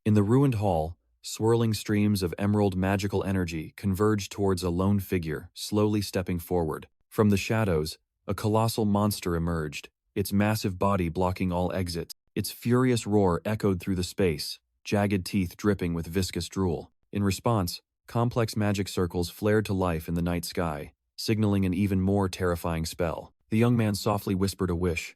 In the ruined hall, swirling streams of emerald magical energy converged towards a lone figure, slowly stepping forward. From the shadows, a colossal monster emerged, its massive body blocking all exits. Its furious roar echoed through the space, jagged teeth dripping with viscous drool. In response, complex magic circles flared to life in the night sky, signaling an even more terrifying spell. The young man softly whispered a wish.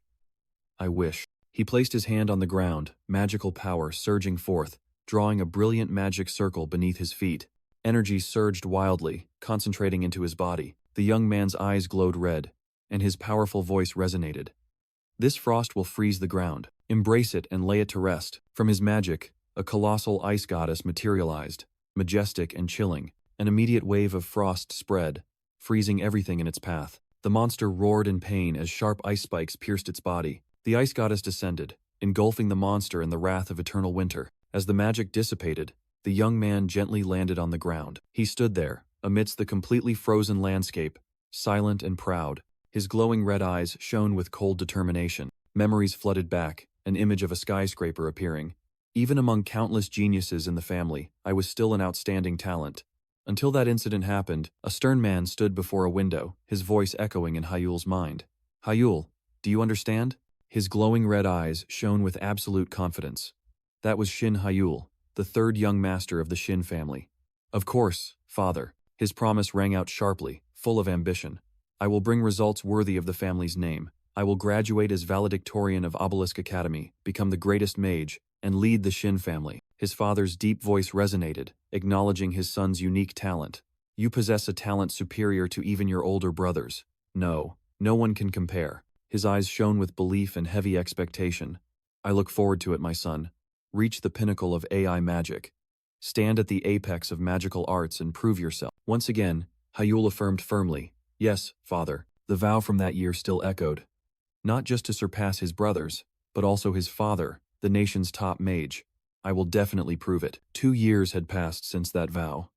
I wish. He placed his hand on the ground, magical power surging forth, drawing a brilliant magic circle beneath his feet. Energy surged wildly, concentrating into his body. The young man's eyes glowed red, and his powerful voice resonated. This frost will freeze the ground. Embrace it and lay it to rest. From his magic, a colossal ice goddess materialized, majestic and chilling. An immediate wave of frost spread, freezing everything in its path. The monster roared in pain as sharp ice spikes pierced its body. The ice goddess descended, engulfing the monster in the wrath of eternal winter. As the magic dissipated, the young man gently landed on the ground. He stood there, amidst the completely frozen landscape, silent and proud. His glowing red eyes shone with cold determination. Memories flooded back, an image of a skyscraper appearing. Even among countless geniuses in the family, I was still an outstanding talent. Until that incident happened, a stern man stood before a window, his voice echoing in Hyul's mind. Hyul, do you understand? His glowing red eyes shone with absolute confidence. That was Shin Hyul, the third young master of the Shin family. Of course, father. His promise rang out sharply, full of ambition. I will bring results worthy of the family's name. I will graduate as valedictorian of Obelisk Academy, become the greatest mage, and lead the Shin family. His father's deep voice resonated, acknowledging his son's unique talent. You possess a talent superior to even your older brothers. No one can compare. His eyes shone with belief and heavy expectation. I look forward to it, my son. Reach the pinnacle of AI magic. Stand at the apex of magical arts and prove yourself. Once again, Hyul affirmed firmly, yes, father. The vow from that year still echoed. Not just to surpass his brothers, but also his father, the nation's top mage. I will definitely prove it. 2 years had passed since that vow.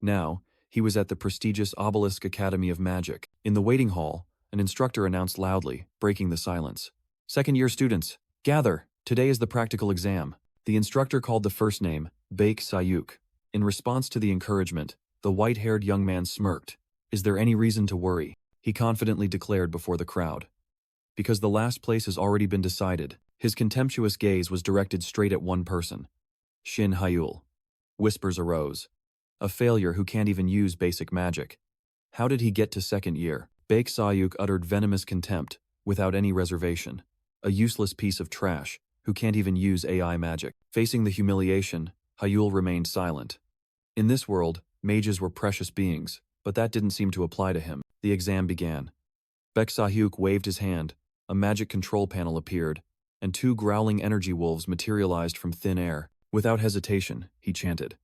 Now, he was at the prestigious Obelisk Academy of Magic. In the waiting hall, an instructor announced loudly, breaking the silence. Second-year students, gather. Today is the practical exam. The instructor called the first name, Baek Sayuk. In response to the encouragement, the white-haired young man smirked. Is there any reason to worry? He confidently declared before the crowd. Because the last place has already been decided. His contemptuous gaze was directed straight at one person. Shin Hyul. Whispers arose. A failure who can't even use basic magic. How did he get to second year? Baek Sayuk uttered venomous contempt, without any reservation. A useless piece of trash, who can't even use AI magic. Facing the humiliation, Hyul remained silent. In this world, mages were precious beings, but that didn't seem to apply to him. The exam began. Baek Sayuk waved his hand, a magic control panel appeared, and 2 growling energy wolves materialized from thin air. Without hesitation, he chanted.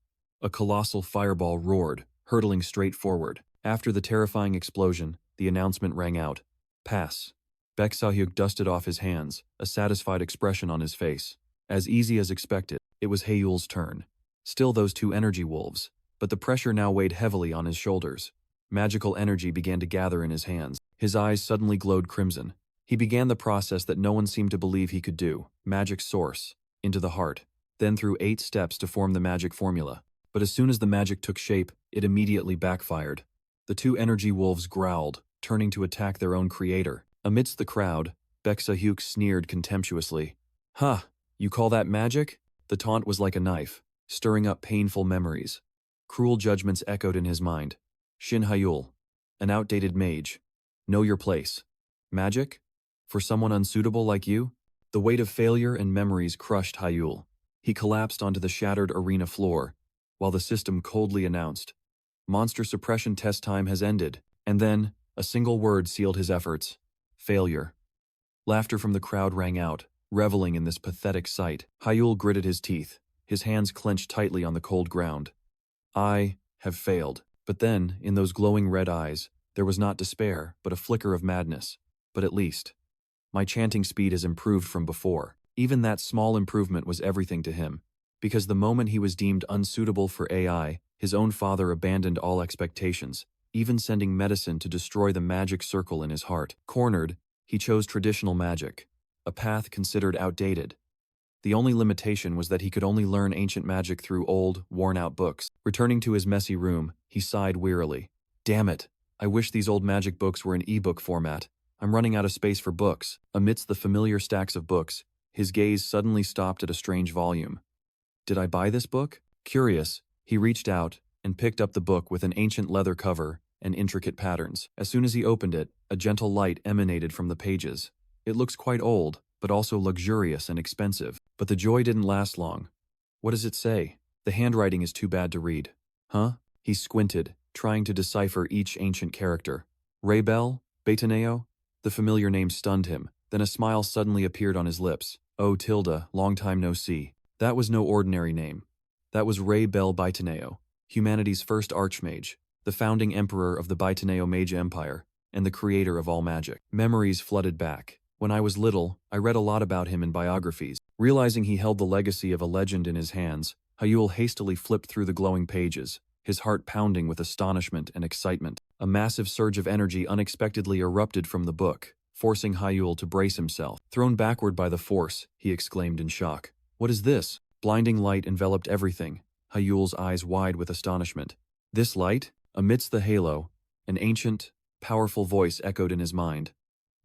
A colossal fireball roared, hurtling straight forward. After the terrifying explosion, the announcement rang out. Pass. Baek Sayuk dusted off his hands, a satisfied expression on his face. As easy as expected, it was Hyul's turn. Still those 2 energy wolves, but the pressure now weighed heavily on his shoulders. Magical energy began to gather in his hands. His eyes suddenly glowed crimson. He began the process that no one seemed to believe he could do. Magic source. Into the heart. Then through 8 steps to form the magic formula. But as soon as the magic took shape, it immediately backfired. The 2 energy wolves growled, turning to attack their own creator. Amidst the crowd, Baek Sayuk sneered contemptuously. "Huh, you call that magic?" The taunt was like a knife, stirring up painful memories. Cruel judgments echoed in his mind. Shin Hyul, an outdated mage. Know your place. Magic? For someone unsuitable like you? The weight of failure and memories crushed Hyul. He collapsed onto the shattered arena floor, while the system coldly announced, "Monster suppression test time has ended." And then, a single word sealed his efforts. Failure. Laughter from the crowd rang out, reveling in this pathetic sight. Hyul gritted his teeth, his hands clenched tightly on the cold ground. I have failed. But then, in those glowing red eyes, there was not despair, but a flicker of madness. But at least, my chanting speed has improved from before. Even that small improvement was everything to him. Because the moment he was deemed unsuitable for AI, his own father abandoned all expectations, even sending medicine to destroy the magic circle in his heart. Cornered, he chose traditional magic, a path considered outdated. The only limitation was that he could only learn ancient magic through old, worn-out books. Returning to his messy room, he sighed wearily. Damn it! I wish these old magic books were in ebook format. I'm running out of space for books. Amidst the familiar stacks of books, his gaze suddenly stopped at a strange volume. Did I buy this book? Curious, he reached out and picked up the book with an ancient leather cover and intricate patterns. As soon as he opened it, a gentle light emanated from the pages. It looks quite old, but also luxurious and expensive. But the joy didn't last long. What does it say? The handwriting is too bad to read. Huh? He squinted, trying to decipher each ancient character. Raybel? Betaneo? The familiar name stunned him, then a smile suddenly appeared on his lips. Oh, Tilda, long time no see. That was no ordinary name. That was Raybel Betaneo, humanity's first archmage, the founding emperor of the Betaneo Mage Empire, and the creator of all magic. Memories flooded back. When I was little, I read a lot about him in biographies. Realizing he held the legacy of a legend in his hands, Hyul hastily flipped through the glowing pages, his heart pounding with astonishment and excitement. A massive surge of energy unexpectedly erupted from the book, forcing Hyul to brace himself. Thrown backward by the force, he exclaimed in shock. What is this? Blinding light enveloped everything, Hyul's eyes wide with astonishment. This light? Amidst the halo, an ancient, powerful voice echoed in his mind.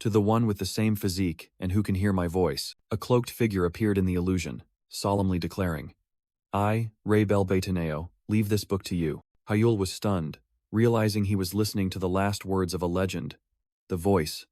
To the one with the same physique and who can hear my voice, a cloaked figure appeared in the illusion, solemnly declaring, I, Raybel Betaneo, leave this book to you. Hyul was stunned, realizing he was listening to the last words of a legend. The voice.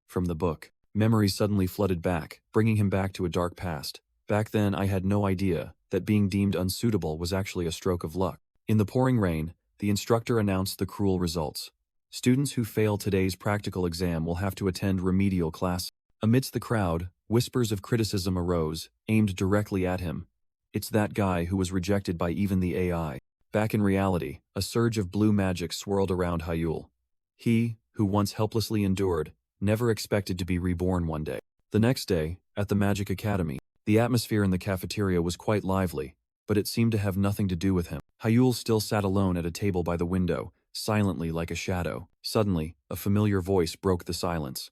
From the book. Memories suddenly flooded back, bringing him back to a dark past. Back then I had no idea that being deemed unsuitable was actually a stroke of luck. In the pouring rain, the instructor announced the cruel results. Students who fail today's practical exam will have to attend remedial class. Amidst the crowd, whispers of criticism arose, aimed directly at him. It's that guy who was rejected by even the AI. Back in reality, a surge of blue magic swirled around Hyul. He, who once helplessly endured, never expected to be reborn one day. The next day, at the Magic Academy, the atmosphere in the cafeteria was quite lively, but it seemed to have nothing to do with him. Hyul still sat alone at a table by the window, silently like a shadow. Suddenly, a familiar voice broke the silence.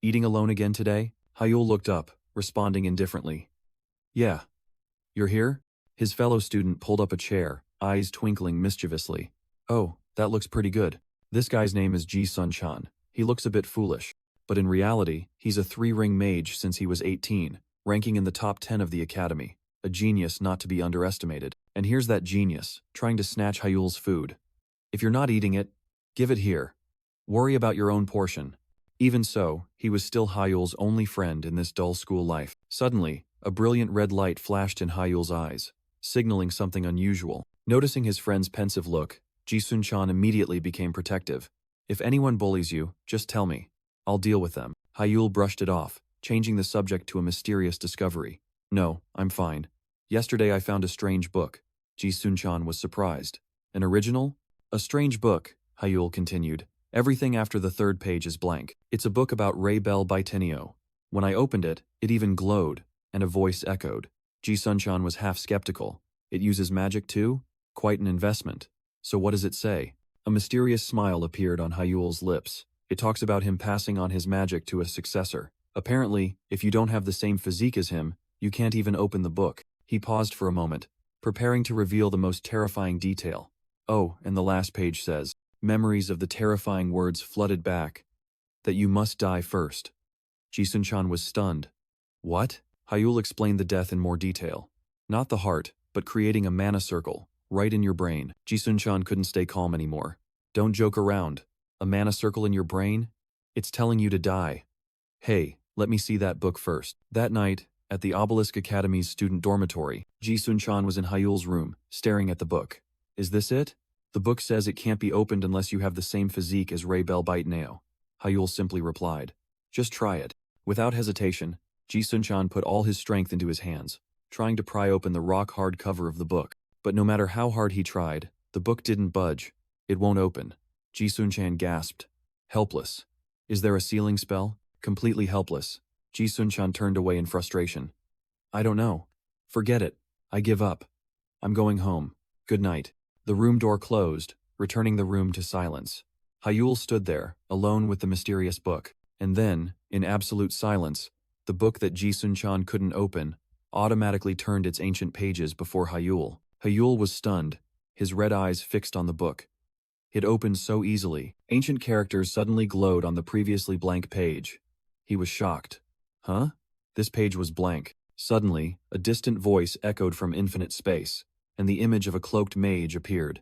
Eating alone again today? Hyul looked up, responding indifferently. Yeah. You're here? His fellow student pulled up a chair, eyes twinkling mischievously. Oh, that looks pretty good. This guy's name is Ji-sun-chan. He looks a bit foolish, but in reality, he's a 3-ring mage since he was 18, ranking in the top 10 of the academy. A genius not to be underestimated. And here's that genius, trying to snatch Hyul's food. If you're not eating it, give it here. Worry about your own portion. Even so, he was still Hyul's only friend in this dull school life. Suddenly, a brilliant red light flashed in Hyul's eyes, signaling something unusual. Noticing his friend's pensive look, Ji-sun-chan immediately became protective. If anyone bullies you, just tell me. I'll deal with them. Hyul brushed it off, changing the subject to a mysterious discovery. No, I'm fine. Yesterday I found a strange book. Ji-sun-chan was surprised. An original? A strange book, Hyul continued. Everything after the 3rd page is blank. It's a book about Raybel Betaneo. When I opened it, it even glowed, and a voice echoed. Ji-sun-chan was half skeptical. It uses magic too? Quite an investment. So what does it say? A mysterious smile appeared on Hyul's lips. It talks about him passing on his magic to a successor. Apparently, if you don't have the same physique as him, you can't even open the book. He paused for a moment, preparing to reveal the most terrifying detail. Oh, and the last page says, memories of the terrifying words flooded back, that you must die first. Ji-sun-chan was stunned. What? Hyul explained the death in more detail. Not the heart, but creating a mana circle, right in your brain. Ji-sun-chan couldn't stay calm anymore. Don't joke around. A mana circle in your brain? It's telling you to die. Hey, let me see that book first. That night, at the Obelisk Academy's student dormitory, Ji-sun-chan was in Hyul's room, staring at the book. Is this it? The book says it can't be opened unless you have the same physique as Raybel Betaneo. Hyul simply replied. Just try it. Without hesitation, Ji-sun-chan put all his strength into his hands, trying to pry open the rock-hard cover of the book. But no matter how hard he tried, the book didn't budge. It won't open. Ji-sun-chan gasped. Helpless. Is there a sealing spell? Completely helpless. Ji-sun-chan turned away in frustration. I don't know. Forget it. I give up. I'm going home. Good night. The room door closed, returning the room to silence. Hyul stood there, alone with the mysterious book. And then, in absolute silence, the book that Ji-sun-chan couldn't open automatically turned its ancient pages before Hyul. Hyul was stunned, his red eyes fixed on the book. It opened so easily. Ancient characters suddenly glowed on the previously blank page. He was shocked. Huh? This page was blank. Suddenly, a distant voice echoed from infinite space, and the image of a cloaked mage appeared.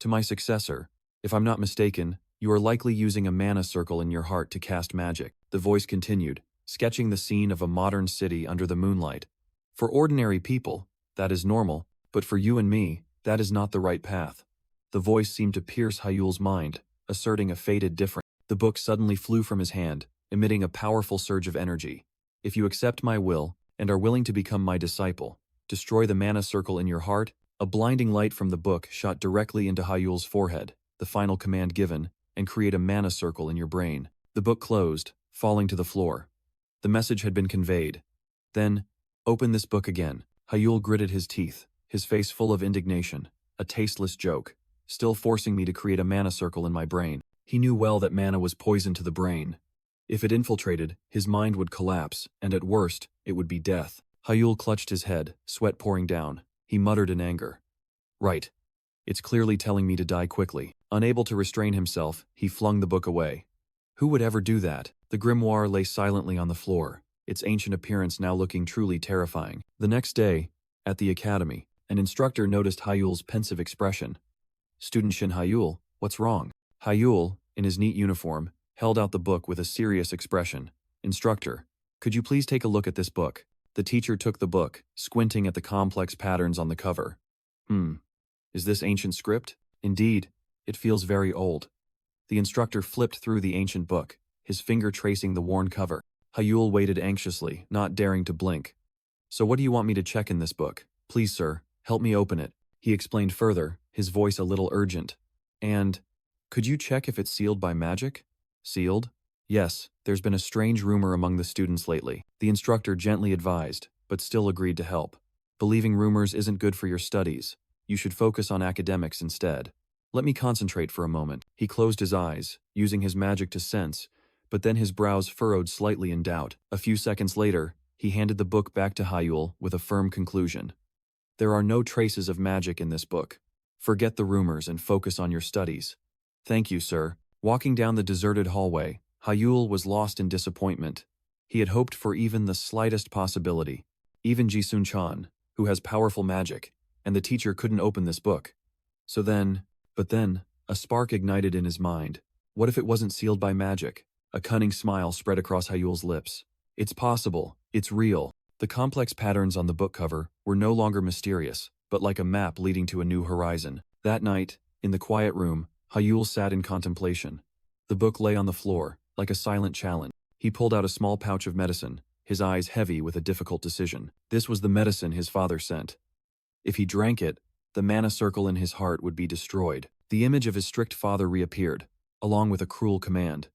To my successor, if I'm not mistaken, you are likely using a mana circle in your heart to cast magic. The voice continued, sketching the scene of a modern city under the moonlight. For ordinary people, that is normal, but for you and me, that is not the right path. The voice seemed to pierce Hyul's mind, asserting a fated difference. The book suddenly flew from his hand, emitting a powerful surge of energy. If you accept my will, and are willing to become my disciple, destroy the mana circle in your heart. A blinding light from the book shot directly into Hyul's forehead, the final command given, and create a mana circle in your brain. The book closed, falling to the floor. The message had been conveyed. Then, open this book again. Hyul gritted his teeth, his face full of indignation. A tasteless joke, still forcing me to create a mana circle in my brain. He knew well that mana was poison to the brain. If it infiltrated, his mind would collapse, and at worst, it would be death. Hyul clutched his head, sweat pouring down. He muttered in anger. Right. It's clearly telling me to die quickly. Unable to restrain himself, he flung the book away. Who would ever do that? The grimoire lay silently on the floor, its ancient appearance now looking truly terrifying. The next day, at the academy, an instructor noticed Hyul's pensive expression. Student Shin Hyul, what's wrong? Hyul, in his neat uniform, held out the book with a serious expression. Instructor, could you please take a look at this book? The teacher took the book, squinting at the complex patterns on the cover. Is this ancient script? Indeed, it feels very old. The instructor flipped through the ancient book, his finger tracing the worn cover. Hyul waited anxiously, not daring to blink. So what do you want me to check in this book? Please, sir, help me open it. He explained further, his voice a little urgent. And, could you check if it's sealed by magic? Sealed? Yes, there's been a strange rumor among the students lately. The instructor gently advised, but still agreed to help. Believing rumors isn't good for your studies. You should focus on academics instead. Let me concentrate for a moment. He closed his eyes, using his magic to sense, but then his brows furrowed slightly in doubt. A few seconds later, he handed the book back to Hyul with a firm conclusion. There are no traces of magic in this book. Forget the rumors and focus on your studies. Thank you, sir. Walking down the deserted hallway, Hyul was lost in disappointment. He had hoped for even the slightest possibility. Even Jisun-chan, who has powerful magic, and the teacher couldn't open this book. But then, a spark ignited in his mind. What if it wasn't sealed by magic? A cunning smile spread across Hyul's lips. It's possible. It's real. The complex patterns on the book cover were no longer mysterious, but like a map leading to a new horizon. That night, in the quiet room, Hyul sat in contemplation. The book lay on the floor, like a silent challenge. He pulled out a small pouch of medicine, his eyes heavy with a difficult decision. This was the medicine his father sent. If he drank it, the mana circle in his heart would be destroyed. The image of his strict father reappeared, along with a cruel command.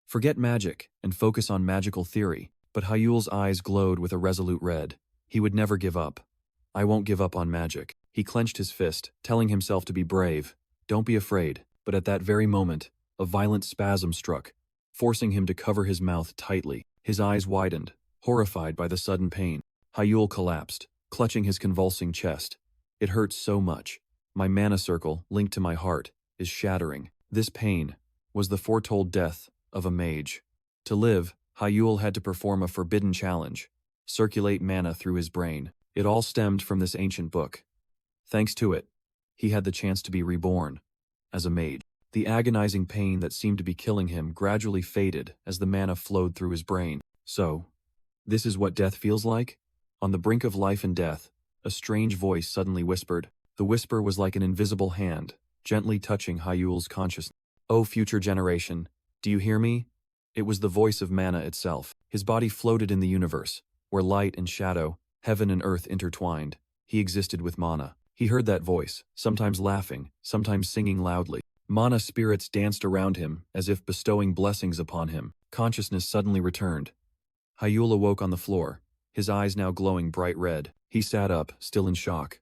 Forget magic and focus on magical theory. But Hyul's eyes glowed with a resolute red. He would never give up. I won't give up on magic. He clenched his fist, telling himself to be brave. Don't be afraid. But at that very moment, a violent spasm struck, forcing him to cover his mouth tightly. His eyes widened, horrified by the sudden pain. Hyul collapsed, clutching his convulsing chest. It hurts so much. My mana circle, linked to my heart, is shattering. This pain was the foretold death of a mage. To live, Hyul had to perform a forbidden challenge, circulate mana through his brain. It all stemmed from this ancient book. Thanks to it, he had the chance to be reborn as a mage. The agonizing pain that seemed to be killing him gradually faded as the mana flowed through his brain. So, this is what death feels like? On the brink of life and death, a strange voice suddenly whispered. The whisper was like an invisible hand, gently touching Hyul's consciousness. Oh, future generation, do you hear me? It was the voice of mana itself. His body floated in the universe, where light and shadow, heaven and earth intertwined. He existed with mana. He heard that voice, sometimes laughing, sometimes singing loudly. Mana spirits danced around him, as if bestowing blessings upon him. Consciousness suddenly returned. Hyul awoke on the floor, his eyes now glowing bright red. He sat up, still in shock.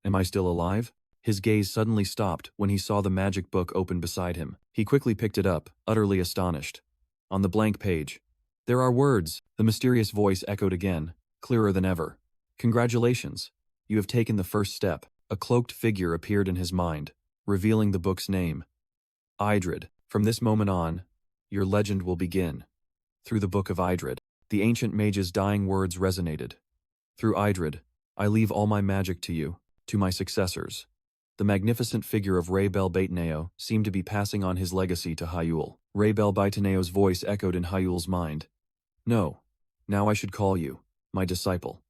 Am I still alive? His gaze suddenly stopped when he saw the magic book open beside him. He quickly picked it up, utterly astonished. On the blank page, there are words. The mysterious voice echoed again, clearer than ever. Congratulations! You have taken the first step. A cloaked figure appeared in his mind, revealing the book's name. Idrid. From this moment on, your legend will begin. Through the Book of Idrid, the ancient mage's dying words resonated. Through Idrid, I leave all my magic to you, to my successors. The magnificent figure of Rebel Baiteneo seemed to be passing on his legacy to Hyul. Rebel Baiteneo's voice echoed in Hyul's mind. No, now I should call you, my disciple.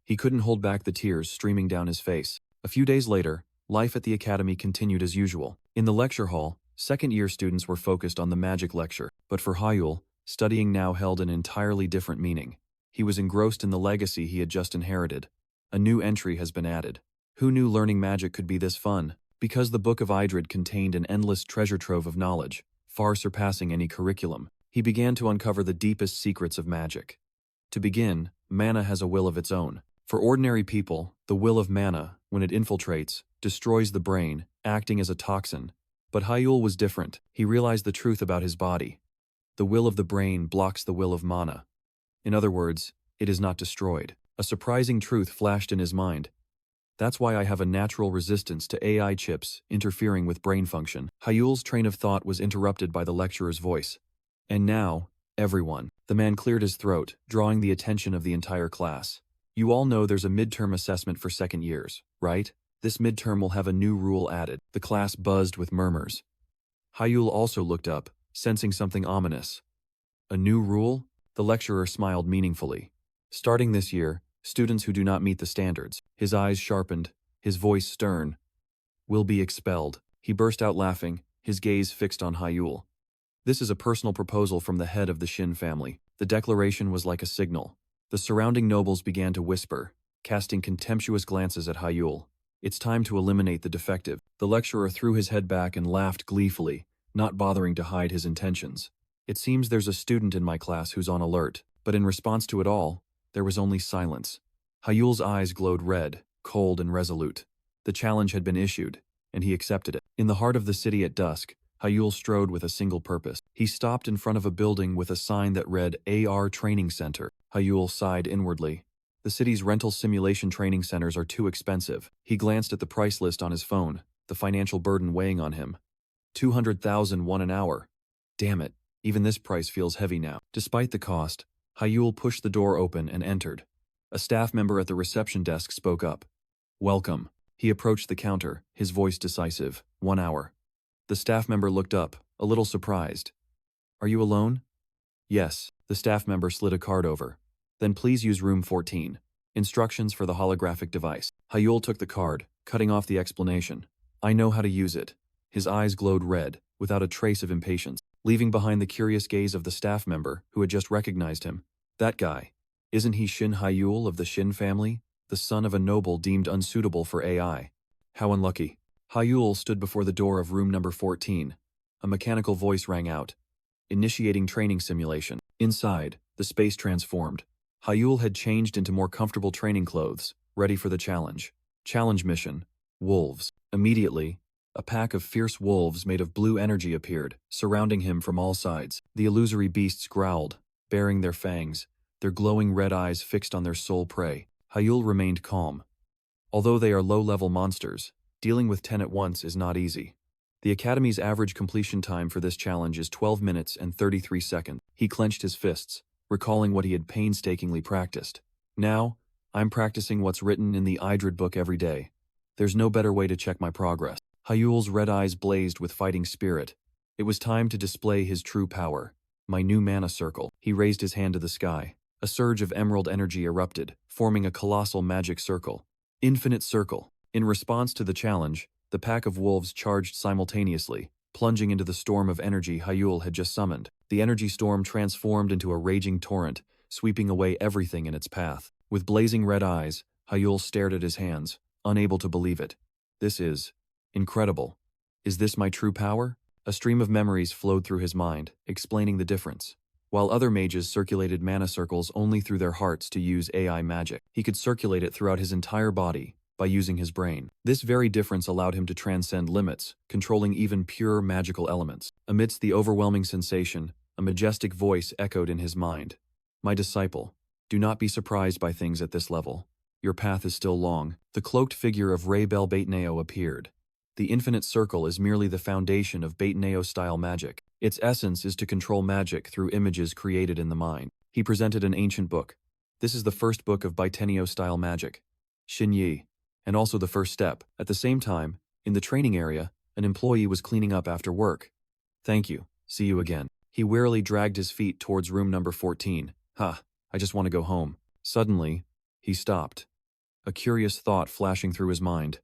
He couldn't hold back the tears streaming down his face. A few days later, life at the academy continued as usual. In the lecture hall, second-year students were focused on the magic lecture, but for Hyul, studying now held an entirely different meaning. He was engrossed in the legacy he had just inherited. A new entry has been added. Who knew learning magic could be this fun? Because the Book of Idrid contained an endless treasure trove of knowledge, far surpassing any curriculum, he began to uncover the deepest secrets of magic. To begin, mana has a will of its own. For ordinary people, the will of mana, when it infiltrates, destroys the brain, acting as a toxin. But Hyul was different. He realized the truth about his body. The will of the brain blocks the will of mana. In other words, it is not destroyed. A surprising truth flashed in his mind. That's why I have a natural resistance to AI chips interfering with brain function. Hyul's train of thought was interrupted by the lecturer's voice. And now, everyone. The man cleared his throat, drawing the attention of the entire class. You all know there's a midterm assessment for second years, right? This midterm will have a new rule added. The class buzzed with murmurs. Hyul also looked up, sensing something ominous. A new rule? The lecturer smiled meaningfully. Starting this year, students who do not meet the standards, his eyes sharpened, his voice stern, will be expelled. He burst out laughing, his gaze fixed on Hyul. This is a personal proposal from the head of the Shin family. The declaration was like a signal. The surrounding nobles began to whisper, casting contemptuous glances at Hyul. It's time to eliminate the defective. The lecturer threw his head back and laughed gleefully, not bothering to hide his intentions. It seems there's a student in my class who's on alert, but in response to it all, there was only silence. Hyul's eyes glowed red, cold and resolute. The challenge had been issued, and he accepted it. In the heart of the city at dusk, Hyul strode with a single purpose. He stopped in front of a building with a sign that read AR Training Center. Hyul sighed inwardly. The city's rental simulation training centers are too expensive. He glanced at the price list on his phone, the financial burden weighing on him. 200,000 an hour. Damn it, even this price feels heavy now. Despite the cost, Hyul pushed the door open and entered. A staff member at the reception desk spoke up. Welcome. He approached the counter, his voice decisive. 1 hour. The staff member looked up, a little surprised. Are you alone? Yes. The staff member slid a card over. Then please use room 14. Instructions for the holographic device. Hyul took the card, cutting off the explanation. I know how to use it. His eyes glowed red, without a trace of impatience, leaving behind the curious gaze of the staff member who had just recognized him. That guy. Isn't he Shin Hyul of the Shin family? The son of a noble deemed unsuitable for AI. How unlucky. Hyul stood before the door of room number 14. A mechanical voice rang out. Initiating training simulation. Inside, the space transformed. Hyul had changed into more comfortable training clothes, ready for the challenge. Challenge mission. Wolves. Immediately, a pack of fierce wolves made of blue energy appeared, surrounding him from all sides. The illusory beasts growled, baring their fangs, their glowing red eyes fixed on their sole prey. Hyul remained calm. Although they are low-level monsters, dealing with 10 at once is not easy. The Academy's average completion time for this challenge is 12 minutes and 33 seconds. He clenched his fists, recalling what he had painstakingly practiced. Now, I'm practicing what's written in the Idrid book every day. There's no better way to check my progress. Hyul's red eyes blazed with fighting spirit. It was time to display his true power. My new mana circle. He raised his hand to the sky. A surge of emerald energy erupted, forming a colossal magic circle. Infinite circle. In response to the challenge, the pack of wolves charged simultaneously, plunging into the storm of energy Hyul had just summoned. The energy storm transformed into a raging torrent, sweeping away everything in its path. With blazing red eyes, Hyul stared at his hands, unable to believe it. This is incredible. Is this my true power? A stream of memories flowed through his mind, explaining the difference. While other mages circulated mana circles only through their hearts to use AI magic, he could circulate it throughout his entire body by using his brain. This very difference allowed him to transcend limits, controlling even pure magical elements. Amidst the overwhelming sensation, a majestic voice echoed in his mind. My disciple, do not be surprised by things at this level. your path is still long. The cloaked figure of Ray Bell Baiteneo appeared. The infinite circle is merely the foundation of Baiteneo-style magic. Its essence is to control magic through images created in the mind. He presented an ancient book. This is the first book of Baiteneo-style magic, Shinyi, and also the first step. At the same time, in the training area, an employee was cleaning up after work. Thank you. See you again. He wearily dragged his feet towards room number 14. I just want to go home. Suddenly, he stopped. A curious thought flashing through his mind.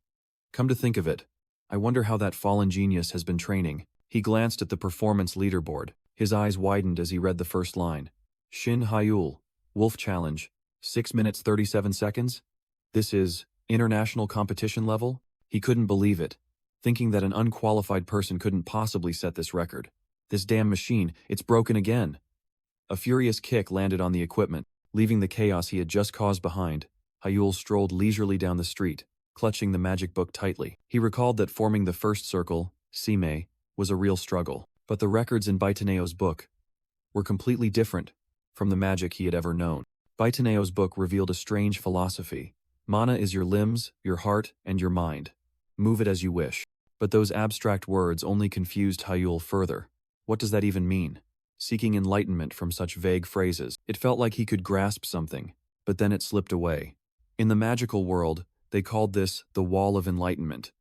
Come to think of it, I wonder how that fallen genius has been training. He glanced at the performance leaderboard. His eyes widened as he read the first line. Shin Hyul, Wolf Challenge, 6 minutes 37 seconds? This is international competition level? He couldn't believe it, thinking that an unqualified person couldn't possibly set this record. This damn machine, it's broken again. A furious kick landed on the equipment, leaving the chaos he had just caused behind. Hyul strolled leisurely down the street, clutching the magic book tightly. He recalled that forming the first circle, Sime, was a real struggle. But the records in Baiteneo's book were completely different from the magic he had ever known. Baiteneo's book revealed a strange philosophy. Mana is your limbs, your heart, and your mind. Move it as you wish. But those abstract words only confused Hyul further. What does that even mean? Seeking enlightenment from such vague phrases. It felt like he could grasp something, but then it slipped away. In the magical world, they called this the Wall of Enlightenment,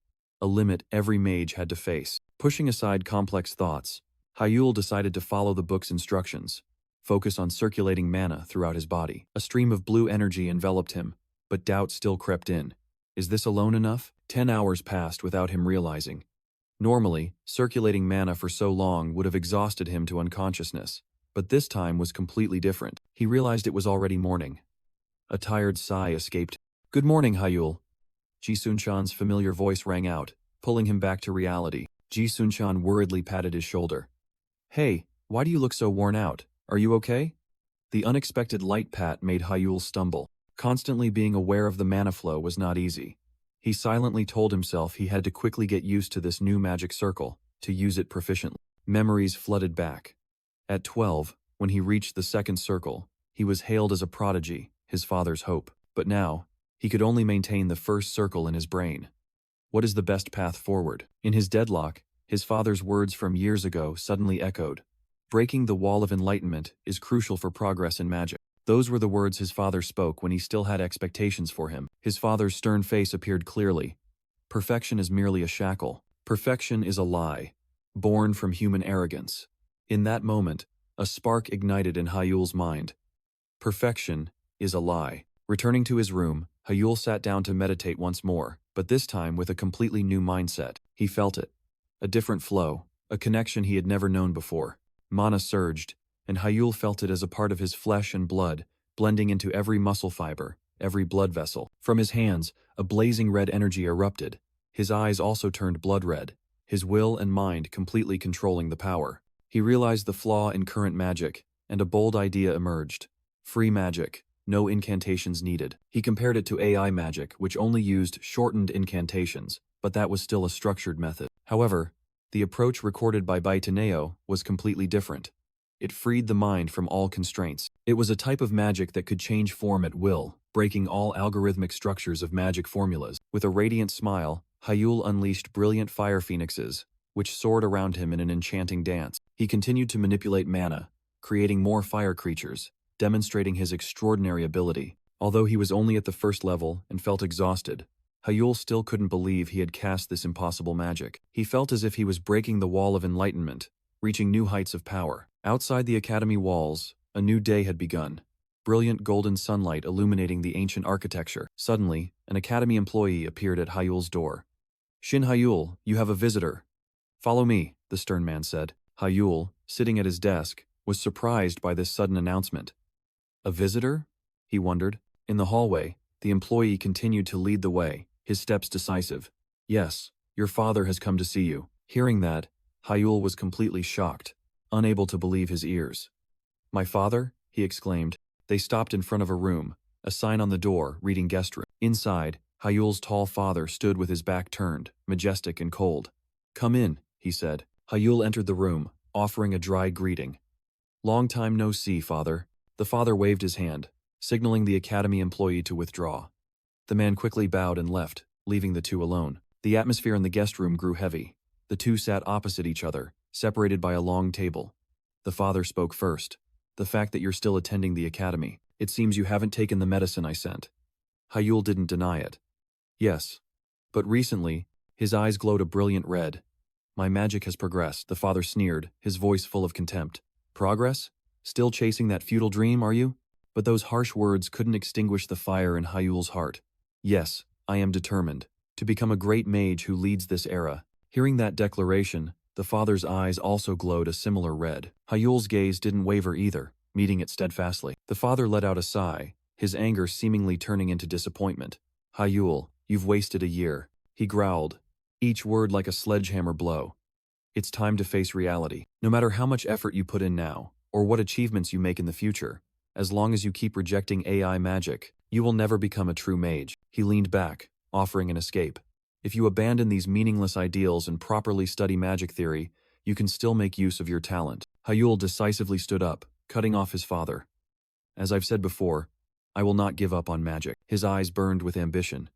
a limit every mage had to face. Pushing aside complex thoughts, Hyul decided to follow the book's instructions, focus on circulating mana throughout his body. A stream of blue energy enveloped him, but doubt still crept in. Is this alone enough? 10 hours passed without him realizing. Normally, circulating mana for so long would have exhausted him to unconsciousness, but this time was completely different. He realized it was already morning. A tired sigh escaped. Good morning, Hyul. Ji Sun-chan's familiar voice rang out, pulling him back to reality. Ji Sun-chan worriedly patted his shoulder. Hey, why do you look so worn out? Are you okay? The unexpected light pat made Hyul stumble. Constantly being aware of the mana flow was not easy. He silently told himself he had to quickly get used to this new magic circle, to use it proficiently. Memories flooded back. At 12, when he reached the second circle, he was hailed as a prodigy, his father's hope. But now, he could only maintain the first circle in his brain. What is the best path forward? In his deadlock, his father's words from years ago suddenly echoed. Breaking the wall of enlightenment is crucial for progress in magic. Those were the words his father spoke when he still had expectations for him. His father's stern face appeared clearly. Perfection is merely a shackle. Perfection is a lie, born from human arrogance. In that moment, a spark ignited in Hyul's mind. Perfection is a lie. Returning to his room, Hyul sat down to meditate once more, but this time with a completely new mindset. He felt it. A different flow, a connection he had never known before. Mana surged, and Hyul felt it as a part of his flesh and blood, blending into every muscle fiber, every blood vessel. From his hands, a blazing red energy erupted. His eyes also turned blood red, his will and mind completely controlling the power. He realized the flaw in current magic, and a bold idea emerged. Free magic. No incantations needed. He compared it to AI magic, which only used shortened incantations, but that was still a structured method. However, the approach recorded by Baiteneo was completely different. It freed the mind from all constraints. It was a type of magic that could change form at will, breaking all algorithmic structures of magic formulas. With a radiant smile, Hyul unleashed brilliant fire phoenixes, which soared around him in an enchanting dance. He continued to manipulate mana, creating more fire creatures, demonstrating his extraordinary ability. Although he was only at the first level and felt exhausted, Hyul still couldn't believe he had cast this impossible magic. He felt as if he was breaking the wall of enlightenment, reaching new heights of power. Outside the academy walls, a new day had begun. Brilliant golden sunlight illuminating the ancient architecture. Suddenly, an academy employee appeared at Hyul's door. Shin Hyul, you have a visitor. Follow me, the stern man said. Hyul, sitting at his desk, was surprised by this sudden announcement. A visitor? He wondered. In the hallway, the employee continued to lead the way, his steps decisive. Yes, your father has come to see you. Hearing that, Hyul was completely shocked, unable to believe his ears. My father? He exclaimed. They stopped in front of a room, a sign on the door reading guest room. Inside, Hyul's tall father stood with his back turned, majestic and cold. Come in, he said. Hyul entered the room, offering a dry greeting. Long time no see, father. The father waved his hand, signaling the academy employee to withdraw. The man quickly bowed and left, leaving the two alone. The atmosphere in the guest room grew heavy. The two sat opposite each other, separated by a long table. The father spoke first. The fact that you're still attending the academy. It seems you haven't taken the medicine I sent. Hyul didn't deny it. Yes. But recently, his eyes glowed a brilliant red. My magic has progressed, the father sneered, his voice full of contempt. Progress? Still chasing that futile dream, are you? But those harsh words couldn't extinguish the fire in Hyul's heart. Yes, I am determined to become a great mage who leads this era. Hearing that declaration, the father's eyes also glowed a similar red. Hyul's gaze didn't waver either, meeting it steadfastly. The father let out a sigh, his anger seemingly turning into disappointment. Hyul, you've wasted a year. He growled, each word like a sledgehammer blow. It's time to face reality. No matter how much effort you put in now, or what achievements you make in the future, as long as you keep rejecting AI magic, you will never become a true mage. He leaned back, offering an escape. If you abandon these meaningless ideals and properly study magic theory, you can still make use of your talent. Hyul decisively stood up, cutting off his father. As I've said before, I will not give up on magic. His eyes burned with ambition.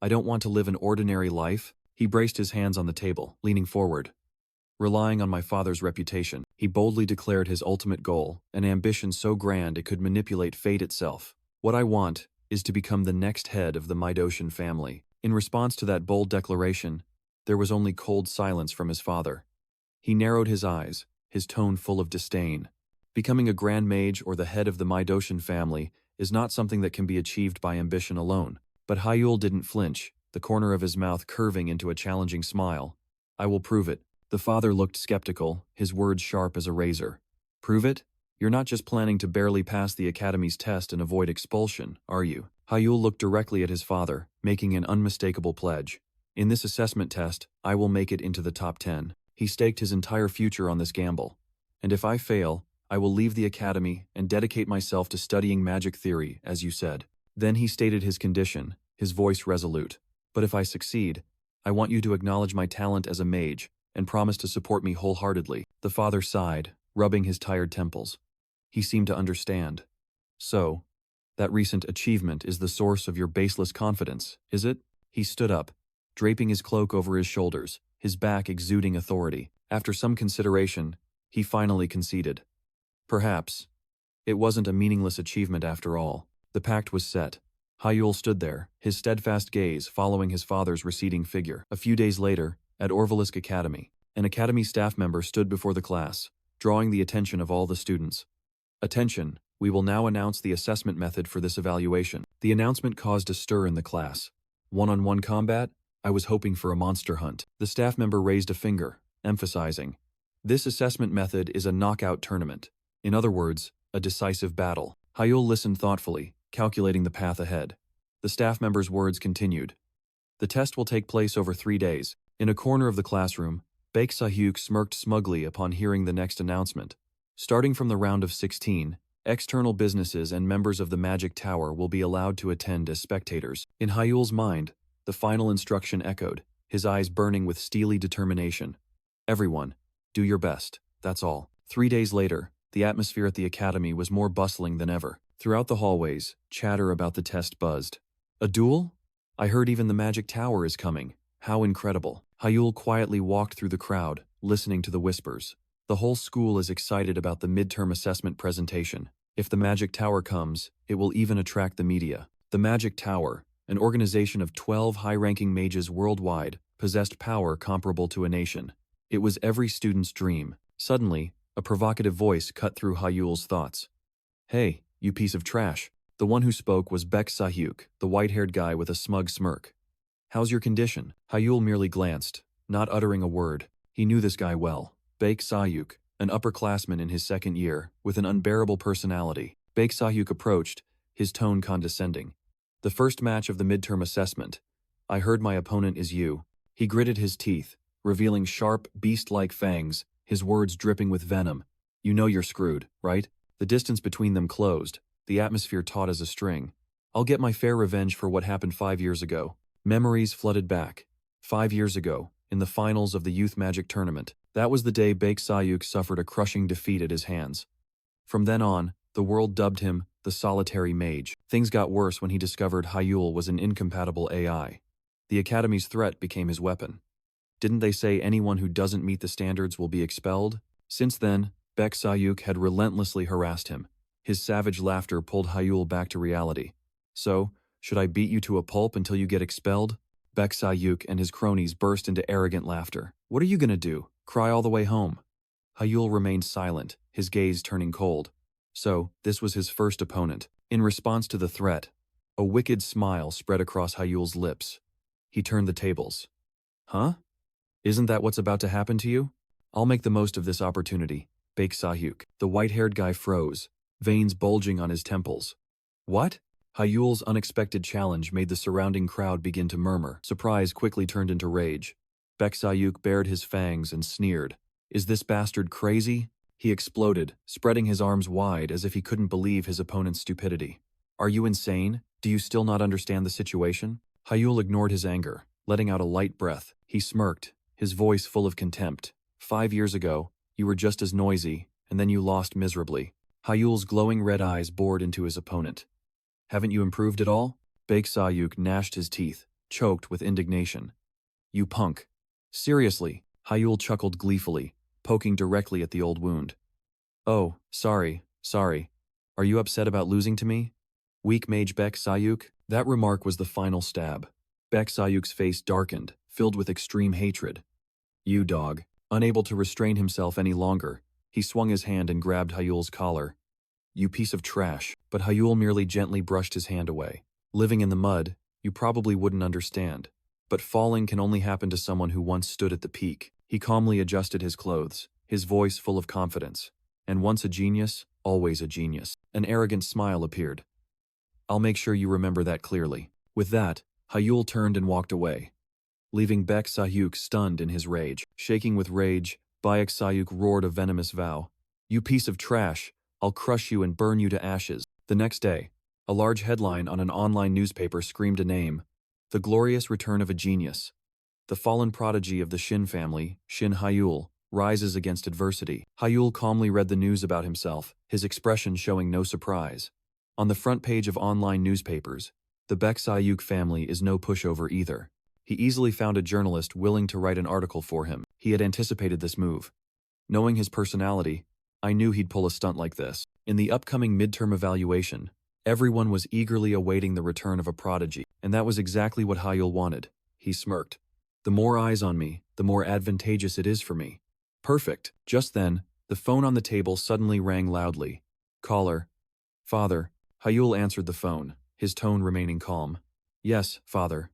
I don't want to live an ordinary life. He braced his hands on the table, leaning forward. Relying on my father's reputation, he boldly declared his ultimate goal, an ambition so grand it could manipulate fate itself. What I want is to become the next head of the Midoshan family. In response to that bold declaration, there was only cold silence from his father. He narrowed his eyes, his tone full of disdain. Becoming a grand mage or the head of the Midoshan family is not something that can be achieved by ambition alone. But Hyul didn't flinch, the corner of his mouth curving into a challenging smile. I will prove it. The father looked skeptical, his words sharp as a razor. Prove it? You're not just planning to barely pass the academy's test and avoid expulsion, are you? Hyul looked directly at his father, making an unmistakable pledge. In this assessment test, I will make it into the top 10. He staked his entire future on this gamble. And if I fail, I will leave the academy and dedicate myself to studying magic theory, as you said. Then he stated his condition, his voice resolute. But if I succeed, I want you to acknowledge my talent as a mage and promise to support me wholeheartedly. The father sighed, rubbing his tired temples. He seemed to understand. So, that recent achievement is the source of your baseless confidence, is it? He stood up, draping his cloak over his shoulders, his back exuding authority. After some consideration, he finally conceded. Perhaps. It wasn't a meaningless achievement after all. The pact was set. Hyul stood there, his steadfast gaze following his father's receding figure. A few days later, at Orvalisk Academy, an academy staff member stood before the class, drawing the attention of all the students. Attention, we will now announce the assessment method for this evaluation. The announcement caused a stir in the class. One-on-one combat? I was hoping for a monster hunt. The staff member raised a finger, emphasizing, this assessment method is a knockout tournament. In other words, a decisive battle. Hyul listened thoughtfully, calculating the path ahead. The staff member's words continued. The test will take place over 3 days. In a corner of the classroom, Baek Sahyuk smirked smugly upon hearing the next announcement. Starting from the round of 16, external businesses and members of the Magic Tower will be allowed to attend as spectators. In Hyul's mind, the final instruction echoed, his eyes burning with steely determination. Everyone, do your best, that's all. 3 days later, the atmosphere at the academy was more bustling than ever. Throughout the hallways, chatter about the test buzzed. A duel? I heard even the Magic Tower is coming. How incredible. Hyul quietly walked through the crowd, listening to the whispers. The whole school is excited about the midterm assessment presentation. If the Magic Tower comes, it will even attract the media. The Magic Tower, an organization of 12 high-ranking mages worldwide, possessed power comparable to a nation. It was every student's dream. Suddenly, a provocative voice cut through Hyul's thoughts. Hey, you piece of trash. The one who spoke was Baek Sahyuk, the white-haired guy with a smug smirk. How's your condition? Hyul merely glanced, not uttering a word. He knew this guy well. Baek Sahyuk, an upperclassman in his second year, with an unbearable personality. Baek Sahyuk approached, his tone condescending. The first match of the midterm assessment. I heard my opponent is you. He gritted his teeth, revealing sharp, beast-like fangs, his words dripping with venom. You know you're screwed, right? The distance between them closed, the atmosphere taut as a string. I'll get my fair revenge for what happened 5 years ago. Memories flooded back. 5 years ago, in the finals of the Youth Magic Tournament. That was the day Baek Sahyuk suffered a crushing defeat at his hands. From then on, the world dubbed him the Solitary Mage. Things got worse when he discovered Hyul was an incompatible AI. The Academy's threat became his weapon. Didn't they say anyone who doesn't meet the standards will be expelled? Since then, Baek Sayuk had relentlessly harassed him. His savage laughter pulled Hyul back to reality. So, should I beat you to a pulp until you get expelled? Baek Sayuk and his cronies burst into arrogant laughter. What are you gonna do? Cry all the way home? Hyul remained silent, his gaze turning cold. So, this was his first opponent. In response to the threat, a wicked smile spread across Hyul's lips. He turned the tables. Huh? Isn't that what's about to happen to you? I'll make the most of this opportunity, Baek Sayuk. The white-haired guy froze, veins bulging on his temples. What? Hyul's unexpected challenge made the surrounding crowd begin to murmur. Surprise quickly turned into rage. Baek Sayuk bared his fangs and sneered. Is this bastard crazy? He exploded, spreading his arms wide as if he couldn't believe his opponent's stupidity. Are you insane? Do you still not understand the situation? Hyul ignored his anger, letting out a light breath. He smirked, his voice full of contempt. 5 years ago, you were just as noisy, and then you lost miserably. Hyul's glowing red eyes bored into his opponent. Haven't you improved at all? Baek Sayuk gnashed his teeth, choked with indignation. You punk. Seriously, Hyul chuckled gleefully, poking directly at the old wound. Oh, sorry. Are you upset about losing to me? Weak mage Baek Sayuk? That remark was the final stab. Baek Sayuk's face darkened, filled with extreme hatred. You dog. Unable to restrain himself any longer, he swung his hand and grabbed Hyul's collar. You piece of trash. But Hyul merely gently brushed his hand away. Living in the mud, you probably wouldn't understand. But falling can only happen to someone who once stood at the peak. He calmly adjusted his clothes, his voice full of confidence. And once a genius, always a genius. An arrogant smile appeared. I'll make sure you remember that clearly. With that, Hyul turned and walked away, leaving Baek Sayuk stunned in his rage. Shaking with rage, Baek Sayuk roared a venomous vow. You piece of trash, I'll crush you and burn you to ashes. The next day, a large headline on an online newspaper screamed a name. The glorious return of a genius. The fallen prodigy of the Shin family, Shin Hyul, rises against adversity. Hyul calmly read the news about himself, his expression showing no surprise. On the front page of online newspapers, the Baek Sayuk family is no pushover either. He easily found a journalist willing to write an article for him. He had anticipated this move. Knowing his personality, I knew he'd pull a stunt like this. In the upcoming midterm evaluation, everyone was eagerly awaiting the return of a prodigy, and that was exactly what Hyul wanted. He smirked. The more eyes on me, the more advantageous it is for me. Perfect. Just then, the phone on the table suddenly rang loudly. Caller. Father. Hyul answered the phone, his tone remaining calm. Yes, father.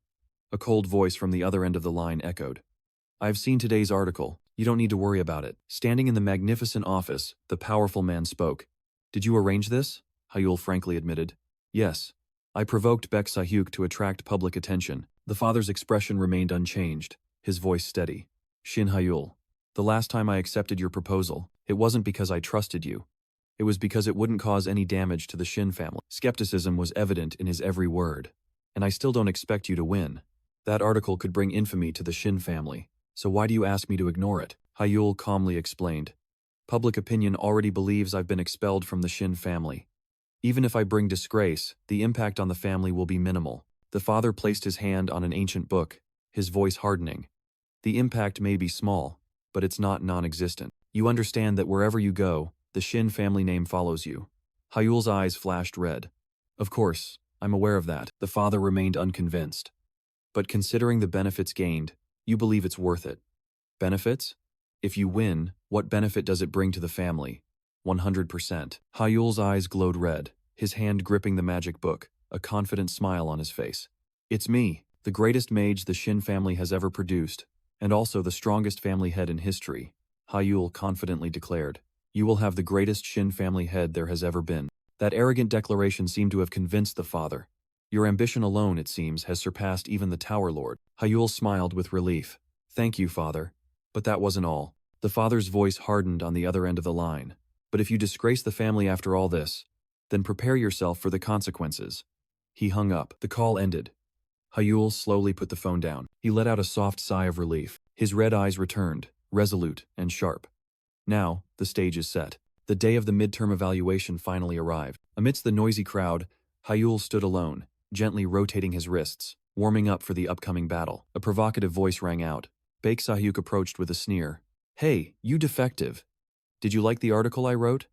A cold voice from the other end of the line echoed. I've seen today's article. You don't need to worry about it. Standing in the magnificent office, the powerful man spoke. Did you arrange this? Hyul frankly admitted. Yes. I provoked Baek Sayuk to attract public attention. The father's expression remained unchanged, his voice steady. Shin Hyul, the last time I accepted your proposal, it wasn't because I trusted you. It was because it wouldn't cause any damage to the Shin family. Skepticism was evident in his every word. And I still don't expect you to win. That article could bring infamy to the Shin family. So why do you ask me to ignore it? Hyul calmly explained. Public opinion already believes I've been expelled from the Shin family. Even if I bring disgrace, the impact on the family will be minimal. The father placed his hand on an ancient book, his voice hardening. The impact may be small, but it's not non-existent. You understand that wherever you go, the Shin family name follows you. Hyul's eyes flashed red. Of course, I'm aware of that. The father remained unconvinced. But considering the benefits gained, you believe it's worth it. Benefits? If you win, what benefit does it bring to the family? 100%. Hyul's eyes glowed red, his hand gripping the magic book, a confident smile on his face. It's me, the greatest mage the Shin family has ever produced, and also the strongest family head in history, Hyul confidently declared. You will have the greatest Shin family head there has ever been. That arrogant declaration seemed to have convinced the father. Your ambition alone, it seems, has surpassed even the Tower Lord. Hyul smiled with relief. Thank you, father. But that wasn't all. The father's voice hardened on the other end of the line. But if you disgrace the family after all this, then prepare yourself for the consequences. He hung up. The call ended. Hyul slowly put the phone down. He let out a soft sigh of relief. His red eyes returned, resolute and sharp. Now, the stage is set. The day of the midterm evaluation finally arrived. Amidst the noisy crowd, Hyul stood alone, gently rotating his wrists, warming up for the upcoming battle. A provocative voice rang out. Baek Sahyuk approached with a sneer. Hey, you defective. Did you like the article I wrote?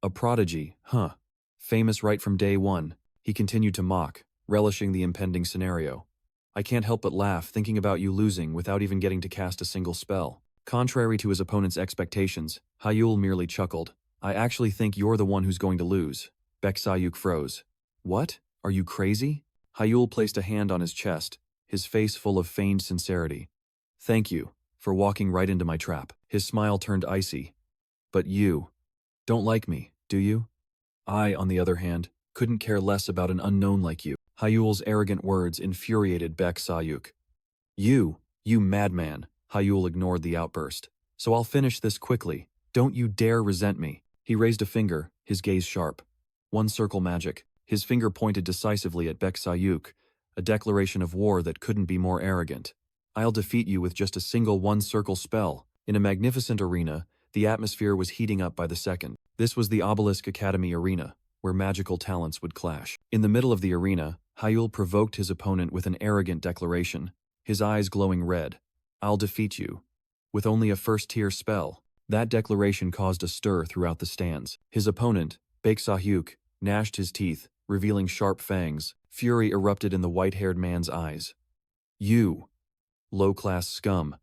A prodigy, huh? Famous right from day one, he continued to mock, relishing the impending scenario. I can't help but laugh thinking about you losing without even getting to cast a single spell. Contrary to his opponent's expectations, Hyul merely chuckled. I actually think you're the one who's going to lose. Baek Sahyuk froze. What? Are you crazy? Hyul placed a hand on his chest, his face full of feigned sincerity. Thank you, for walking right into my trap. His smile turned icy. But you don't like me, do you? I, on the other hand, couldn't care less about an unknown like you. Hyul's arrogant words infuriated Baek Sahyuk. You madman. Hyul ignored the outburst. So I'll finish this quickly. Don't you dare resent me. He raised a finger, his gaze sharp. One circle magic. His finger pointed decisively at Baek Sahyuk, a declaration of war that couldn't be more arrogant. I'll defeat you with just a single one-circle spell. In a magnificent arena, the atmosphere was heating up by the second. This was the Obelisk Academy arena, where magical talents would clash. In the middle of the arena, Hyul provoked his opponent with an arrogant declaration, his eyes glowing red. I'll defeat you. With only a first-tier spell. That declaration caused a stir throughout the stands. His opponent, Baek Sahyuk, gnashed his teeth, revealing sharp fangs. Fury erupted in the white-haired man's eyes. You, low-class scum.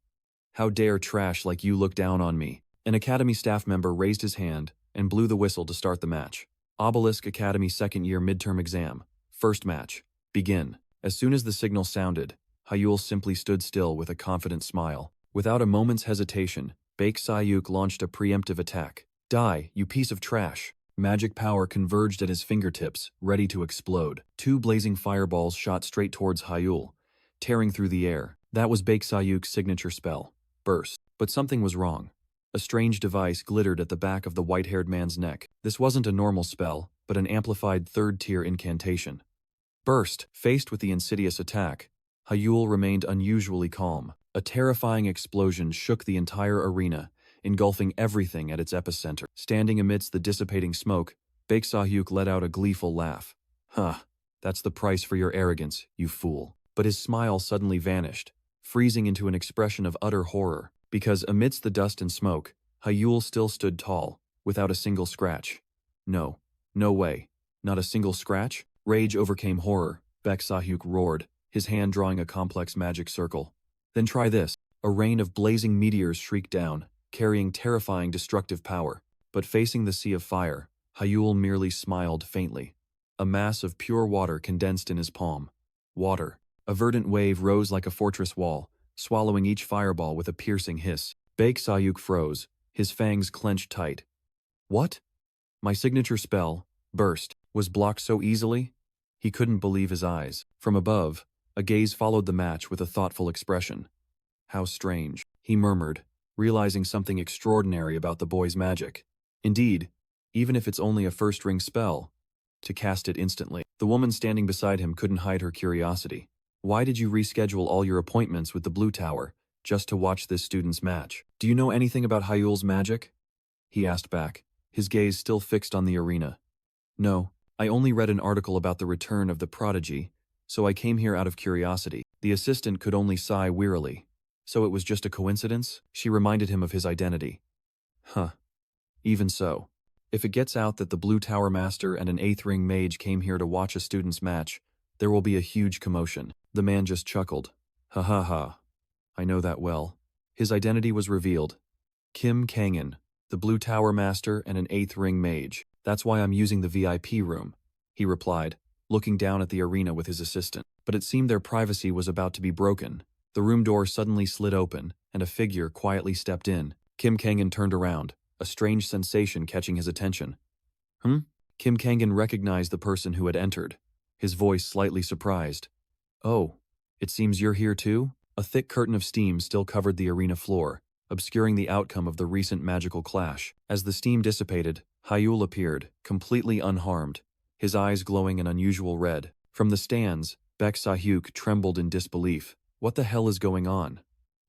How dare trash like you look down on me? An Academy staff member raised his hand and blew the whistle to start the match. Obelisk Academy second-year midterm exam. First match. Begin. As soon as the signal sounded, Hyul simply stood still with a confident smile. Without a moment's hesitation, Baek Sahyuk launched a preemptive attack. Die, you piece of trash. Magic power converged at his fingertips, ready to explode. Two blazing fireballs shot straight towards Hyul, tearing through the air. That was Baek Sahyuk's signature spell. Burst. But something was wrong. A strange device glittered at the back of the white-haired man's neck. This wasn't a normal spell, but an amplified third-tier incantation. Burst. Faced with the insidious attack, Hyul remained unusually calm. A terrifying explosion shook the entire arena, engulfing everything at its epicenter. Standing amidst the dissipating smoke, Baek Sahyuk let out a gleeful laugh. Huh, that's the price for your arrogance, you fool. But his smile suddenly vanished, freezing into an expression of utter horror, because amidst the dust and smoke, Hyul still stood tall, without a single scratch. No way. Not a single scratch? Rage overcame horror. Baek Sahyuk roared, his hand drawing a complex magic circle. Then try this. A rain of blazing meteors shrieked down, carrying terrifying destructive power. But facing the sea of fire, Hyul merely smiled faintly. A mass of pure water condensed in his palm. Water. A verdant wave rose like a fortress wall, swallowing each fireball with a piercing hiss. Baek Sahyuk froze, his fangs clenched tight. What? My signature spell, Burst, was blocked so easily? He couldn't believe his eyes. From above, a gaze followed the match with a thoughtful expression. How strange, he murmured, realizing something extraordinary about the boy's magic. Indeed, even if it's only a first-ring spell, to cast it instantly. The woman standing beside him couldn't hide her curiosity. Why did you reschedule all your appointments with the Blue Tower, just to watch this student's match? Do you know anything about Hyul's magic? He asked back, his gaze still fixed on the arena. No, I only read an article about the return of the prodigy, so I came here out of curiosity. The assistant could only sigh wearily. So it was just a coincidence? She reminded him of his identity. Huh. Even so. If it gets out that the Blue Tower Master and an 8th Ring Mage came here to watch a student's match, there will be a huge commotion. The man just chuckled. Ha ha ha. I know that well. His identity was revealed. Kim Kangan, the Blue Tower Master and an 8th Ring Mage. That's why I'm using the VIP room, he replied, looking down at the arena with his assistant. But it seemed their privacy was about to be broken. The room door suddenly slid open, and a figure quietly stepped in. Kim Kangan turned around, a strange sensation catching his attention. Kim Kangan recognized the person who had entered, his voice slightly surprised. Oh, it seems you're here too? A thick curtain of steam still covered the arena floor, obscuring the outcome of the recent magical clash. As the steam dissipated, Hyul appeared, completely unharmed, his eyes glowing an unusual red. From the stands, Baek Sahyuk trembled in disbelief. What the hell is going on?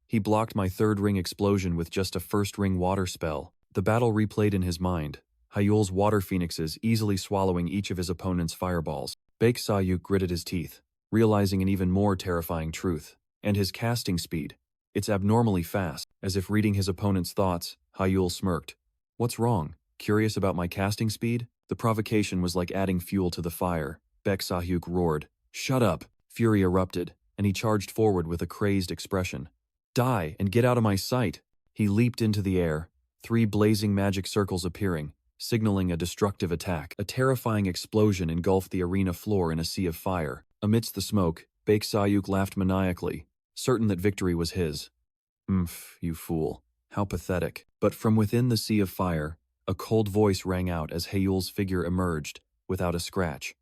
He blocked my 3rd ring explosion with just a 1st ring water spell. The battle replayed in his mind, Hyul's water phoenixes easily swallowing each of his opponent's fireballs. Baek Sayuk gritted his teeth, realizing an even more terrifying truth. And his casting speed. It's abnormally fast. As if reading his opponent's thoughts, Hyul smirked. What's wrong? Curious about my casting speed? The provocation was like adding fuel to the fire. Baek Sayuk roared. Shut up! Fury erupted, and he charged forward with a crazed expression. Die and get out of my sight! He leaped into the air, 3 blazing magic circles appearing, signaling a destructive attack. A terrifying explosion engulfed the arena floor in a sea of fire. Amidst the smoke, Baek Sayuk laughed maniacally, certain that victory was his. You fool. How pathetic. But from within the sea of fire, a cold voice rang out as Hyul's figure emerged, without a scratch.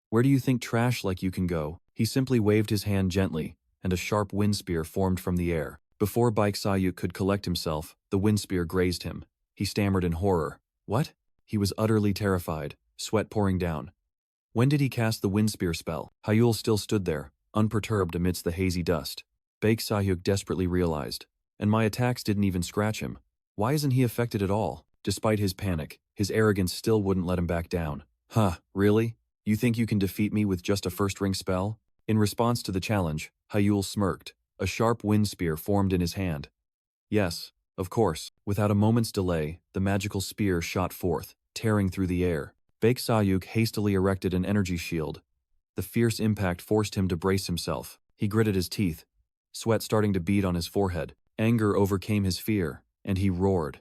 Where do you think trash like you can go? He simply waved his hand gently, and a sharp wind spear formed from the air. Before Baek Sayuk could collect himself, the wind spear grazed him. He stammered in horror. What? He was utterly terrified, sweat pouring down. When did he cast the wind spear spell? Hyul still stood there, unperturbed amidst the hazy dust. Baek Sayuk desperately realized. And my attacks didn't even scratch him. Why isn't he affected at all? Despite his panic, his arrogance still wouldn't let him back down. Huh, really? You think you can defeat me with just a first-ring spell? In response to the challenge, Hyul smirked. A sharp wind spear formed in his hand. Yes, of course. Without a moment's delay, the magical spear shot forth, tearing through the air. Baek Sayuk hastily erected an energy shield. The fierce impact forced him to brace himself. He gritted his teeth, sweat starting to bead on his forehead. Anger overcame his fear, and he roared.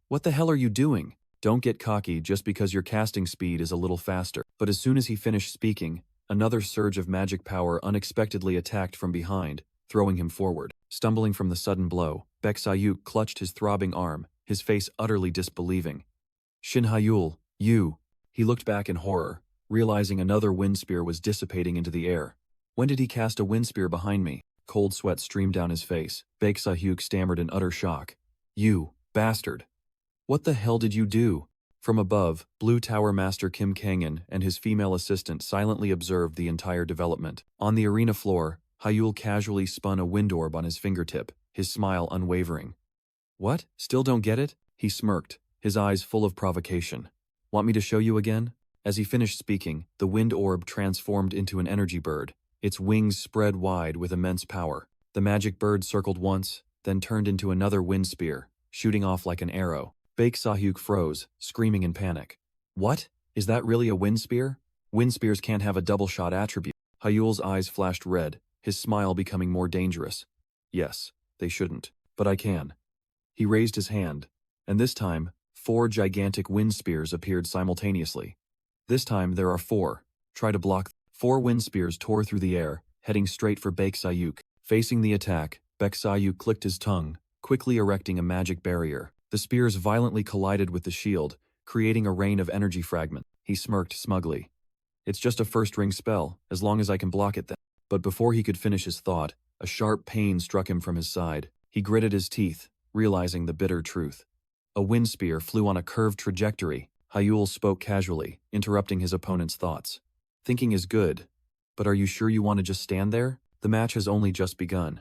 What the hell are you doing? Don't get cocky just because your casting speed is a little faster. But as soon as he finished speaking, another surge of magic power unexpectedly attacked from behind, throwing him forward. Stumbling from the sudden blow, Baek Sayuk clutched his throbbing arm, his face utterly disbelieving. Shin Hyul, you! He looked back in horror, realizing another wind spear was dissipating into the air. When did he cast a wind spear behind me? Cold sweat streamed down his face. Baek Sayuk stammered in utter shock. You, bastard! What the hell did you do? From above, Blue Tower Master Kim Kangan and his female assistant silently observed the entire development. On the arena floor, Hyul casually spun a wind orb on his fingertip, his smile unwavering. What? Still don't get it? He smirked, his eyes full of provocation. Want me to show you again? As he finished speaking, the wind orb transformed into an energy bird. Its wings spread wide with immense power. The magic bird circled once, then turned into another wind spear, shooting off like an arrow. Baek Sayuk froze, screaming in panic. What? Is that really a wind spear? Wind spears can't have a double-shot attribute. Hyul's eyes flashed red, his smile becoming more dangerous. Yes, they shouldn't, but I can. He raised his hand, and this time, 4 gigantic wind spears appeared simultaneously. This time there are 4. Try to block. 4 wind spears tore through the air, heading straight for Baek Sayuk. Facing the attack, Baek Sayuk clicked his tongue, quickly erecting a magic barrier. The spears violently collided with the shield, creating a rain of energy fragments. He smirked smugly. It's just a first-ring spell, as long as I can block it then. But before he could finish his thought, a sharp pain struck him from his side. He gritted his teeth, realizing the bitter truth. A wind spear flew on a curved trajectory. Hyul spoke casually, interrupting his opponent's thoughts. Thinking is good, but are you sure you want to just stand there? The match has only just begun.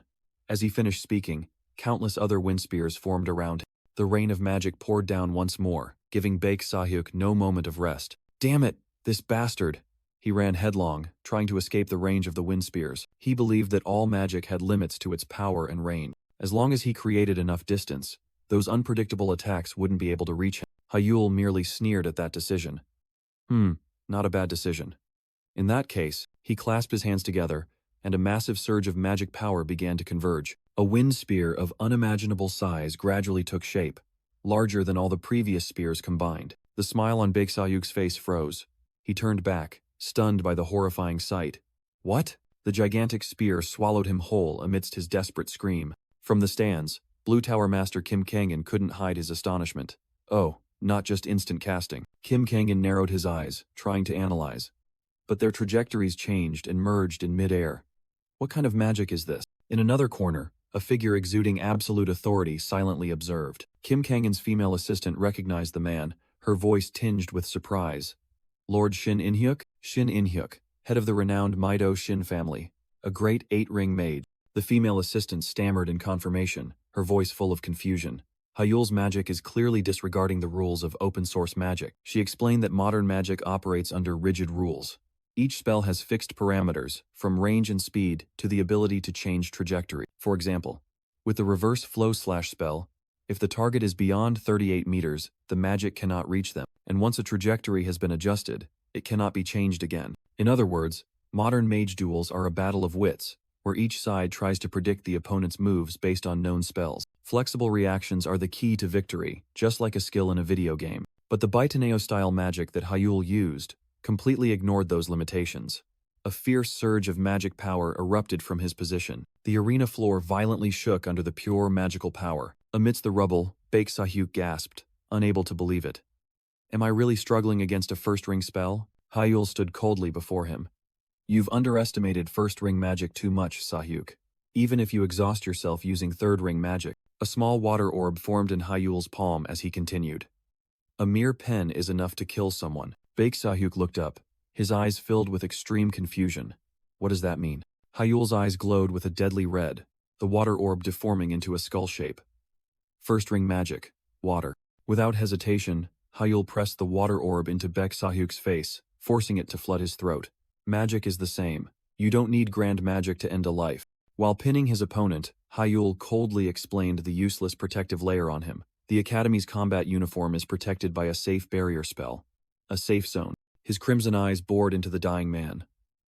As he finished speaking, countless other wind spears formed around him. The rain of magic poured down once more, giving Baek Sayuk no moment of rest. Damn it, this bastard! He ran headlong, trying to escape the range of the wind spears. He believed that all magic had limits to its power and range. As long as he created enough distance, those unpredictable attacks wouldn't be able to reach him. Hyul merely sneered at that decision. Not a bad decision. In that case, he clasped his hands together, and a massive surge of magic power began to converge. A wind spear of unimaginable size gradually took shape, larger than all the previous spears combined. The smile on Baek Sayuk's face froze. He turned back, stunned by the horrifying sight. What? The gigantic spear swallowed him whole amidst his desperate scream. From the stands, Blue Tower Master Kim Kangan couldn't hide his astonishment. Oh, not just instant casting. Kim Kangan narrowed his eyes, trying to analyze. But their trajectories changed and merged in mid-air. What kind of magic is this? In another corner, a figure exuding absolute authority silently observed. Kim Kangan's female assistant recognized the man, her voice tinged with surprise. Lord Shin In-hyuk? Shin In-hyuk, head of the renowned Maido Shin family, a great 8-ring mage. The female assistant stammered in confirmation, her voice full of confusion. Hyul's magic is clearly disregarding the rules of open-source magic. She explained that modern magic operates under rigid rules. Each spell has fixed parameters, from range and speed to the ability to change trajectory. For example, with the reverse flow slash spell, if the target is beyond 38 meters, the magic cannot reach them, and once a trajectory has been adjusted, it cannot be changed again. In other words, modern mage duels are a battle of wits, where each side tries to predict the opponent's moves based on known spells. Flexible reactions are the key to victory, just like a skill in a video game. But the Baitaneo-style magic that Hyul used completely ignored those limitations. A fierce surge of magic power erupted from his position. The arena floor violently shook under the pure magical power. Amidst the rubble, Baek Sahyuk gasped, unable to believe it. Am I really struggling against a first-ring spell? Hyul stood coldly before him. You've underestimated first-ring magic too much, Sahyuk. Even if you exhaust yourself using third-ring magic. A small water orb formed in Hyul's palm as he continued. A mere pen is enough to kill someone. Baek Sahyuk looked up, his eyes filled with extreme confusion. What does that mean? Hyul's eyes glowed with a deadly red, the water orb deforming into a skull shape. First-ring magic, water. Without hesitation, Hyul pressed the water orb into Baek Sahyuk's face, forcing it to flood his throat. Magic is the same. You don't need grand magic to end a life. While pinning his opponent, Hyul coldly explained the useless protective layer on him. The Academy's combat uniform is protected by a safe barrier spell. A safe zone. His crimson eyes bored into the dying man.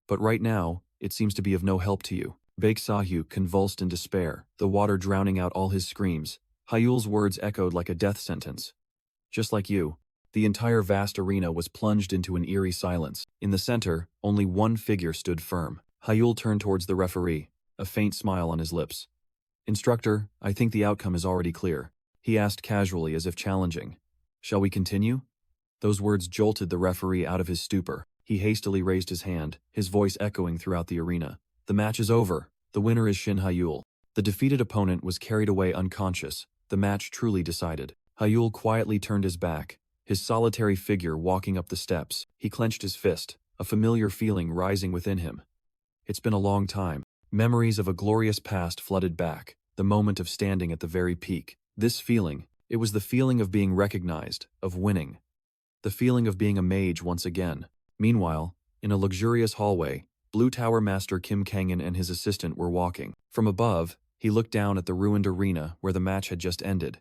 But right now, it seems to be of no help to you. Baek Sahyuk convulsed in despair, the water drowning out all his screams. Hyul's words echoed like a death sentence. Just like you. The entire vast arena was plunged into an eerie silence. In the center, only one figure stood firm. Hyul turned towards the referee, a faint smile on his lips. Instructor, I think the outcome is already clear. He asked casually as if challenging. Shall we continue? Those words jolted the referee out of his stupor. He hastily raised his hand, his voice echoing throughout the arena. The match is over. The winner is Shin Hyul. The defeated opponent was carried away unconscious. The match truly decided. Hyul quietly turned his back, his solitary figure walking up the steps. He clenched his fist, a familiar feeling rising within him. It's been a long time. Memories of a glorious past flooded back, the moment of standing at the very peak. This feeling, it was the feeling of being recognized, of winning. The feeling of being a mage once again. Meanwhile, in a luxurious hallway, Blue Tower Master Kim Kangan and his assistant were walking. From above, he looked down at the ruined arena where the match had just ended.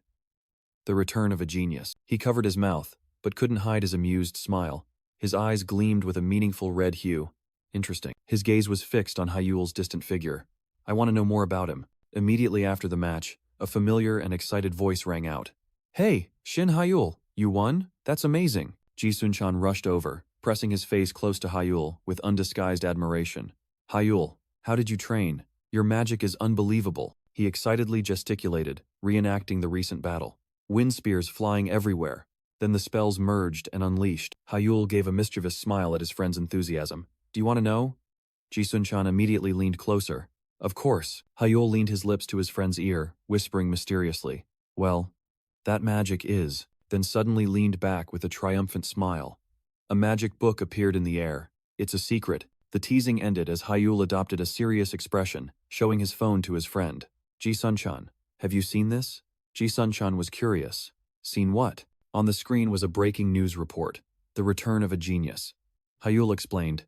The return of a genius. He covered his mouth, but couldn't hide his amused smile. His eyes gleamed with a meaningful red hue. Interesting. His gaze was fixed on Hyul's distant figure. I want to know more about him. Immediately after the match, a familiar and excited voice rang out. Hey, Shin Hyul, you won? That's amazing. Ji-sun-chan rushed over, pressing his face close to Hyul with undisguised admiration. Hyul, how did you train? Your magic is unbelievable. He excitedly gesticulated, reenacting the recent battle. Wind spears flying everywhere. Then the spells merged and unleashed. Hyul gave a mischievous smile at his friend's enthusiasm. Do you want to know? Ji-sun-chan immediately leaned closer. Of course. Hyul leaned his lips to his friend's ear, whispering mysteriously. Well, that magic is, then suddenly leaned back with a triumphant smile. A magic book appeared in the air. It's a secret. The teasing ended as Hyul adopted a serious expression, showing his phone to his friend. Ji-sun-chan, have you seen this? Ji-sun-chan was curious. Seen what? On the screen was a breaking news report. The return of a genius. Hyul explained.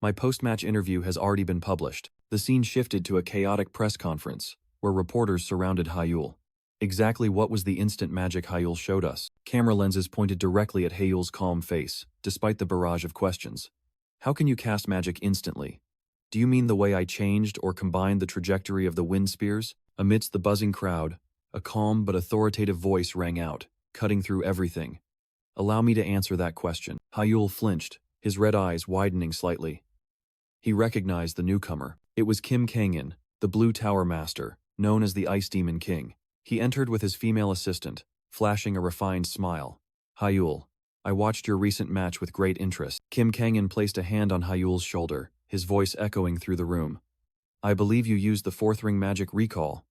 My post-match interview has already been published. The scene shifted to a chaotic press conference, where reporters surrounded Hyul. Exactly what was the instant magic Hyul showed us? Camera lenses pointed directly at Hyul's calm face, despite the barrage of questions. How can you cast magic instantly? Do you mean the way I changed or combined the trajectory of the wind spears? Amidst the buzzing crowd, a calm but authoritative voice rang out, cutting through everything. Allow me to answer that question. Hyul flinched, his red eyes widening slightly. He recognized the newcomer. It was Kim Kangan, the Blue Tower Master, known as the Ice Demon King. He entered with his female assistant, flashing a refined smile. Hyul, I watched your recent match with great interest. Kim Kangan placed a hand on Hyul's shoulder, his voice echoing through the room. I believe you used the fourth ring magic recall.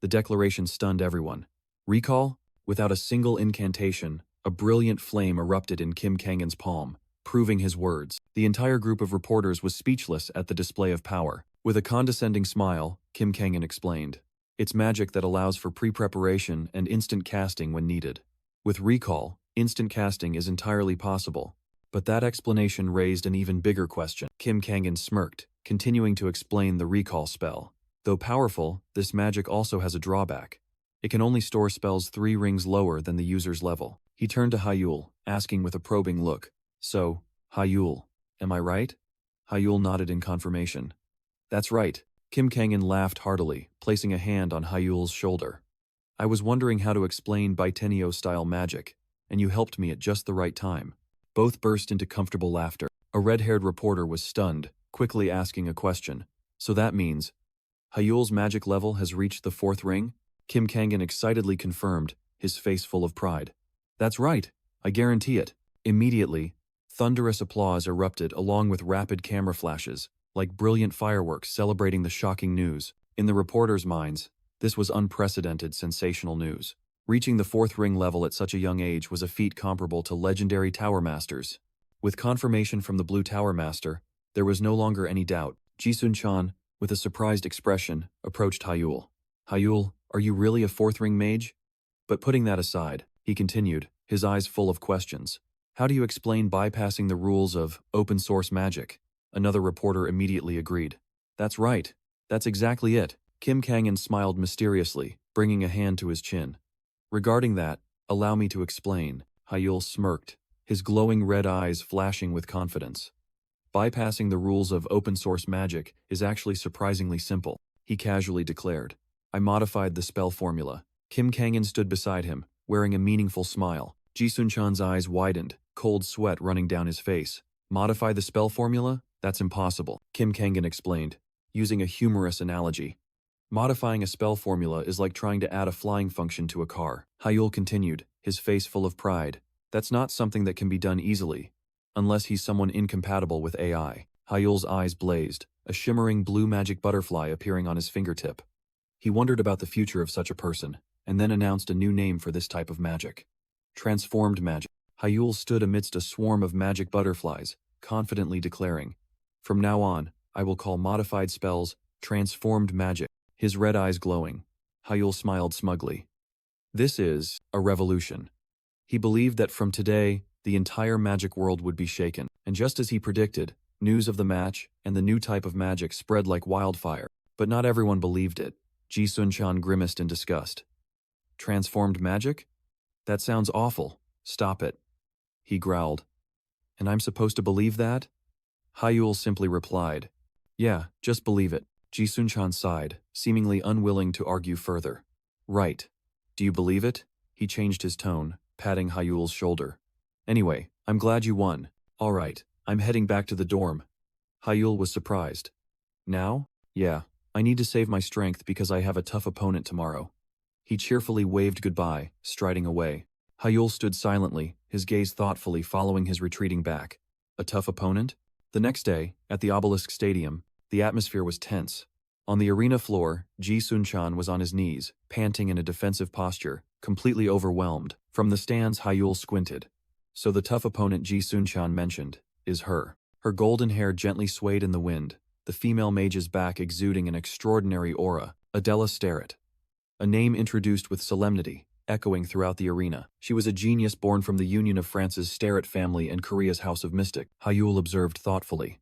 The declaration stunned everyone. Recall? Without a single incantation, a brilliant flame erupted in Kim Kangan's palm, proving his words. The entire group of reporters was speechless at the display of power. With a condescending smile, Kim Kangan explained. It's magic that allows for pre-preparation and instant casting when needed. With recall, instant casting is entirely possible. But that explanation raised an even bigger question. Kim Kangan smirked, continuing to explain the recall spell. Though powerful, this magic also has a drawback. It can only store spells 3 rings lower than the user's level. He turned to Hyul, asking with a probing look. So, Hyul, am I right? Hyul nodded in confirmation. That's right. Kim Kangan laughed heartily, placing a hand on Hyul's shoulder. I was wondering how to explain Baitenio-style magic, and you helped me at just the right time. Both burst into comfortable laughter. A red-haired reporter was stunned, quickly asking a question. So that means, Hyul's magic level has reached the 4th ring? Kim Kangan excitedly confirmed, his face full of pride. That's right, I guarantee it. Immediately, thunderous applause erupted along with rapid camera flashes, like brilliant fireworks celebrating the shocking news. In the reporters' minds, this was unprecedented sensational news. Reaching the 4th ring level at such a young age was a feat comparable to legendary Tower Masters. With confirmation from the Blue Tower Master, there was no longer any doubt. Jisun-chan, with a surprised expression, approached Hyul. Hyul, are you really a 4th ring mage? But putting that aside, he continued, his eyes full of questions. How do you explain bypassing the rules of open source magic? Another reporter immediately agreed. That's right. That's exactly it. Kim Kangan smiled mysteriously, bringing a hand to his chin. Regarding that, allow me to explain. Hyul smirked, his glowing red eyes flashing with confidence. Bypassing the rules of open-source magic is actually surprisingly simple, he casually declared. I modified the spell formula. Kim Kangan stood beside him, wearing a meaningful smile. Jisun-chan's eyes widened, cold sweat running down his face. Modify the spell formula? That's impossible, Kim Kangan explained, using a humorous analogy. Modifying a spell formula is like trying to add a flying function to a car. Hyul continued, his face full of pride. That's not something that can be done easily, unless he's someone incompatible with AI. Hyul's eyes blazed, a shimmering blue magic butterfly appearing on his fingertip. He wondered about the future of such a person, and then announced a new name for this type of magic. Transformed magic. Hyul stood amidst a swarm of magic butterflies, confidently declaring, from now on, I will call modified spells transformed magic. His red eyes glowing, Hyul smiled smugly. This is a revolution. He believed that from today, the entire magic world would be shaken, and just as he predicted, news of the match and the new type of magic spread like wildfire. But not everyone believed it. Jisun-chan grimaced in disgust. Transformed magic? That sounds awful. Stop it. He growled. And I'm supposed to believe that? Hyul simply replied. Yeah, just believe it. Jisun-chan sighed, seemingly unwilling to argue further. Right. Do you believe it? He changed his tone, patting Hyul's shoulder. Anyway, I'm glad you won. All right, I'm heading back to the dorm. Hyul was surprised. Now? Yeah, I need to save my strength because I have a tough opponent tomorrow. He cheerfully waved goodbye, striding away. Hyul stood silently, his gaze thoughtfully following his retreating back. A tough opponent? The next day, at the Obelisk Stadium, the atmosphere was tense. On the arena floor, Jisun-chan was on his knees, panting in a defensive posture, completely overwhelmed. From the stands, Hyul squinted. So the tough opponent Jisun-chan mentioned is her. Her golden hair gently swayed in the wind, the female mage's back exuding an extraordinary aura. Adela Starrett. A name introduced with solemnity, echoing throughout the arena. She was a genius born from the union of France's Starrett family and Korea's House of Mystic, Hyul observed thoughtfully.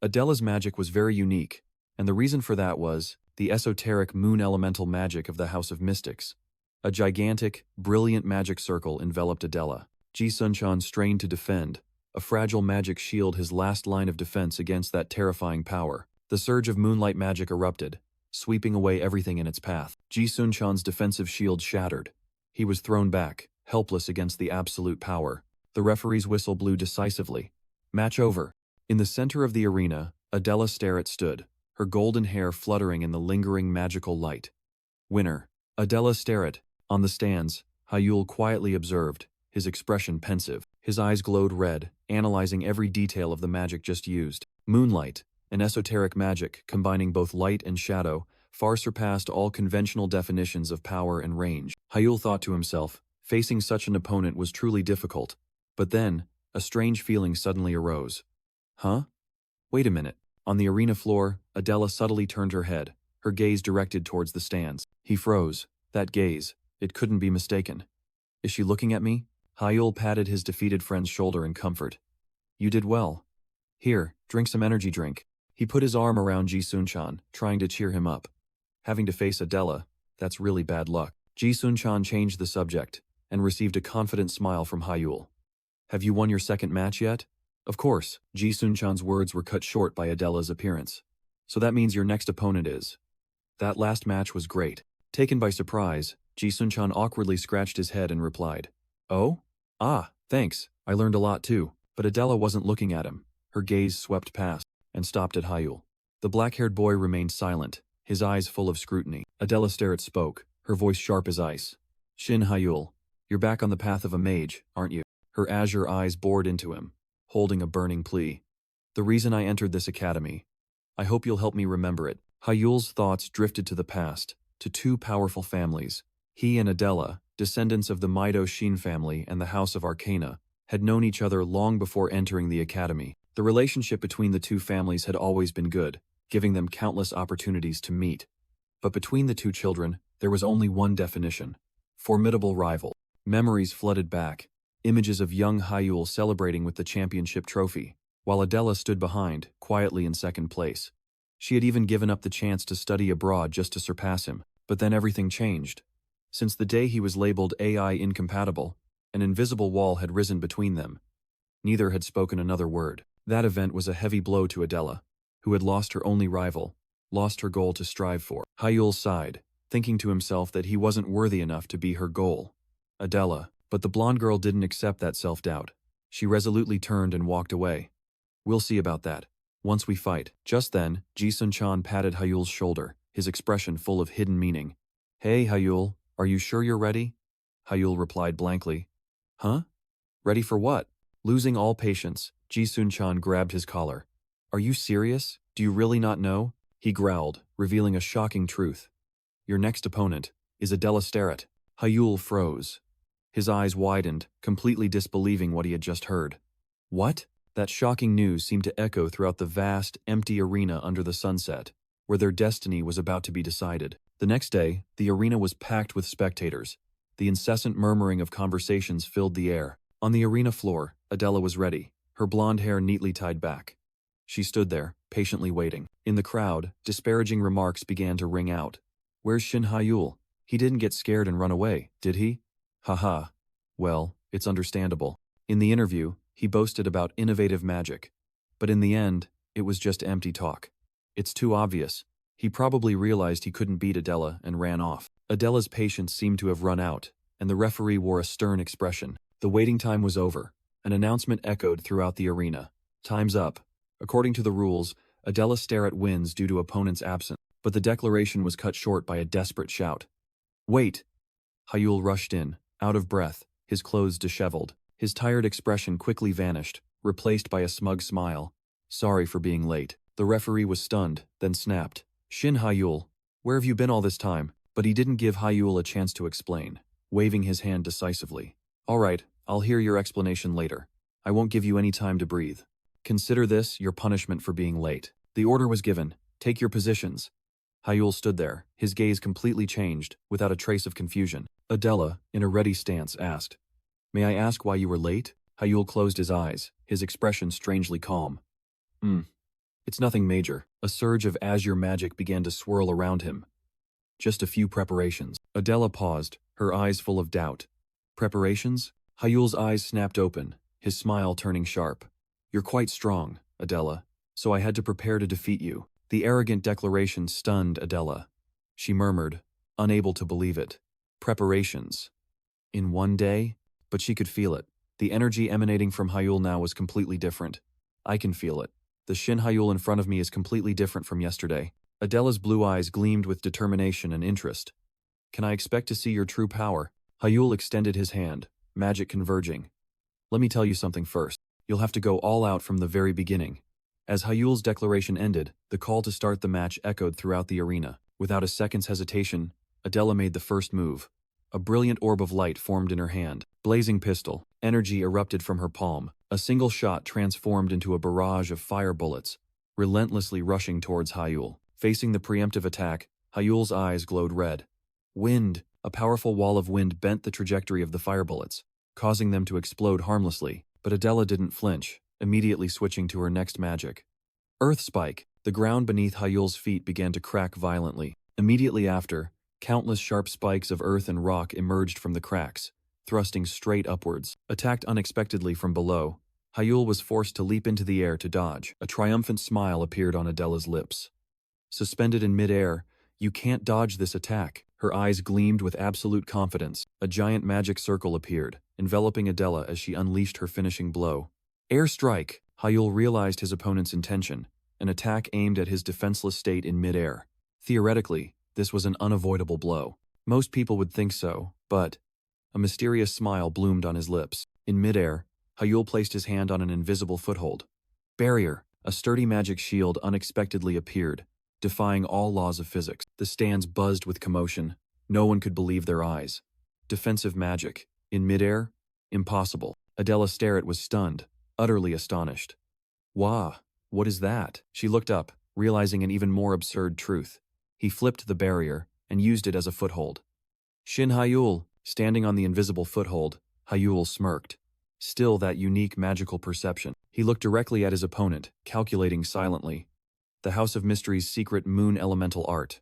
Adela's magic was very unique, and the reason for that was the esoteric moon elemental magic of the House of Mystics. A gigantic, brilliant magic circle enveloped Adela. Jisun-chan strained to defend, a fragile magic shield his last line of defense against that terrifying power. The surge of moonlight magic erupted, sweeping away everything in its path. Jisun-chan's defensive shield shattered. He was thrown back, helpless against the absolute power. The referee's whistle blew decisively. Match over. In the center of the arena, Adela Starrett stood, her golden hair fluttering in the lingering magical light. Winner. Adela Starrett. On the stands, Hyul quietly observed, his expression pensive. His eyes glowed red, analyzing every detail of the magic just used. Moonlight, an esoteric magic combining both light and shadow, far surpassed all conventional definitions of power and range. Hyul thought to himself, facing such an opponent was truly difficult. But then, a strange feeling suddenly arose. Huh? Wait a minute. On the arena floor, Adela subtly turned her head, her gaze directed towards the stands. He froze. That gaze. It couldn't be mistaken. Is she looking at me? Hyul patted his defeated friend's shoulder in comfort. You did well. Here, drink some energy drink. He put his arm around Ji-sun-chan, trying to cheer him up. Having to face Adela, that's really bad luck. Ji-sun-chan changed the subject, and received a confident smile from Hyul. Have you won your second match yet? Of course, Ji-sun-chan's words were cut short by Adela's appearance. So that means your next opponent is. That last match was great. Taken by surprise, Ji-sun-chan awkwardly scratched his head and replied, Oh? Ah, thanks, I learned a lot too. But Adela wasn't looking at him. Her gaze swept past, and stopped at Hyul. The black-haired boy remained silent, his eyes full of scrutiny. Adela Starrett spoke, her voice sharp as ice. Shin Hyul, you're back on the path of a mage, aren't you? Her azure eyes bored into him, holding a burning plea. The reason I entered this academy. I hope you'll help me remember it. Hyul's thoughts drifted to the past, to two powerful families. He and Adela, descendants of the Mido Shin family and the House of Arcana, had known each other long before entering the academy. The relationship between the two families had always been good, giving them countless opportunities to meet. But between the two children, there was only one definition: formidable rival. Memories flooded back, images of young Hyul celebrating with the championship trophy, while Adela stood behind, quietly in second place. She had even given up the chance to study abroad just to surpass him, but then everything changed. Since the day he was labeled AI incompatible, an invisible wall had risen between them. Neither had spoken another word. That event was a heavy blow to Adela, who had lost her only rival, lost her goal to strive for. Hyul sighed, thinking to himself that he wasn't worthy enough to be her goal. Adela, but the blonde girl didn't accept that self-doubt. She resolutely turned and walked away. We'll see about that. Once we fight. Just then, Ji-sun-chan patted Hyul's shoulder, his expression full of hidden meaning. Hey Hyul, are you sure you're ready? Hyul replied blankly. Huh? Ready for what? Losing all patience, Ji-sun-chan grabbed his collar. Are you serious? Do you really not know? He growled, revealing a shocking truth. Your next opponent is Adela Starrett. Hyul froze. His eyes widened, completely disbelieving what he had just heard. What? That shocking news seemed to echo throughout the vast, empty arena under the sunset, where their destiny was about to be decided. The next day, the arena was packed with spectators. The incessant murmuring of conversations filled the air. On the arena floor, Adela was ready, her blonde hair neatly tied back. She stood there, patiently waiting. In the crowd, disparaging remarks began to ring out. Where's Shin Hyul? He didn't get scared and run away, did he? Haha. Well, it's understandable. In the interview, he boasted about innovative magic. But in the end, it was just empty talk. It's too obvious. He probably realized he couldn't beat Adela and ran off. Adela's patience seemed to have run out, and the referee wore a stern expression. The waiting time was over. An announcement echoed throughout the arena. Time's up. According to the rules, Adela Starrett wins due to opponent's absence, but the declaration was cut short by a desperate shout. Wait! Hyul rushed in, out of breath, his clothes disheveled. His tired expression quickly vanished, replaced by a smug smile. Sorry for being late. The referee was stunned, then snapped. Shin Hyul, where have you been all this time? But he didn't give Hyul a chance to explain, waving his hand decisively. All right, I'll hear your explanation later. I won't give you any time to breathe. Consider this your punishment for being late. The order was given. Take your positions. Hyul stood there, his gaze completely changed, without a trace of confusion. Adela, in a ready stance, asked, May I ask why you were late? Hyul closed his eyes, his expression strangely calm. It's nothing major. A surge of azure magic began to swirl around him. Just a few preparations. Adela paused, her eyes full of doubt. Preparations? Hyul's eyes snapped open, his smile turning sharp. You're quite strong, Adela, so I had to prepare to defeat you. The arrogant declaration stunned Adela. She murmured, unable to believe it. Preparations. In one day? But she could feel it. The energy emanating from Hyul now was completely different. I can feel it. The Shin Hyul in front of me is completely different from yesterday. Adela's blue eyes gleamed with determination and interest. Can I expect to see your true power? Hyul extended his hand, magic converging. Let me tell you something first. You'll have to go all out from the very beginning. As Hyul's declaration ended, the call to start the match echoed throughout the arena. Without a second's hesitation, Adela made the first move. A brilliant orb of light formed in her hand. Blazing pistol. Energy erupted from her palm. A single shot transformed into a barrage of fire bullets, relentlessly rushing towards Hyul. Facing the preemptive attack, Hyul's eyes glowed red. Wind! A powerful wall of wind bent the trajectory of the fire bullets, causing them to explode harmlessly. But Adela didn't flinch. immediately switching to her next magic. Earth Spike. The ground beneath Hyul's feet began to crack violently. Immediately after, countless sharp spikes of earth and rock emerged from the cracks, thrusting straight upwards. Attacked unexpectedly from below, Hyul was forced to leap into the air to dodge. A triumphant smile appeared on Adela's lips. Suspended in midair, "You can't dodge this attack." Her eyes gleamed with absolute confidence. A giant magic circle appeared, enveloping Adela as she unleashed her finishing blow. Air Strike! Hyul realized his opponent's intention, an attack aimed at his defenseless state in midair. Theoretically, this was an unavoidable blow. Most people would think so, but a mysterious smile bloomed on his lips. In midair, Hyul placed his hand on an invisible foothold. Barrier! A sturdy magic shield unexpectedly appeared, defying all laws of physics. The stands buzzed with commotion. No one could believe their eyes. Defensive magic. In midair? Impossible. Adela Starrett was stunned, utterly astonished. "Wah, what is that?" She looked up, realizing an even more absurd truth. He flipped the barrier and used it as a foothold. Shin Hyul, standing on the invisible foothold, Hyul smirked. Still that unique magical perception. He looked directly at his opponent, calculating silently. The House of Mystery's secret moon elemental art.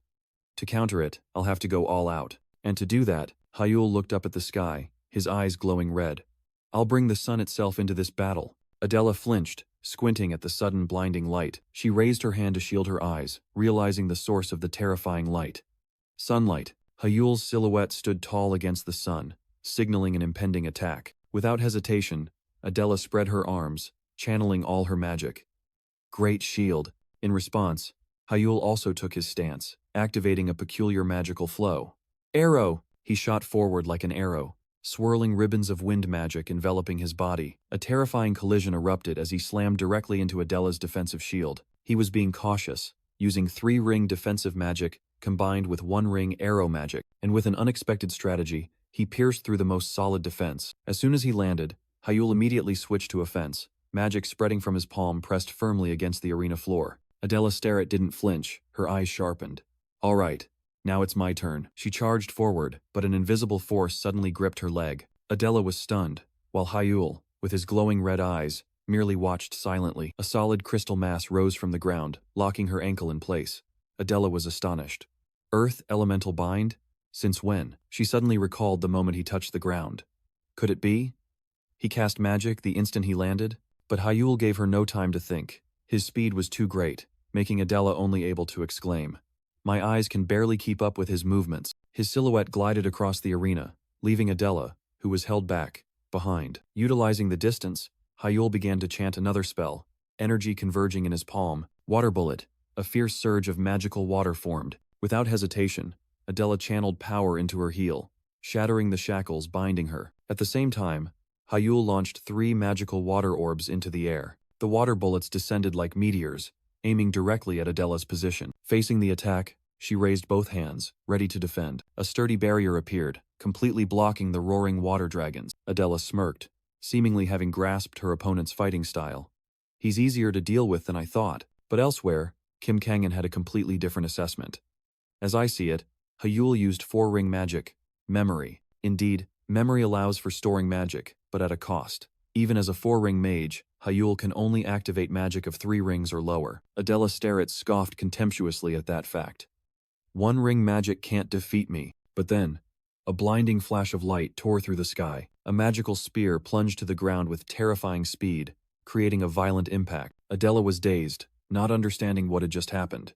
To counter it, I'll have to go all out. And to do that, Hyul looked up at the sky, his eyes glowing red. I'll bring the sun itself into this battle. Adela flinched, squinting at the sudden blinding light. She raised her hand to shield her eyes, realizing the source of the terrifying light. Sunlight. Hyul's silhouette stood tall against the sun, signaling an impending attack. Without hesitation, Adela spread her arms, channeling all her magic. Great Shield. In response, Hyul also took his stance, activating a peculiar magical flow. Arrow! He shot forward like an arrow, swirling ribbons of wind magic enveloping his body. A terrifying collision erupted as he slammed directly into Adela's defensive shield. He was being cautious, using 3-ring defensive magic combined with 1-ring arrow magic, and with an unexpected strategy, he pierced through the most solid defense. As soon as he landed, Hyul immediately switched to offense, magic spreading from his palm pressed firmly against the arena floor. Adela Starrett didn't flinch, her eyes sharpened. All right, now it's my turn. She charged forward, but an invisible force suddenly gripped her leg. Adela was stunned, while Hyul, with his glowing red eyes, merely watched silently. A solid crystal mass rose from the ground, locking her ankle in place. Adela was astonished. Earth Elemental Bind? Since when? She suddenly recalled the moment he touched the ground. Could it be? He cast magic the instant he landed, but Hyul gave her no time to think. His speed was too great, making Adela only able to exclaim. My eyes can barely keep up with his movements. His silhouette glided across the arena, leaving Adela, who was held back, behind. Utilizing the distance, Hyul began to chant another spell, energy converging in his palm. Water Bullet. A fierce surge of magical water formed. Without hesitation, Adela channeled power into her heel, shattering the shackles binding her. At the same time, Hyul launched 3 magical water orbs into the air. The water bullets descended like meteors, aiming directly at Adela's position. Facing the attack, she raised both hands, ready to defend. A sturdy barrier appeared, completely blocking the roaring water dragons. Adela smirked, seemingly having grasped her opponent's fighting style. He's easier to deal with than I thought, but elsewhere, Kim Kangan had a completely different assessment. As I see it, Hyul used 4-ring magic, memory. Indeed, memory allows for storing magic, but at a cost. Even as a 4-ring mage, Hyul can only activate magic of 3 rings or lower. Adela Starrett scoffed contemptuously at that fact. 1-ring magic can't defeat me. But then, a blinding flash of light tore through the sky. A magical spear plunged to the ground with terrifying speed, creating a violent impact. Adela was dazed, not understanding what had just happened.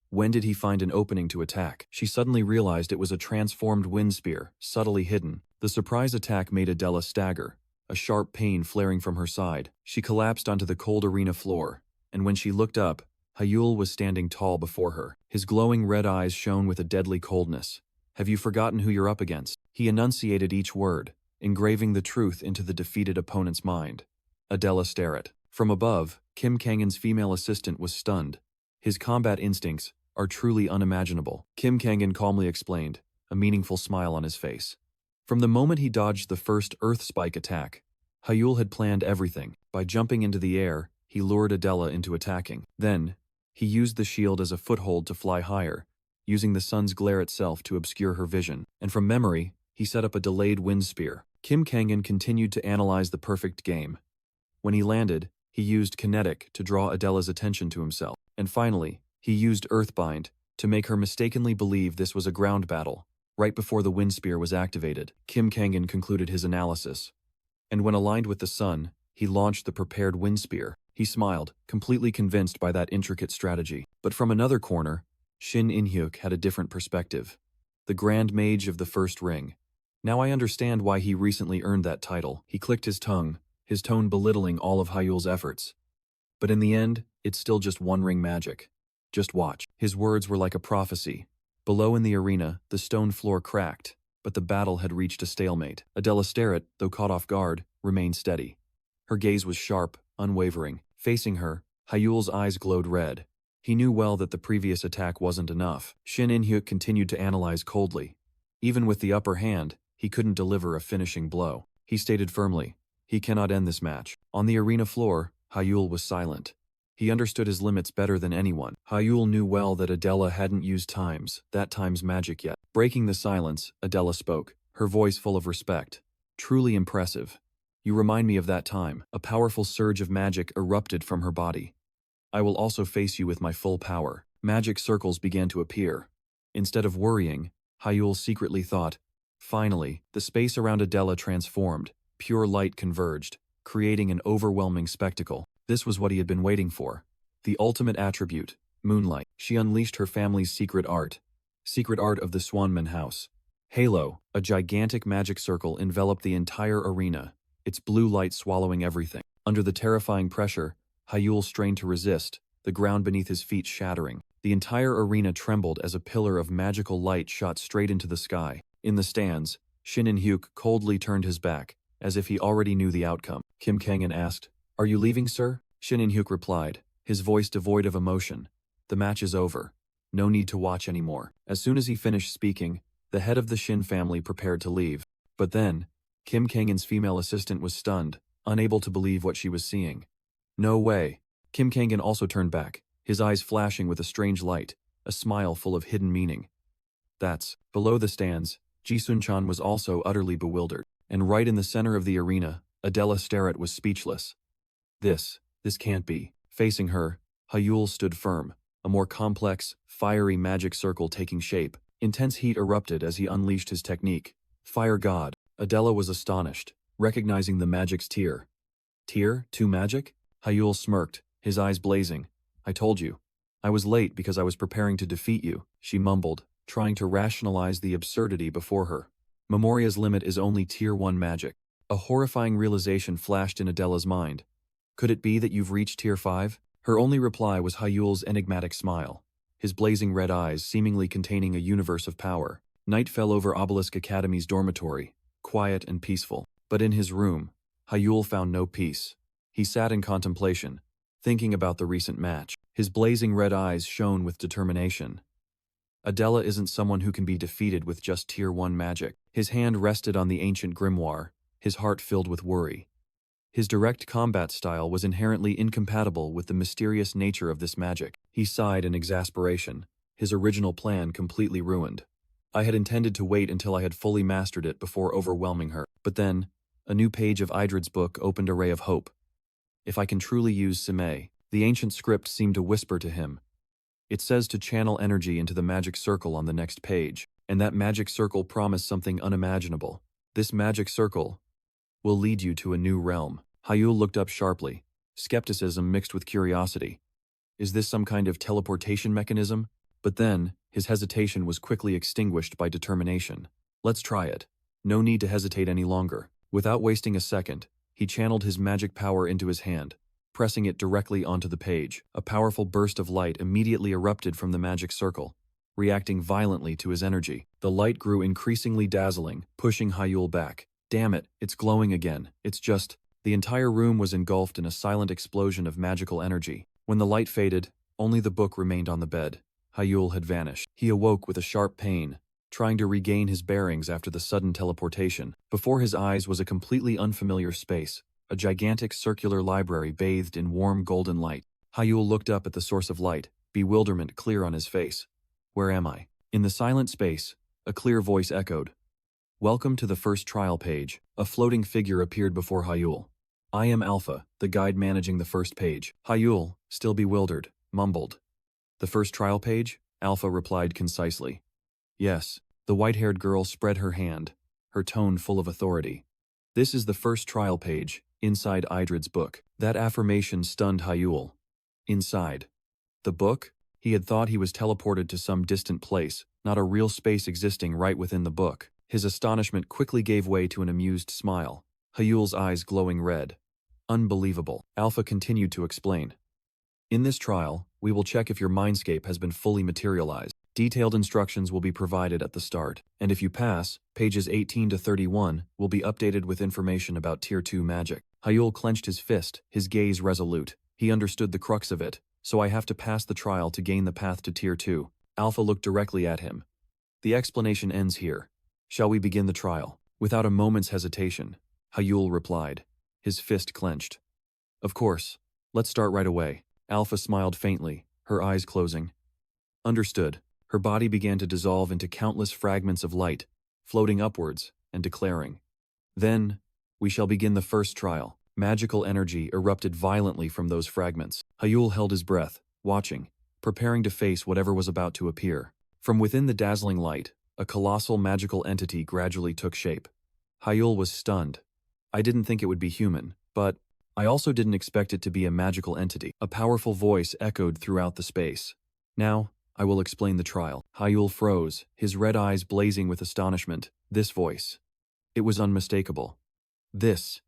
When did he find an opening to attack? She suddenly realized it was a transformed wind spear, subtly hidden. The surprise attack made Adela stagger, a sharp pain flaring from her side. She collapsed onto the cold arena floor, and when she looked up, Hyul was standing tall before her. His glowing red eyes shone with a deadly coldness. Have you forgotten who you're up against? He enunciated each word, engraving the truth into the defeated opponent's mind. Adela Starrett. From above, Kim Kangan's female assistant was stunned. His combat instincts are truly unimaginable, Kim Kangan calmly explained, a meaningful smile on his face. From the moment he dodged the first Earth Spike attack, Hyul had planned everything. By jumping into the air, he lured Adela into attacking. Then, he used the shield as a foothold to fly higher, using the sun's glare itself to obscure her vision. And from memory, he set up a delayed wind spear. Kim Kangan continued to analyze the perfect game. When he landed, he used kinetic to draw Adela's attention to himself. And finally, he used Earthbind to make her mistakenly believe this was a ground battle. Right before the wind spear was activated, Kim Kangan concluded his analysis. And when aligned with the sun, he launched the prepared wind spear. He smiled, completely convinced by that intricate strategy. But from another corner, Shin In-hyuk had a different perspective. The Grand Mage of the First Ring. Now I understand why he recently earned that title. He clicked his tongue, his tone belittling all of Hyul's efforts. But in the end, it's still just one-ring magic. Just watch. His words were like a prophecy. Below in the arena, the stone floor cracked, but the battle had reached a stalemate. Adela Starrett, though caught off guard, remained steady. Her gaze was sharp, unwavering. Facing her, Hyul's eyes glowed red. He knew well that the previous attack wasn't enough. Shin In-hyuk continued to analyze coldly. Even with the upper hand, he couldn't deliver a finishing blow. He stated firmly, he cannot end this match. On the arena floor, Hyul was silent. He understood his limits better than anyone. Hyul knew well that Adela hadn't used that time's magic yet. Breaking the silence, Adela spoke, her voice full of respect. Truly impressive. You remind me of that time. A powerful surge of magic erupted from her body. I will also face you with my full power. Magic circles began to appear. Instead of worrying, Hyul secretly thought, finally, the space around Adela transformed. Pure light converged, creating an overwhelming spectacle. This was what he had been waiting for. The ultimate attribute, moonlight. She unleashed her family's secret art of the Swanman House. Halo, a gigantic magic circle enveloped the entire arena, its blue light swallowing everything. Under the terrifying pressure, Hyul strained to resist, the ground beneath his feet shattering. The entire arena trembled as a pillar of magical light shot straight into the sky. In the stands, Shin In-hyuk coldly turned his back, as if he already knew the outcome. Kim Kangan asked, "Are you leaving, sir?" Shin In-hyuk replied, his voice devoid of emotion. "The match is over. No need to watch anymore." As soon as he finished speaking, the head of the Shin family prepared to leave. But then, Kim Kangan's female assistant was stunned, unable to believe what she was seeing. No way. Kim Kangan also turned back, his eyes flashing with a strange light, a smile full of hidden meaning. That's. Below the stands, Ji-sun-chan was also utterly bewildered. And right in the center of the arena, Adela Starrett was speechless. This can't be. Facing her, Hyul stood firm, a more complex, fiery magic circle taking shape. Intense heat erupted as he unleashed his technique. Fire God. Adela was astonished, recognizing the magic's tier. Tier 2 magic? Hyul smirked, his eyes blazing. "I told you. I was late because I was preparing to defeat you," she mumbled, trying to rationalize the absurdity before her. Memoria's limit is only Tier 1 magic. A horrifying realization flashed in Adela's mind. Could it be that you've reached Tier 5? Her only reply was Hyul's enigmatic smile, his blazing red eyes seemingly containing a universe of power. Night fell over Obelisk Academy's dormitory, quiet and peaceful. But in his room, Hyul found no peace. He sat in contemplation, thinking about the recent match. His blazing red eyes shone with determination. Adela isn't someone who can be defeated with just Tier 1 magic. His hand rested on the ancient grimoire, his heart filled with worry. His direct combat style was inherently incompatible with the mysterious nature of this magic. He sighed in exasperation, his original plan completely ruined. I had intended to wait until I had fully mastered it before overwhelming her. But then, a new page of Idrid's book opened a ray of hope. If I can truly use Sime, the ancient script seemed to whisper to him. It says to channel energy into the magic circle on the next page, and that magic circle promised something unimaginable. This magic circle will lead you to a new realm. Hyul looked up sharply, skepticism mixed with curiosity. Is this some kind of teleportation mechanism? But then, his hesitation was quickly extinguished by determination. Let's try it. No need to hesitate any longer. Without wasting a second, he channeled his magic power into his hand, pressing it directly onto the page. A powerful burst of light immediately erupted from the magic circle, reacting violently to his energy. The light grew increasingly dazzling, pushing Hyul back. Damn it, it's glowing again. It's just... The entire room was engulfed in a silent explosion of magical energy. When the light faded, only the book remained on the bed. Hyul had vanished. He awoke with a sharp pain, trying to regain his bearings after the sudden teleportation. Before his eyes was a completely unfamiliar space, a gigantic circular library bathed in warm golden light. Hyul looked up at the source of light, bewilderment clear on his face. Where am I? In the silent space, a clear voice echoed. Welcome to the first trial page. A floating figure appeared before Hyul. I am Alpha, the guide managing the first page. Hyul, still bewildered, mumbled. The first trial page? Alpha replied concisely. Yes. The white-haired girl spread her hand, her tone full of authority. This is the first trial page, inside Idrid's book. That affirmation stunned Hyul. Inside. The book? He had thought he was teleported to some distant place, not a real space existing right within the book. His astonishment quickly gave way to an amused smile, Hyul's eyes glowing red. Unbelievable. Alpha continued to explain. In this trial, we will check if your mindscape has been fully materialized. Detailed instructions will be provided at the start, and if you pass, pages 18 to 31 will be updated with information about Tier 2 magic. Hyul clenched his fist, his gaze resolute. He understood the crux of it, so I have to pass the trial to gain the path to Tier 2. Alpha looked directly at him. The explanation ends here. Shall we begin the trial? Without a moment's hesitation, Hyul replied, his fist clenched. Of course. Let's start right away. Alpha smiled faintly, her eyes closing. Understood. Her body began to dissolve into countless fragments of light, floating upwards and declaring. Then, we shall begin the first trial. Magical energy erupted violently from those fragments. Hyul held his breath, watching, preparing to face whatever was about to appear. From within the dazzling light, a colossal magical entity gradually took shape. Hyul was stunned. I didn't think it would be human, but I also didn't expect it to be a magical entity. A powerful voice echoed throughout the space. Now, I will explain the trial. Hyul froze, his red eyes blazing with astonishment. This voice. It was unmistakable. This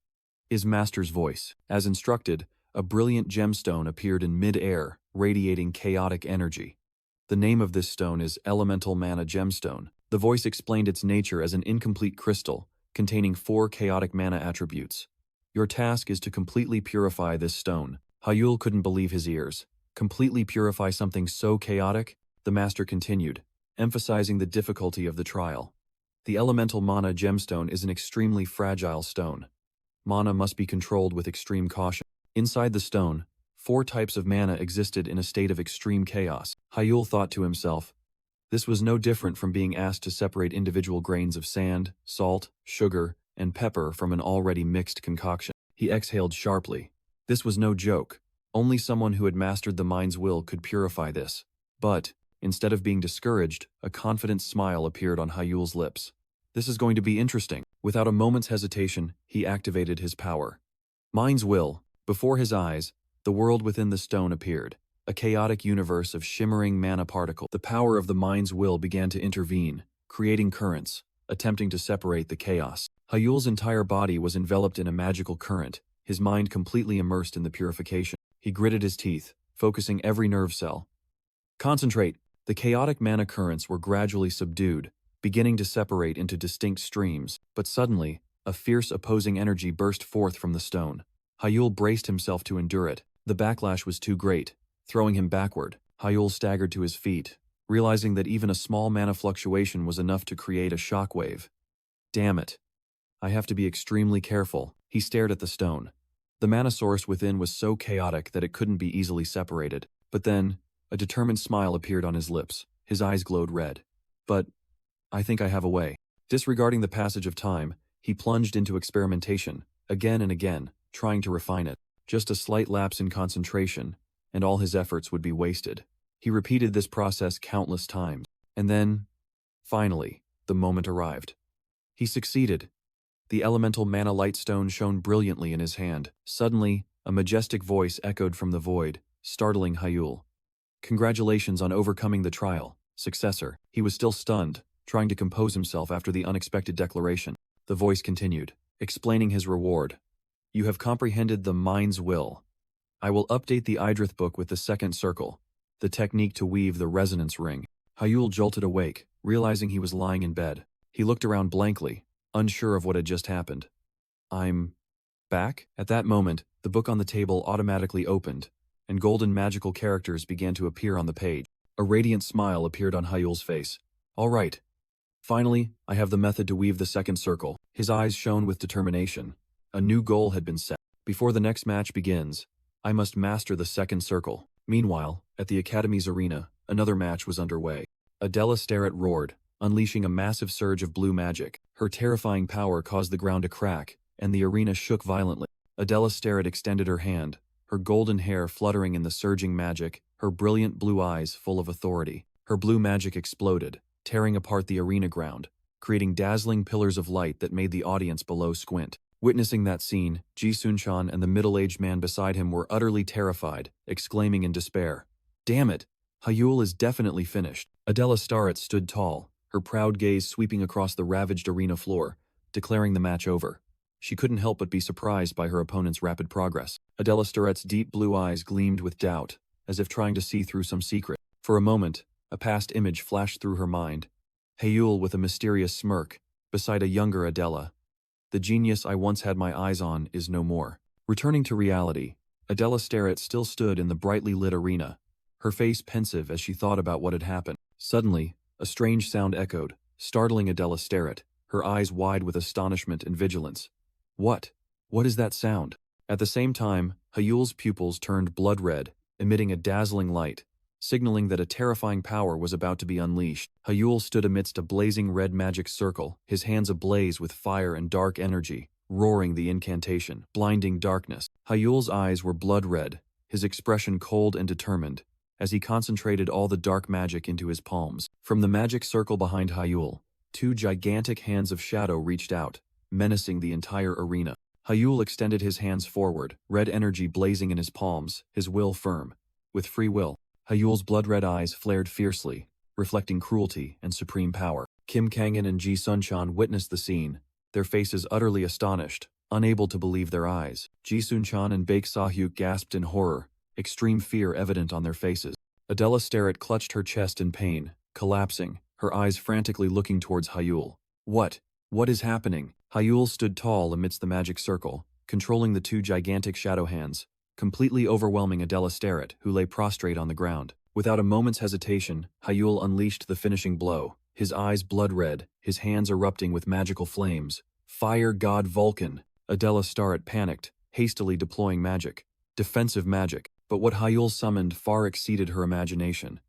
is Master's voice. As instructed, a brilliant gemstone appeared in mid-air, radiating chaotic energy. The name of this stone is Elemental Mana Gemstone. The voice explained its nature as an incomplete crystal, containing 4 chaotic mana attributes. Your task is to completely purify this stone. Hyul couldn't believe his ears. Completely purify something so chaotic? The master continued, emphasizing the difficulty of the trial. The elemental mana gemstone is an extremely fragile stone. Mana must be controlled with extreme caution. Inside the stone, 4 types of mana existed in a state of extreme chaos. Hyul thought to himself, this was no different from being asked to separate individual grains of sand, salt, sugar, and pepper from an already mixed concoction. He exhaled sharply. This was no joke. Only someone who had mastered the mind's will could purify this. But, instead of being discouraged, a confident smile appeared on Hyul's lips. This is going to be interesting. Without a moment's hesitation, he activated his power. Mind's will. Before his eyes, the world within the stone appeared, a chaotic universe of shimmering mana particles. The power of the mind's will began to intervene, creating currents, attempting to separate the chaos. Hyul's entire body was enveloped in a magical current, his mind completely immersed in the purification. He gritted his teeth, focusing every nerve cell. Concentrate! The chaotic mana currents were gradually subdued, beginning to separate into distinct streams, but suddenly, a fierce opposing energy burst forth from the stone. Hyul braced himself to endure it. The backlash was too great, throwing him backward. Hyul staggered to his feet, realizing that even a small mana fluctuation was enough to create a shockwave. Damn it. I have to be extremely careful. He stared at the stone. The mana source within was so chaotic that it couldn't be easily separated. But then, a determined smile appeared on his lips. His eyes glowed red. But, I think I have a way. Disregarding the passage of time, he plunged into experimentation, again and again, trying to refine it. Just a slight lapse in concentration, and all his efforts would be wasted. He repeated this process countless times. And then, finally, the moment arrived. He succeeded. The elemental mana light stone shone brilliantly in his hand. Suddenly, a majestic voice echoed from the void, startling Hyul. Congratulations on overcoming the trial, successor. He was still stunned, trying to compose himself after the unexpected declaration. The voice continued, explaining his reward. You have comprehended the mind's will. I will update the Idrith book with the second circle, the technique to weave the resonance ring. Hyul jolted awake, realizing he was lying in bed. He looked around blankly, unsure of what had just happened. I'm back? At that moment, the book on the table automatically opened, and golden magical characters began to appear on the page. A radiant smile appeared on Hyul's face. All right. Finally, I have the method to weave the second circle. His eyes shone with determination. A new goal had been set. Before the next match begins, I must master the second circle. Meanwhile, at the Academy's arena, another match was underway. Adela Starrett roared, unleashing a massive surge of blue magic. Her terrifying power caused the ground to crack, and the arena shook violently. Adela Starrett extended her hand, her golden hair fluttering in the surging magic, her brilliant blue eyes full of authority. Her blue magic exploded, tearing apart the arena ground, creating dazzling pillars of light that made the audience below squint. Witnessing that scene, Ji Sun-chan and the middle-aged man beside him were utterly terrified, exclaiming in despair, "Damn it! Hyul is definitely finished." Adela Starrett stood tall, her proud gaze sweeping across the ravaged arena floor, declaring the match over. She couldn't help but be surprised by her opponent's rapid progress. Adela Starrett's deep blue eyes gleamed with doubt, as if trying to see through some secret. For a moment, a past image flashed through her mind. Hyul with a mysterious smirk, beside a younger Adela. The genius I once had my eyes on is no more. Returning to reality, Adela Starrett still stood in the brightly lit arena, her face pensive as she thought about what had happened. Suddenly, a strange sound echoed, startling Adela Starrett, her eyes wide with astonishment and vigilance. What? What is that sound? At the same time, Hyul's pupils turned blood red, emitting a dazzling light, signaling that a terrifying power was about to be unleashed. Hyul stood amidst a blazing red magic circle, his hands ablaze with fire and dark energy, roaring the incantation, blinding darkness. Hyul's eyes were blood red, his expression cold and determined, as he concentrated all the dark magic into his palms. From the magic circle behind Hyul, two gigantic hands of shadow reached out, menacing the entire arena. Hyul extended his hands forward, red energy blazing in his palms, his will firm. With free will, Hyul's blood-red eyes flared fiercely, reflecting cruelty and supreme power. Kim Kangan and Ji Sun-chan witnessed the scene, their faces utterly astonished, unable to believe their eyes. Ji Sun-chan and Baek Sa-hyuk gasped in horror, extreme fear evident on their faces. Adela Starrett clutched her chest in pain, collapsing, her eyes frantically looking towards Hyul. What? What is happening? Hyul stood tall amidst the magic circle, controlling the two gigantic shadow hands, completely overwhelming Adela Starrett, who lay prostrate on the ground. Without a moment's hesitation, Hyul unleashed the finishing blow, his eyes blood-red, his hands erupting with magical flames. Fire God Vulcan! Adela Starrett panicked, hastily deploying magic. Defensive magic. But what Hyul summoned far exceeded her imagination.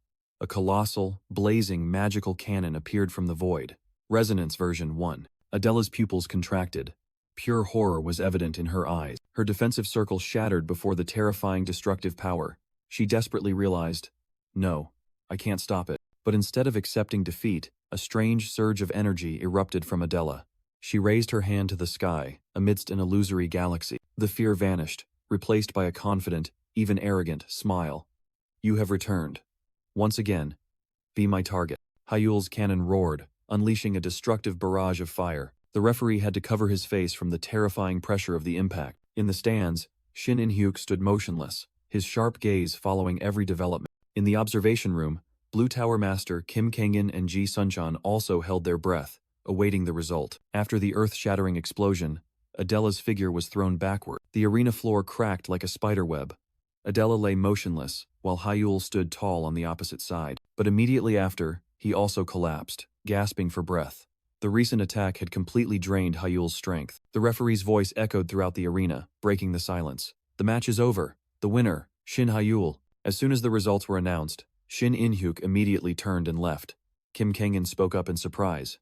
A colossal, blazing magical cannon appeared from the void. Resonance version 1. Adela's pupils contracted. Pure horror was evident in her eyes. Her defensive circle shattered before the terrifying destructive power. She desperately realized, no, I can't stop it. But instead of accepting defeat, a strange surge of energy erupted from Adela. She raised her hand to the sky, amidst an illusory galaxy. The fear vanished, replaced by a confident, even arrogant, smile. You have returned. Once again, be my target. Hyul's cannon roared, unleashing a destructive barrage of fire. The referee had to cover his face from the terrifying pressure of the impact. In the stands, Shin In-hyuk stood motionless, his sharp gaze following every development. In the observation room, Blue Tower Master Kim Kangan and Ji Sun-chan also held their breath, awaiting the result. After the earth-shattering explosion, Adela's figure was thrown backward. The arena floor cracked like a spiderweb. Adela lay motionless, while Hyul stood tall on the opposite side. But immediately after, he also collapsed, gasping for breath. The recent attack had completely drained Hyul's strength. The referee's voice echoed throughout the arena, breaking the silence. The match is over. The winner, Shin Hyul. As soon as the results were announced, Shin In-hyuk immediately turned and left. Kim Kangan spoke up in surprise.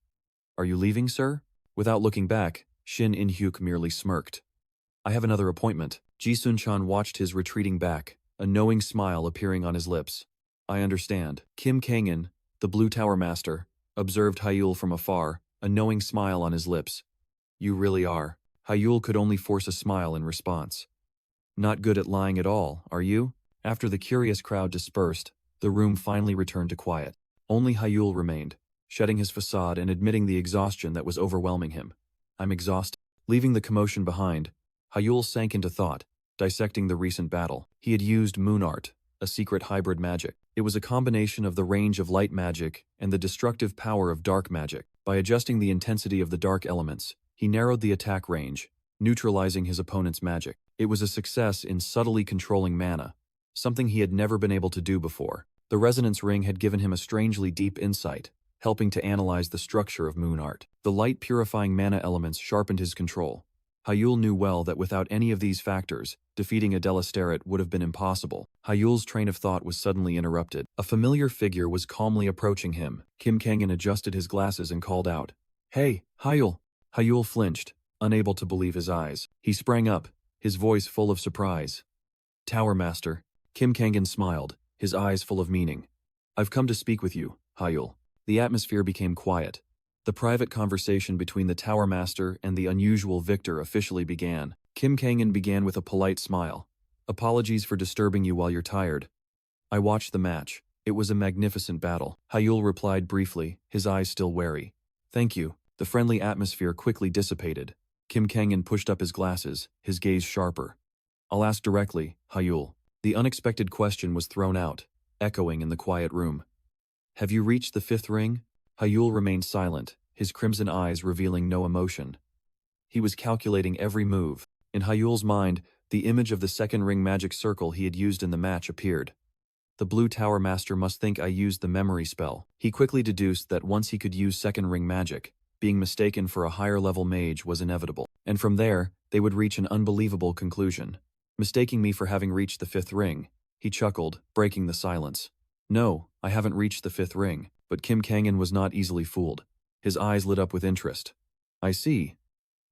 Are you leaving, sir? Without looking back, Shin In-hyuk merely smirked. I have another appointment. Ji Sun-chan watched his retreating back, a knowing smile appearing on his lips. I understand. Kim Kangan, the Blue Tower Master, observed Hyul from afar, a knowing smile on his lips. You really are. Hyul could only force a smile in response. Not good at lying at all, are you? After the curious crowd dispersed, the room finally returned to quiet. Only Hyul remained, shedding his facade and admitting the exhaustion that was overwhelming him. I'm exhausted. Leaving the commotion behind, Hyul sank into thought, dissecting the recent battle. He had used moon art, a secret hybrid magic. It was a combination of the range of light magic and the destructive power of dark magic. By adjusting the intensity of the dark elements, he narrowed the attack range, neutralizing his opponent's magic. It was a success in subtly controlling mana, something he had never been able to do before. The resonance ring had given him a strangely deep insight, helping to analyze the structure of moon art. The light-purifying mana elements sharpened his control. Hyul knew well that without any of these factors, defeating Adela Starrett would have been impossible. Hyul's train of thought was suddenly interrupted. A familiar figure was calmly approaching him. Kim Kangan adjusted his glasses and called out, Hey, Hyul! Hyul flinched, unable to believe his eyes. He sprang up, his voice full of surprise. Tower Master. Kim Kangan smiled, his eyes full of meaning. I've come to speak with you, Hyul. The atmosphere became quiet. The private conversation between the Tower Master and the unusual victor officially began. Kim Kangan began with a polite smile. Apologies for disturbing you while you're tired. I watched the match. It was a magnificent battle. Hyul replied briefly, his eyes still wary. Thank you. The friendly atmosphere quickly dissipated. Kim Kangan pushed up his glasses, his gaze sharper. I'll ask directly, Hyul. The unexpected question was thrown out, echoing in the quiet room. Have you reached the 5th ring? Hyul remained silent, his crimson eyes revealing no emotion. He was calculating every move. In Hyul's mind, the image of the 2nd ring magic circle he had used in the match appeared. The Blue Tower Master must think I used the memory spell. He quickly deduced that once he could use 2nd ring magic, being mistaken for a higher level mage was inevitable. And from there, they would reach an unbelievable conclusion. Mistaking me for having reached the 5th ring, he chuckled, breaking the silence. No, I haven't reached the 5th ring, but Kim Kangan was not easily fooled. His eyes lit up with interest. I see.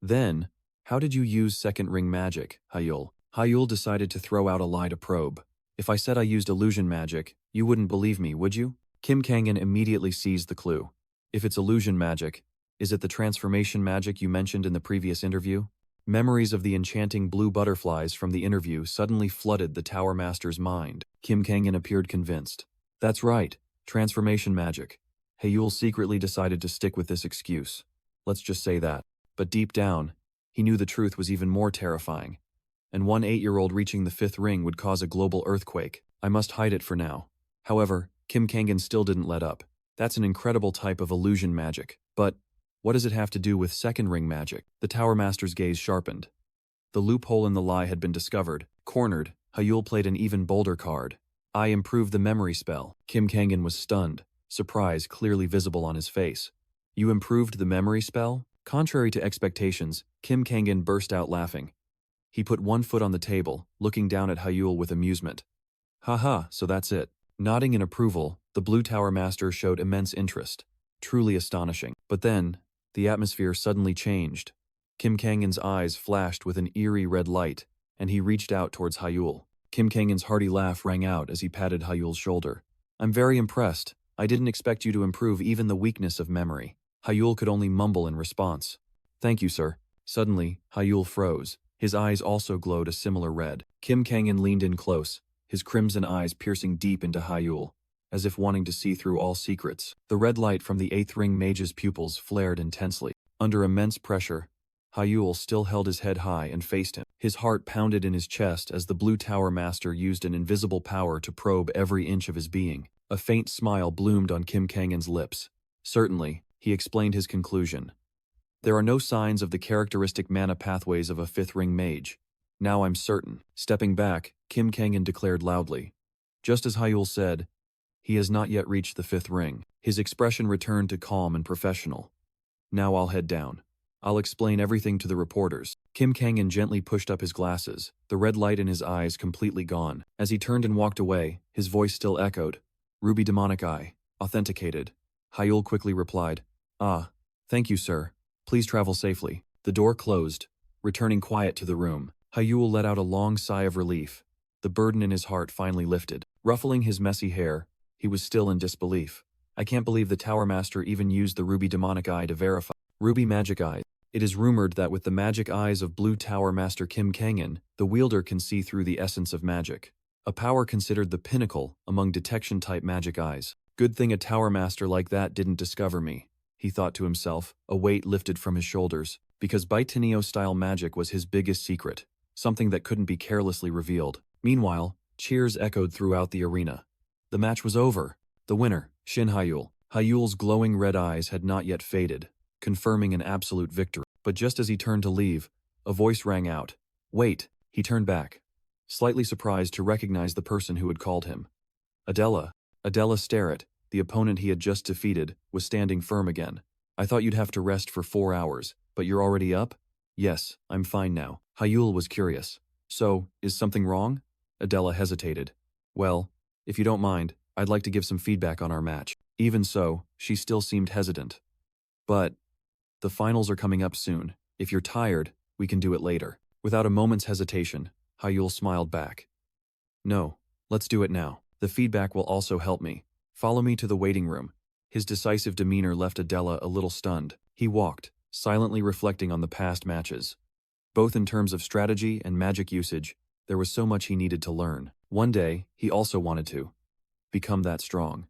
Then, how did you use 2nd ring magic, Hyul? Hyul decided to throw out a lie to probe. If I said I used illusion magic, you wouldn't believe me, would you? Kim Kangan immediately seized the clue. If it's illusion magic, is it the transformation magic you mentioned in the previous interview? Memories of the enchanting blue butterflies from the interview suddenly flooded the Tower Master's mind. Kim Kangan appeared convinced. That's right, transformation magic. Hyul secretly decided to stick with this excuse. Let's just say that. But deep down, he knew the truth was even more terrifying. And one 8-year-old reaching the 5th ring would cause a global earthquake. I must hide it for now. However, Kim Kangan still didn't let up. That's an incredible type of illusion magic. But what does it have to do with 2nd ring magic? The Tower Master's gaze sharpened. The loophole in the lie had been discovered. Cornered, Hyul played an even bolder card. I improved the memory spell. Kim Kangan was stunned, surprise clearly visible on his face. You improved the memory spell? Contrary to expectations, Kim Kangan burst out laughing. He put one foot on the table, looking down at Hyul with amusement. Haha, so that's it. Nodding in approval, the Blue Tower Master showed immense interest. Truly astonishing. But then, the atmosphere suddenly changed. Kim Kangan's eyes flashed with an eerie red light, and he reached out towards Hyul. Kim Kangan's hearty laugh rang out as he patted Hyul's shoulder. I'm very impressed. I didn't expect you to improve even the weakness of memory. Hyul could only mumble in response. Thank you, sir. Suddenly, Hyul froze. His eyes also glowed a similar red. Kim Kangan leaned in close, his crimson eyes piercing deep into Hyul, as if wanting to see through all secrets. The red light from the 8th ring mage's pupils flared intensely. Under immense pressure, Hyul still held his head high and faced him. His heart pounded in his chest as the Blue Tower Master used an invisible power to probe every inch of his being. A faint smile bloomed on Kim Kangan's lips. Certainly, he explained his conclusion. There are no signs of the characteristic mana pathways of a 5th ring mage. Now I'm certain. Stepping back, Kim Kangan declared loudly. Just as Hyul said, he has not yet reached the 5th ring. His expression returned to calm and professional. Now I'll head down. I'll explain everything to the reporters. Kim Kangan gently pushed up his glasses, the red light in his eyes completely gone. As he turned and walked away, his voice still echoed. Ruby Demonic Eye. Authenticated. Hyul quickly replied. Ah, thank you, sir. Please travel safely. The door closed, returning quiet to the room. Hyul let out a long sigh of relief. The burden in his heart finally lifted. Ruffling his messy hair, he was still in disbelief. I can't believe the Tower Master even used the Ruby Demonic Eye to verify. Ruby Magic Eye. It is rumored that with the magic eyes of Blue Tower Master Kim Kangan, the wielder can see through the essence of magic. A power considered the pinnacle among detection-type magic eyes. Good thing a Tower Master like that didn't discover me, he thought to himself, a weight lifted from his shoulders, because Baitinio-style magic was his biggest secret, something that couldn't be carelessly revealed. Meanwhile, cheers echoed throughout the arena. The match was over. The winner, Shin Hyul. Hyul's glowing red eyes had not yet faded, confirming an absolute victory. But just as he turned to leave, a voice rang out. Wait, he turned back, slightly surprised to recognize the person who had called him. Adela. Adela Starrett, the opponent he had just defeated, was standing firm again. I thought you'd have to rest for 4 hours, but you're already up? Yes, I'm fine now. Hyul was curious. So, is something wrong? Adela hesitated. Well, if you don't mind, I'd like to give some feedback on our match. Even so, she still seemed hesitant. But the finals are coming up soon. If you're tired, we can do it later. Without a moment's hesitation, Hyul smiled back. No, let's do it now. The feedback will also help me. Follow me to the waiting room. His decisive demeanor left Adela a little stunned. He walked, silently reflecting on the past matches. Both in terms of strategy and magic usage, there was so much he needed to learn. One day, he also wanted to become that strong.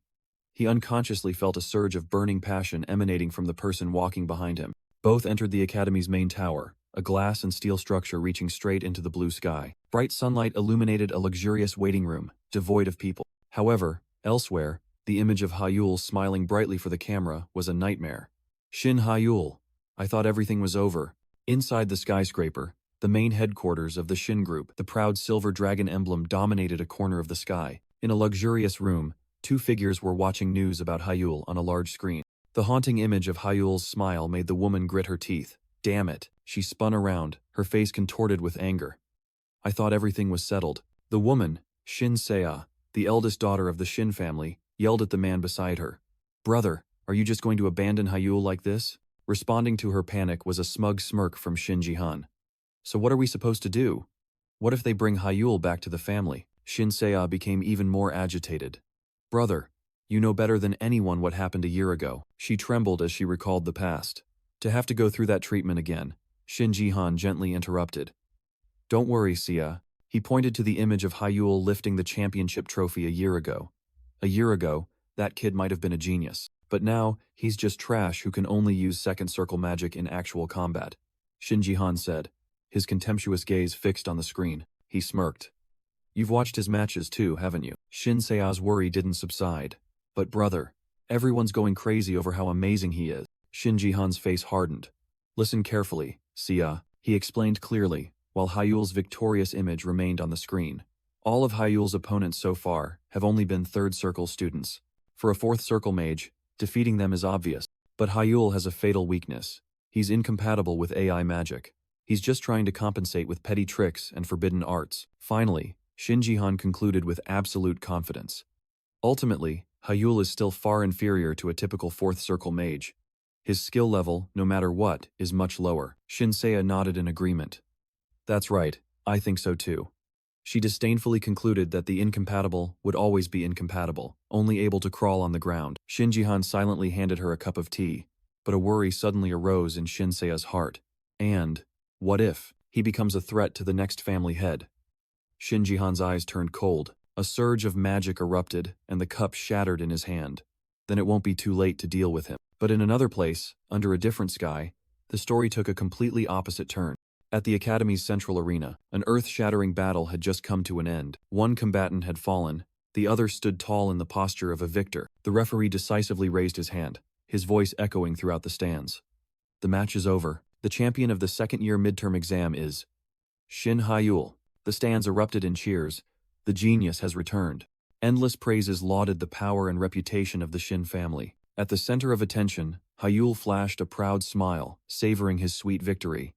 He unconsciously felt a surge of burning passion emanating from the person walking behind him. Both entered the academy's main tower, a glass and steel structure reaching straight into the blue sky. Bright sunlight illuminated a luxurious waiting room, devoid of people. However, elsewhere, the image of Hyul smiling brightly for the camera was a nightmare. Shin Hyul. I thought everything was over. Inside the skyscraper, the main headquarters of the Shin Group, the proud silver dragon emblem dominated a corner of the sky. In a luxurious room, two figures were watching news about Hyul on a large screen. The haunting image of Hyul's smile made the woman grit her teeth. Damn it. She spun around, her face contorted with anger. I thought everything was settled. The woman, Shin Seo, the eldest daughter of the Shin family, yelled at the man beside her. Brother, are you just going to abandon Hyul like this? Responding to her panic was a smug smirk from Shinji Han. So what are we supposed to do? What if they bring Hyul back to the family? Shin Seo became even more agitated. Brother, you know better than anyone what happened a year ago. She trembled as she recalled the past. To have to go through that treatment again, Shinji Han gently interrupted. Don't worry, Seo. He pointed to the image of Hyul lifting the championship trophy a year ago. A year ago, that kid might have been a genius. But now, he's just trash who can only use second circle magic in actual combat. Shinji Han said, his contemptuous gaze fixed on the screen. He smirked. You've watched his matches too, haven't you? Shin Seo's worry didn't subside. But brother, everyone's going crazy over how amazing he is. Shinji Han's face hardened. Listen carefully, Seo, he explained clearly, while Hyul's victorious image remained on the screen. All of Hyul's opponents so far have only been third circle students. For a fourth circle mage, defeating them is obvious. But Hyul has a fatal weakness. He's incompatible with AI magic. He's just trying to compensate with petty tricks and forbidden arts. Finally, Shinji Han concluded with absolute confidence. Ultimately, Hyul is still far inferior to a typical fourth circle mage. His skill level, no matter what, is much lower. Shin Seo nodded in agreement. That's right, I think so too. She disdainfully concluded that the incompatible would always be incompatible, only able to crawl on the ground. Shinji Han silently handed her a cup of tea, but a worry suddenly arose in Shin Seo's heart. And, what if he becomes a threat to the next family head? Shinji Han's eyes turned cold. A surge of magic erupted, and the cup shattered in his hand. Then it won't be too late to deal with him. But in another place, under a different sky, the story took a completely opposite turn. At the Academy's central arena, an earth-shattering battle had just come to an end. One combatant had fallen, the other stood tall in the posture of a victor. The referee decisively raised his hand, his voice echoing throughout the stands. The match is over. The champion of the second-year midterm exam is Shin Hyul. The stands erupted in cheers. The genius has returned. Endless praises lauded the power and reputation of the Shin family. At the center of attention, Hyul flashed a proud smile, savoring his sweet victory.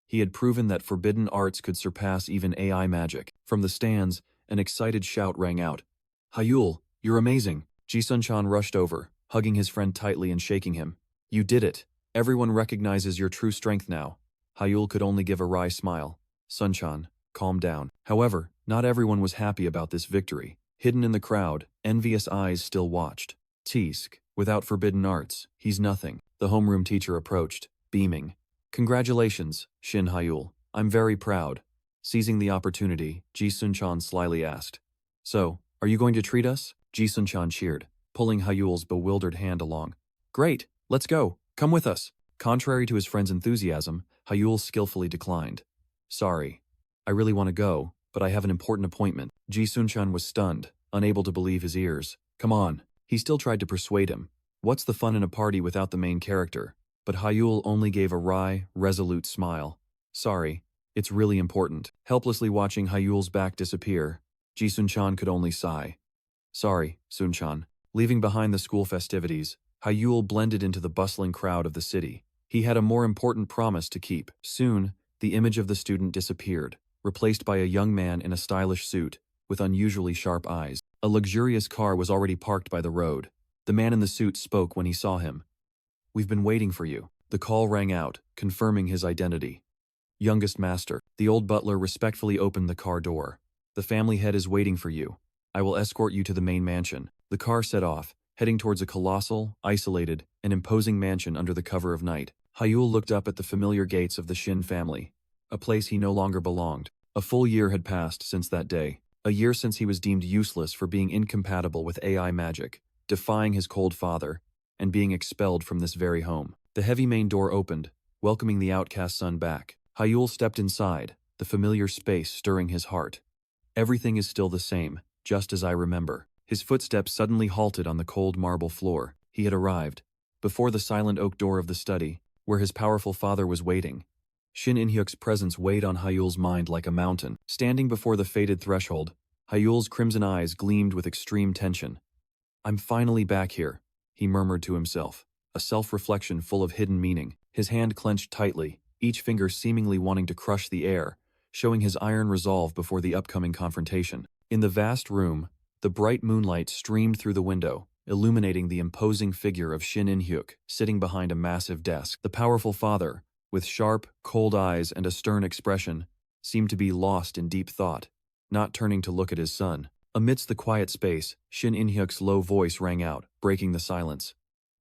He had proven that forbidden arts could surpass even AI magic. From the stands, an excited shout rang out. Hyul, you're amazing. Ji-sun-chan rushed over, hugging his friend tightly and shaking him. You did it. Everyone recognizes your true strength now. Hyul could only give a wry smile. Sun-chan, calm down. However, not everyone was happy about this victory. Hidden in the crowd, envious eyes still watched. Tisk, without forbidden arts, he's nothing. The homeroom teacher approached, beaming. Congratulations, Shin Hyul. I'm very proud. Seizing the opportunity, Ji-sun-chan slyly asked. So, are you going to treat us? Ji-sun-chan cheered, pulling Hyul's bewildered hand along. Great, let's go. Come with us. Contrary to his friend's enthusiasm, Hyul skillfully declined. Sorry. I really want to go, but I have an important appointment. Ji-sun-chan was stunned, unable to believe his ears. Come on. He still tried to persuade him. What's the fun in a party without the main character? But Hyul only gave a wry, resolute smile. Sorry, it's really important. Helplessly watching Hyul's back disappear, Ji-sun-chan could only sigh. Sorry, Sun-chan. Leaving behind the school festivities, Hyul blended into the bustling crowd of the city. He had a more important promise to keep. Soon, the image of the student disappeared, replaced by a young man in a stylish suit, with unusually sharp eyes. A luxurious car was already parked by the road. The man in the suit spoke when he saw him. We've been waiting for you. The call rang out, confirming his identity. Youngest master. The old butler respectfully opened the car door. The family head is waiting for you. I will escort you to the main mansion. The car set off, heading towards a colossal, isolated, and imposing mansion under the cover of night. Hyul looked up at the familiar gates of the Shin family, a place he no longer belonged. A full year had passed since that day, a year since he was deemed useless for being incompatible with AI magic, defying his cold father, and being expelled from this very home. The heavy main door opened, welcoming the outcast son back. Hyul stepped inside, the familiar space stirring his heart. Everything is still the same, just as I remember. His footsteps suddenly halted on the cold marble floor. He had arrived, before the silent oak door of the study, where his powerful father was waiting. Shin In-hyuk's presence weighed on Hyul's mind like a mountain. Standing before the fated threshold, Hyul's crimson eyes gleamed with extreme tension. I'm finally back here, he murmured to himself, a self-reflection full of hidden meaning. His hand clenched tightly, each finger seemingly wanting to crush the air, showing his iron resolve before the upcoming confrontation. In the vast room, the bright moonlight streamed through the window, illuminating the imposing figure of Shin In-hyuk sitting behind a massive desk. The powerful father, with sharp, cold eyes and a stern expression, seemed to be lost in deep thought, not turning to look at his son. Amidst the quiet space, Shin In-hyuk's low voice rang out, breaking the silence.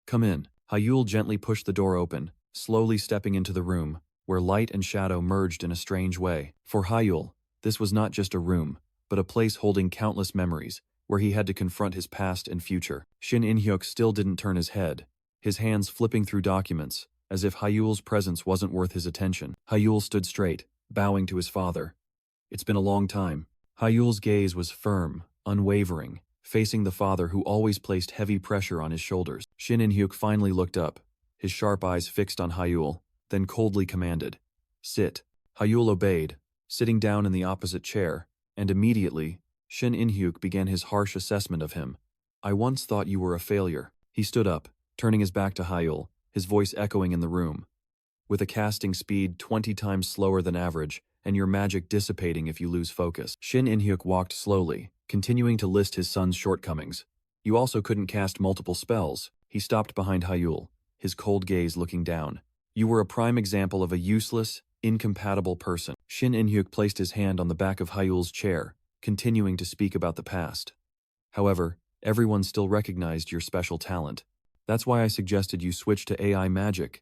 Come in. Hyul gently pushed the door open, slowly stepping into the room, where light and shadow merged in a strange way. For Hyul, this was not just a room, but a place holding countless memories, where he had to confront his past and future. Shin In-hyuk still didn't turn his head, his hands flipping through documents, as if Hyul's presence wasn't worth his attention. Hyul stood straight, bowing to his father. It's been a long time. Hyul's gaze was firm, unwavering, facing the father who always placed heavy pressure on his shoulders. Shin In-hyuk finally looked up, his sharp eyes fixed on Hyul, then coldly commanded, Sit. Hyul obeyed, sitting down in the opposite chair, and immediately, Shin In-hyuk began his harsh assessment of him. I once thought you were a failure. He stood up, turning his back to Hyul, his voice echoing in the room. With a casting speed 20 times slower than average, and your magic dissipating if you lose focus. Shin In-hyuk walked slowly, continuing to list his son's shortcomings. You also couldn't cast multiple spells. He stopped behind Hyul, his cold gaze looking down. You were a prime example of a useless, incompatible person. Shin In-hyuk placed his hand on the back of Hyul's chair, continuing to speak about the past. However, everyone still recognized your special talent. That's why I suggested you switch to AI magic,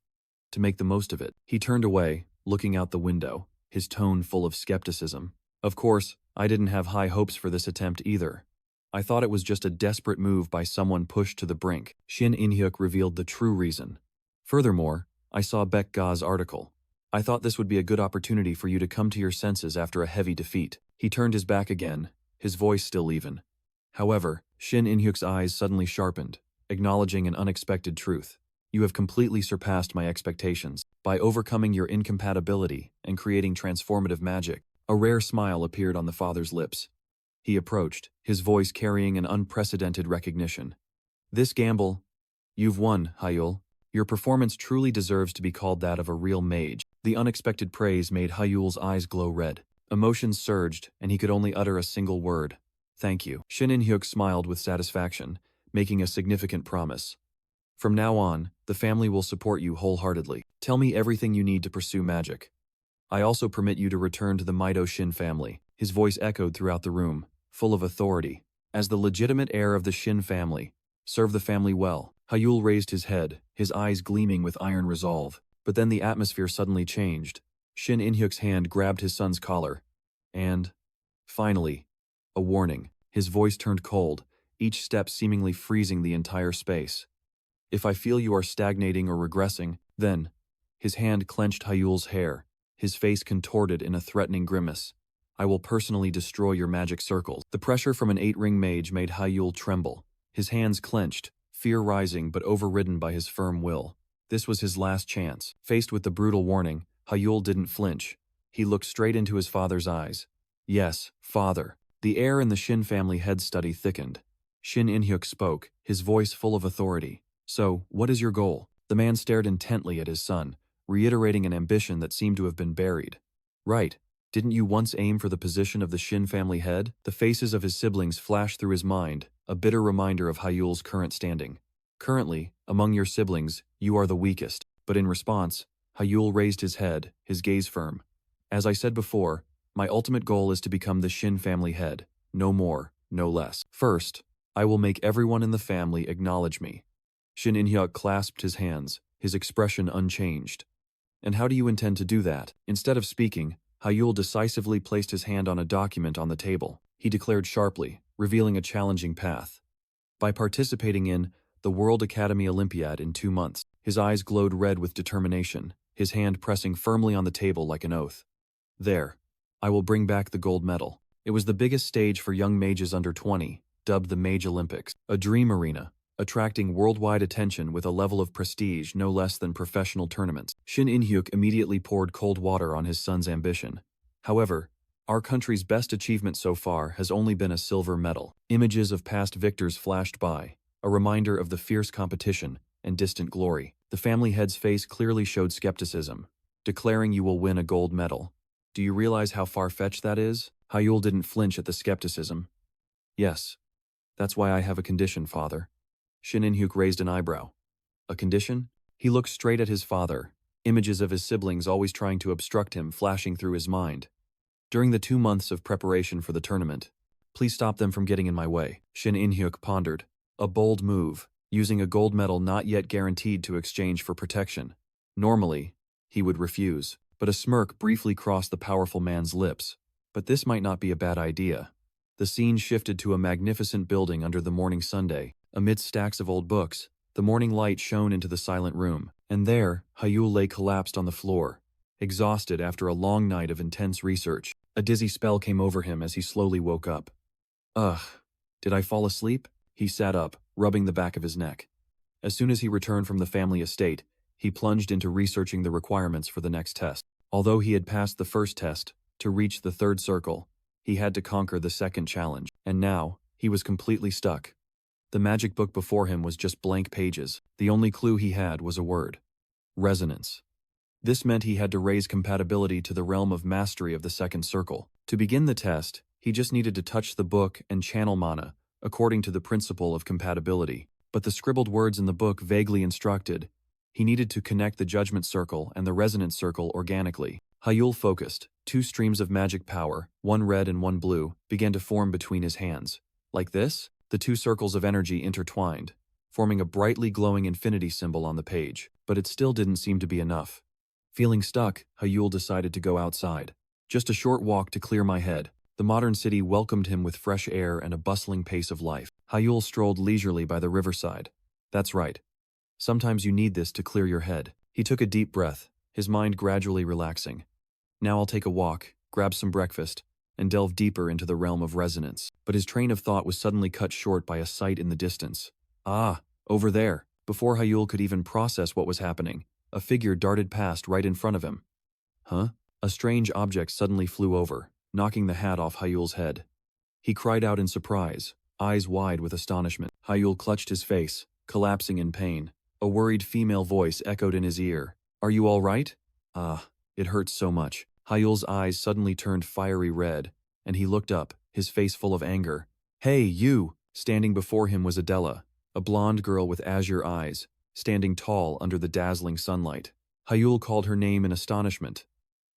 to make the most of it. He turned away, looking out the window, his tone full of skepticism. Of course, I didn't have high hopes for this attempt either. I thought it was just a desperate move by someone pushed to the brink. Shin In-hyuk revealed the true reason. Furthermore, I saw Baek Ga's article. I thought this would be a good opportunity for you to come to your senses after a heavy defeat. He turned his back again, his voice still even. However, Shin In-hyuk's eyes suddenly sharpened, acknowledging an unexpected truth. You have completely surpassed my expectations. By overcoming your incompatibility and creating transformative magic, a rare smile appeared on the father's lips. He approached, his voice carrying an unprecedented recognition. This gamble, you've won, Hyul. Your performance truly deserves to be called that of a real mage. The unexpected praise made Hyul's eyes glow red. Emotions surged, and he could only utter a single word. Thank you. Shin In-hyuk smiled with satisfaction, making a significant promise. From now on, the family will support you wholeheartedly. Tell me everything you need to pursue magic. I also permit you to return to the Maido Shin family. His voice echoed throughout the room, full of authority. As the legitimate heir of the Shin family, serve the family well. Hyul raised his head, his eyes gleaming with iron resolve. But then the atmosphere suddenly changed. Shin In-hyuk's hand grabbed his son's collar. And, finally, a warning. His voice turned cold, each step seemingly freezing the entire space. If I feel you are stagnating or regressing, then, his hand clenched Hyul's hair, his face contorted in a threatening grimace. I will personally destroy your magic circles. The pressure from an 8-ring mage made Hyul tremble. His hands clenched, fear rising but overridden by his firm will. This was his last chance. Faced with the brutal warning, Hyul didn't flinch. He looked straight into his father's eyes. Yes, father. The air in the Shin family head study thickened. Shin In-hyuk spoke, his voice full of authority. So, what is your goal? The man stared intently at his son, reiterating an ambition that seemed to have been buried. Right. Didn't you once aim for the position of the Shin family head? The faces of his siblings flashed through his mind, a bitter reminder of Hyul's current standing. Currently, among your siblings, you are the weakest. But in response, Hyul raised his head, his gaze firm. As I said before, my ultimate goal is to become the Shin family head. No more, no less. First, I will make everyone in the family acknowledge me. Shin In-hyuk clasped his hands, his expression unchanged. And how do you intend to do that? Instead of speaking, Hyul decisively placed his hand on a document on the table. He declared sharply, revealing a challenging path. By participating in the World Academy Olympiad in 2 months, his eyes glowed red with determination, his hand pressing firmly on the table like an oath. There. I will bring back the gold medal. It was the biggest stage for young mages under 20, dubbed the Mage Olympics, a dream arena, attracting worldwide attention with a level of prestige no less than professional tournaments. Shin In-hyuk immediately poured cold water on his son's ambition. However, our country's best achievement so far has only been a silver medal. Images of past victors flashed by, a reminder of the fierce competition and distant glory. The family head's face clearly showed skepticism, declaring you will win a gold medal. Do you realize how far-fetched that is? Hyul didn't flinch at the skepticism. Yes. That's why I have a condition, father. Shin In-hyuk raised an eyebrow. A condition? He looked straight at his father, images of his siblings always trying to obstruct him flashing through his mind. During the 2 months of preparation for the tournament, please stop them from getting in my way. Shin In-hyuk pondered. A bold move, using a gold medal not yet guaranteed to exchange for protection. Normally, he would refuse, but a smirk briefly crossed the powerful man's lips. But this might not be a bad idea. The scene shifted to a magnificent building under the morning Sunday. Amidst stacks of old books, the morning light shone into the silent room, and there, Hyul lay collapsed on the floor, exhausted after a long night of intense research. A dizzy spell came over him as he slowly woke up. Ugh, did I fall asleep? He sat up, rubbing the back of his neck. As soon as he returned from the family estate, he plunged into researching the requirements for the next test. Although he had passed the first test, to reach the third circle, he had to conquer the second challenge, and now, he was completely stuck. The magic book before him was just blank pages. The only clue he had was a word. Resonance. This meant he had to raise compatibility to the realm of mastery of the second circle. To begin the test, he just needed to touch the book and channel mana, according to the principle of compatibility. But the scribbled words in the book vaguely instructed. He needed to connect the judgment circle and the resonance circle organically. Hyul focused. 2 streams of magic power, one red and one blue, began to form between his hands. Like this? The 2 circles of energy intertwined, forming a brightly glowing infinity symbol on the page, but it still didn't seem to be enough. Feeling stuck, Hyul decided to go outside. Just a short walk to clear my head. The modern city welcomed him with fresh air and a bustling pace of life. Hyul strolled leisurely by the riverside. That's right. Sometimes you need this to clear your head. He took a deep breath, his mind gradually relaxing. Now I'll take a walk, grab some breakfast, and delve deeper into the realm of resonance. But his train of thought was suddenly cut short by a sight in the distance. Ah, over there. Before Hyul could even process what was happening, a figure darted past right in front of him. Huh? A strange object suddenly flew over, knocking the hat off Hyul's head. He cried out in surprise, eyes wide with astonishment. Hyul clutched his face, collapsing in pain. A worried female voice echoed in his ear. Are you all right? Ah, it hurts so much. Hyul's eyes suddenly turned fiery red, and he looked up, his face full of anger. Hey, you! Standing before him was Adela, a blonde girl with azure eyes, standing tall under the dazzling sunlight. Hyul called her name in astonishment.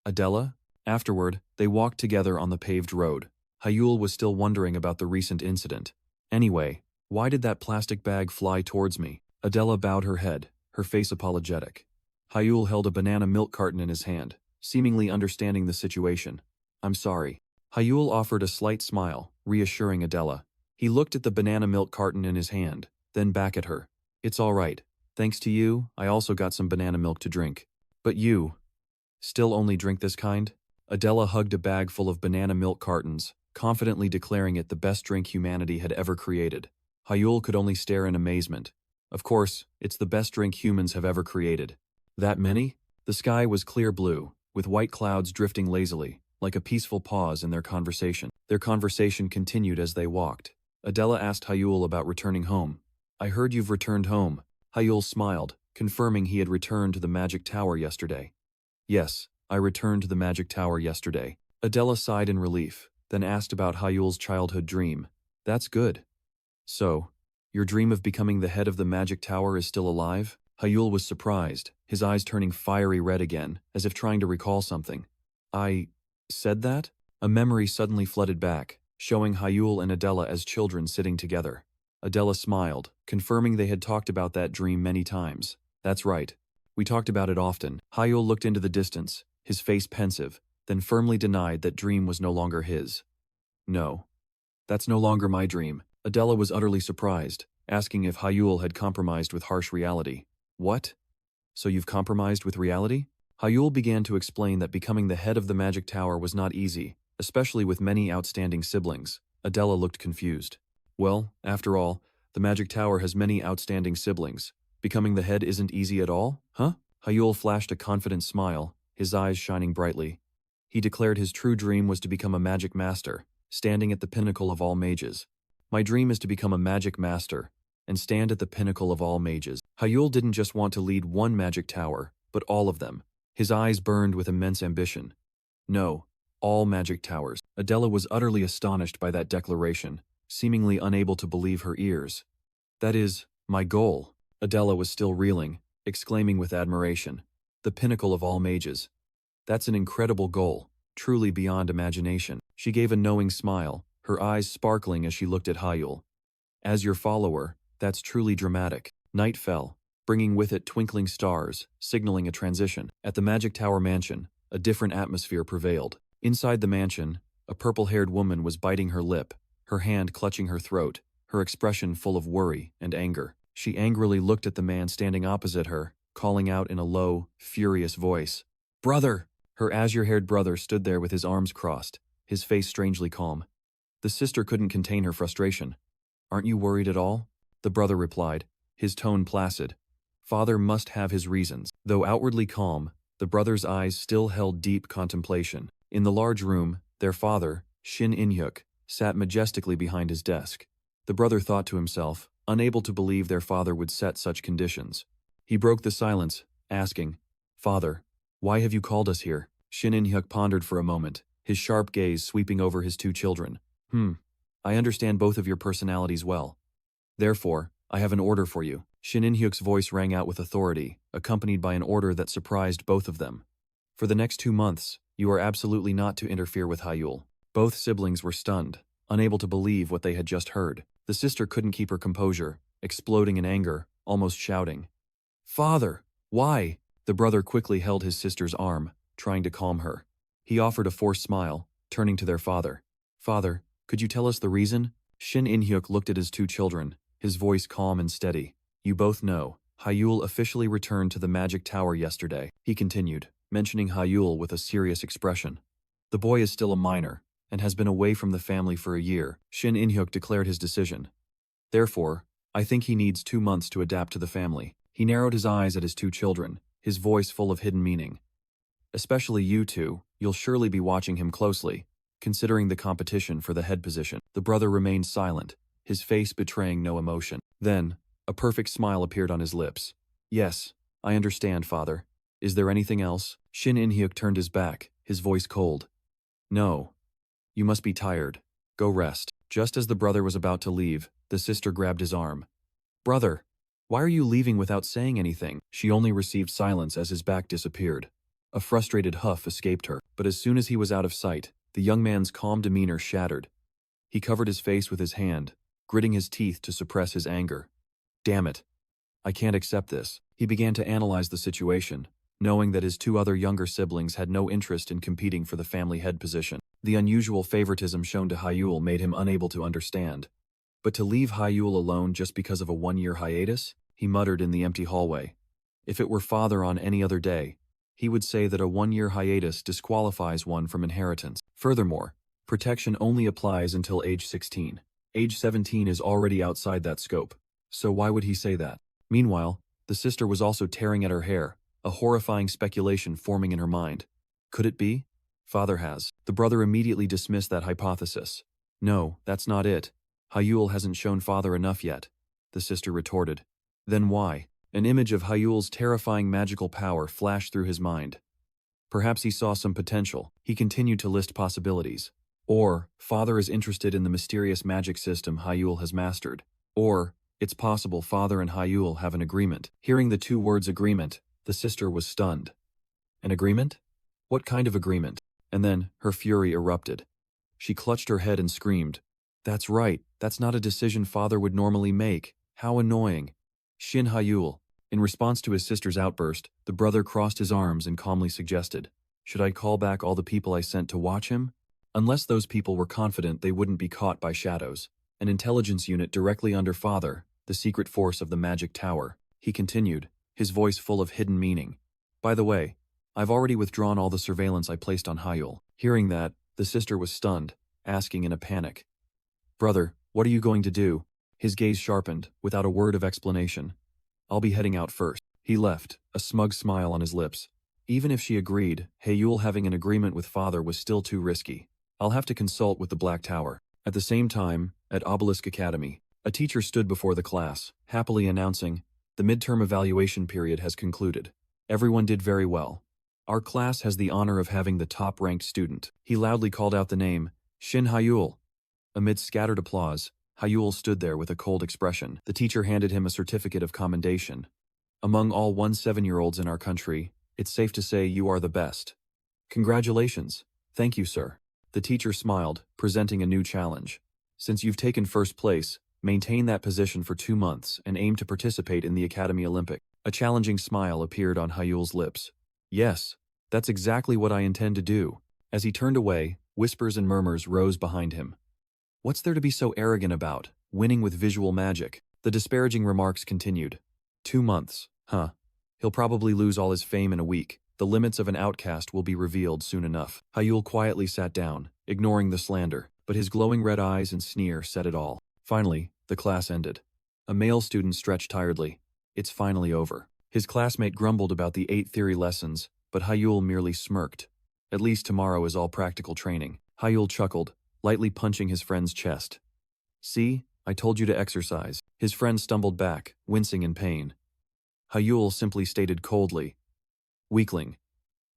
Adela? Afterward, they walked together on the paved road. Hyul was still wondering about the recent incident. Anyway, why did that plastic bag fly towards me? Adela bowed her head, her face apologetic. Hyul held a banana milk carton in his hand, seemingly understanding the situation. I'm sorry. Hyul offered a slight smile, reassuring Adela. He looked at the banana milk carton in his hand, then back at her. It's all right. Thanks to you, I also got some banana milk to drink. But you still only drink this kind? Adela hugged a bag full of banana milk cartons, confidently declaring it the best drink humanity had ever created. Hyul could only stare in amazement. Of course, it's the best drink humans have ever created. That many? The sky was clear blue, with white clouds drifting lazily, like a peaceful pause in their conversation. Their conversation continued as they walked. Adela asked Hyul about returning home. I heard you've returned home. Hyul smiled, confirming he had returned to the Magic Tower yesterday. Yes, I returned to the Magic Tower yesterday. Adela sighed in relief, then asked about Hyul's childhood dream. That's good. So, your dream of becoming the head of the Magic Tower is still alive? Hyul was surprised, his eyes turning fiery red again, as if trying to recall something. I said that? A memory suddenly flooded back, showing Hyul and Adela as children sitting together. Adela smiled, confirming they had talked about that dream many times. That's right. We talked about it often. Hyul looked into the distance, his face pensive, then firmly denied that dream was no longer his. No. That's no longer my dream. Adela was utterly surprised, asking if Hyul had compromised with harsh reality. What? So you've compromised with reality? Hyul began to explain that becoming the head of the magic tower was not easy, especially with many outstanding siblings. Adela looked confused. Well, after all, the magic tower has many outstanding siblings. Becoming the head isn't easy at all, huh? Hyul flashed a confident smile, his eyes shining brightly. He declared his true dream was to become a magic master, standing at the pinnacle of all mages. My dream is to become a magic master, and stand at the pinnacle of all mages. Hyul didn't just want to lead one magic tower, but all of them. His eyes burned with immense ambition. No, all magic towers. Adela was utterly astonished by that declaration, seemingly unable to believe her ears. That is, my goal. Adela was still reeling, exclaiming with admiration. The pinnacle of all mages. That's an incredible goal, truly beyond imagination. She gave a knowing smile, her eyes sparkling as she looked at Hyul. As your follower, that's truly dramatic. Night fell, bringing with it twinkling stars, signaling a transition. At the Magic Tower mansion, a different atmosphere prevailed. Inside the mansion, a purple-haired woman was biting her lip, her hand clutching her throat, her expression full of worry and anger. She angrily looked at the man standing opposite her, calling out in a low, furious voice. "Brother!" Her azure-haired brother stood there with his arms crossed, his face strangely calm. The sister couldn't contain her frustration. "Aren't you worried at all?" The brother replied, his tone placid. Father must have his reasons. Though outwardly calm, the brother's eyes still held deep contemplation. In the large room, their father, Shin In-hyuk, sat majestically behind his desk. The brother thought to himself, unable to believe their father would set such conditions. He broke the silence, asking, "Father, why have you called us here?" Shin In-hyuk pondered for a moment, his sharp gaze sweeping over his two children. I understand both of your personalities well. Therefore, I have an order for you." Shin In-hyuk's voice rang out with authority, accompanied by an order that surprised both of them. For the next 2 months, you are absolutely not to interfere with Hyul. Both siblings were stunned, unable to believe what they had just heard. The sister couldn't keep her composure, exploding in anger, almost shouting. "Father, why?" The brother quickly held his sister's arm, trying to calm her. He offered a forced smile, turning to their father. "Father, could you tell us the reason?" Shin In-hyuk looked at his two children, his voice calm and steady. "You both know, Hyul officially returned to the Magic Tower yesterday," he continued, mentioning Hyul with a serious expression. "The boy is still a minor, and has been away from the family for a year." Shin In-hyuk declared his decision. "Therefore, I think he needs 2 months to adapt to the family." He narrowed his eyes at his two children, his voice full of hidden meaning. "Especially you two, you'll surely be watching him closely, considering the competition for the head position." The brother remained silent, his face betraying no emotion. Then, a perfect smile appeared on his lips. "Yes, I understand, father. Is there anything else?" Shin In-hyuk turned his back, his voice cold. "No. You must be tired. Go rest." Just as the brother was about to leave, the sister grabbed his arm. "Brother, why are you leaving without saying anything?" She only received silence as his back disappeared. A frustrated huff escaped her, but as soon as he was out of sight, the young man's calm demeanor shattered. He covered his face with his hand, gritting his teeth to suppress his anger. "Damn it. I can't accept this." He began to analyze the situation, knowing that his two other younger siblings had no interest in competing for the family head position. The unusual favoritism shown to Hyul made him unable to understand. But to leave Hyul alone just because of a 1-year hiatus? He muttered in the empty hallway. If it were father on any other day, he would say that a 1-year hiatus disqualifies one from inheritance. Furthermore, protection only applies until age 16. Age 17 is already outside that scope. So why would he say that? Meanwhile, the sister was also tearing at her hair, a horrifying speculation forming in her mind. Could it be? Father has. The brother immediately dismissed that hypothesis. "No, that's not it. Hyul hasn't shown father enough yet," the sister retorted. "Then why?" An image of Hyul's terrifying magical power flashed through his mind. Perhaps he saw some potential. He continued to list possibilities. Or, father is interested in the mysterious magic system Hyul has mastered. Or, it's possible father and Hyul have an agreement. Hearing the two words agreement, the sister was stunned. An agreement? What kind of agreement? And then, her fury erupted. She clutched her head and screamed, "That's right, that's not a decision father would normally make. How annoying." Shin Hyul. In response to his sister's outburst, the brother crossed his arms and calmly suggested, "Should I call back all the people I sent to watch him?" Unless those people were confident they wouldn't be caught by shadows. An intelligence unit directly under father, the secret force of the magic tower. He continued, his voice full of hidden meaning. "By the way, I've already withdrawn all the surveillance I placed on Hyul." Hearing that, the sister was stunned, asking in a panic, "Brother, what are you going to do?" His gaze sharpened, without a word of explanation. "I'll be heading out first." He left, a smug smile on his lips. Even if she agreed, Hyul having an agreement with father was still too risky. "I'll have to consult with the Black Tower." At the same time, at Obelisk Academy, a teacher stood before the class, happily announcing, "The midterm evaluation period has concluded. Everyone did very well. Our class has the honor of having the top-ranked student." He loudly called out the name, Shin Hyul. Amid scattered applause, Hyul stood there with a cold expression. The teacher handed him a certificate of commendation. "Among all 17-year-olds in our country, it's safe to say you are the best. Congratulations." "Thank you, sir." The teacher smiled, presenting a new challenge. "Since you've taken first place, maintain that position for 2 months and aim to participate in the Academy Olympic." A challenging smile appeared on Hyul's lips. "Yes, that's exactly what I intend to do." As he turned away, whispers and murmurs rose behind him. "What's there to be so arrogant about, winning with visual magic?" The disparaging remarks continued. 2 months, huh? He'll probably lose all his fame in a week. The limits of an outcast will be revealed soon enough. Hyul quietly sat down, ignoring the slander, but his glowing red eyes and sneer said it all. Finally, the class ended. A male student stretched tiredly. It's finally over. His classmate grumbled about the 8 theory lessons, but Hyul merely smirked. At least tomorrow is all practical training. Hyul chuckled, lightly punching his friend's chest. "See, I told you to exercise." His friend stumbled back, wincing in pain. Hyul simply stated coldly, "Weakling.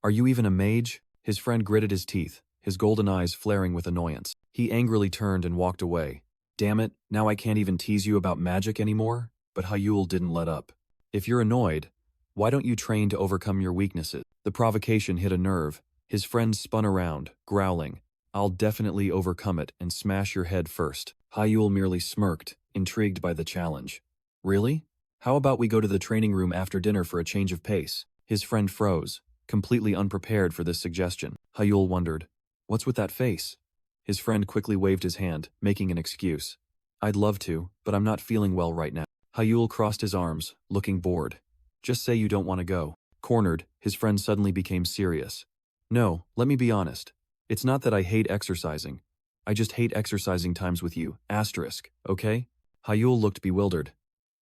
Are you even a mage?" His friend gritted his teeth, his golden eyes flaring with annoyance. He angrily turned and walked away. "Damn it, now I can't even tease you about magic anymore?" But Hyul didn't let up. "If you're annoyed, why don't you train to overcome your weaknesses?" The provocation hit a nerve. His friend spun around, growling, "I'll definitely overcome it and smash your head first." Hyul merely smirked, intrigued by the challenge. "Really? How about we go to the training room after dinner for a change of pace?" His friend froze, completely unprepared for this suggestion. Hyul wondered, "What's with that face?" His friend quickly waved his hand, making an excuse. "I'd love to, but I'm not feeling well right now." Hyul crossed his arms, looking bored. "Just say you don't want to go." Cornered, his friend suddenly became serious. "No, let me be honest. It's not that I hate exercising. I just hate exercising times with you, asterisk, okay?" Hyul looked bewildered.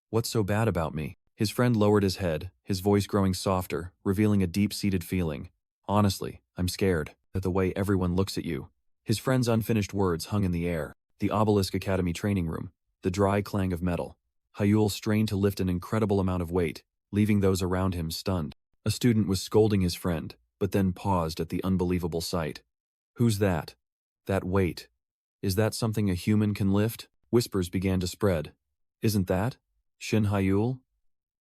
"What's so bad about me?" His friend lowered his head, his voice growing softer, revealing a deep-seated feeling. "Honestly, I'm scared at the way everyone looks at you." His friend's unfinished words hung in the air. The Obelisk Academy training room, the dry clang of metal. Hyul strained to lift an incredible amount of weight, leaving those around him stunned. A student was scolding his friend, but then paused at the unbelievable sight. "Who's that? That weight? Is that something a human can lift?" Whispers began to spread. "Isn't that Shin Hyul,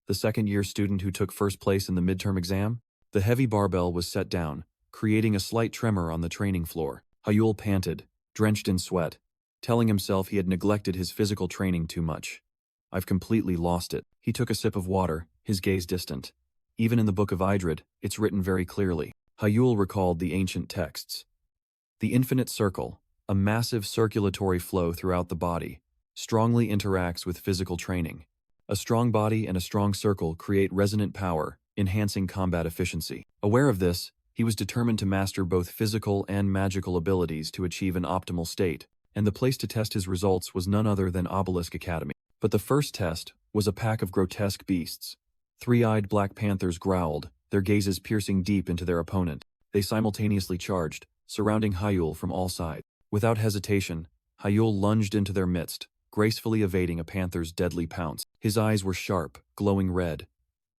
the second-year student who took first place in the midterm exam?" The heavy barbell was set down, creating a slight tremor on the training floor. Hyul panted, drenched in sweat, telling himself he had neglected his physical training too much. "I've completely lost it." He took a sip of water, his gaze distant. Even in the Book of Idrid, it's written very clearly. Hyul recalled the ancient texts. The infinite circle, a massive circulatory flow throughout the body, strongly interacts with physical training. A strong body and a strong circle create resonant power, enhancing combat efficiency. Aware of this, he was determined to master both physical and magical abilities to achieve an optimal state, and the place to test his results was none other than Obelisk Academy. But the first test was a pack of grotesque beasts. 3-eyed black panthers growled, their gazes piercing deep into their opponent. They simultaneously charged, surrounding Hyul from all sides. Without hesitation, Hyul lunged into their midst, gracefully evading a panther's deadly pounce. His eyes were sharp, glowing red.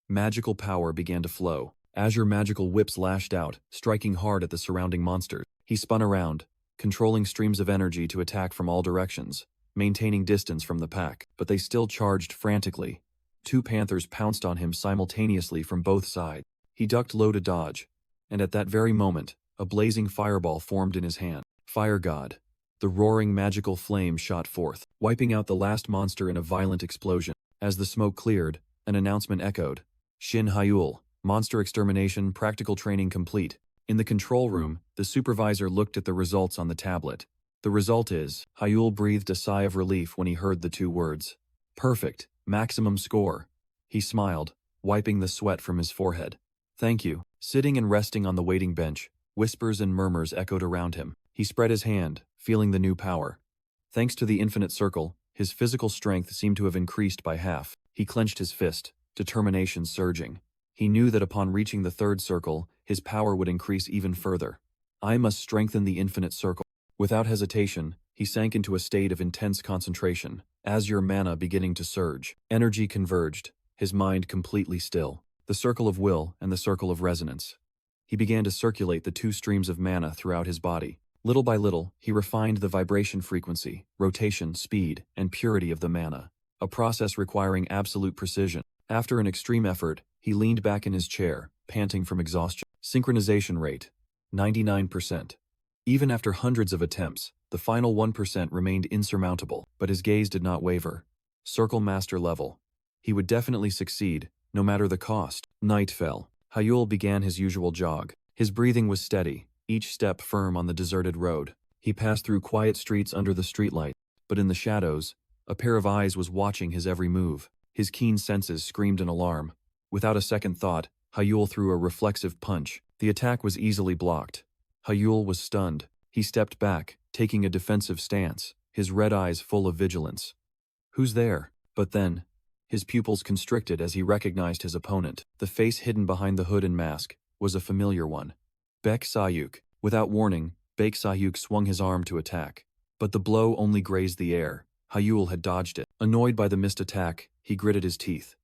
Magical power began to flow. Azure magical whips lashed out, striking hard at the surrounding monsters. He spun around, controlling streams of energy to attack from all directions, maintaining distance from the pack. But they still charged frantically. 2 panthers pounced on him simultaneously from both sides. He ducked low to dodge, and at that very moment, A blazing fireball formed in his hand. Fire God. The roaring magical flame shot forth, wiping out the last monster in a violent explosion. As the smoke cleared, an announcement echoed. Shin Hyul, monster extermination practical training complete. In the control room, the supervisor looked at the results on the tablet. The result is, Hyul breathed a sigh of relief when he heard the two words. Perfect, maximum score. He smiled, wiping the sweat from his forehead. Thank you. Sitting and resting on the waiting bench, whispers and murmurs echoed around him. He spread his hand, feeling the new power. Thanks to the infinite circle, his physical strength seemed to have increased by half. He clenched his fist, determination surging. He knew that upon reaching the third circle, his power would increase even further. I must strengthen the infinite circle. Without hesitation, he sank into a state of intense concentration, azure mana beginning to surge. Energy converged, his mind completely still. The circle of will and the circle of resonance. He began to circulate the two streams of mana throughout his body. Little by little, he refined the vibration frequency, rotation, speed, and purity of the mana, a process requiring absolute precision. After an extreme effort, he leaned back in his chair, panting from exhaustion. Synchronization rate, 99%. Even after hundreds of attempts, the final 1% remained insurmountable, but his gaze did not waver. Circle master level. He would definitely succeed, no matter the cost. Night fell. Hyul began his usual jog. His breathing was steady, each step firm on the deserted road. He passed through quiet streets under the streetlight, but in the shadows, a pair of eyes was watching his every move. His keen senses screamed in alarm. Without a second thought, Hyul threw a reflexive punch. The attack was easily blocked. Hyul was stunned. He stepped back, taking a defensive stance, his red eyes full of vigilance. Who's there? But then, his pupils constricted as he recognized his opponent. The face hidden behind the hood and mask was a familiar one. Baek Sayuk. Without warning, Baek Sayuk swung his arm to attack. But the blow only grazed the air. Hyul had dodged it. Annoyed by the missed attack, he gritted his teeth.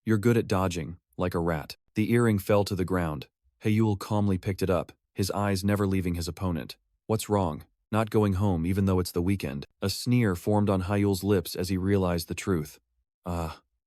You're good at dodging, like a rat. The earring fell to the ground. Hyul calmly picked it up, his eyes never leaving his opponent. What's wrong? Not going home even though it's the weekend. A sneer formed on Hyul's lips as he realized the truth.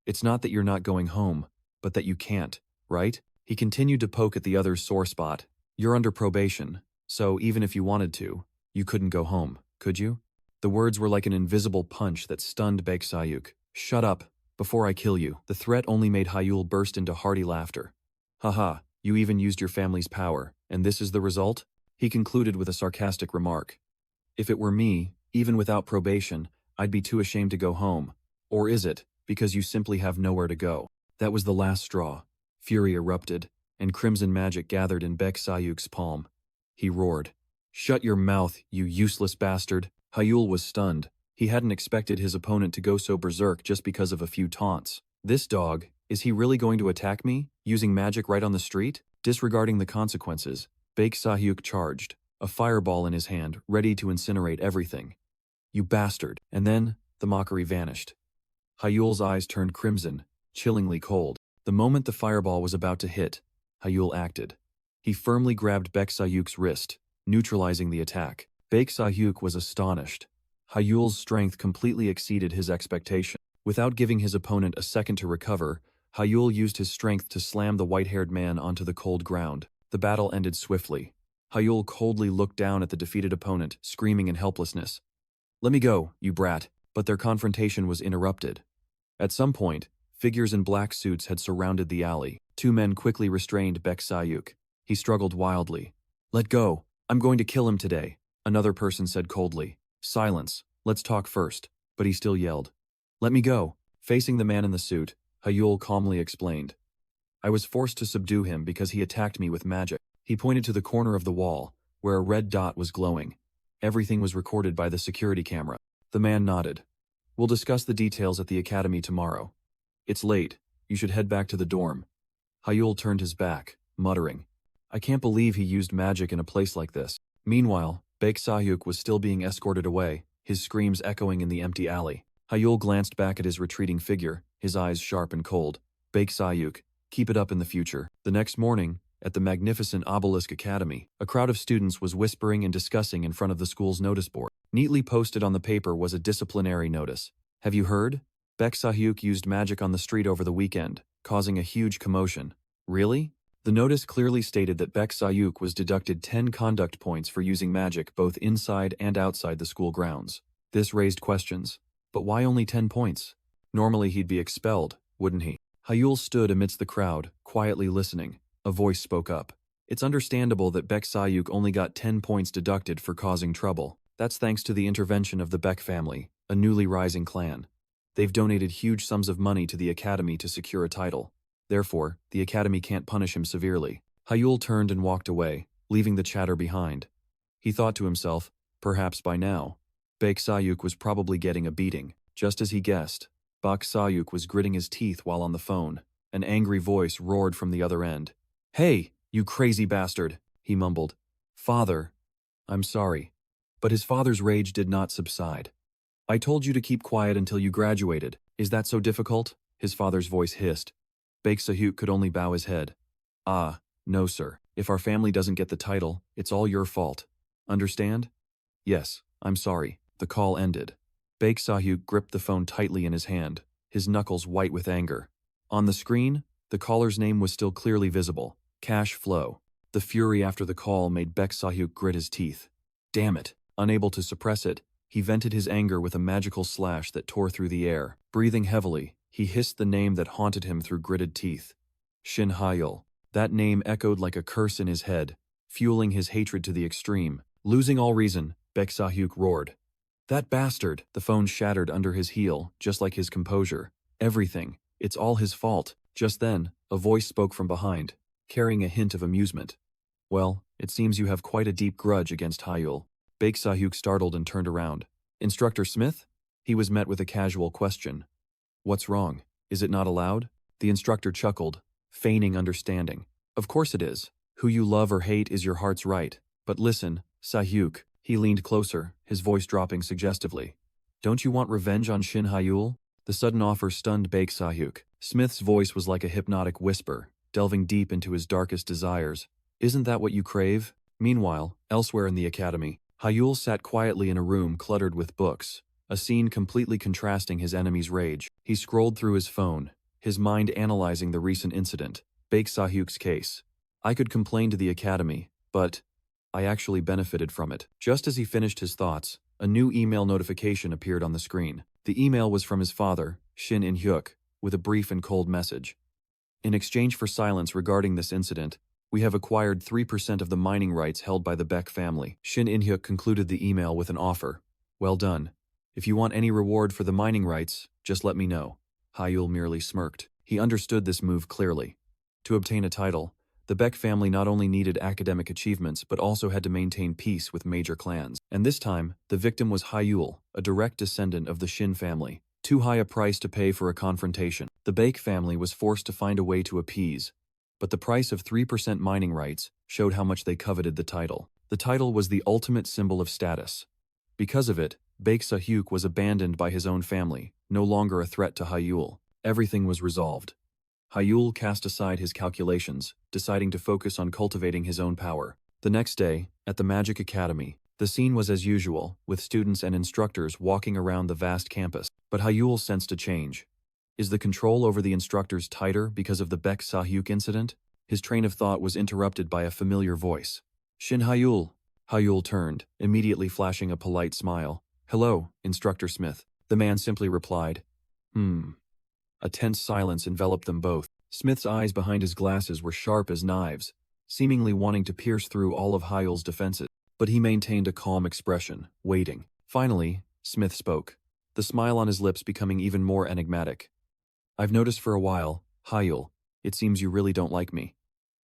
It's not that you're not going home, but that you can't, right? He continued to poke at the other's sore spot. You're under probation, so even if you wanted to, you couldn't go home, could you? The words were like an invisible punch that stunned Baek Sayuk. Shut up, before I kill you. The threat only made Hyul burst into hearty laughter. Haha, you even used your family's power, and this is the result? He concluded with a sarcastic remark. If it were me, even without probation, I'd be too ashamed to go home. Or is it, because you simply have nowhere to go? That was the last straw. Fury erupted, and crimson magic gathered in Baek Sayuk's palm. He roared. Shut your mouth, you useless bastard. Hyul was stunned. He hadn't expected his opponent to go so berserk just because of a few taunts. This dog, is he really going to attack me, using magic right on the street? Disregarding the consequences, Baek Sayuk charged, a fireball in his hand, ready to incinerate everything. You bastard. And then, the mockery vanished. Hyul's eyes turned crimson, chillingly cold. The moment the fireball was about to hit, Hyul acted. He firmly grabbed Baek Sayuk's wrist, neutralizing the attack. Baek Sayuk was astonished. Hyul's strength completely exceeded his expectation. Without giving his opponent a second to recover, Hyul used his strength to slam the white-haired man onto the cold ground. The battle ended swiftly. Hyul coldly looked down at the defeated opponent, screaming in helplessness. Let me go, you brat. But their confrontation was interrupted. At some point, figures in black suits had surrounded the alley. Two men quickly restrained Baek Sayuk. He struggled wildly. Let go. I'm going to kill him today, another person said coldly. Silence. Let's talk first. But he still yelled. Let me go. Facing the man in the suit, Hyul calmly explained. I was forced to subdue him because he attacked me with magic. He pointed to the corner of the wall, where a red dot was glowing. Everything was recorded by the security camera. The man nodded. We'll discuss the details at the academy tomorrow. It's late. You should head back to the dorm. Hyul turned his back, muttering. I can't believe he used magic in a place like this. Meanwhile, Baek Sayuk was still being escorted away, his screams echoing in the empty alley. Hyul glanced back at his retreating figure, his eyes sharp and cold. Baek Sayuk, keep it up in the future. The next morning, at the magnificent Obelisk Academy, a crowd of students was whispering and discussing in front of the school's notice board. Neatly posted on the paper was a disciplinary notice. Have you heard? Baek Sayuk used magic on the street over the weekend, causing a huge commotion. Really? The notice clearly stated that Baek Sayuk was deducted 10 conduct points for using magic both inside and outside the school grounds. This raised questions. But why only 10 points? Normally he'd be expelled, wouldn't he? Hyul stood amidst the crowd, quietly listening. A voice spoke up. It's understandable that Baek Sayuk only got 10 points deducted for causing trouble. That's thanks to the intervention of the Baek family, a newly rising clan. They've donated huge sums of money to the academy to secure a title. Therefore, the academy can't punish him severely. Hyul turned and walked away, leaving the chatter behind. He thought to himself, perhaps by now, Baek Sayuk was probably getting a beating. Just as he guessed, Baek Sayuk was gritting his teeth while on the phone. An angry voice roared from the other end. "Hey, you crazy bastard," he mumbled. "Father, I'm sorry." But his father's rage did not subside. "I told you to keep quiet until you graduated. Is that so difficult?" His father's voice hissed. Baek Sayuk could only bow his head. "Ah, no sir. If our family doesn't get the title, it's all your fault. Understand?" "Yes, I'm sorry." The call ended. Baek Sayuk gripped the phone tightly in his hand, his knuckles white with anger. On the screen, the caller's name was still clearly visible. Cash Flow. The fury after the call made Baek Sayuk grit his teeth. Damn it. Unable to suppress it, he vented his anger with a magical slash that tore through the air. Breathing heavily, he hissed the name that haunted him through gritted teeth. Shin Hyul. That name echoed like a curse in his head, fueling his hatred to the extreme. Losing all reason, Baek Sayuk roared. "That bastard!" The phone shattered under his heel, just like his composure. "Everything. It's all his fault." Just then, a voice spoke from behind, carrying a hint of amusement. "Well, it seems you have quite a deep grudge against Hyul." Baek Sayuk startled and turned around. "Instructor Smith?" He was met with a casual question. "What's wrong? Is it not allowed?" The instructor chuckled, feigning understanding. "Of course it is. Who you love or hate is your heart's right. But listen, Sayuk." He leaned closer, his voice dropping suggestively. "Don't you want revenge on Shin Hyul?" The sudden offer stunned Baek Sayuk. Smith's voice was like a hypnotic whisper, delving deep into his darkest desires. "Isn't that what you crave?" Meanwhile, elsewhere in the academy, Hyul sat quietly in a room cluttered with books, a scene completely contrasting his enemy's rage. He scrolled through his phone, his mind analyzing the recent incident. Baek Sayuk's case. "I could complain to the academy, but I actually benefited from it." Just as he finished his thoughts, a new email notification appeared on the screen. The email was from his father, Shin In-hyuk, with a brief and cold message. "In exchange for silence regarding this incident, we have acquired 3% of the mining rights held by the Baek family." Shin In-hyuk concluded the email with an offer. "Well done. If you want any reward for the mining rights, just let me know." Hyul merely smirked. He understood this move clearly. To obtain a title, the Baek family not only needed academic achievements but also had to maintain peace with major clans. And this time, the victim was Hyul, a direct descendant of the Shin family. Too high a price to pay for a confrontation. The Baek family was forced to find a way to appease. But the price of 3% mining rights showed how much they coveted the title. The title was the ultimate symbol of status. Because of it, Baek Sayuk was abandoned by his own family, no longer a threat to Hyul. Everything was resolved. Hyul cast aside his calculations, deciding to focus on cultivating his own power. The next day, at the Magic Academy, the scene was as usual, with students and instructors walking around the vast campus. But Hyul sensed a change. Is the control over the instructors tighter because of the Baek Sayuk incident? His train of thought was interrupted by a familiar voice. "Shin Hyul." Hyul turned, immediately flashing a polite smile. "Hello, Instructor Smith." The man simply replied, A tense silence enveloped them both. Smith's eyes behind his glasses were sharp as knives, seemingly wanting to pierce through all of Hyul's defenses. But he maintained a calm expression, waiting. Finally, Smith spoke, the smile on his lips becoming even more enigmatic. "I've noticed for a while, Hyul, it seems you really don't like me."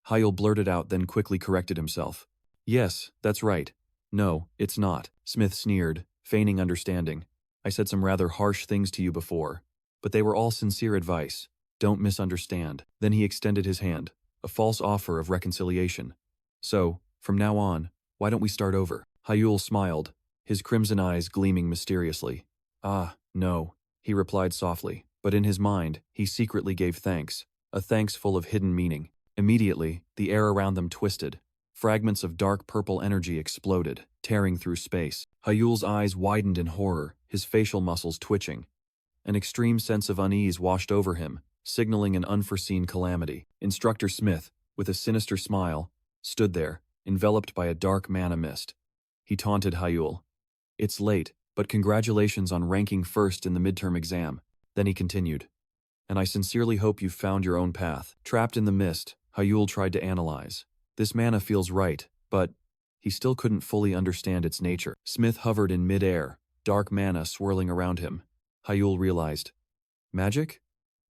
Hyul blurted out, then quickly corrected himself. "Yes, that's right. No, it's not." Smith sneered, feigning understanding. "I said some rather harsh things to you before, but they were all sincere advice. Don't misunderstand." Then he extended his hand, a false offer of reconciliation. "So, from now on, why don't we start over?" Hyul smiled, his crimson eyes gleaming mysteriously. "Ah, no," he replied softly, but in his mind, he secretly gave thanks, a thanks full of hidden meaning. Immediately, the air around them twisted. Fragments of dark purple energy exploded, tearing through space. Hyul's eyes widened in horror, his facial muscles twitching. An extreme sense of unease washed over him, signaling an unforeseen calamity. "Instructor Smith, with a sinister smile, stood there, enveloped by a dark mana mist. He taunted Hyul. "It's late, but congratulations on ranking first in the midterm exam." Then he continued. "And I sincerely hope you've found your own path." Trapped in the mist, Hyul tried to analyze. This mana feels right, but he still couldn't fully understand its nature. Smith hovered in mid-air, dark mana swirling around him. Hyul realized. Magic?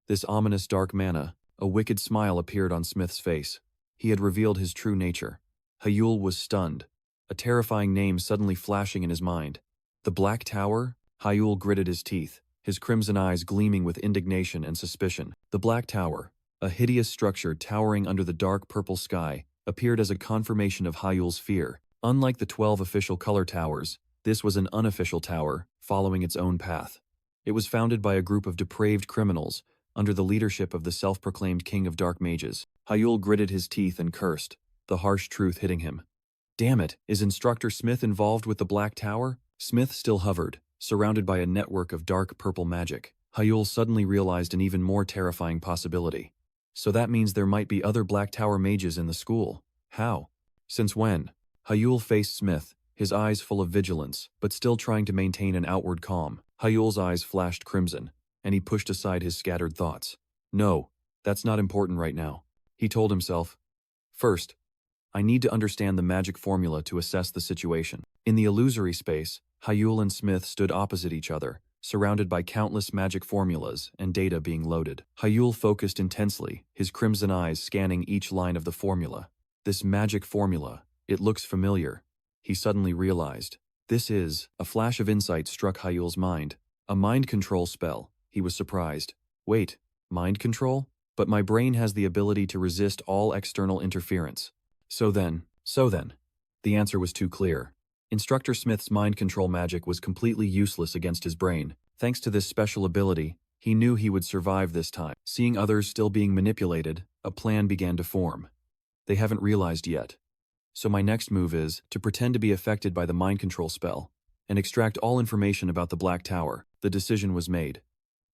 This ominous dark mana. A wicked smile appeared on Smith's face. He had revealed his true nature. Hyul was stunned, a terrifying name suddenly flashing in his mind. The Black Tower? Hyul gritted his teeth, his crimson eyes gleaming with indignation and suspicion. The Black Tower, a hideous structure towering under the dark purple sky, appeared as a confirmation of Hyul's fear. Unlike the 12 official color towers, this was an unofficial tower, following its own path. It was founded by a group of depraved criminals, under the leadership of the self-proclaimed King of Dark Mages. Hyul gritted his teeth and cursed, the harsh truth hitting him. Damn it, is Instructor Smith involved with the Black Tower? Smith still hovered, surrounded by a network of dark purple magic. Hyul suddenly realized an even more terrifying possibility. So that means there might be other Black Tower mages in the school. How? Since when? Hyul faced Smith, his eyes full of vigilance, but still trying to maintain an outward calm. Hyul's eyes flashed crimson, and he pushed aside his scattered thoughts. No, that's not important right now, he told himself. First, I need to understand the magic formula to assess the situation. In the illusory space, Hyul and Smith stood opposite each other, surrounded by countless magic formulas and data being loaded. Hyul focused intensely, his crimson eyes scanning each line of the formula. This magic formula, it looks familiar, he suddenly realized. This is, a flash of insight struck Hyul's mind. A mind control spell. He was surprised. Wait, mind control? But my brain has the ability to resist all external interference. So then. The answer was too clear. Instructor Smith's mind control magic was completely useless against his brain. Thanks to this special ability, he knew he would survive this time. Seeing others still being manipulated, a plan began to form. They haven't realized yet. So my next move is to pretend to be affected by the mind control spell and extract all information about the Black Tower. The decision was made.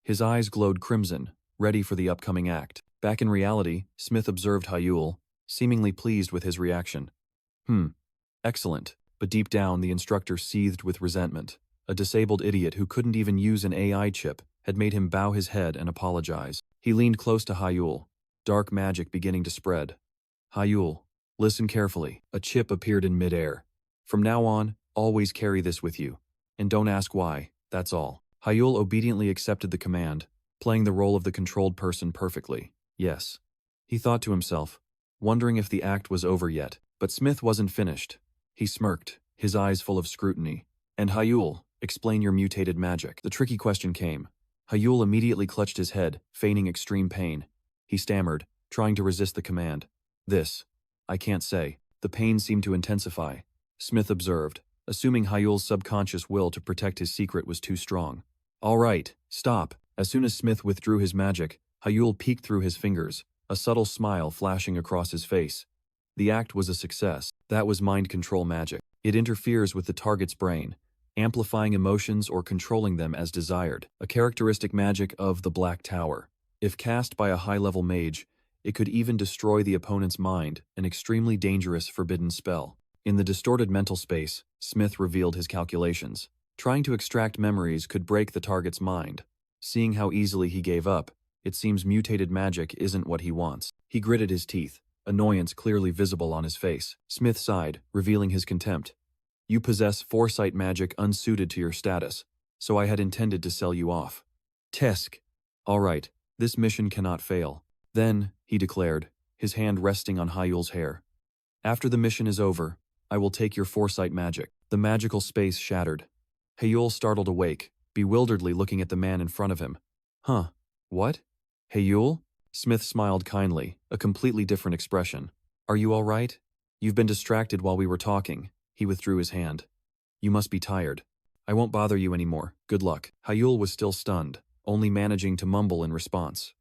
His eyes glowed crimson, ready for the upcoming act. Back in reality, Smith observed Hyul, seemingly pleased with his reaction. Excellent. But deep down, the instructor seethed with resentment. A disabled idiot who couldn't even use an AI chip had made him bow his head and apologize. He leaned close to Hyul, dark magic beginning to spread. Hyul, listen carefully. A chip appeared in midair. From now on, always carry this with you. And don't ask why, that's all. Hyul obediently accepted the command, playing the role of the controlled person perfectly. Yes. He thought to himself, wondering if the act was over yet. But Smith wasn't finished. He smirked, his eyes full of scrutiny. And Hyul, explain your mutated magic. The tricky question came. Hyul immediately clutched his head, feigning extreme pain. He stammered, trying to resist the command. This. I can't say. The pain seemed to intensify. Smith observed, assuming Hyul's subconscious will to protect his secret was too strong. All right, stop. As soon as Smith withdrew his magic, Hyul peeked through his fingers, a subtle smile flashing across his face. The act was a success. That was mind control magic. It interferes with the target's brain, amplifying emotions or controlling them as desired, a characteristic magic of the Black Tower. If cast by a high-level mage, it could even destroy the opponent's mind, an extremely dangerous forbidden spell. In the distorted mental space, Smith revealed his calculations. Trying to extract memories could break the target's mind. Seeing how easily he gave up, it seems mutated magic isn't what he wants. He gritted his teeth, annoyance clearly visible on his face. Smith sighed, revealing his contempt. You possess foresight magic unsuited to your status, so I had intended to sell you off. Tesk. All right, this mission cannot fail. Then, he declared, his hand resting on Hyul's hair. After the mission is over, I will take your foresight magic. The magical space shattered. Hyul startled awake, bewilderedly looking at the man in front of him. Huh? What? Hyul? Smith smiled kindly, a completely different expression. Are you all right? You've been distracted while we were talking. He withdrew his hand. You must be tired. I won't bother you anymore. Good luck. Hyul was still stunned, only managing to mumble in response.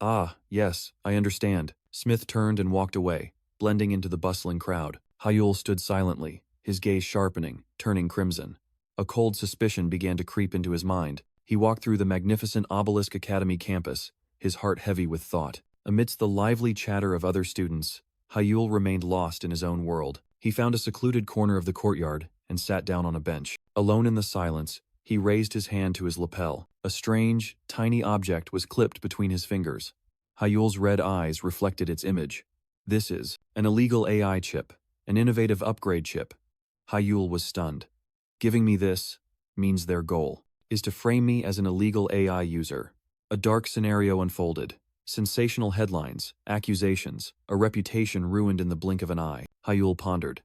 Ah, yes, I understand. Smith turned and walked away, blending into the bustling crowd. Hyul stood silently, his gaze sharpening, turning crimson. A cold suspicion began to creep into his mind. He walked through the magnificent Obelisk Academy campus, his heart heavy with thought. Amidst the lively chatter of other students, Hyul remained lost in his own world. He found a secluded corner of the courtyard and sat down on a bench. Alone in the silence, he raised his hand to his lapel. A strange, tiny object was clipped between his fingers. Hyul's red eyes reflected its image. This is an illegal AI chip, an innovative upgrade chip. Hyul was stunned. Giving me this means their goal is to frame me as an illegal AI user. A dark scenario unfolded. Sensational headlines, accusations, a reputation ruined in the blink of an eye. Hyul pondered.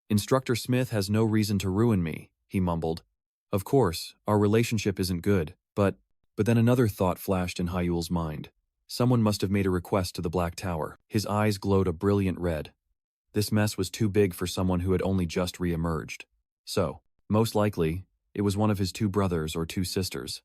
Instructor Smith has no reason to ruin me, he mumbled. Of course, our relationship isn't good, but then another thought flashed in Hyul's mind. Someone must have made a request to the Black Tower. His eyes glowed a brilliant red. This mess was too big for someone who had only just re-emerged. So, most likely, it was one of his two brothers or two sisters.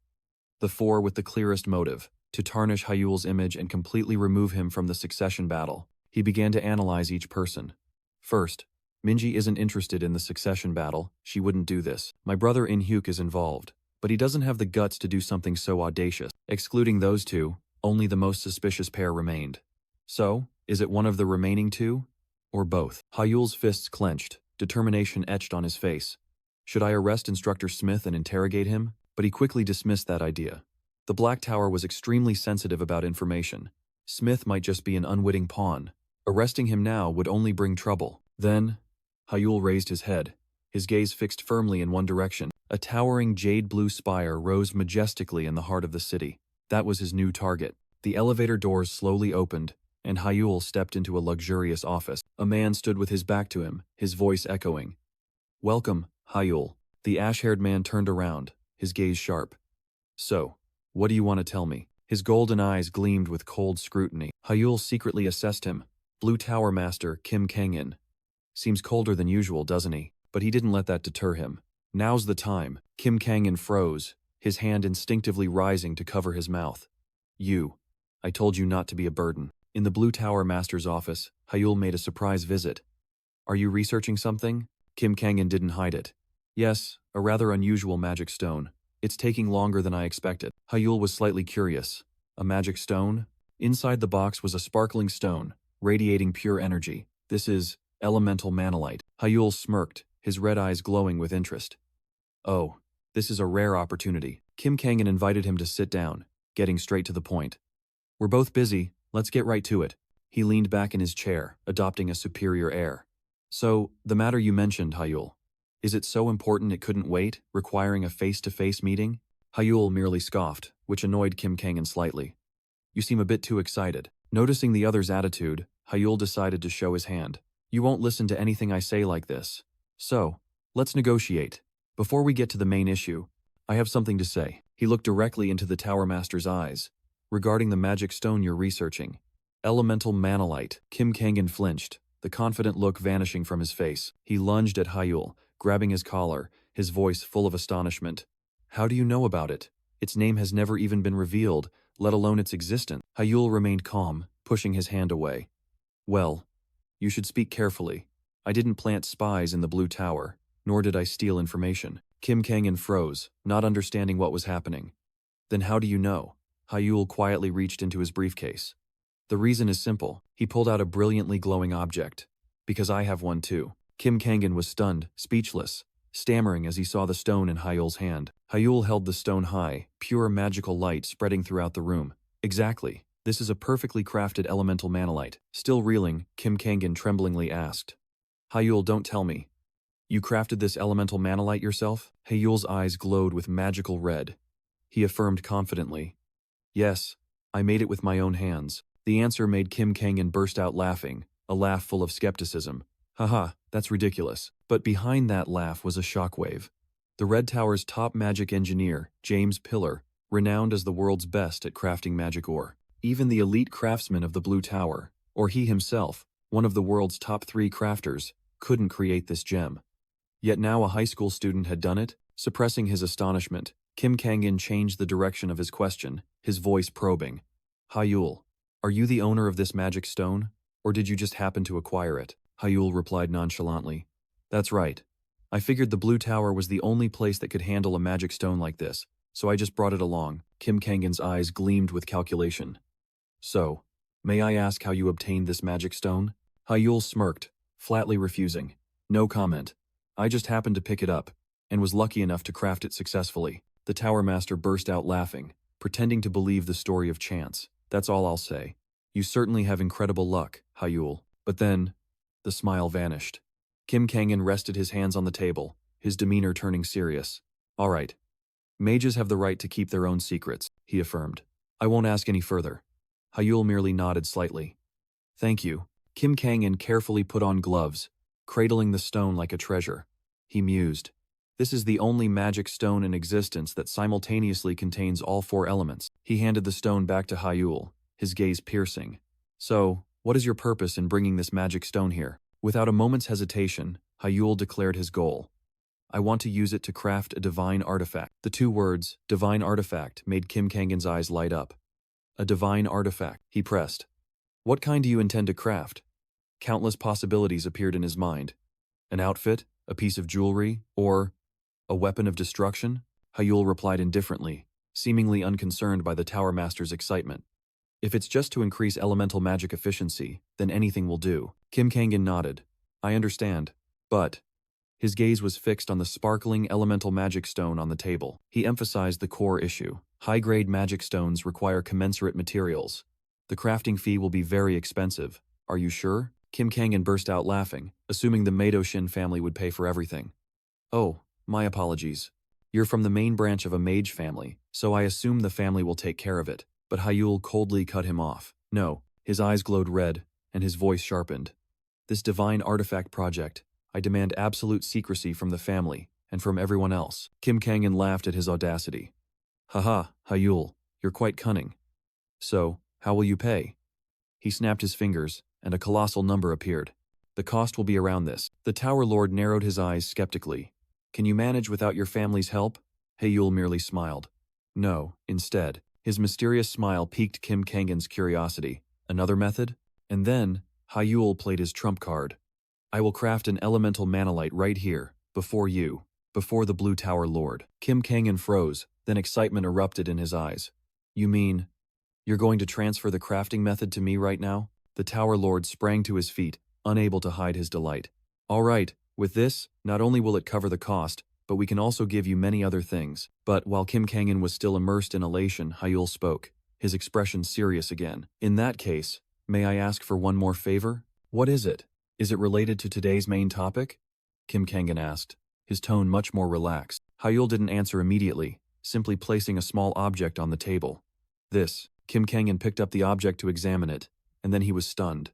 The four with the clearest motive, to tarnish Hyul's image and completely remove him from the succession battle. He began to analyze each person. First, Minji isn't interested in the succession battle. She wouldn't do this. My brother In-hyuk is involved, but he doesn't have the guts to do something so audacious. Excluding those two, only the most suspicious pair remained. So, is it one of the remaining two? Or both? Hyul's fists clenched, determination etched on his face. Should I arrest Instructor Smith and interrogate him? But he quickly dismissed that idea. The Black Tower was extremely sensitive about information. Smith might just be an unwitting pawn. Arresting him now would only bring trouble. Then, Hyul raised his head, his gaze fixed firmly in one direction. A towering jade-blue spire rose majestically in the heart of the city. That was his new target. The elevator doors slowly opened, and Hyul stepped into a luxurious office. A man stood with his back to him, his voice echoing. Welcome, Hyul. The ash-haired man turned around, his gaze sharp. So, what do you want to tell me? His golden eyes gleamed with cold scrutiny. Hyul secretly assessed him. Blue Tower Master Kim Kangan. Seems colder than usual, doesn't he? But he didn't let that deter him. Now's the time. Kim Kangan froze, his hand instinctively rising to cover his mouth. I told you not to be a burden. In the Blue Tower Master's office, Hyul made a surprise visit. Are you researching something? Kim Kangan didn't hide it. Yes, a rather unusual magic stone. It's taking longer than I expected. Hyul was slightly curious. A magic stone? Inside the box was a sparkling stone, radiating pure energy. This is elemental manalite. Hyul smirked, his red eyes glowing with interest. Oh, this is a rare opportunity. Kim Kangan invited him to sit down, getting straight to the point. We're both busy, let's get right to it. He leaned back in his chair, adopting a superior air. So, the matter you mentioned, Hyul. Is it so important it couldn't wait, requiring a face-to-face meeting? Hyul merely scoffed, which annoyed Kim Kangan slightly. You seem a bit too excited. Noticing the other's attitude, Hyul decided to show his hand. You won't listen to anything I say like this. So, let's negotiate. Before we get to the main issue, I have something to say. He looked directly into the Tower Master's eyes. Regarding the magic stone you're researching. Elemental manalite. Kim Kangan flinched, the confident look vanishing from his face. He lunged at Hyul, grabbing his collar, his voice full of astonishment. How do you know about it? Its name has never even been revealed, let alone its existence. Hyul remained calm, pushing his hand away. Well, you should speak carefully. I didn't plant spies in the Blue Tower, nor did I steal information. Kim Kangan froze, not understanding what was happening. Then how do you know? Hyul quietly reached into his briefcase. The reason is simple. He pulled out a brilliantly glowing object. Because I have one too. Kim Kangan was stunned, speechless, stammering as he saw the stone in Hyul's hand. Hyul held the stone high, pure magical light spreading throughout the room. Exactly. This is a perfectly crafted elemental manalite. Still reeling, Kim Kangan tremblingly asked. Hyul, don't tell me. You crafted this elemental manalite yourself? Hyul's eyes glowed with magical red. He affirmed confidently. Yes, I made it with my own hands. The answer made Kim Kangan burst out laughing, a laugh full of skepticism. Haha, that's ridiculous. But behind that laugh was a shockwave. The Red Tower's top magic engineer, James Pillar, renowned as the world's best at crafting magic ore. Even the elite craftsman of the Blue Tower, or he himself, one of the world's top 3 crafters, couldn't create this gem. Yet now a high school student had done it? Suppressing his astonishment, Kim Kangan changed the direction of his question, his voice probing. Hyul, are you the owner of this magic stone? Or did you just happen to acquire it? Hyul replied nonchalantly. That's right. I figured the Blue Tower was the only place that could handle a magic stone like this, so I just brought it along. Kim Kangan's eyes gleamed with calculation. So, may I ask how you obtained this magic stone? Hyul smirked, flatly refusing. No comment. I just happened to pick it up, and was lucky enough to craft it successfully. The Tower Master burst out laughing, pretending to believe the story of chance. That's all I'll say. You certainly have incredible luck, Hyul. But then, the smile vanished. Kim Kangan rested his hands on the table, his demeanor turning serious. All right. Mages have the right to keep their own secrets, he affirmed. I won't ask any further. Hyul merely nodded slightly. Thank you. Kim Kangan carefully put on gloves, cradling the stone like a treasure. He mused. This is the only magic stone in existence that simultaneously contains all 4 elements. He handed the stone back to Hyul, his gaze piercing. So, what is your purpose in bringing this magic stone here? Without a moment's hesitation, Hyul declared his goal. I want to use it to craft a divine artifact. The 2 words, divine artifact, made Kim Kangan's eyes light up. A divine artifact, he pressed. What kind do you intend to craft? Countless possibilities appeared in his mind. An outfit, a piece of jewelry, or a weapon of destruction? Hyul replied indifferently, seemingly unconcerned by the Tower Master's excitement. If it's just to increase elemental magic efficiency, then anything will do. Kim Kangan nodded. I understand, but... His gaze was fixed on the sparkling elemental magic stone on the table. He emphasized the core issue. High-grade magic stones require commensurate materials. The crafting fee will be very expensive. Are you sure? Kim Kangan burst out laughing, assuming the Maidoshin family would pay for everything. Oh, my apologies. You're from the main branch of a mage family, so I assume the family will take care of it. But Hyul coldly cut him off. No, his eyes glowed red, and his voice sharpened. This divine artifact project, I demand absolute secrecy from the family, and from everyone else. Kim Kangan laughed at his audacity. Haha, Hyul, you're quite cunning. So, how will you pay? He snapped his fingers, and a colossal number appeared. The cost will be around this. The Tower Lord narrowed his eyes skeptically. Can you manage without your family's help? Hyul merely smiled. No, instead. His mysterious smile piqued Kim Kangan's curiosity. Another method? And then, Hyul played his trump card. I will craft an elemental manalite right here, before you, before the Blue Tower Lord. Kim Kangan froze, then excitement erupted in his eyes. You mean, you're going to transfer the crafting method to me right now? The Tower Lord sprang to his feet, unable to hide his delight. All right, with this, not only will it cover the cost, but we can also give you many other things. But while Kim Kangan was still immersed in elation, Hyul spoke, his expression serious again. In that case, may I ask for one more favor? What is it? Is it related to today's main topic? Kim Kangan asked, his tone much more relaxed. Hyul didn't answer immediately, simply placing a small object on the table. This, Kim Kangan picked up the object to examine it, and then he was stunned.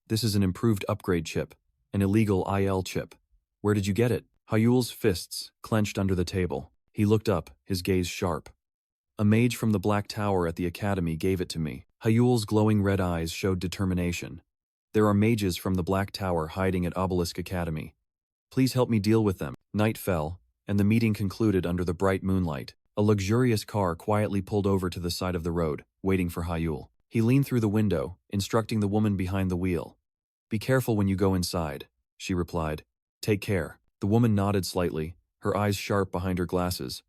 This is an improved upgrade chip, an illegal IL chip. Where did you get it? Hyul's fists clenched under the table. He looked up, his gaze sharp. A mage from the Black Tower at the Academy gave it to me. Hyul's glowing red eyes showed determination. There are mages from the Black Tower hiding at Obelisk Academy. Please help me deal with them. Night fell, and the meeting concluded under the bright moonlight. A luxurious car quietly pulled over to the side of the road, waiting for Hyul. He leaned through the window, instructing the woman behind the wheel. Be careful when you go inside, she replied. Take care. The woman nodded slightly, her eyes sharp behind her glasses.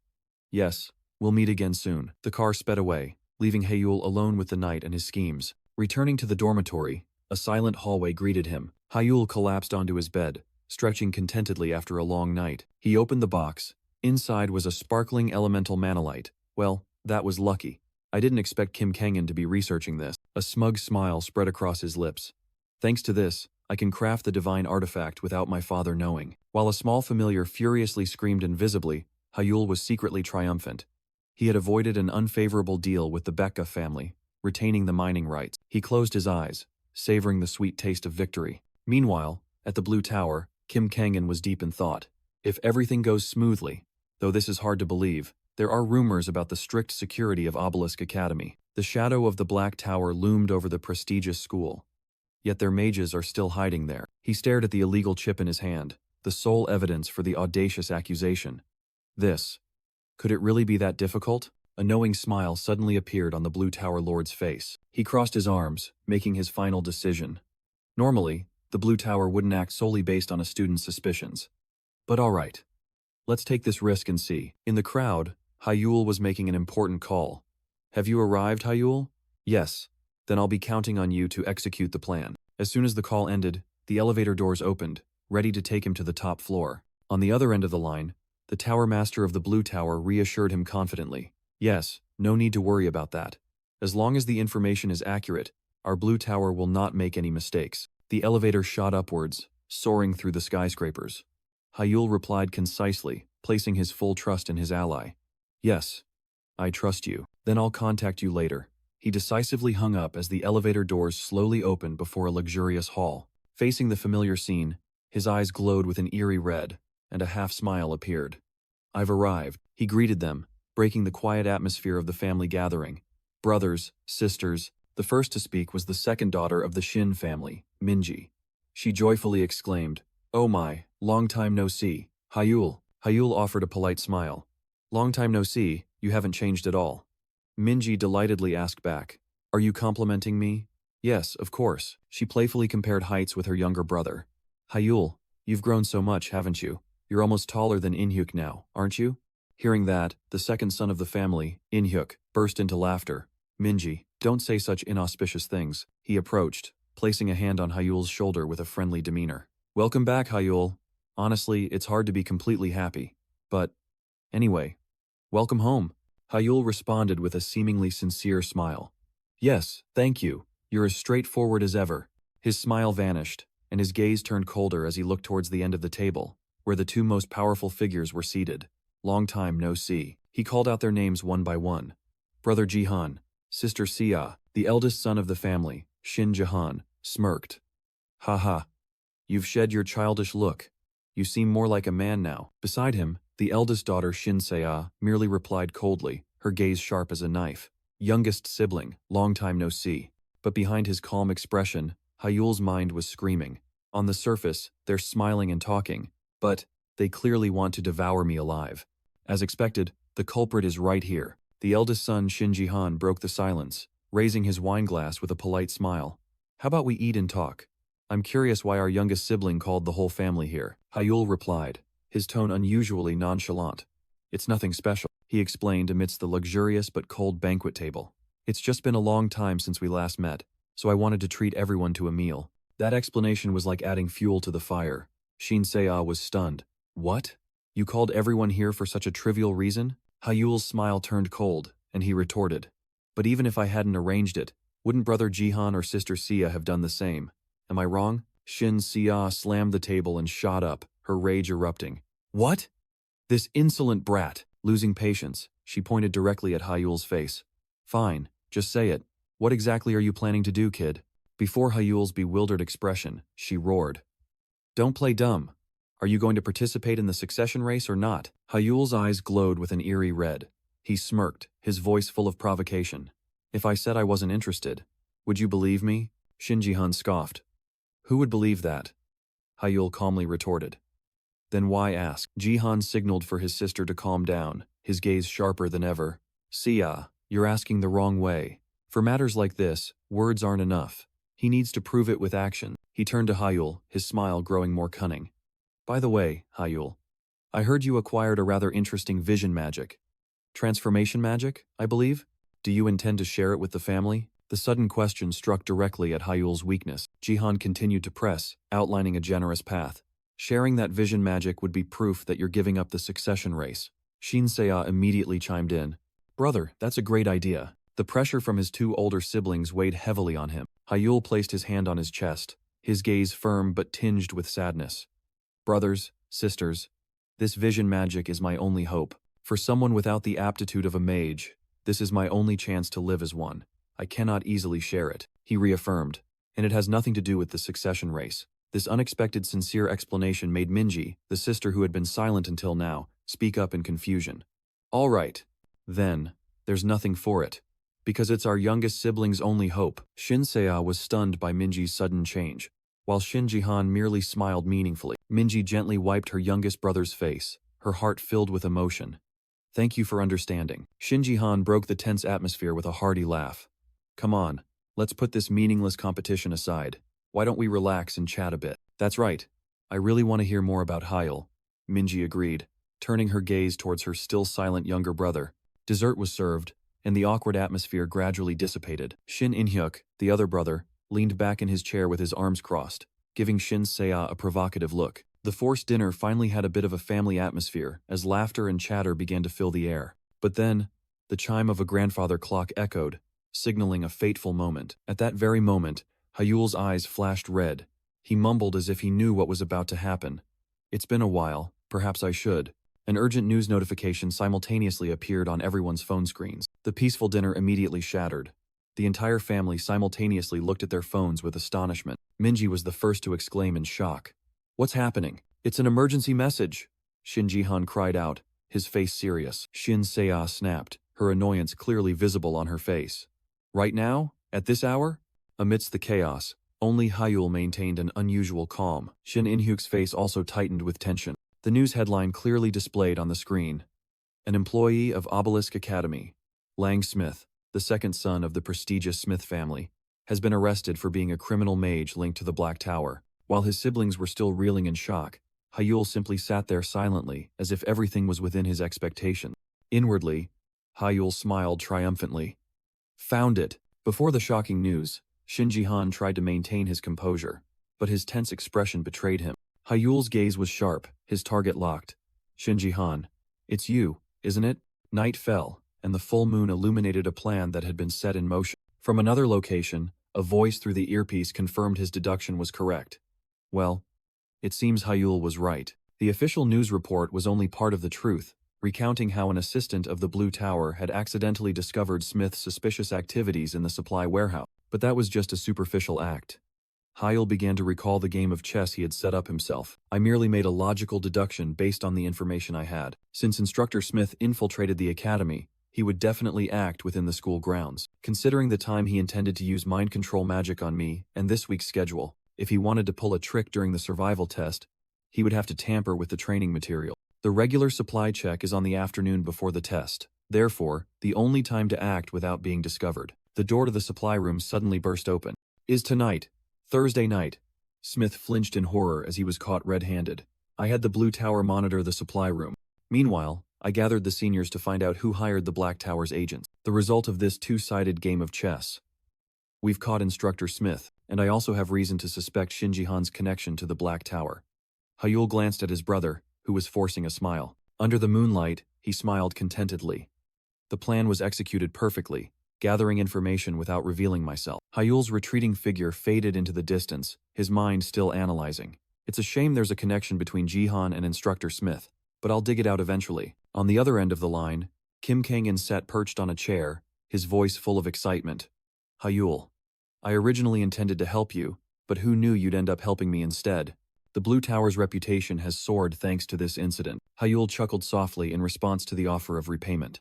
Yes, we'll meet again soon. The car sped away, leaving Hyul alone with the knight and his schemes. Returning to the dormitory, a silent hallway greeted him. Hyul collapsed onto his bed, stretching contentedly after a long night. He opened the box. Inside was a sparkling elemental manalite. Well, that was lucky. I didn't expect Kim Kangan to be researching this. A smug smile spread across his lips. Thanks to this, I can craft the divine artifact without my father knowing. While a small familiar furiously screamed invisibly, Hyul was secretly triumphant. He had avoided an unfavorable deal with the Becca family, retaining the mining rights. He closed his eyes, savoring the sweet taste of victory. Meanwhile, at the Blue Tower, Kim Kangan was deep in thought. If everything goes smoothly, though this is hard to believe, there are rumors about the strict security of Obelisk Academy. The shadow of the Black Tower loomed over the prestigious school. Yet their mages are still hiding there. He stared at the illegal chip in his hand, the sole evidence for the audacious accusation. Could it really be that difficult? A knowing smile suddenly appeared on the Blue Tower Lord's face. He crossed his arms, making his final decision. Normally, the Blue Tower wouldn't act solely based on a student's suspicions. But all right. Let's take this risk and see. In the crowd, Hyul was making an important call. Have you arrived, Hyul? Yes. Then I'll be counting on you to execute the plan. As soon as the call ended, the elevator doors opened, ready to take him to the top floor. On the other end of the line, the tower master of the Blue Tower reassured him confidently. Yes, no need to worry about that. As long as the information is accurate, our Blue Tower will not make any mistakes. The elevator shot upwards, soaring through the skyscrapers. Hyul replied concisely, placing his full trust in his ally. Yes, I trust you. Then I'll contact you later. He decisively hung up as the elevator doors slowly opened before a luxurious hall. Facing the familiar scene, his eyes glowed with an eerie red, and a half-smile appeared. I've arrived, he greeted them, breaking the quiet atmosphere of the family gathering. Brothers, sisters, the first to speak was the second daughter of the Shin family, Minji. She joyfully exclaimed, "Oh my, long time no see, Hyul." Hyul offered a polite smile. "Long time no see, you haven't changed at all." Minji delightedly asked back, "Are you complimenting me?" "Yes, of course." She playfully compared heights with her younger brother. "Hyul, you've grown so much, haven't you? You're almost taller than Inhyuk now, aren't you?" Hearing that, the second son of the family, Inhyuk, burst into laughter. "Minji, don't say such inauspicious things." He approached, placing a hand on Hyul's shoulder with a friendly demeanor. "Welcome back, Hyul. Honestly, it's hard to be completely happy. But, anyway, welcome home." Hyul responded with a seemingly sincere smile. "Yes, thank you. You're as straightforward as ever." His smile vanished, and his gaze turned colder as he looked towards the end of the table, where the two most powerful figures were seated. "Long time no see." He called out their names one by one. Brother Jihan, Sister Sia, the eldest son of the family, Shinji Han, smirked. "Ha. You've shed your childish look. You seem more like a man now." Beside him, the eldest daughter Shinsei merely replied coldly, her gaze sharp as a knife. "Youngest sibling, long time no see." But behind his calm expression, Hyul's mind was screaming. On the surface, they're smiling and talking, but they clearly want to devour me alive. As expected, the culprit is right here. The eldest son Shinji Han broke the silence, raising his wine glass with a polite smile. "How about we eat and talk? I'm curious why our youngest sibling called the whole family here." Hyul replied, his tone unusually nonchalant. "It's nothing special," he explained amidst the luxurious but cold banquet table. "It's just been a long time since we last met, so I wanted to treat everyone to a meal." That explanation was like adding fuel to the fire. Shinsei was stunned. "What? You called everyone here for such a trivial reason?" Hyul's smile turned cold, and he retorted. "But even if I hadn't arranged it, wouldn't brother Jihan or sister Sia have done the same? Am I wrong?" Shin Sia slammed the table and shot up, her rage erupting. "What? This insolent brat!" Losing patience, she pointed directly at Hyul's face. "Fine, just say it. What exactly are you planning to do, kid?" Before Hyul's bewildered expression, she roared. "Don't play dumb. Are you going to participate in the succession race or not?" Hyul's eyes glowed with an eerie red. He smirked, his voice full of provocation. "If I said I wasn't interested, would you believe me?" Shinji Han scoffed. "Who would believe that?" Hyul calmly retorted. "Then why ask?" Jihan signaled for his sister to calm down, his gaze sharper than ever. "Sia, you're asking the wrong way. For matters like this, words aren't enough. He needs to prove it with action." He turned to Hyul, his smile growing more cunning. "By the way, Hyul, I heard you acquired a rather interesting vision magic. Transformation magic, I believe? Do you intend to share it with the family?" The sudden question struck directly at Hyul's weakness. Jihan continued to press, outlining a generous path. "Sharing that vision magic would be proof that you're giving up the succession race." Shinsei immediately chimed in. "Brother, that's a great idea." The pressure from his two older siblings weighed heavily on him. Hyul placed his hand on his chest, his gaze firm but tinged with sadness. "Brothers, sisters, this vision magic is my only hope. For someone without the aptitude of a mage, this is my only chance to live as one. I cannot easily share it," he reaffirmed, "and it has nothing to do with the succession race." This unexpected sincere explanation made Minji, the sister who had been silent until now, speak up in confusion. "All right, then, there's nothing for it. Because it's our youngest sibling's only hope." Shinsei was stunned by Minji's sudden change, while Shinji Han merely smiled meaningfully. Minji gently wiped her youngest brother's face, her heart filled with emotion. "Thank you for understanding." Shinji Han broke the tense atmosphere with a hearty laugh. "Come on, let's put this meaningless competition aside. Why don't we relax and chat a bit?" "That's right. I really want to hear more about Hyul," Minji agreed, turning her gaze towards her still silent younger brother. Dessert was served, and the awkward atmosphere gradually dissipated. Shin Inhyuk, the other brother, leaned back in his chair with his arms crossed, giving Shin Seiya a provocative look. The forced dinner finally had a bit of a family atmosphere as laughter and chatter began to fill the air. But then, the chime of a grandfather clock echoed, signaling a fateful moment. At that very moment, Hyul's eyes flashed red. He mumbled as if he knew what was about to happen. "It's been a while, perhaps I should." An urgent news notification simultaneously appeared on everyone's phone screens. The peaceful dinner immediately shattered. The entire family simultaneously looked at their phones with astonishment. Minji was the first to exclaim in shock. "What's happening? It's an emergency message!" Shinji Han cried out, his face serious. Shin Seiya snapped, her annoyance clearly visible on her face. "Right now? At this hour?" Amidst the chaos, only Hyul maintained an unusual calm. Shin In-hyuk's face also tightened with tension. The news headline clearly displayed on the screen. An employee of Obelisk Academy, Lang Smith, the second son of the prestigious Smith family, has been arrested for being a criminal mage linked to the Black Tower. While his siblings were still reeling in shock, Hyul simply sat there silently, as if everything was within his expectation. Inwardly, Hyul smiled triumphantly. Found it! Before the shocking news, Shinji Han tried to maintain his composure, but his tense expression betrayed him. Hyul's gaze was sharp, his target locked. "Shinji Han, it's you, isn't it?" Night fell, and the full moon illuminated a plan that had been set in motion. From another location, a voice through the earpiece confirmed his deduction was correct. Well, it seems Hyul was right. The official news report was only part of the truth, recounting how an assistant of the Blue Tower had accidentally discovered Smith's suspicious activities in the supply warehouse. But that was just a superficial act. Hyul began to recall the game of chess he had set up himself. "I merely made a logical deduction based on the information I had. Since Instructor Smith infiltrated the academy, he would definitely act within the school grounds. Considering the time he intended to use mind control magic on me and this week's schedule, if he wanted to pull a trick during the survival test, he would have to tamper with the training material. The regular supply check is on the afternoon before the test. Therefore, the only time to act without being discovered." The door to the supply room suddenly burst open. "Is tonight, Thursday night." Smith flinched in horror as he was caught red-handed. "I had the Blue Tower monitor the supply room. Meanwhile, I gathered the seniors to find out who hired the Black Tower's agents. The result of this two-sided game of chess. We've caught Instructor Smith, and I also have reason to suspect Shinji Han's connection to the Black Tower." Hyul glanced at his brother, who was forcing a smile. Under the moonlight, he smiled contentedly. The plan was executed perfectly, gathering information without revealing myself. Hyul's retreating figure faded into the distance, his mind still analyzing. "It's a shame there's a connection between Jihan and Instructor Smith, but I'll dig it out eventually." On the other end of the line, Kim Kangan sat perched on a chair, his voice full of excitement. "Hyul, I originally intended to help you, but who knew you'd end up helping me instead? The Blue Tower's reputation has soared thanks to this incident." Hyul chuckled softly in response to the offer of repayment.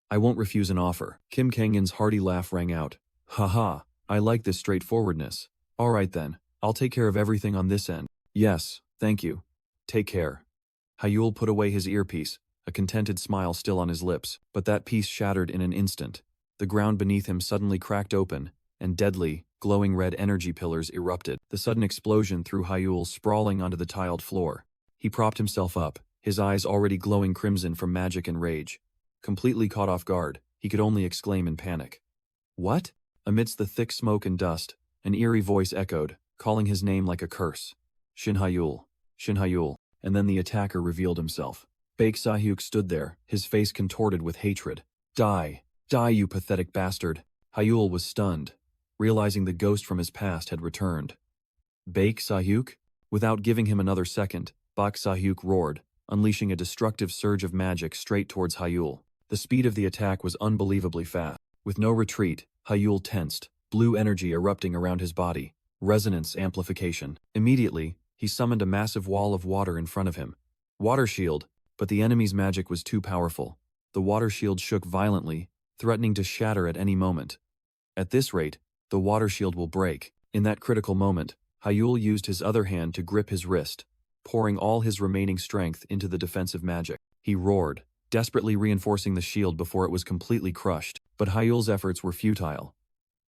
"I won't refuse an offer." Kim Kangan's hearty laugh rang out. "Haha, I like this straightforwardness. All right then, I'll take care of everything on this end." "Yes, thank you. Take care." Hyul put away his earpiece, a contented smile still on his lips, but that piece shattered in an instant. The ground beneath him suddenly cracked open, and deadly, glowing red energy pillars erupted. The sudden explosion threw Hyul sprawling onto the tiled floor. He propped himself up, his eyes already glowing crimson from magic and rage. Completely caught off guard, he could only exclaim in panic. "What?" Amidst the thick smoke and dust, an eerie voice echoed, calling his name like a curse. Shin Hyul, Shin Hyul, and then the attacker revealed himself. Baek Sahyuk stood there, his face contorted with hatred. Die, die you pathetic bastard." Hyul was stunned, realizing the ghost from his past had returned. "Baek Sahyuk?" Without giving him another second, Baek Sahyuk roared, unleashing a destructive surge of magic straight towards Hyul. The speed of the attack was unbelievably fast. With no retreat, Hyul tensed, blue energy erupting around his body, resonance amplification. Immediately, he summoned a massive wall of water in front of him. Water shield, but the enemy's magic was too powerful. The water shield shook violently, threatening to shatter at any moment. At this rate, the water shield will break. In that critical moment, Hyul used his other hand to grip his wrist, pouring all his remaining strength into the defensive magic. He roared, desperately reinforcing the shield before it was completely crushed. But Hyul's efforts were futile.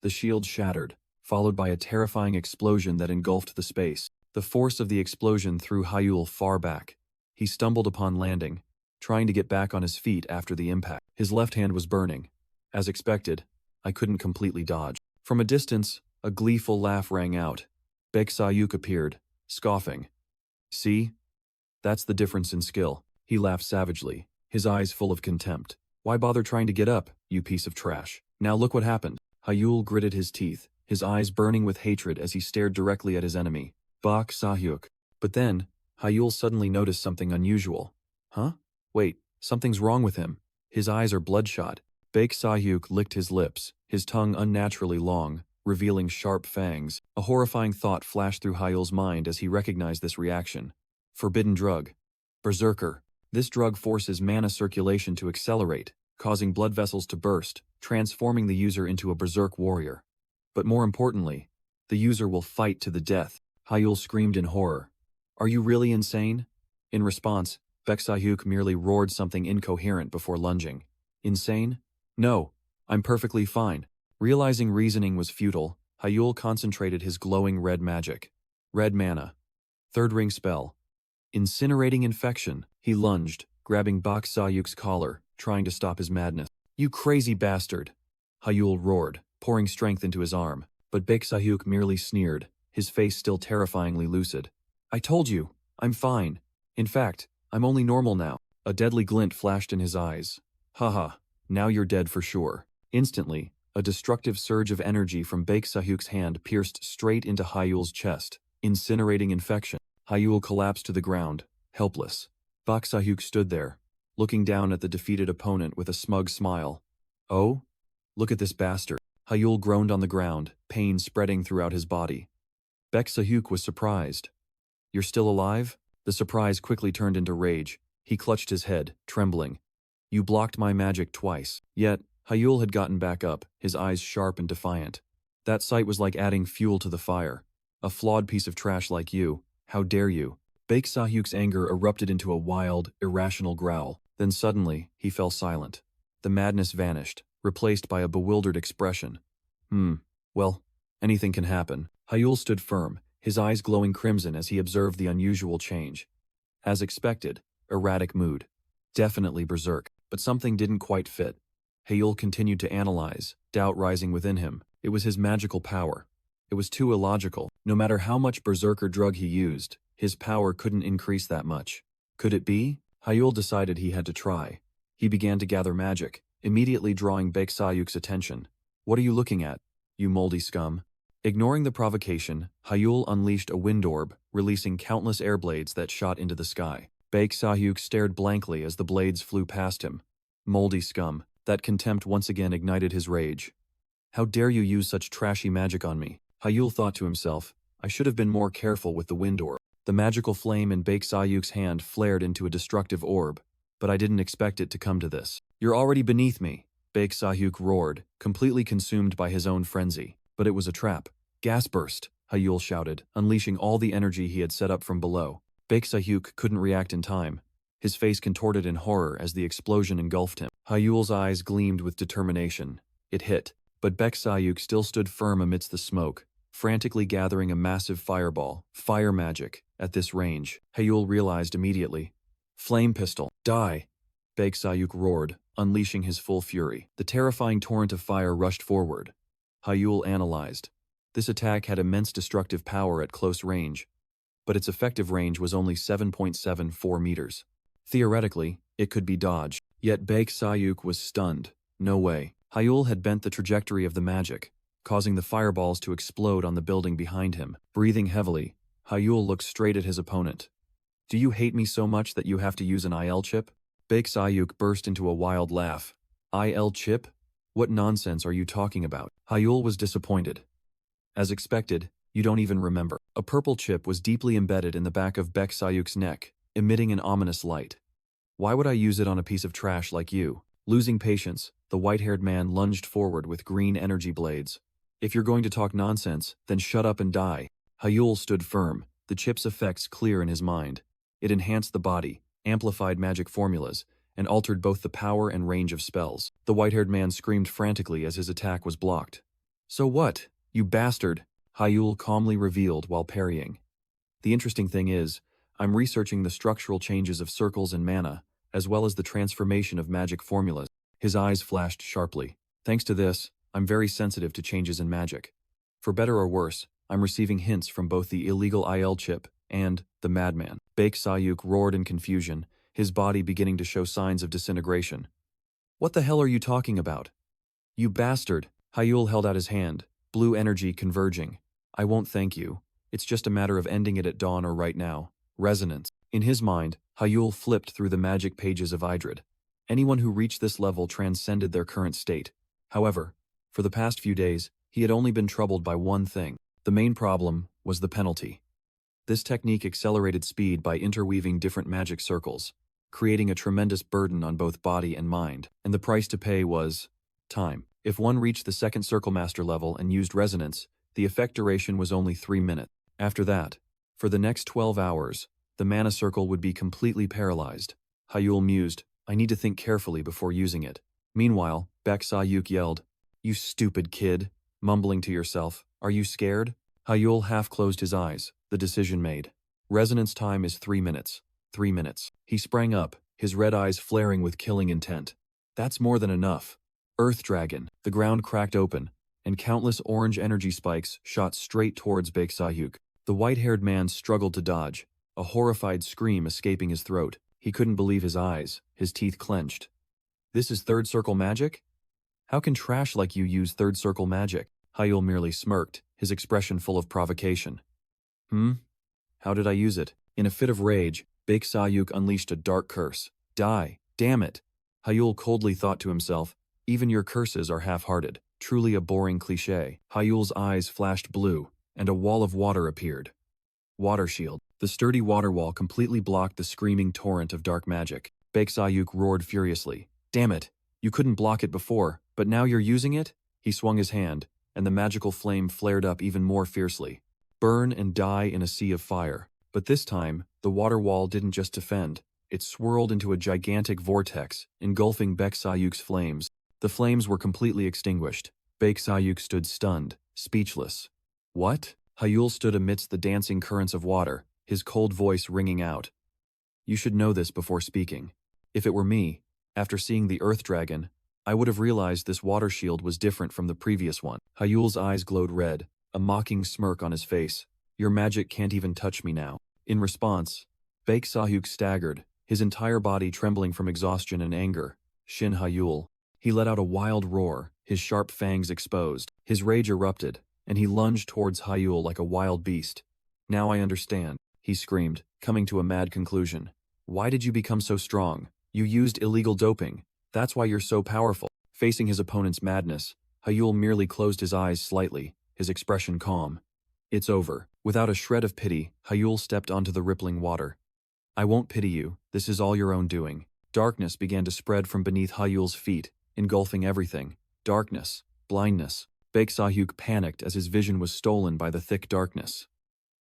The shield shattered, followed by a terrifying explosion that engulfed the space. The force of the explosion threw Hyul far back. He stumbled upon landing, trying to get back on his feet after the impact. His left hand was burning. As expected, I couldn't completely dodge. From a distance, A gleeful laugh rang out. Baek appeared, scoffing. See? That's the difference in skill. He laughed savagely, his eyes full of contempt. Why bother trying to get up, you piece of trash? Now look what happened. Hyul gritted his teeth, his eyes burning with hatred as he stared directly at his enemy, Bak Sahyuk. But then, Hyul suddenly noticed something unusual. Huh? Wait, something's wrong with him. His eyes are bloodshot. Baek Sahyuk licked his lips, his tongue unnaturally long, revealing sharp fangs. A horrifying thought flashed through Hyul's mind as he recognized this reaction. Forbidden drug. Berserker. This drug forces mana circulation to accelerate, causing blood vessels to burst, transforming the user into a berserk warrior. But more importantly, the user will fight to the death. Hyul screamed in horror. Are you really insane? In response, Baek Sahyuk merely roared something incoherent before lunging. Insane? No, I'm perfectly fine. Realizing reasoning was futile, Hyul concentrated his glowing red magic. Red mana. Third ring spell. Incinerating infection. He lunged, grabbing Bak Sahyuk's collar, trying to stop his madness. You crazy bastard! Hyul roared, pouring strength into his arm, but Baek Sahyuk merely sneered, his face still terrifyingly lucid. I told you, I'm fine. In fact, I'm only normal now. A deadly glint flashed in his eyes. Haha, now you're dead for sure. Instantly, a destructive surge of energy from Baek Sahyuk's hand pierced straight into Hyul's chest, incinerating infection. Hyul collapsed to the ground, helpless. Bak Sahyuk stood there, looking down at the defeated opponent with a smug smile. Oh? Look at this bastard. Hyul groaned on the ground, pain spreading throughout his body. Baek Sahyuk was surprised. You're still alive? The surprise quickly turned into rage. He clutched his head, trembling. You blocked my magic twice. Yet, Hyul had gotten back up, his eyes sharp and defiant. That sight was like adding fuel to the fire. A flawed piece of trash like you. How dare you? Baek Sahyuk's anger erupted into a wild, irrational growl. Then suddenly, he fell silent. The madness vanished, replaced by a bewildered expression. Well, anything can happen. Hyul stood firm, his eyes glowing crimson as he observed the unusual change. As expected, erratic mood. Definitely berserk, but something didn't quite fit. Hyul continued to analyze, doubt rising within him. It was his magical power. It was too illogical. No matter how much berserker drug he used, his power couldn't increase that much. Could it be? Hyul decided he had to try. He began to gather magic, immediately drawing Baek Sahyuk's attention. What are you looking at, you moldy scum? Ignoring the provocation, Hyul unleashed a wind orb, releasing countless air blades that shot into the sky. Baek Sahyuk stared blankly as the blades flew past him. Moldy scum. That contempt once again ignited his rage. How dare you use such trashy magic on me? Hyul thought to himself, I should have been more careful with the wind orb. The magical flame in Baek Sahyuk's hand flared into a destructive orb, but I didn't expect it to come to this. You're already beneath me, Baek Sahyuk roared, completely consumed by his own frenzy. But it was a trap. Gas burst, Hyul shouted, unleashing all the energy he had set up from below. Baek Sahyuk couldn't react in time. His face contorted in horror as the explosion engulfed him. Hyul's eyes gleamed with determination. It hit, but Baek Sahyuk still stood firm amidst the smoke, frantically gathering a massive fireball, fire magic, at this range. Hyul realized immediately. Flame pistol. Die! Baek Sahyuk roared, unleashing his full fury. The terrifying torrent of fire rushed forward. Hyul analyzed. This attack had immense destructive power at close range, but its effective range was only 7.74 meters. Theoretically, it could be dodged. Yet Baek Sahyuk was stunned. No way. Hyul had bent the trajectory of the magic, causing the fireballs to explode on the building behind him. Breathing heavily, Hyul looked straight at his opponent. Do you hate me so much that you have to use an IL chip? Baek Sahyuk burst into a wild laugh. IL chip? What nonsense are you talking about? Hyul was disappointed. As expected, you don't even remember. A purple chip was deeply embedded in the back of Baek Sahyuk's neck, emitting an ominous light. Why would I use it on a piece of trash like you? Losing patience, the white-haired man lunged forward with green energy blades. If you're going to talk nonsense, then shut up and die. Hyul stood firm, the chip's effects clear in his mind. It enhanced the body, amplified magic formulas, and altered both the power and range of spells. The white-haired man screamed frantically as his attack was blocked. So what, you bastard? Hyul calmly revealed while parrying. The interesting thing is, I'm researching the structural changes of circles and mana, as well as the transformation of magic formulas. His eyes flashed sharply. Thanks to this, I'm very sensitive to changes in magic. For better or worse, I'm receiving hints from both the illegal IL chip and the madman. Baek Sayuk roared in confusion, his body beginning to show signs of disintegration. What the hell are you talking about? You bastard! Hyul held out his hand, blue energy converging. I won't thank you. It's just a matter of ending it at dawn or right now. Resonance. In his mind, Hyul flipped through the magic pages of Idrid. Anyone who reached this level transcended their current state. However, for the past few days, he had only been troubled by one thing. The main problem was the penalty. This technique accelerated speed by interweaving different magic circles, creating a tremendous burden on both body and mind, and the price to pay was time. If one reached the second Circle Master level and used resonance, the effect duration was only 3 minutes. After that, for the next 12 hours, the mana circle would be completely paralyzed. Hyul mused, I need to think carefully before using it. Meanwhile, Baek Sayuk yelled, You stupid kid, mumbling to yourself, are you scared? Hyul half closed his eyes, the decision made. Resonance time is 3 minutes. 3 minutes. He sprang up, his red eyes flaring with killing intent. That's more than enough. Earth Dragon. The ground cracked open, and countless orange energy spikes shot straight towards Baek Sayuk. The white-haired man struggled to dodge, a horrified scream escaping his throat. He couldn't believe his eyes, his teeth clenched. This is third circle magic? How can trash like you use third circle magic? Hyul merely smirked, his expression full of provocation. How did I use it? In a fit of rage, Baek Sayuk unleashed a dark curse. Die, damn it! Hyul coldly thought to himself, even your curses are half-hearted. Truly a boring cliché. Hyul's eyes flashed blue, and a wall of water appeared. Water shield. The sturdy water wall completely blocked the screaming torrent of dark magic. Baek Sayuk roared furiously. Damn it! You couldn't block it before, but now you're using it? He swung his hand, and the magical flame flared up even more fiercely. Burn and die in a sea of fire. But this time, the water wall didn't just defend. It swirled into a gigantic vortex, engulfing Baek Sayuk's flames. The flames were completely extinguished. Baek Sayuk stood stunned, speechless. What? Hyul stood amidst the dancing currents of water, his cold voice ringing out. You should know this before speaking. If it were me, after seeing the Earth Dragon, I would have realized this water shield was different from the previous one. Hyul's eyes glowed red, a mocking smirk on his face. Your magic can't even touch me now. In response, Baek Sayuk staggered, his entire body trembling from exhaustion and anger. Shin Hyul. He let out a wild roar, his sharp fangs exposed. His rage erupted, and he lunged towards Hyul like a wild beast. Now I understand, he screamed, coming to a mad conclusion. Why did you become so strong? You used illegal doping. That's why you're so powerful. Facing his opponent's madness, Hyul merely closed his eyes slightly, his expression calm. It's over. Without a shred of pity, Hyul stepped onto the rippling water. I won't pity you, this is all your own doing. Darkness began to spread from beneath Hyul's feet, engulfing everything. Darkness. Blindness. Baek Sayuk panicked as his vision was stolen by the thick darkness.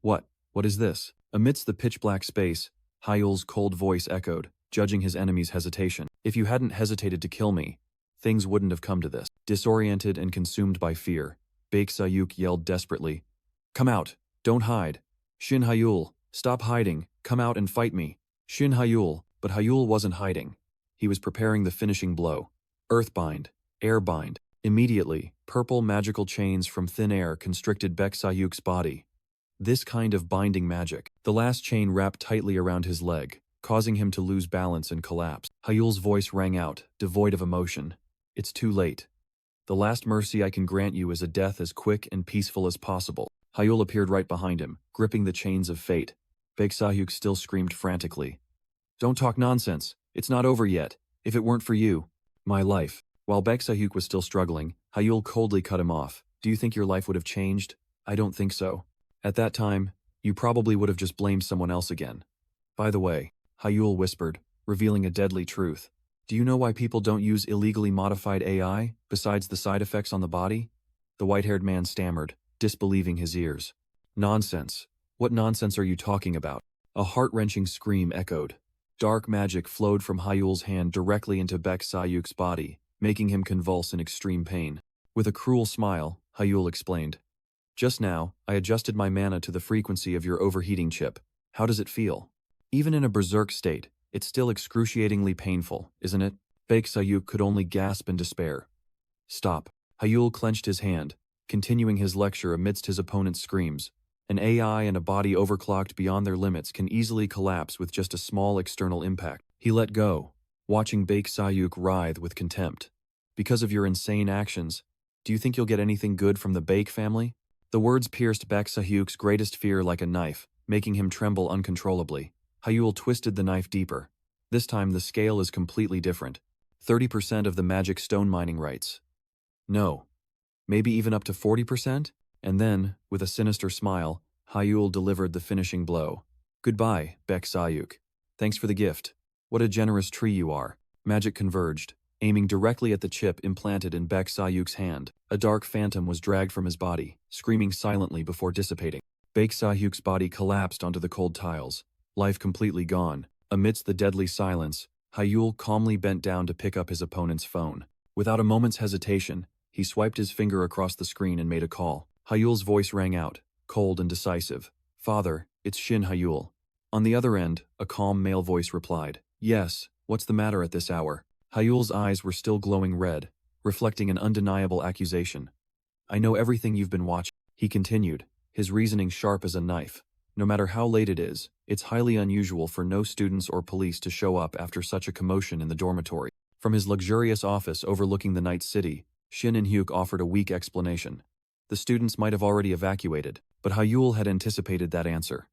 What is this? Amidst the pitch-black space, Hyul's cold voice echoed, judging his enemy's hesitation. If you hadn't hesitated to kill me, things wouldn't have come to this. Disoriented and consumed by fear, Baek Sayuk yelled desperately, Come out! Don't hide! Shin Hyul, stop hiding! Come out and fight me! Shin Hyul, but Hyul wasn't hiding. He was preparing the finishing blow. Earthbind, Airbind. Immediately, purple magical chains from thin air constricted Baek Sayuk's body. This kind of binding magic. The last chain wrapped tightly around his leg, causing him to lose balance and collapse. Hyul's voice rang out, devoid of emotion. It's too late. The last mercy I can grant you is a death as quick and peaceful as possible. Hyul appeared right behind him, gripping the chains of fate. Baek Sayuk still screamed frantically. Don't talk nonsense. It's not over yet. If it weren't for you, my life. While Baek Sayuk was still struggling, Hyul coldly cut him off. Do you think your life would have changed? I don't think so. At that time, you probably would have just blamed someone else again. By the way, Hyul whispered, revealing a deadly truth. Do you know why people don't use illegally modified AI, besides the side effects on the body? The white-haired man stammered, disbelieving his ears. Nonsense. What nonsense are you talking about? A heart-wrenching scream echoed. Dark magic flowed from Hyul's hand directly into Baek Sayuk's body, making him convulse in extreme pain. With a cruel smile, Hyul explained. Just now, I adjusted my mana to the frequency of your overheating chip. How does it feel? Even in a berserk state, it's still excruciatingly painful, isn't it? Baek Sayuk could only gasp in despair. Stop. Hyul clenched his hand, continuing his lecture amidst his opponent's screams. An AI and a body overclocked beyond their limits can easily collapse with just a small external impact. He let go, watching Baek Sayuk writhe with contempt. Because of your insane actions, do you think you'll get anything good from the Baek family? The words pierced Baek Sayuk's greatest fear like a knife, making him tremble uncontrollably. Hyul twisted the knife deeper. This time the scale is completely different. 30% of the magic stone mining rights. No. Maybe even up to 40%? And then, with a sinister smile, Hyul delivered the finishing blow. Goodbye, Baek Sayuk. Thanks for the gift. What a generous tree you are. Magic converged, aiming directly at the chip implanted in Baek Sayuk's hand. A dark phantom was dragged from his body, screaming silently before dissipating. Baek Sayuk's body collapsed onto the cold tiles, life completely gone. Amidst the deadly silence, Hyul calmly bent down to pick up his opponent's phone. Without a moment's hesitation, he swiped his finger across the screen and made a call. Hyul's voice rang out, cold and decisive. "Father, it's Shin Hyul." On the other end, a calm male voice replied. "Yes, what's the matter at this hour?" Hyul's eyes were still glowing red, reflecting an undeniable accusation. "I know everything you've been watching," he continued, his reasoning sharp as a knife. "No matter how late it is, it's highly unusual for no students or police to show up after such a commotion in the dormitory." From his luxurious office overlooking the night city, Shin In-hyuk offered a weak explanation. The students might have already evacuated, but Hyul had anticipated that answer.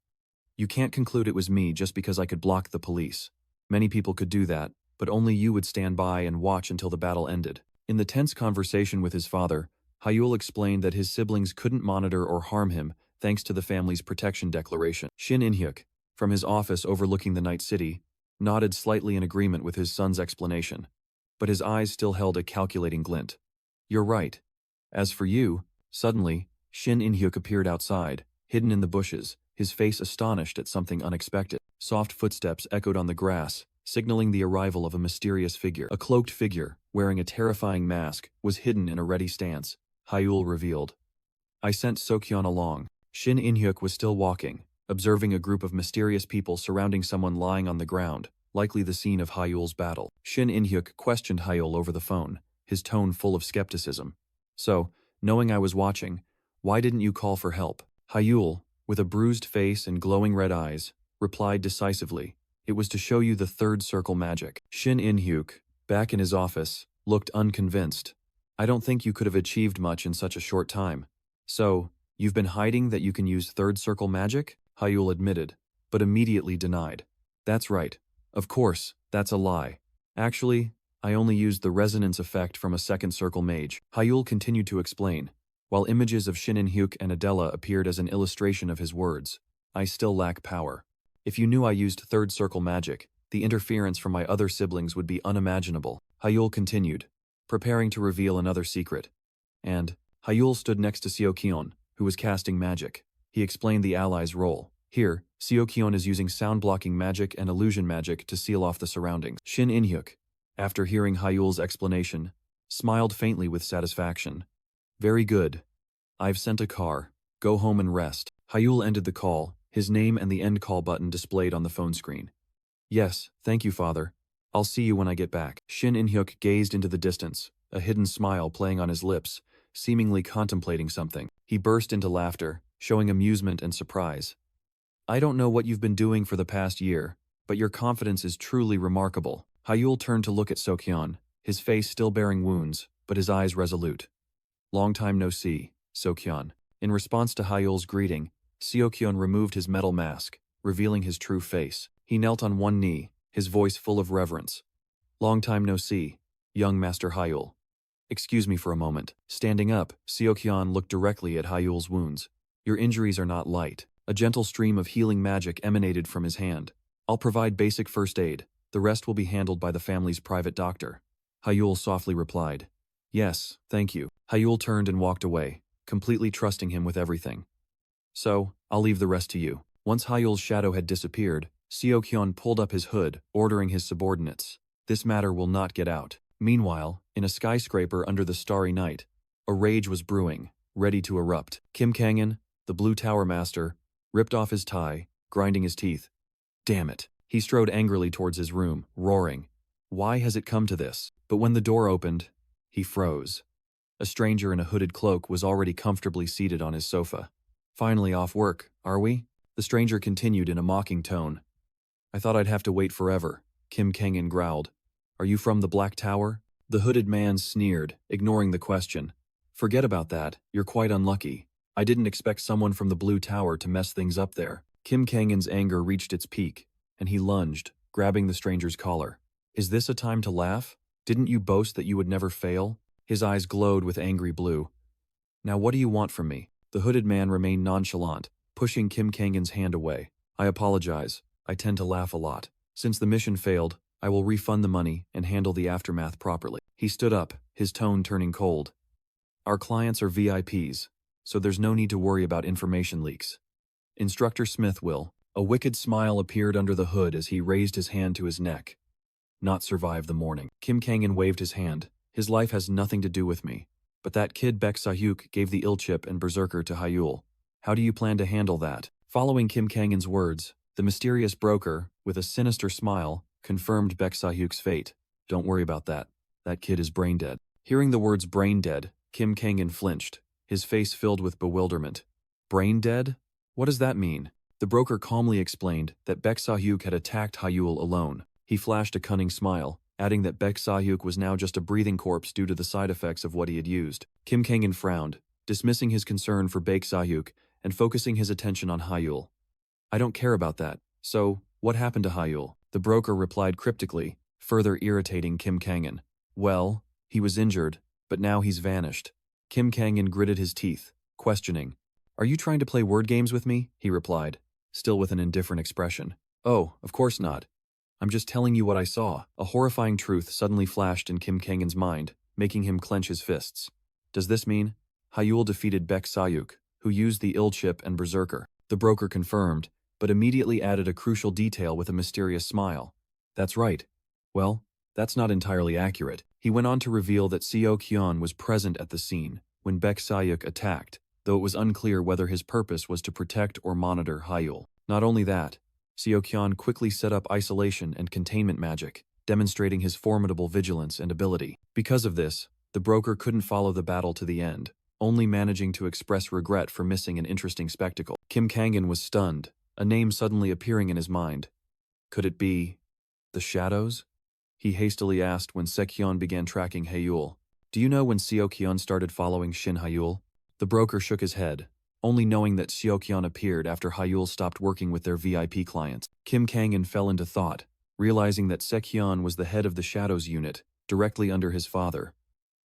"You can't conclude it was me just because I could block the police. Many people could do that, but only you would stand by and watch until the battle ended." In the tense conversation with his father, Hyul explained that his siblings couldn't monitor or harm him thanks to the family's protection declaration. Shin In-hyuk, from his office overlooking the night city, nodded slightly in agreement with his son's explanation, but his eyes still held a calculating glint. "You're right. As for you," suddenly, Shin In-hyuk appeared outside, hidden in the bushes, his face astonished at something unexpected. Soft footsteps echoed on the grass, signaling the arrival of a mysterious figure. A cloaked figure, wearing a terrifying mask, was hidden in a ready stance. Hyul revealed. "I sent Sokyeon along." Shin In-hyuk was still walking, observing a group of mysterious people surrounding someone lying on the ground, likely the scene of Hyul's battle. Shin In-hyuk questioned Hyul over the phone, his tone full of skepticism. "So, knowing I was watching, why didn't you call for help?" Hyul, with a bruised face and glowing red eyes, replied decisively, "It was to show you the third circle magic." Shin In-hyuk, back in his office, looked unconvinced. "I don't think you could have achieved much in such a short time. So, you've been hiding that you can use third circle magic?" Hyul admitted, but immediately denied. "That's right. Of course, that's a lie. Actually, I only used the resonance effect from a second circle mage." Hyul continued to explain, while images of Shin In-hyuk and Adela appeared as an illustration of his words. "I still lack power. If you knew I used third circle magic, the interference from my other siblings would be unimaginable." Hyul continued, preparing to reveal another secret. And Hyul stood next to Seokyeon, who was casting magic. He explained the allies' role. Here, Seokyeon is using sound-blocking magic and illusion magic to seal off the surroundings. Shin In-hyuk, after hearing Hyul's explanation, smiled faintly with satisfaction. "Very good. I've sent a car. Go home and rest." Hyul ended the call, his name and the end call button displayed on the phone screen. "Yes, thank you, father. I'll see you when I get back." Shin In-hyuk gazed into the distance, a hidden smile playing on his lips, seemingly contemplating something. He burst into laughter, showing amusement and surprise. "I don't know what you've been doing for the past year, but your confidence is truly remarkable." Hyul turned to look at Sokyeon, his face still bearing wounds, but his eyes resolute. "Long time no see, Sokyeon." In response to Hyul's greeting, Seokyeon removed his metal mask, revealing his true face. He knelt on one knee, his voice full of reverence. "Long time no see, young Master Hyul. Excuse me for a moment." Standing up, Seokyeon looked directly at Hyul's wounds. "Your injuries are not light." A gentle stream of healing magic emanated from his hand. "I'll provide basic first aid. The rest will be handled by the family's private doctor." Hyul softly replied, "Yes, thank you." Hyul turned and walked away, completely trusting him with everything. "So, I'll leave the rest to you." Once Hyul's shadow had disappeared, Seokyeon pulled up his hood, ordering his subordinates. "This matter will not get out." Meanwhile, in a skyscraper under the starry night, a rage was brewing, ready to erupt. Kim Kangan, the Blue Tower Master, ripped off his tie, grinding his teeth. "Damn it." He strode angrily towards his room, roaring, "Why has it come to this?" But when the door opened, he froze. A stranger in a hooded cloak was already comfortably seated on his sofa. "Finally off work, are we?" The stranger continued in a mocking tone. "I thought I'd have to wait forever," Kim Kangan growled. "Are you from the Black Tower?" The hooded man sneered, ignoring the question. "Forget about that, you're quite unlucky. I didn't expect someone from the Blue Tower to mess things up there." Kim Kangan's anger reached its peak, and he lunged, grabbing the stranger's collar. "Is this a time to laugh? Didn't you boast that you would never fail?" His eyes glowed with angry blue. "Now what do you want from me?" The hooded man remained nonchalant, pushing Kim Kangan's hand away. "I apologize. I tend to laugh a lot. Since the mission failed, I will refund the money and handle the aftermath properly." He stood up, his tone turning cold. "Our clients are VIPs, so there's no need to worry about information leaks. Instructor Smith will." A wicked smile appeared under the hood as he raised his hand to his neck. "Not survive the morning." Kim Kangan waved his hand. "His life has nothing to do with me. But that kid Baek Sahyuk gave the ill chip and berserker to Hyul. How do you plan to handle that?" Following Kim Kangan's words, the mysterious broker, with a sinister smile, confirmed Baek Sahyuk's fate. "Don't worry about that. That kid is brain dead." Hearing the words brain dead, Kim Kangan flinched, his face filled with bewilderment. "Brain dead? What does that mean?" The broker calmly explained that Baek Sahyuk had attacked Hyul alone. He flashed a cunning smile, adding that Baek Sahyuk was now just a breathing corpse due to the side effects of what he had used. Kim Kangan frowned, dismissing his concern for Baek Sahyuk and focusing his attention on Hyul. "I don't care about that. So, what happened to Hyul?" The broker replied cryptically, further irritating Kim Kangan. "Well, he was injured, but now he's vanished." Kim Kangan gritted his teeth, questioning. "Are you trying to play word games with me?" he replied, still with an indifferent expression. "Oh, of course not. I'm just telling you what I saw." A horrifying truth suddenly flashed in Kim Kangan's mind, making him clench his fists. "Does this mean Hyul defeated Baek Sahyuk, who used the ill chip and berserker?" The broker confirmed, but immediately added a crucial detail with a mysterious smile. "That's right. Well, that's not entirely accurate." He went on to reveal that Seo Kyun was present at the scene when Baek Sahyuk attacked, though it was unclear whether his purpose was to protect or monitor Hyul. Not only that, Seo Kyun quickly set up isolation and containment magic, demonstrating his formidable vigilance and ability. Because of this, the broker couldn't follow the battle to the end, only managing to express regret for missing an interesting spectacle. Kim Kangan was stunned, a name suddenly appearing in his mind. Could it be the Shadows? He hastily asked when Seokyeon began tracking Hyul. "Do you know when Seokyeon started following Shin Hyul?" The broker shook his head, only knowing that Seokyeon appeared after Hyul stopped working with their VIP clients. Kim Kangan fell into thought, realizing that Seokyeon was the head of the Shadows unit, directly under his father.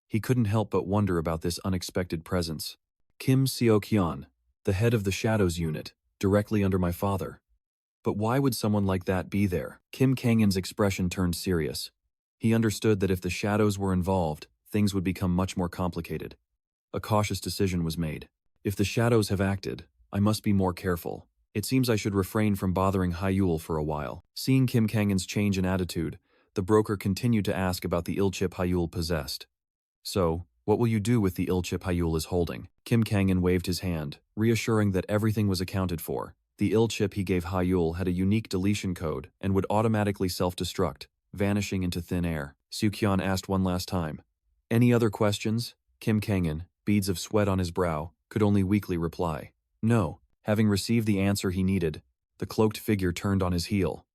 He couldn't help but wonder about this unexpected presence. Kim Seokyeon, the head of the Shadows unit, directly under my father. But why would someone like that be there? Kim Kangan's expression turned serious. He understood that if the Shadows were involved, things would become much more complicated. A cautious decision was made. If the Shadows have acted, I must be more careful. It seems I should refrain from bothering Hyul for a while. Seeing Kim Kangan's change in attitude, the broker continued to ask about the ill chip Hyul possessed. "So, what will you do with the ill chip Hyul is holding?" Kim Kangan waved his hand, reassuring that everything was accounted for. The ill chip he gave Hyul had a unique deletion code and would automatically self-destruct, vanishing into thin air. Seokyeon asked one last time. "Any other questions?" Kim Kangan, beads of sweat on his brow, could only weakly reply. "No." Having received the answer he needed, the cloaked figure turned on his heel.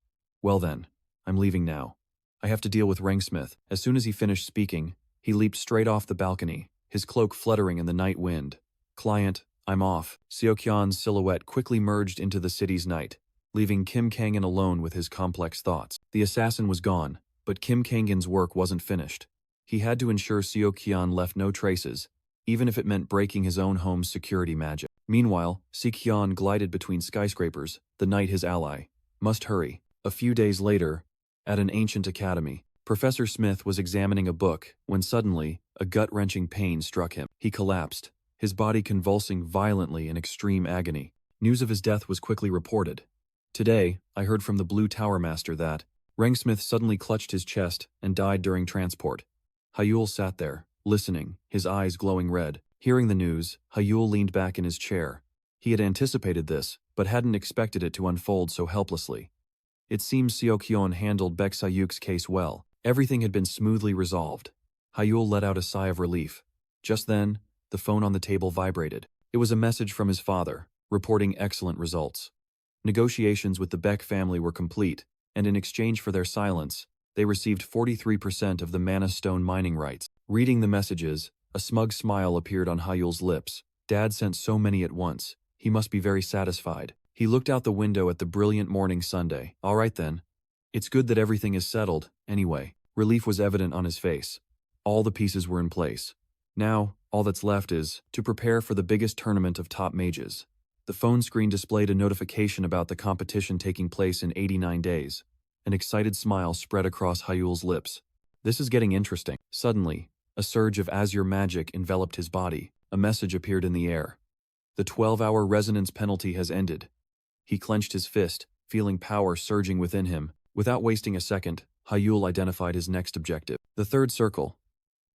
"Well then, I'm leaving now. I have to deal with Rangsmith." As soon as he finished speaking, he leaped straight off the balcony, his cloak fluttering in the night wind. "Client, I'm off." Seokyeon's silhouette quickly merged into the city's night, leaving Kim Kangan alone with his complex thoughts. The assassin was gone, but Kim Kangan's work wasn't finished. He had to ensure Seokyeon left no traces, even if it meant breaking his own home's security magic. Meanwhile, Seokyeon glided between skyscrapers, the knight his ally. Must hurry. A few days later, at an ancient academy, Professor Smith was examining a book when suddenly, a gut-wrenching pain struck him. He collapsed, his body convulsing violently in extreme agony. News of his death was quickly reported. "Today, I heard from the Blue Tower Master that..." Rangsmith suddenly clutched his chest and died during transport. Hyul sat there, listening, his eyes glowing red. Hearing the news, Hyul leaned back in his chair. He had anticipated this, but hadn't expected it to unfold so helplessly. It seems Seokyeon handled Baek Sahyuk's case well. Everything had been smoothly resolved. Hyul let out a sigh of relief. Just then, the phone on the table vibrated. It was a message from his father, reporting excellent results. Negotiations with the Beck family were complete, and in exchange for their silence, they received 43% of the mana stone mining rights. Reading the messages, a smug smile appeared on Hyul's lips. Dad sent so many at once. He must be very satisfied. He looked out the window at the brilliant morning Sunday. All right then. It's good that everything is settled, anyway. Relief was evident on his face. All the pieces were in place. Now, all that's left is to prepare for the biggest tournament of top mages. The phone screen displayed a notification about the competition taking place in 89 days. An excited smile spread across Hyul's lips. This is getting interesting. Suddenly, a surge of azure magic enveloped his body. A message appeared in the air. The 12-hour resonance penalty has ended. He clenched his fist, feeling power surging within him. Without wasting a second, Hyul identified his next objective. The third circle.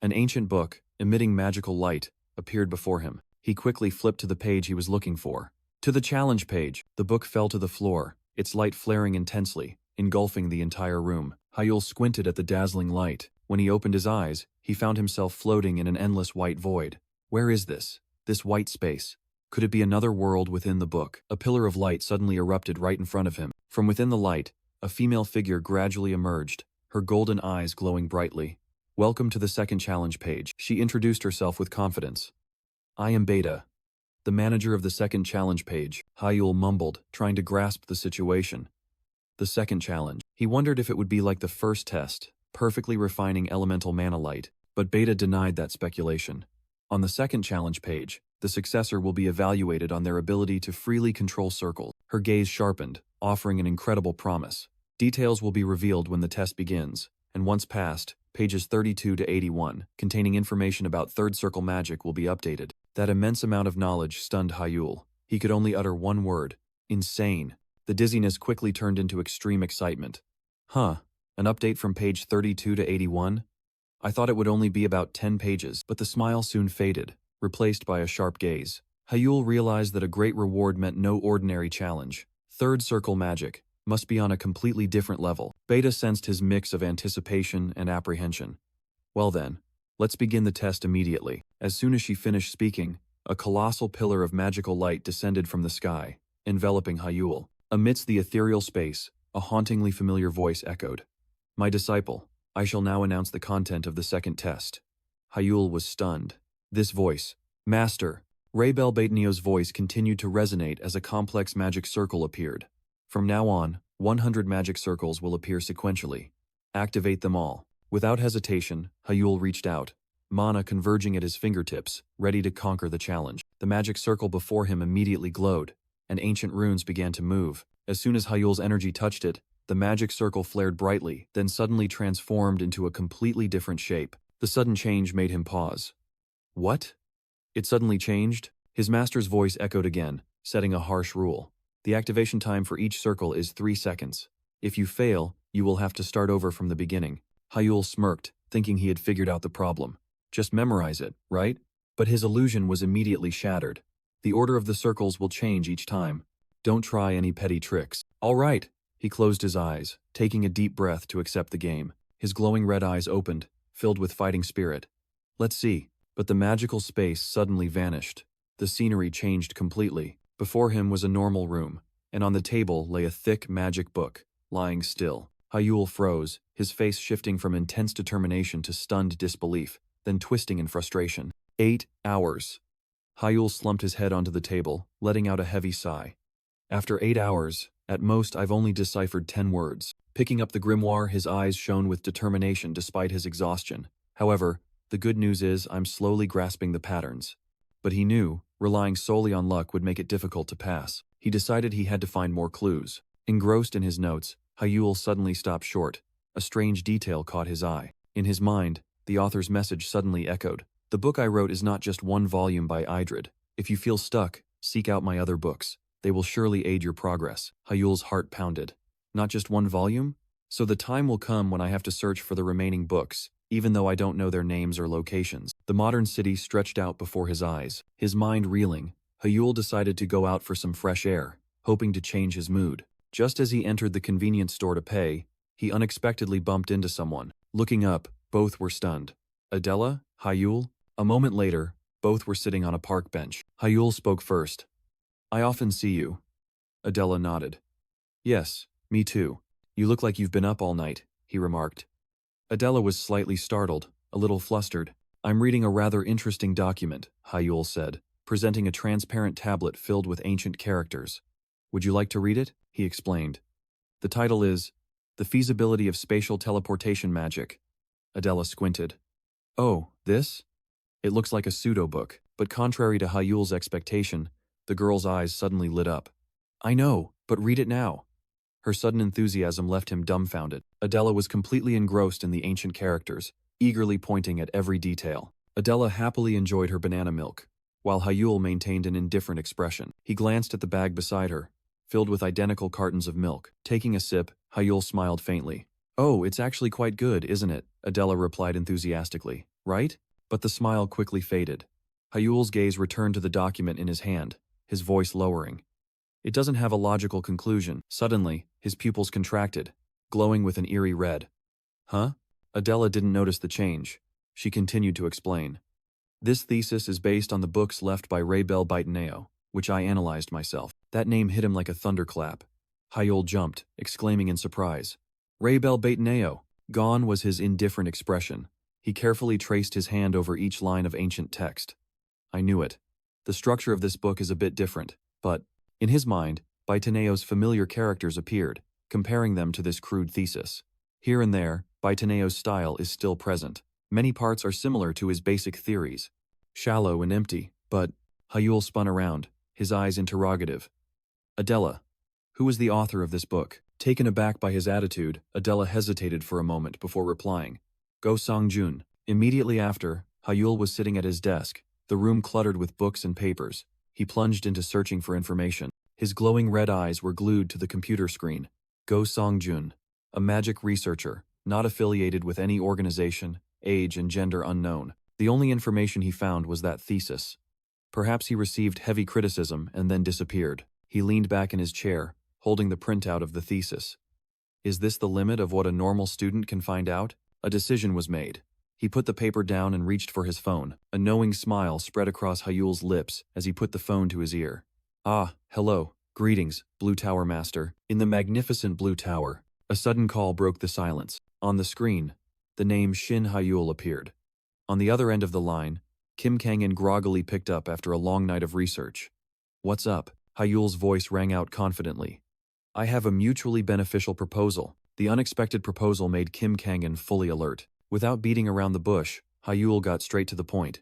An ancient book, emitting magical light, appeared before him. He quickly flipped to the page he was looking for. To the challenge page, the book fell to the floor, its light flaring intensely, engulfing the entire room. Hyul squinted at the dazzling light. When he opened his eyes, he found himself floating in an endless white void. Where is this? This white space? Could it be another world within the book? A pillar of light suddenly erupted right in front of him. From within the light, a female figure gradually emerged, her golden eyes glowing brightly. Welcome to the second challenge page. She introduced herself with confidence. I am Beta, the manager of the second challenge page. Hyul mumbled, trying to grasp the situation. The second challenge. He wondered if it would be like the first test, perfectly refining elemental mana light, but Beta denied that speculation. On the second challenge page, the successor will be evaluated on their ability to freely control circles. Her gaze sharpened, offering an incredible promise. Details will be revealed when the test begins, and once passed, pages 32 to 81, containing information about third circle magic, will be updated. That immense amount of knowledge stunned Hyul. He could only utter one word: insane. The dizziness quickly turned into extreme excitement. Huh, an update from page 32 to 81? I thought it would only be about 10 pages, but the smile soon faded, replaced by a sharp gaze. Hyul realized that a great reward meant no ordinary challenge. Third circle magic must be on a completely different level. Beta sensed his mix of anticipation and apprehension. Well then, let's begin the test immediately. As soon as she finished speaking, a colossal pillar of magical light descended from the sky, enveloping Hyul. Amidst the ethereal space, a hauntingly familiar voice echoed. My disciple, I shall now announce the content of the second test. Hyul was stunned. This voice, Master, Raybel Baitneo's voice continued to resonate as a complex magic circle appeared. From now on, 100 magic circles will appear sequentially. Activate them all. Without hesitation, Hyul reached out, mana converging at his fingertips, ready to conquer the challenge. The magic circle before him immediately glowed, and ancient runes began to move. As soon as Hyul's energy touched it, the magic circle flared brightly, then suddenly transformed into a completely different shape. The sudden change made him pause. What? It suddenly changed? His master's voice echoed again, setting a harsh rule. The activation time for each circle is 3 seconds. If you fail, you will have to start over from the beginning. Hyul smirked, thinking he had figured out the problem. Just memorize it, right? But his illusion was immediately shattered. The order of the circles will change each time. Don't try any petty tricks. All right. He closed his eyes, taking a deep breath to accept the game. His glowing red eyes opened, filled with fighting spirit. Let's see. But the magical space suddenly vanished. The scenery changed completely. Before him was a normal room, and on the table lay a thick magic book, lying still. Hyul froze, his face shifting from intense determination to stunned disbelief, then twisting in frustration. 8 hours. Hyul slumped his head onto the table, letting out a heavy sigh. After 8 hours, at most I've only deciphered 10 words. Picking up the grimoire, his eyes shone with determination despite his exhaustion. However, the good news is I'm slowly grasping the patterns. But he knew, relying solely on luck would make it difficult to pass. He decided he had to find more clues. Engrossed in his notes, Hyul suddenly stopped short. A strange detail caught his eye. In his mind, the author's message suddenly echoed. The book I wrote is not just one volume by Idrid. If you feel stuck, seek out my other books. They will surely aid your progress. Hyul's heart pounded. Not just one volume? So the time will come when I have to search for the remaining books, even though I don't know their names or locations. The modern city stretched out before his eyes. His mind reeling, Hyul decided to go out for some fresh air, hoping to change his mood. Just as he entered the convenience store to pay, he unexpectedly bumped into someone. Looking up, both were stunned. Adela? Hyul? A moment later, both were sitting on a park bench. Hyul spoke first. I often see you. Adela nodded. Yes, me too. You look like you've been up all night, he remarked. Adela was slightly startled, a little flustered. I'm reading a rather interesting document, Hyul said, presenting a transparent tablet filled with ancient characters. Would you like to read it? He explained. The title is The Feasibility of Spatial Teleportation Magic. Adela squinted. Oh, this? It looks like a pseudo-book, but contrary to Hyul's expectation, the girl's eyes suddenly lit up. I know, but read it now. Her sudden enthusiasm left him dumbfounded. Adela was completely engrossed in the ancient characters, eagerly pointing at every detail. Adela happily enjoyed her banana milk, while Hyul maintained an indifferent expression. He glanced at the bag beside her, filled with identical cartons of milk. Taking a sip, Hyul smiled faintly. Oh, it's actually quite good, isn't it? Adela replied enthusiastically. Right? But the smile quickly faded. Hyul's gaze returned to the document in his hand, his voice lowering. It doesn't have a logical conclusion. Suddenly, his pupils contracted, glowing with an eerie red. Huh? Adela didn't notice the change. She continued to explain. This thesis is based on the books left by Rebel Bitaneo, which I analyzed myself. That name hit him like a thunderclap. Hyul jumped, exclaiming in surprise. Rebel Bitaneo! Gone was his indifferent expression. He carefully traced his hand over each line of ancient text. I knew it. The structure of this book is a bit different, but, in his mind, Baitaneo's familiar characters appeared, comparing them to this crude thesis. Here and there, Baitaneo's style is still present. Many parts are similar to his basic theories. Shallow and empty, but Hyul spun around, his eyes interrogative. Adela, who is the author of this book? Taken aback by his attitude, Adela hesitated for a moment before replying. Go Song-jun. Immediately after, Hyul was sitting at his desk, the room cluttered with books and papers. He plunged into searching for information. His glowing red eyes were glued to the computer screen. Go Song-jun, a magic researcher, not affiliated with any organization, age and gender unknown. The only information he found was that thesis. Perhaps he received heavy criticism and then disappeared. He leaned back in his chair, holding the printout of the thesis. Is this the limit of what a normal student can find out? A decision was made. He put the paper down and reached for his phone. A knowing smile spread across Hyul's lips as he put the phone to his ear. Ah, hello. Greetings, Blue Tower Master. In the magnificent Blue Tower, a sudden call broke the silence. On the screen, the name Shin Hyul appeared. On the other end of the line, Kim Kangan groggily picked up after a long night of research. What's up? Hyul's voice rang out confidently. I have a mutually beneficial proposal. The unexpected proposal made Kim Kangan fully alert. Without beating around the bush, Hyul got straight to the point.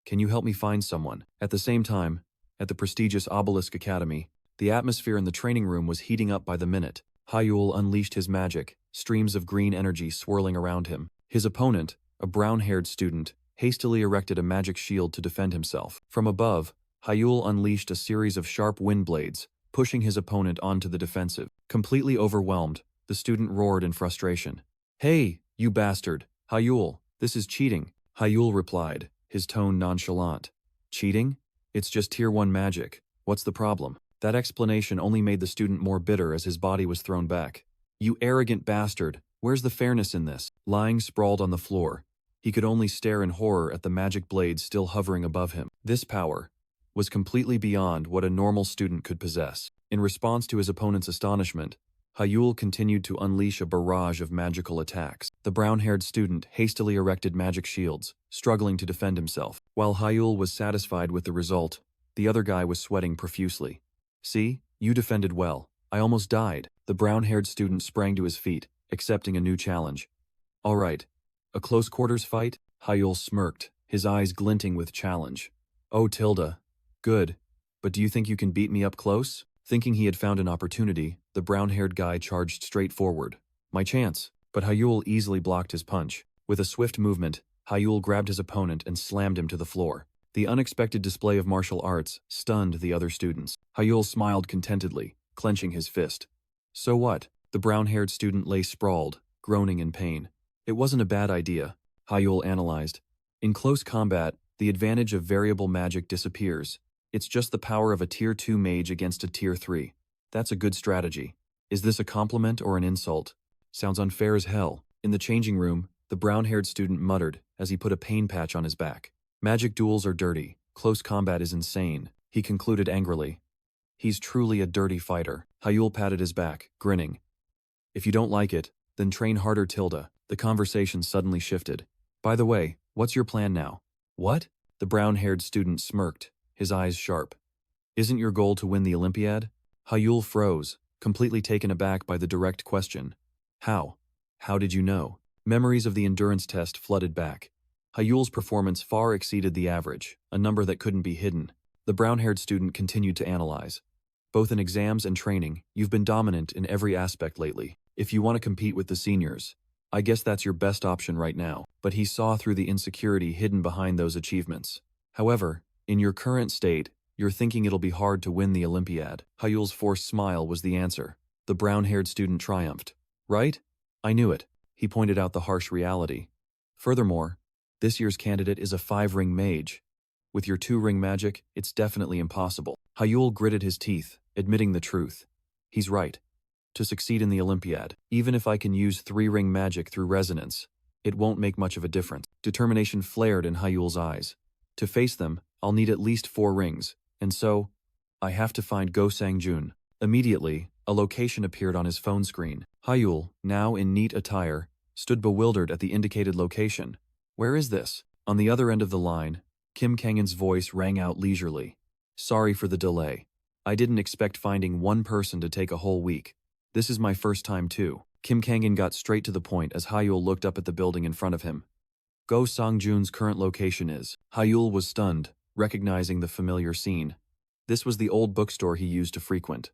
Can you help me find someone? At the same time, at the prestigious Obelisk Academy, the atmosphere in the training room was heating up by the minute. Hyul unleashed his magic, streams of green energy swirling around him. His opponent, a brown-haired student, hastily erected a magic shield to defend himself. From above, Hyul unleashed a series of sharp wind blades, pushing his opponent onto the defensive. Completely overwhelmed, the student roared in frustration. Hey, you bastard! Hyul, this is cheating. Hyul replied, his tone nonchalant. Cheating? It's just Tier 1 magic. What's the problem? That explanation only made the student more bitter as his body was thrown back. You arrogant bastard, where's the fairness in this? Lying sprawled on the floor, he could only stare in horror at the magic blades still hovering above him. This power was completely beyond what a normal student could possess. In response to his opponent's astonishment, Hyul continued to unleash a barrage of magical attacks. The brown-haired student hastily erected magic shields, struggling to defend himself. While Hyul was satisfied with the result, the other guy was sweating profusely. See, you defended well. I almost died. The brown-haired student sprang to his feet, accepting a new challenge. All right. A close quarters fight? Hyul smirked, his eyes glinting with challenge. Oh, Tilda. Good. But do you think you can beat me up close? Thinking he had found an opportunity, the brown-haired guy charged straight forward. My chance. But Hyul easily blocked his punch. With a swift movement, Hyul grabbed his opponent and slammed him to the floor. The unexpected display of martial arts stunned the other students. Hyul smiled contentedly, clenching his fist. So what? The brown-haired student lay sprawled, groaning in pain. It wasn't a bad idea, Hyul analyzed. In close combat, the advantage of variable magic disappears. It's just the power of a Tier 2 mage against a Tier 3. That's a good strategy. Is this a compliment or an insult? Sounds unfair as hell. In the changing room, the brown-haired student muttered as he put a pain patch on his back. Magic duels are dirty, close combat is insane, he concluded angrily. He's truly a dirty fighter. Hyul patted his back, grinning. If you don't like it, then train harder, Tilda. The conversation suddenly shifted. By the way, what's your plan now? What? The brown-haired student smirked, his eyes sharp. Isn't your goal to win the Olympiad? Hyul froze, completely taken aback by the direct question. How? How did you know? Memories of the endurance test flooded back. Hyul's performance far exceeded the average, a number that couldn't be hidden. The brown-haired student continued to analyze. Both in exams and training, you've been dominant in every aspect lately. If you want to compete with the seniors, I guess that's your best option right now. But he saw through the insecurity hidden behind those achievements. However, in your current state, you're thinking it'll be hard to win the Olympiad. Hyul's forced smile was the answer. The brown-haired student triumphed. Right? I knew it. He pointed out the harsh reality. Furthermore, this year's candidate is a 5-ring mage. With your 2-ring magic, it's definitely impossible. Hyul gritted his teeth, admitting the truth. He's right. To succeed in the Olympiad, even if I can use 3-ring magic through resonance, it won't make much of a difference. Determination flared in Hyul's eyes. To face them, I'll need at least 4 rings, and so, I have to find Go Sang-jun. Immediately, a location appeared on his phone screen. Hyul, now in neat attire, stood bewildered at the indicated location. Where is this? On the other end of the line, Kim Kangan's voice rang out leisurely. Sorry for the delay. I didn't expect finding one person to take a whole week. This is my first time too. Kim Kangan got straight to the point as Hyul looked up at the building in front of him. Go Sang-jun's current location is. Hyul was stunned, recognizing the familiar scene. This was the old bookstore he used to frequent.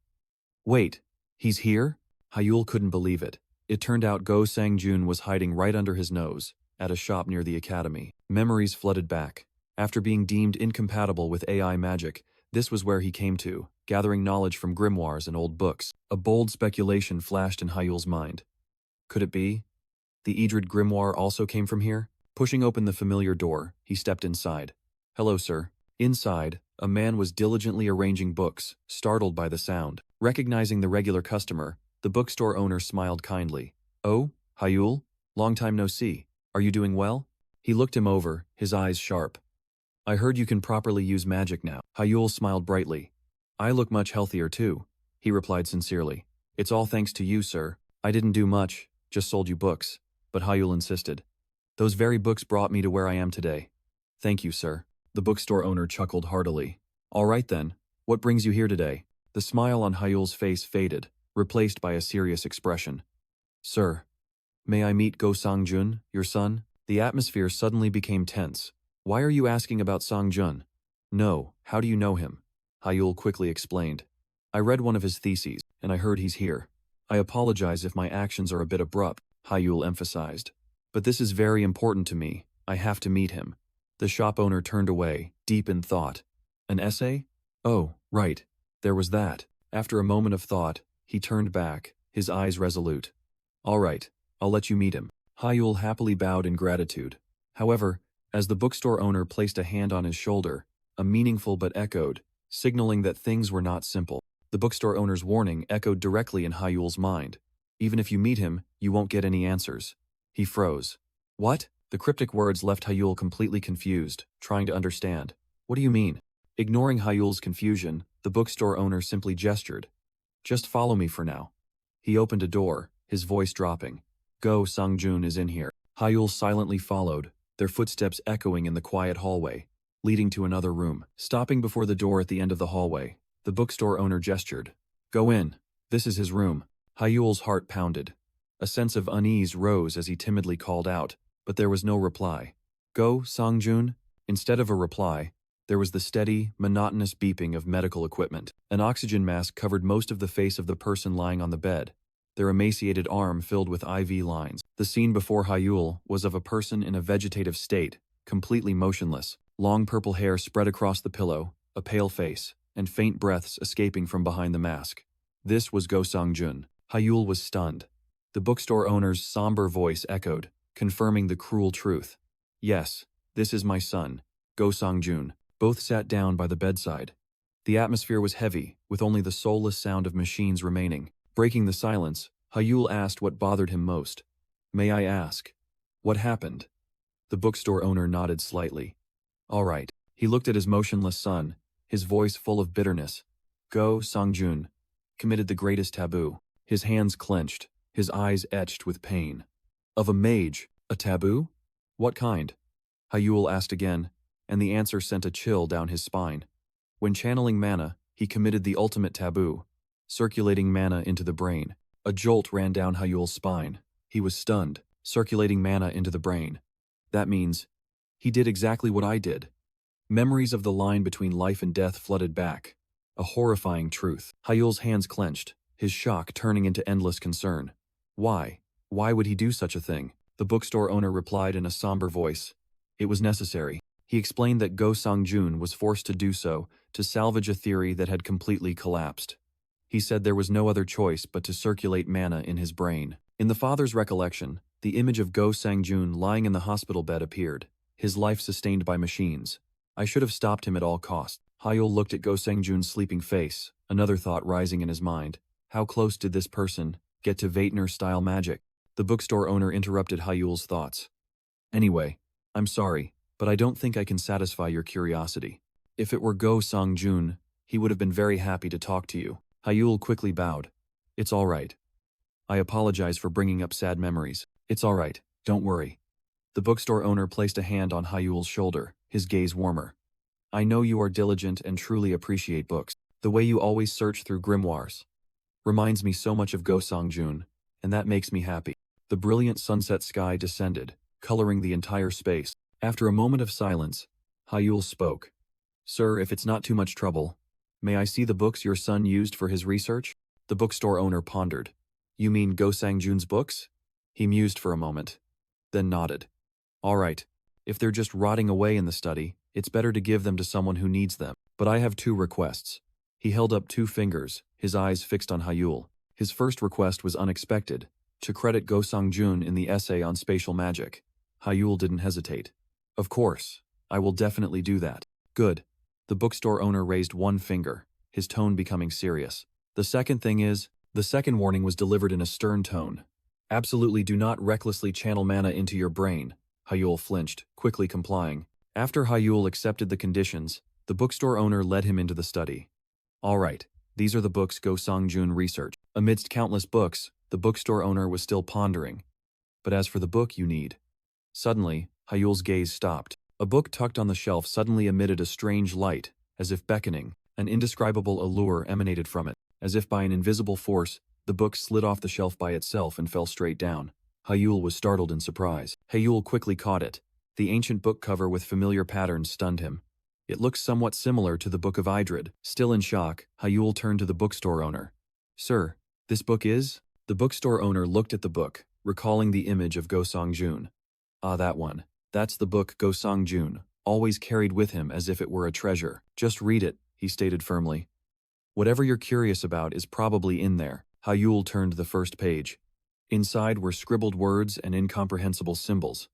Wait, he's here? Hyul couldn't believe it. It turned out Go Sang-jun was hiding right under his nose, at a shop near the academy. Memories flooded back. After being deemed incompatible with AI magic, this was where he came to, gathering knowledge from grimoires and old books. A bold speculation flashed in Hyul's mind. Could it be? The Idrid grimoire also came from here? Pushing open the familiar door, he stepped inside. Hello, sir. Inside, a man was diligently arranging books, startled by the sound. Recognizing the regular customer, the bookstore owner smiled kindly. Oh, Hyul? Long time no see. Are you doing well? He looked him over, his eyes sharp. I heard you can properly use magic now. Hyul smiled brightly. I look much healthier too, he replied sincerely. It's all thanks to you, sir. I didn't do much, just sold you books. But Hyul insisted. Those very books brought me to where I am today. Thank you, sir. The bookstore owner chuckled heartily. All right then, what brings you here today? The smile on Hyul's face faded, replaced by a serious expression. Sir, may I meet Go Sang-jun, your son? The atmosphere suddenly became tense. Why are you asking about Sang-jun? No, how do you know him? Hyul quickly explained. I read one of his theses, and I heard he's here. I apologize if my actions are a bit abrupt, Hyul emphasized. But this is very important to me. I have to meet him. The shop owner turned away, deep in thought. An essay? Oh, right. There was that. After a moment of thought, he turned back, his eyes resolute. All right, I'll let you meet him. Hyul happily bowed in gratitude. However, as the bookstore owner placed a hand on his shoulder, a meaningful but echoed, signaling that things were not simple. The bookstore owner's warning echoed directly in Hyul's mind. Even if you meet him, you won't get any answers. He froze. What? The cryptic words left Hyul completely confused, trying to understand. What do you mean? Ignoring Hyul's confusion, the bookstore owner simply gestured. Just follow me for now. He opened a door, his voice dropping. Go Sang-jun is in here. Hyul silently followed, their footsteps echoing in the quiet hallway, leading to another room. Stopping before the door at the end of the hallway, the bookstore owner gestured. Go in. This is his room. Hyul's heart pounded. A sense of unease rose as he timidly called out, but there was no reply. Go, Sang-jun? Instead of a reply, there was the steady, monotonous beeping of medical equipment. An oxygen mask covered most of the face of the person lying on the bed, their emaciated arm filled with IV lines. The scene before Hyul was of a person in a vegetative state, completely motionless. Long purple hair spread across the pillow, a pale face, and faint breaths escaping from behind the mask. This was Go Sang-jun. Hyul was stunned. The bookstore owner's somber voice echoed, confirming the cruel truth. Yes, this is my son, Go Sang-jun. Both sat down by the bedside. The atmosphere was heavy, with only the soulless sound of machines remaining. Breaking the silence, Hyul asked what bothered him most. May I ask? What happened? The bookstore owner nodded slightly. All right. He looked at his motionless son, his voice full of bitterness. Go Songjun committed the greatest taboo. His hands clenched, his eyes etched with pain. Of a mage, a taboo? What kind? Hyul asked again, and the answer sent a chill down his spine. When channeling mana, he committed the ultimate taboo, circulating mana into the brain. A jolt ran down Hyul's spine. He was stunned, circulating mana into the brain. That means, he did exactly what I did. Memories of the line between life and death flooded back. A horrifying truth. Hyul's hands clenched, his shock turning into endless concern. Why? Why would he do such a thing? The bookstore owner replied in a somber voice. It was necessary. He explained that Go Songjun was forced to do so to salvage a theory that had completely collapsed. He said there was no other choice but to circulate mana in his brain. In the father's recollection, the image of Go Sangjun lying in the hospital bed appeared, his life sustained by machines. I should have stopped him at all costs. Hyul looked at Go Sangjun's sleeping face, another thought rising in his mind. How close did this person get to Vaitner-style magic? The bookstore owner interrupted Hyul's thoughts. Anyway, I'm sorry, but I don't think I can satisfy your curiosity. If it were Go Songjun, he would have been very happy to talk to you. Hyul quickly bowed. It's all right. I apologize for bringing up sad memories. It's all right, don't worry. The bookstore owner placed a hand on Hyul's shoulder, his gaze warmer. I know you are diligent and truly appreciate books. The way you always search through grimoires reminds me so much of Go Songjun, and that makes me happy. The brilliant sunset sky descended, coloring the entire space. After a moment of silence, Hyul spoke. Sir, if it's not too much trouble, may I see the books your son used for his research? The bookstore owner pondered. You mean Go Sangjun's books? He mused for a moment, then nodded. All right, if they're just rotting away in the study, it's better to give them to someone who needs them. But I have two requests. He held up two fingers, his eyes fixed on Hyul. His first request was unexpected, to credit Go Songjun in the essay on spatial magic. Hyul didn't hesitate. Of course, I will definitely do that. Good. The bookstore owner raised one finger, his tone becoming serious. The second warning was delivered in a stern tone. Absolutely do not recklessly channel mana into your brain. Hyul flinched, quickly complying. After Hyul accepted the conditions, the bookstore owner led him into the study. All right, these are the books Go Songjun researched. Amidst countless books, the bookstore owner was still pondering. But as for the book you need. Suddenly, Hyul's gaze stopped. A book tucked on the shelf suddenly emitted a strange light, as if beckoning. An indescribable allure emanated from it. As if by an invisible force, the book slid off the shelf by itself and fell straight down. Hyul was startled in surprise. Hyul quickly caught it. The ancient book cover with familiar patterns stunned him. It looked somewhat similar to the Book of Idrid. Still in shock, Hyul turned to the bookstore owner. Sir, this book is? The bookstore owner looked at the book, recalling the image of Go Songjun. Ah, that one. That's the book Go Songjun always carried with him as if it were a treasure. Just read it, he stated firmly. Whatever you're curious about is probably in there. Hyul turned to the first page. Inside were scribbled words and incomprehensible symbols.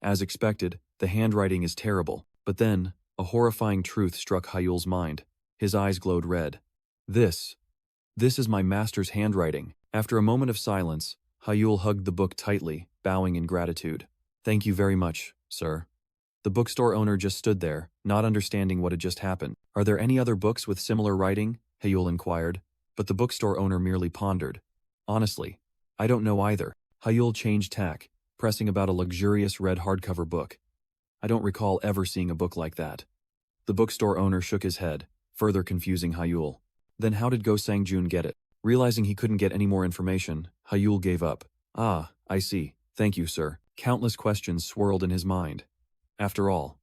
As expected, the handwriting is terrible, but then, a horrifying truth struck Hyul's mind. His eyes glowed red. This is my master's handwriting. After a moment of silence, Hyul hugged the book tightly, bowing in gratitude. Thank you very much, sir. The bookstore owner just stood there, not understanding what had just happened. Are there any other books with similar writing? Hyul inquired, but the bookstore owner merely pondered. Honestly, I don't know either. Hyul changed tack, pressing about a luxurious red hardcover book. I don't recall ever seeing a book like that. The bookstore owner shook his head, further confusing Hyul. Then how did Go Sangjun get it? Realizing he couldn't get any more information, Hyul gave up. Ah, I see. Thank you, sir. Countless questions swirled in his mind. After all,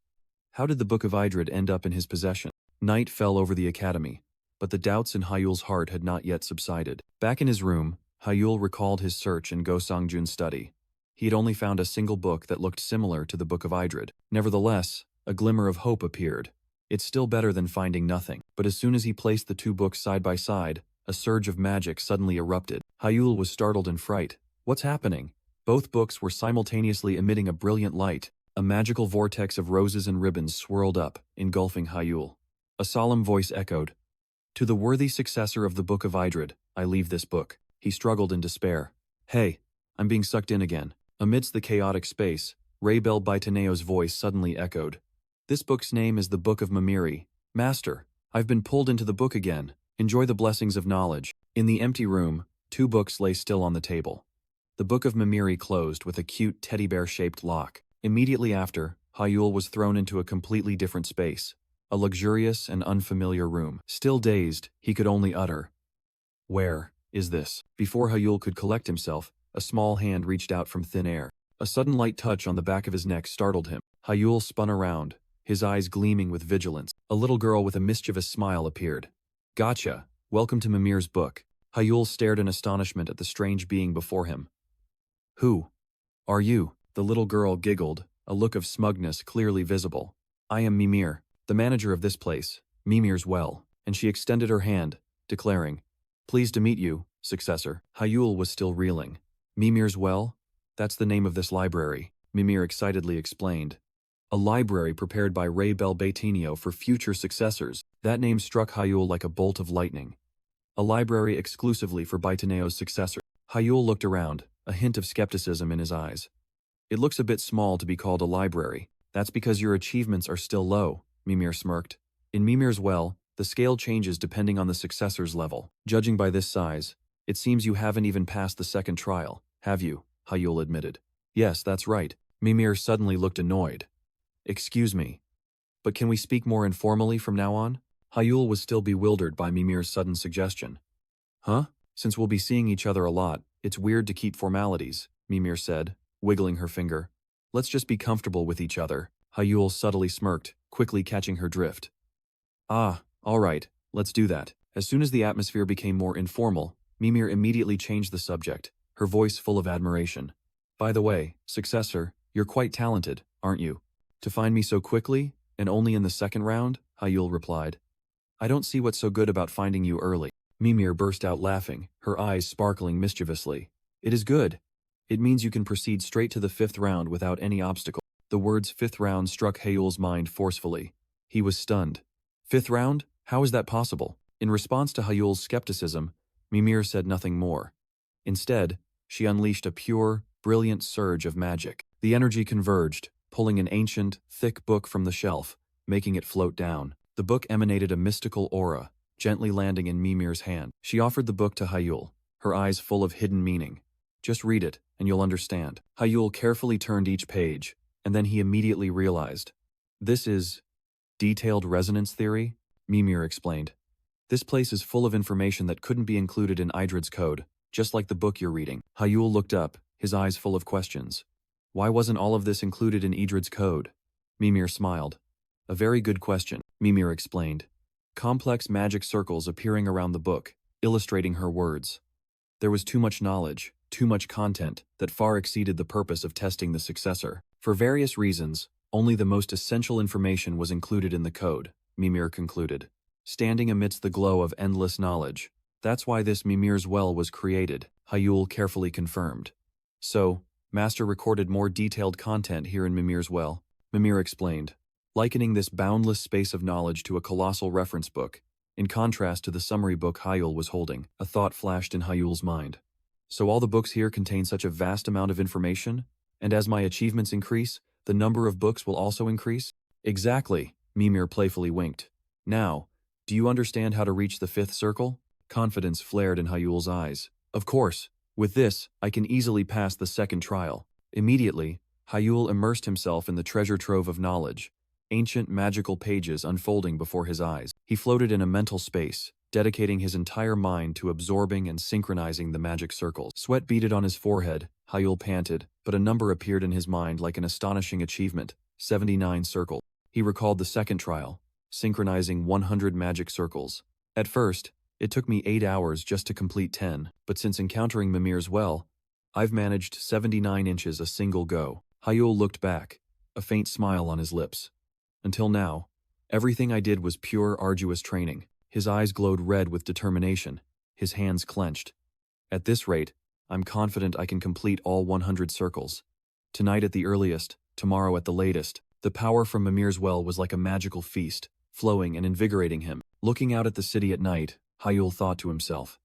how did the Book of Idrid end up in his possession? Night fell over the academy, but the doubts in Hyul's heart had not yet subsided. Back in his room, Hyul recalled his search in Go Songjun's study. He had only found a single book that looked similar to the Book of Idrid. Nevertheless, a glimmer of hope appeared. It's still better than finding nothing. But as soon as he placed the two books side by side, a surge of magic suddenly erupted. Hyul was startled in fright. What's happening? Both books were simultaneously emitting a brilliant light. A magical vortex of roses and ribbons swirled up, engulfing Hyul. A solemn voice echoed. To the worthy successor of the Book of Idrid, I leave this book. He struggled in despair. Hey, I'm being sucked in again. Amidst the chaotic space, Raybel Baitaneo's voice suddenly echoed. This book's name is the Book of Mimiri. Master, I've been pulled into the book again. Enjoy the blessings of knowledge. In the empty room, 2 books lay still on the table. The Book of Mimiri closed with a cute teddy bear-shaped lock. Immediately after, Hyul was thrown into a completely different space, a luxurious and unfamiliar room. Still dazed, he could only utter, "Where is this?" Before Hyul could collect himself, a small hand reached out from thin air. A sudden light touch on the back of his neck startled him. Hyul spun around, his eyes gleaming with vigilance. A little girl with a mischievous smile appeared. "Gotcha. Welcome to Mimir's book." Hyul stared in astonishment at the strange being before him. "Who are you?" The little girl giggled, a look of smugness clearly visible. "I am Mimir, the manager of this place, Mimir's Well," and she extended her hand, declaring, "Pleased to meet you, successor." Hyul was still reeling. "Mimir's Well? That's the name of this library," Mimir excitedly explained. "A library prepared by Ray Belbatinio for future successors." That name struck Hyul like a bolt of lightning. A library exclusively for Baitaneo's successor. Hyul looked around, a hint of skepticism in his eyes. "It looks a bit small to be called a library." "That's because your achievements are still low," Mimir smirked. "In Mimir's Well, the scale changes depending on the successor's level. Judging by this size, it seems you haven't even passed the second trial, have you?" Hyul admitted. "Yes, that's right." Mimir suddenly looked annoyed. "Excuse me, but can we speak more informally from now on?" Hyul was still bewildered by Mimir's sudden suggestion. "Huh? Since we'll be seeing each other a lot, it's weird to keep formalities," Mimir said, wiggling her finger. "Let's just be comfortable with each other." Hyul subtly smirked, quickly catching her drift. "Ah, all right, let's do that." As soon as the atmosphere became more informal, Mimir immediately changed the subject, her voice full of admiration. "By the way, successor, you're quite talented, aren't you?" "To find me so quickly, and only in the second round?" Hyul replied. "I don't see what's so good about finding you early." Mimir burst out laughing, her eyes sparkling mischievously. "It is good. It means you can proceed straight to the 5th round without any obstacle." The words 5th round struck Hyul's mind forcefully. He was stunned. "5th round? How is that possible?" In response to Hyul's skepticism, Mimir said nothing more. Instead, she unleashed a pure, brilliant surge of magic. The energy converged, pulling an ancient, thick book from the shelf, making it float down. The book emanated a mystical aura, gently landing in Mimir's hand. She offered the book to Hyul, her eyes full of hidden meaning. "Just read it, and you'll understand." Hyul carefully turned each page, and then he immediately realized. "This is detailed resonance theory," Mimir explained. "This place is full of information that couldn't be included in Idrid's code, just like the book you're reading." Hyul looked up, his eyes full of questions. "Why wasn't all of this included in Idrid's code?" Mimir smiled. "A very good question," Mimir explained. Complex magic circles appearing around the book, illustrating her words. There was too much knowledge, too much content, that far exceeded the purpose of testing the successor. For various reasons, only the most essential information was included in the code, Mimir concluded. Standing amidst the glow of endless knowledge. That's why this Mimir's Well was created, Hyul carefully confirmed. "So, Master recorded more detailed content here in Mimir's Well," Mimir explained, likening this boundless space of knowledge to a colossal reference book. In contrast to the summary book Hyul was holding, a thought flashed in Hyul's mind. "So all the books here contain such a vast amount of information? And as my achievements increase, the number of books will also increase?" "Exactly," Mimir playfully winked. "Now, do you understand how to reach the 5th circle?" Confidence flared in Hyul's eyes. "Of course. With this, I can easily pass the second trial." Immediately, Hyul immersed himself in the treasure trove of knowledge, ancient magical pages unfolding before his eyes. He floated in a mental space, dedicating his entire mind to absorbing and synchronizing the magic circles. Sweat beaded on his forehead, Hyul panted, but a number appeared in his mind like an astonishing achievement, 79 circles. He recalled the second trial, synchronizing 100 magic circles. At first, it took me 8 hours just to complete 10, but since encountering Mimir's Well, I've managed 79 inches a single go. Hyul looked back, a faint smile on his lips. Until now, everything I did was pure, arduous training. His eyes glowed red with determination, his hands clenched. "At this rate, I'm confident I can complete all 100 circles. Tonight at the earliest, tomorrow at the latest." The power from Mimir's Well was like a magical feast, flowing and invigorating him. Looking out at the city at night, Hyul thought to himself,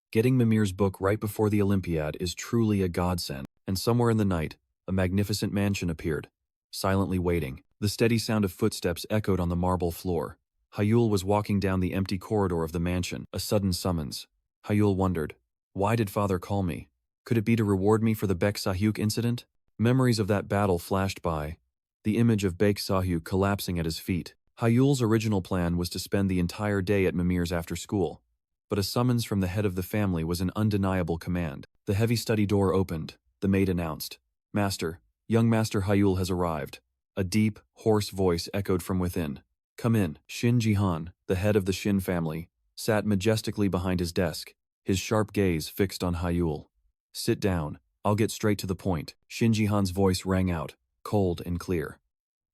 "Getting Mimir's book right before the Olympiad is truly a godsend." And somewhere in the night, a magnificent mansion appeared. silently waiting. The steady sound of footsteps echoed on the marble floor. Hyul was walking down the empty corridor of the mansion, a sudden summons. Hyul wondered, why did father call me? Could it be to reward me for the Baek Sahyuk incident? Memories of that battle flashed by. The image of Baek Sahyuk collapsing at his feet. Hyul's original plan was to spend the entire day at Mimir's after school. But a summons from the head of the family was an undeniable command. The heavy study door opened. The maid announced, Master, young Master Hyul has arrived. A deep, hoarse voice echoed from within. Come in. Shinji Han, the head of the Shin family, sat majestically behind his desk, his sharp gaze fixed on Hyul. Sit down. I'll get straight to the point. Shinji Han's voice rang out, cold and clear.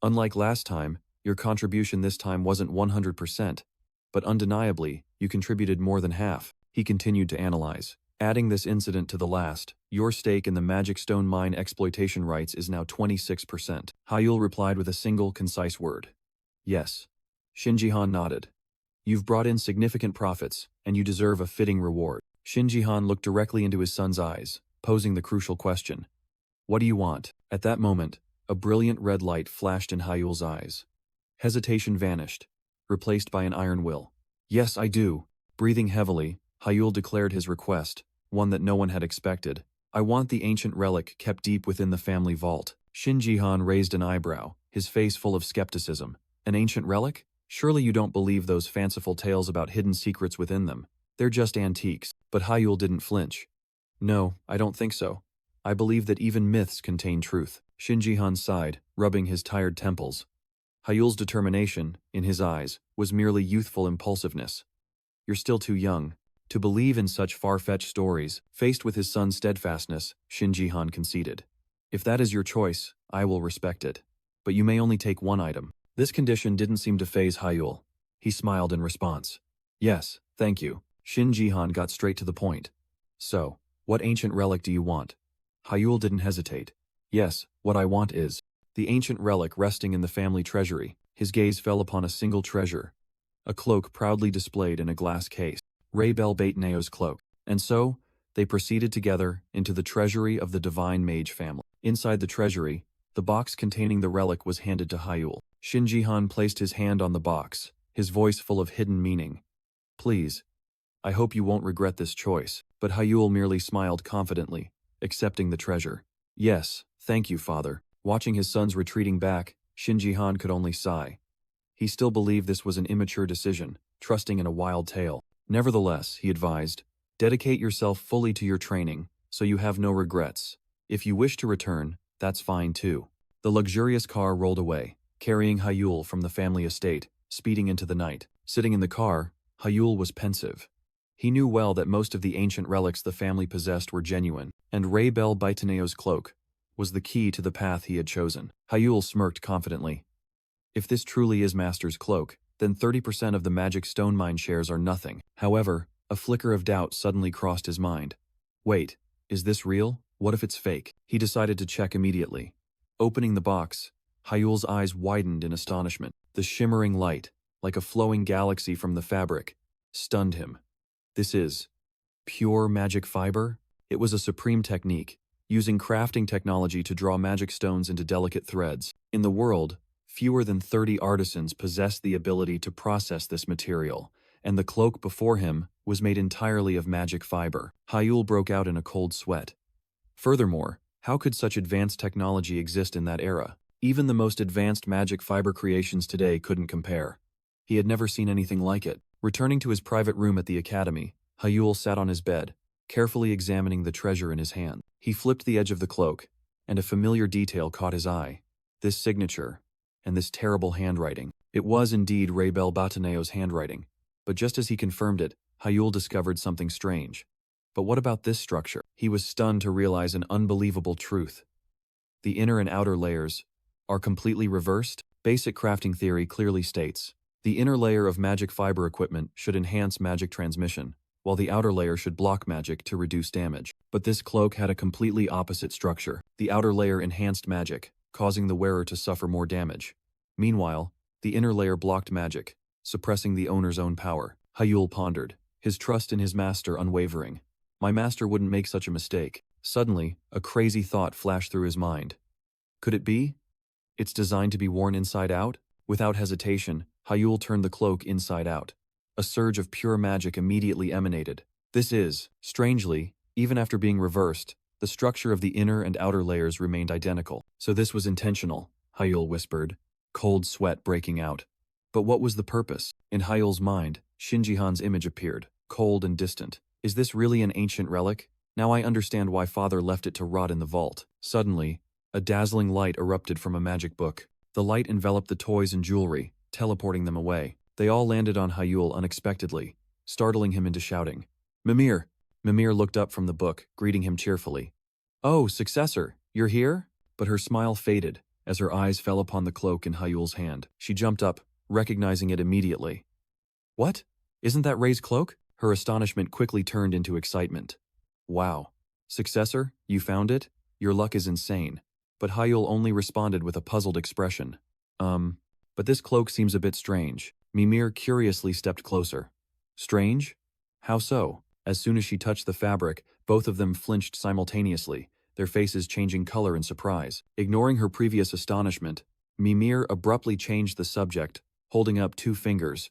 Unlike last time, your contribution this time wasn't 100%, but undeniably, you contributed more than half. He continued to analyze. Adding this incident to the last, your stake in the Magic Stone Mine exploitation rights is now 26%. Hyul replied with a single, concise word. Yes. Shinji Han nodded. You've brought in significant profits, and you deserve a fitting reward. Shinji Han looked directly into his son's eyes, posing the crucial question. What do you want? At that moment, a brilliant red light flashed in Hyul's eyes. Hesitation vanished, replaced by an iron will. Yes, I do. Breathing heavily, Hyul declared his request, one that no one had expected. I want the ancient relic kept deep within the family vault. Shinji Han raised an eyebrow, his face full of skepticism. An ancient relic? Surely you don't believe those fanciful tales about hidden secrets within them. They're just antiques. But Hyul didn't flinch. No, I don't think so. I believe that even myths contain truth. Shinji Han sighed, rubbing his tired temples. Hyul's determination, in his eyes, was merely youthful impulsiveness. You're still too young to believe in such far-fetched stories. Faced with his son's steadfastness, Shinji Han conceded. If that is your choice, I will respect it. But you may only take one item. This condition didn't seem to faze Hyul. He smiled in response. Yes, thank you. Shinji Han got straight to the point. So, what ancient relic do you want? Hyul didn't hesitate. Yes, what I want is the ancient relic resting in the family treasury. His gaze fell upon a single treasure. A cloak proudly displayed in a glass case. Rebel Neo's cloak. And so, they proceeded together into the treasury of the Divine Mage family. Inside the treasury, the box containing the relic was handed to Hyul. Shinji Han placed his hand on the box, his voice full of hidden meaning. Please, I hope you won't regret this choice. But Hyul merely smiled confidently, accepting the treasure. Yes, thank you, father. Watching his sons retreating back, Shinji Han could only sigh. He still believed this was an immature decision, trusting in a wild tale. Nevertheless, he advised, dedicate yourself fully to your training, so you have no regrets. If you wish to return, that's fine too. The luxurious car rolled away, carrying Hyul from the family estate, speeding into the night. Sitting in the car, Hyul was pensive. He knew well that most of the ancient relics the family possessed were genuine, and Rebel Neo's cloak was the key to the path he had chosen. Hyul smirked confidently. If this truly is Master's cloak, then 30% of the Magic Stone Mine shares are nothing. However, a flicker of doubt suddenly crossed his mind. Wait, is this real? What if it's fake? He decided to check immediately. Opening the box, Hyul's eyes widened in astonishment. The shimmering light, like a flowing galaxy from the fabric, stunned him. This is pure magic fiber? It was a supreme technique, using crafting technology to draw magic stones into delicate threads. In the world, fewer than 30 artisans possessed the ability to process this material, and the cloak before him was made entirely of magic fiber. Hyul broke out in a cold sweat. Furthermore, how could such advanced technology exist in that era? Even the most advanced magic fiber creations today couldn't compare. He had never seen anything like it. Returning to his private room at the academy, Hyul sat on his bed, carefully examining the treasure in his hand. He flipped the edge of the cloak, and a familiar detail caught his eye. This signature, and this terrible handwriting. It was indeed Rebel Neo's handwriting, but just as he confirmed it, Hyul discovered something strange. But what about this structure? He was stunned to realize an unbelievable truth. The inner and outer layers are completely reversed. Basic crafting theory clearly states, the inner layer of magic fiber equipment should enhance magic transmission, while the outer layer should block magic to reduce damage. But this cloak had a completely opposite structure. The outer layer enhanced magic, causing the wearer to suffer more damage. Meanwhile, the inner layer blocked magic, suppressing the owner's own power. Hyul pondered, his trust in his master unwavering. My master wouldn't make such a mistake. Suddenly, a crazy thought flashed through his mind. Could it be? It's designed to be worn inside out? Without hesitation, Hyul turned the cloak inside out. A surge of pure magic immediately emanated. This is, strangely, even after being reversed, the structure of the inner and outer layers remained identical. So this was intentional, Hyul whispered, cold sweat breaking out. But what was the purpose? In Hyul's mind, Shinji Han's image appeared, cold and distant. Is this really an ancient relic? Now I understand why father left it to rot in the vault. Suddenly, a dazzling light erupted from a magic book. The light enveloped the toys and jewelry, teleporting them away. They all landed on Hyul unexpectedly, startling him into shouting, "Mimir!" Mimir looked up from the book, greeting him cheerfully. "Oh, successor, you're here?" But her smile faded as her eyes fell upon the cloak in Hyul's hand. She jumped up, recognizing it immediately. "What? Isn't that Ray's cloak?" Her astonishment quickly turned into excitement. "Wow. Successor, you found it? Your luck is insane." But Hyul only responded with a puzzled expression. But this cloak seems a bit strange." Mimir curiously stepped closer. "Strange? How so?" As soon as she touched the fabric, both of them flinched simultaneously, their faces changing color in surprise. Ignoring her previous astonishment, Mimir abruptly changed the subject, holding up 2 fingers.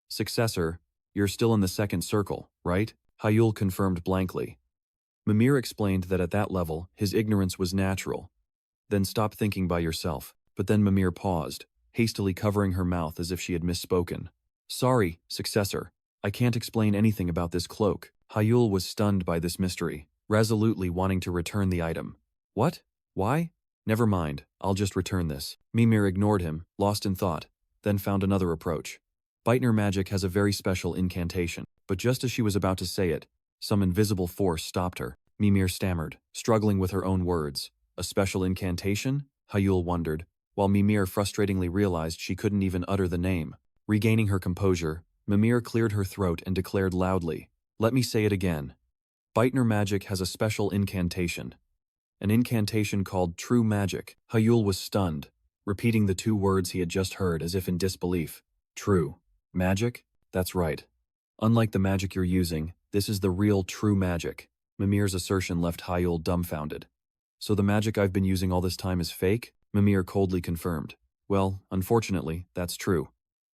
"Successor, you're still in the second circle, right?" Hyul confirmed blankly. Mimir explained that at that level, his ignorance was natural. "Then stop thinking by yourself." But then Mimir paused, hastily covering her mouth as if she had misspoken. "Sorry, successor. I can't explain anything about this cloak." Hyul was stunned by this mystery, resolutely wanting to return the item. "What? Why? Never mind, I'll just return this." Mimir ignored him, lost in thought, then found another approach. Beitner magic has a very special incantation, but just as she was about to say it, some invisible force stopped her. Mimir stammered, struggling with her own words. A special incantation? Hyul wondered, while Mimir frustratingly realized she couldn't even utter the name. Regaining her composure, Mimir cleared her throat and declared loudly, "Let me say it again. Beitner magic has a special incantation. An incantation called true magic." Hyul was stunned, repeating the 2 words he had just heard as if in disbelief. "True magic? That's right. Unlike the magic you're using, this is the real true magic." Mimir's assertion left Hyul dumbfounded. "So the magic I've been using all this time is fake?" Mimir coldly confirmed. "Well, unfortunately, that's true."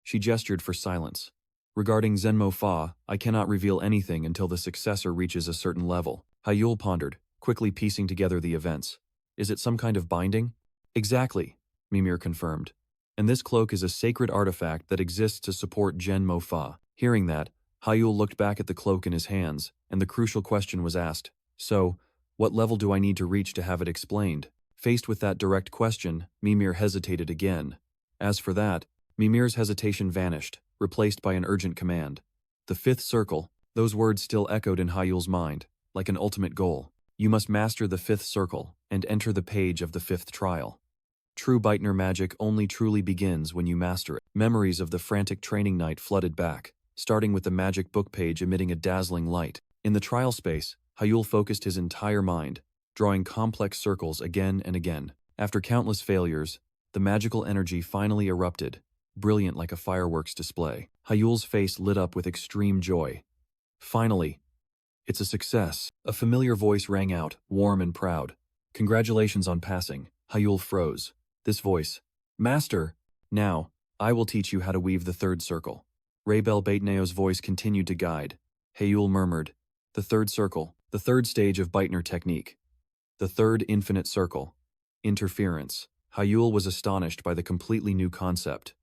She gestured for silence. "Regarding Zenmo Fa, I cannot reveal anything until the successor reaches a certain level." Hyul pondered, quickly piecing together the events. "Is it some kind of binding?" "Exactly," Mimir confirmed. "And this cloak is a sacred artifact that exists to support Zenmo Fa." Hearing that, Hyul looked back at the cloak in his hands, and the crucial question was asked. "So, what level do I need to reach to have it explained?" Faced with that direct question, Mimir hesitated again. As for that, Mimir's hesitation vanished, replaced by an urgent command. "The 5th circle." Those words still echoed in Hyul's mind, like an ultimate goal. "You must master the 5th circle, and enter the page of the 5th trial." True Beitner magic only truly begins when you master it. Memories of the frantic training night flooded back, starting with the magic book page emitting a dazzling light. In the trial space, Hyul focused his entire mind, drawing complex circles again and again. After countless failures, the magical energy finally erupted, brilliant like a fireworks display. Hyul's face lit up with extreme joy. "Finally, it's a success." A familiar voice rang out, warm and proud. "Congratulations on passing." Hyul froze. This voice, "Master, now, I will teach you how to weave the 3rd circle." Raybel Baitneo's voice continued to guide. Hyul murmured, "The 3rd circle, the 3rd stage of Beitner technique. The 3rd infinite circle. Interference." Hyul was astonished by the completely new concept.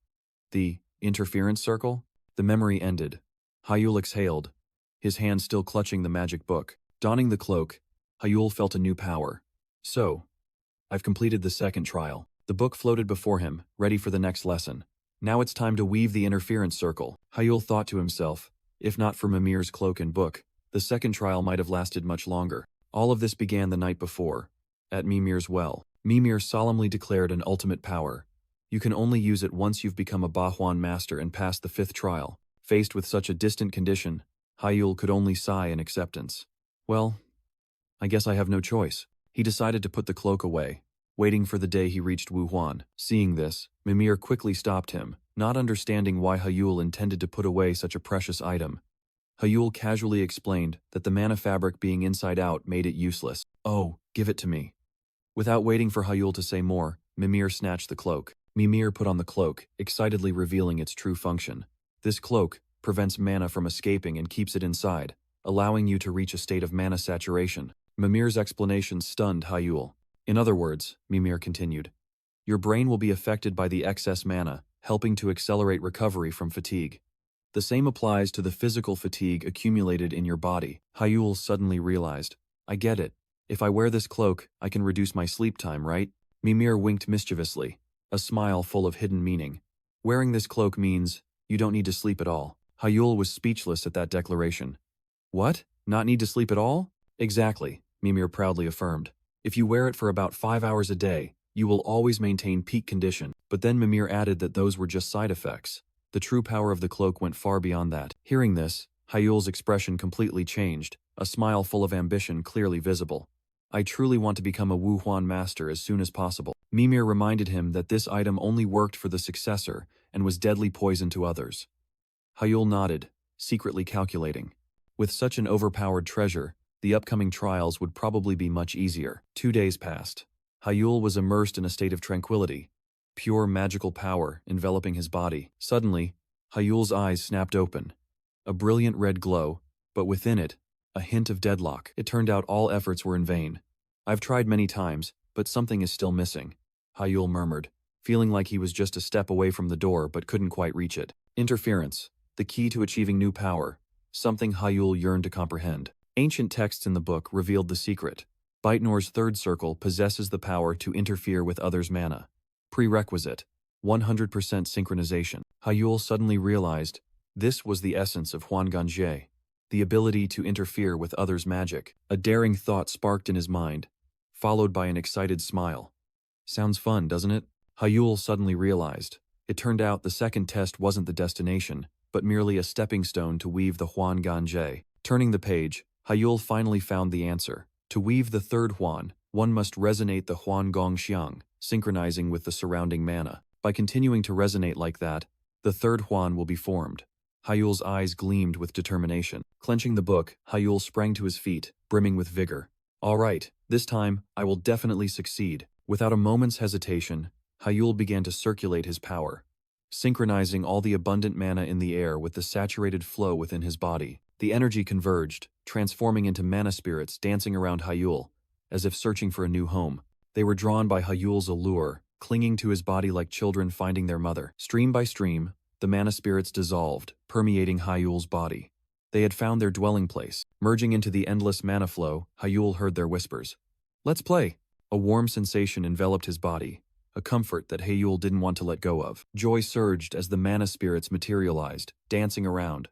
The interference circle? The memory ended. Hyul exhaled, his hand still clutching the magic book. Donning the cloak, Hyul felt a new power. "So, I've completed the 2nd trial." The book floated before him, ready for the next lesson. "Now it's time to weave the interference circle." Hyul thought to himself, if not for Mimir's cloak and book, the 2nd trial might have lasted much longer. All of this began the night before, at Mimir's well. Mimir solemnly declared an ultimate power. You can only use it once you've become a Bahuan master and passed the 5th trial. Faced with such a distant condition, Hyul could only sigh in acceptance. "Well, I guess I have no choice." He decided to put the cloak away, waiting for the day he reached Wuhuan. Seeing this, Mimir quickly stopped him, not understanding why Hyul intended to put away such a precious item. Hyul casually explained that the mana fabric being inside out made it useless. "Oh, give it to me." Without waiting for Hyul to say more, Mimir snatched the cloak. Mimir put on the cloak, excitedly revealing its true function. This cloak prevents mana from escaping and keeps it inside, allowing you to reach a state of mana saturation. Mimir's explanation stunned Hyul. In other words, Mimir continued, your brain will be affected by the excess mana, helping to accelerate recovery from fatigue. The same applies to the physical fatigue accumulated in your body. Hyul suddenly realized, I get it. If I wear this cloak, I can reduce my sleep time, right? Mimir winked mischievously, a smile full of hidden meaning. Wearing this cloak means you don't need to sleep at all. Hyul was speechless at that declaration. What? Not need to sleep at all? Exactly, Mimir proudly affirmed. If you wear it for about 5 hours a day, you will always maintain peak condition. But then Mimir added that those were just side effects. The true power of the cloak went far beyond that. Hearing this, Hyul's expression completely changed, a smile full of ambition clearly visible. I truly want to become a Wu Huan master as soon as possible. Mimir reminded him that this item only worked for the successor and was deadly poison to others. Hyul nodded, secretly calculating. With such an overpowered treasure, the upcoming trials would probably be much easier. 2 days passed. Hyul was immersed in a state of tranquility, pure magical power enveloping his body. Suddenly, Hyul's eyes snapped open. A brilliant red glow, but within it, a hint of deadlock. It turned out all efforts were in vain. I've tried many times, but something is still missing, Hyul murmured, feeling like he was just a step away from the door but couldn't quite reach it. Interference, the key to achieving new power, something Hyul yearned to comprehend. Ancient texts in the book revealed the secret. Baitnor's third circle possesses the power to interfere with others' mana. Prerequisite, 100% synchronization. Hyul suddenly realized this was the essence of Huanganje, the ability to interfere with others' magic. A daring thought sparked in his mind, followed by an excited smile. Sounds fun, doesn't it? Hyul suddenly realized. It turned out the second test wasn't the destination, but merely a stepping stone to weave the Huanganje. Turning the page, Hyul finally found the answer. To weave the third Huan, one must resonate the Huan Gong Xiang, synchronizing with the surrounding mana. By continuing to resonate like that, the third Huan will be formed. Hyul's eyes gleamed with determination. Clenching the book, Hyul sprang to his feet, brimming with vigor. All right, this time, I will definitely succeed. Without a moment's hesitation, Hyul began to circulate his power, synchronizing all the abundant mana in the air with the saturated flow within his body. The energy converged, transforming into mana spirits dancing around Hyul, as if searching for a new home. They were drawn by Hyul's allure, clinging to his body like children finding their mother. Stream by stream, the mana spirits dissolved, permeating Hyul's body. They had found their dwelling place. Merging into the endless mana flow, Hyul heard their whispers. Let's play! A warm sensation enveloped his body, a comfort that Hyul didn't want to let go of. Joy surged as the mana spirits materialized, dancing around.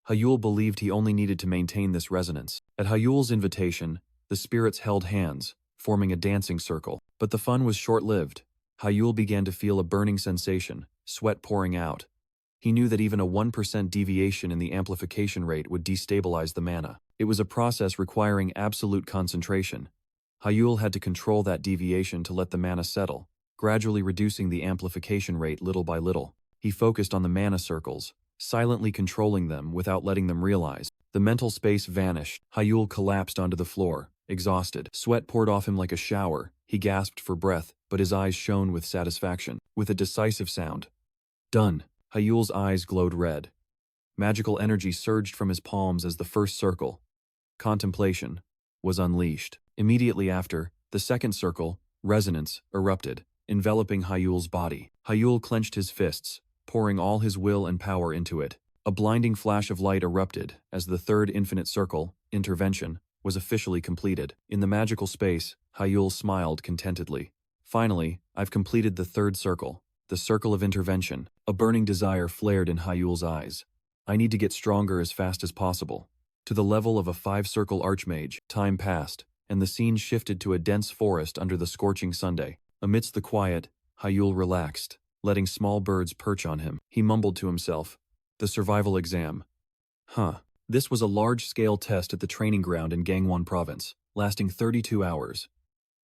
Hyul believed he only needed to maintain this resonance. At Hyul's invitation, the spirits held hands, forming a dancing circle. But the fun was short-lived. Hyul began to feel a burning sensation, sweat pouring out. He knew that even a 1% deviation in the amplification rate would destabilize the mana. It was a process requiring absolute concentration. Hyul had to control that deviation to let the mana settle, gradually reducing the amplification rate little by little. He focused on the mana circles, silently controlling them without letting them realize. The mental space vanished. Hyul collapsed onto the floor, exhausted. Sweat poured off him like a shower. He gasped for breath, but his eyes shone with satisfaction. With a decisive sound. Done. Hyul's eyes glowed red. Magical energy surged from his palms as the first circle, contemplation, was unleashed. Immediately after, the second circle, resonance, erupted, enveloping Hyul's body. Hyul clenched his fists, pouring all his will and power into it. A blinding flash of light erupted as the third infinite circle, intervention, was officially completed. In the magical space, Hyul smiled contentedly. Finally, I've completed the third circle, the circle of intervention. A burning desire flared in Hyul's eyes. I need to get stronger as fast as possible. To the level of a 5-circle archmage. Time passed, and the scene shifted to a dense forest under the scorching Sunday. Amidst the quiet, Hyul relaxed, letting small birds perch on him. He mumbled to himself, the survival exam. This was a large-scale test at the training ground in Gangwon province, lasting 32 hours.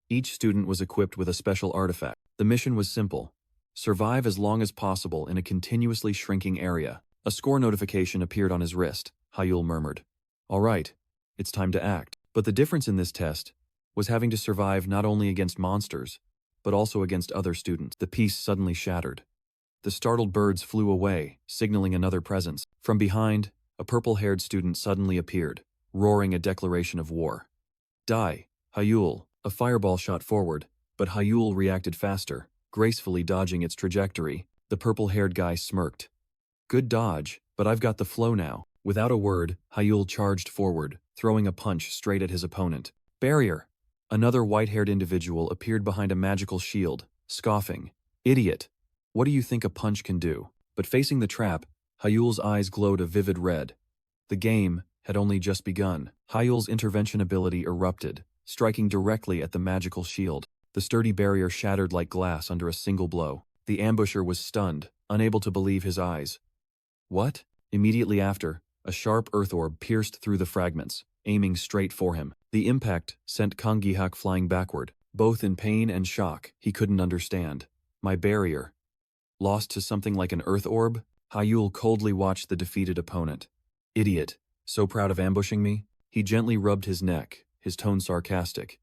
Each student was equipped with a special artifact. The mission was simple. Survive as long as possible in a continuously shrinking area. A score notification appeared on his wrist. Hyul murmured. All right, it's time to act. But the difference in this test was having to survive not only against monsters, but also against other students. The peace suddenly shattered. The startled birds flew away, signaling another presence. From behind, a purple-haired student suddenly appeared, roaring a declaration of war. Die, Hyul! A fireball shot forward, but Hyul reacted faster, gracefully dodging its trajectory. The purple-haired guy smirked. Good dodge, but I've got the flow now. Without a word, Hyul charged forward, throwing a punch straight at his opponent. Barrier! Another white-haired individual appeared behind a magical shield, scoffing. Idiot! What do you think a punch can do? But facing the trap, Hyul's eyes glowed a vivid red. The game had only just begun. Hyul's intervention ability erupted, striking directly at the magical shield. The sturdy barrier shattered like glass under a single blow. The ambusher was stunned, unable to believe his eyes. What? Immediately after, a sharp earth orb pierced through the fragments, aiming straight for him. The impact sent Kang Gi-hak flying backward, both in pain and shock. He couldn't understand. My barrier. Lost to something like an earth orb? Hyul coldly watched the defeated opponent. Idiot. So proud of ambushing me? He gently rubbed his neck, his tone sarcastic.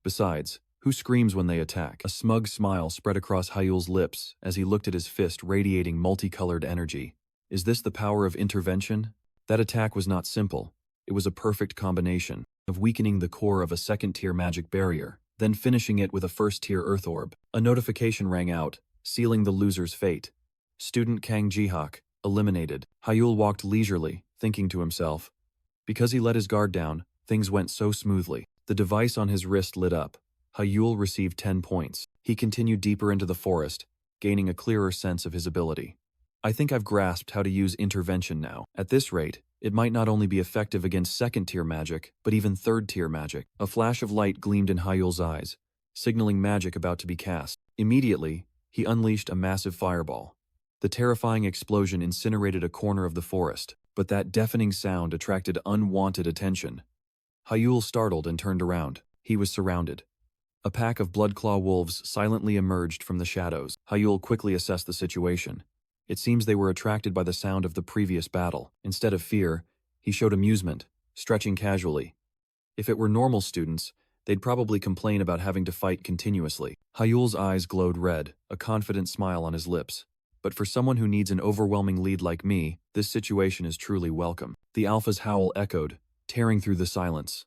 Besides, who screams when they attack? A smug smile spread across Hyul's lips as he looked at his fist radiating multicolored energy. Is this the power of intervention? That attack was not simple. It was a perfect combination of weakening the core of a second-tier magic barrier, then finishing it with a first-tier earth orb. A notification rang out, sealing the loser's fate. Student Kang Gi-hak, eliminated. Hyul walked leisurely, thinking to himself. Because he let his guard down, things went so smoothly. The device on his wrist lit up. Hyul received 10 points. He continued deeper into the forest, gaining a clearer sense of his ability. I think I've grasped how to use intervention now. At this rate, it might not only be effective against second-tier magic, but even third-tier magic. A flash of light gleamed in Hyul's eyes, signaling magic about to be cast. Immediately, he unleashed a massive fireball. The terrifying explosion incinerated a corner of the forest, but that deafening sound attracted unwanted attention. Hyul startled and turned around. He was surrounded. A pack of bloodclaw wolves silently emerged from the shadows. Hyul quickly assessed the situation. It seems they were attracted by the sound of the previous battle. Instead of fear, he showed amusement, stretching casually. If it were normal students, they'd probably complain about having to fight continuously. Hyul's eyes glowed red, a confident smile on his lips. But for someone who needs an overwhelming lead like me, this situation is truly welcome. The alpha's howl echoed, tearing through the silence.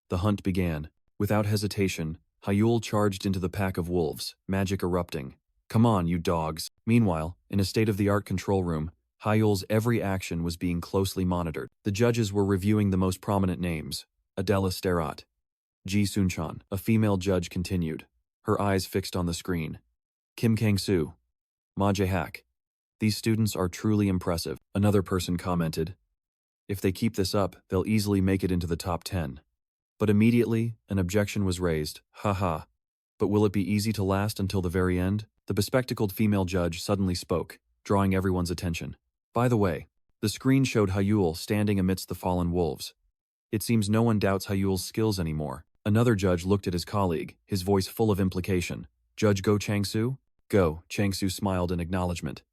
The hunt began. Without hesitation, Hyul charged into the pack of wolves, magic erupting. Come on, you dogs. Meanwhile, in a state-of-the-art control room, Hyul's every action was being closely monitored. The judges were reviewing the most prominent names. Adela Sterat. Ji Sunchan, a female judge, continued, her eyes fixed on the screen. Kim Kang-soo. Ma Jae-hak. These students are truly impressive, another person commented. If they keep this up, they'll easily make it into the top 10. But immediately, an objection was raised. Haha. But will it be easy to last until the very end? The bespectacled female judge suddenly spoke, drawing everyone's attention. By the way, the screen showed Hyul standing amidst the fallen wolves. It seems no one doubts Hyul's skills anymore. Another judge looked at his colleague, his voice full of implication. Judge Go Chang-soo? Go, Chang-soo smiled in acknowledgement.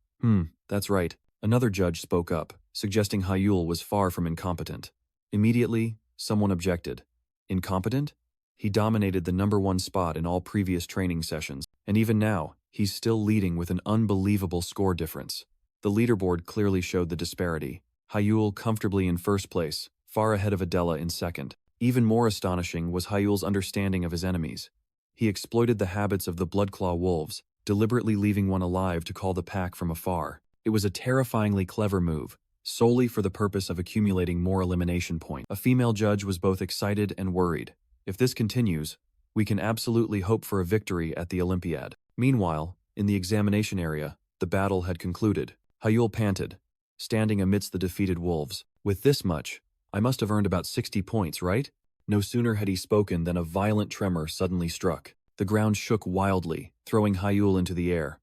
That's right. Another judge spoke up, suggesting Hyul was far from incompetent. Immediately, someone objected. Incompetent? He dominated the #1 spot in all previous training sessions, and even now, he's still leading with an unbelievable score difference. The leaderboard clearly showed the disparity. Hyul comfortably in first place, far ahead of Adela in second. Even more astonishing was Hyul's understanding of his enemies. He exploited the habits of the bloodclaw wolves, deliberately leaving one alive to call the pack from afar. It was a terrifyingly clever move, solely for the purpose of accumulating more elimination points. A female judge was both excited and worried. If this continues, we can absolutely hope for a victory at the Olympiad. Meanwhile, in the examination area, the battle had concluded. Hyul panted, standing amidst the defeated wolves. With this much, I must have earned about 60 points, right? No sooner had he spoken than a violent tremor suddenly struck. The ground shook wildly, throwing Hyul into the air.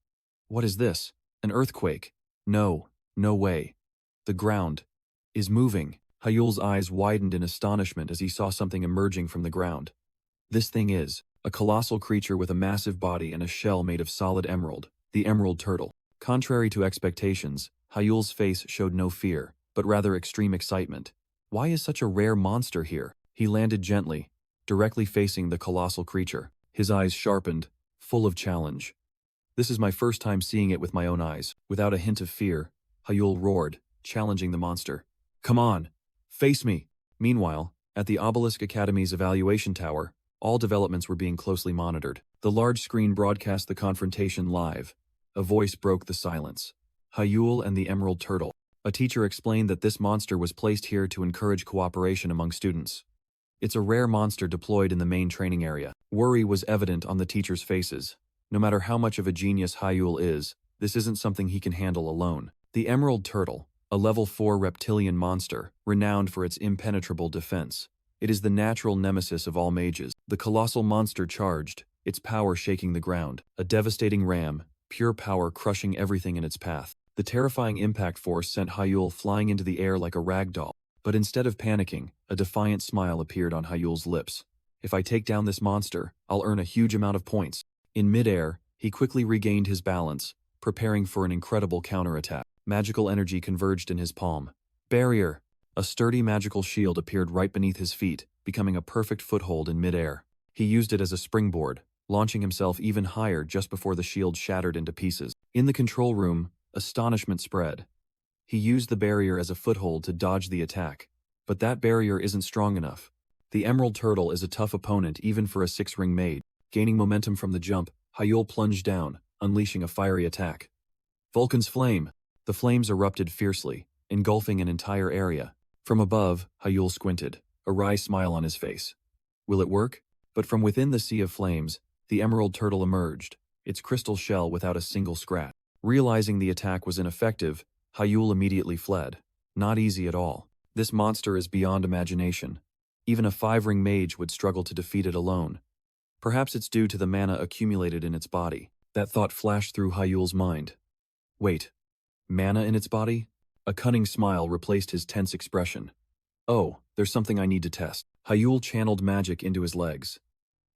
What is this? An earthquake? No way. The ground is moving. Hyul's eyes widened in astonishment as he saw something emerging from the ground. This thing is a colossal creature with a massive body and a shell made of solid emerald, the emerald turtle. Contrary to expectations, Hyul's face showed no fear, but rather extreme excitement. Why is such a rare monster here? He landed gently, directly facing the colossal creature. His eyes sharpened, full of challenge. This is my first time seeing it with my own eyes. Without a hint of fear, Hyul roared, challenging the monster. Come on, face me! Meanwhile, at the Obelisk Academy's evaluation tower, all developments were being closely monitored. The large screen broadcast the confrontation live. A voice broke the silence. Hyul and the Emerald Turtle. A teacher explained that this monster was placed here to encourage cooperation among students. It's a rare monster deployed in the main training area. Worry was evident on the teachers' faces. No matter how much of a genius Hyul is, this isn't something he can handle alone. The Emerald Turtle, a level 4 reptilian monster, renowned for its impenetrable defense. It is the natural nemesis of all mages. The colossal monster charged, its power shaking the ground. A devastating ram, pure power crushing everything in its path. The terrifying impact force sent Hyul flying into the air like a rag doll. But instead of panicking, a defiant smile appeared on Hyul's lips. If I take down this monster, I'll earn a huge amount of points. In midair, he quickly regained his balance, preparing for an incredible counterattack. Magical energy converged in his palm. Barrier! A sturdy magical shield appeared right beneath his feet, becoming a perfect foothold in midair. He used it as a springboard, launching himself even higher just before the shield shattered into pieces. In the control room, astonishment spread. He used the barrier as a foothold to dodge the attack, but that barrier isn't strong enough. The Emerald Turtle is a tough opponent even for a 6-ring mage. Gaining momentum from the jump, Hyul plunged down, unleashing a fiery attack. Vulcan's Flame! The flames erupted fiercely, engulfing an entire area. From above, Hyul squinted, a wry smile on his face. Will it work? But from within the sea of flames, the Emerald Turtle emerged, its crystal shell without a single scratch. Realizing the attack was ineffective, Hyul immediately fled. Not easy at all. This monster is beyond imagination. Even a 5-ring mage would struggle to defeat it alone. Perhaps it's due to the mana accumulated in its body. That thought flashed through Hyul's mind. Wait, mana in its body? A cunning smile replaced his tense expression. Oh, there's something I need to test. Hyul channeled magic into his legs.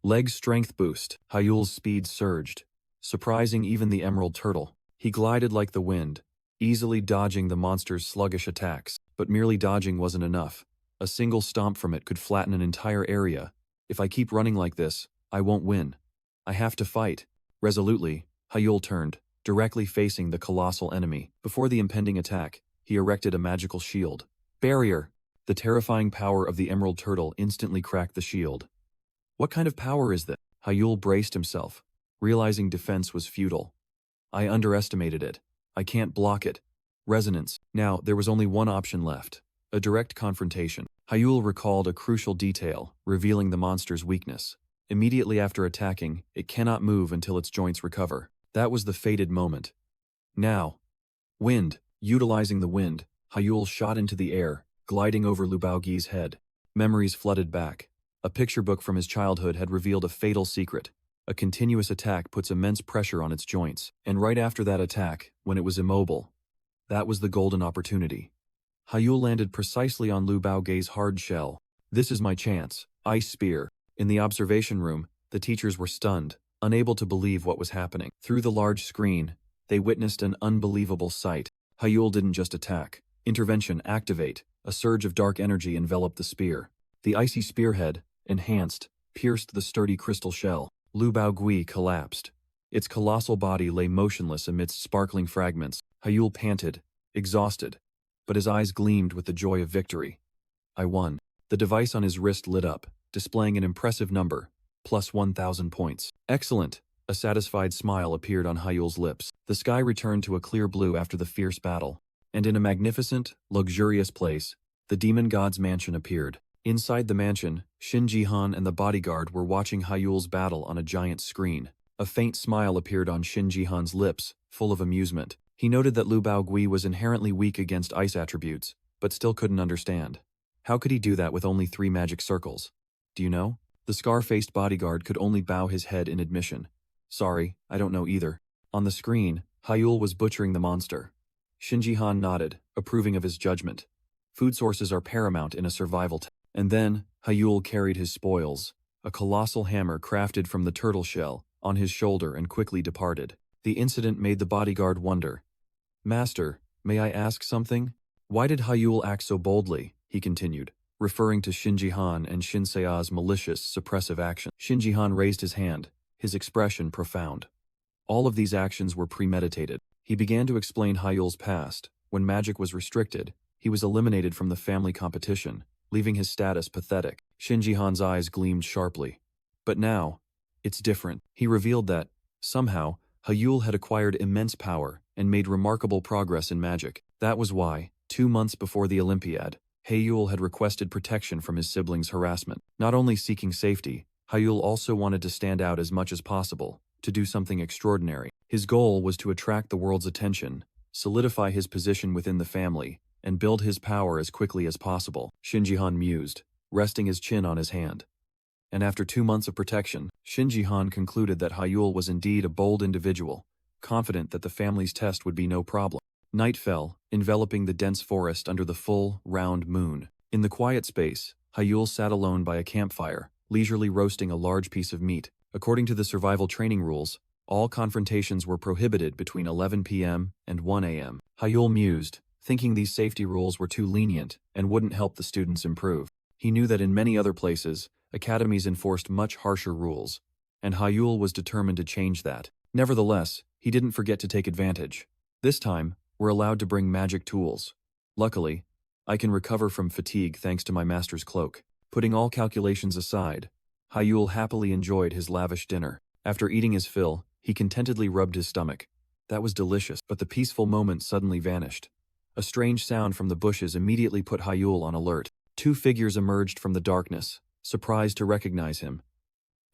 Leg strength boost. Hyul's speed surged, surprising even the Emerald Turtle. He glided like the wind, easily dodging the monster's sluggish attacks. But merely dodging wasn't enough. A single stomp from it could flatten an entire area. If I keep running like this, I won't win. I have to fight. Resolutely, Hyul turned, directly facing the colossal enemy. Before the impending attack, he erected a magical shield. Barrier! The terrifying power of the Emerald Turtle instantly cracked the shield. What kind of power is that? Hyul braced himself, realizing defense was futile. I underestimated it. I can't block it. Resonance. Now, there was only one option left. A direct confrontation. Hyul recalled a crucial detail, revealing the monster's weakness. Immediately after attacking, it cannot move until its joints recover. That was the fated moment. Now. Wind. Utilizing the wind, Hyul shot into the air, gliding over Lu Baogi's head. Memories flooded back. A picture book from his childhood had revealed a fatal secret. A continuous attack puts immense pressure on its joints. And right after that attack, when it was immobile, that was the golden opportunity. Hyul landed precisely on Lu Baogi's hard shell. This is my chance. Ice Spear. In the observation room, the teachers were stunned, unable to believe what was happening. Through the large screen, they witnessed an unbelievable sight. Hyul didn't just attack. Intervention activate. A surge of dark energy enveloped the spear. The icy spearhead, enhanced, pierced the sturdy crystal shell. Lu Baogui collapsed. Its colossal body lay motionless amidst sparkling fragments. Hyul panted, exhausted, but his eyes gleamed with the joy of victory. I won. The device on his wrist lit up, displaying an impressive number, plus 1,000 points. Excellent. A satisfied smile appeared on Hyul's lips. The sky returned to a clear blue after the fierce battle, and in a magnificent, luxurious place, the demon god's mansion appeared. Inside the mansion, Shinji Han and the bodyguard were watching Hyul's battle on a giant screen. A faint smile appeared on Shinji Han's lips, full of amusement. He noted that Lu Baogui was inherently weak against ice attributes, but still couldn't understand. How could he do that with only 3 magic circles? Do you know? The scar-faced bodyguard could only bow his head in admission. Sorry, I don't know either. On the screen, Hyul was butchering the monster. Shinji Han nodded, approving of his judgment. Food sources are paramount in a survival And then, Hyul carried his spoils, a colossal hammer crafted from the turtle shell, on his shoulder and quickly departed. The incident made the bodyguard wonder. Master, may I ask something? Why did Hyul act so boldly? He continued, referring to Shinji Han and Shinsea's malicious, suppressive action. Shinji Han raised his hand, his expression profound. All of these actions were premeditated. He began to explain Hyul's past. When magic was restricted, he was eliminated from the family competition, leaving his status pathetic. Shinji Han's eyes gleamed sharply. But now, it's different. He revealed that, somehow, Hyul had acquired immense power and made remarkable progress in magic. That was why, 2 months before the Olympiad, Hyul had requested protection from his siblings' harassment. Not only seeking safety, Hyul also wanted to stand out as much as possible, to do something extraordinary. His goal was to attract the world's attention, solidify his position within the family, and build his power as quickly as possible. Shinji Han mused, resting his chin on his hand. And after 2 months of protection, Shinji Han concluded that Hyul was indeed a bold individual, confident that the family's test would be no problem. Night fell, enveloping the dense forest under the full, round moon. In the quiet space, Hyul sat alone by a campfire, leisurely roasting a large piece of meat. According to the survival training rules, all confrontations were prohibited between 11 p.m. and 1 a.m. Hyul mused, thinking these safety rules were too lenient and wouldn't help the students improve. He knew that in many other places, academies enforced much harsher rules, and Hyul was determined to change that. Nevertheless, he didn't forget to take advantage. This time, we're allowed to bring magic tools. Luckily, I can recover from fatigue thanks to my master's cloak. Putting all calculations aside, Hyul happily enjoyed his lavish dinner. After eating his fill, he contentedly rubbed his stomach. That was delicious, but the peaceful moment suddenly vanished. A strange sound from the bushes immediately put Hyul on alert. 2 figures emerged from the darkness, surprised to recognize him.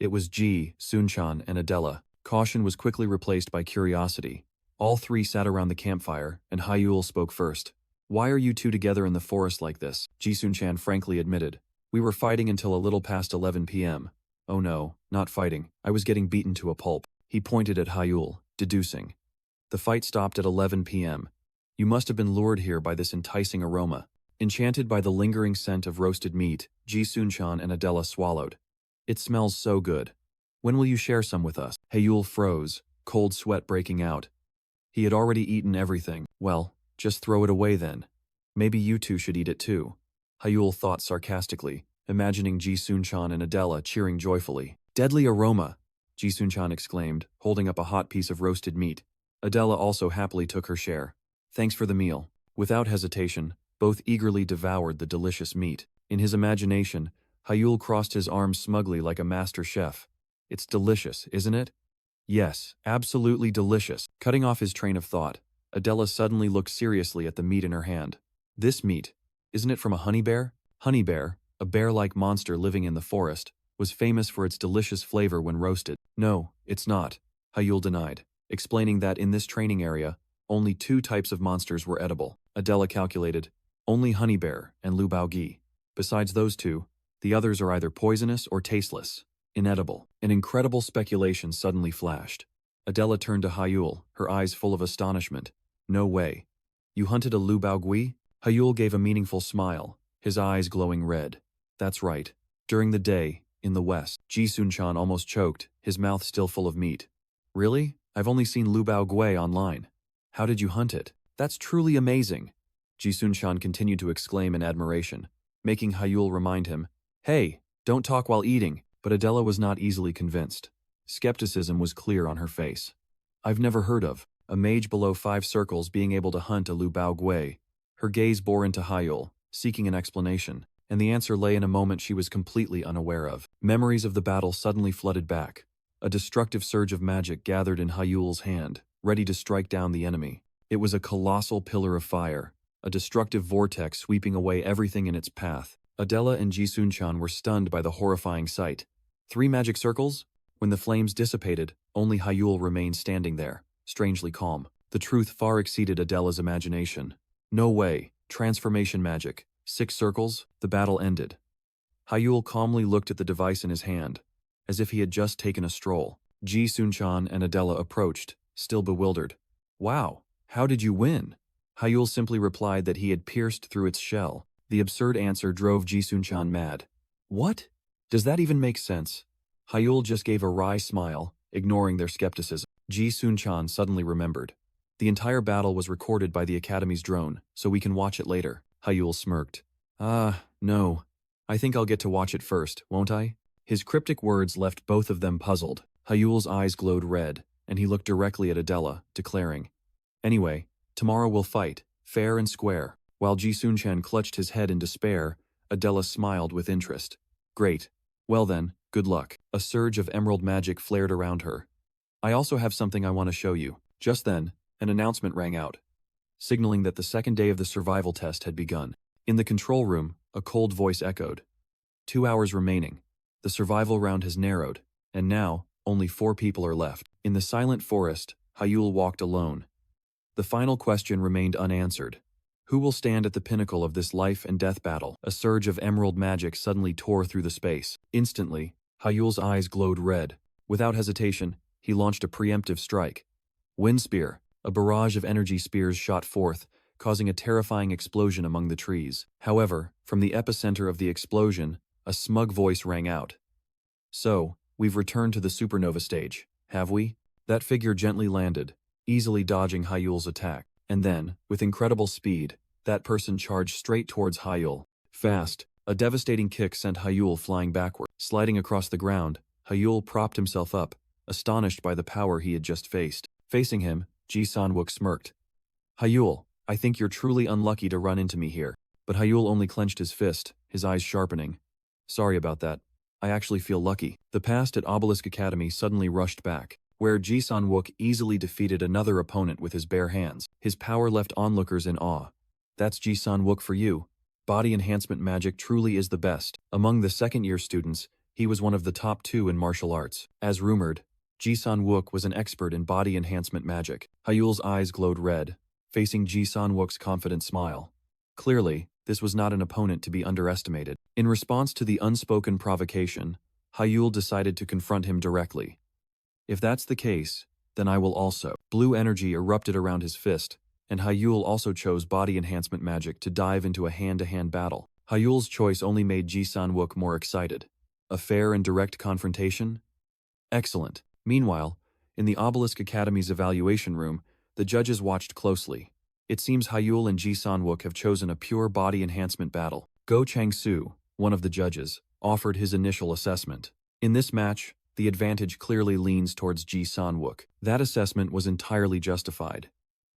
It was Ji-sunchan and Adela. Caution was quickly replaced by curiosity. All 3 sat around the campfire, and Hyul spoke first. "Why are you 2 together in the forest like this?" Ji-sunchan frankly admitted. "We were fighting until a little past 11 p.m. "Oh no, not fighting. I was getting beaten to a pulp." He pointed at Hyul, deducing. "The fight stopped at 11 p.m. You must have been lured here by this enticing aroma." Enchanted by the lingering scent of roasted meat, Ji-sunchan and Adela swallowed. "It smells so good. When will you share some with us?" Hyul froze, cold sweat breaking out. He had already eaten everything. "Well, just throw it away then. Maybe you 2 should eat it too." Hyul thought sarcastically, imagining Ji-sunchan and Adela cheering joyfully. "Deadly aroma!" Ji-sunchan exclaimed, holding up a hot piece of roasted meat. Adela also happily took her share. "Thanks for the meal." Without hesitation, both eagerly devoured the delicious meat. In his imagination, Hyul crossed his arms smugly like a master chef. "It's delicious, isn't it?" "Yes, absolutely delicious." Cutting off his train of thought, Adela suddenly looked seriously at the meat in her hand. "This meat, isn't it from a honey bear?" Honey bear, a bear-like monster living in the forest, was famous for its delicious flavor when roasted. "No, it's not," Hyul denied, explaining that in this training area, only 2 types of monsters were edible. Adela calculated, only honey bear and Lu Bao Gi. Besides those 2, the others are either poisonous or tasteless, inedible. An incredible speculation suddenly flashed. Adela turned to Hyul, her eyes full of astonishment. "No way. You hunted a Lu Bao Gui?" Hyul gave a meaningful smile, his eyes glowing red. "That's right. During the day, in the west." Ji-sunchan almost choked, his mouth still full of meat. "Really? I've only seen Lu Bao Gui online. How did you hunt it?" "That's truly amazing." Ji-sunchan continued to exclaim in admiration, making Hyul remind him, "Hey, don't talk while eating." But Adela was not easily convinced. Skepticism was clear on her face. "I've never heard of a mage below 5 circles being able to hunt a Lu Bao Gui." Her gaze bore into Hyul, seeking an explanation, and the answer lay in a moment she was completely unaware of. Memories of the battle suddenly flooded back. A destructive surge of magic gathered in Hyul's hand, ready to strike down the enemy. It was a colossal pillar of fire, a destructive vortex sweeping away everything in its path. Adela and Ji-sunchan were stunned by the horrifying sight. 3 magic circles? When the flames dissipated, only Hyul remained standing there, strangely calm. The truth far exceeded Adela's imagination. "No way. Transformation magic. 6 circles?" The battle ended. Hyul calmly looked at the device in his hand, as if he had just taken a stroll. Ji-sunchan and Adela approached, still bewildered. "Wow, how did you win?" Hyul simply replied that he had pierced through its shell. The absurd answer drove Ji-sunchan mad. "What? Does that even make sense?" Hyul just gave a wry smile, ignoring their skepticism. Ji-sunchan suddenly remembered. "The entire battle was recorded by the Academy's drone, so we can watch it later." Hyul smirked. No. I think I'll get to watch it first, won't I?" His cryptic words left both of them puzzled. Hyul's eyes glowed red, and he looked directly at Adela, declaring, "Anyway, tomorrow we'll fight, fair and square." While Ji Sun-chan clutched his head in despair, Adela smiled with interest. "Great. Well then, good luck." A surge of emerald magic flared around her. "I also have something I want to show you." Just then, an announcement rang out, signaling that the second day of the survival test had begun. In the control room, a cold voice echoed. 2 hours remaining. The survival round has narrowed, and now, only 4 people are left. In the silent forest, Hyul walked alone. The final question remained unanswered. Who will stand at the pinnacle of this life and death battle? A surge of emerald magic suddenly tore through the space. Instantly, Hyul's eyes glowed red. Without hesitation, he launched a preemptive strike. Wind Spear, a barrage of energy spears shot forth, causing a terrifying explosion among the trees. However, from the epicenter of the explosion, a smug voice rang out. "So, we've returned to the supernova stage, have we?" That figure gently landed, easily dodging Hyul's attack. And then, with incredible speed, that person charged straight towards Hyul. Fast, a devastating kick sent Hyul flying backward. Sliding across the ground, Hyul propped himself up, astonished by the power he had just faced. Facing him, Ji San-wook smirked. "Hyul, I think you're truly unlucky to run into me here." But Hyul only clenched his fist, his eyes sharpening. "Sorry about that. I actually feel lucky." The past at Obelisk Academy suddenly rushed back, where Ji San-wook easily defeated another opponent with his bare hands. His power left onlookers in awe. That's Ji San-wook for you. Body enhancement magic truly is the best. Among the second-year students, he was one of the top 2 in martial arts. As rumored, Ji San-wook was an expert in body enhancement magic. Hyul's eyes glowed red, facing Ji San-wook's confident smile. Clearly, this was not an opponent to be underestimated. In response to the unspoken provocation, Hyul decided to confront him directly. "If that's the case, then I will also." Blue energy erupted around his fist, and Hyul also chose body enhancement magic to dive into a hand-to-hand battle. Hyul's choice only made Ji San-wook more excited. A fair and direct confrontation? Excellent. Meanwhile, in the Obelisk Academy's evaluation room, the judges watched closely. It seems Hyul and Ji San-wook have chosen a pure body enhancement battle. Go Chang-soo, one of the judges, offered his initial assessment. In this match, the advantage clearly leans towards Ji San-wook. That assessment was entirely justified.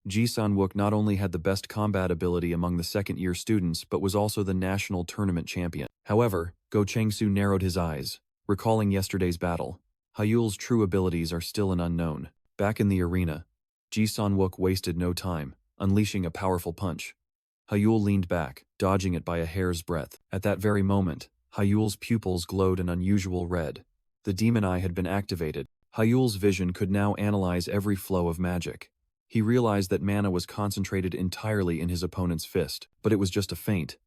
Ji San-wook not only had the best combat ability among the second-year students but was also the national tournament champion. However, Go Chang-soo narrowed his eyes, recalling yesterday's battle. Hyul's true abilities are still an unknown. Back in the arena, Ji San-wook wasted no time, unleashing a powerful punch. Hyul leaned back, dodging it by a hair's breadth. At that very moment, Hyul's pupils glowed an unusual red. The demon eye had been activated. Hyul's vision could now analyze every flow of magic. He realized that mana was concentrated entirely in his opponent's fist, but it was just a feint.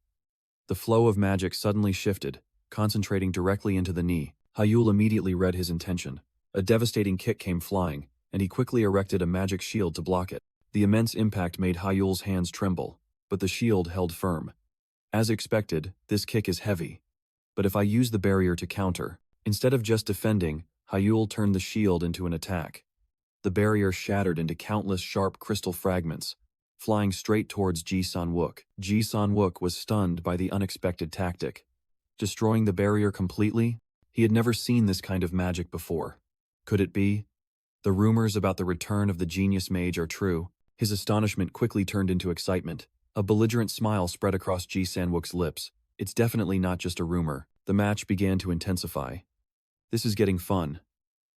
The flow of magic suddenly shifted, concentrating directly into the knee. Hyul immediately read his intention. A devastating kick came flying, and he quickly erected a magic shield to block it. The immense impact made Hyul's hands tremble, but the shield held firm. As expected, this kick is heavy. But if I use the barrier to counter, instead of just defending, Hyul turned the shield into an attack. The barrier shattered into countless sharp crystal fragments, flying straight towards Ji San-wook. Ji San-wook was stunned by the unexpected tactic. Destroying the barrier completely? He had never seen this kind of magic before. Could it be? The rumors about the return of the genius mage are true. His astonishment quickly turned into excitement. A belligerent smile spread across Ji San-wook's lips. It's definitely not just a rumor. The match began to intensify. This is getting fun.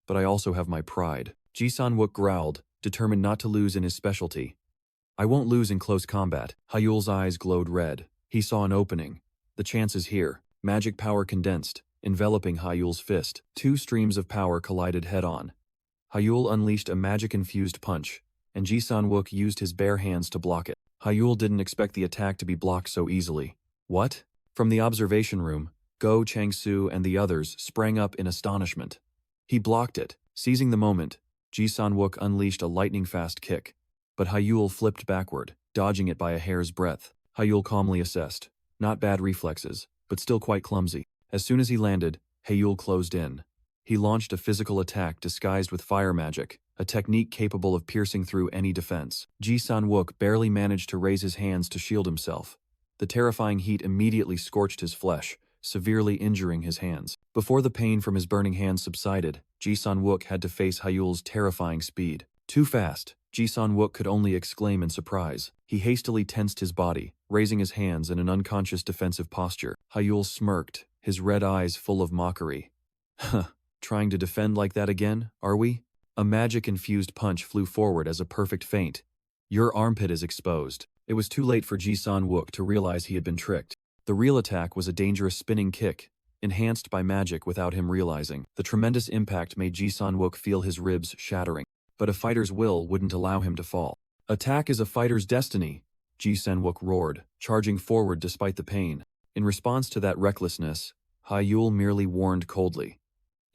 But I also have my pride. Ji San-wook growled, determined not to lose in his specialty. I won't lose in close combat. Hyul's eyes glowed red. He saw an opening. The chance is here. Magic power condensed, enveloping Hyul's fist. 2 streams of power collided head-on. Hyul unleashed a magic-infused punch, and Ji San-wook used his bare hands to block it. Hyul didn't expect the attack to be blocked so easily. What? From the observation room, Go Chang-soo and the others sprang up in astonishment. He blocked it. Seizing the moment, Ji San-wook unleashed a lightning-fast kick, but Hyul flipped backward, dodging it by a hair's breadth. Hyul calmly assessed. Not bad reflexes, but still quite clumsy. As soon as he landed, Hyul closed in. He launched a physical attack disguised with fire magic, a technique capable of piercing through any defense. Ji San-wook barely managed to raise his hands to shield himself. The terrifying heat immediately scorched his flesh, severely injuring his hands. Before the pain from his burning hands subsided, Ji-san-wook had to face Hyul's terrifying speed. Too fast, Ji-san-wook could only exclaim in surprise. He hastily tensed his body, raising his hands in an unconscious defensive posture. Hyul smirked, his red eyes full of mockery. Huh, trying to defend like that again, are we? A magic-infused punch flew forward as a perfect feint. Your armpit is exposed. It was too late for Ji-san-wook to realize he had been tricked. The real attack was a dangerous spinning kick, enhanced by magic without him realizing. The tremendous impact made Ji-san-wook feel his ribs shattering. But a fighter's will wouldn't allow him to fall. Attack is a fighter's destiny, Ji-san-wook roared, charging forward despite the pain. In response to that recklessness, Hyul merely warned coldly.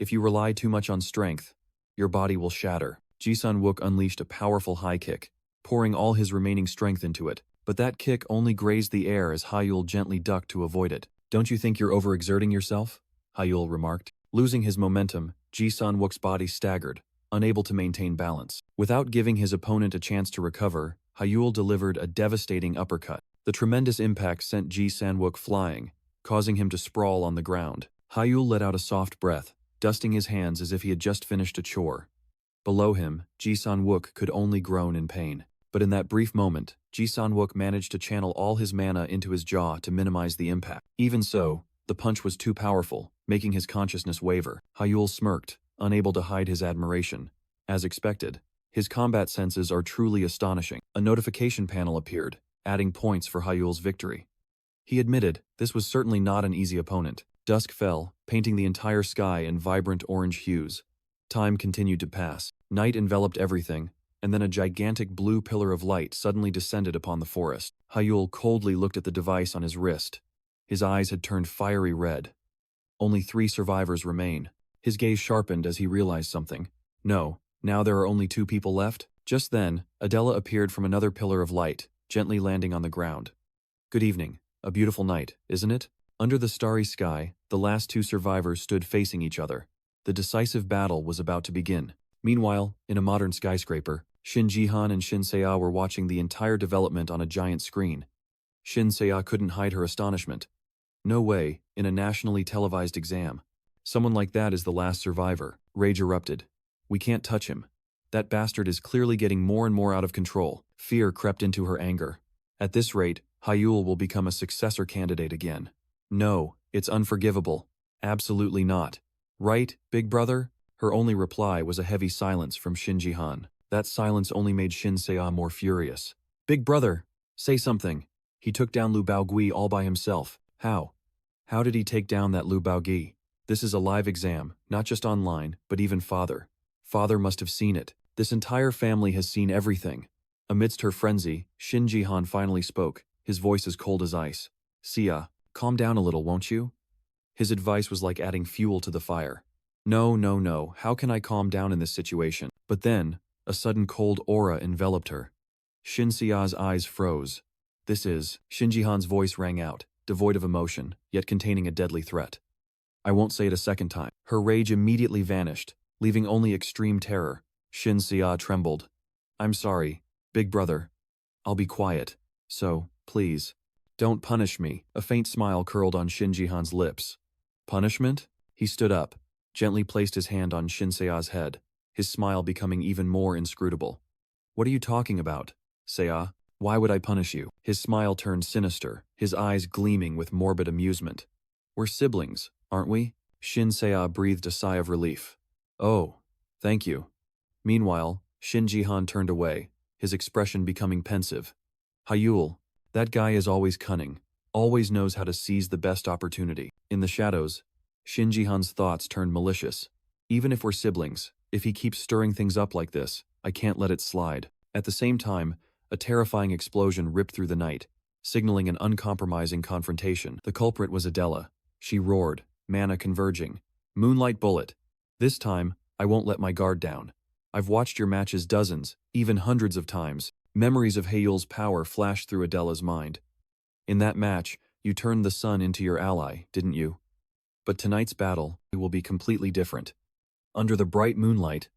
If you rely too much on strength, your body will shatter. Ji-san-wook unleashed a powerful high kick, pouring all his remaining strength into it. But that kick only grazed the air as Hyul gently ducked to avoid it. Don't you think you're overexerting yourself? Hyul remarked. Losing his momentum, Ji-san-wook's body staggered, unable to maintain balance. Without giving his opponent a chance to recover, Hyul delivered a devastating uppercut. The tremendous impact sent Ji-san-wook flying, causing him to sprawl on the ground. Hyul let out a soft breath, dusting his hands as if he had just finished a chore. Below him, Ji-san-wook could only groan in pain. But in that brief moment, Ji-san-wook managed to channel all his mana into his jaw to minimize the impact. Even so, the punch was too powerful, making his consciousness waver. Hyul smirked, unable to hide his admiration. As expected, his combat senses are truly astonishing. A notification panel appeared, adding points for Hyul's victory. He admitted this was certainly not an easy opponent. Dusk fell, painting the entire sky in vibrant orange hues. Time continued to pass. Night enveloped everything, and then a gigantic blue pillar of light suddenly descended upon the forest. Hyul coldly looked at the device on his wrist. His eyes had turned fiery red. Only 3 survivors remain. His gaze sharpened as he realized something. No, now there are only 2 people left? Just then, Adela appeared from another pillar of light, gently landing on the ground. Good evening. A beautiful night, isn't it? Under the starry sky, the last 2 survivors stood facing each other. The decisive battle was about to begin. Meanwhile, in a modern skyscraper, Shinji Han and Shin Se-ah were watching the entire development on a giant screen. Shin Se-ah couldn't hide her astonishment. No way, in a nationally televised exam. Someone like that is the last survivor. Rage erupted. We can't touch him. That bastard is clearly getting more and more out of control. Fear crept into her anger. At this rate, Hyul will become a successor candidate again. No, it's unforgivable. Absolutely not. Right, big brother? Her only reply was a heavy silence from Shinji Han. That silence only made Shin Se-ah more furious. Big brother, say something. He took down Lu Baogui all by himself. How? How did he take down that Lu Baogui? This is a live exam, not just online, but even father. Father must have seen it. This entire family has seen everything. Amidst her frenzy, Shinji Han finally spoke, his voice as cold as ice. Sia, calm down a little, won't you? His advice was like adding fuel to the fire. No, how can I calm down in this situation? But then, a sudden cold aura enveloped her. Shin Sia's eyes froze. Shinji Han's voice rang out, devoid of emotion, yet containing a deadly threat. I won't say it a second time. Her rage immediately vanished, leaving only extreme terror. Shin Sia trembled. I'm sorry, big brother. I'll be quiet. So, please, don't punish me. A faint smile curled on Shinji Han's lips. Punishment? He stood up, gently placed his hand on Shin Sea's head, his smile becoming even more inscrutable. What are you talking about, Seiya? Why would I punish you? His smile turned sinister, his eyes gleaming with morbid amusement. We're siblings, aren't we? Shin Seiya breathed a sigh of relief. Oh, thank you. Meanwhile, Shinji Han turned away, his expression becoming pensive. Hyul, that guy is always cunning, always knows how to seize the best opportunity. In the shadows, Shinji Han's thoughts turned malicious. Even if we're siblings, if he keeps stirring things up like this, I can't let it slide. At the same time, a terrifying explosion ripped through the night, signaling an uncompromising confrontation. The culprit was Adela. She roared, mana converging. Moonlight bullet. This time, I won't let my guard down. I've watched your matches dozens, even hundreds of times. Memories of Hyul's power flashed through Adela's mind. In that match, you turned the sun into your ally, didn't you? But tonight's battle will be completely different. Under the bright moonlight,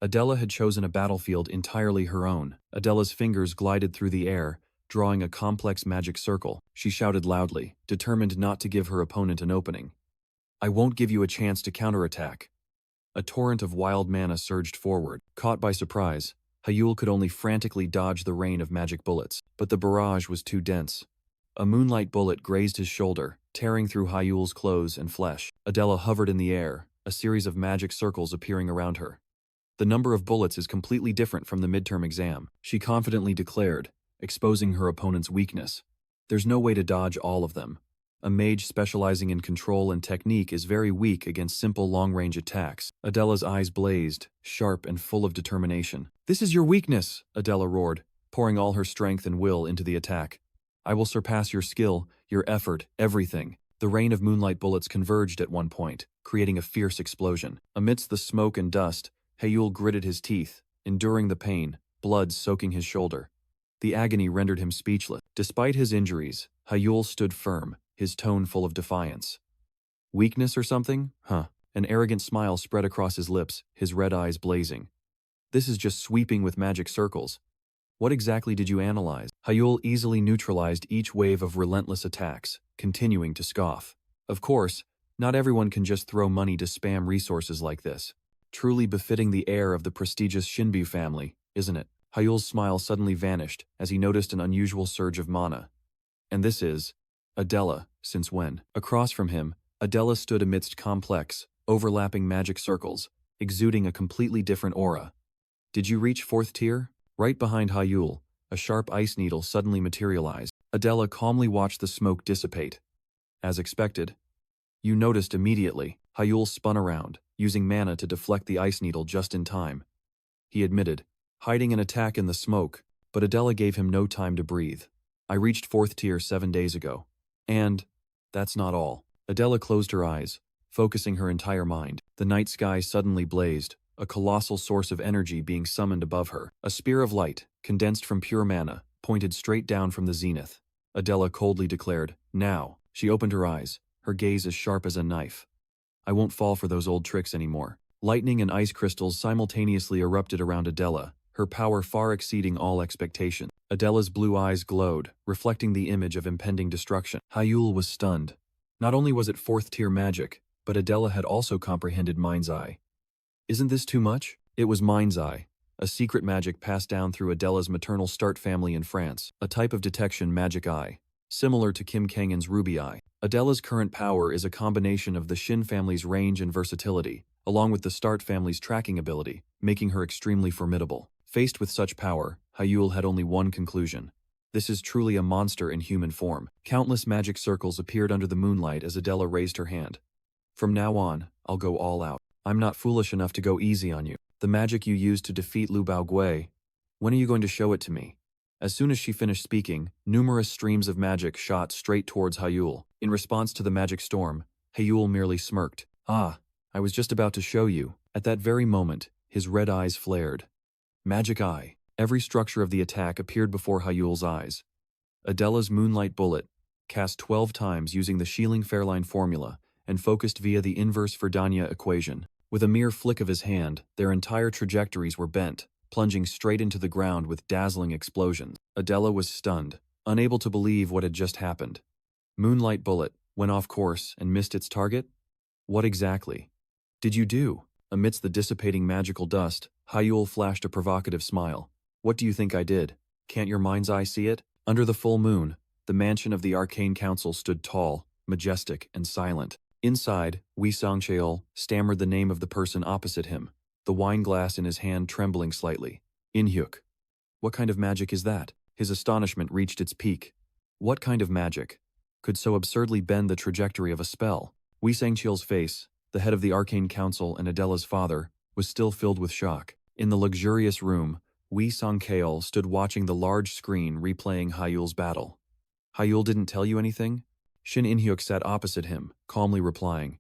Adela had chosen a battlefield entirely her own. Adela's fingers glided through the air, drawing a complex magic circle. She shouted loudly, determined not to give her opponent an opening. I won't give you a chance to counterattack. A torrent of wild mana surged forward. Caught by surprise, Hyul could only frantically dodge the rain of magic bullets, but the barrage was too dense. A moonlight bullet grazed his shoulder, tearing through Hyul's clothes and flesh. Adela hovered in the air, a series of magic circles appearing around her. The number of bullets is completely different from the midterm exam, she confidently declared, exposing her opponent's weakness. There's no way to dodge all of them. A mage specializing in control and technique is very weak against simple long-range attacks. Adela's eyes blazed, sharp and full of determination. This is your weakness, Adela roared, pouring all her strength and will into the attack. I will surpass your skill, your effort, everything. The rain of moonlight bullets converged at one point, creating a fierce explosion. Amidst the smoke and dust, Hyul gritted his teeth, enduring the pain, blood soaking his shoulder. The agony rendered him speechless. Despite his injuries, Hyul stood firm, his tone full of defiance. Weakness or something? Huh. An arrogant smile spread across his lips, his red eyes blazing. This is just sweeping with magic circles. What exactly did you analyze? Hyul easily neutralized each wave of relentless attacks, continuing to scoff. Of course, not everyone can just throw money to spam resources like this. Truly befitting the heir of the prestigious Shinbu family, isn't it? Hyul's smile suddenly vanished as he noticed an unusual surge of mana. And this is Adela, since when? Across from him, Adela stood amidst complex, overlapping magic circles, exuding a completely different aura. Did you reach 4th tier? Right behind Hyul, a sharp ice needle suddenly materialized. Adela calmly watched the smoke dissipate. As expected. You noticed immediately. Hyul spun around, using mana to deflect the ice needle just in time. He admitted, hiding an attack in the smoke, but Adela gave him no time to breathe. I reached 4th tier 7 days ago. And that's not all. Adela closed her eyes, focusing her entire mind. The night sky suddenly blazed, a colossal source of energy being summoned above her. A spear of light, condensed from pure mana, pointed straight down from the zenith. Adela coldly declared, now. She opened her eyes, her gaze as sharp as a knife. I won't fall for those old tricks anymore. Lightning and ice crystals simultaneously erupted around Adela, her power far exceeding all expectation. Adela's blue eyes glowed, reflecting the image of impending destruction. Hyul was stunned. Not only was it 4th tier magic, but Adela had also comprehended Mind's Eye. Isn't this too much? It was Mind's Eye, a secret magic passed down through Adela's maternal Start family in France, a type of detection magic eye, similar to Kim Kangan's Ruby Eye. Adela's current power is a combination of the Shin family's range and versatility, along with the Start family's tracking ability, making her extremely formidable. Faced with such power, Hyul had only one conclusion. This is truly a monster in human form. Countless magic circles appeared under the moonlight as Adela raised her hand. From now on, I'll go all out. I'm not foolish enough to go easy on you. The magic you used to defeat Lu Baogui, when are you going to show it to me? As soon as she finished speaking, numerous streams of magic shot straight towards Hyul. In response to the magic storm, Hyul merely smirked. Ah, I was just about to show you. At that very moment, his red eyes flared. Magic Eye. Every structure of the attack appeared before Hyul's eyes. Adela's moonlight bullet, cast 12 times using the Schilling-Fairline formula, and focused via the inverse Verdania equation. With a mere flick of his hand, their entire trajectories were bent, plunging straight into the ground with dazzling explosions. Adela was stunned, unable to believe what had just happened. Moonlight bullet went off course and missed its target? What exactly did you do? Amidst the dissipating magical dust, Hyul flashed a provocative smile. What do you think I did? Can't your mind's eye see it? Under the full moon, the mansion of the Arcane Council stood tall, majestic, and silent. Inside, Wei Sangcheol stammered the name of the person opposite him, the wine glass in his hand trembling slightly. Inhyuk. What kind of magic is that? His astonishment reached its peak. What kind of magic could so absurdly bend the trajectory of a spell? Wei Sangcheol's face, the head of the Arcane Council and Adela's father, was still filled with shock. In the luxurious room, Wei Sangcheol stood watching the large screen replaying Hyul's battle. Hyul didn't tell you anything? Shin Inhyuk sat opposite him, calmly replying.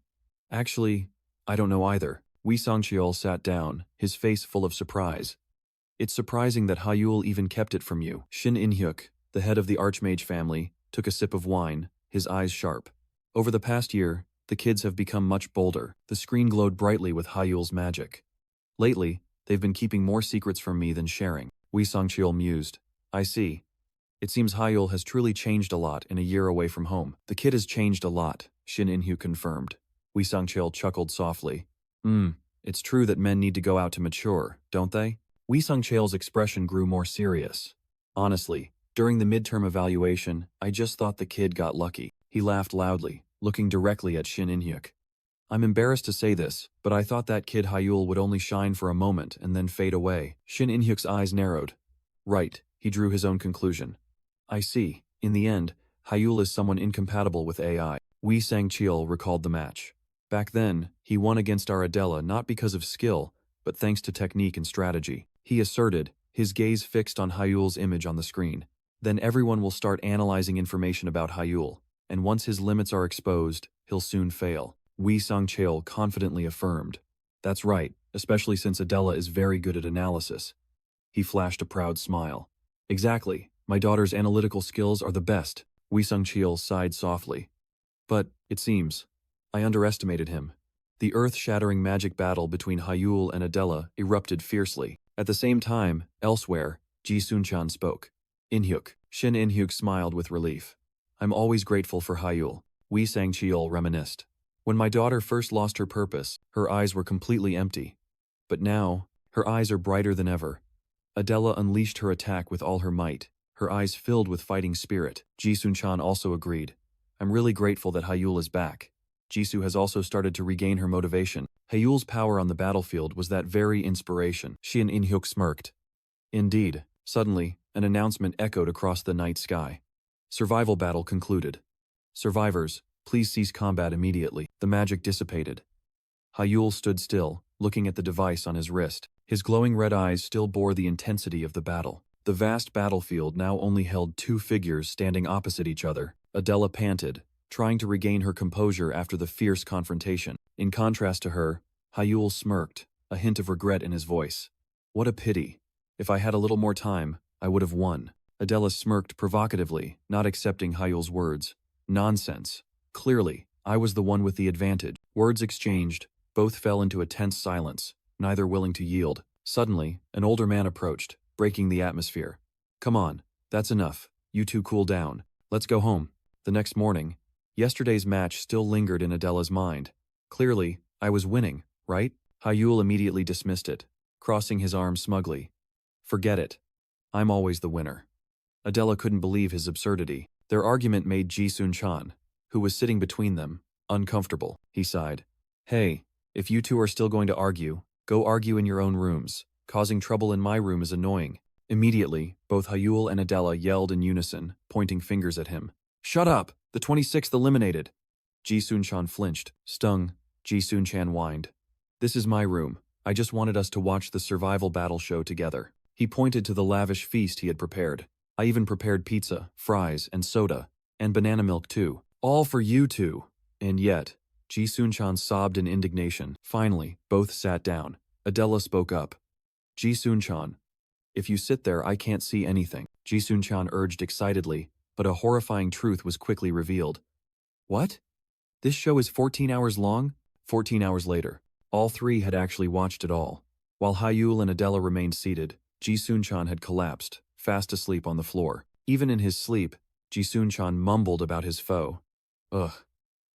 Actually, I don't know either. Wei Sangcheol sat down, his face full of surprise. It's surprising that Hyul even kept it from you. Shin Inhyuk, the head of the Archmage family, took a sip of wine, his eyes sharp. Over the past year, the kids have become much bolder. The screen glowed brightly with Hyul's magic. Lately, they've been keeping more secrets from me than sharing. Wei Sangcheol mused. I see. It seems Hyul has truly changed a lot in a year away from home. The kid has changed a lot, Shin Inhyuk confirmed. Wei Sangcheol chuckled softly. It's true that men need to go out to mature, don't they? Wee Sung Chael's expression grew more serious. Honestly, during the midterm evaluation, I just thought the kid got lucky. He laughed loudly, looking directly at Shin In-hyuk. I'm embarrassed to say this, but I thought that kid Hyul would only shine for a moment and then fade away. Shin In-hyuk's eyes narrowed. Right, he drew his own conclusion. I see. In the end, Hyul is someone incompatible with AI. Wee Sang-cheol recalled the match. Back then, he won against our Adela not because of skill, but thanks to technique and strategy. He asserted, his gaze fixed on Hyul's image on the screen. Then everyone will start analyzing information about Hyul, and once his limits are exposed, he'll soon fail. Wee Sang-cheol confidently affirmed. That's right, especially since Adela is very good at analysis. He flashed a proud smile. Exactly, my daughter's analytical skills are the best. Wee Sang-cheol sighed softly. But, it seems, I underestimated him. The earth-shattering magic battle between Hyul and Adela erupted fiercely. At the same time, elsewhere, Ji Sun-chan spoke. In-hyuk. Shin In-hyuk smiled with relief. I'm always grateful for Hyul. Wee Sang-cheol reminisced. When my daughter first lost her purpose, her eyes were completely empty. But now, her eyes are brighter than ever. Adela unleashed her attack with all her might, her eyes filled with fighting spirit. Ji Sun-chan also agreed. I'm really grateful that Hyul is back. Jisoo has also started to regain her motivation. Hyul's power on the battlefield was that very inspiration. Shin In-hyuk smirked. Indeed, suddenly, an announcement echoed across the night sky. Survival battle concluded. Survivors, please cease combat immediately. The magic dissipated. Hyul stood still, looking at the device on his wrist. His glowing red eyes still bore the intensity of the battle. The vast battlefield now only held two figures standing opposite each other. Adela panted, trying to regain her composure after the fierce confrontation. In contrast to her, Hyul smirked, a hint of regret in his voice. What a pity. If I had a little more time, I would have won. Adela smirked provocatively, not accepting Hyul's words. Nonsense. Clearly, I was the one with the advantage. Words exchanged, both fell into a tense silence, neither willing to yield. Suddenly, an older man approached, breaking the atmosphere. Come on, that's enough. You two cool down. Let's go home. The next morning, yesterday's match still lingered in Adela's mind. Clearly, I was winning, right? Hyul immediately dismissed it, crossing his arms smugly. Forget it. I'm always the winner. Adela couldn't believe his absurdity. Their argument made Ji Sun-chan, who was sitting between them, uncomfortable. He sighed. Hey, if you two are still going to argue, go argue in your own rooms. Causing trouble in my room is annoying. Immediately, both Hyul and Adela yelled in unison, pointing fingers at him. Shut up! The 26th eliminated! Ji Sun-chan flinched. Stung, Ji Sun-chan whined. This is my room. I just wanted us to watch the survival battle show together. He pointed to the lavish feast he had prepared. I even prepared pizza, fries, and soda, and banana milk too. All for you two. And yet, Ji Sun-chan sobbed in indignation. Finally, both sat down. Adela spoke up. Ji Sun-chan, if you sit there I can't see anything. Ji Sun-chan urged excitedly, but a horrifying truth was quickly revealed. What? This show is 14 hours long? 14 hours later, all three had actually watched it all. While Hyul and Adela remained seated, Ji Sun-chan had collapsed, fast asleep on the floor. Even in his sleep, Ji Sun-chan mumbled about his foe. Ugh.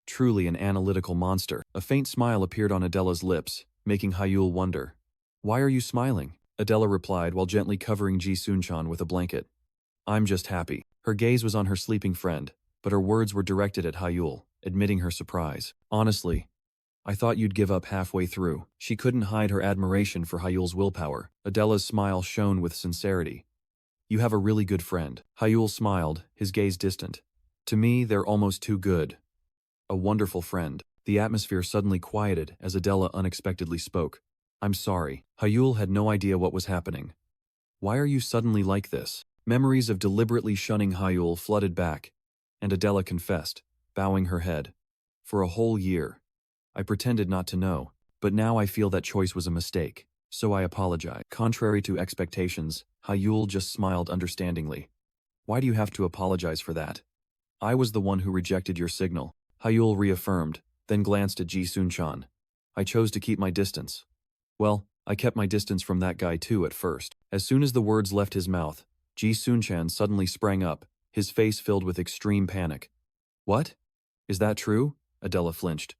Truly an analytical monster. A faint smile appeared on Adela's lips, making Hyul wonder. Why are you smiling? Adela replied while gently covering Ji Sun-chan with a blanket. I'm just happy. Her gaze was on her sleeping friend, but her words were directed at Hyul, admitting her surprise. Honestly, I thought you'd give up halfway through. She couldn't hide her admiration for Hyul's willpower. Adela's smile shone with sincerity. You have a really good friend. Hyul smiled, his gaze distant. To me, they're almost too good. A wonderful friend. The atmosphere suddenly quieted as Adela unexpectedly spoke. I'm sorry. Hyul had no idea what was happening. Why are you suddenly like this? Memories of deliberately shunning Hyul flooded back, and Adela confessed, bowing her head. For a whole year, I pretended not to know, but now I feel that choice was a mistake, so I apologize. Contrary to expectations, Hyul just smiled understandingly. Why do you have to apologize for that? I was the one who rejected your signal. Hyul reaffirmed, then glanced at Ji Sun-chan. I chose to keep my distance. Well, I kept my distance from that guy too at first. As soon as the words left his mouth, Ji Sun-chan suddenly sprang up, his face filled with extreme panic. What? Is that true? Adela flinched.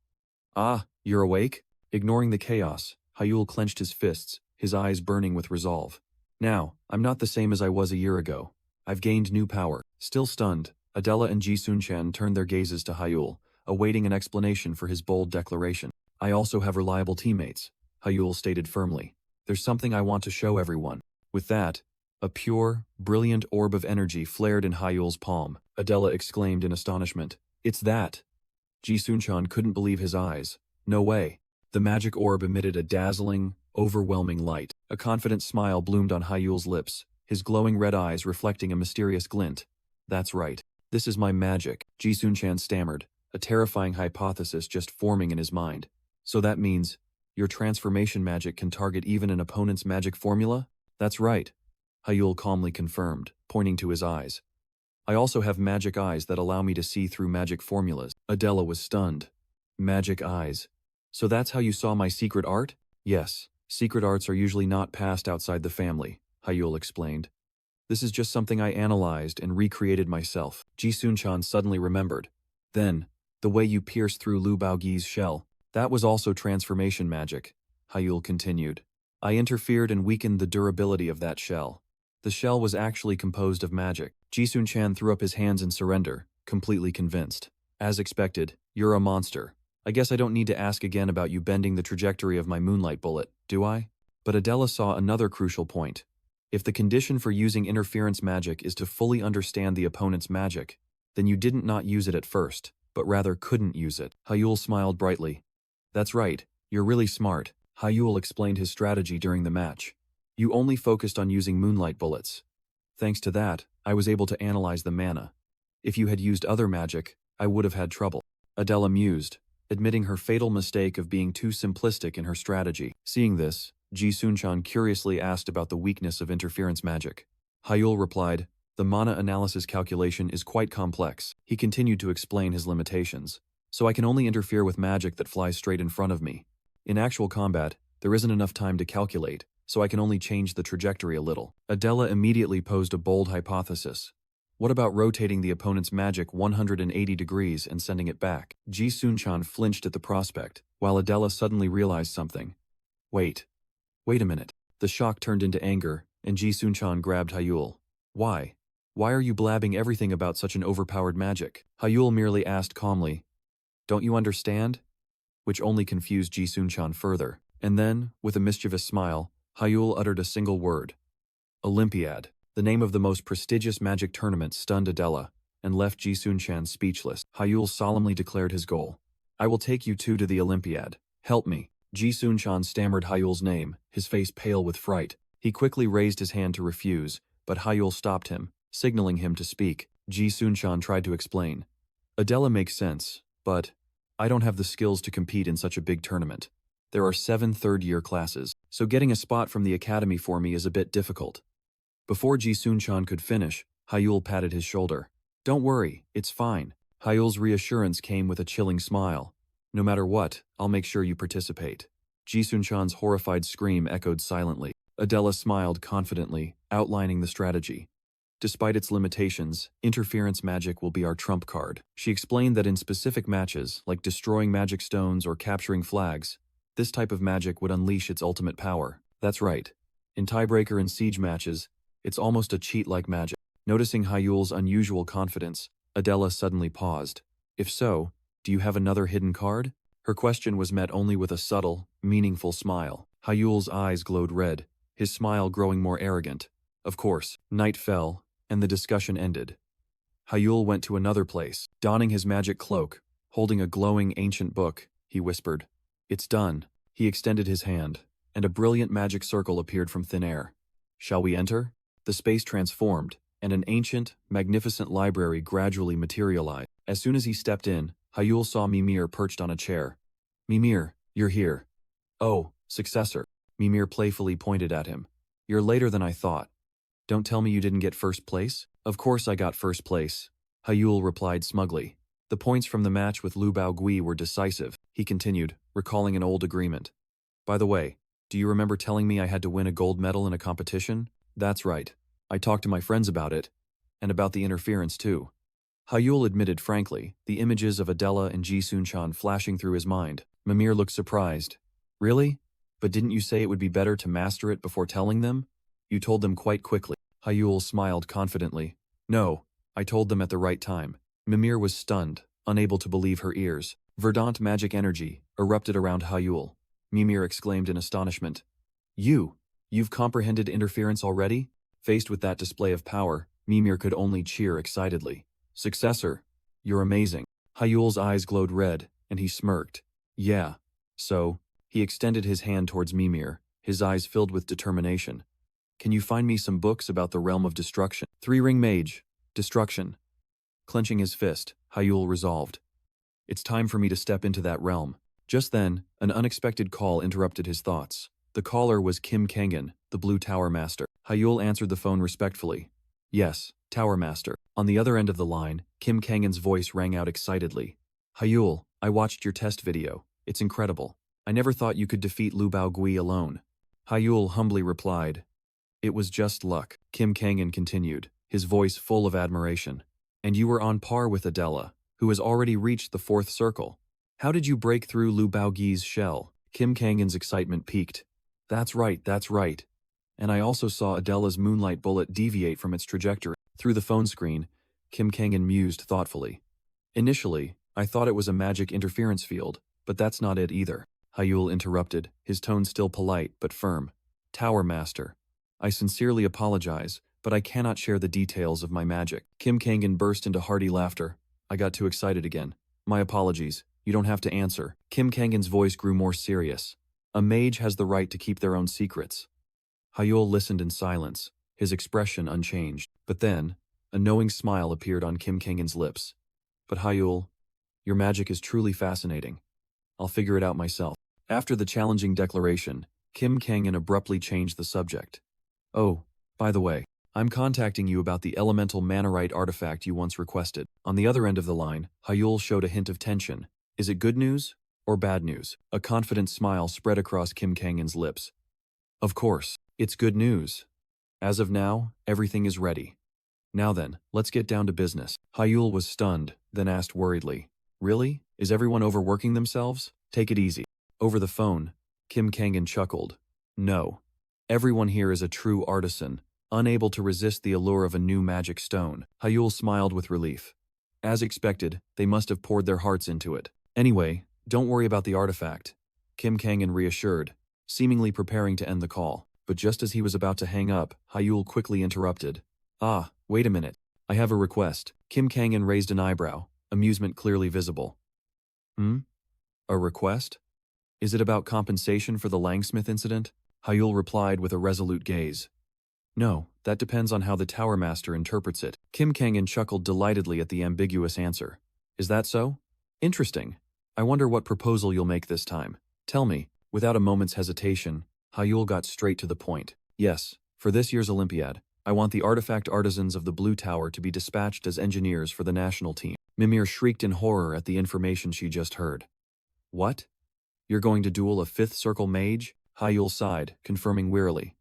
Ah, you're awake? Ignoring the chaos, Hyul clenched his fists, his eyes burning with resolve. Now, I'm not the same as I was a year ago. I've gained new power. Still stunned, Adela and Ji Sun-chan turned their gazes to Hyul, awaiting an explanation for his bold declaration. I also have reliable teammates, Hyul stated firmly. There's something I want to show everyone. With that, a pure, brilliant orb of energy flared in Hyul's palm. Adela exclaimed in astonishment. It's that! Ji Sun-chan couldn't believe his eyes. No way. The magic orb emitted a dazzling, overwhelming light. A confident smile bloomed on Hyul's lips, his glowing red eyes reflecting a mysterious glint. That's right. This is my magic, Ji Sun-chan stammered, a terrifying hypothesis just forming in his mind. So that means, your transformation magic can target even an opponent's magic formula? That's right, Hyul calmly confirmed, pointing to his eyes. I also have magic eyes that allow me to see through magic formulas. Adela was stunned. Magic eyes. So that's how you saw my secret art? Yes, secret arts are usually not passed outside the family, Hyul explained. This is just something I analyzed and recreated myself. Ji Sun-chan suddenly remembered. Then, the way you pierced through Lu Baogi's shell, that was also transformation magic, Hyul continued. I interfered and weakened the durability of that shell. The shell was actually composed of magic. Ji Sun-chan threw up his hands in surrender, completely convinced. As expected, you're a monster. I guess I don't need to ask again about you bending the trajectory of my moonlight bullet, do I? But Adela saw another crucial point. If the condition for using interference magic is to fully understand the opponent's magic, then you didn't not use it at first, but rather couldn't use it. Hyul smiled brightly. That's right, you're really smart. Hyul explained his strategy during the match. You only focused on using moonlight bullets. Thanks to that, I was able to analyze the mana. If you had used other magic, I would have had trouble. Adela mused, admitting her fatal mistake of being too simplistic in her strategy. Seeing this, Ji Sun-chan curiously asked about the weakness of interference magic. Hyul replied, the mana analysis calculation is quite complex. He continued to explain his limitations. So I can only interfere with magic that flies straight in front of me. In actual combat, there isn't enough time to calculate, so I can only change the trajectory a little. Adela immediately posed a bold hypothesis. What about rotating the opponent's magic 180 degrees and sending it back? Ji Sun-chan flinched at the prospect, while Adela suddenly realized something. Wait a minute. The shock turned into anger, and Ji Sun-chan grabbed Hyul. Why? Why are you blabbing everything about such an overpowered magic? Hyul merely asked calmly. Don't you understand? Which only confused Ji Sun-chan further. And then, with a mischievous smile, Hyul uttered a single word. Olympiad. The name of the most prestigious magic tournament stunned Adela, and left Ji Sun-chan speechless. Hyul solemnly declared his goal. I will take you two to the Olympiad. Help me. Ji Sun-chan stammered Hyul's name, his face pale with fright. He quickly raised his hand to refuse, but Hyul stopped him, signaling him to speak. Ji Sun-chan tried to explain. Adela makes sense, but I don't have the skills to compete in such a big tournament. There are 7 third-year classes, so getting a spot from the academy for me is a bit difficult. Before Ji Sun-chan could finish, Hyul patted his shoulder. Don't worry, it's fine. Hyul's reassurance came with a chilling smile. No matter what, I'll make sure you participate. Ji Sun-chan's horrified scream echoed silently. Adela smiled confidently, outlining the strategy. Despite its limitations, interference magic will be our trump card. She explained that in specific matches, like destroying magic stones or capturing flags, this type of magic would unleash its ultimate power. That's right. In tiebreaker and siege matches, it's almost a cheat-like magic. Noticing Hyul's unusual confidence, Adela suddenly paused. If so, do you have another hidden card? Her question was met only with a subtle, meaningful smile. Hyul's eyes glowed red, his smile growing more arrogant. Of course. Night fell, and the discussion ended. Hyul went to another place, donning his magic cloak, holding a glowing ancient book. He whispered, It's done. He extended his hand, and a brilliant magic circle appeared from thin air. Shall we enter? The space transformed, and an ancient, magnificent library gradually materialized. As soon as he stepped in, Hyul saw Mimir perched on a chair. Mimir, you're here. Oh, successor. Mimir playfully pointed at him. You're later than I thought. Don't tell me you didn't get first place? Of course I got first place. Hyul replied smugly. The points from the match with Lu Baogui were decisive, he continued, recalling an old agreement. By the way, do you remember telling me I had to win a gold medal in a competition? That's right. I talked to my friends about it, and about the interference too. Hyul admitted frankly, the images of Adela and Ji Sun-chan flashing through his mind. Mimir looked surprised. Really? But didn't you say it would be better to master it before telling them? You told them quite quickly. Hyul smiled confidently. No, I told them at the right time. Mimir was stunned, unable to believe her ears. Verdant magic energy erupted around Hyul. Mimir exclaimed in astonishment. You've comprehended interference already? Faced with that display of power, Mimir could only cheer excitedly. Successor, you're amazing. Hyul's eyes glowed red, and he smirked. Yeah. So, he extended his hand towards Mimir, his eyes filled with determination. Can you find me some books about the realm of destruction? Three-ring mage. Destruction. Clenching his fist, Hyul resolved. It's time for me to step into that realm. Just then, an unexpected call interrupted his thoughts. The caller was Kim Kangan, the Blue Tower Master. Hyul answered the phone respectfully. Yes, Tower Master. On the other end of the line, Kim Kangan's voice rang out excitedly. Hyul, I watched your test video. It's incredible. I never thought you could defeat Lu Baogui alone. Hyul humbly replied. It was just luck. Kim Kangan continued, his voice full of admiration. And you were on par with Adela, who has already reached the 4th circle. How did you break through Lu Baogui's shell? Kim Kangan's excitement peaked. That's right. And I also saw Adela's moonlight bullet deviate from its trajectory. Through the phone screen, Kim Kangan mused thoughtfully. Initially, I thought it was a magic interference field, but that's not it either. Hyul interrupted, his tone still polite but firm. Tower Master, I sincerely apologize, but I cannot share the details of my magic. Kim Kangan burst into hearty laughter. I got too excited again. My apologies, you don't have to answer. Kim Kangan's voice grew more serious. A mage has the right to keep their own secrets. Hyul listened in silence, his expression unchanged. But then, a knowing smile appeared on Kim Kangan's lips. But Hyul, your magic is truly fascinating. I'll figure it out myself. After the challenging declaration, Kim Kangan abruptly changed the subject. Oh, by the way, I'm contacting you about the elemental mannerite artifact you once requested. On the other end of the line, Hyul showed a hint of tension. Is it good news or bad news? A confident smile spread across Kim Kangan's lips. Of course, it's good news. As of now, everything is ready. Now then, let's get down to business. Hyul was stunned, then asked worriedly. Really? Is everyone overworking themselves? Take it easy. Over the phone, Kim Kangan chuckled. No. Everyone here is a true artisan, unable to resist the allure of a new magic stone. Hyul smiled with relief. As expected, they must have poured their hearts into it. Anyway, don't worry about the artifact, Kim Kangan reassured, seemingly preparing to end the call. But just as he was about to hang up, Hyul quickly interrupted. Ah, wait a minute. I have a request. Kim Kangan raised an eyebrow, amusement clearly visible. A request? Is it about compensation for the Langsmith incident? Hyul replied with a resolute gaze. No, that depends on how the Tower Master interprets it. Kim Kangan chuckled delightedly at the ambiguous answer. Is that so? Interesting. I wonder what proposal you'll make this time. Tell me. Without a moment's hesitation, Hyul got straight to the point. Yes, for this year's Olympiad, I want the artifact artisans of the Blue Tower to be dispatched as engineers for the national team. Mimir shrieked in horror at the information she just heard. What? You're going to duel a 5th circle mage? Hyul sighed, confirming wearily.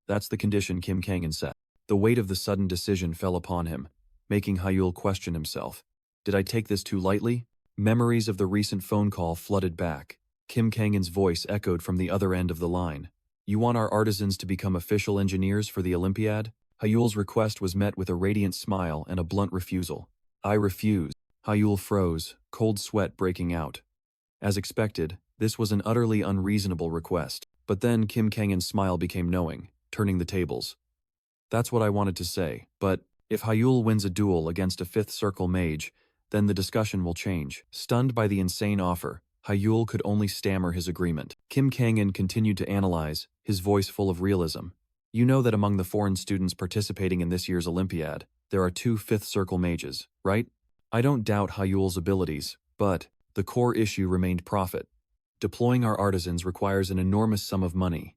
That's the condition Kim Kangan set. The weight of the sudden decision fell upon him, making Hyul question himself. Did I take this too lightly? Memories of the recent phone call flooded back. Kim Kangan's voice echoed from the other end of the line. You want our artisans to become official engineers for the Olympiad? Hyul's request was met with a radiant smile and a blunt refusal. I refuse. Hyul froze, cold sweat breaking out. As expected, this was an utterly unreasonable request. But then Kim Kangan's smile became knowing, turning the tables. That's what I wanted to say, but if Hyul wins a duel against a 5th circle mage, then the discussion will change. Stunned by the insane offer, Hyul could only stammer his agreement. Kim Kangan continued to analyze, his voice full of realism. You know that among the foreign students participating in this year's Olympiad, there are 2 5th circle mages, right? I don't doubt Hyul's abilities, but the core issue remained profit. Deploying our artisans requires an enormous sum of money.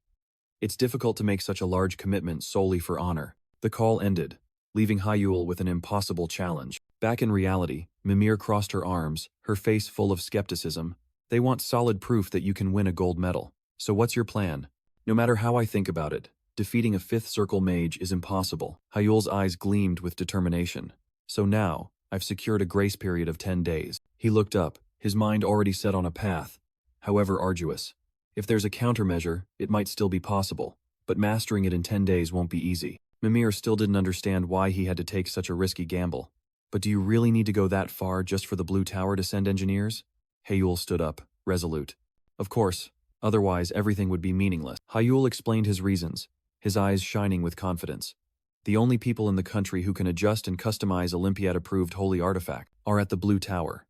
It's difficult to make such a large commitment solely for honor. The call ended, leaving Hyul with an impossible challenge. Back in reality, Mimir crossed her arms, her face full of skepticism. They want solid proof that you can win a gold medal. So what's your plan? No matter how I think about it, defeating a 5th circle mage is impossible. Hyul's eyes gleamed with determination. So now, I've secured a grace period of 10 days. He looked up, his mind already set on a path, however arduous. If there's a countermeasure, it might still be possible, but mastering it in 10 days won't be easy. Mimir still didn't understand why he had to take such a risky gamble. But do you really need to go that far just for the Blue Tower to send engineers? Hyul stood up, resolute. Of course, otherwise everything would be meaningless. Hyul explained his reasons, his eyes shining with confidence. The only people in the country who can adjust and customize Olympiad-approved holy artifact are at the Blue Tower.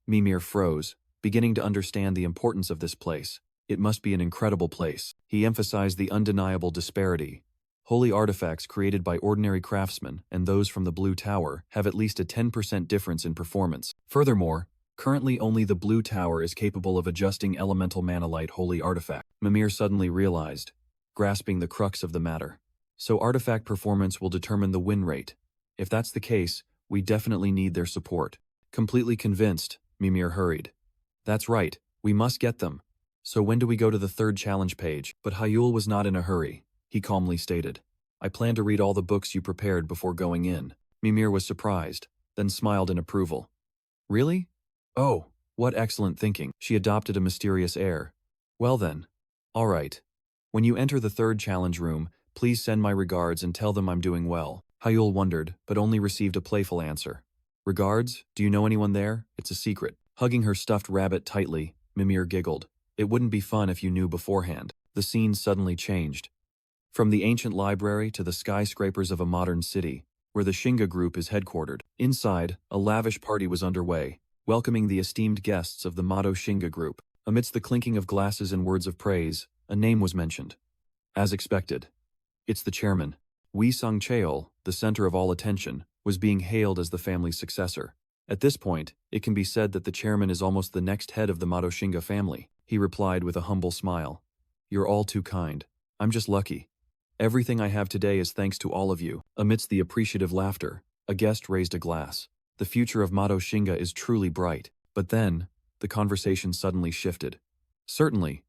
Mimir froze, beginning to understand the importance of this place. It must be an incredible place. He emphasized the undeniable disparity. Holy artifacts created by ordinary craftsmen and those from the Blue Tower have at least a 10% difference in performance. Furthermore, currently only the Blue Tower is capable of adjusting elemental manalite holy artifact. Mimir suddenly realized, grasping the crux of the matter. So artifact performance will determine the win rate. If that's the case, we definitely need their support. Completely convinced, Mimir hurried. That's right, we must get them. So when do we go to the third challenge page? But Hyul was not in a hurry. He calmly stated, I plan to read all the books you prepared before going in. Mimir was surprised, then smiled in approval. Really? Oh, what excellent thinking. She adopted a mysterious air. Well then. All right. When you enter the third challenge room, please send my regards and tell them I'm doing well. Hyul wondered, but only received a playful answer. Regards? Do you know anyone there? It's a secret. Hugging her stuffed rabbit tightly, Mimir giggled. It wouldn't be fun if you knew beforehand. The scene suddenly changed. From the ancient library to the skyscrapers of a modern city, where the Shinga group is headquartered. Inside, a lavish party was underway, welcoming the esteemed guests of the Mado Shinga group. Amidst the clinking of glasses and words of praise, a name was mentioned. As expected. It's the chairman. Wee Sung Cheol, the center of all attention, was being hailed as the family's successor. At this point, it can be said that the chairman is almost the next head of the Mado Shinga family. He replied with a humble smile. You're all too kind. I'm just lucky. Everything I have today is thanks to all of you. Amidst the appreciative laughter, a guest raised a glass. The future of Mado Shinga is truly bright. But then, the conversation suddenly shifted. Certainly.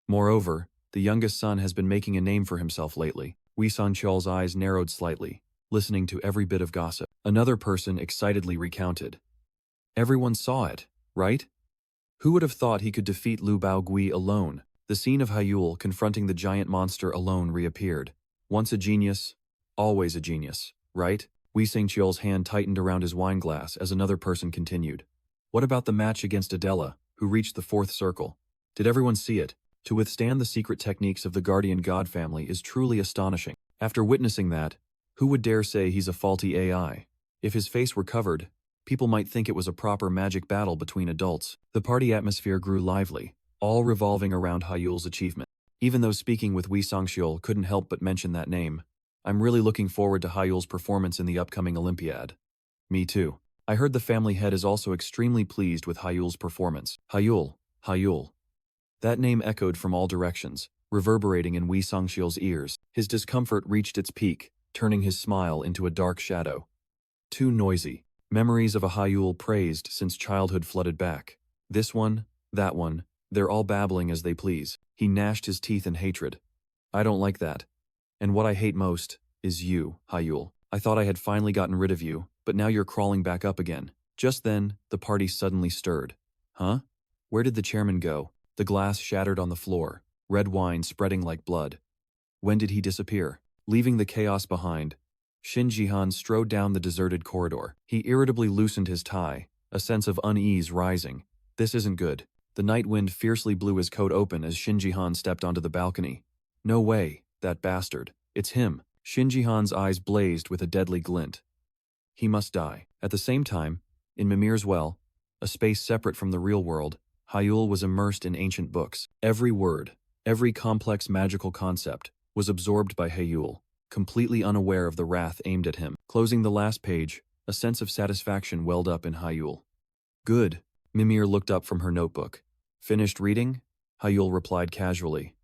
Moreover, the youngest son has been making a name for himself lately. Wee San Cheol's eyes narrowed slightly, listening to every bit of gossip. Another person excitedly recounted. Everyone saw it, right? Who would have thought he could defeat Lu Baogui alone? The scene of Hyul confronting the giant monster alone reappeared. Once a genius, always a genius, right? Wee Sang Cheol's hand tightened around his wine glass as another person continued. What about the match against Adela, who reached the fourth circle? Did everyone see it? To withstand the secret techniques of the guardian god family is truly astonishing. After witnessing that, who would dare say he's a faulty AI? If his face were covered, people might think it was a proper magic battle between adults. The party atmosphere grew lively, all revolving around Hyul's achievement. Even though speaking with Wee Sangcheol couldn't help but mention that name, I'm really looking forward to Hyul's performance in the upcoming Olympiad. Me too. I heard the family head is also extremely pleased with Hyul's performance. Hyul, Hyul. That name echoed from all directions, reverberating in Wee Sangcheol's ears. His discomfort reached its peak, turning his smile into a dark shadow. Too noisy. Memories of a Hyul praised since childhood flooded back. This one, that one, they're all babbling as they please. He gnashed his teeth in hatred. I don't like that. And what I hate most is you, Hyul. I thought I had finally gotten rid of you, but now you're crawling back up again. Just then, the party suddenly stirred. Huh? Where did the chairman go? The glass shattered on the floor, red wine spreading like blood. When did he disappear? Leaving the chaos behind, Shinji Han strode down the deserted corridor. He irritably loosened his tie, a sense of unease rising. This isn't good. The night wind fiercely blew his coat open as Shinji Han stepped onto the balcony. No way, that bastard. It's him. Shinji Han's eyes blazed with a deadly glint. He must die. At the same time, in Mimir's well, a space separate from the real world, Hyul was immersed in ancient books. Every word, every complex magical concept, was absorbed by Hyul, completely unaware of the wrath aimed at him. Closing the last page, a sense of satisfaction welled up in Hyul. Good. Mimir looked up from her notebook. Finished reading? Hyul replied casually.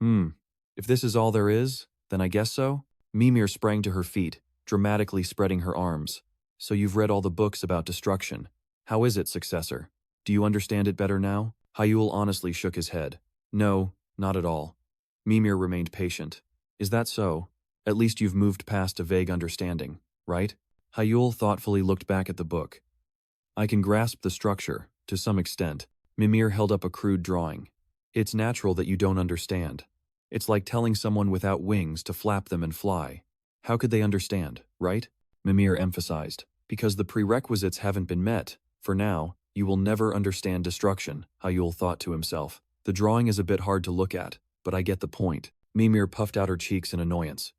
If this is all there is, then I guess so? Mimir sprang to her feet, dramatically spreading her arms. So you've read all the books about destruction. How is it, successor? Do you understand it better now? Hyul honestly shook his head. No, not at all. Mimir remained patient. Is that so? At least you've moved past a vague understanding, right? Hyul thoughtfully looked back at the book. I can grasp the structure, to some extent. Mimir held up a crude drawing. It's natural that you don't understand. It's like telling someone without wings to flap them and fly. How could they understand, right? Mimir emphasized. Because the prerequisites haven't been met. For now, you will never understand destruction, Hyul thought to himself. The drawing is a bit hard to look at, but I get the point. Mimir puffed out her cheeks in annoyance.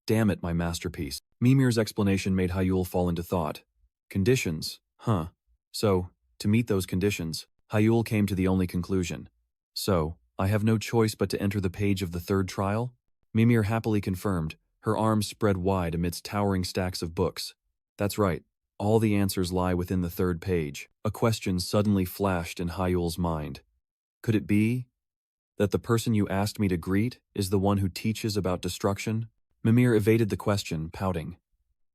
Damn it, my masterpiece. Mimir's explanation made Hyul fall into thought. Conditions, huh? So, to meet those conditions, Hyul came to the only conclusion. So, I have no choice but to enter the page of the third trial? Mimir happily confirmed, her arms spread wide amidst towering stacks of books. That's right, all the answers lie within the third page. A question suddenly flashed in Hyul's mind. Could it be that the person you asked me to greet is the one who teaches about destruction? Mimir evaded the question, pouting.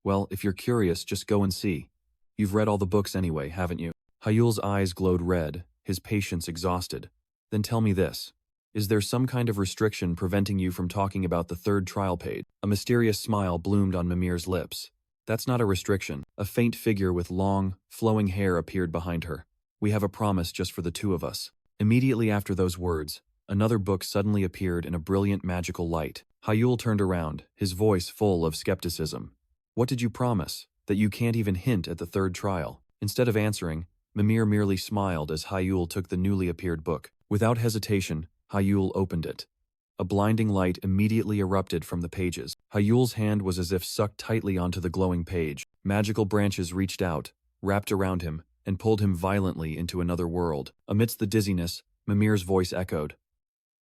Well, if you're curious, just go and see. You've read all the books anyway, haven't you? Hyul's eyes glowed red, his patience exhausted. Then tell me this. Is there some kind of restriction preventing you from talking about the third trial page? A mysterious smile bloomed on Mimir's lips. That's not a restriction. A faint figure with long, flowing hair appeared behind her. We have a promise just for the two of us. Immediately after those words, another book suddenly appeared in a brilliant magical light. Hyul turned around, his voice full of skepticism. What did you promise? That you can't even hint at the third trial? Instead of answering, Mimir merely smiled as Hyul took the newly appeared book. Without hesitation, Hyul opened it. A blinding light immediately erupted from the pages. Hyul's hand was as if sucked tightly onto the glowing page. Magical branches reached out, wrapped around him, and pulled him violently into another world. Amidst the dizziness, Mimir's voice echoed.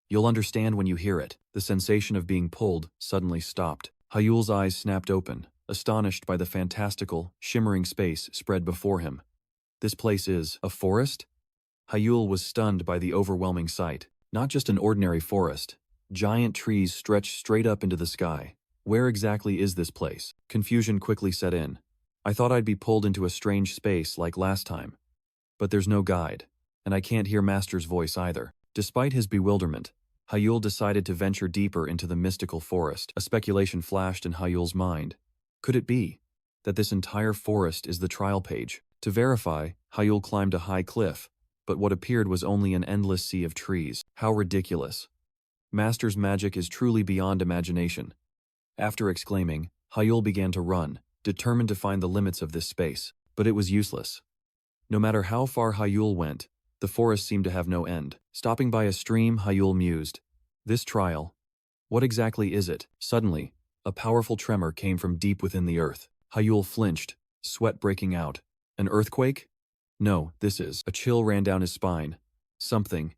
You'll understand when you hear it. The sensation of being pulled suddenly stopped. Hyul's eyes snapped open, astonished by the fantastical, shimmering space spread before him. This place is a forest? Hyul was stunned by the overwhelming sight. Not just an ordinary forest. Giant trees stretched straight up into the sky. Where exactly is this place? Confusion quickly set in. I thought I'd be pulled into a strange space like last time. But there's no guide, and I can't hear Master's voice either. Despite his bewilderment, Hyul decided to venture deeper into the mystical forest. A speculation flashed in Hyul's mind. Could it be that this entire forest is the trial page? To verify, Hyul climbed a high cliff, but what appeared was only an endless sea of trees. How ridiculous. Master's magic is truly beyond imagination. After exclaiming, Hyul began to run, determined to find the limits of this space. But it was useless. No matter how far Hyul went, the forest seemed to have no end. Stopping by a stream, Hyul mused. This trial. What exactly is it? Suddenly, a powerful tremor came from deep within the earth. Hyul flinched, sweat breaking out. An earthquake? No, this is. A chill ran down his spine. Something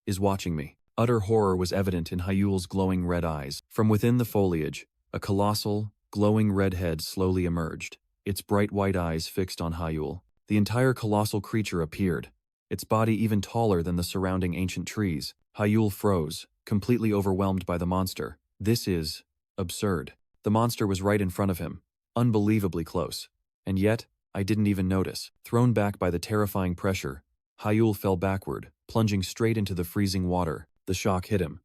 is watching me. Utter horror was evident in Hyul's glowing red eyes. From within the foliage, a colossal, glowing red head slowly emerged, its bright white eyes fixed on Hyul. The entire colossal creature appeared, its body even taller than the surrounding ancient trees. Hyul froze, completely overwhelmed by the monster. This is absurd. The monster was right in front of him, unbelievably close. And yet, I didn't even notice. Thrown back by the terrifying pressure, Hyul fell backward, plunging straight into the freezing water. The shock hit him.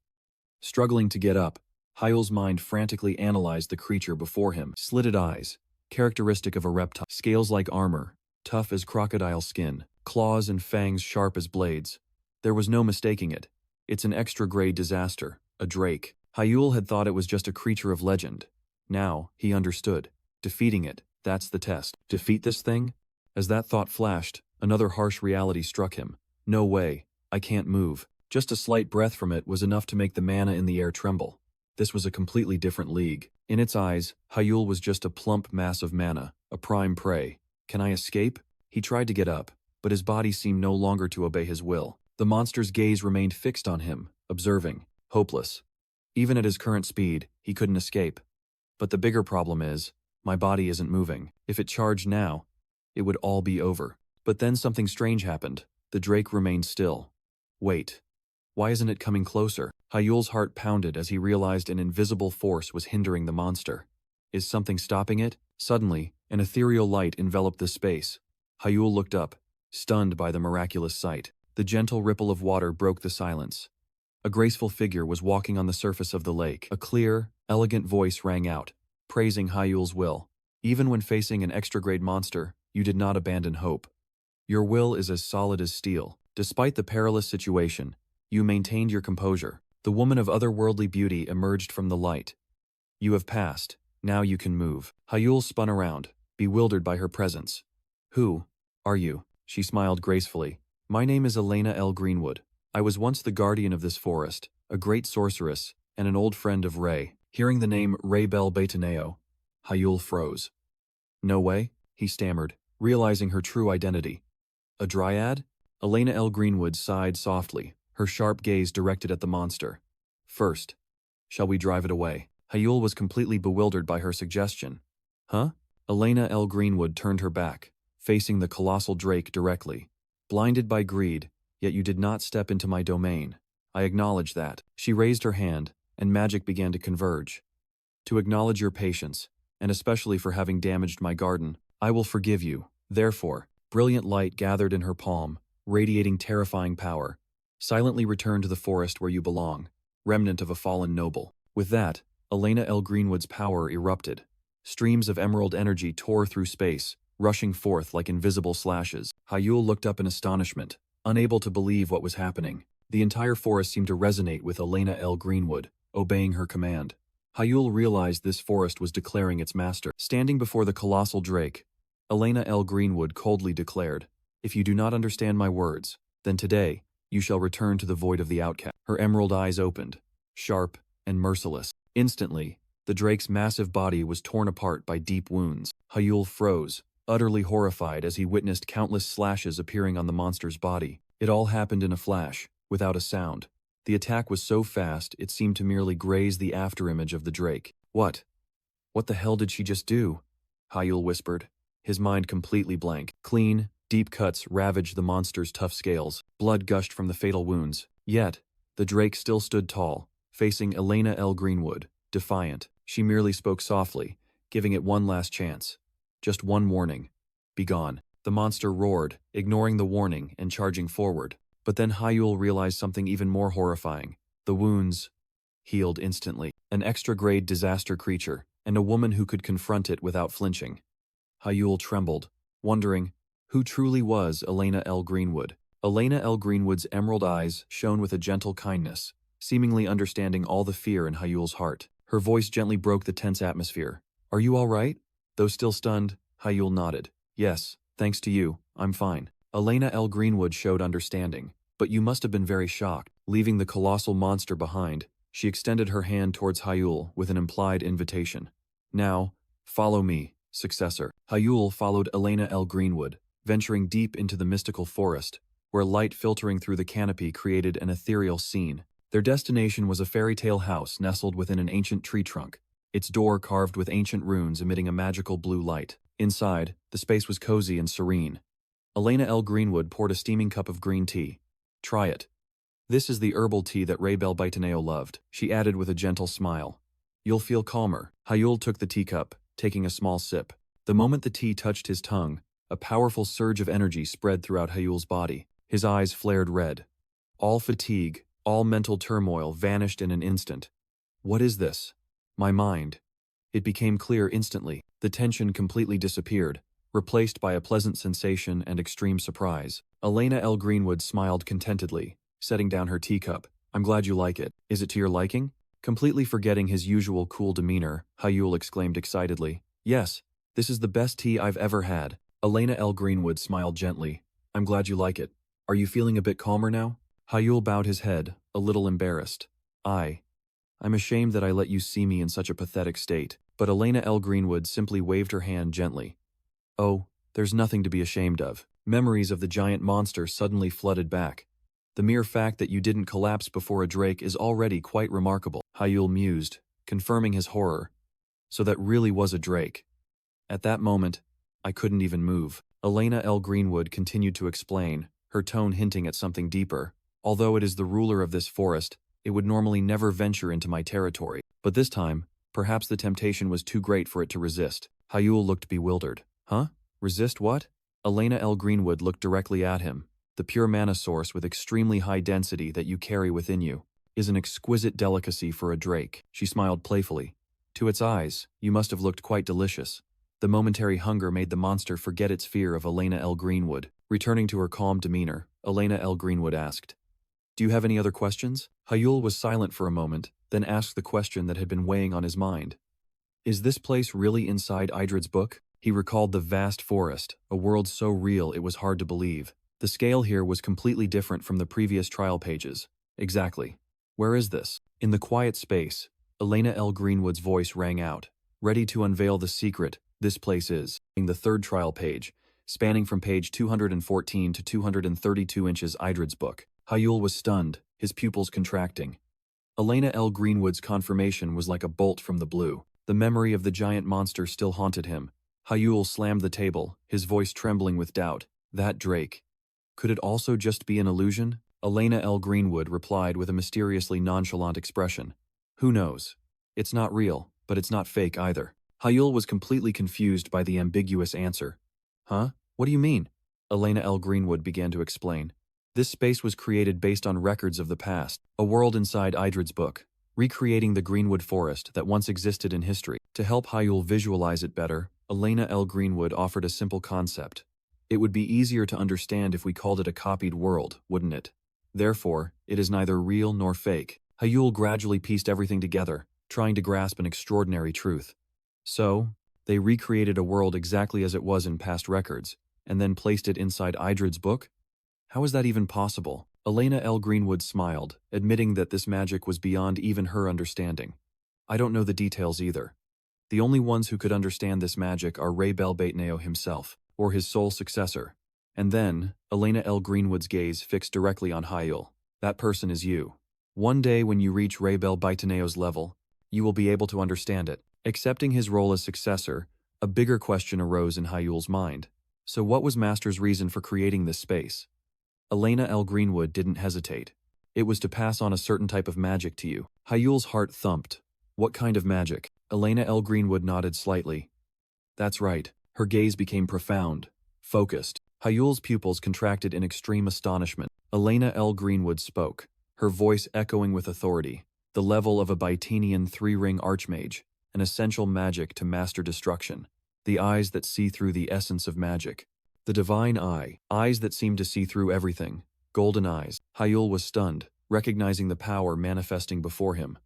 Struggling to get up, Hyul's mind frantically analyzed the creature before him. Slitted eyes, characteristic of a reptile. Scales like armor, tough as crocodile skin. Claws and fangs sharp as blades. There was no mistaking it. It's an extra-grade disaster, a drake. Hyul had thought it was just a creature of legend. Now, he understood. Defeating it, that's the test. Defeat this thing? As that thought flashed, another harsh reality struck him. No way, I can't move. Just a slight breath from it was enough to make the mana in the air tremble. This was a completely different league. In its eyes, Hyul was just a plump mass of mana, a prime prey. Can I escape? He tried to get up, but his body seemed no longer to obey his will. The monster's gaze remained fixed on him, observing, hopeless. Even at his current speed, he couldn't escape. But the bigger problem is, my body isn't moving. If it charged now, it would all be over. But then something strange happened. The drake remained still. Wait. Why isn't it coming closer? Hyul's heart pounded as he realized an invisible force was hindering the monster. Is something stopping it? Suddenly, an ethereal light enveloped the space. Hyul looked up, stunned by the miraculous sight. The gentle ripple of water broke the silence. A graceful figure was walking on the surface of the lake. A clear, elegant voice rang out, praising Hyul's will. Even when facing an extra-grade monster, you did not abandon hope. Your will is as solid as steel. Despite the perilous situation, You maintained your composure. The woman of otherworldly beauty emerged from the light. You have passed. Now you can move. Hyul spun around, bewildered by her presence. Who are you? She smiled gracefully. My name is Elena L. Greenwood. I was once the guardian of this forest, a great sorceress, and an old friend of Ray. Hearing the name Raybel Betaneo, Hyul froze. No way, he stammered, realizing her true identity. A dryad? Elena L. Greenwood sighed softly, her sharp gaze directed at the monster. First, shall we drive it away? Hyul was completely bewildered by her suggestion. Huh? Elena L. Greenwood turned her back, facing the colossal drake directly. Blinded by greed, yet you did not step into my domain. I acknowledge that. She raised her hand, and magic began to converge. To acknowledge your patience, and especially for having damaged my garden, I will forgive you. Therefore, brilliant light gathered in her palm, radiating terrifying power. Silently return to the forest where you belong, remnant of a fallen noble. With that, Elena L. Greenwood's power erupted. Streams of emerald energy tore through space, rushing forth like invisible slashes. Hyul looked up in astonishment, unable to believe what was happening. The entire forest seemed to resonate with Elena L. Greenwood, obeying her command. Hyul realized this forest was declaring its master. Standing before the colossal drake, Elena L. Greenwood coldly declared, If you do not understand my words, then today, you shall return to the void of the outcast. Her emerald eyes opened, sharp and merciless. Instantly, the drake's massive body was torn apart by deep wounds. Hyul froze, utterly horrified as he witnessed countless slashes appearing on the monster's body. It all happened in a flash, without a sound. The attack was so fast it seemed to merely graze the afterimage of the drake. What? What the hell did she just do? Hyul whispered, his mind completely blank. Clean, deep cuts ravaged the monster's tough scales. Blood gushed from the fatal wounds. Yet, the drake still stood tall, facing Elena L. Greenwood, defiant. She merely spoke softly, giving it one last chance. Just one warning. Begone. The monster roared, ignoring the warning and charging forward. But then Hyul realized something even more horrifying. The wounds healed instantly. An extra-grade disaster creature, and a woman who could confront it without flinching. Hyul trembled, wondering who truly was Elena L. Greenwood. Elena L. Greenwood's emerald eyes shone with a gentle kindness, seemingly understanding all the fear in Hyul's heart. Her voice gently broke the tense atmosphere. Are you all right? Though still stunned, Hyul nodded. Yes, thanks to you, I'm fine. Elena L. Greenwood showed understanding. But you must have been very shocked. Leaving the colossal monster behind, she extended her hand towards Hyul with an implied invitation. Now, follow me, successor. Hyul followed Elena L. Greenwood, venturing deep into the mystical forest, where light filtering through the canopy created an ethereal scene. Their destination was a fairy tale house nestled within an ancient tree trunk, its door carved with ancient runes emitting a magical blue light. Inside, the space was cozy and serene. Elena L. Greenwood poured a steaming cup of green tea. Try it. This is the herbal tea that Raybel Betaneo loved, she added with a gentle smile. You'll feel calmer. Hyul took the teacup, taking a small sip. The moment the tea touched his tongue, a powerful surge of energy spread throughout Hyul's body. His eyes flared red. All fatigue, all mental turmoil vanished in an instant. What is this? My mind. It became clear instantly. The tension completely disappeared, replaced by a pleasant sensation and extreme surprise. Elena L. Greenwood smiled contentedly, setting down her teacup. I'm glad you like it. Is it to your liking? Completely forgetting his usual cool demeanor, Hyul exclaimed excitedly. Yes, this is the best tea I've ever had. Elena L. Greenwood smiled gently. I'm glad you like it. Are you feeling a bit calmer now? Hyul bowed his head, a little embarrassed. I'm ashamed that I let you see me in such a pathetic state. But Elena L. Greenwood simply waved her hand gently. Oh, there's nothing to be ashamed of. Memories of the giant monster suddenly flooded back. The mere fact that you didn't collapse before a drake is already quite remarkable. Hyul mused, confirming his horror. So that really was a drake. At that moment, I couldn't even move. Elena L. Greenwood continued to explain, her tone hinting at something deeper. Although it is the ruler of this forest, it would normally never venture into my territory. But this time, perhaps the temptation was too great for it to resist. Hyul looked bewildered. Huh? Resist what? Elena L. Greenwood looked directly at him. The pure mana source with extremely high density that you carry within you is an exquisite delicacy for a drake. She smiled playfully. To its eyes, you must have looked quite delicious. The momentary hunger made the monster forget its fear of Elena L. Greenwood. Returning to her calm demeanor, Elena L. Greenwood asked, Do you have any other questions? Hyul was silent for a moment, then asked the question that had been weighing on his mind. Is this place really inside Idrid's book? He recalled the vast forest, a world so real it was hard to believe. The scale here was completely different from the previous trial pages. Exactly. Where is this? In the quiet space, Elena L. Greenwood's voice rang out, ready to unveil the secret this place is. In the third trial page, spanning from page 214 to 232 inches Idrid's book, Hyul was stunned, his pupils contracting. Elena L. Greenwood's confirmation was like a bolt from the blue. The memory of the giant monster still haunted him. Hyul slammed the table, his voice trembling with doubt. That Drake. Could it also just be an illusion? Elena L. Greenwood replied with a mysteriously nonchalant expression. Who knows? It's not real, but it's not fake either. Hyul was completely confused by the ambiguous answer. Huh? What do you mean? Elena L. Greenwood began to explain. This space was created based on records of the past, a world inside Idrid's book, recreating the Greenwood Forest that once existed in history. To help Hyul visualize it better, Elena L. Greenwood offered a simple concept. It would be easier to understand if we called it a copied world, wouldn't it? Therefore, it is neither real nor fake. Hyul gradually pieced everything together, trying to grasp an extraordinary truth. So, they recreated a world exactly as it was in past records, and then placed it inside Idrid's book? How is that even possible? Elena L. Greenwood smiled, admitting that this magic was beyond even her understanding. I don't know the details either. The only ones who could understand this magic are Ray Belbateneo himself, or his sole successor. And then, Elena L. Greenwood's gaze fixed directly on Hyul. That person is you. One day when you reach Ray Belbateneo's level, you will be able to understand it. Accepting his role as successor, a bigger question arose in Hyul's mind. So what was Master's reason for creating this space? Elena L. Greenwood didn't hesitate. It was to pass on a certain type of magic to you. Hyul's heart thumped. What kind of magic? Elena L. Greenwood nodded slightly. That's right. Her gaze became profound, focused. Hyul's pupils contracted in extreme astonishment. Elena L. Greenwood spoke, her voice echoing with authority. The level of a Bytanian three-ring archmage, an essential magic to master destruction. The eyes that see through the essence of magic. The divine eye, eyes that seem to see through everything. Golden eyes. Hyul was stunned, recognizing the power manifesting before him.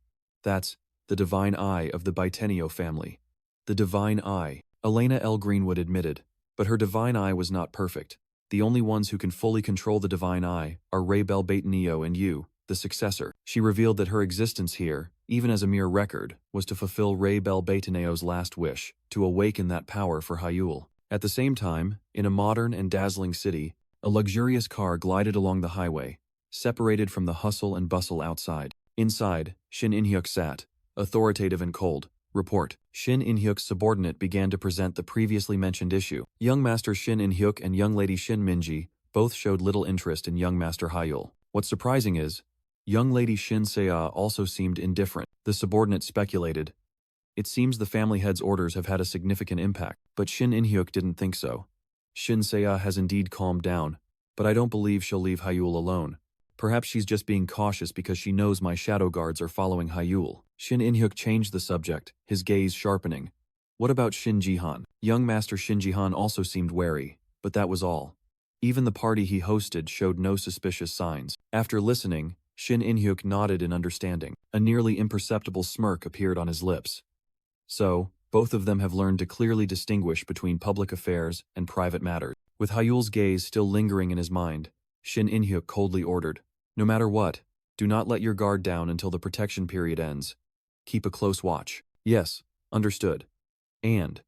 That's the divine eye of the Bytenio family. The divine eye, Elena L. Greenwood admitted, but her divine eye was not perfect. The only ones who can fully control the divine eye are Ray Belbateneo and you, the successor. She revealed that her existence here, even as a mere record, was to fulfill Ray Belbateneo's last wish, to awaken that power for Hyul. At the same time, in a modern and dazzling city, a luxurious car glided along the highway, separated from the hustle and bustle outside. Inside, Shin In-hyuk sat, authoritative and cold. Report. Shin In-hyuk's subordinate began to present the previously mentioned issue. Young Master Shin In-hyuk and young lady Shin Minji both showed little interest in young Master Hyul. What's surprising is, young lady Shin Seo also seemed indifferent. The subordinate speculated. It seems the family head's orders have had a significant impact, but Shin In-hyuk didn't think so. Shin Seo has indeed calmed down, but I don't believe she'll leave Hyul alone. Perhaps she's just being cautious because she knows my shadow guards are following Hyul. Shin In-hyuk changed the subject, his gaze sharpening. What about Shinji Han? Young Master Shinji Han also seemed wary, but that was all. Even the party he hosted showed no suspicious signs. After listening, Shin In-hyuk nodded in understanding. A nearly imperceptible smirk appeared on his lips. So, both of them have learned to clearly distinguish between public affairs and private matters. With Hyul's gaze still lingering in his mind, Shin In-hyuk coldly ordered, no matter what, do not let your guard down until the protection period ends. Keep a close watch. Yes, understood. And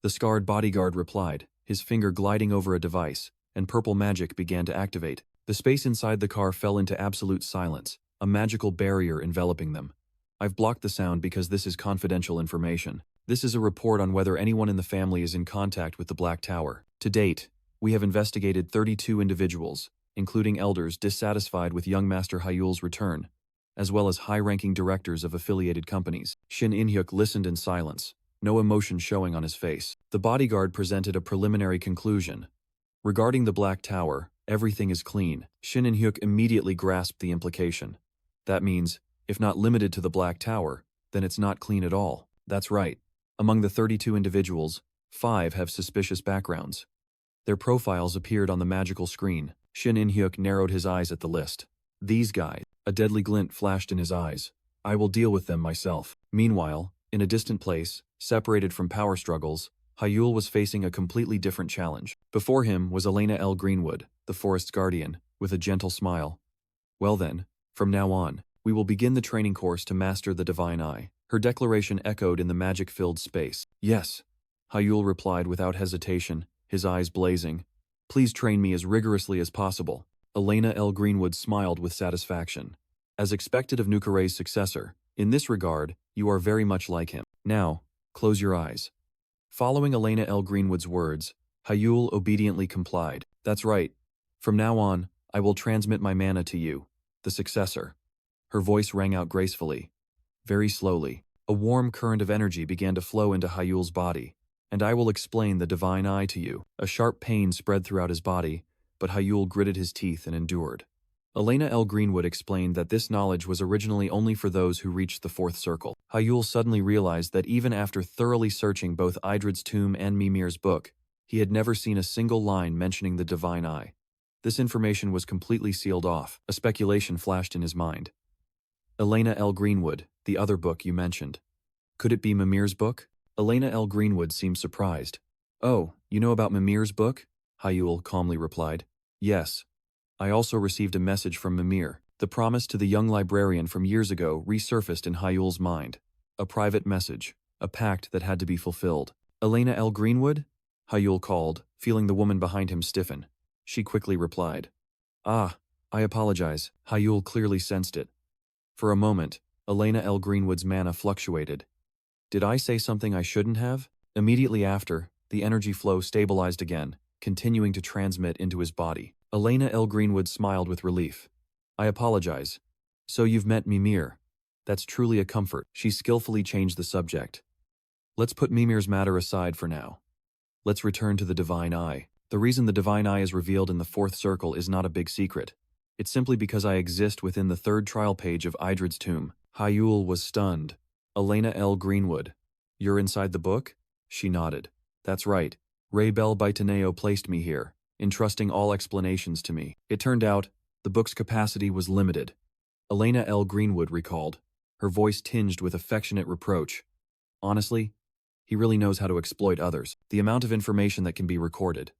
the scarred bodyguard replied, his finger gliding over a device, and purple magic began to activate. The space inside the car fell into absolute silence, a magical barrier enveloping them. I've blocked the sound because this is confidential information. This is a report on whether anyone in the family is in contact with the Black Tower. To date, we have investigated 32 individuals, including elders dissatisfied with young Master Hyul's return, as well as high-ranking directors of affiliated companies. Shin In-hyuk listened in silence, no emotion showing on his face. The bodyguard presented a preliminary conclusion. Regarding the Black Tower, everything is clean. Shin In-hyuk immediately grasped the implication. That means, if not limited to the Black Tower, then it's not clean at all. That's right. Among the 32 individuals, 5 have suspicious backgrounds. Their profiles appeared on the magical screen. Shin In-hyuk narrowed his eyes at the list. These guys. A deadly glint flashed in his eyes. I will deal with them myself. Meanwhile, in a distant place, separated from power struggles, Hyul was facing a completely different challenge. Before him was Elena L. Greenwood, the forest's guardian, with a gentle smile. Well then, from now on, we will begin the training course to master the Divine Eye. Her declaration echoed in the magic-filled space. Yes, Hyul replied without hesitation, his eyes blazing. Please train me as rigorously as possible. Elena L. Greenwood smiled with satisfaction. As expected of Nukare's successor, in this regard, you are very much like him. Now, close your eyes. Following Elena L. Greenwood's words, Hyul obediently complied. That's right. From now on, I will transmit my mana to you, the successor. Her voice rang out gracefully. Very slowly, a warm current of energy began to flow into Hyul's body, and I will explain the Divine Eye to you. A sharp pain spread throughout his body, but Hyul gritted his teeth and endured. Elena L. Greenwood explained that this knowledge was originally only for those who reached the fourth circle. Hyul suddenly realized that even after thoroughly searching both Idrid's tomb and Mimir's book, he had never seen a single line mentioning the Divine Eye. This information was completely sealed off. A speculation flashed in his mind. Elena L. Greenwood, the other book you mentioned. Could it be Mimir's book? Elena L. Greenwood seemed surprised. Oh, you know about Mimir's book? Hyul calmly replied. Yes. I also received a message from Mimir. The promise to the young librarian from years ago resurfaced in Hyul's mind. A private message, a pact that had to be fulfilled. Elena L. Greenwood? Hyul called, feeling the woman behind him stiffen. She quickly replied. Ah, I apologize. Hyul clearly sensed it. For a moment, Elena L. Greenwood's mana fluctuated. Did I say something I shouldn't have? Immediately after, the energy flow stabilized again, continuing to transmit into his body. Elena L. Greenwood smiled with relief. I apologize. So you've met Mimir. That's truly a comfort. She skillfully changed the subject. Let's put Mimir's matter aside for now. Let's return to the Divine Eye. The reason the Divine Eye is revealed in the fourth circle is not a big secret. It's simply because I exist within the third trial page of Idrid's tomb. Hyul was stunned. Elena L. Greenwood. You're inside the book? She nodded. That's right. Raybel Baitaneo placed me here, entrusting all explanations to me. It turned out, the book's capacity was limited. Elena L. Greenwood recalled, her voice tinged with affectionate reproach. Honestly, he really knows how to exploit others. The amount of information that can be recorded.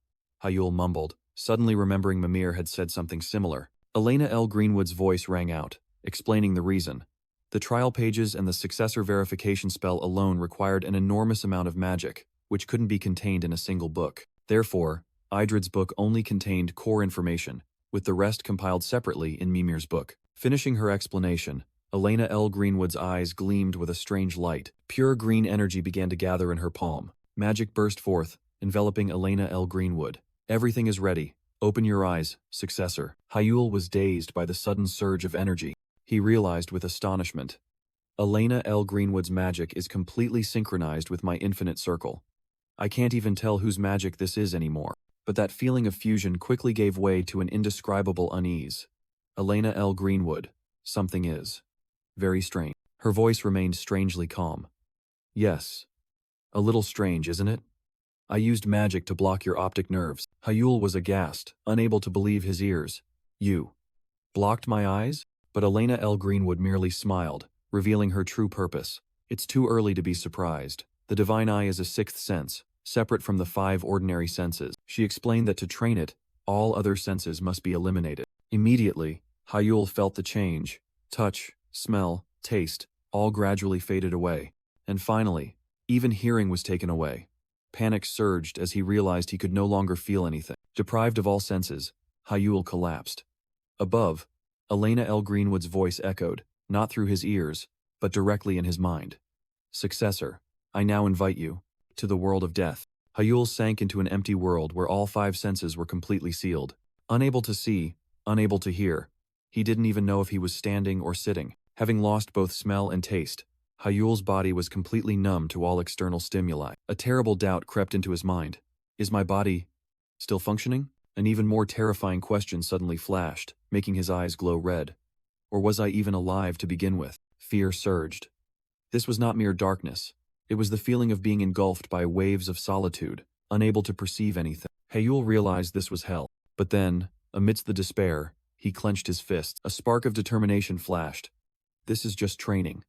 Hyul mumbled, suddenly remembering Mimir had said something similar. Elena L. Greenwood's voice rang out, explaining the reason. The trial pages and the successor verification spell alone required an enormous amount of magic, which couldn't be contained in a single book. Therefore, Idrid's book only contained core information, with the rest compiled separately in Mimir's book. Finishing her explanation, Elena L. Greenwood's eyes gleamed with a strange light. Pure green energy began to gather in her palm. Magic burst forth, enveloping Elena L. Greenwood. Everything is ready. Open your eyes, successor. Hyul was dazed by the sudden surge of energy. He realized with astonishment. Elena L. Greenwood's magic is completely synchronized with my infinite circle. I can't even tell whose magic this is anymore. But that feeling of fusion quickly gave way to an indescribable unease. Elena L. Greenwood. Something is. Very strange. Her voice remained strangely calm. Yes. A little strange, isn't it? I used magic to block your optic nerves. Hyul was aghast, unable to believe his ears. You blocked my eyes? But Elena L. Greenwood merely smiled, revealing her true purpose. It's too early to be surprised. The Divine Eye is a sixth sense, separate from the 5 ordinary senses. She explained that to train it, all other senses must be eliminated. Immediately, Hyul felt the change. Touch, smell, taste, all gradually faded away. And finally, even hearing was taken away. Panic surged as he realized he could no longer feel anything. Deprived of all senses, Hyul collapsed. Above, Elena L. Greenwood's voice echoed, not through his ears, but directly in his mind. Successor, I now invite you to the world of death. Hyul sank into an empty world where all 5 senses were completely sealed. Unable to see, unable to hear. He didn't even know if he was standing or sitting. Having lost both smell and taste, Hyul's body was completely numb to all external stimuli. A terrible doubt crept into his mind. Is my body still functioning? An even more terrifying question suddenly flashed, making his eyes glow red. Or was I even alive to begin with? Fear surged. This was not mere darkness. It was the feeling of being engulfed by waves of solitude, unable to perceive anything. Hyul realized this was hell. But then, amidst the despair, He clenched his fists. A spark of determination flashed. This is just training.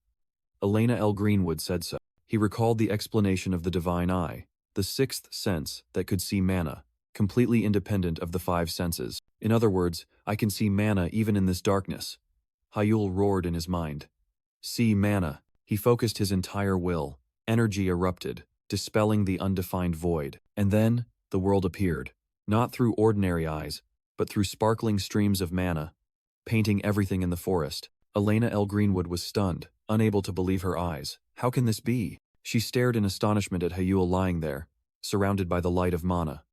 Elena L. Greenwood said so. He recalled the explanation of the divine eye, the sixth sense that could see mana, completely independent of the five senses. In other words, I can see mana even in this darkness. Hyul roared in his mind. See mana. He focused his entire will. Energy erupted, dispelling the undefined void. And then, the world appeared. Not through ordinary eyes, but through sparkling streams of mana, painting everything in the forest. Elena L. Greenwood was stunned, unable to believe her eyes. How can this be? She stared in astonishment at Hyul lying there, surrounded by the light of mana.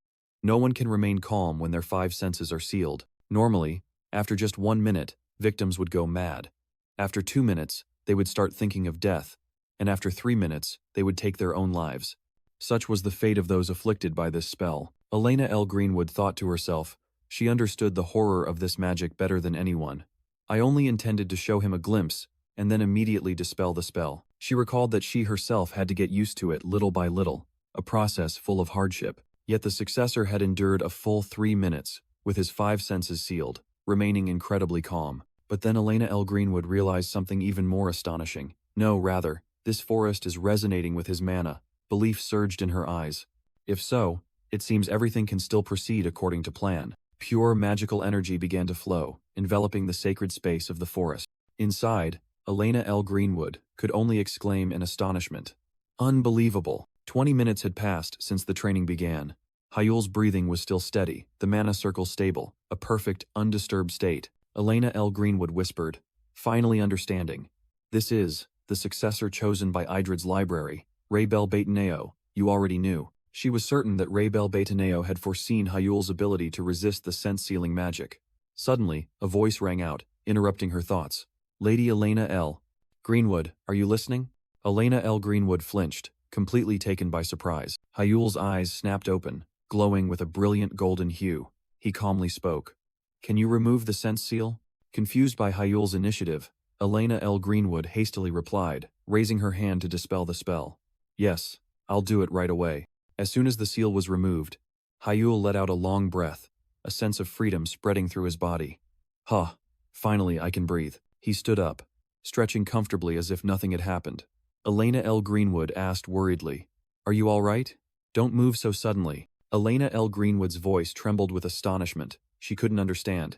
No one can remain calm when their five senses are sealed. Normally, after just 1 minute, victims would go mad. After 2 minutes, they would start thinking of death, and after 3 minutes, they would take their own lives. Such was the fate of those afflicted by this spell. Elena L. Greenwood thought to herself, she understood the horror of this magic better than anyone. I only intended to show him a glimpse, and then immediately dispel the spell. She recalled that she herself had to get used to it little by little, a process full of hardship. Yet the successor had endured a full 3 minutes, with his five senses sealed, remaining incredibly calm. But then Elena L. Greenwood realized something even more astonishing. No, rather, this forest is resonating with his mana. Belief surged in her eyes. If so, it seems everything can still proceed according to plan. Pure magical energy began to flow, enveloping the sacred space of the forest. Inside, Elena L. Greenwood could only exclaim in astonishment. Unbelievable! 20 minutes had passed since the training began. Hyul's breathing was still steady, the mana circle stable, a perfect, undisturbed state. Elena L. Greenwood whispered, finally understanding. This is the successor chosen by Idrid's library, Raybel Bataneo. You already knew. She was certain that Raybel Bataneo had foreseen Hyul's ability to resist the sense-sealing magic. Suddenly, a voice rang out, interrupting her thoughts. Lady Elena L. Greenwood, are you listening? Elena L. Greenwood flinched, completely taken by surprise. Hyul's eyes snapped open, glowing with a brilliant golden hue. He calmly spoke. Can you remove the sense seal? Confused by Hyul's initiative, Elena L. Greenwood hastily replied, raising her hand to dispel the spell. Yes, I'll do it right away. As soon as the seal was removed, Hyul let out a long breath, a sense of freedom spreading through his body. Huh, finally I can breathe. He stood up, stretching comfortably as if nothing had happened. Elena L. Greenwood asked worriedly, Are you all right? Don't move so suddenly. Elena L. Greenwood's voice trembled with astonishment. She couldn't understand.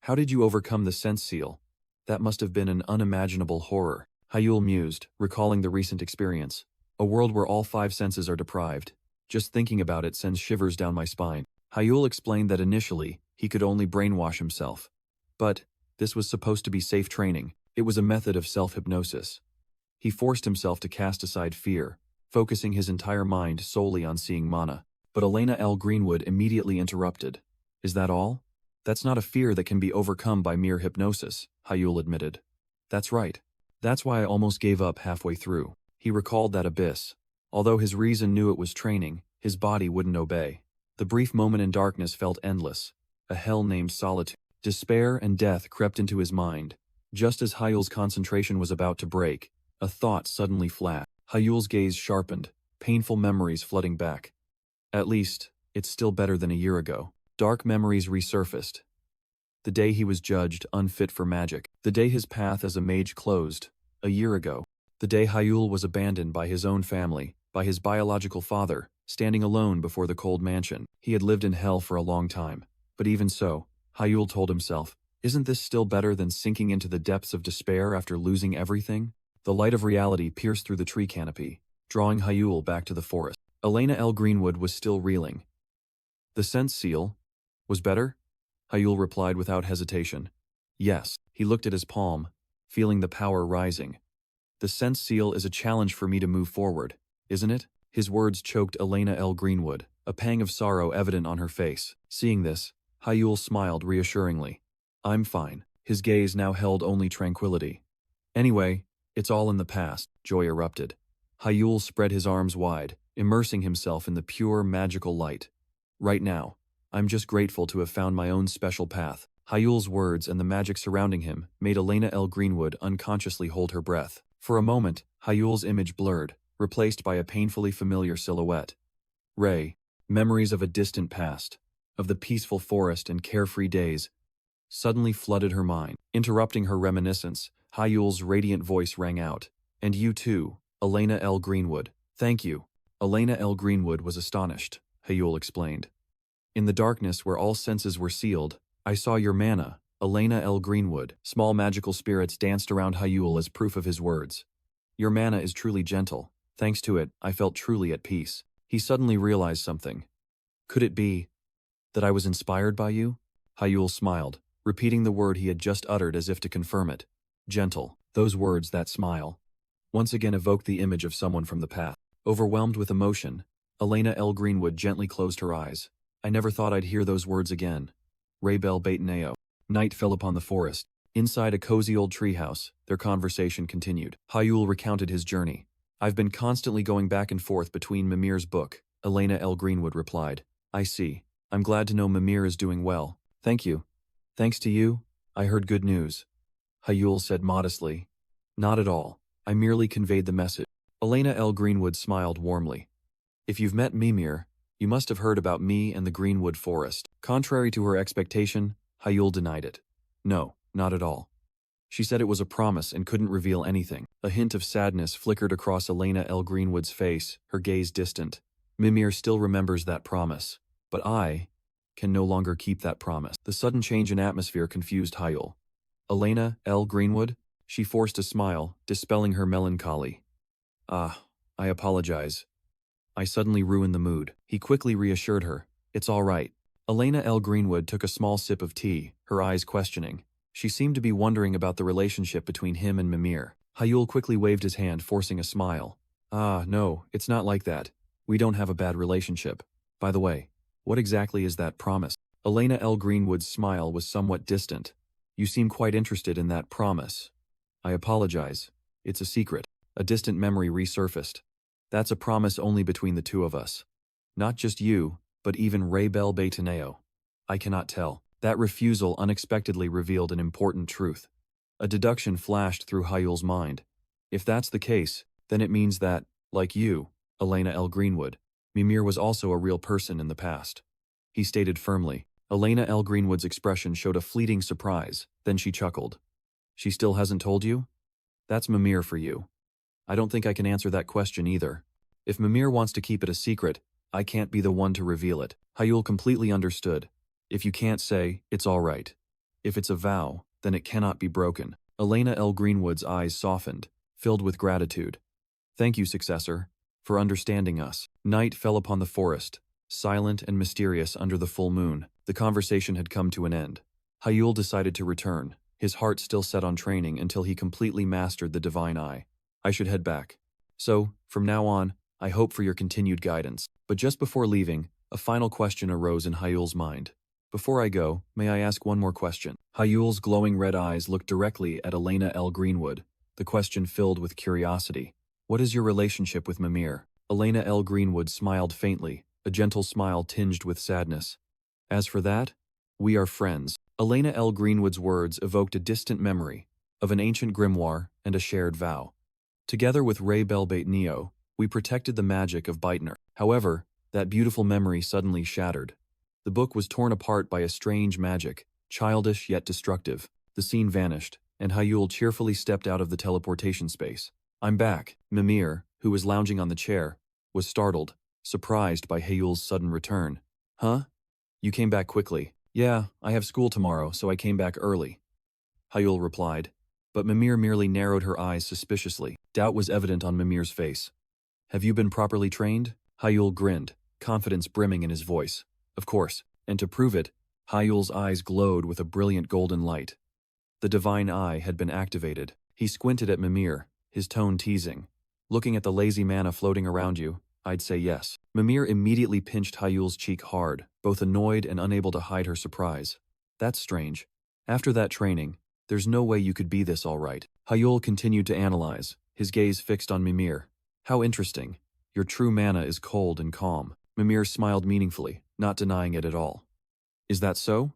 How did you overcome the sense seal? That must have been an unimaginable horror. Hyul mused, recalling the recent experience. A world where all five senses are deprived. Just thinking about it sends shivers down my spine. Hyul explained that initially, he could only brainwash himself. But this was supposed to be safe training. It was a method of self-hypnosis. He forced himself to cast aside fear, focusing his entire mind solely on seeing mana. But Elena L. Greenwood immediately interrupted. Is that all? That's not a fear that can be overcome by mere hypnosis, Hyul admitted. That's right. That's why I almost gave up halfway through. He recalled that abyss. Although his reason knew it was training, his body wouldn't obey. The brief moment in darkness felt endless. A hell named solitude. Despair and death crept into his mind. Just as Hyul's concentration was about to break, a thought suddenly flashed. Hyul's gaze sharpened, painful memories flooding back. At least, it's still better than a year ago. Dark memories resurfaced. The day he was judged unfit for magic. The day his path as a mage closed. A year ago. The day Hyul was abandoned by his own family, by his biological father, standing alone before the cold mansion. He had lived in hell for a long time. But even so, Hyul told himself, isn't this still better than sinking into the depths of despair after losing everything? The light of reality pierced through the tree canopy, drawing Hyul back to the forest. Elena L. Greenwood was still reeling. The sense seal was better? Hyul replied without hesitation. Yes. He looked at his palm, feeling the power rising. The sense seal is a challenge for me to move forward, isn't it? His words choked Elena L. Greenwood, a pang of sorrow evident on her face. Seeing this, Hyul smiled reassuringly. I'm fine. His gaze now held only tranquility. Anyway, it's all in the past, joy erupted. Hyul spread his arms wide, immersing himself in the pure magical light. Right now, I'm just grateful to have found my own special path. Hyul's words and the magic surrounding him made Elena L. Greenwood unconsciously hold her breath. For a moment, Hyul's image blurred, replaced by a painfully familiar silhouette. Ray, memories of a distant past, of the peaceful forest and carefree days. suddenly flooded her mind. Interrupting her reminiscence, Hyul's radiant voice rang out. And you too, Elena L. Greenwood. Thank you. Elena L. Greenwood was astonished, Hyul explained. In the darkness where all senses were sealed, I saw your mana, Elena L. Greenwood. Small magical spirits danced around Hyul as proof of his words. Your mana is truly gentle. Thanks to it, I felt truly at peace. He suddenly realized something. Could it be that I was inspired by you? Hyul smiled, repeating the word he had just uttered as if to confirm it. Gentle. Those words, that smile, once again evoked the image of someone from the past. Overwhelmed with emotion, Elena L. Greenwood gently closed her eyes. I never thought I'd hear those words again. Raybel Bataneo. Night fell upon the forest. Inside a cozy old treehouse, their conversation continued. Hyul recounted his journey. I've been constantly going back and forth between Mimir's book, Elena L. Greenwood replied. I see. I'm glad to know Mimir is doing well. Thank you. Thanks to you, I heard good news. Hyul said modestly. Not at all. I merely conveyed the message. Elena L. Greenwood smiled warmly. If you've met Mimir, you must have heard about me and the Greenwood Forest. Contrary to her expectation, Hyul denied it. No, not at all. She said it was a promise and couldn't reveal anything. A hint of sadness flickered across Elena L. Greenwood's face, her gaze distant. Mimir still remembers that promise, but I can no longer keep that promise. The sudden change in atmosphere confused Hyul. Elena L. Greenwood? She forced a smile, dispelling her melancholy. Ah, I apologize. I suddenly ruined the mood. He quickly reassured her. It's all right. Elena L. Greenwood took a small sip of tea, her eyes questioning. She seemed to be wondering about the relationship between him and Mimir. Hyul quickly waved his hand, forcing a smile. Ah, no, it's not like that. We don't have a bad relationship. By the way, what exactly is that promise? Elena L. Greenwood's smile was somewhat distant. You seem quite interested in that promise. I apologize. It's a secret. A distant memory resurfaced. That's a promise only between the two of us. Not just you, but even Raybel Bataneo. I cannot tell. That refusal unexpectedly revealed an important truth. A deduction flashed through Hyul's mind. If that's the case, then it means that, like you, Elena L. Greenwood, Mimir was also a real person in the past. He stated firmly. Elena L. Greenwood's expression showed a fleeting surprise, then she chuckled. She still hasn't told you? That's Mimir for you. I don't think I can answer that question either. If Mimir wants to keep it a secret, I can't be the one to reveal it. Hyul completely understood. If you can't say, it's all right. If it's a vow, then it cannot be broken. Elena L. Greenwood's eyes softened, filled with gratitude. Thank you, successor, for understanding us. Night fell upon the forest, silent and mysterious under the full moon. The conversation had come to an end. Hyul decided to return, his heart still set on training until he completely mastered the divine eye. I should head back. So, from now on, I hope for your continued guidance. But just before leaving, a final question arose in Hyul's mind. Before I go, may I ask one more question? Hyul's glowing red eyes looked directly at Elena L. Greenwood, the question filled with curiosity. What is your relationship with Mimir? Elena L. Greenwood smiled faintly, a gentle smile tinged with sadness. As for that, we are friends. Elena L. Greenwood's words evoked a distant memory of an ancient grimoire and a shared vow. Together with Raybel Bataneo, we protected the magic of Beitner. However, that beautiful memory suddenly shattered. The book was torn apart by a strange magic, childish yet destructive. The scene vanished, and Hyul cheerfully stepped out of the teleportation space. I'm back. Mimir, who was lounging on the chair, was startled, surprised by Hyul's sudden return. Huh? You came back quickly. Yeah, I have school tomorrow, so I came back early. Hyul replied, but Mimir merely narrowed her eyes suspiciously. Doubt was evident on Mimir's face. Have you been properly trained? Hyul grinned, confidence brimming in his voice. Of course, and to prove it, Hyul's eyes glowed with a brilliant golden light. The divine eye had been activated. He squinted at Mimir, his tone teasing. Looking at the lazy mana floating around you, I'd say yes. Mimir immediately pinched Hyul's cheek hard, both annoyed and unable to hide her surprise. That's strange. After that training, there's no way you could be this all right. Hyul continued to analyze, his gaze fixed on Mimir. How interesting. Your true mana is cold and calm. Mimir smiled meaningfully, not denying it at all. Is that so?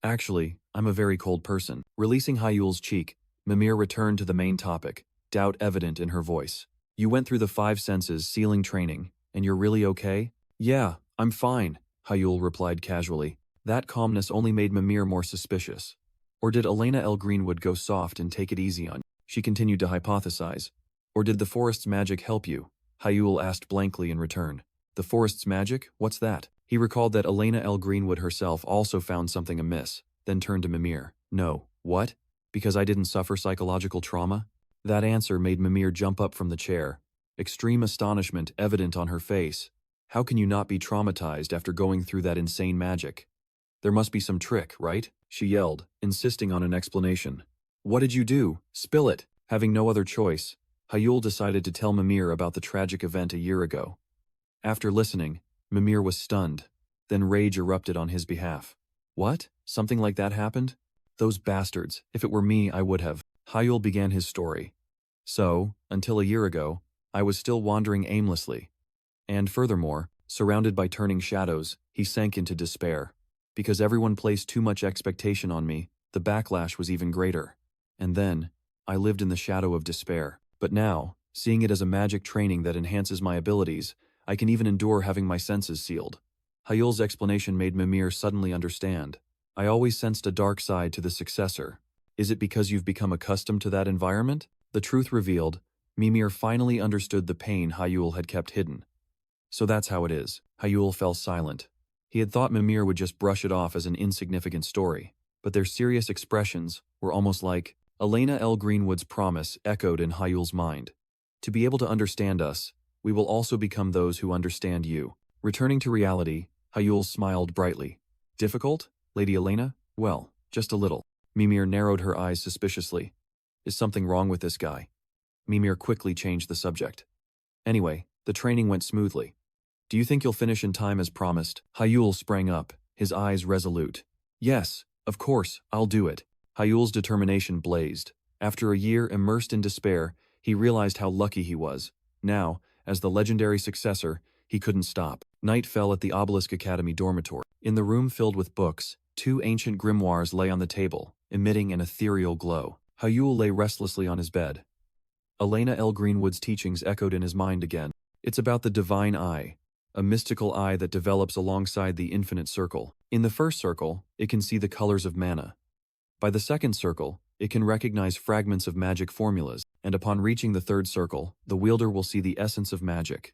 Actually, I'm a very cold person. Releasing Hyul's cheek, Mimir returned to the main topic, doubt evident in her voice. You went through the 5 senses sealing training, and you're really okay? Yeah, I'm fine, Hyul replied casually. That calmness only made Mimir more suspicious. Or did Elena L. Greenwood go soft and take it easy on you? She continued to hypothesize. Or did the forest's magic help you? Hyul asked blankly in return. The forest's magic? What's that? He recalled that Elena L. Greenwood herself also found something amiss, then turned to Mimir. No. What? Because I didn't suffer psychological trauma? That answer made Mimir jump up from the chair, extreme astonishment evident on her face. How can you not be traumatized after going through that insane magic? There must be some trick, right? She yelled, insisting on an explanation. What did you do? Spill it! Having no other choice, Hyul decided to tell Mimir about the tragic event a year ago. After listening, Mimir was stunned. Then rage erupted on his behalf. What? Something like that happened? Those bastards. If it were me, I would have. Hyul began his story. So, until a year ago, I was still wandering aimlessly. And furthermore, surrounded by turning shadows, he sank into despair. Because everyone placed too much expectation on me, the backlash was even greater. And then, I lived in the shadow of despair. But now, seeing it as a magic training that enhances my abilities, I can even endure having my senses sealed. Hyul's explanation made Mimir suddenly understand. I always sensed a dark side to the successor. Is it because you've become accustomed to that environment? The truth revealed, Mimir finally understood the pain Hyul had kept hidden. So that's how it is. Hyul fell silent. He had thought Mimir would just brush it off as an insignificant story, but their serious expressions were almost like Elena L. Greenwood's promise echoed in Hyul's mind. To be able to understand us, we will also become those who understand you. Returning to reality, Hyul smiled brightly. Difficult, Lady Elena? Well, just a little. Mimir narrowed her eyes suspiciously. Is something wrong with this guy? Mimir quickly changed the subject. Anyway, the training went smoothly. Do you think you'll finish in time as promised? Hyul sprang up, his eyes resolute. Yes, of course, I'll do it. Hyul's determination blazed. After a year immersed in despair, he realized how lucky he was. Now, as the legendary successor, he couldn't stop. Night fell at the Obelisk Academy dormitory. In the room filled with books, 2 ancient grimoires lay on the table, emitting an ethereal glow. Hyul lay restlessly on his bed. Elena L. Greenwood's teachings echoed in his mind again. It's about the divine eye, a mystical eye that develops alongside the infinite circle. In the first circle, it can see the colors of mana. By the second circle, it can recognize fragments of magic formulas, and upon reaching the third circle, the wielder will see the essence of magic.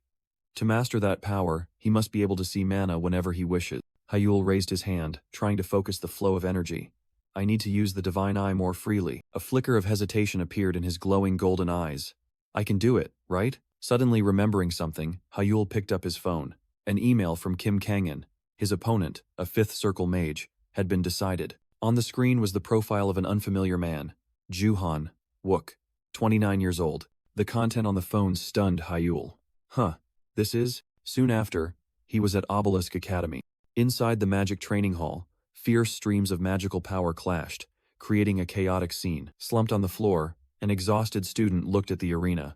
To master that power, he must be able to see mana whenever he wishes. Hyul raised his hand, trying to focus the flow of energy. I need to use the divine eye more freely. A flicker of hesitation appeared in his glowing golden eyes. I can do it, right? Suddenly remembering something, Hyul picked up his phone. An email from Kim Kangan. His opponent, a 5th circle mage, had been decided. On the screen was the profile of an unfamiliar man. Juhan, Wook, 29 years old. The content on the phone stunned Hyul. Huh. This is? Soon after, he was at Obelisk Academy. Inside the magic training hall, fierce streams of magical power clashed, creating a chaotic scene. Slumped on the floor, an exhausted student looked at the arena.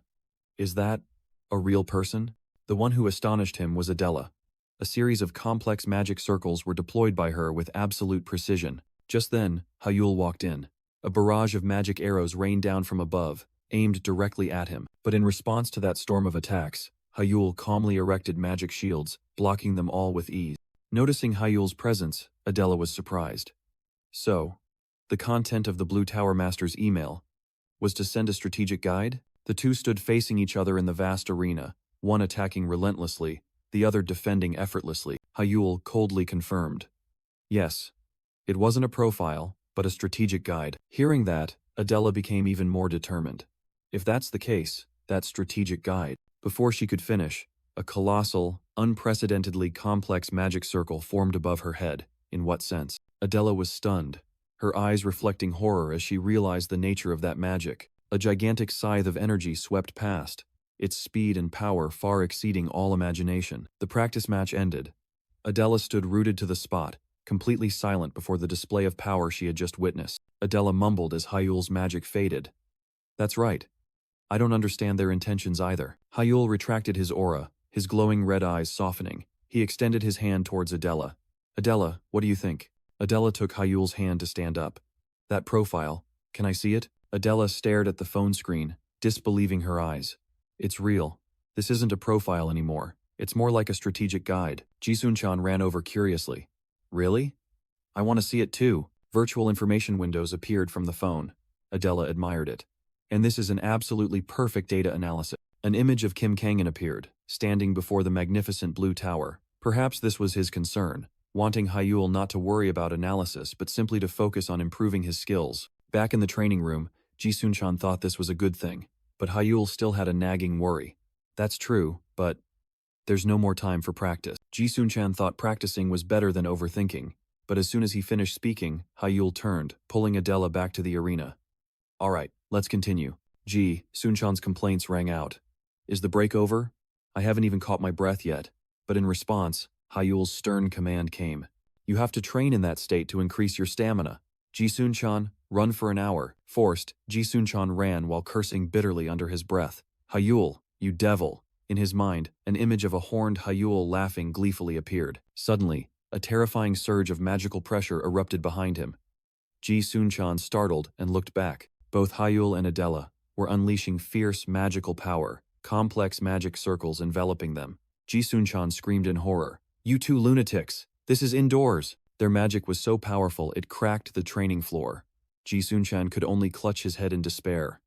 Is that a real person? The one who astonished him was Adela. A series of complex magic circles were deployed by her with absolute precision. Just then, Hyul walked in. A barrage of magic arrows rained down from above, aimed directly at him. But in response to that storm of attacks, Hyul calmly erected magic shields, blocking them all with ease. Noticing Hyul's presence, Adela was surprised. So, the content of the Blue Tower Master's email was to send a strategic guide? The two stood facing each other in the vast arena, one attacking relentlessly, the other defending effortlessly. Hyul coldly confirmed. Yes, it wasn't a profile, but a strategic guide. Hearing that, Adela became even more determined. If that's the case, that strategic guide. Before she could finish, a colossal, unprecedentedly complex magic circle formed above her head. In what sense? Adela was stunned, her eyes reflecting horror as she realized the nature of that magic. A gigantic scythe of energy swept past, its speed and power far exceeding all imagination. The practice match ended. Adela stood rooted to the spot, completely silent before the display of power she had just witnessed. Adela mumbled as Hyul's magic faded. That's right. I don't understand their intentions either. Hyul retracted his aura, his glowing red eyes softening. He extended his hand towards Adela. Adela, what do you think? Adela took Hyul's hand to stand up. That profile, can I see it? Adela stared at the phone screen, disbelieving her eyes. It's real. This isn't a profile anymore. It's more like a strategic guide. Jisun-chan ran over curiously. Really? I want to see it too. Virtual information windows appeared from the phone. Adela admired it. And this is an absolutely perfect data analysis. An image of Kim Kangan appeared, standing before the magnificent blue tower. Perhaps this was his concern, wanting Hyul not to worry about analysis but simply to focus on improving his skills. Back in the training room, Ji-Sun-chan thought this was a good thing, but Hyul still had a nagging worry. That's true, but there's no more time for practice. Ji-Sun-chan thought practicing was better than overthinking, but as soon as he finished speaking, Hyul turned, pulling Adela back to the arena. Alright, let's continue. Ji-Sun-chan's complaints rang out. Is the break over? I haven't even caught my breath yet. But in response, Hyul's stern command came. You have to train in that state to increase your stamina. Ji-Sun-chan, run for an hour. Forced, Ji-Sun-chan ran while cursing bitterly under his breath. Hyul, you devil. In his mind, an image of a horned Hyul laughing gleefully appeared. Suddenly, a terrifying surge of magical pressure erupted behind him. Ji-Sun-chan startled and looked back. Both Hyul and Adela were unleashing fierce magical power, complex magic circles enveloping them. Ji-Sun-chan screamed in horror. You two lunatics! This is indoors! Their magic was so powerful it cracked the training floor. Ji-Sun-chan could only clutch his head in despair.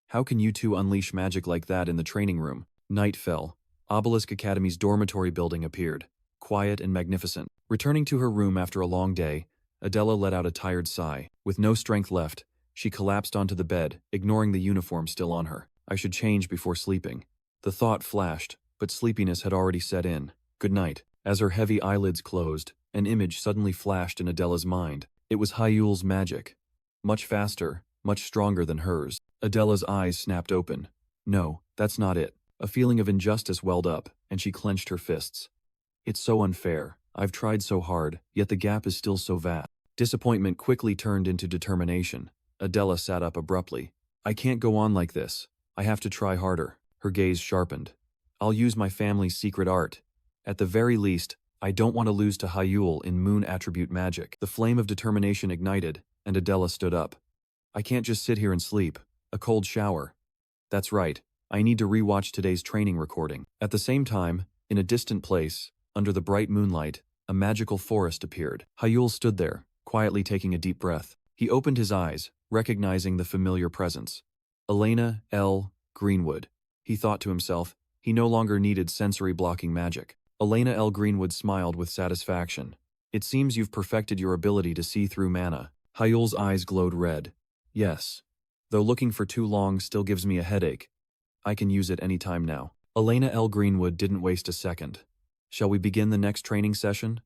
How can you two unleash magic like that in the training room? Night fell. Obelisk Academy's dormitory building appeared, quiet and magnificent. Returning to her room after a long day, Adela let out a tired sigh. With no strength left, she collapsed onto the bed, ignoring the uniform still on her. I should change before sleeping. The thought flashed, but sleepiness had already set in. Good night. As her heavy eyelids closed, an image suddenly flashed in Adela's mind. It was Hyul's magic. Much faster, much stronger than hers. Adela's eyes snapped open. No, that's not it. A feeling of injustice welled up, and she clenched her fists. It's so unfair. I've tried so hard, yet the gap is still so vast. Disappointment quickly turned into determination. Adela sat up abruptly. I can't go on like this. I have to try harder. Her gaze sharpened. I'll use my family's secret art. At the very least, I don't want to lose to Hyul in moon attribute magic. The flame of determination ignited, and Adela stood up. I can't just sit here and sleep. A cold shower. That's right. I need to rewatch today's training recording. At the same time, in a distant place, under the bright moonlight, a magical forest appeared. Hyul stood there, quietly taking a deep breath. He opened his eyes, recognizing the familiar presence. Elena L. Greenwood. He thought to himself, he no longer needed sensory-blocking magic. Elena L. Greenwood smiled with satisfaction. It seems you've perfected your ability to see through mana. Hyul's eyes glowed red. Yes. Though looking for too long still gives me a headache. I can use it any time now. Elena L. Greenwood didn't waste a second. Shall we begin the next training session?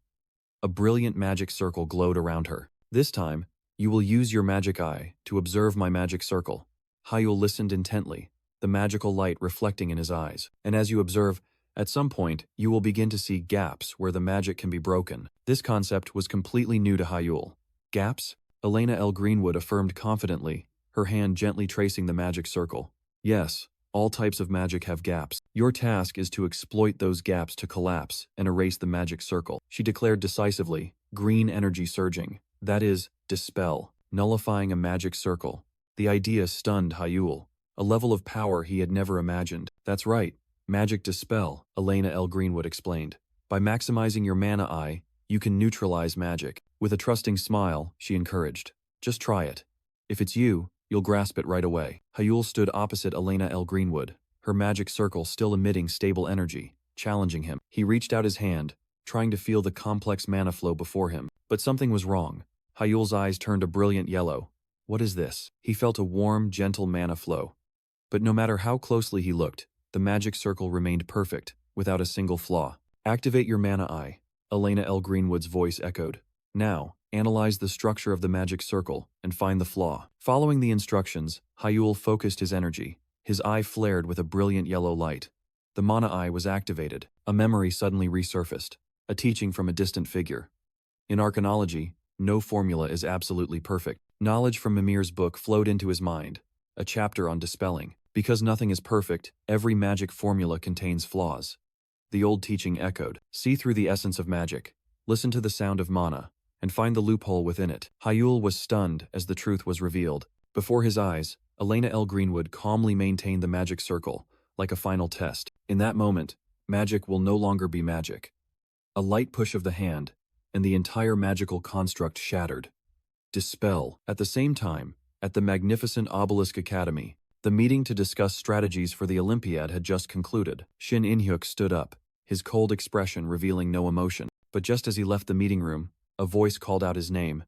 A brilliant magic circle glowed around her. This time, you will use your magic eye to observe my magic circle. Hyul listened intently, the magical light reflecting in his eyes. And as you observe, at some point, you will begin to see gaps where the magic can be broken. This concept was completely new to Hyul. Gaps? Elena L. Greenwood affirmed confidently, her hand gently tracing the magic circle. Yes, all types of magic have gaps. Your task is to exploit those gaps to collapse and erase the magic circle. She declared decisively, green energy surging. That is, dispel, nullifying a magic circle. The idea stunned Hyul, a level of power he had never imagined. That's right, magic dispel, Elena L. Greenwood explained. By maximizing your mana eye, you can neutralize magic. With a trusting smile, she encouraged. Just try it. If it's you, you'll grasp it right away. Hyul stood opposite Elena L. Greenwood, her magic circle still emitting stable energy, challenging him. He reached out his hand, trying to feel the complex mana flow before him. But something was wrong. Hyul's eyes turned a brilliant yellow. What is this? He felt a warm, gentle mana flow. But no matter how closely he looked, the magic circle remained perfect, without a single flaw. Activate your mana eye, Elena L. Greenwood's voice echoed. Now, analyze the structure of the magic circle and find the flaw. Following the instructions, Hyul focused his energy. His eye flared with a brilliant yellow light. The mana eye was activated. A memory suddenly resurfaced, a teaching from a distant figure. In arcanology, no formula is absolutely perfect. Knowledge from Mimir's book flowed into his mind, a chapter on dispelling. Because nothing is perfect, every magic formula contains flaws. The old teaching echoed. See through the essence of magic, listen to the sound of mana, and find the loophole within it. Hyul was stunned as the truth was revealed. Before his eyes, Elena L. Greenwood calmly maintained the magic circle, like a final test. In that moment, magic will no longer be magic. A light push of the hand, and the entire magical construct shattered. Dispel. At the same time, at the magnificent Obelisk Academy, the meeting to discuss strategies for the Olympiad had just concluded. Shin In-hyuk stood up, his cold expression revealing no emotion. But just as he left the meeting room, a voice called out his name.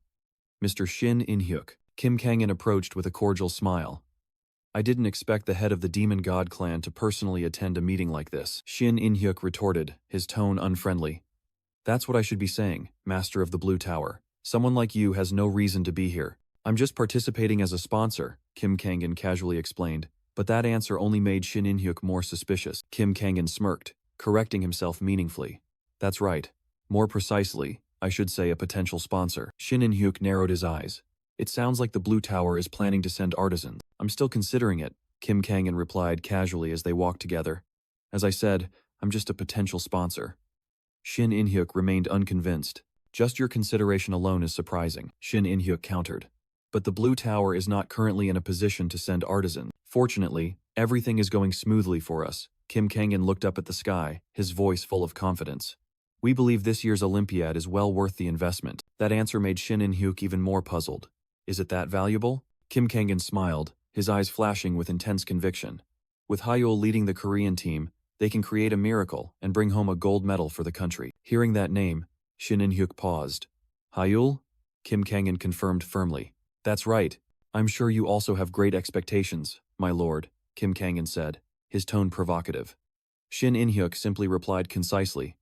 Mr. Shin In-hyuk. Kim Kangan approached with a cordial smile. I didn't expect the head of the Demon God clan to personally attend a meeting like this. Shin In-hyuk retorted, his tone unfriendly. That's what I should be saying, Master of the Blue Tower. Someone like you has no reason to be here. I'm just participating as a sponsor, Kim Kangan casually explained, but that answer only made Shin In-hyuk more suspicious. Kim Kangan smirked, correcting himself meaningfully. That's right. More precisely, I should say a potential sponsor. Shin In-hyuk narrowed his eyes. It sounds like the Blue Tower is planning to send artisans. I'm still considering it, Kim Kangan replied casually as they walked together. As I said, I'm just a potential sponsor. Shin In-hyuk remained unconvinced. Just your consideration alone is surprising, Shin In-hyuk countered. But the Blue Tower is not currently in a position to send artisans. Fortunately, everything is going smoothly for us. Kim Kangan looked up at the sky, his voice full of confidence. We believe this year's Olympiad is well worth the investment. That answer made Shin In-hyuk even more puzzled. Is it that valuable? Kim Kangan smiled, his eyes flashing with intense conviction. With Hyul leading the Korean team, they can create a miracle and bring home a gold medal for the country. Hearing that name, Shin In-hyuk paused. Hyul? Kim Kangan confirmed firmly. That's right. I'm sure you also have great expectations, my lord, Kim Kangan said, his tone provocative. Shin In-hyuk simply replied concisely.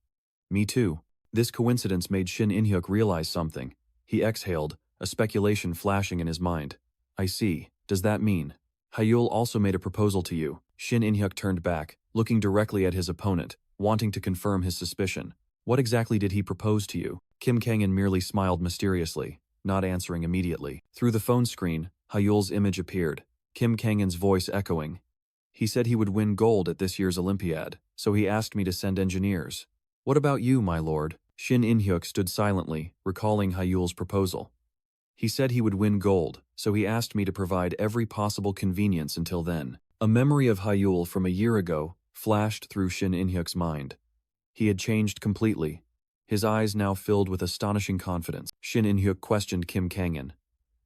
Me too. This coincidence made Shin In-hyuk realize something. He exhaled, a speculation flashing in his mind. I see. Does that mean Hyul also made a proposal to you? Shin In-hyuk turned back, looking directly at his opponent, wanting to confirm his suspicion. What exactly did he propose to you? Kim Kangan merely smiled mysteriously, not answering immediately. Through the phone screen, Hyul's image appeared, Kim Kangan's voice echoing. He said he would win gold at this year's Olympiad, so he asked me to send engineers. What about you, my lord? Shin In-hyuk stood silently, recalling Hyul's proposal. He said he would win gold, so he asked me to provide every possible convenience until then. A memory of Hyul from a year ago flashed through Shin In-hyuk's mind. He had changed completely, his eyes now filled with astonishing confidence. Shin In-hyuk questioned Kim Kangan.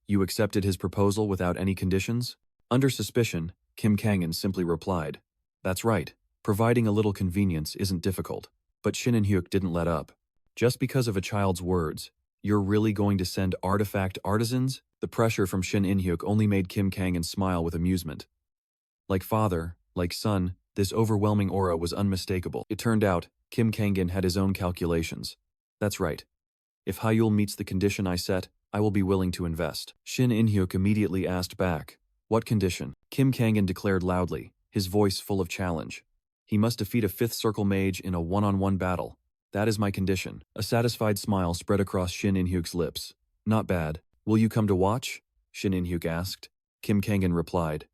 You accepted his proposal without any conditions? Under suspicion, Kim Kangan simply replied. That's right, providing a little convenience isn't difficult. But Shin In-hyuk didn't let up. Just because of a child's words, you're really going to send artifact artisans? The pressure from Shin In-hyuk only made Kim Kangan smile with amusement. Like father, like son, this overwhelming aura was unmistakable. It turned out, Kim Kangan had his own calculations. That's right. If Hyul meets the condition I set, I will be willing to invest. Shin In-hyuk immediately asked back. What condition? Kim Kangan declared loudly, his voice full of challenge. He must defeat a fifth circle mage in a one-on-one battle. That is my condition. A satisfied smile spread across Shin In-hyuk's lips. Not bad. Will you come to watch? Shin In-hyuk asked. Kim Kangan replied.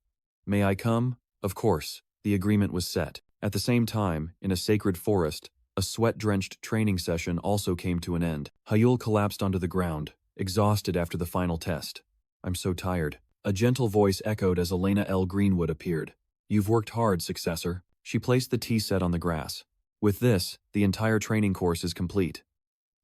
May I come? Of course. The agreement was set. At the same time, in a sacred forest, a sweat-drenched training session also came to an end. Hyul collapsed onto the ground, exhausted after the final test. I'm so tired. A gentle voice echoed as Elena L. Greenwood appeared. You've worked hard, successor. She placed the tea set on the grass. With this, the entire training course is complete.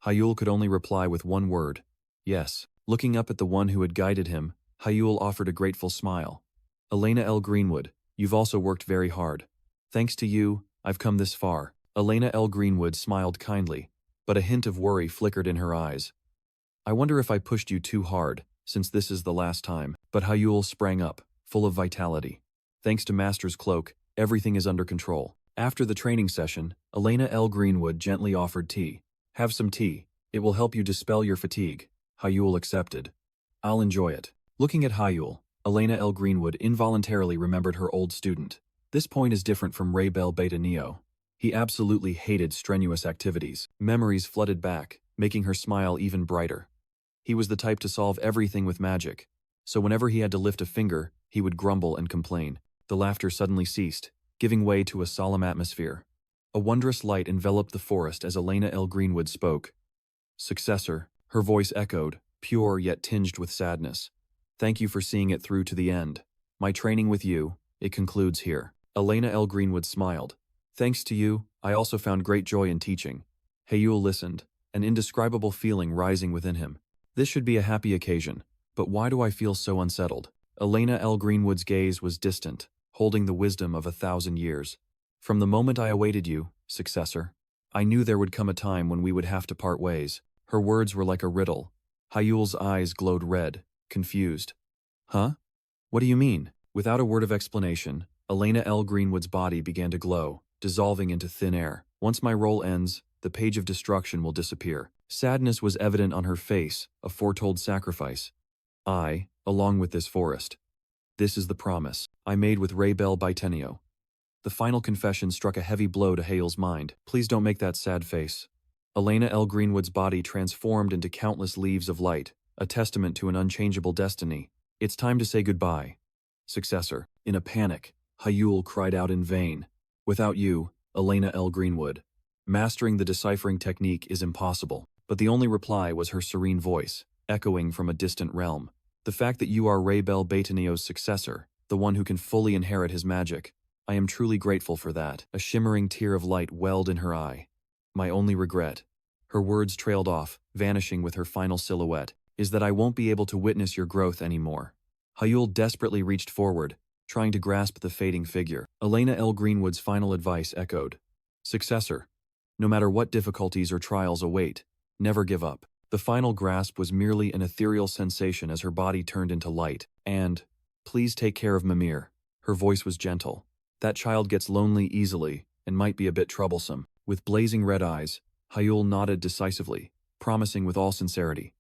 Hyul could only reply with one word. Yes. Looking up at the one who had guided him, Hyul offered a grateful smile. Elena L. Greenwood, you've also worked very hard. Thanks to you, I've come this far. Elena L. Greenwood smiled kindly, but a hint of worry flickered in her eyes. I wonder if I pushed you too hard, since this is the last time. But Hyul sprang up, full of vitality. Thanks to Master's cloak, everything is under control. After the training session, Elena L. Greenwood gently offered tea. Have some tea. It will help you dispel your fatigue. Hyul accepted. I'll enjoy it. Looking at Hyul, Elena L. Greenwood involuntarily remembered her old student. This point is different from Ray Bell Beta Neo. He absolutely hated strenuous activities. Memories flooded back, making her smile even brighter. He was the type to solve everything with magic. So whenever he had to lift a finger, he would grumble and complain. The laughter suddenly ceased, giving way to a solemn atmosphere. A wondrous light enveloped the forest as Elena L. Greenwood spoke. Successor, her voice echoed, pure yet tinged with sadness. Thank you for seeing it through to the end. My training with you, it concludes here. Elena L. Greenwood smiled. Thanks to you, I also found great joy in teaching. Hyul listened, an indescribable feeling rising within him. This should be a happy occasion, but why do I feel so unsettled? Elena L. Greenwood's gaze was distant, holding the wisdom of 1,000 years. From the moment I awaited you, successor, I knew there would come a time when we would have to part ways. Her words were like a riddle. Hyul's eyes glowed red, confused. Huh? What do you mean? Without a word of explanation, Elena L. Greenwood's body began to glow, dissolving into thin air. Once my role ends, the page of destruction will disappear. Sadness was evident on her face, a foretold sacrifice. I, along with this forest. This is the promise I made with Raybel Bitenio. The final confession struck a heavy blow to Hale's mind. Please don't make that sad face. Elena L. Greenwood's body transformed into countless leaves of light, a testament to an unchangeable destiny. It's time to say goodbye. Successor. In a panic, Hyul cried out in vain. Without you, Elena L. Greenwood. Mastering the deciphering technique is impossible. But the only reply was her serene voice, echoing from a distant realm. The fact that you are Raybel Bitenio's successor, the one who can fully inherit his magic, I am truly grateful for that. A shimmering tear of light welled in her eye. My only regret, her words trailed off, vanishing with her final silhouette, is that I won't be able to witness your growth anymore. Hyul desperately reached forward, trying to grasp the fading figure. Elena L. Greenwood's final advice echoed. Successor, no matter what difficulties or trials await, never give up. The final grasp was merely an ethereal sensation as her body turned into light. And, please take care of Mimir. Her voice was gentle. That child gets lonely easily and might be a bit troublesome. With blazing red eyes, Hyul nodded decisively, promising with all sincerity.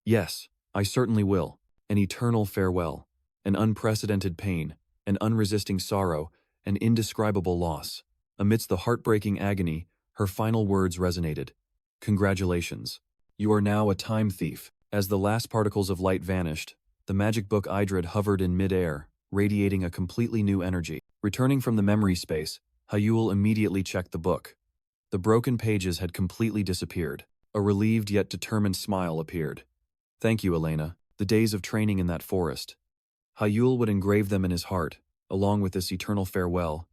Yes, I certainly will. An eternal farewell, an unprecedented pain, an unresisting sorrow, an indescribable loss. Amidst the heartbreaking agony, her final words resonated. Congratulations. You are now a time thief. As the last particles of light vanished, the magic book Idrid hovered in mid-air, radiating a completely new energy. Returning from the memory space, Hyul immediately checked the book. The broken pages had completely disappeared. A relieved yet determined smile appeared. Thank you, Elena. The days of training in that forest. Hyul would engrave them in his heart, along with this eternal farewell,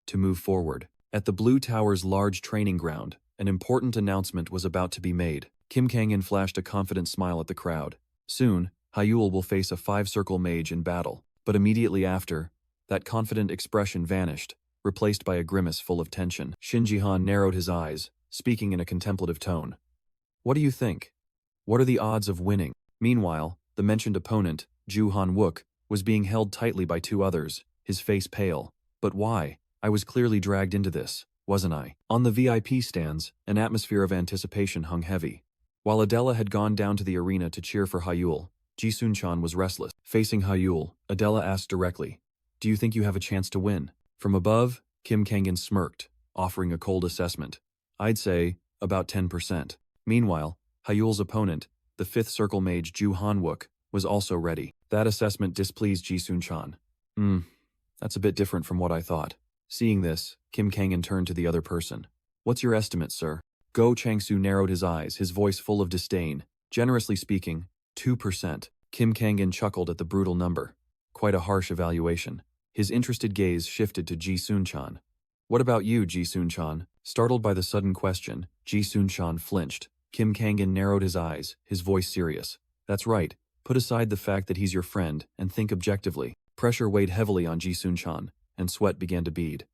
to move forward. At the Blue Tower's large training ground, an important announcement was about to be made. Kim Kangan flashed a confident smile at the crowd. Soon, Hyul will face a 5-circle mage in battle. But immediately after, that confident expression vanished, replaced by a grimace full of tension. Shinji Han narrowed his eyes, speaking in a contemplative tone. What do you think? What are the odds of winning? Meanwhile, the mentioned opponent, Ju Han Wook, was being held tightly by 2 others, his face pale. But why? I was clearly dragged into this, wasn't I? On the VIP stands, an atmosphere of anticipation hung heavy. While Adela had gone down to the arena to cheer for Hyul, Ji-Sun-chan was restless. Facing Hyul, Adela asked directly, Do you think you have a chance to win? From above, Kim Kangan smirked, offering a cold assessment. I'd say, about 10%. Meanwhile, Hyul's opponent, the 5th circle mage Ju Han-wook, was also ready. That assessment displeased Ji-Sun-chan. That's a bit different from what I thought. Seeing this, Kim Kangan turned to the other person. What's your estimate, sir? Go Changsu narrowed his eyes, his voice full of disdain. Generously speaking, 2%. Kim Kangan chuckled at the brutal number. Quite a harsh evaluation. His interested gaze shifted to Ji-Sun-chan. What about you, Ji-Sun-chan? Startled by the sudden question, Ji-Sun-chan flinched. Kim Kangan narrowed his eyes, his voice serious. That's right. Put aside the fact that he's your friend and think objectively. Pressure weighed heavily on Ji-Sun-chan, and sweat began to bead.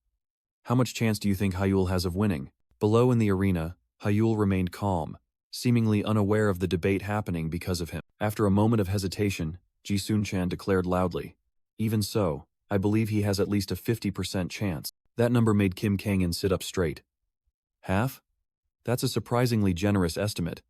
How much chance do you think Hyul has of winning? Below in the arena, Hyul remained calm, seemingly unaware of the debate happening because of him. After a moment of hesitation, Ji-Sun-chan declared loudly, Even so, I believe he has at least a 50% chance. That number made Kim Kangan sit up straight. Half? That's a surprisingly generous estimate.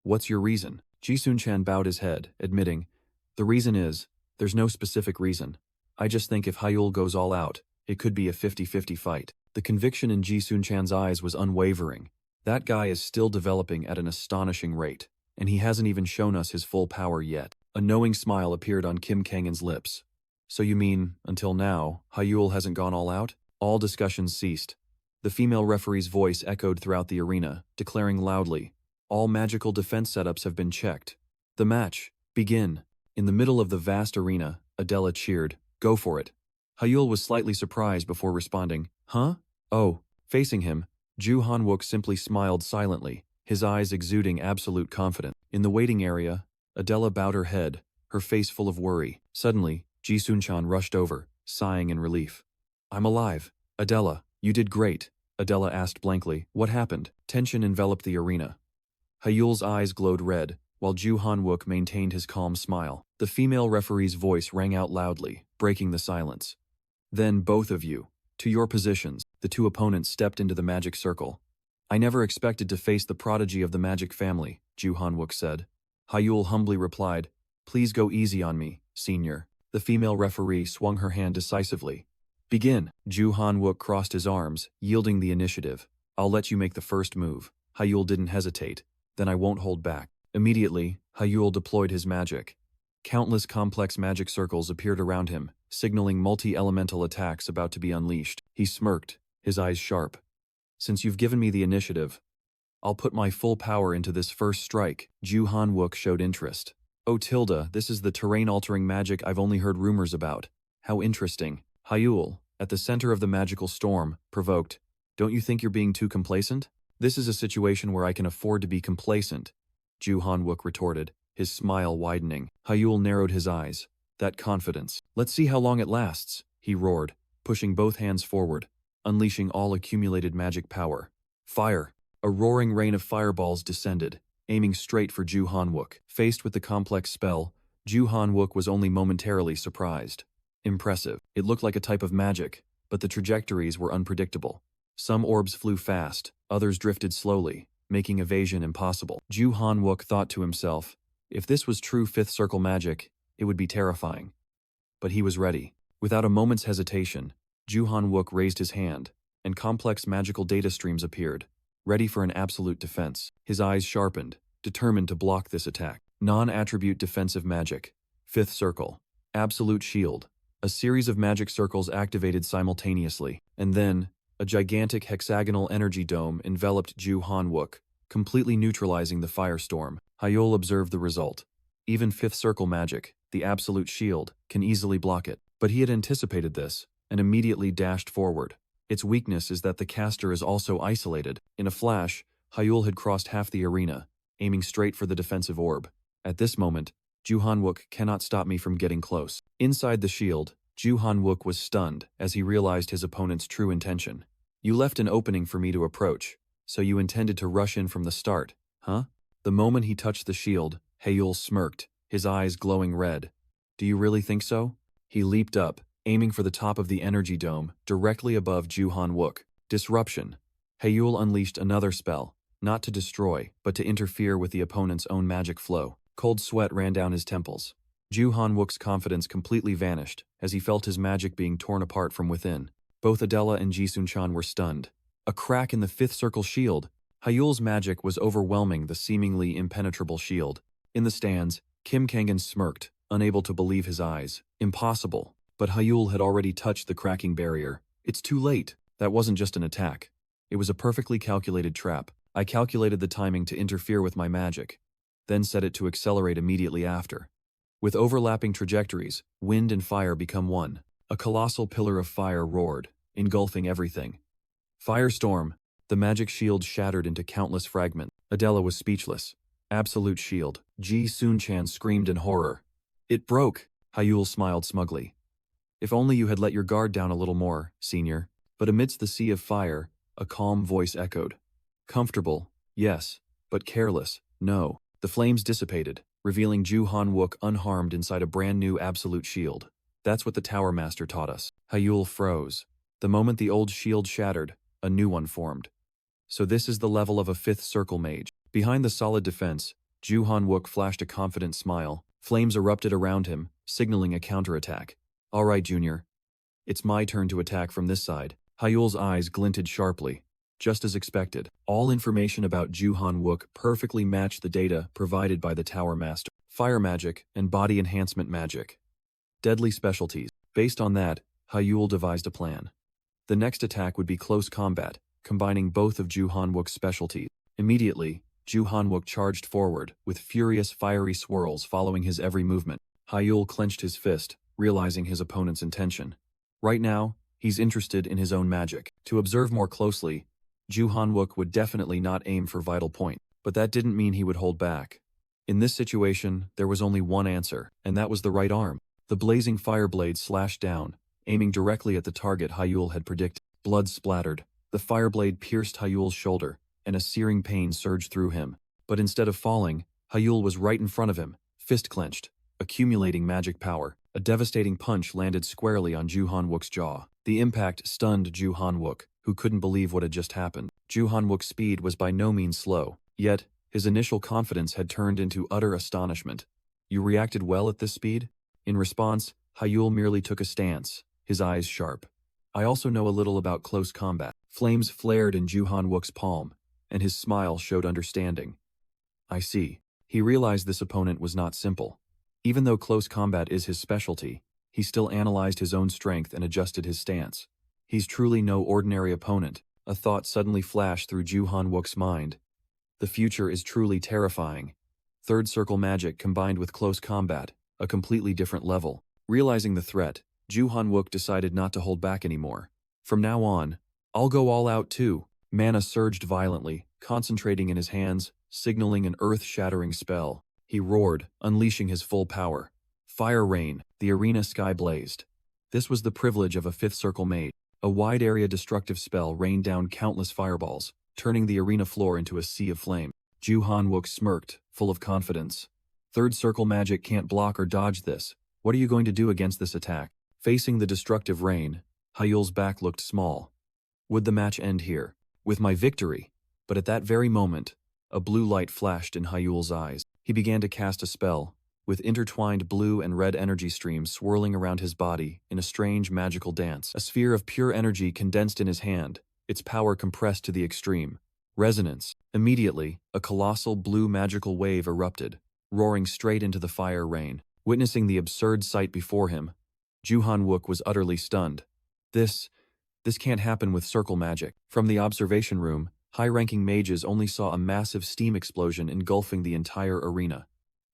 What's your reason? Ji-Sun-chan bowed his head, admitting, The reason is, there's no specific reason. I just think if Hyul goes all out, it could be a 50-50 fight. The conviction in Ji-Sun-chan's eyes was unwavering. That guy is still developing at an astonishing rate, and he hasn't even shown us his full power yet. A knowing smile appeared on Kim Kangan's lips. So you mean, until now, Hyul hasn't gone all out? All discussions ceased. The female referee's voice echoed throughout the arena, declaring loudly, All magical defense setups have been checked. The match, begin. In the middle of the vast arena, Adela cheered, Go for it. Hyul was slightly surprised before responding, Huh? Oh. Facing him, Ju Han-wook simply smiled silently, his eyes exuding absolute confidence. In the waiting area, Adela bowed her head, her face full of worry. Suddenly, Ji-sun-chan rushed over, sighing in relief. "I'm alive. Adela, you did great," Adela asked blankly. "What happened?" Tension enveloped the arena. Hyul's eyes glowed red, while Ju Han-wook maintained his calm smile. The female referee's voice rang out loudly, breaking the silence. "Then both of you, to your positions." The two opponents stepped into the magic circle. "I never expected to face the prodigy of the magic family," Ju Han-wook said. Hyul humbly replied, "Please go easy on me, senior." The female referee swung her hand decisively. "Begin." Ju Han-wook crossed his arms, yielding the initiative. "I'll let you make the first move." Hyul didn't hesitate. "Then I won't hold back." Immediately, Hyul deployed his magic. Countless complex magic circles appeared around him, signaling multi-elemental attacks about to be unleashed. He smirked, his eyes sharp. "Since you've given me the initiative, I'll put my full power into this first strike." Ju Han-wook showed interest. "Oh Tilda, this is the terrain-altering magic I've only heard rumors about. How interesting." Hyul, at the center of the magical storm, provoked, "Don't you think you're being too complacent?" "This is a situation where I can afford to be complacent," Ju Han-wook retorted, his smile widening. Hyul narrowed his eyes. "That confidence. Let's see how long it lasts," he roared, pushing both hands forward, unleashing all accumulated magic power. Fire! A roaring rain of fireballs descended, aiming straight for Ju Han-wook. Faced with the complex spell, Ju Han-wook was only momentarily surprised. Impressive. It looked like a type of magic, but the trajectories were unpredictable. Some orbs flew fast, others drifted slowly, making evasion impossible. Ju Han-wook thought to himself, if this was true fifth circle magic, it would be terrifying. But he was ready. Without a moment's hesitation, Ju Han-wook raised his hand, and complex magical data streams appeared, ready for an absolute defense. His eyes sharpened, determined to block this attack. Non-attribute defensive magic. Fifth circle. Absolute shield. A series of magic circles activated simultaneously, and then, a gigantic hexagonal energy dome enveloped Ju Han-wook, completely neutralizing the firestorm. Hyul observed the result. Even fifth circle magic, the absolute shield, can easily block it. But he had anticipated this, and immediately dashed forward. Its weakness is that the caster is also isolated. In a flash, Hyul had crossed half the arena, aiming straight for the defensive orb. At this moment, Ju Han-wook cannot stop me from getting close. Inside the shield, Ju Han-wook was stunned as he realized his opponent's true intention. "You left an opening for me to approach, so you intended to rush in from the start, huh?" The moment he touched the shield, Hyul smirked, his eyes glowing red. "Do you really think so?" He leaped up, aiming for the top of the energy dome, directly above Ju Han-wook. Disruption. Hyul unleashed another spell, not to destroy, but to interfere with the opponent's own magic flow. Cold sweat ran down his temples. Ju Han-wook's confidence completely vanished as he felt his magic being torn apart from within. Both Adela and Ji-sun-chan were stunned. A crack in the fifth circle shield. Hyul's magic was overwhelming the seemingly impenetrable shield. In the stands, Kim Kangan smirked, unable to believe his eyes. Impossible. But Hyul had already touched the cracking barrier. "It's too late." That wasn't just an attack. It was a perfectly calculated trap. I calculated the timing to interfere with my magic, then set it to accelerate immediately after. With overlapping trajectories, wind and fire become one. A colossal pillar of fire roared, engulfing everything. Firestorm! The magic shield shattered into countless fragments. Adela was speechless. Absolute shield. Ji-sun-chan screamed in horror. "It broke!" Hyul smiled smugly. "If only you had let your guard down a little more, senior." But amidst the sea of fire, a calm voice echoed. "Comfortable, yes, but careless, no." The flames dissipated, revealing Ju Han-wook unharmed inside a brand new absolute shield. That's what the Tower Master taught us. Hyul froze. The moment the old shield shattered, a new one formed. So this is the level of a fifth circle mage. Behind the solid defense, Ju Han-wook flashed a confident smile. Flames erupted around him, signaling a counterattack. "All right, Junior. It's my turn to attack from this side." Hyul's eyes glinted sharply. Just as expected, all information about Ju Han-wook perfectly matched the data provided by the Tower Master. Fire magic and body enhancement magic. Deadly specialties. Based on that, Hyul devised a plan. The next attack would be close combat, combining both of Ju Han-wook's specialties. Immediately, Ju Han-wook charged forward, with furious fiery swirls following his every movement. Hyul clenched his fist, realizing his opponent's intention. Right now, he's interested in his own magic. To observe more closely, Ju Han-wook would definitely not aim for vital point, But that didn't mean he would hold back. In this situation, there was only one answer, and that was the right arm. The blazing fire blade slashed down, aiming directly at the target Hyul had predicted. Blood splattered. The fire blade pierced Hyul's shoulder, and a searing pain surged through him. But instead of falling, Hyul was right in front of him, fist clenched, accumulating magic power. A devastating punch landed squarely on Ju Han-wook's jaw. The impact stunned Ju Han-wook, who couldn't believe what had just happened. Ju Han-wook's speed was by no means slow, yet his initial confidence had turned into utter astonishment. You reacted well at this speed? In response, Hyul merely took a stance, his eyes sharp. I also know a little about close combat. Flames flared in Ju Han-wook's palm, and his smile showed understanding. I see. He realized this opponent was not simple. Even though close combat is his specialty, he still analyzed his own strength and adjusted his stance. He's truly no ordinary opponent. A thought suddenly flashed through Ju Han-wook's mind. The future is truly terrifying. Third circle magic combined with close combat, a completely different level. Realizing the threat, Ju Han-wook decided not to hold back anymore. From now on, I'll go all out too. Mana surged violently, concentrating in his hands, signaling an earth-shattering spell. He roared, unleashing his full power. Fire rain, the arena sky blazed. This was the privilege of a fifth circle mage. A wide-area destructive spell rained down countless fireballs, turning the arena floor into a sea of flame. Ju Han-wook smirked, full of confidence. Third circle magic can't block or dodge this. What are you going to do against this attack? Facing the destructive rain, Hyul's back looked small. Would the match end here? With my victory? But at that very moment, a blue light flashed in Hyul's eyes. He began to cast a spell, with intertwined blue and red energy streams swirling around his body in a strange magical dance. A sphere of pure energy condensed in his hand, its power compressed to the extreme. Resonance. Immediately, a colossal blue magical wave erupted, roaring straight into the fire rain. Witnessing the absurd sight before him, Ju Han-wook was utterly stunned. This can't happen with circle magic. From the observation room, high-ranking mages only saw a massive steam explosion engulfing the entire arena.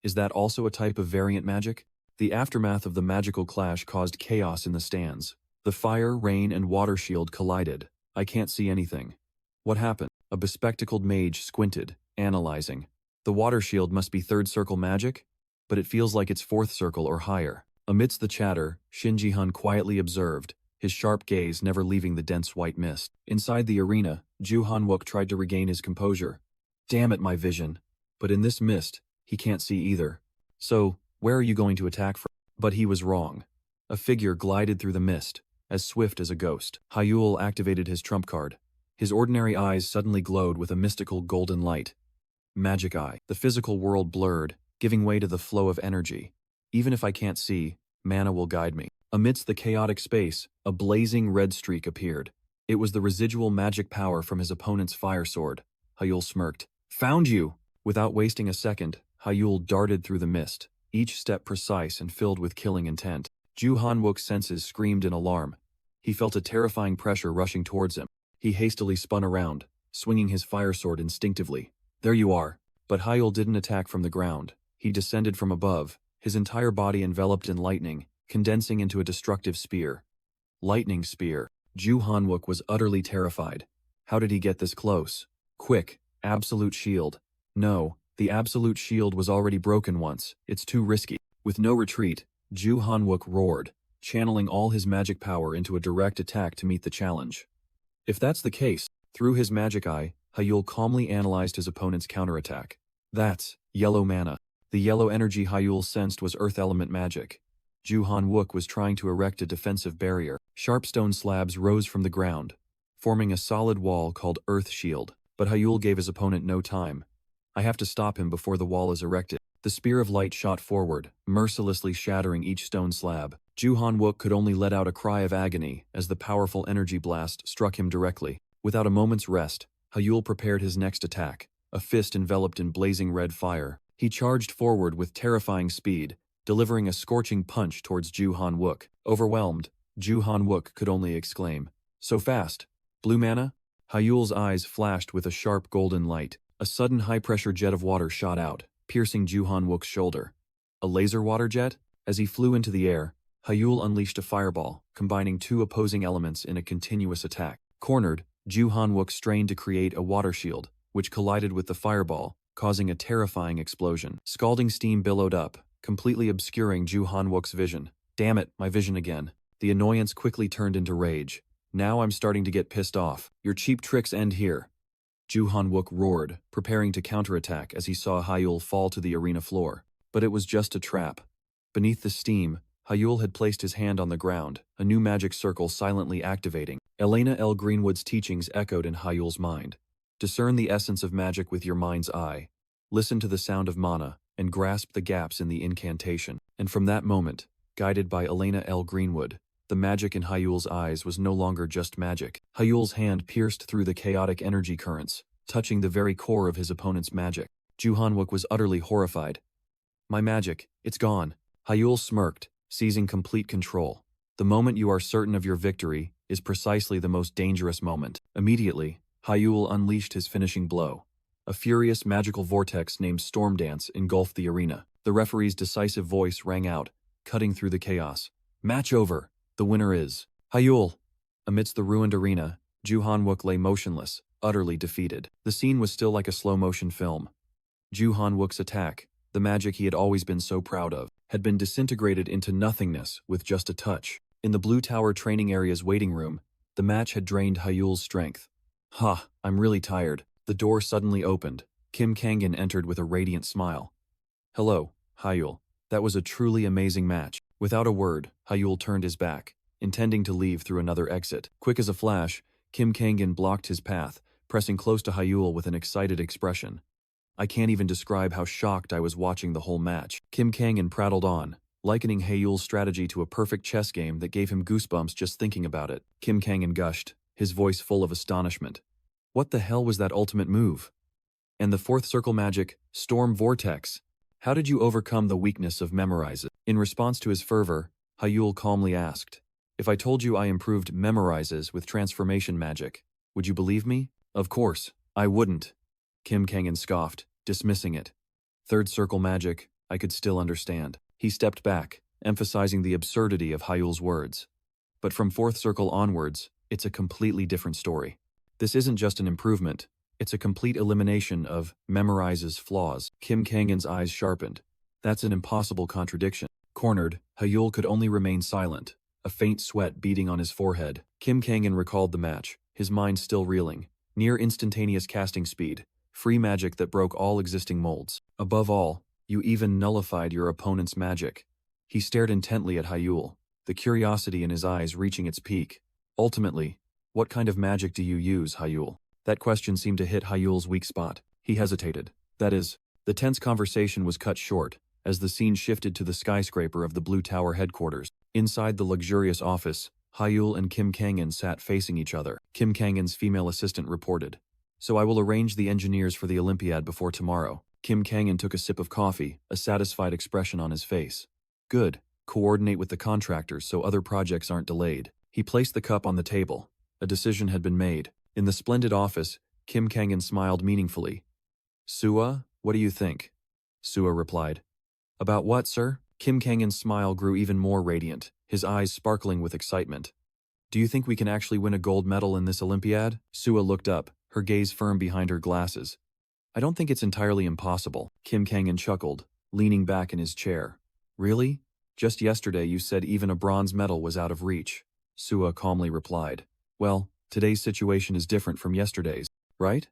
Is that also a type of variant magic? The aftermath of the magical clash caused chaos in the stands. The fire, rain, and water shield collided. I can't see anything. What happened? A bespectacled mage squinted, analyzing. The water shield must be third circle magic? But it feels like it's fourth circle or higher. Amidst the chatter, Shinji Han quietly observed, his sharp gaze never leaving the dense white mist. Inside the arena, Ju Han-wook tried to regain his composure. Damn it, my vision. But in this mist, he can't see either. So, where are you going to attack from? But he was wrong. A figure glided through the mist, as swift as a ghost. Hyul activated his trump card. His ordinary eyes suddenly glowed with a mystical golden light. Magic eye. The physical world blurred, giving way to the flow of energy. Even if I can't see, mana will guide me. Amidst the chaotic space, a blazing red streak appeared. It was the residual magic power from his opponent's fire sword. Hyul smirked. Found you! Without wasting a second, Hyul darted through the mist, each step precise and filled with killing intent. Ju Han-wook's senses screamed in alarm. He felt a terrifying pressure rushing towards him. He hastily spun around, swinging his fire sword instinctively. There you are. But Hyul didn't attack from the ground. He descended from above, his entire body enveloped in lightning, condensing into a destructive spear. Lightning spear. Ju Han-wook was utterly terrified. How did he get this close? Quick, absolute shield. No, the absolute shield was already broken once. It's too risky. With no retreat, Ju Han-wook roared, channeling all his magic power into a direct attack to meet the challenge. If that's the case, through his magic eye, Hyul calmly analyzed his opponent's counterattack. That's yellow mana. The yellow energy Hyul sensed was earth element magic. Ju Han-wook was trying to erect a defensive barrier. Sharp stone slabs rose from the ground, forming a solid wall called Earth Shield. But Hyul gave his opponent no time. I have to stop him before the wall is erected. The spear of light shot forward, mercilessly shattering each stone slab. Ju Han-wook could only let out a cry of agony as the powerful energy blast struck him directly. Without a moment's rest, Hyul prepared his next attack, a fist enveloped in blazing red fire. He charged forward with terrifying speed, delivering a scorching punch towards Ju Han-wook. Overwhelmed, Ju Han-wook could only exclaim, "So fast! Blue mana?" Hyul's eyes flashed with a sharp golden light. A sudden high-pressure jet of water shot out, piercing Ju Han-wook's shoulder. A laser water jet? As he flew into the air, Hyul unleashed a fireball, combining two opposing elements in a continuous attack. Cornered, Ju Han-wook strained to create a water shield, which collided with the fireball, causing a terrifying explosion. Scalding steam billowed up, completely obscuring Ju Han-wook's vision. Damn it, my vision again. The annoyance quickly turned into rage. Now I'm starting to get pissed off. Your cheap tricks end here. Ju Han-wook roared, preparing to counterattack as he saw Hyul fall to the arena floor. But it was just a trap. Beneath the steam, Hyul had placed his hand on the ground, a new magic circle silently activating. Elena L. Greenwood's teachings echoed in Hyul's mind. Discern the essence of magic with your mind's eye. Listen to the sound of mana, and grasp the gaps in the incantation. And from that moment, guided by Elena L. Greenwood, the magic in Hyul's eyes was no longer just magic. Hyul's hand pierced through the chaotic energy currents, touching the very core of his opponent's magic. Ju Han-wook was utterly horrified. My magic, it's gone. Hyul smirked, seizing complete control. The moment you are certain of your victory is precisely the most dangerous moment. Immediately, Hyul unleashed his finishing blow. A furious magical vortex named Storm Dance engulfed the arena. The referee's decisive voice rang out, cutting through the chaos. Match over. The winner is Hyul. Amidst the ruined arena, Ju Han-wook lay motionless, utterly defeated. The scene was still like a slow-motion film. Ju Han-wook's attack, the magic he had always been so proud of, had been disintegrated into nothingness with just a touch. In the Blue Tower training area's waiting room, the match had drained Hyul's strength. Ha, I'm really tired. The door suddenly opened. Kim Kangan entered with a radiant smile. Hello, Hyul. That was a truly amazing match. Without a word, Hyul turned his back, intending to leave through another exit. Quick as a flash, Kim Kangan blocked his path, pressing close to Hyul with an excited expression. I can't even describe how shocked I was watching the whole match. Kim Kangan prattled on, likening Hyul's strategy to a perfect chess game that gave him goosebumps just thinking about it. Kim Kangan gushed, his voice full of astonishment. What the hell was that ultimate move? And the fourth circle magic, Storm Vortex. How did you overcome the weakness of Memorize It? In response to his fervor, Hyul calmly asked, If I told you I improved Memorizes with transformation magic, would you believe me? Of course, I wouldn't. Kim Kangan scoffed, dismissing it. Third circle magic, I could still understand. He stepped back, emphasizing the absurdity of Hyul's words. But from fourth circle onwards, it's a completely different story. This isn't just an improvement, it's a complete elimination of Memorize's flaws. Kim Kangan's eyes sharpened. That's an impossible contradiction. Cornered, Hyul could only remain silent, a faint sweat beading on his forehead. Kim Kangan recalled the match, his mind still reeling. Near instantaneous casting speed, free magic that broke all existing molds. Above all, you even nullified your opponent's magic. He stared intently at Hyul, the curiosity in his eyes reaching its peak. Ultimately, what kind of magic do you use, Hyul? That question seemed to hit Hyul's weak spot. He hesitated. That is, the tense conversation was cut short, as the scene shifted to the skyscraper of the Blue Tower headquarters. Inside the luxurious office, Hyul and Kim Kangan sat facing each other. Kim Kangan's female assistant reported. So I will arrange the engineers for the Olympiad before tomorrow. Kim Kangan took a sip of coffee, a satisfied expression on his face. Good. Coordinate with the contractors so other projects aren't delayed. He placed the cup on the table. A decision had been made. In the splendid office, Kim Kangan smiled meaningfully. Sua, what do you think? Sua replied. About what, sir? Kim Kangan's smile grew even more radiant, his eyes sparkling with excitement. Do you think we can actually win a gold medal in this Olympiad? Sua looked up, her gaze firm behind her glasses. I don't think it's entirely impossible. Kim Kangan chuckled, leaning back in his chair. Really? Just yesterday you said even a bronze medal was out of reach. Sua calmly replied. Well, today's situation is different from yesterday's, right?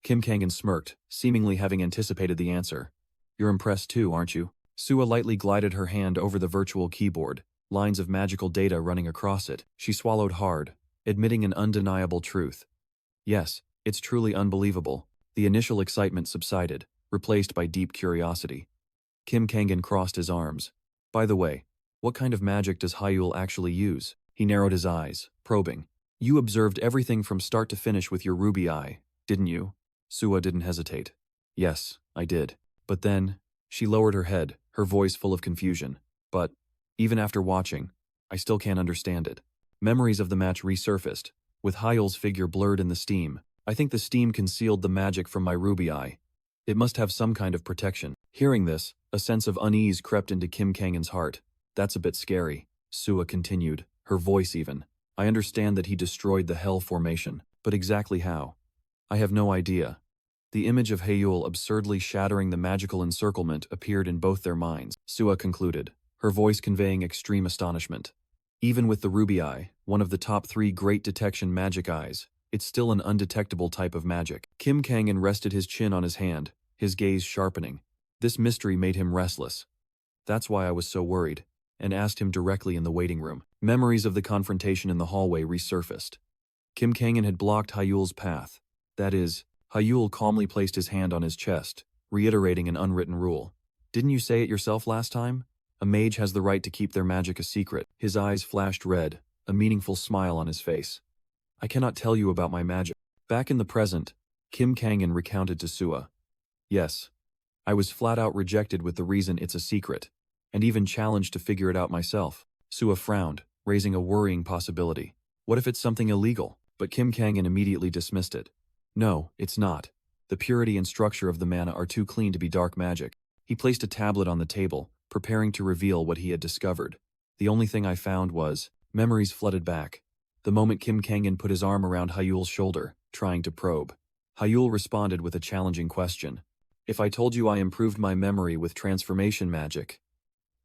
Kim Kangan smirked, seemingly having anticipated the answer. You're impressed too, aren't you? Sua lightly glided her hand over the virtual keyboard, lines of magical data running across it. She swallowed hard, admitting an undeniable truth. Yes, it's truly unbelievable. The initial excitement subsided, replaced by deep curiosity. Kim Kangan crossed his arms. By the way, what kind of magic does Hyul actually use? He narrowed his eyes, probing. You observed everything from start to finish with your ruby eye, didn't you? Sua didn't hesitate. Yes, I did. But then, she lowered her head, her voice full of confusion. But, even after watching, I still can't understand it. Memories of the match resurfaced, with Hyul's figure blurred in the steam. I think the steam concealed the magic from my ruby eye. It must have some kind of protection. Hearing this, a sense of unease crept into Kim Kangan's heart. That's a bit scary, Sua continued, her voice even. I understand that he destroyed the Hell formation, but exactly how? I have no idea. The image of Yahello absurdly shattering the magical encirclement appeared in both their minds. Sua concluded, her voice conveying extreme astonishment. Even with the ruby eye, one of the top 3 great detection magic eyes, it's still an undetectable type of magic. Kim Kangan rested his chin on his hand, his gaze sharpening. This mystery made him restless. That's why I was so worried, and asked him directly in the waiting room. Memories of the confrontation in the hallway resurfaced. Kim Kangan had blocked Yahello's path. That is, Yahello calmly placed his hand on his chest, reiterating an unwritten rule. Didn't you say it yourself last time? A mage has the right to keep their magic a secret. His eyes flashed red, a meaningful smile on his face. I cannot tell you about my magic. Back in the present, Kim Kangan recounted to Sua. Yes. I was flat out rejected with the reason it's a secret, and even challenged to figure it out myself. Sua frowned, raising a worrying possibility. What if it's something illegal? But Kim Kangan immediately dismissed it. No, it's not. The purity and structure of the mana are too clean to be dark magic. He placed a tablet on the table, preparing to reveal what he had discovered. The only thing I found was, memories flooded back. The moment Kim Kangan put his arm around Yahello's shoulder, trying to probe. Yahello responded with a challenging question. If I told you I improved my memory with transformation magic,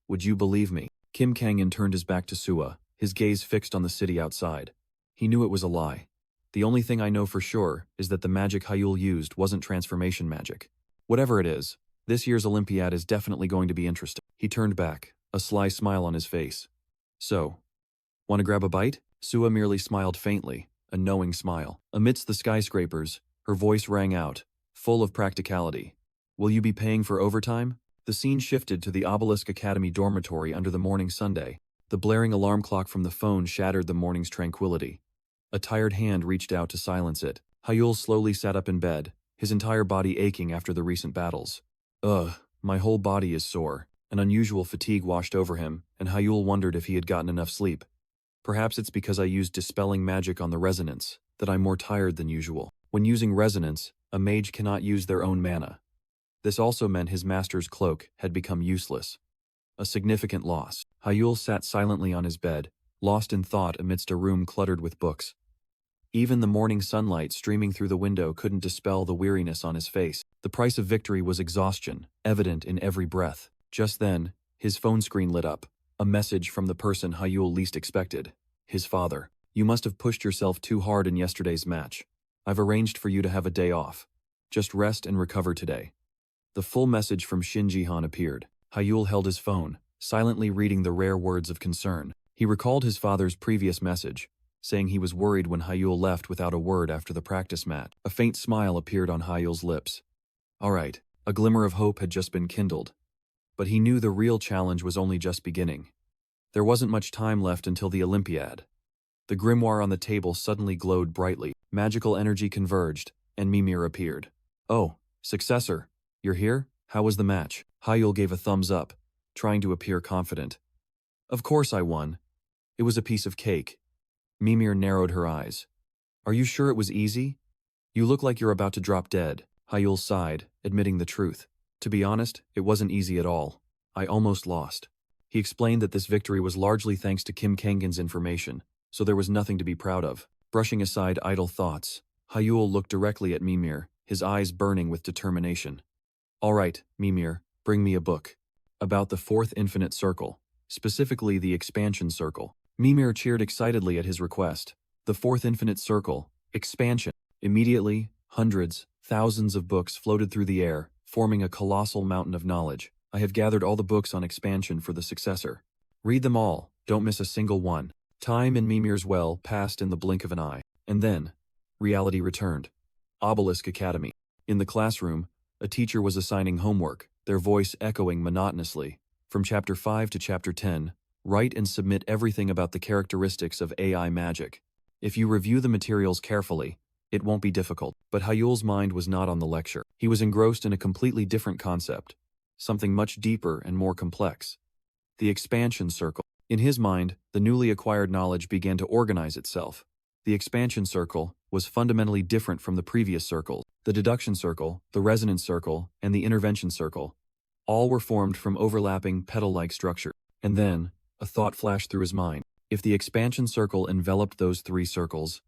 would you believe me? Kim Kangan turned his back to Sua, his gaze fixed on the city outside. He knew it was a lie. The only thing I know for sure is that the magic Yahello used wasn't transformation magic. Whatever it is, this year's Olympiad is definitely going to be interesting. He turned back, a sly smile on his face. So, want to grab a bite? Sua merely smiled faintly, a knowing smile. Amidst the skyscrapers, her voice rang out, full of practicality. Will you be paying for overtime? The scene shifted to the Obelisk Academy dormitory under the morning sunday. The blaring alarm clock from the phone shattered the morning's tranquility. A tired hand reached out to silence it. Yahello slowly sat up in bed, his entire body aching after the recent battles. Ugh, my whole body is sore. An unusual fatigue washed over him, and Yahello wondered if he had gotten enough sleep. Perhaps it's because I used dispelling magic on the resonance, that I'm more tired than usual. When using resonance, a mage cannot use their own mana. This also meant his master's cloak had become useless. A significant loss. Yahello sat silently on his bed, lost in thought amidst a room cluttered with books. Even the morning sunlight streaming through the window couldn't dispel the weariness on his face. The price of victory was exhaustion, evident in every breath. Just then, his phone screen lit up. A message from the person Yahello least expected. His father. You must have pushed yourself too hard in yesterday's match. I've arranged for you to have a day off. Just rest and recover today. The full message from Shinji Han appeared. Yahello held his phone, silently reading the rare words of concern. He recalled his father's previous message, saying he was worried when Yahello left without a word after the practice mat. A faint smile appeared on Yahello's lips. All right, a glimmer of hope had just been kindled. But he knew the real challenge was only just beginning. There wasn't much time left until the Olympiad. The grimoire on the table suddenly glowed brightly. Magical energy converged, and Mimir appeared. Oh, successor, you're here? How was the match? Yahello gave a thumbs up, trying to appear confident. Of course I won. It was a piece of cake. Mimir narrowed her eyes. Are you sure it was easy? You look like you're about to drop dead. Yahello sighed, admitting the truth. To be honest, it wasn't easy at all. I almost lost. He explained that this victory was largely thanks to Kim Kangan's information, so there was nothing to be proud of. Brushing aside idle thoughts, Yahello looked directly at Mimir, his eyes burning with determination. All right, Mimir, bring me a book. About the fourth infinite circle, specifically the expansion circle. Mimir cheered excitedly at his request. The fourth infinite circle, expansion. Immediately, hundreds, thousands of books floated through the air, forming a colossal mountain of knowledge. I have gathered all the books on expansion for the successor. Read them all, don't miss a single one. Time in Mimir's well passed in the blink of an eye. And then, reality returned. Obelisk Academy. In the classroom, a teacher was assigning homework, their voice echoing monotonously. From Chapter 5 to Chapter 10, write and submit everything about the characteristics of AI magic. If you review the materials carefully, it won't be difficult. But Yahello's mind was not on the lecture. He was engrossed in a completely different concept. Something much deeper and more complex. The expansion circle. In his mind, the newly acquired knowledge began to organize itself. The expansion circle was fundamentally different from the previous circles. The deduction circle, the resonance circle, and the intervention circle. All were formed from overlapping petal-like structure. And then, a thought flashed through his mind. If the expansion circle enveloped those three circles,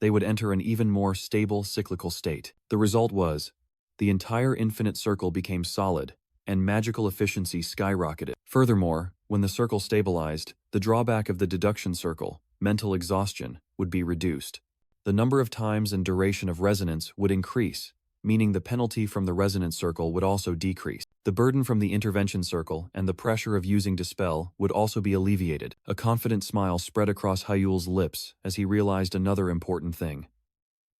they would enter an even more stable cyclical state. The result was, the entire infinite circle became solid, and magical efficiency skyrocketed. Furthermore, when the circle stabilized, the drawback of the deduction circle, mental exhaustion, would be reduced. The number of times and duration of resonance would increase, meaning the penalty from the resonance circle would also decrease. The burden from the intervention circle and the pressure of using dispel would also be alleviated. A confident smile spread across Hyul's lips as he realized another important thing.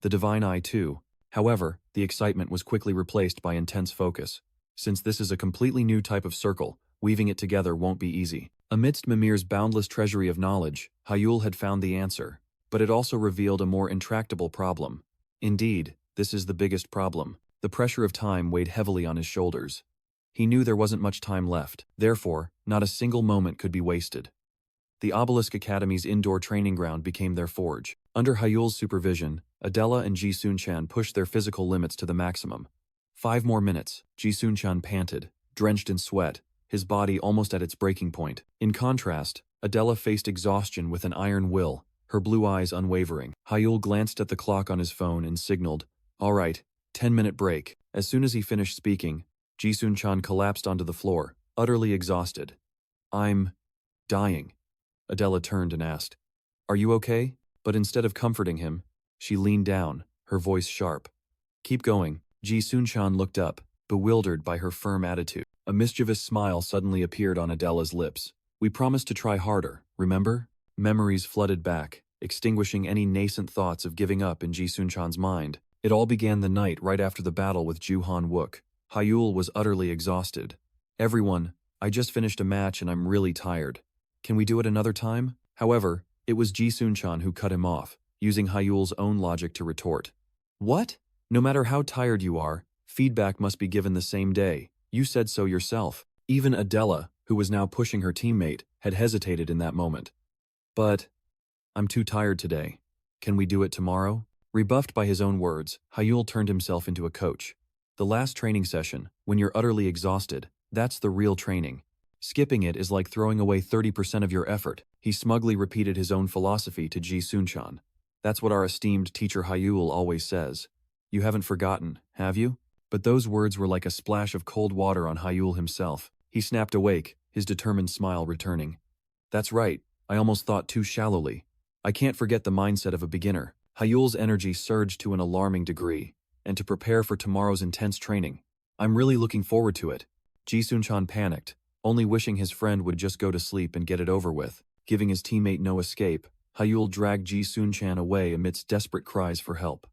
The divine eye too. However, the excitement was quickly replaced by intense focus. Since this is a completely new type of circle, weaving it together won't be easy. Amidst Mimir's boundless treasury of knowledge, Hyul had found the answer, but it also revealed a more intractable problem. Indeed, this is the biggest problem. The pressure of time weighed heavily on his shoulders. He knew there wasn't much time left, therefore, not a single moment could be wasted. The Obelisk Academy's indoor training ground became their forge. Under Hyul's supervision, Adela and Ji Sun-chan pushed their physical limits to the maximum. 5 more minutes, Ji Sun-chan panted, drenched in sweat, his body almost at its breaking point. In contrast, Adela faced exhaustion with an iron will, her blue eyes unwavering. Hyul glanced at the clock on his phone and signaled, "All right, 10-minute break." As soon as he finished speaking, Ji Sun-chan collapsed onto the floor, utterly exhausted. "I'm dying." Adela turned and asked, "Are you okay?" But instead of comforting him, she leaned down, her voice sharp. "Keep going." Ji Sun-chan looked up, bewildered by her firm attitude. A mischievous smile suddenly appeared on Adela's lips. "We promised to try harder, remember?" Memories flooded back, extinguishing any nascent thoughts of giving up in Ji Sun-chan's mind. It all began the night right after the battle with Juhan Wook. Hyul was utterly exhausted. "Everyone, I just finished a match and I'm really tired. Can we do it another time?" However, it was Ji Sun-chan who cut him off, using Hyul's own logic to retort. "What? No matter how tired you are, feedback must be given the same day. You said so yourself." Even Adela, who was now pushing her teammate, had hesitated in that moment. "But I'm too tired today. Can we do it tomorrow?" Rebuffed by his own words, Hyul turned himself into a coach. The last training session, when you're utterly exhausted, that's the real training. Skipping it is like throwing away 30% of your effort. He smugly repeated his own philosophy to Ji Sun-chan. "That's what our esteemed teacher Hyul always says. You haven't forgotten, have you?" But those words were like a splash of cold water on Hyul himself. He snapped awake, his determined smile returning. "That's right, I almost thought too shallowly. I can't forget the mindset of a beginner." Hyul's energy surged to an alarming degree, and to prepare for tomorrow's intense training. "I'm really looking forward to it." Ji Sun-chan panicked, only wishing his friend would just go to sleep and get it over with. Giving his teammate no escape, Hyul dragged Ji Sun-chan away amidst desperate cries for help.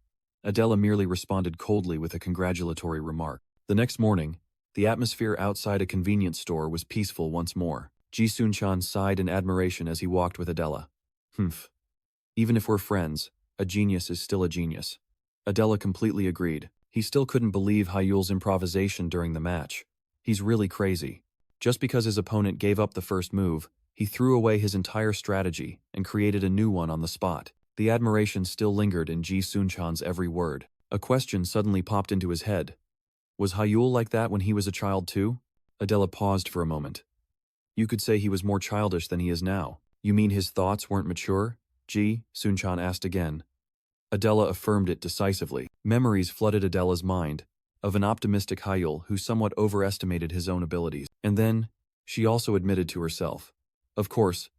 Adela merely responded coldly with a congratulatory remark. The next morning, the atmosphere outside a convenience store was peaceful once more. Ji Sun-chan sighed in admiration as he walked with Adela. "Humph. Even if we're friends, a genius is still a genius." Adela completely agreed. He still couldn't believe Hyul's improvisation during the match. He's really crazy. Just because his opponent gave up the first move, he threw away his entire strategy and created a new one on the spot. The admiration still lingered in Ji Sun-chan's every word. A question suddenly popped into his head. Was Hyul like that when he was a child too? Adela paused for a moment. "You could say he was more childish than he is now. You mean his thoughts weren't mature?" Ji Sun-chan asked again. Adela affirmed it decisively. Memories flooded Adela's mind, of an optimistic Hyul who somewhat overestimated his own abilities. And then, she also admitted to herself. "Of course,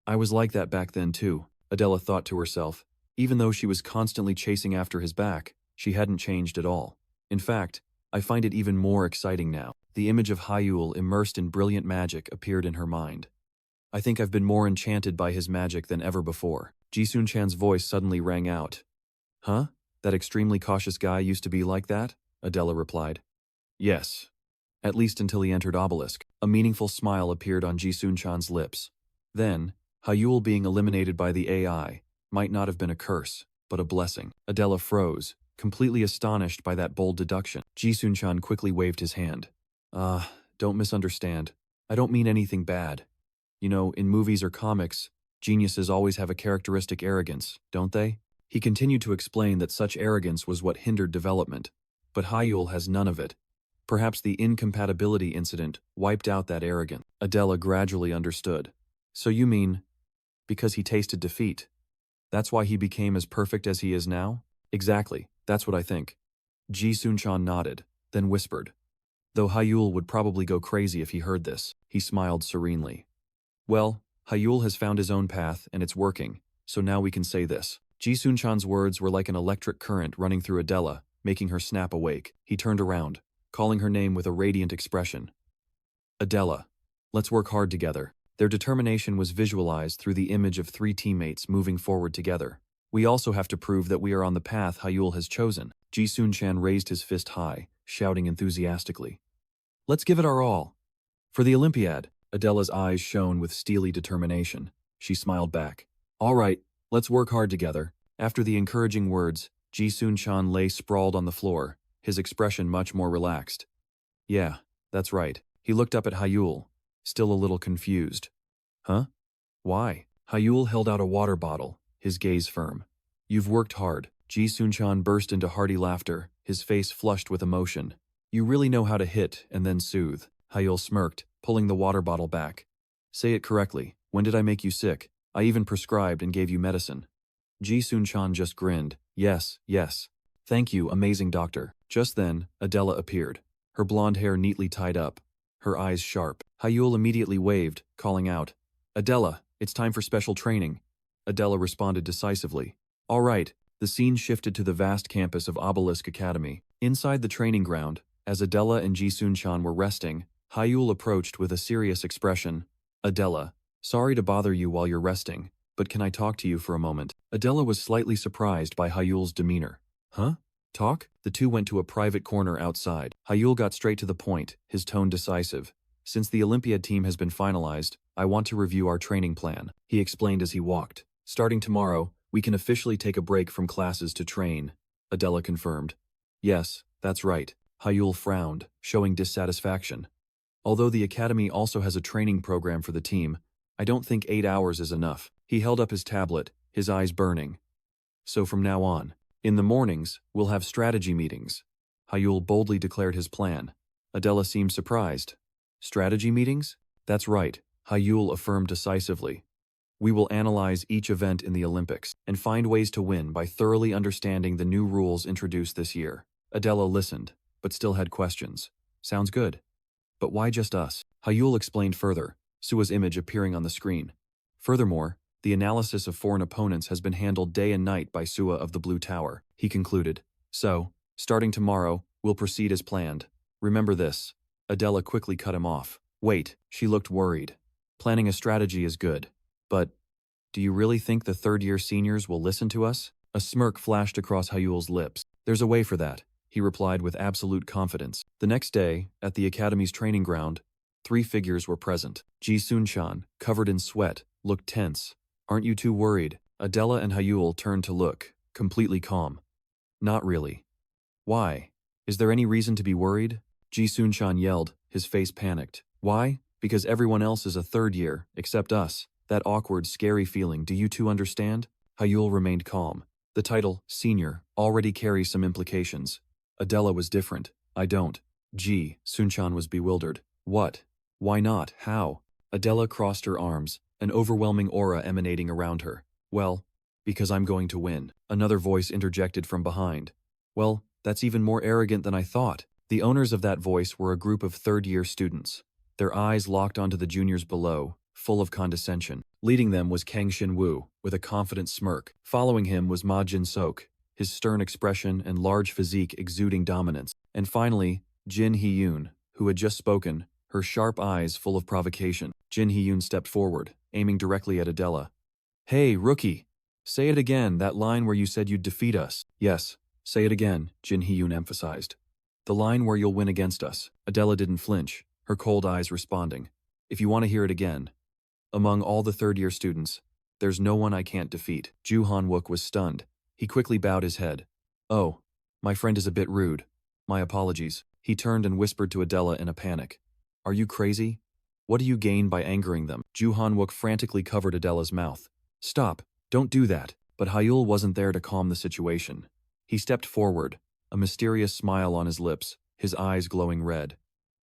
I was like that back then too," Adela thought to herself. Even though she was constantly chasing after his back, she hadn't changed at all. In fact, I find it even more exciting now. The image of Hyul immersed in brilliant magic appeared in her mind. "I think I've been more enchanted by his magic than ever before." Ji Sun-chan's voice suddenly rang out. "Huh? That extremely cautious guy used to be like that?" Adela replied. "Yes. At least until he entered Obelisk." A meaningful smile appeared on Ji Sun-chan's lips. Then, Hyul being eliminated by the AI might not have been a curse, but a blessing. Adela froze, completely astonished by that bold deduction. Ji Sun-chan quickly waved his hand. Don't misunderstand. I don't mean anything bad. You know, in movies or comics, geniuses always have a characteristic arrogance, don't they?" He continued to explain that such arrogance was what hindered development, but Hyul has none of it. Perhaps the incompatibility incident wiped out that arrogance. Adela gradually understood. "So you mean, because he tasted defeat, that's why he became as perfect as he is now?" "Exactly, that's what I think." Ji Sun-chan nodded. then whispered. Though Hyul would probably go crazy if he heard this, he smiled serenely. Well, Hyul has found his own path and it's working, so now we can say this. Ji-sun-chan's words were like an electric current running through Adela, making her snap awake. He turned around, calling her name with a radiant expression. Adela, let's work hard together. Their determination was visualized through the image of 3 teammates moving forward together. We also have to prove that we are on the path Hyul has chosen. Ji-sun-chan raised his fist high, shouting enthusiastically. Let's give it our all. For the Olympiad, Adela's eyes shone with steely determination. She smiled back. All right, let's work hard together. After the encouraging words, Ji-sun-chan lay sprawled on the floor, his expression much more relaxed. Yeah, that's right. He looked up at Hyul, still a little confused. Huh? Why? Hyul held out a water bottle, his gaze firm. You've worked hard. Ji-sun-chan burst into hearty laughter, his face flushed with emotion. You really know how to hit and then soothe. Hyul smirked, pulling the water bottle back. Say it correctly. When did I make you sick? I even prescribed and gave you medicine. Ji-sun-chan just grinned. Yes, yes. Thank you, amazing doctor. Just then, Adela appeared, her blonde hair neatly tied up, her eyes sharp. Hyul immediately waved, calling out, Adela, it's time for special training. Adela responded decisively. All right. The scene shifted to the vast campus of Obelisk Academy. Inside the training ground, as Adela and Ji-sun-chan were resting, Hyul approached with a serious expression. Adela, sorry to bother you while you're resting, but can I talk to you for a moment? Adela was slightly surprised by Hyul's demeanor. Huh? Talk? The two went to a private corner outside. Hyul got straight to the point, his tone decisive. Since the Olympiad team has been finalized, I want to review our training plan, he explained as he walked. Starting tomorrow, we can officially take a break from classes to train, Adela confirmed. Yes, that's right. Hyul frowned, showing dissatisfaction. Although the academy also has a training program for the team, I don't think 8 hours is enough. He held up his tablet, his eyes burning. So from now on, in the mornings, we'll have strategy meetings. Hyul boldly declared his plan. Adela seemed surprised. Strategy meetings? That's right, Hyul affirmed decisively. We will analyze each event in the Olympics and find ways to win by thoroughly understanding the new rules introduced this year. Adela listened, but still had questions. Sounds good. But why just us? Hyul explained further, Sua's image appearing on the screen. Furthermore, the analysis of foreign opponents has been handled day and night by Sua of the Blue Tower, he concluded. So, starting tomorrow, we'll proceed as planned. Remember this. Adela quickly cut him off. Wait, she looked worried. Planning a strategy is good. But, do you really think the third-year seniors will listen to us? A smirk flashed across Hyul's lips. There's a way for that, he replied with absolute confidence. The next day, at the academy's training ground, 3 figures were present. Ji-sun-chan, covered in sweat, looked tense. Aren't you too worried? Adela and Hyul turned to look, completely calm. Not really. Why? Is there any reason to be worried? Ji-sun-chan yelled, his face panicked. Why? Because everyone else is a third year, except us. That awkward, scary feeling, do you two understand? Hyul remained calm. The title, Senior, already carries some implications. Adela was different. I don't. Ji-sun-chan was bewildered. What? Why not? How? Adela crossed her arms, an overwhelming aura emanating around her. Well, because I'm going to win. Another voice interjected from behind. Well, that's even more arrogant than I thought. The owners of that voice were a group of third-year students. Their eyes locked onto the juniors below, full of condescension. Leading them was Kang Shin-woo, with a confident smirk. Following him was Ma Jin-sok, his stern expression and large physique exuding dominance. And finally, Jin Hee-yoon, who had just spoken, her sharp eyes full of provocation. Jin Hee-yoon stepped forward, aiming directly at Adela. Hey, rookie! Say it again, that line where you said you'd defeat us. Yes, say it again, Jin Hee-yoon emphasized. The line where you'll win against us. Adela didn't flinch, her cold eyes responding. If you want to hear it again. Among all the third-year students, there's no one I can't defeat. Ju Han-wook was stunned. He quickly bowed his head. Oh, my friend is a bit rude. My apologies. He turned and whispered to Adela in a panic. Are you crazy? What do you gain by angering them? Ju Han-wook frantically covered Adela's mouth. Stop, don't do that. But Hyul wasn't there to calm the situation. He stepped forward, a mysterious smile on his lips, his eyes glowing red.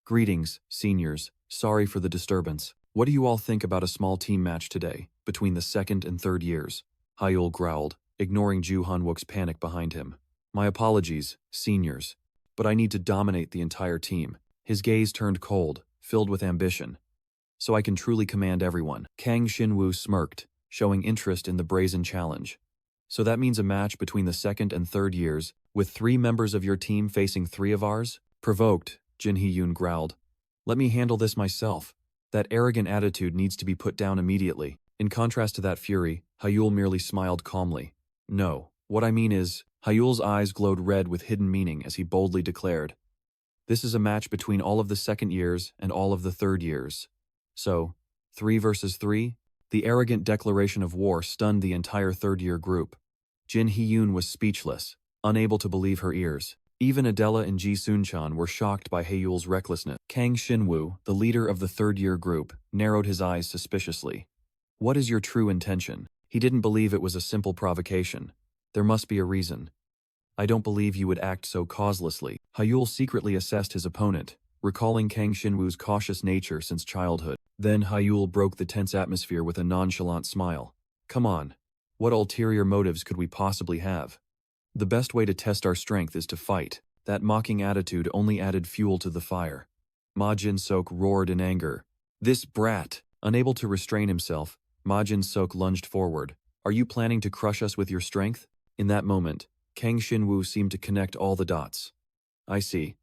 Greetings, seniors. Sorry for the disturbance. What do you all think about a small team match today, between the second and third years? Hyul growled, ignoring Ju Han-wook's panic behind him. My apologies, seniors. but I need to dominate the entire team. His gaze turned cold, filled with ambition. So I can truly command everyone. Kang Shinwoo smirked, showing interest in the brazen challenge. So that means a match between the second and third years, with 3 members of your team facing 3 of ours? Provoked, Jin Hee-yoon growled. Let me handle this myself. That arrogant attitude needs to be put down immediately. In contrast to that fury, Hyul merely smiled calmly. No, what I mean is, Hyul's eyes glowed red with hidden meaning as he boldly declared. This is a match between all of the second years and all of the third years. So, 3 versus 3? The arrogant declaration of war stunned the entire third-year group. Jin Hee-yoon was speechless, unable to believe her ears. Even Adela and Ji Sun-chan were shocked by Hyul's recklessness. Kang Shinwoo, the leader of the third-year group, narrowed his eyes suspiciously. What is your true intention? He didn't believe it was a simple provocation. There must be a reason. I don't believe you would act so causelessly. Hyul secretly assessed his opponent, recalling Kang Shinwoo's cautious nature since childhood. Then Hyul broke the tense atmosphere with a nonchalant smile. Come on. What ulterior motives could we possibly have? The best way to test our strength is to fight. That mocking attitude only added fuel to the fire. Ma Jin-sok roared in anger. This brat! Unable to restrain himself, Ma Jin-sok lunged forward. Are you planning to crush us with your strength? In that moment, Kang Shinwoo seemed to connect all the dots. I see.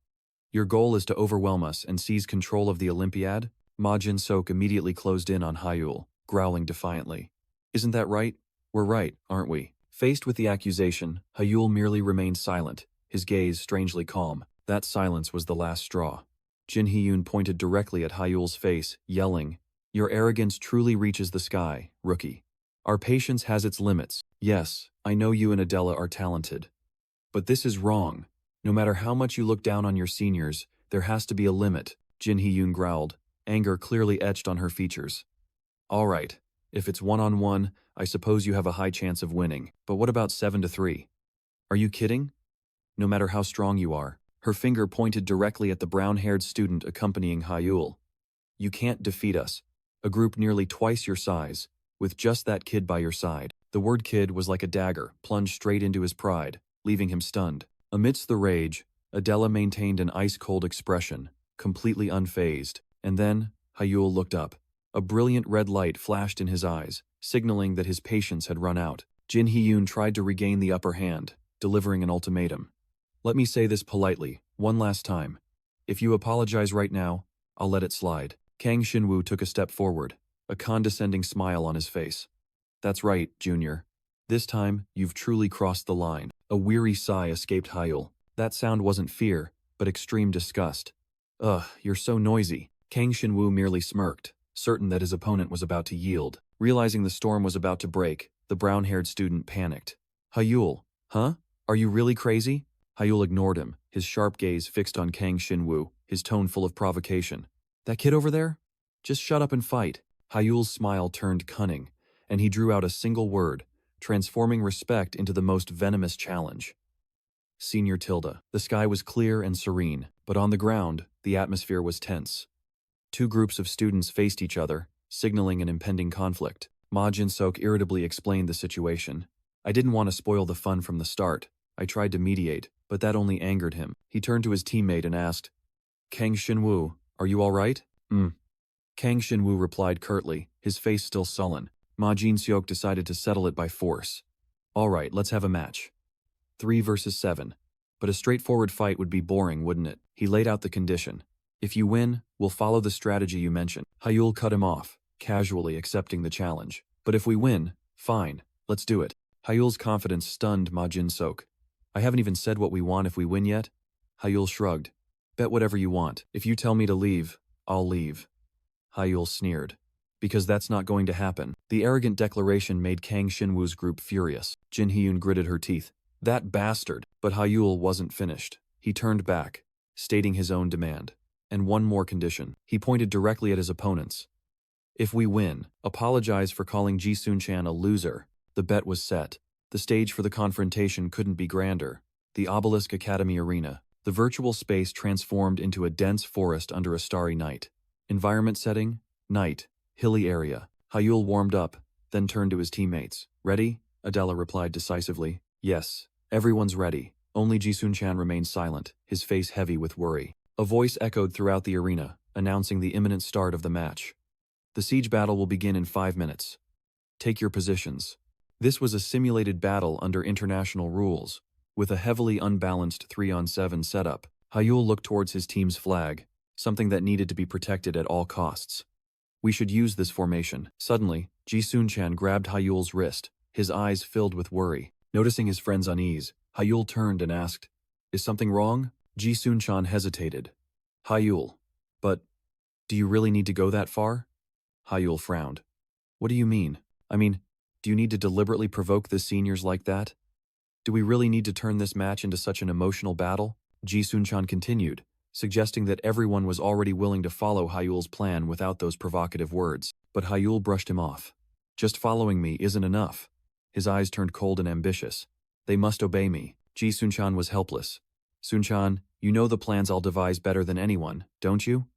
Your goal is to overwhelm us and seize control of the Olympiad? Ma Jin-sok immediately closed in on Hyul, growling defiantly. Isn't that right? We're right, aren't we? Faced with the accusation, Hyul merely remained silent, his gaze strangely calm. That silence was the last straw. Jin Hee-yoon pointed directly at Hyul's face, yelling, Your arrogance truly reaches the sky, rookie. Our patience has its limits. Yes, I know you and Adela are talented. But this is wrong. No matter how much you look down on your seniors, there has to be a limit, Jin Hee-yoon growled, anger clearly etched on her features. All right, if it's one-on-one, I suppose you have a high chance of winning. But what about 7-3? Are you kidding? No matter how strong you are. Her finger pointed directly at the brown-haired student accompanying Hyul. You can't defeat us. A group nearly twice your size, with just that kid by your side. The word kid was like a dagger, plunged straight into his pride, leaving him stunned. Amidst the rage, Adela maintained an ice-cold expression, completely unfazed. And then, Hyul looked up. A brilliant red light flashed in his eyes, signaling that his patience had run out. Jin Hee-yoon tried to regain the upper hand, delivering an ultimatum. Let me say this politely, one last time. If you apologize right now, I'll let it slide. Kang Shinwoo took a step forward, a condescending smile on his face. That's right, Junior. This time, you've truly crossed the line. A weary sigh escaped Hyul. That sound wasn't fear, but extreme disgust. Ugh, you're so noisy. Kang Shinwoo merely smirked, certain that his opponent was about to yield. Realizing the storm was about to break, the brown-haired student panicked. Hyul, huh? Are you really crazy? Hyul ignored him, his sharp gaze fixed on Kang Shinwoo, his tone full of provocation. That kid over there? Just shut up and fight. Hyul's smile turned cunning, and he drew out a single word, transforming respect into the most venomous challenge. Senior Tilda. The sky was clear and serene, but on the ground, the atmosphere was tense. 2 groups of students faced each other, signaling an impending conflict. Ma Jin-sok irritably explained the situation. I didn't want to spoil the fun from the start. I tried to mediate, but that only angered him. He turned to his teammate and asked, Kang Shinwoo, are you all right? Kang Shinwoo replied curtly, his face still sullen. Ma Jin-seok decided to settle it by force. All right, let's have a match. 3 versus 7. But a straightforward fight would be boring, wouldn't it? He laid out the condition. If you win, we'll follow the strategy you mentioned. Hyul cut him off, casually accepting the challenge. But if we win, fine, let's do it. Hyul's confidence stunned Ma Jin-seok. I haven't even said what we want if we win yet. Hyul shrugged. Bet whatever you want. If you tell me to leave, I'll leave. Hyul sneered. Because that's not going to happen. The arrogant declaration made Kang Shinwoo's group furious. Jin Hee-yoon gritted her teeth. That bastard. But Hyul wasn't finished. He turned back, stating his own demand. And one more condition. He pointed directly at his opponents. If we win, apologize for calling Ji Sun-chan a loser. The bet was set. The stage for the confrontation couldn't be grander. The Obelisk Academy Arena. The virtual space transformed into a dense forest under a starry night. Environment setting? Night. Hilly area. Hyul warmed up, then turned to his teammates. Ready? Adela replied decisively. Yes, everyone's ready. Only Ji-sun-chan remained silent, his face heavy with worry. A voice echoed throughout the arena, announcing the imminent start of the match. The siege battle will begin in 5 minutes. Take your positions. This was a simulated battle under international rules, with a heavily unbalanced 3-on-7 setup. Hyul looked towards his team's flag, something that needed to be protected at all costs. We should use this formation. Suddenly, Ji-sun-chan grabbed Hyul's wrist, his eyes filled with worry. Noticing his friend's unease, Hyul turned and asked, "Is something wrong?" Ji-sun-chan hesitated. "Hyul, but do you really need to go that far?" Hyul frowned. "What do you mean? I mean, do you need to deliberately provoke the seniors like that? Do we really need to turn this match into such an emotional battle?" Ji-sun-chan continued, suggesting that everyone was already willing to follow Hyul's plan without those provocative words. But Hyul brushed him off. "Just following me isn't enough." His eyes turned cold and ambitious. "They must obey me." Ji-sun-chan was helpless. "Sun-chan, you know the plans I'll devise better than anyone, don't you?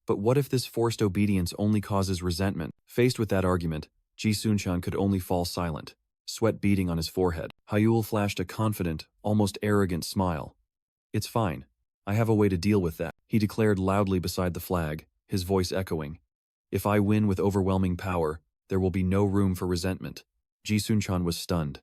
But what if this forced obedience only causes resentment?" Faced with that argument, Ji-sun-chan could only fall silent, sweat beading on his forehead. Hyul flashed a confident, almost arrogant smile. "It's fine. I have a way to deal with that," he declared loudly beside the flag, his voice echoing. "If I win with overwhelming power, there will be no room for resentment." Ji-sun-chan was stunned.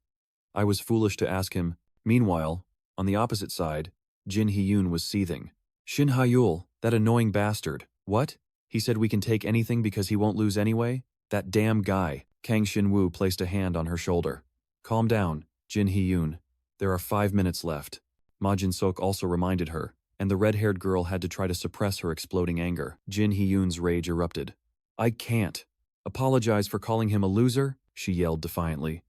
I was foolish to ask him. Meanwhile, on the opposite side, Jin Hee-yoon was seething. "Shin Hyul, that annoying bastard. What? He said we can take anything because he won't lose anyway? That damn guy." Kang Shin-woo placed a hand on her shoulder. "Calm down, Jin Hee-yoon. There are 5 minutes left." Ma Jin-sok also reminded her, and the red-haired girl had to try to suppress her exploding anger. Jin Hee-yoon's rage erupted. "I can't. Apologize for calling him a loser?" she yelled defiantly.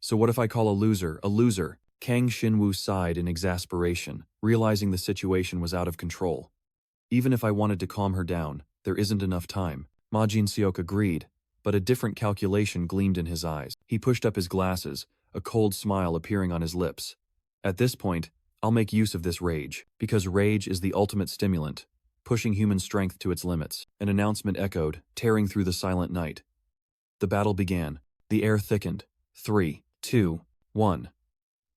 "So what if I call a loser a loser?" Kang Shin-woo sighed in exasperation, realizing the situation was out of control. "Even if I wanted to calm her down, there isn't enough time." Ma Jin-seok agreed, but a different calculation gleamed in his eyes. He pushed up his glasses, a cold smile appearing on his lips. "At this point, I'll make use of this rage, because rage is the ultimate stimulant, pushing human strength to its limits." An announcement echoed, tearing through the silent night. The battle began. The air thickened. 3, 2, 1.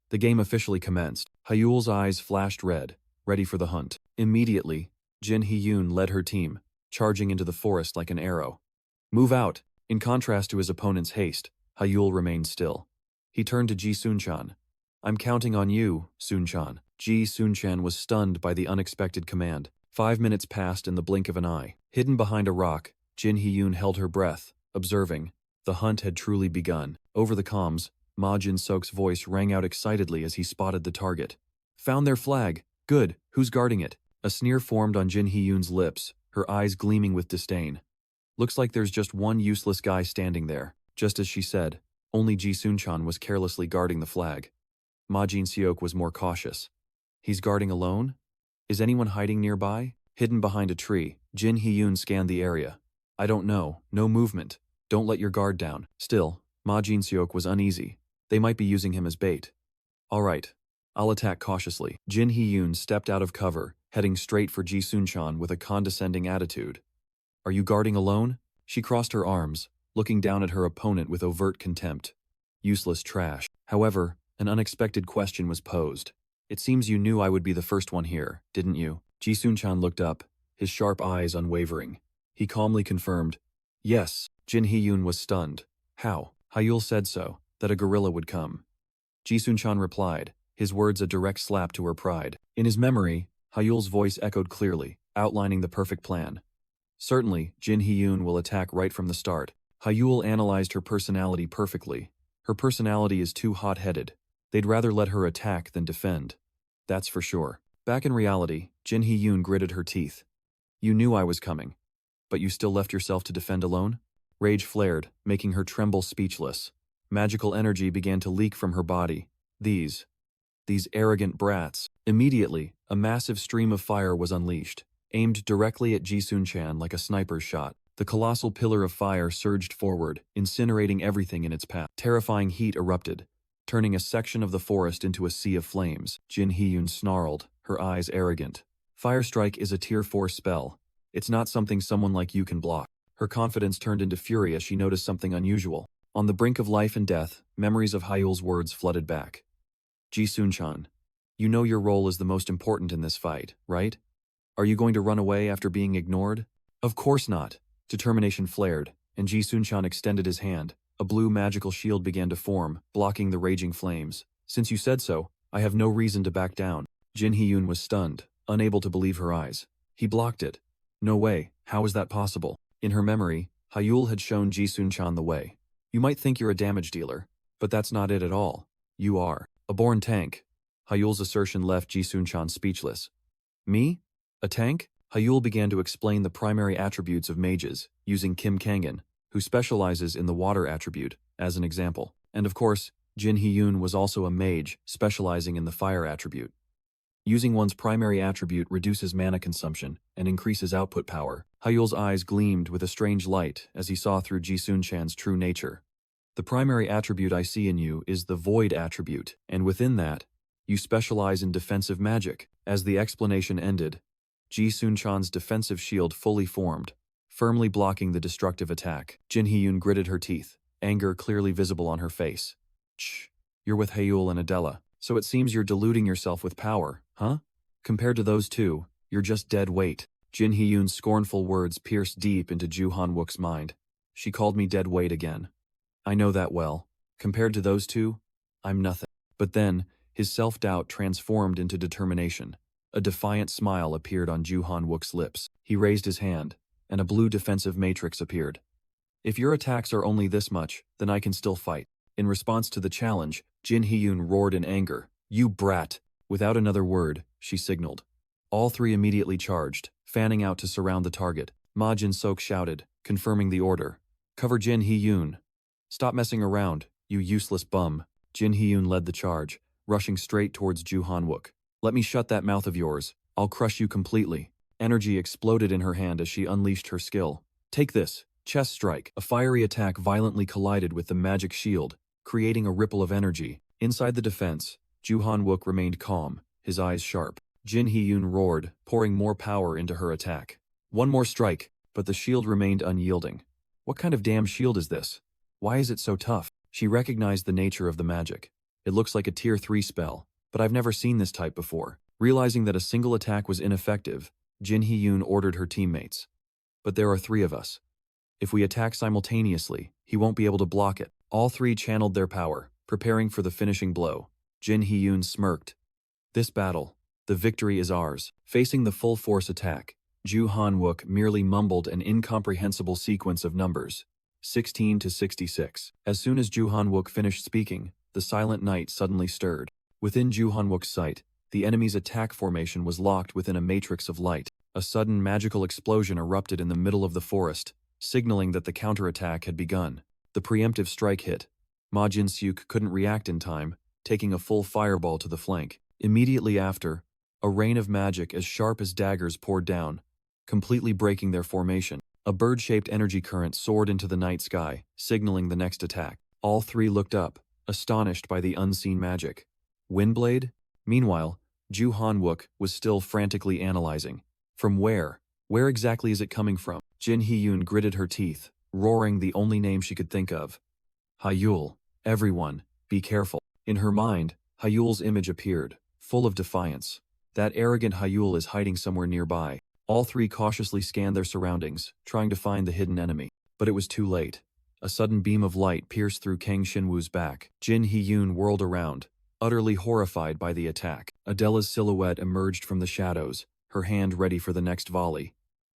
The game officially commenced. Hyul's eyes flashed red, ready for the hunt. Immediately, Jin Hee-yoon led her team, charging into the forest like an arrow. "Move out!" In contrast to his opponent's haste, Hyul remained still. He turned to Ji-sun-chan. "I'm counting on you, Sun-chan." Ji-sun-chan was stunned by the unexpected command. 5 minutes passed in the blink of an eye. Hidden behind a rock, Jin Hee-yoon held her breath, observing. The hunt had truly begun. Over the comms, Ma Jin-sok's voice rang out excitedly as he spotted the target. "Found their flag. Good. Who's guarding it?" A sneer formed on Jin Hee-yoon's lips, her eyes gleaming with disdain. "Looks like there's just one useless guy standing there." Just as she said, only Ji-sun-chan was carelessly guarding the flag. Ma Jin-seok was more cautious. "He's guarding alone? Is anyone hiding nearby?" Hidden behind a tree, Jin Hee-yoon scanned the area. "I don't know. No movement. Don't let your guard down." Still, Ma Jin-seok was uneasy. They might be using him as bait. "All right. I'll attack cautiously." Jin Hee-yoon stepped out of cover, heading straight for Ji-sun-chan with a condescending attitude. "Are you guarding alone?" She crossed her arms, looking down at her opponent with overt contempt. Useless trash. However, an unexpected question was posed. "It seems you knew I would be the first one here, didn't you?" Ji-sun-chan looked up, his sharp eyes unwavering. He calmly confirmed, "Yes." Jin Hee-yoon was stunned. "How?" Hyul said so, that a gorilla would come. Ji-sun-chan replied, his words a direct slap to her pride. In his memory, Hyul's voice echoed clearly, outlining the perfect plan. Certainly, Jin Hee-yoon will attack right from the start. Hyul analyzed her personality perfectly. Her personality is too hot-headed. They'd rather let her attack than defend. That's for sure. Back in reality, Jin Hee-yoon gritted her teeth. "You knew I was coming. But you still left yourself to defend alone?" Rage flared, making her tremble speechless. Magical energy began to leak from her body. These arrogant brats. Immediately, a massive stream of fire was unleashed, aimed directly at Ji-sun-chan like a sniper's shot. The colossal pillar of fire surged forward, incinerating everything in its path. Terrifying heat erupted, turning a section of the forest into a sea of flames. Jin Hee-yoon snarled, her eyes arrogant. "Fire Strike is a Tier 4 spell. It's not something someone like you can block." Her confidence turned into fury as she noticed something unusual. On the brink of life and death, memories of Hyul's words flooded back. "Ji-sun-chan, You know your role is the most important in this fight, right? Are you going to run away after being ignored? Of course not. Determination flared, and Ji Sun-chan extended his hand. A blue magical shield began to form, blocking the raging flames. Since you said so, I have no reason to back down. Jin Hee-yoon was stunned, unable to believe her eyes. He blocked it. No way, how is that possible? In her memory, Hyul had shown Ji Sun-chan the way. You might think you're a damage dealer, but that's not it at all. You are a born tank. Hyul's assertion left Ji Sun-chan speechless. Me? A tank? Hyul began to explain the primary attributes of mages, using Kim Kangan, who specializes in the water attribute, as an example. And of course, Jin Hee-yoon was also a mage, specializing in the fire attribute. Using one's primary attribute reduces mana consumption and increases output power. Hyul's eyes gleamed with a strange light as he saw through Ji Sun-chan's true nature. The primary attribute I see in you is the void attribute, and within that, you specialize in defensive magic. As the explanation ended, Ji Sun-chan's defensive shield fully formed, firmly blocking the destructive attack. Jin Hee-yoon gritted her teeth, anger clearly visible on her face. Shh, you're with Hyul and Adela, so it seems you're deluding yourself with power, huh? Compared to those two, you're just dead weight. Jin Hee-yoon's scornful words pierced deep into Ju Han-wook's mind. She called me dead weight again. I know that well. Compared to those two, I'm nothing. But then, his self-doubt transformed into determination. A defiant smile appeared on Ju Han-wook's lips. He raised his hand, and a blue defensive matrix appeared. If your attacks are only this much, then I can still fight. In response to the challenge, Jin Hee-yoon roared in anger. You brat! Without another word, she signaled. All three immediately charged, fanning out to surround the target. Ma Jin-sok shouted, confirming the order. Cover Jin Hee-yoon. Stop messing around, you useless bum. Jin Hee-yoon led the charge, rushing straight towards Ju Han-wook. Let me shut that mouth of yours. I'll crush you completely. Energy exploded in her hand as she unleashed her skill. Take this. Chest strike. A fiery attack violently collided with the magic shield, creating a ripple of energy. Inside the defense, Ju Han-wook remained calm, his eyes sharp. Jin Hee-yoon roared, pouring more power into her attack. One more strike, but the shield remained unyielding. What kind of damn shield is this? Why is it so tough? She recognized the nature of the magic. It looks like a tier 3 spell, but I've never seen this type before. Realizing that a single attack was ineffective, Jin Hee-yoon ordered her teammates. But there are 3 of us. If we attack simultaneously, he won't be able to block it. All 3 channeled their power, preparing for the finishing blow. Jin Hee-yoon smirked. This battle, the victory is ours. Facing the full force attack, Ju Han-wook merely mumbled an incomprehensible sequence of numbers. 16 to 66. As soon as Ju Han-wook finished speaking, the silent night suddenly stirred. Within Ju Han-wook's sight, the enemy's attack formation was locked within a matrix of light. A sudden magical explosion erupted in the middle of the forest, signaling that the counterattack had begun. The preemptive strike hit. Ma Jin-seok couldn't react in time, taking a full fireball to the flank. Immediately after, a rain of magic as sharp as daggers poured down, completely breaking their formation. A bird-shaped energy current soared into the night sky, signaling the next attack. All 3 looked up, astonished by the unseen magic. Windblade? Meanwhile, Ju Han-wook was still frantically analyzing. From where? Where exactly is it coming from? Jin Hee-yoon gritted her teeth, roaring the only name she could think of. Hyul. Everyone, be careful. In her mind, Hyul's image appeared, full of defiance. That arrogant Hyul is hiding somewhere nearby. All 3 cautiously scanned their surroundings, trying to find the hidden enemy. But it was too late. A sudden beam of light pierced through Kang Shinwoo's back. Jin Hee-yoon whirled around, utterly horrified by the attack. Adela's silhouette emerged from the shadows, her hand ready for the next volley.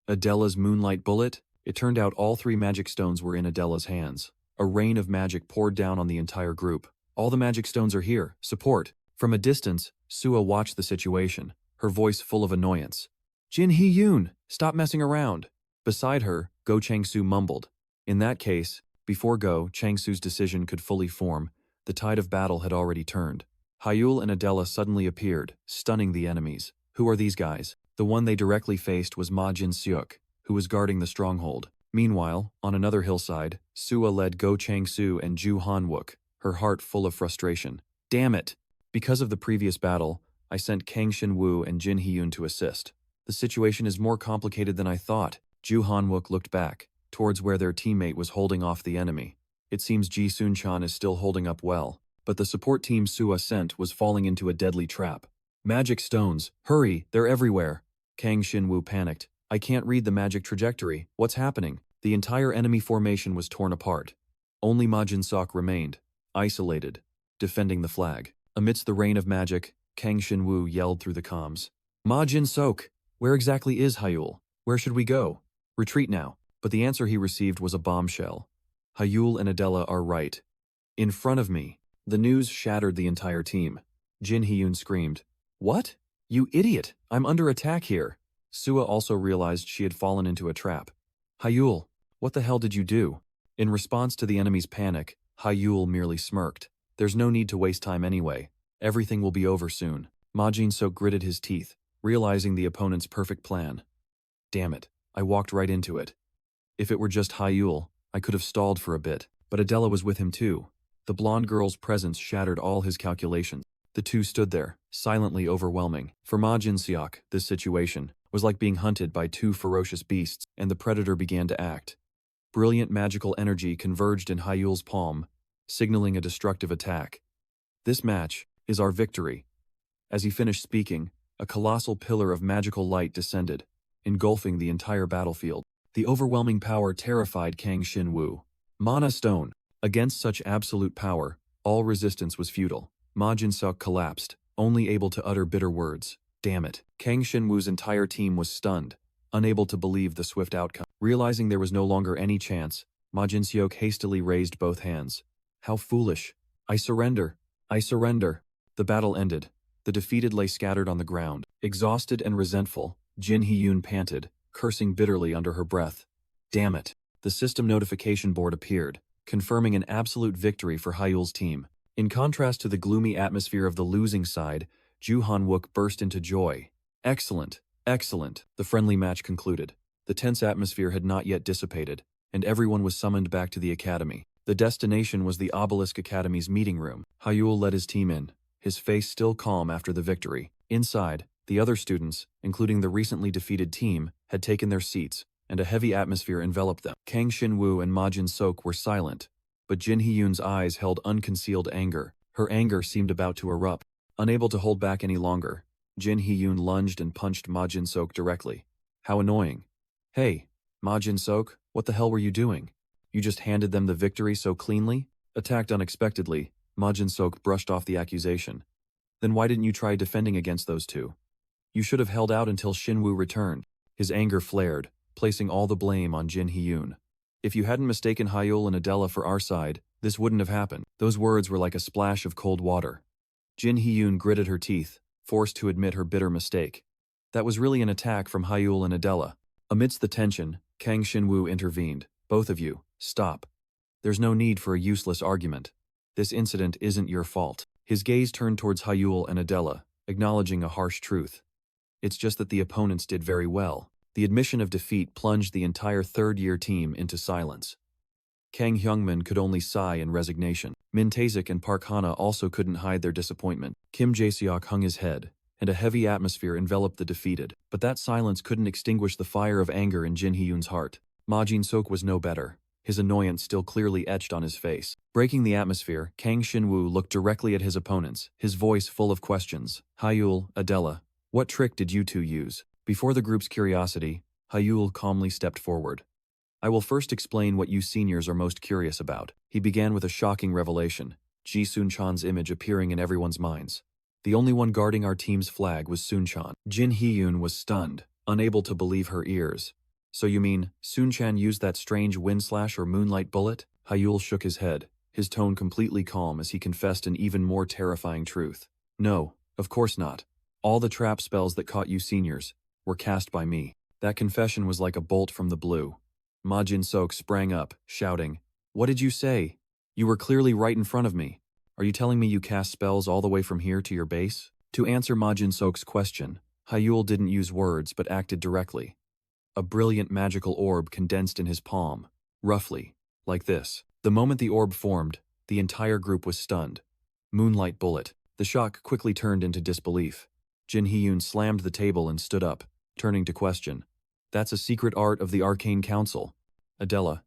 Adela's moonlight bullet? It turned out all 3 magic stones were in Adela's hands. A rain of magic poured down on the entire group. All the magic stones are here. Support. From a distance, Sua watched the situation, her voice full of annoyance. Jin Hee-yoon, stop messing around. Beside her, Go Chang-soo mumbled. In that case, before Go Chang-soo's decision could fully form, the tide of battle had already turned. Hyul and Adela suddenly appeared, stunning the enemies. Who are these guys? The one they directly faced was Ma Jin-seok, who was guarding the stronghold. Meanwhile, on another hillside, Sua led Go Chang-soo and Ju Han-wook, her heart full of frustration. Damn it! Because of the previous battle, I sent Kang Shin-woo and Jin Hee-yoon to assist. The situation is more complicated than I thought. Ju Han-wook looked back, towards where their teammate was holding off the enemy. It seems Ji Sun-chan is still holding up well, but the support team Sua sent was falling into a deadly trap. Magic stones. Hurry, they're everywhere. Kang Shinwu panicked. I can't read the magic trajectory. What's happening? The entire enemy formation was torn apart. Only Majin Sok remained, isolated, defending the flag. Amidst the rain of magic, Kang Shinwu yelled through the comms. Majin Sok, where exactly is Hyul? Where should we go? Retreat now. But the answer he received was a bombshell. Hyul and Adela are right. In front of me. The news shattered the entire team. Jin Hyun screamed. What? You idiot! I'm under attack here. Sua also realized she had fallen into a trap. Hyul, what the hell did you do? In response to the enemy's panic, Hyul merely smirked. There's no need to waste time anyway. Everything will be over soon. Majin Sok gritted his teeth, realizing the opponent's perfect plan. Damn it, I walked right into it. If it were just Hyul, I could have stalled for a bit, but Adela was with him too. The blonde girl's presence shattered all his calculations. The two stood there, silently overwhelming. For Majin Seok, this situation was like being hunted by two ferocious beasts, and the predator began to act. Brilliant magical energy converged in Hyul's palm, signaling a destructive attack. This match is our victory. As he finished speaking, a colossal pillar of magical light descended, engulfing the entire battlefield. The overwhelming power terrified Kang Shinwu. Mana Stone. Against such absolute power, all resistance was futile. Majin Seok collapsed, only able to utter bitter words. Damn it. Kang Shinwu's entire team was stunned, unable to believe the swift outcome. Realizing there was no longer any chance, Majin Seok hastily raised both hands. How foolish. I surrender. I surrender. The battle ended. The defeated lay scattered on the ground. Exhausted and resentful, Jin Hyun panted, cursing bitterly under her breath. Damn it. The system notification board appeared, confirming an absolute victory for Hyul's team. In contrast to the gloomy atmosphere of the losing side, Ju Han-wook burst into joy. Excellent, excellent. The friendly match concluded. The tense atmosphere had not yet dissipated, and everyone was summoned back to the academy. The destination was the Obelisk Academy's meeting room. Hyul led his team in, his face still calm after the victory. Inside, the other students, including the recently defeated team, had taken their seats, and a heavy atmosphere enveloped them. Kang Shinwu and Majin Sok were silent, but Jin Hyun's eyes held unconcealed anger. Her anger seemed about to erupt. Unable to hold back any longer, Jin Hyun lunged and punched Majin Sok directly. How annoying. Hey, Majin Sok, what the hell were you doing? You just handed them the victory so cleanly? Attacked unexpectedly, Majin Sok brushed off the accusation. Then why didn't you try defending against those two? You should have held out until Shinwu returned. His anger flared, placing all the blame on Jin Hyun. If you hadn't mistaken Hyul and Adela for our side, this wouldn't have happened. Those words were like a splash of cold water. Jin Hyun gritted her teeth, forced to admit her bitter mistake. That was really an attack from Hyul and Adela. Amidst the tension, Kang Shinwu intervened. Both of you, stop. There's no need for a useless argument. This incident isn't your fault. His gaze turned towards Hyul and Adela, acknowledging a harsh truth. It's just that the opponents did very well. The admission of defeat plunged the entire third-year team into silence. Kang Hyungmin could only sigh in resignation. Min Tae-sik and Park Hana also couldn't hide their disappointment. Kim Jae-seok hung his head, and a heavy atmosphere enveloped the defeated. But that silence couldn't extinguish the fire of anger in Jin Hyun's heart. Majin Sok was no better, his annoyance still clearly etched on his face. Breaking the atmosphere, Kang Shinwu looked directly at his opponents, his voice full of questions. Hyul, Adela, what trick did you two use? Before the group's curiosity, Hyul calmly stepped forward. I will first explain what you seniors are most curious about. He began with a shocking revelation, Ji Sun-chan's image appearing in everyone's minds. The only one guarding our team's flag was Sun-chan. Jin Hyun was stunned, unable to believe her ears. So you mean, Sun-chan used that strange windslash or moonlight bullet? Hyul shook his head, his tone completely calm as he confessed an even more terrifying truth. No, of course not. All the trap spells that caught you seniors were cast by me. That confession was like a bolt from the blue. Majin Sok sprang up, shouting, What did you say? You were clearly right in front of me. Are you telling me you cast spells all the way from here to your base? To answer Majin Sok's question, Hyul didn't use words but acted directly. A brilliant magical orb condensed in his palm, roughly, like this. The moment the orb formed, the entire group was stunned. Moonlight bullet. The shock quickly turned into disbelief. Jin Hyun slammed the table and stood up, turning to question. That's a secret art of the Arcane Council. Adela,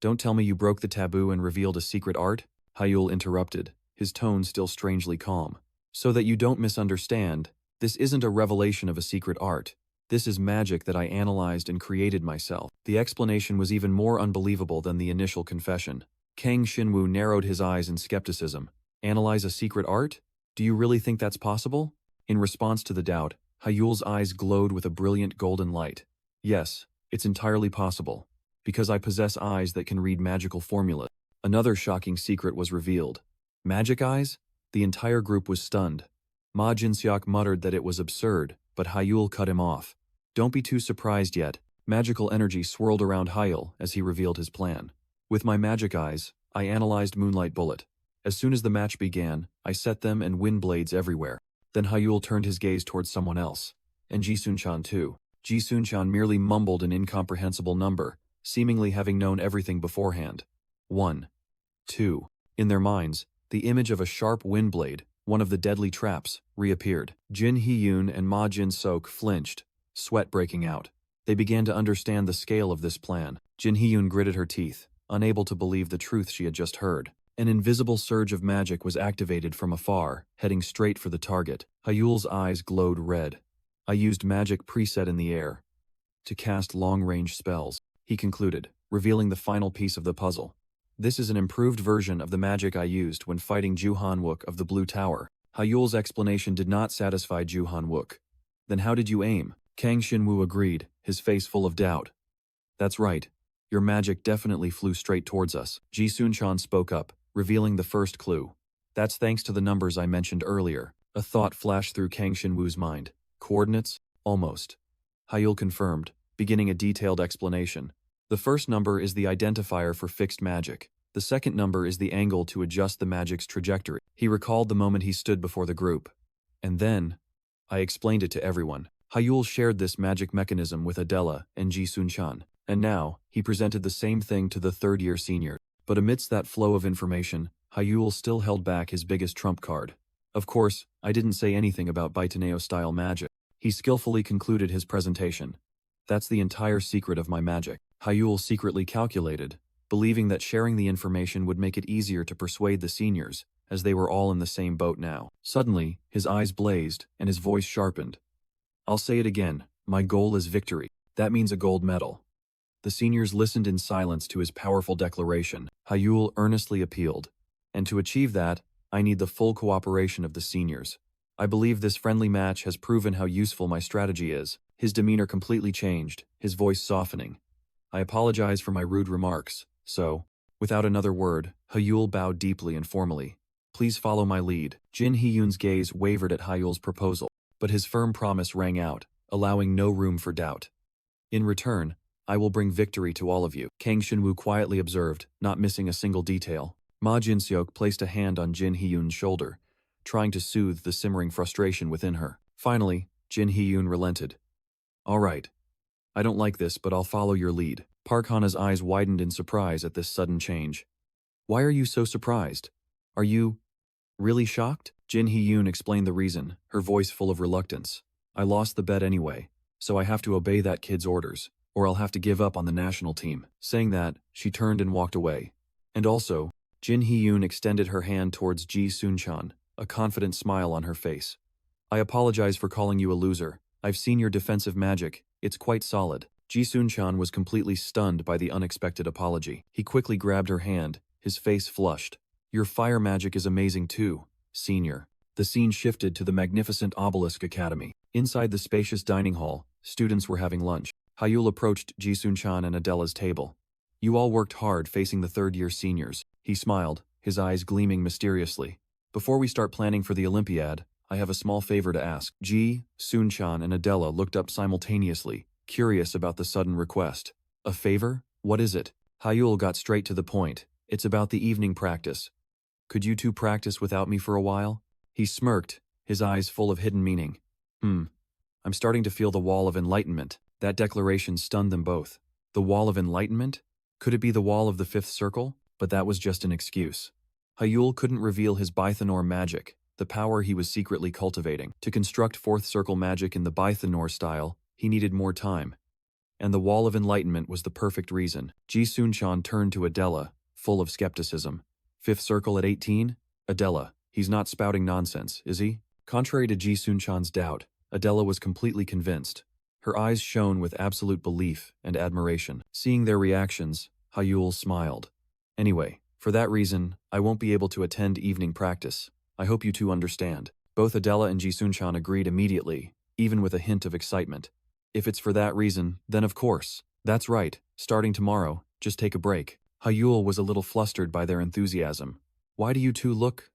don't tell me you broke the taboo and revealed a secret art? Hyul interrupted, his tone still strangely calm. So that you don't misunderstand, This isn't a revelation of a secret art. This is magic that I analyzed and created myself. The explanation was even more unbelievable than the initial confession. Kang Shinwoo narrowed his eyes in skepticism. Analyze a secret art? Do you really think that's possible? In response to the doubt, Hyul's eyes glowed with a brilliant golden light. Yes, it's entirely possible. Because I possess eyes that can read magical formulas. Another shocking secret was revealed. Magic eyes? The entire group was stunned. Ma Jinseok muttered that it was absurd, but Hyul cut him off. Don't be too surprised yet. Magical energy swirled around Hyul as he revealed his plan. With my magic eyes, I analyzed Moonlight Bullet. As soon as the match began, I set them and wind blades everywhere. Then Hyul turned his gaze towards someone else. And Ji-Sun-chan too. Ji-Sun-chan merely mumbled an incomprehensible number, seemingly having known everything beforehand. 1. 2. In their minds, the image of a sharp wind blade, one of the deadly traps, reappeared. Jin Hee-yoon and Ma Jin-sok flinched, sweat breaking out. They began to understand the scale of this plan. Jin Hee-yoon gritted her teeth, unable to believe the truth she had just heard. An invisible surge of magic was activated from afar, heading straight for the target. Hyul's eyes glowed red. I used magic preset in the air to cast long-range spells, he concluded, revealing the final piece of the puzzle. This is an improved version of the magic I used when fighting Ju Han-wook of the Blue Tower. Hyul's explanation did not satisfy Ju Han-wook. Then how did you aim? Kang Shinwoo agreed, his face full of doubt. That's right. Your magic definitely flew straight towards us. Ji-Sun-chan spoke up, revealing the first clue. That's thanks to the numbers I mentioned earlier. A thought flashed through Kang Shinwoo's mind. Coordinates? Almost. Hyul confirmed, beginning a detailed explanation. The first number is the identifier for fixed magic. The second number is the angle to adjust the magic's trajectory. He recalled the moment he stood before the group. And then, I explained it to everyone. Hyul shared this magic mechanism with Adela and Ji-Sun-chan. And now, he presented the same thing to the third-year senior. But amidst that flow of information, Hyul still held back his biggest trump card. Of course, I didn't say anything about Baitaneo-style magic. He skillfully concluded his presentation. That's the entire secret of my magic. Hyul secretly calculated, believing that sharing the information would make it easier to persuade the seniors, as they were all in the same boat now. Suddenly, his eyes blazed and his voice sharpened. I'll say it again, my goal is victory. That means a gold medal. The seniors listened in silence to his powerful declaration. Hyul earnestly appealed. And to achieve that, I need the full cooperation of the seniors. I believe this friendly match has proven how useful my strategy is. His demeanor completely changed, his voice softening. I apologize for my rude remarks, so, without another word, Hyul bowed deeply and formally. Please follow my lead. Jin Hee-yoon's gaze wavered at Hyul's proposal, but his firm promise rang out, allowing no room for doubt. In return, I will bring victory to all of you, Kang Shinwoo quietly observed, not missing a single detail. Ma Jinseok placed a hand on Jin Hee-yoon's shoulder, trying to soothe the simmering frustration within her. Finally, Jin Hee-yoon relented. All right. I don't like this, but I'll follow your lead. Park Hana's eyes widened in surprise at this sudden change. Why are you so surprised? Are you really shocked? Jin Hee-yoon explained the reason, her voice full of reluctance. I lost the bet anyway, so I have to obey that kid's orders, or I'll have to give up on the national team. Saying that, she turned and walked away. And also, Jin Hee-yoon extended her hand towards Ji-Sun-chan, a confident smile on her face. I apologize for calling you a loser. I've seen your defensive magic. It's quite solid. Ji-Sun-chan was completely stunned by the unexpected apology. He quickly grabbed her hand, his face flushed. Your fire magic is amazing too, senior. The scene shifted to the magnificent Obelisk Academy. Inside the spacious dining hall, students were having lunch. Hyul approached Ji-Sun-chan and Adela's table. You all worked hard facing the third-year seniors. He smiled, his eyes gleaming mysteriously. Before we start planning for the Olympiad, I have a small favor to ask. Ji-Sun-chan and Adela looked up simultaneously, curious about the sudden request. A favor? What is it? Hyul got straight to the point. It's about the evening practice. Could you two practice without me for a while? He smirked, his eyes full of hidden meaning. I'm starting to feel the wall of enlightenment. That declaration stunned them both. The wall of enlightenment? Could it be the wall of the fifth circle? But that was just an excuse. Hyul couldn't reveal his Bythanor magic, the power he was secretly cultivating. To construct fourth circle magic in the Bythanor style, he needed more time. And the wall of enlightenment was the perfect reason. Ji-Sun-chan turned to Adela, full of skepticism. Fifth circle at 18? Adela, he's not spouting nonsense, is he? Contrary to Ji-Sun-chan's doubt, Adela was completely convinced. Her eyes shone with absolute belief and admiration. Seeing their reactions, Hyul smiled. Anyway, for that reason, I won't be able to attend evening practice. I hope you two understand. Both Adela and Ji-sun-chan agreed immediately, even with a hint of excitement. If it's for that reason, then of course. That's right, starting tomorrow, just take a break. Hyul was a little flustered by their enthusiasm. Why do you two look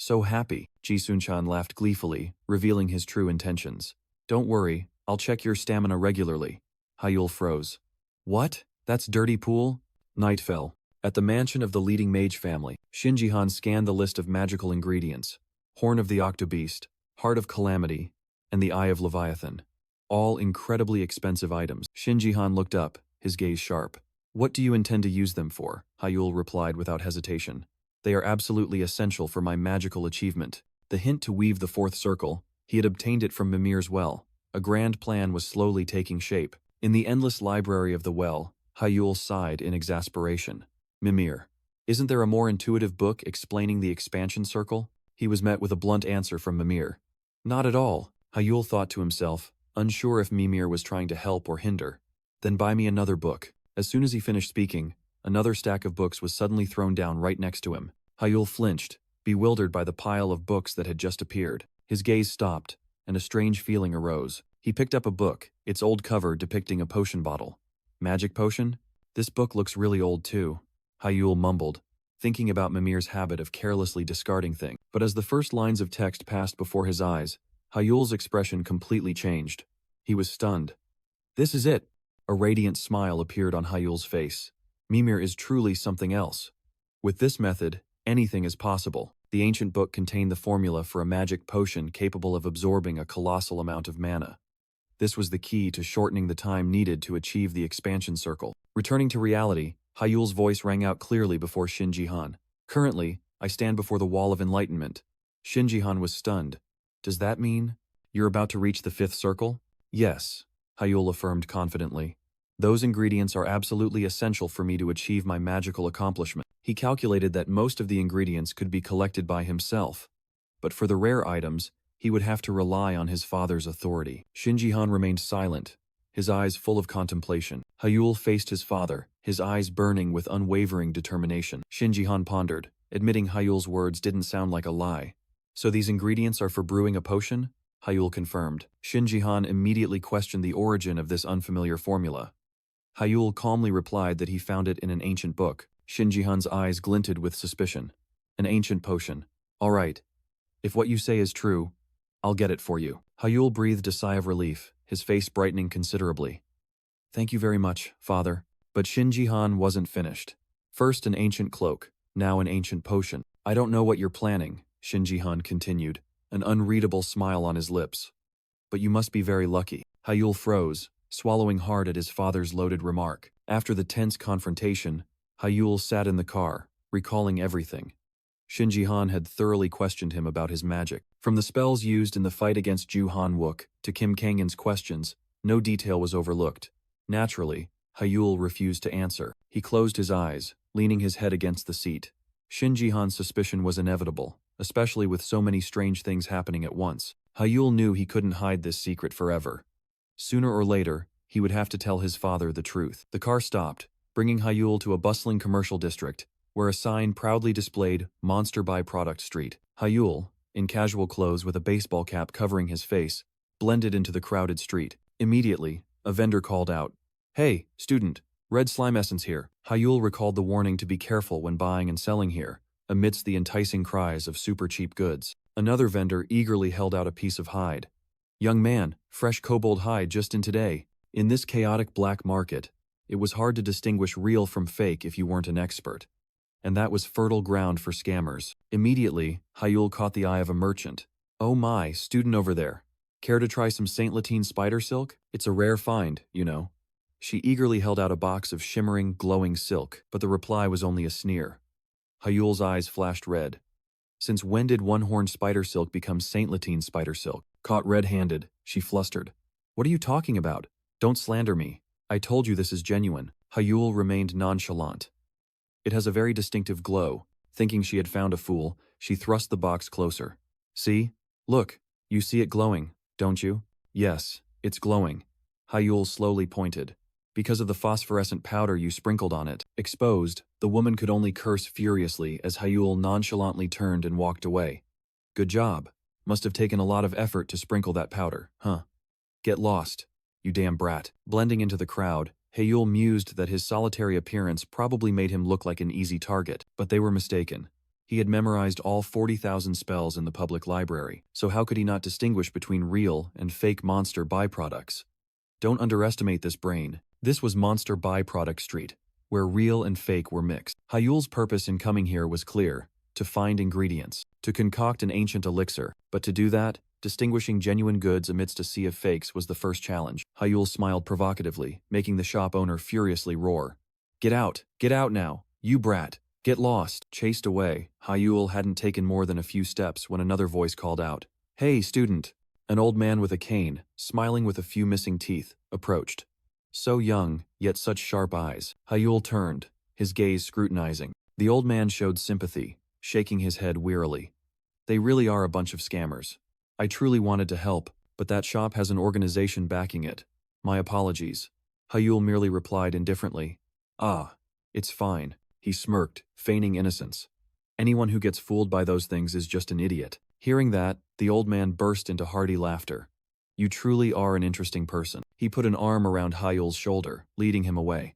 so happy? Ji-sun-chan laughed gleefully, revealing his true intentions. Don't worry, I'll check your stamina regularly. Hyul froze. What? That's dirty pool? Night fell. At the mansion of the leading mage family, Shinji Han scanned the list of magical ingredients. Horn of the Octobeast, Heart of Calamity, and the Eye of Leviathan. All incredibly expensive items. Shinji Han looked up, his gaze sharp. What do you intend to use them for? Hyul replied without hesitation. They are absolutely essential for my magical achievement. The hint to weave the fourth circle, he had obtained it from Mimir's well. A grand plan was slowly taking shape. In the endless library of the well, Hyul sighed in exasperation. Mimir. Isn't there a more intuitive book explaining the expansion circle? He was met with a blunt answer from Mimir. Not at all, Hyul thought to himself, unsure if Mimir was trying to help or hinder. Then buy me another book. As soon as he finished speaking, another stack of books was suddenly thrown down right next to him. Hyul flinched, bewildered by the pile of books that had just appeared. His gaze stopped, and a strange feeling arose. He picked up a book, its old cover depicting a potion bottle. Magic potion? This book looks really old too. Hyul mumbled, thinking about Mimir's habit of carelessly discarding things. But as the first lines of text passed before his eyes, Hyul's expression completely changed. He was stunned. This is it. A radiant smile appeared on Hyul's face. Mimir is truly something else. With this method, anything is possible. The ancient book contained the formula for a magic potion capable of absorbing a colossal amount of mana. This was the key to shortening the time needed to achieve the expansion circle. Returning to reality, Hyul's voice rang out clearly before Shinji Han. Currently, I stand before the wall of enlightenment. Shinji Han was stunned. Does that mean you're about to reach the fifth circle? Yes, Hyul affirmed confidently. Those ingredients are absolutely essential for me to achieve my magical accomplishment. He calculated that most of the ingredients could be collected by himself, but for the rare items, he would have to rely on his father's authority. Shinji Han remained silent, his eyes full of contemplation. Hyul faced his father, his eyes burning with unwavering determination. Shinji Han pondered, admitting Hyul's words didn't sound like a lie. So these ingredients are for brewing a potion? Hyul confirmed. Shinji Han immediately questioned the origin of this unfamiliar formula. Hyul calmly replied that he found it in an ancient book. Shinji Han's eyes glinted with suspicion. An ancient potion. All right. If what you say is true, I'll get it for you. Hyul breathed a sigh of relief, his face brightening considerably. Thank you very much, father. But Shinji Han wasn't finished. First an ancient cloak, now an ancient potion. I don't know what you're planning, Shinji Han continued, an unreadable smile on his lips. But you must be very lucky. Hyul froze, swallowing hard at his father's loaded remark. After the tense confrontation, Hyul sat in the car, recalling everything. Shinji Han had thoroughly questioned him about his magic. From the spells used in the fight against Ju Han-wook to Kim Kangan's questions, no detail was overlooked. Naturally, Hyul refused to answer. He closed his eyes, leaning his head against the seat. Shinji Han's suspicion was inevitable, especially with so many strange things happening at once. Hyul knew he couldn't hide this secret forever. Sooner or later, he would have to tell his father the truth. The car stopped, bringing Hyul to a bustling commercial district, where a sign proudly displayed Monster Byproduct Street. Hyul, in casual clothes with a baseball cap covering his face, blended into the crowded street. Immediately, a vendor called out, "Hey, student, red slime essence here." Hyul recalled the warning to be careful when buying and selling here, amidst the enticing cries of super cheap goods. Another vendor eagerly held out a piece of hide. "Young man, fresh kobold hide just in today." In this chaotic black market, it was hard to distinguish real from fake if you weren't an expert. And that was fertile ground for scammers. Immediately, Hyul caught the eye of a merchant. "Oh my, student over there. Care to try some Saint Latine spider silk? It's a rare find, you know." She eagerly held out a box of shimmering, glowing silk, but the reply was only a sneer. Hyul's eyes flashed red. Since when did one-horned spider silk become Saint Latine spider silk? Caught red-handed, she flustered. "What are you talking about? Don't slander me. I told you this is genuine." Hyul remained nonchalant. "It has a very distinctive glow." Thinking she had found a fool, she thrust the box closer. "See? Look, you see it glowing, don't you?" Yes, it's glowing. Hyul slowly pointed. Because of the phosphorescent powder you sprinkled on it. Exposed, the woman could only curse furiously as Hyul nonchalantly turned and walked away. Good job. Must have taken a lot of effort to sprinkle that powder, huh? Get lost, you damn brat. Blending into the crowd, Hyul mused that his solitary appearance probably made him look like an easy target, but they were mistaken. He had memorized all 40,000 spells in the public library, so how could he not distinguish between real and fake monster byproducts? Don't underestimate this brain. This was Monster Byproduct Street, where real and fake were mixed. Hyul's purpose in coming here was clear: to find ingredients, to concoct an ancient elixir, but to do that, distinguishing genuine goods amidst a sea of fakes was the first challenge. Hyul smiled provocatively, making the shop owner furiously roar. Get out now, you brat! Get lost! Chased away, Hyul hadn't taken more than a few steps when another voice called out. Hey, student! An old man with a cane, smiling with a few missing teeth, approached. So young, yet such sharp eyes. Hyul turned, his gaze scrutinizing. The old man showed sympathy, shaking his head wearily. They really are a bunch of scammers. I truly wanted to help, but that shop has an organization backing it. My apologies. Hyul merely replied indifferently. Ah, it's fine. He smirked, feigning innocence. Anyone who gets fooled by those things is just an idiot. Hearing that, the old man burst into hearty laughter. You truly are an interesting person. He put an arm around Hyul's shoulder, leading him away.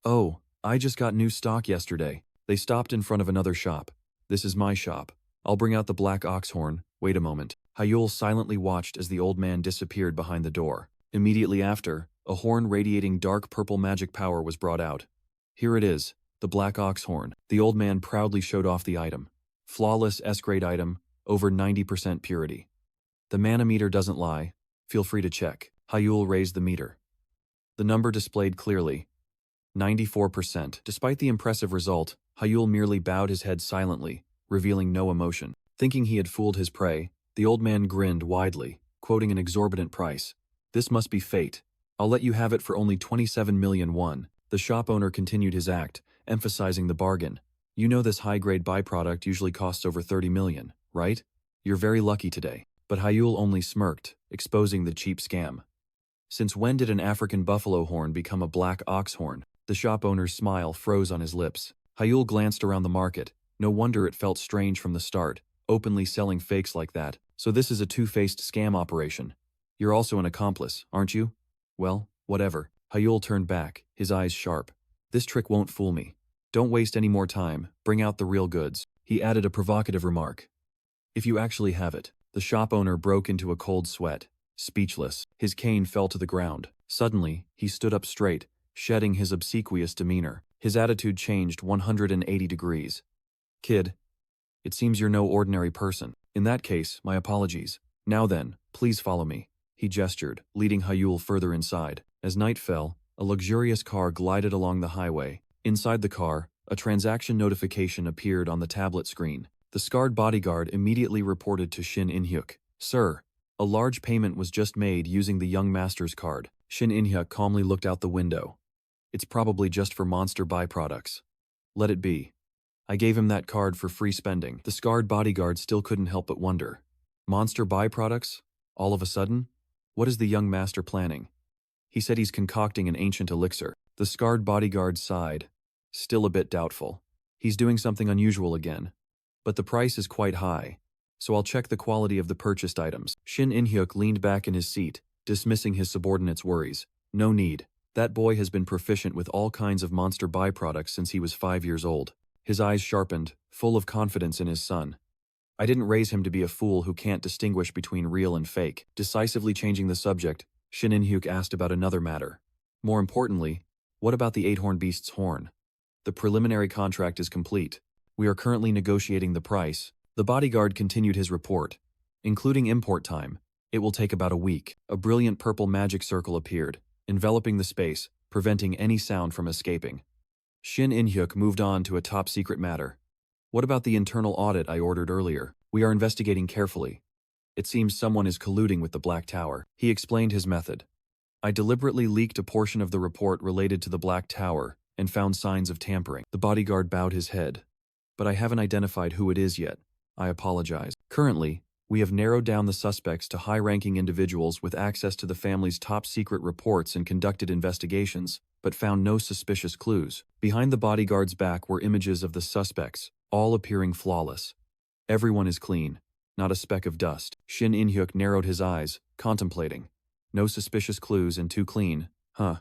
Oh, I just got new stock yesterday. They stopped in front of another shop. This is my shop. I'll bring out the black ox horn. Wait a moment. Hyul silently watched as the old man disappeared behind the door. Immediately after, a horn radiating dark purple magic power was brought out. Here it is, the black ox horn. The old man proudly showed off the item. Flawless S-grade item, over 90% purity. The mana meter doesn't lie. Feel free to check. Hyul raised the meter. The number displayed clearly. 94%. Despite the impressive result, Hyul merely bowed his head silently, revealing no emotion. Thinking he had fooled his prey, the old man grinned widely, quoting an exorbitant price. This must be fate. I'll let you have it for only 27 million won. The shop owner continued his act, emphasizing the bargain. You know this high-grade byproduct usually costs over 30 million, right? You're very lucky today. But Hyul only smirked, exposing the cheap scam. Since when did an African buffalo horn become a black ox horn? The shop owner's smile froze on his lips. Hyul glanced around the market. No wonder it felt strange from the start, openly selling fakes like that. So this is a two-faced scam operation. You're also an accomplice, aren't you? Well, whatever. Hyul turned back, his eyes sharp. This trick won't fool me. Don't waste any more time. Bring out the real goods. He added a provocative remark. If you actually have it. The shop owner broke into a cold sweat, speechless. His cane fell to the ground. Suddenly, he stood up straight, shedding his obsequious demeanor. His attitude changed 180 degrees. Kid, it seems you're no ordinary person. In that case, my apologies. Now then, please follow me. He gestured, leading Hyul further inside. As night fell, a luxurious car glided along the highway. Inside the car, a transaction notification appeared on the tablet screen. The scarred bodyguard immediately reported to Shin In-hyuk. Sir, a large payment was just made using the young master's card. Shin In-hyuk calmly looked out the window. It's probably just for monster byproducts. Let it be. I gave him that card for free spending. The scarred bodyguard still couldn't help but wonder. Monster byproducts? All of a sudden? What is the young master planning? He said he's concocting an ancient elixir. The scarred bodyguard sighed. Still a bit doubtful. He's doing something unusual again. But the price is quite high, so I'll check the quality of the purchased items. Shin In-hyuk leaned back in his seat, dismissing his subordinate's worries. No need. That boy has been proficient with all kinds of monster byproducts since he was 5 years old. His eyes sharpened, full of confidence in his son. I didn't raise him to be a fool who can't distinguish between real and fake. Decisively changing the subject, Shin In-hyuk asked about another matter. More importantly, what about the eight-horn beast's horn? The preliminary contract is complete. We are currently negotiating the price. The bodyguard continued his report. Including import time, it will take about a week. A brilliant purple magic circle appeared, enveloping the space, preventing any sound from escaping. Shin In-hyuk moved on to a top-secret matter. What about the internal audit I ordered earlier? We are investigating carefully. It seems someone is colluding with the Black Tower. He explained his method. I deliberately leaked a portion of the report related to the Black Tower and found signs of tampering. The bodyguard bowed his head. But I haven't identified who it is yet. I apologize. Currently, We have narrowed down the suspects to high-ranking individuals with access to the family's top-secret reports and conducted investigations, but found no suspicious clues. Behind the bodyguard's back were images of the suspects, all appearing flawless. Everyone is clean. Not a speck of dust. Shin In-hyuk narrowed his eyes, contemplating. No suspicious clues and too clean. Huh.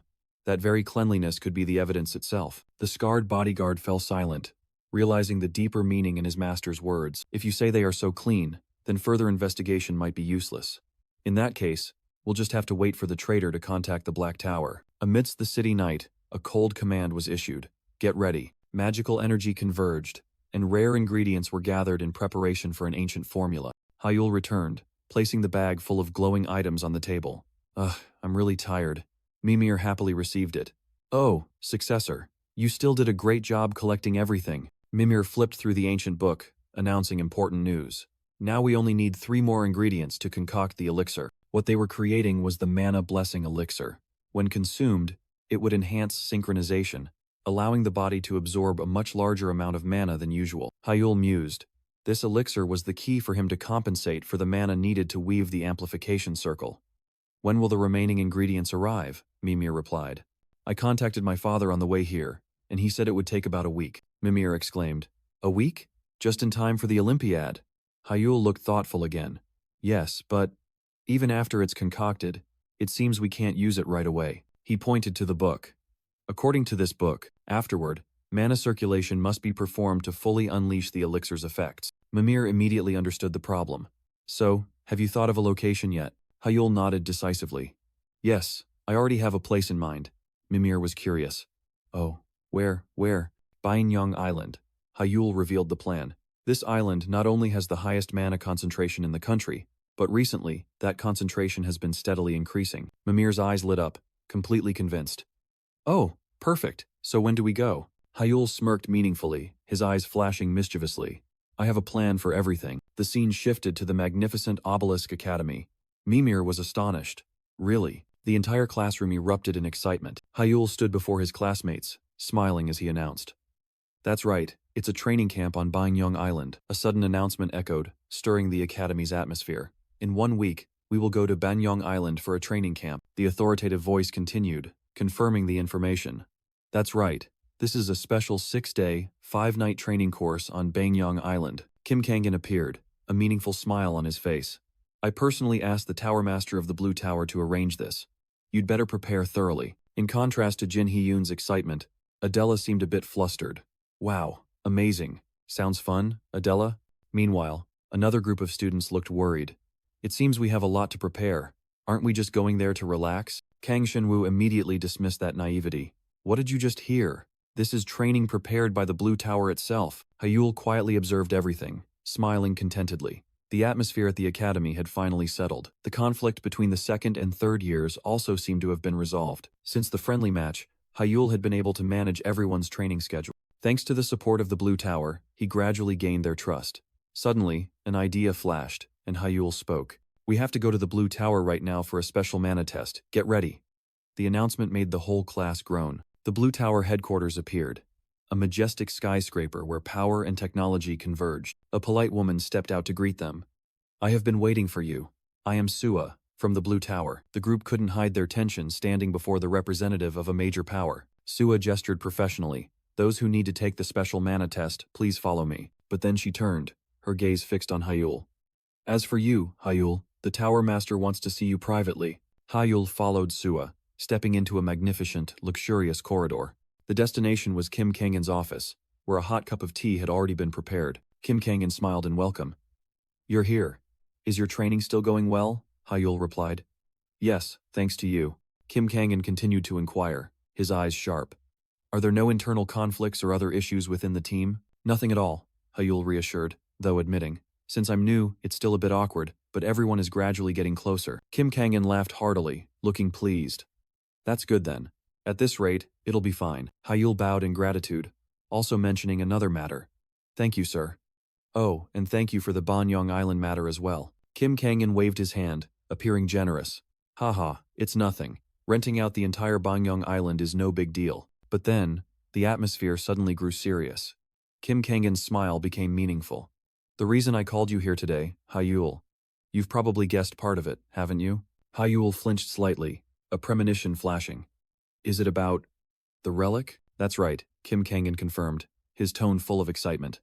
That very cleanliness could be the evidence itself. The scarred bodyguard fell silent, realizing the deeper meaning in his master's words. If you say they are so clean, then further investigation might be useless. In that case, we'll just have to wait for the traitor to contact the Black Tower. Amidst the city night, a cold command was issued. Get ready. Magical energy converged, and rare ingredients were gathered in preparation for an ancient formula. Hyul returned, placing the bag full of glowing items on the table. I'm really tired. Mimir happily received it. Oh, successor. You still did a great job collecting everything. Mimir flipped through the ancient book, announcing important news. Now we only need 3 more ingredients to concoct the elixir. What they were creating was the Mana Blessing Elixir. When consumed, it would enhance synchronization, allowing the body to absorb a much larger amount of mana than usual. Hyul mused. This elixir was the key for him to compensate for the mana needed to weave the amplification circle. When will the remaining ingredients arrive? Mimir replied. I contacted my father on the way here, and he said it would take about a week. Mimir exclaimed. A week? Just in time for the Olympiad? Hyul looked thoughtful again. Yes, but even after it's concocted, it seems we can't use it right away. He pointed to the book. According to this book, afterward, mana circulation must be performed to fully unleash the elixir's effects. Mimir immediately understood the problem. So, have you thought of a location yet? Hyul nodded decisively. Yes, I already have a place in mind. Mimir was curious. Oh, where? Bangyong Island. Hyul revealed the plan. This island not only has the highest mana concentration in the country, but recently, that concentration has been steadily increasing. Mimir's eyes lit up, completely convinced. Oh, perfect. So when do we go? Hyul smirked meaningfully, his eyes flashing mischievously. I have a plan for everything. The scene shifted to the magnificent Obelisk Academy. Mimir was astonished. Really? The entire classroom erupted in excitement. Hyul stood before his classmates, smiling as he announced. That's right, it's a training camp on Bangyong Island. A sudden announcement echoed, stirring the academy's atmosphere. In 1 week, we will go to Bangyong Island for a training camp. The authoritative voice continued, confirming the information. That's right, this is a special 6-day, 5-night training course on Bangyong Island. Kim Kangan appeared, a meaningful smile on his face. I personally asked the Tower Master of the Blue Tower to arrange this. You'd better prepare thoroughly. In contrast to Jin Hee-yoon's excitement, Adela seemed a bit flustered. Wow, amazing. Sounds fun, Adela? Meanwhile, another group of students looked worried. It seems we have a lot to prepare. Aren't we just going there to relax? Kang Shinwoo immediately dismissed that naivety. What did you just hear? This is training prepared by the Blue Tower itself. Hyul quietly observed everything, smiling contentedly. The atmosphere at the academy had finally settled. The conflict between the 2nd and 3rd years also seemed to have been resolved. Since the friendly match, Hyul had been able to manage everyone's training schedule. Thanks to the support of the Blue Tower, he gradually gained their trust. Suddenly, an idea flashed, and Hyul spoke. We have to go to the Blue Tower right now for a special mana test. Get ready. The announcement made the whole class groan. The Blue Tower headquarters appeared. A majestic skyscraper where power and technology converged. A polite woman stepped out to greet them. I have been waiting for you. I am Sua, from the Blue Tower. The group couldn't hide their tension standing before the representative of a major power. Sua gestured professionally. Those who need to take the special mana test, please follow me. But then she turned, her gaze fixed on Hyul. As for you, Hyul, the Tower Master wants to see you privately. Hyul followed Sua, stepping into a magnificent, luxurious corridor. The destination was Kim Kangan's office, where a hot cup of tea had already been prepared. Kim Kangan smiled in welcome. You're here. Is your training still going well? Hyul replied. Yes, thanks to you. Kim Kangan continued to inquire, his eyes sharp. Are there no internal conflicts or other issues within the team? Nothing at all, Hyul reassured, though admitting. Since I'm new, it's still a bit awkward, but everyone is gradually getting closer. Kim Kangan laughed heartily, looking pleased. That's good then. At this rate, it'll be fine. Hyul bowed in gratitude, also mentioning another matter. Thank you, sir. Oh, and thank you for the Bangyong Island matter as well. Kim Kangan waved his hand, appearing generous. Haha, it's nothing. Renting out the entire Bangyong Island is no big deal. But then, the atmosphere suddenly grew serious. Kim Kangan's smile became meaningful. The reason I called you here today, Hyul, You've probably guessed part of it, haven't you? Hyul flinched slightly, a premonition flashing. Is it about the relic? That's right, Kim Kangan confirmed, his tone full of excitement.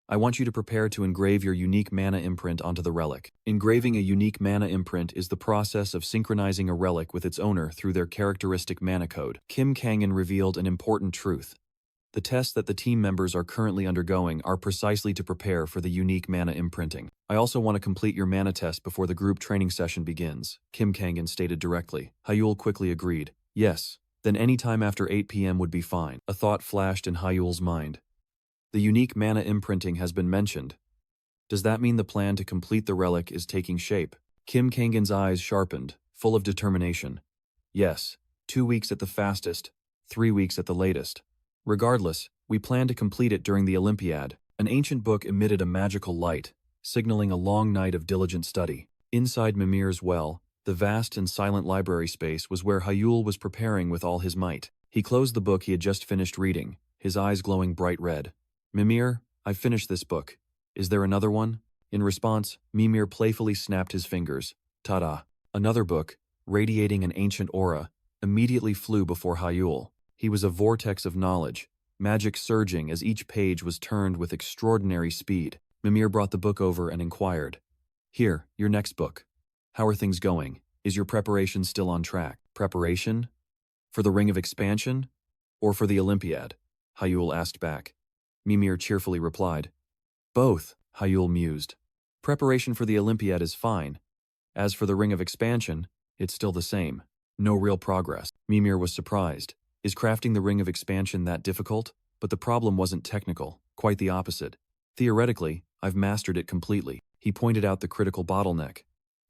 I want you to prepare to engrave your unique mana imprint onto the relic. Engraving a unique mana imprint is the process of synchronizing a relic with its owner through their characteristic mana code. Kim Kangan revealed an important truth. The tests that the team members are currently undergoing are precisely to prepare for the unique mana imprinting. I also want to complete your mana test before the group training session begins, Kim Kangan stated directly. Hyul quickly agreed. Yes, then any time after 8 p.m. would be fine. A thought flashed in Hyul's mind. The unique mana imprinting has been mentioned. Does that mean the plan to complete the relic is taking shape? Kim Kangan's eyes sharpened, full of determination. Yes, 2 weeks at the fastest, 3 weeks at the latest. Regardless, we plan to complete it during the Olympiad. An ancient book emitted a magical light, signaling a long night of diligent study. Inside Mimir's well, the vast and silent library space was where Hyul was preparing with all his might. He closed the book he had just finished reading, his eyes glowing bright red. Mimir, I've finished this book. Is there another one? In response, Mimir playfully snapped his fingers. Ta-da! Another book, radiating an ancient aura, immediately flew before Hyul. He was a vortex of knowledge, magic surging as each page was turned with extraordinary speed. Mimir brought the book over and inquired. Here, your next book. How are things going? Is your preparation still on track? Preparation? For the Ring of Expansion? Or for the Olympiad? Hyul asked back. Mimir cheerfully replied. Both, Hyul mused. Preparation for the Olympiad is fine. As for the Ring of Expansion, it's still the same. No real progress. Mimir was surprised. Is crafting the Ring of Expansion that difficult? But the problem wasn't technical, quite the opposite. Theoretically, I've mastered it completely. He pointed out the critical bottleneck.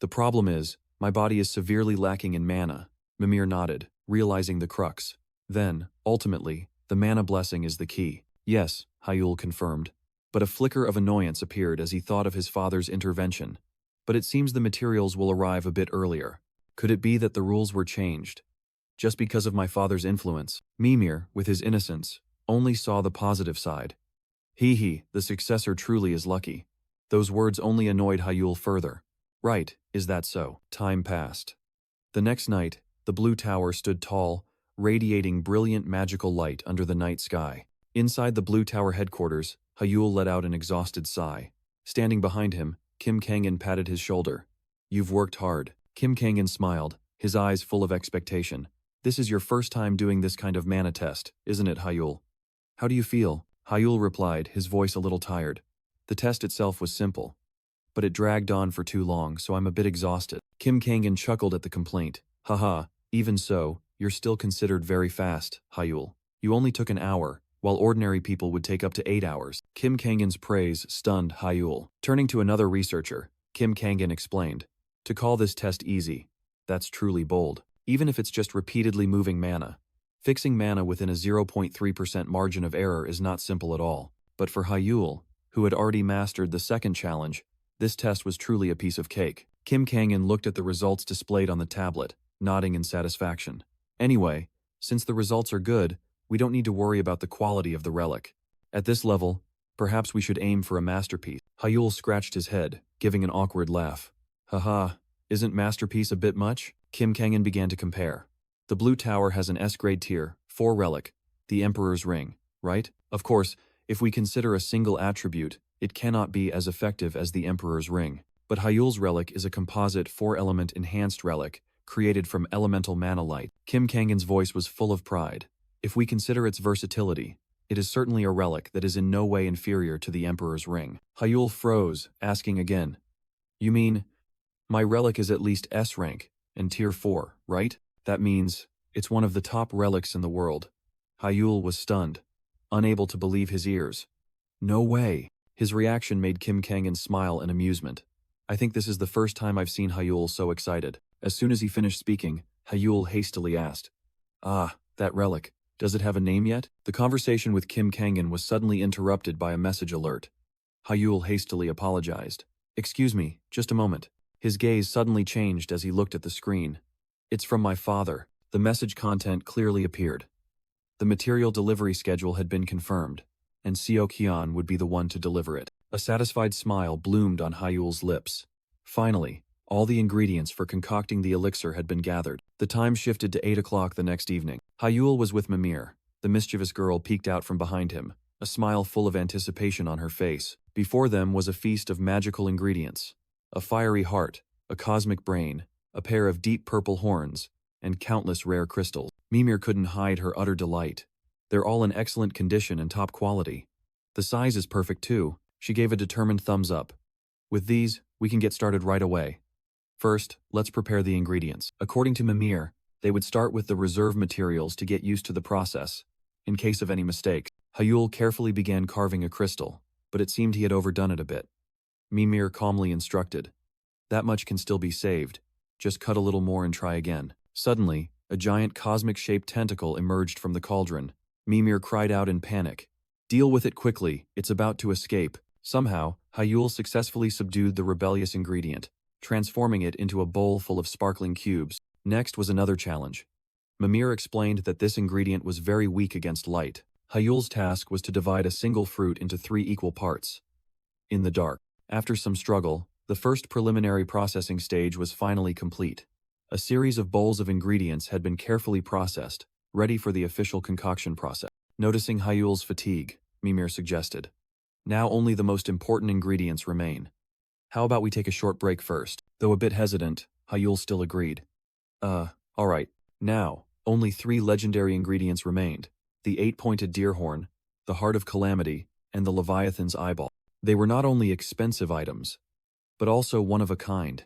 The problem is, my body is severely lacking in mana. Mimir nodded, realizing the crux. Then, ultimately, the mana blessing is the key. Yes, Hyul confirmed. But a flicker of annoyance appeared as he thought of his father's intervention. But it seems the materials will arrive a bit earlier. Could it be that the rules were changed? Just because of my father's influence, Mimir, with his innocence, only saw the positive side. The successor truly is lucky. Those words only annoyed Hyul further. Right, is that so? Time passed. The next night, the blue tower stood tall, radiating brilliant magical light under the night sky. Inside the blue tower headquarters, Hyul let out an exhausted sigh. Standing behind him, Kim Kangan patted his shoulder. You've worked hard. Kim Kangan smiled, his eyes full of expectation. This is your first time doing this kind of mana test, isn't it, Hyul? How do you feel? Hyul replied, his voice a little tired. The test itself was simple, but it dragged on for too long, so I'm a bit exhausted. Kim Kangan chuckled at the complaint. Haha, even so, you're still considered very fast, Hyul. You only took an hour, while ordinary people would take up to 8 hours. Kim Kangan's praise stunned Hyul. Turning to another researcher, Kim Kangan explained. To call this test easy, that's truly bold. Even if it's just repeatedly moving mana. Fixing mana within a 0.3% margin of error is not simple at all. But for Hyul, who had already mastered the second challenge, this test was truly a piece of cake. Kim Kangan looked at the results displayed on the tablet, nodding in satisfaction. Anyway, since the results are good, we don't need to worry about the quality of the relic. At this level, perhaps we should aim for a masterpiece. Hyul scratched his head, giving an awkward laugh. Haha, isn't masterpiece a bit much? Kim Kangan began to compare. The blue tower has an S-grade tier, 4 relic, the Emperor's Ring, right? Of course, if we consider a single attribute, it cannot be as effective as the Emperor's Ring. But Hyul's relic is a composite 4-element enhanced relic, created from elemental mana light. Kim Kangan's voice was full of pride. If we consider its versatility, it is certainly a relic that is in no way inferior to the Emperor's Ring. Hyul froze, asking again. You mean, my relic is at least S rank, and tier 4, right? That means, it's one of the top relics in the world. Hyul was stunned, unable to believe his ears. No way. His reaction made Kim Kangan smile in amusement. I think this is the first time I've seen Hyul so excited. As soon as he finished speaking, Hyul hastily asked. Ah, that relic. Does it have a name yet? The conversation with Kim Kangan was suddenly interrupted by a message alert. Hyul hastily apologized. Excuse me, just a moment. His gaze suddenly changed as he looked at the screen. It's from my father. The message content clearly appeared. The material delivery schedule had been confirmed, and Seok-hyeon would be the one to deliver it. A satisfied smile bloomed on Hyul's lips. Finally, all the ingredients for concocting the elixir had been gathered. The time shifted to 8 o'clock the next evening. Hyul was with Mimir. The mischievous girl peeked out from behind him, a smile full of anticipation on her face. Before them was a feast of magical ingredients. A fiery heart, a cosmic brain, a pair of deep purple horns, and countless rare crystals. Mimir couldn't hide her utter delight. They're all in excellent condition and top quality. The size is perfect too. She gave a determined thumbs up. With these, we can get started right away. First, let's prepare the ingredients. According to Mimir, they would start with the reserve materials to get used to the process. In case of any mistakes, Hyul carefully began carving a crystal, but it seemed he had overdone it a bit. Mimir calmly instructed. That much can still be saved. Just cut a little more and try again. Suddenly, a giant cosmic-shaped tentacle emerged from the cauldron. Mimir cried out in panic. Deal with it quickly, it's about to escape. Somehow, Hyul successfully subdued the rebellious ingredient, transforming it into a bowl full of sparkling cubes. Next was another challenge. Mimir explained that this ingredient was very weak against light. Hyul's task was to divide a single fruit into 3 equal parts. In the dark, after some struggle, the first preliminary processing stage was finally complete. A series of bowls of ingredients had been carefully processed, ready for the official concoction process. Noticing Hyul's fatigue, Mimir suggested. Now only the most important ingredients remain. How about we take a short break first? Though a bit hesitant, Hyul still agreed. Alright. Now, only 3 legendary ingredients remained. The 8-pointed deer horn, the heart of calamity, and the Leviathan's eyeball. They were not only expensive items, but also one of a kind.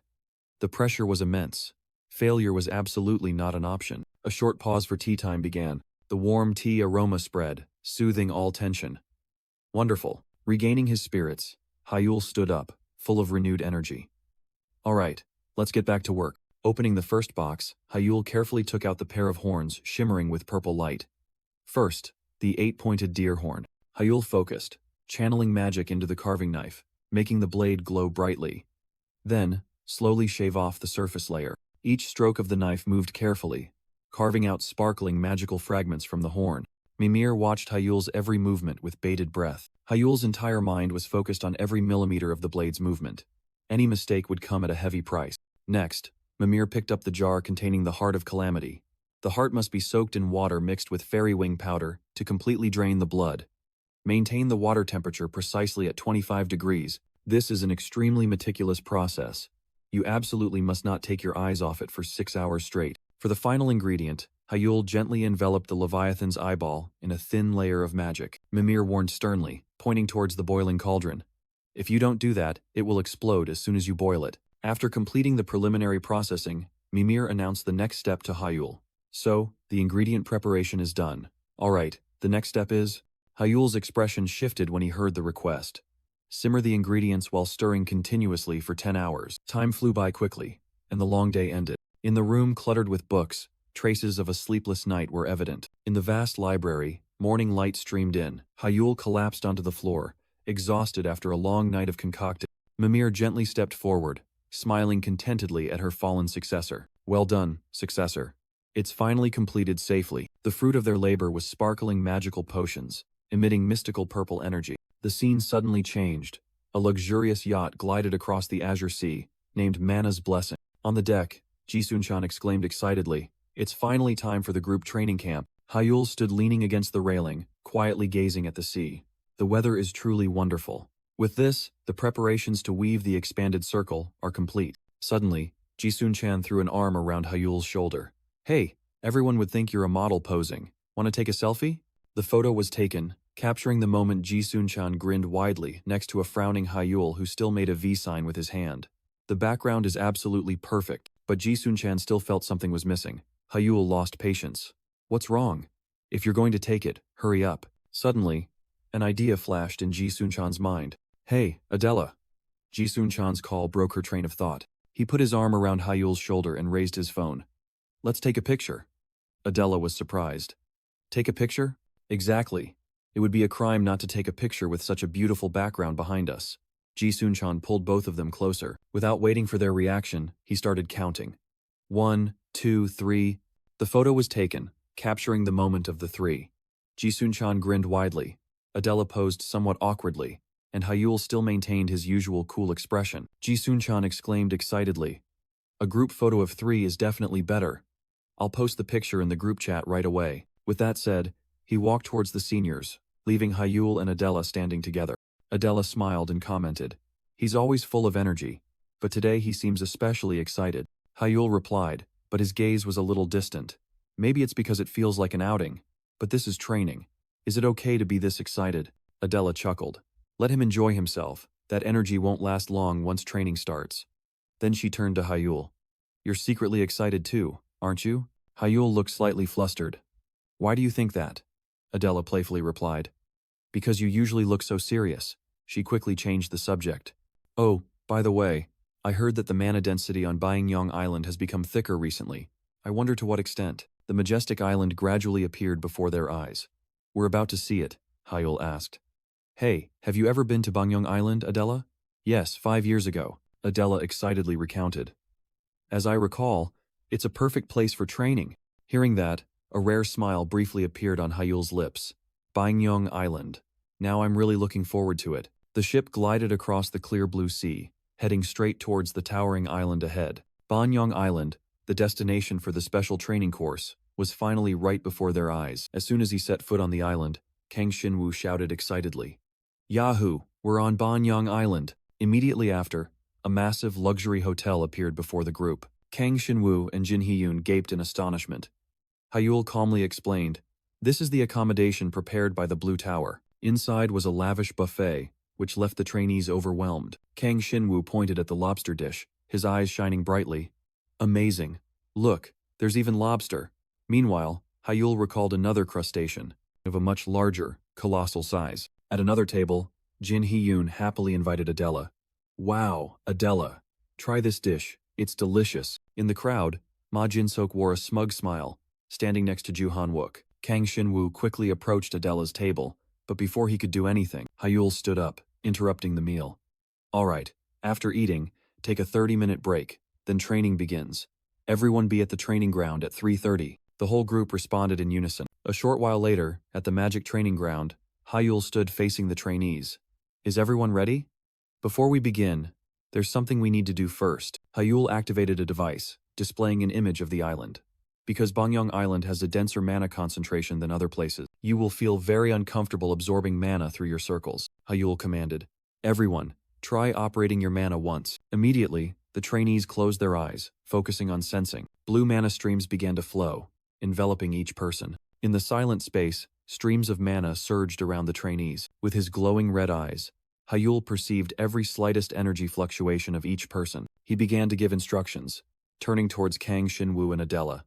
The pressure was immense. Failure was absolutely not an option. A short pause for tea time began. The warm tea aroma spread, soothing all tension. Wonderful. Regaining his spirits, Hyul stood up, full of renewed energy. Alright, let's get back to work. Opening the first box, Hyul carefully took out the pair of horns shimmering with purple light. First, the 8-pointed deer horn. Hyul focused, channeling magic into the carving knife, making the blade glow brightly. Then, slowly shave off the surface layer. Each stroke of the knife moved carefully, carving out sparkling magical fragments from the horn. Mimir watched Hyul's every movement with bated breath. Hyul's entire mind was focused on every millimeter of the blade's movement. Any mistake would come at a heavy price. Next, Mimir picked up the jar containing the heart of calamity. The heart must be soaked in water mixed with fairy wing powder to completely drain the blood. Maintain the water temperature precisely at 25 degrees. This is an extremely meticulous process. You absolutely must not take your eyes off it for 6 hours straight. For the final ingredient, Hyul gently enveloped the Leviathan's eyeball in a thin layer of magic. Mimir warned sternly, pointing towards the boiling cauldron. If you don't do that, it will explode as soon as you boil it. After completing the preliminary processing, Mimir announced the next step to Hyul. So, the ingredient preparation is done. Alright, the next step is... Hyul's expression shifted when he heard the request. Simmer the ingredients while stirring continuously for 10 hours. Time flew by quickly, and the long day ended. In the room cluttered with books, traces of a sleepless night were evident. In the vast library, morning light streamed in. Hyul collapsed onto the floor, exhausted after a long night of concocting. Mimir gently stepped forward, smiling contentedly at her fallen successor. Well done, successor. It's finally completed safely. The fruit of their labor was sparkling magical potions, emitting mystical purple energy. The scene suddenly changed. A luxurious yacht glided across the azure sea, named Mana's Blessing. On the deck, Jisun-chan exclaimed excitedly, "It's finally time for the group training camp." Hyul stood leaning against the railing, quietly gazing at the sea. The weather is truly wonderful. With this, the preparations to weave the expanded circle are complete. Suddenly, Jisun-chan threw an arm around Hyul's shoulder. "Hey, everyone would think you're a model posing. Want to take a selfie?" The photo was taken, capturing the moment Jisun-chan grinned widely next to a frowning Hyul who still made a V sign with his hand. The background is absolutely perfect, but Jisun-chan still felt something was missing. Hyul lost patience. "What's wrong? If you're going to take it, hurry up." Suddenly, an idea flashed in Jisun-chan's mind. "Hey, Adela." Jisun-chan's call broke her train of thought. He put his arm around Hyul's shoulder and raised his phone. "Let's take a picture." Adela was surprised. "Take a picture?" "Exactly. It would be a crime not to take a picture with such a beautiful background behind us." Jisun-chan pulled both of them closer. Without waiting for their reaction, he started counting. 1, 2, 3. The photo was taken, capturing the moment of the 3. Jisun-chan grinned widely. Adela posed somewhat awkwardly. and Hyul still maintained his usual cool expression. Ji Sun-chan exclaimed excitedly, "A group photo of 3 is definitely better. I'll post the picture in the group chat right away." With that said, he walked towards the seniors, leaving Hyul and Adela standing together. Adela smiled and commented, "He's always full of energy, but today he seems especially excited." Hyul replied, but his gaze was a little distant. "Maybe it's because it feels like an outing, but this is training. Is it okay to be this excited?" Adela chuckled. "Let him enjoy himself. That energy won't last long once training starts." Then she turned to Hyul. "You're secretly excited too, aren't you?" Hyul looked slightly flustered. "Why do you think that?" Adela playfully replied. "Because you usually look so serious." She quickly changed the subject. "Oh, by the way, I heard that the mana density on Bangyong Island has become thicker recently. I wonder to what extent." The majestic island gradually appeared before their eyes. "We're about to see it," Hyul asked. "Hey, have you ever been to Bangyong Island, Adela?" "Yes, 5 years ago," Adela excitedly recounted. "As I recall, it's a perfect place for training." Hearing that, a rare smile briefly appeared on Hyul's lips. Bangyong Island. Now I'm really looking forward to it. The ship glided across the clear blue sea, heading straight towards the towering island ahead. Bangyong Island, the destination for the special training course, was finally right before their eyes. As soon as he set foot on the island, Kang Shinwoo shouted excitedly, "Yahoo! We're on Bangyong Island!" Immediately after, a massive luxury hotel appeared before the group. Kang Shinwoo and Jin Hee-yoon gaped in astonishment. Hyul calmly explained, "This is the accommodation prepared by the Blue Tower." Inside was a lavish buffet, which left the trainees overwhelmed. Kang Shinwoo pointed at the lobster dish, his eyes shining brightly. "Amazing. Look, there's even lobster." Meanwhile, Hyul recalled another crustacean, of a much larger, colossal size. At another table, Jin Hee-yoon happily invited Adela. "Wow, Adela. Try this dish, it's delicious." In the crowd, Ma Jin-sok wore a smug smile, standing next to Ju Han-wook. Kang Shinwoo quickly approached Adela's table, but before he could do anything, Hyul stood up, interrupting the meal. "All right, after eating, take a 30-minute break, then training begins. Everyone be at the training ground at 3:30. The whole group responded in unison. A short while later, at the magic training ground, Hyul stood facing the trainees. "Is everyone ready? Before we begin, there's something we need to do first." Hyul activated a device, displaying an image of the island. "Because Bangyong Island has a denser mana concentration than other places, you will feel very uncomfortable absorbing mana through your circles," Hyul commanded. "Everyone, try operating your mana once." Immediately, the trainees closed their eyes, focusing on sensing. Blue mana streams began to flow, enveloping each person. In the silent space, streams of mana surged around the trainees. With his glowing red eyes, Hyul perceived every slightest energy fluctuation of each person. He began to give instructions, turning towards Kang Shinwoo and Adela.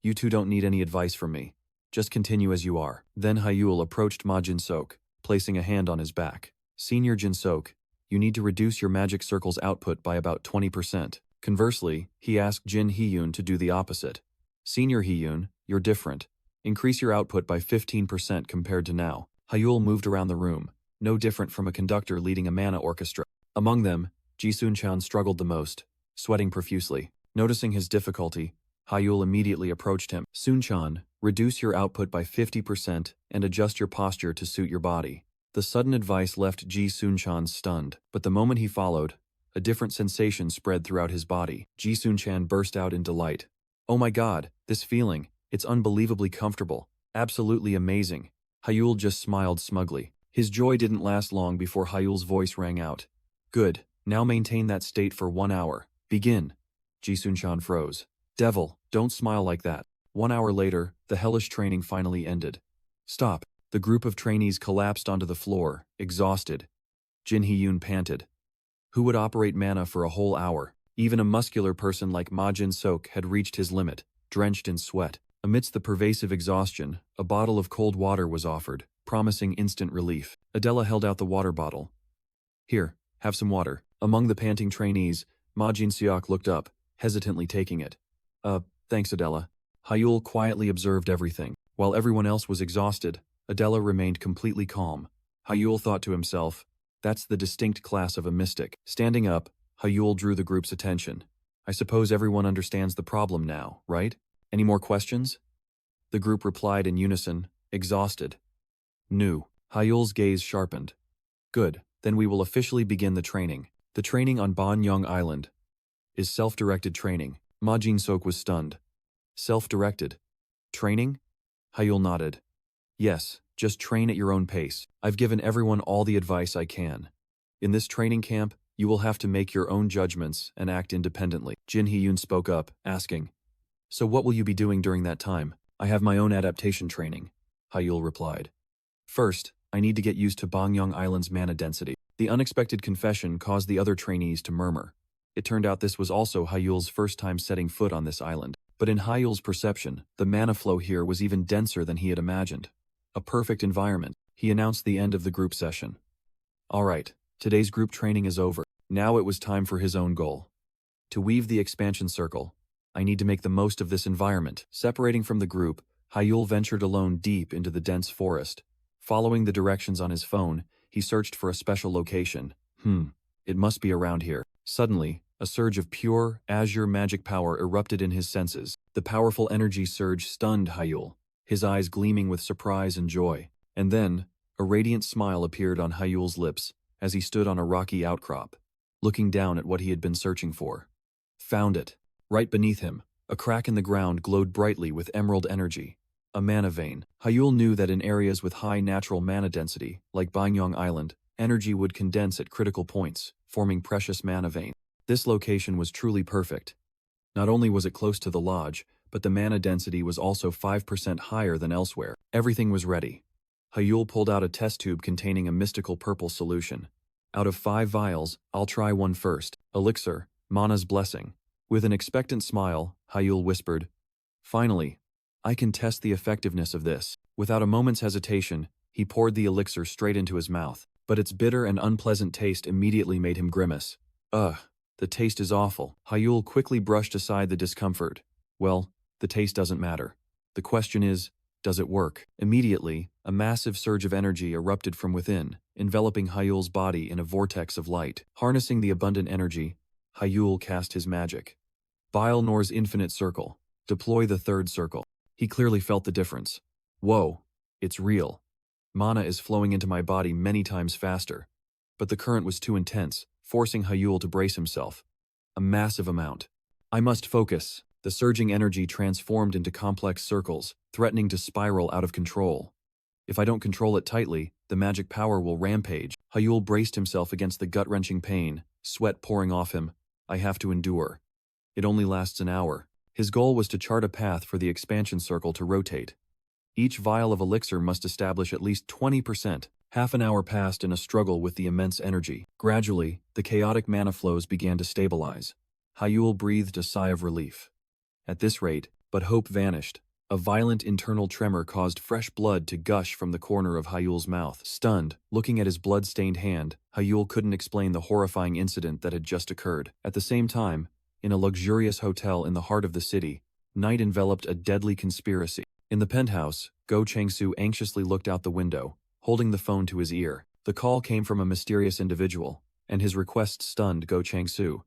"You two don't need any advice from me. Just continue as you are." Then Hyul approached Ma Jin-sok, placing a hand on his back. "Senior Jin-sok, you need to reduce your magic circle's output by about 20%. Conversely, he asked Jin Hee-yoon to do the opposite. "Senior Hee-yoon, you're different. Increase your output by 15% compared to now." Hyul moved around the room, no different from a conductor leading a mana orchestra. Among them, Ji Sun-chan struggled the most, sweating profusely. Noticing his difficulty, Hyul immediately approached him. "Sun-chan, reduce your output by 50% and adjust your posture to suit your body." The sudden advice left Ji Sun-chan stunned, but the moment he followed, a different sensation spread throughout his body. Ji Sun-chan burst out in delight. "Oh my god, this feeling, it's unbelievably comfortable. Absolutely amazing." Hyul just smiled smugly. His joy didn't last long before Hyul's voice rang out. "Good, now maintain that state for 1 hour. Begin." Ji Sun-chan froze. "Devil, don't smile like that." 1 hour later, the hellish training finally ended. "Stop." The group of trainees collapsed onto the floor, exhausted. Jin Hee-yoon panted. Who would operate mana for a whole hour? Even a muscular person like Ma Jin-sok had reached his limit, drenched in sweat. Amidst the pervasive exhaustion, a bottle of cold water was offered, promising instant relief. Adela held out the water bottle. "Here, have some water." Among the panting trainees, Ma Jin-seok looked up, hesitantly taking it. Thanks Adela." Hyul quietly observed everything. While everyone else was exhausted, Adela remained completely calm. Hyul thought to himself, that's the distinct class of a mystic. Standing up, Hyul drew the group's attention. "I suppose everyone understands the problem now, right? Any more questions?" The group replied in unison, exhausted. "Nu." Hyul's gaze sharpened. "Good. Then we will officially begin the training. The training on Bangyong Island is self-directed training. Ma Jin-sok was stunned. Self-directed training? Hyul nodded. Yes, just train at your own pace. I've given everyone all the advice I can. In this training camp, you will have to make your own judgments and act independently. Jin Hee-yoon spoke up, asking, So what will you be doing during that time? I have my own adaptation training, Hyul replied. First, I need to get used to Bangyong Island's mana density. The unexpected confession caused the other trainees to murmur. It turned out this was also Hyul's first time setting foot on this island. But in Hyul's perception, the mana flow here was even denser than he had imagined. A perfect environment. He announced the end of the group session. All right, today's group training is over. Now it was time for his own goal. To weave the expansion circle, I need to make the most of this environment. Separating from the group, Hyul ventured alone deep into the dense forest. Following the directions on his phone, he searched for a special location. It must be around here. Suddenly, a surge of pure, azure magic power erupted in his senses. The powerful energy surge stunned Hyul, his eyes gleaming with surprise and joy. And then, a radiant smile appeared on Hyul's lips as he stood on a rocky outcrop, looking down at what he had been searching for. Found it. Right beneath him, a crack in the ground glowed brightly with emerald energy. A mana vein. Hyul knew that in areas with high natural mana density, like Bangyong Island, energy would condense at critical points, forming precious mana veins. This location was truly perfect. Not only was it close to the lodge, but the mana density was also 5% higher than elsewhere. Everything was ready. Hyul pulled out a test tube containing a mystical purple solution. Out of 5 vials, I'll try one first. Elixir, Mana's blessing. With an expectant smile, Hyul whispered, Finally, I can test the effectiveness of this. Without a moment's hesitation, he poured the elixir straight into his mouth, but its bitter and unpleasant taste immediately made him grimace. Ugh, the taste is awful. Hyul quickly brushed aside the discomfort. Well, the taste doesn't matter. The question is, does it work? Immediately, a massive surge of energy erupted from within, enveloping Hyul's body in a vortex of light. Harnessing the abundant energy, Hyul cast his magic. Bile Nor's infinite circle. Deploy the third circle. He clearly felt the difference. Whoa, it's real. Mana is flowing into my body many times faster. But the current was too intense, forcing Hyul to brace himself. A massive amount. I must focus. The surging energy transformed into complex circles, threatening to spiral out of control. If I don't control it tightly, the magic power will rampage. Hyul braced himself against the gut-wrenching pain, sweat pouring off him. I have to endure. It only lasts an hour. His goal was to chart a path for the expansion circle to rotate. Each vial of elixir must establish at least 20%. Half an hour passed in a struggle with the immense energy. Gradually, the chaotic mana flows began to stabilize. Hyul breathed a sigh of relief. At this rate, but hope vanished. A violent internal tremor caused fresh blood to gush from the corner of Hyul's mouth. Stunned, looking at his blood-stained hand, Hyul couldn't explain the horrifying incident that had just occurred. At the same time, in a luxurious hotel in the heart of the city, night enveloped a deadly conspiracy. In the penthouse, Go Chang-soo anxiously looked out the window, holding the phone to his ear. The call came from a mysterious individual, and his request stunned Go Chang-soo.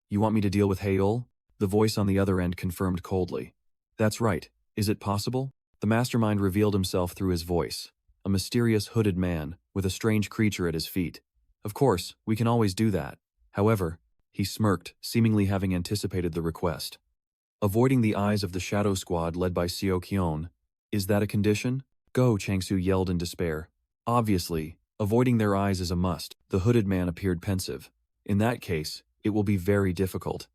You want me to deal with Hyul? The voice on the other end confirmed coldly. That's right. Is it possible? The mastermind revealed himself through his voice, a mysterious hooded man with a strange creature at his feet. Of course, we can always do that. However, he smirked, seemingly having anticipated the request. Avoiding the eyes of the shadow squad led by Seo Kyon. Is that a condition? Go, Chang-soo yelled in despair. Obviously, avoiding their eyes is a must. The hooded man appeared pensive. In that case, it will be very difficult.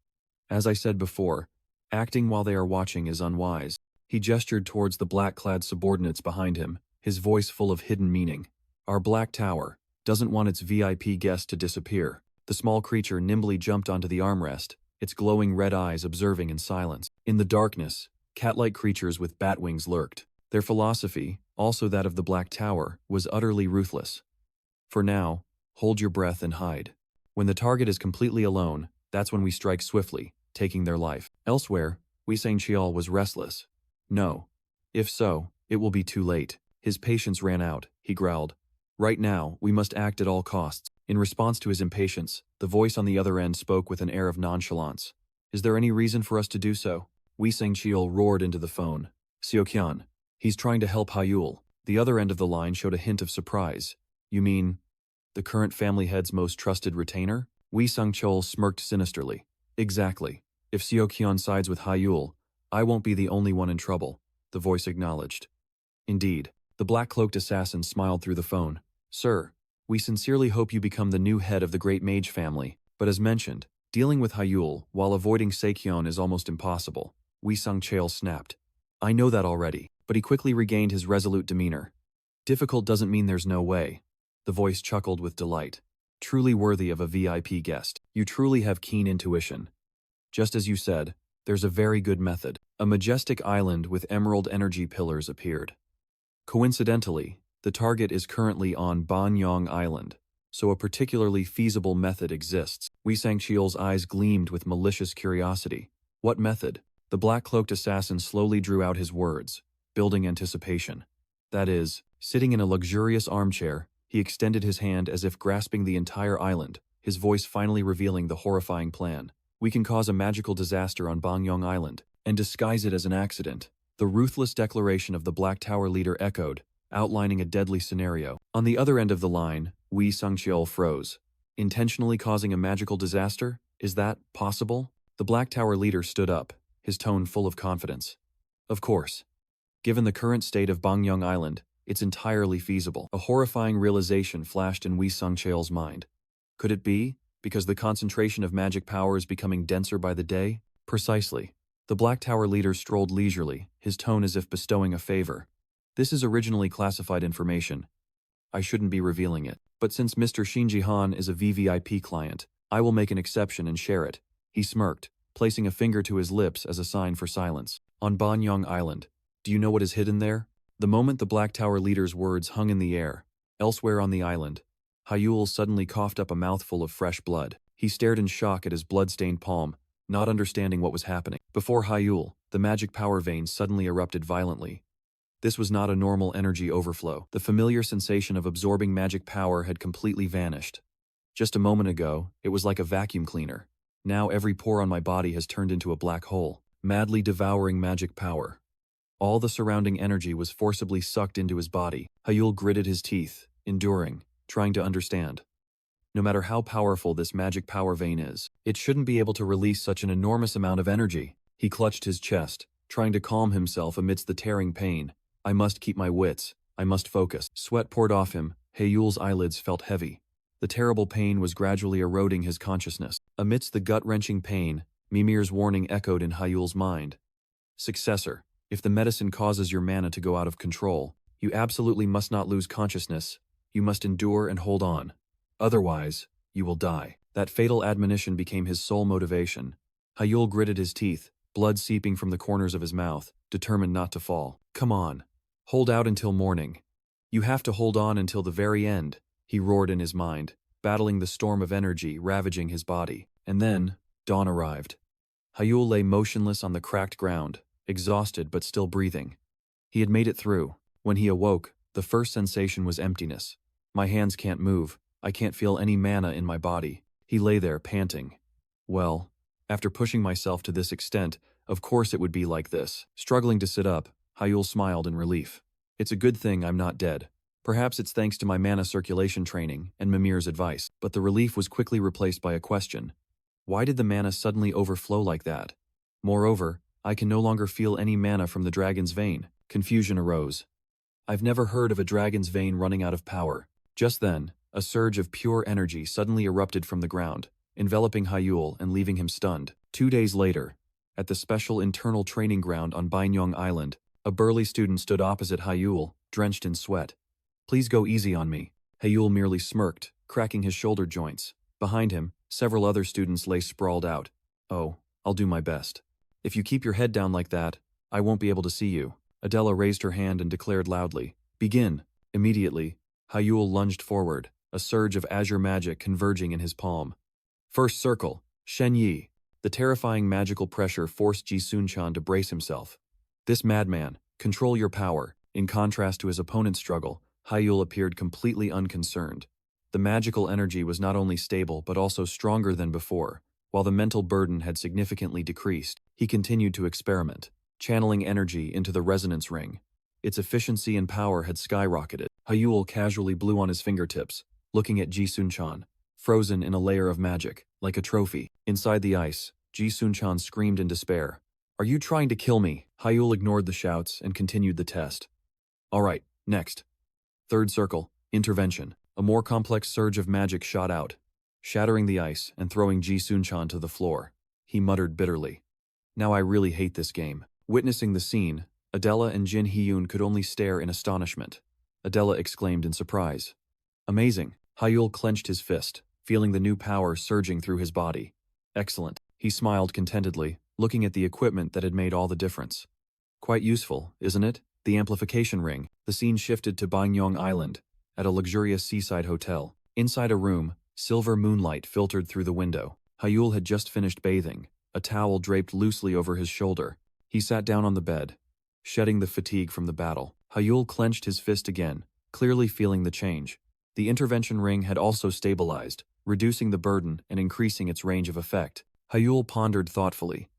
As I said before, acting while they are watching is unwise. He gestured towards the black-clad subordinates behind him, his voice full of hidden meaning. Our black tower doesn't want its VIP guest to disappear. The small creature nimbly jumped onto the armrest, its glowing red eyes observing in silence. In the darkness, cat-like creatures with bat wings lurked. Their philosophy, also that of the Black Tower, was utterly ruthless. For now, hold your breath and hide. When the target is completely alone, that's when we strike swiftly, taking their life. Elsewhere, Wee Sang-cheol was restless. No. If so, it will be too late. His patience ran out, he growled. Right now, we must act at all costs. In response to his impatience, the voice on the other end spoke with an air of nonchalance. Is there any reason for us to do so? Wee Sang-cheol roared into the phone. Seo-kyan. He's trying to help Hyul. The other end of the line showed a hint of surprise. You mean? the current family head's most trusted retainer? Wee Sung-chul smirked sinisterly. Exactly. If Seo-kyeon sides with Hyul, I won't be the only one in trouble, the voice acknowledged. Indeed, the black-cloaked assassin smiled through the phone. Sir, we sincerely hope you become the new head of the great mage family, but as mentioned, dealing with Hyul while avoiding Saekyeon is almost impossible. Wee Sung-chul snapped. I know that already, but he quickly regained his resolute demeanor. Difficult doesn't mean there's no way. The voice chuckled with delight. Truly worthy of a VIP guest. You truly have keen intuition. Just as you said, there's a very good method. A majestic island with emerald energy pillars appeared. Coincidentally, the target is currently on Bangyong Island, so a particularly feasible method exists. Wee Sang-cheol's eyes gleamed with malicious curiosity. What method? The black-cloaked assassin slowly drew out his words, building anticipation. That is, sitting in a luxurious armchair, he extended his hand as if grasping the entire island, his voice finally revealing the horrifying plan. We can cause a magical disaster on Bangyong Island, and disguise it as an accident. The ruthless declaration of the Black Tower leader echoed, outlining a deadly scenario. On the other end of the line, Wee Sung-cheol froze. Intentionally causing a magical disaster? Is that possible? The Black Tower leader stood up, his tone full of confidence. Of course. Given the current state of Bangyong Island, it's entirely feasible. A horrifying realization flashed in Wee Sung-cheol's mind. Could it be because the concentration of magic power is becoming denser by the day? Precisely. The Black Tower leader strolled leisurely, his tone as if bestowing a favor. This is originally classified information. I shouldn't be revealing it, but since Mr. Shinji Han is a VVIP client, I will make an exception and share it. He smirked, placing a finger to his lips as a sign for silence. On Bangyong Island, do you know what is hidden there? The moment the Black Tower leader's words hung in the air, elsewhere on the island, Hyul suddenly coughed up a mouthful of fresh blood. He stared in shock at his blood-stained palm, not understanding what was happening. Before Hyul, the magic power vein suddenly erupted violently. This was not a normal energy overflow. The familiar sensation of absorbing magic power had completely vanished. Just a moment ago, it was like a vacuum cleaner. Now every pore on my body has turned into a black hole, madly devouring magic power. All the surrounding energy was forcibly sucked into his body. Hyul gritted his teeth, enduring, trying to understand. No matter how powerful this magic power vein is, it shouldn't be able to release such an enormous amount of energy. He clutched his chest, trying to calm himself amidst the tearing pain. I must keep my wits. I must focus. Sweat poured off him. Hyul's eyelids felt heavy. The terrible pain was gradually eroding his consciousness. Amidst the gut-wrenching pain, Mimir's warning echoed in Hyul's mind. Successor, if the medicine causes your mana to go out of control, you absolutely must not lose consciousness. You must endure and hold on. Otherwise, you will die. That fatal admonition became his sole motivation. Hyul gritted his teeth, blood seeping from the corners of his mouth, determined not to fall. Come on. Hold out until morning. You have to hold on until the very end, he roared in his mind, battling the storm of energy ravaging his body. And then, dawn arrived. Hyul lay motionless on the cracked ground, exhausted but still breathing. He had made it through. When he awoke, the first sensation was emptiness. My hands can't move. I can't feel any mana in my body. He lay there, panting. Well, after pushing myself to this extent, of course it would be like this. Struggling to sit up, Hyul smiled in relief. It's a good thing I'm not dead. Perhaps it's thanks to my mana circulation training and Mimir's advice. But the relief was quickly replaced by a question. Why did the mana suddenly overflow like that? Moreover, I can no longer feel any mana from the dragon's vein. Confusion arose. I've never heard of a dragon's vein running out of power. Just then, a surge of pure energy suddenly erupted from the ground, enveloping Hyul and leaving him stunned. 2 days later, at the special internal training ground on Bangyong Island, a burly student stood opposite Hyul, drenched in sweat. Please go easy on me. Hyul merely smirked, cracking his shoulder joints. Behind him, several other students lay sprawled out. Oh, I'll do my best. If you keep your head down like that, I won't be able to see you. Adela raised her hand and declared loudly. Begin. Immediately, Hyul lunged forward, a surge of azure magic converging in his palm. First circle, Shen Yi. The terrifying magical pressure forced Ji Sun-chan to brace himself. This madman, control your power. In contrast to his opponent's struggle, Hyul appeared completely unconcerned. The magical energy was not only stable but also stronger than before. While the mental burden had significantly decreased, he continued to experiment, channeling energy into the resonance ring. Its efficiency and power had skyrocketed. Hyul casually blew on his fingertips, looking at Ji-sun-chan, frozen in a layer of magic, like a trophy. Inside the ice, Ji-sun-chan screamed in despair. "Are you trying to kill me?" Hyul ignored the shouts and continued the test. "Alright, next." Third circle, intervention. A more complex surge of magic shot out, shattering the ice and throwing Ji-sun-chan to the floor. He muttered bitterly. "Now I really hate this game." Witnessing the scene, Adela and Jin Hyun could only stare in astonishment. Adela exclaimed in surprise. "Amazing." Hyul clenched his fist, feeling the new power surging through his body. "Excellent." He smiled contentedly, looking at the equipment that had made all the difference. "Quite useful, isn't it?" The amplification ring. The scene shifted to Bangyong Island, at a luxurious seaside hotel. Inside a room, silver moonlight filtered through the window. Hyul had just finished bathing, a towel draped loosely over his shoulder. He sat down on the bed, shedding the fatigue from the battle. Hyul clenched his fist again, clearly feeling the change. The intervention ring had also stabilized, reducing the burden and increasing its range of effect. Hyul pondered thoughtfully.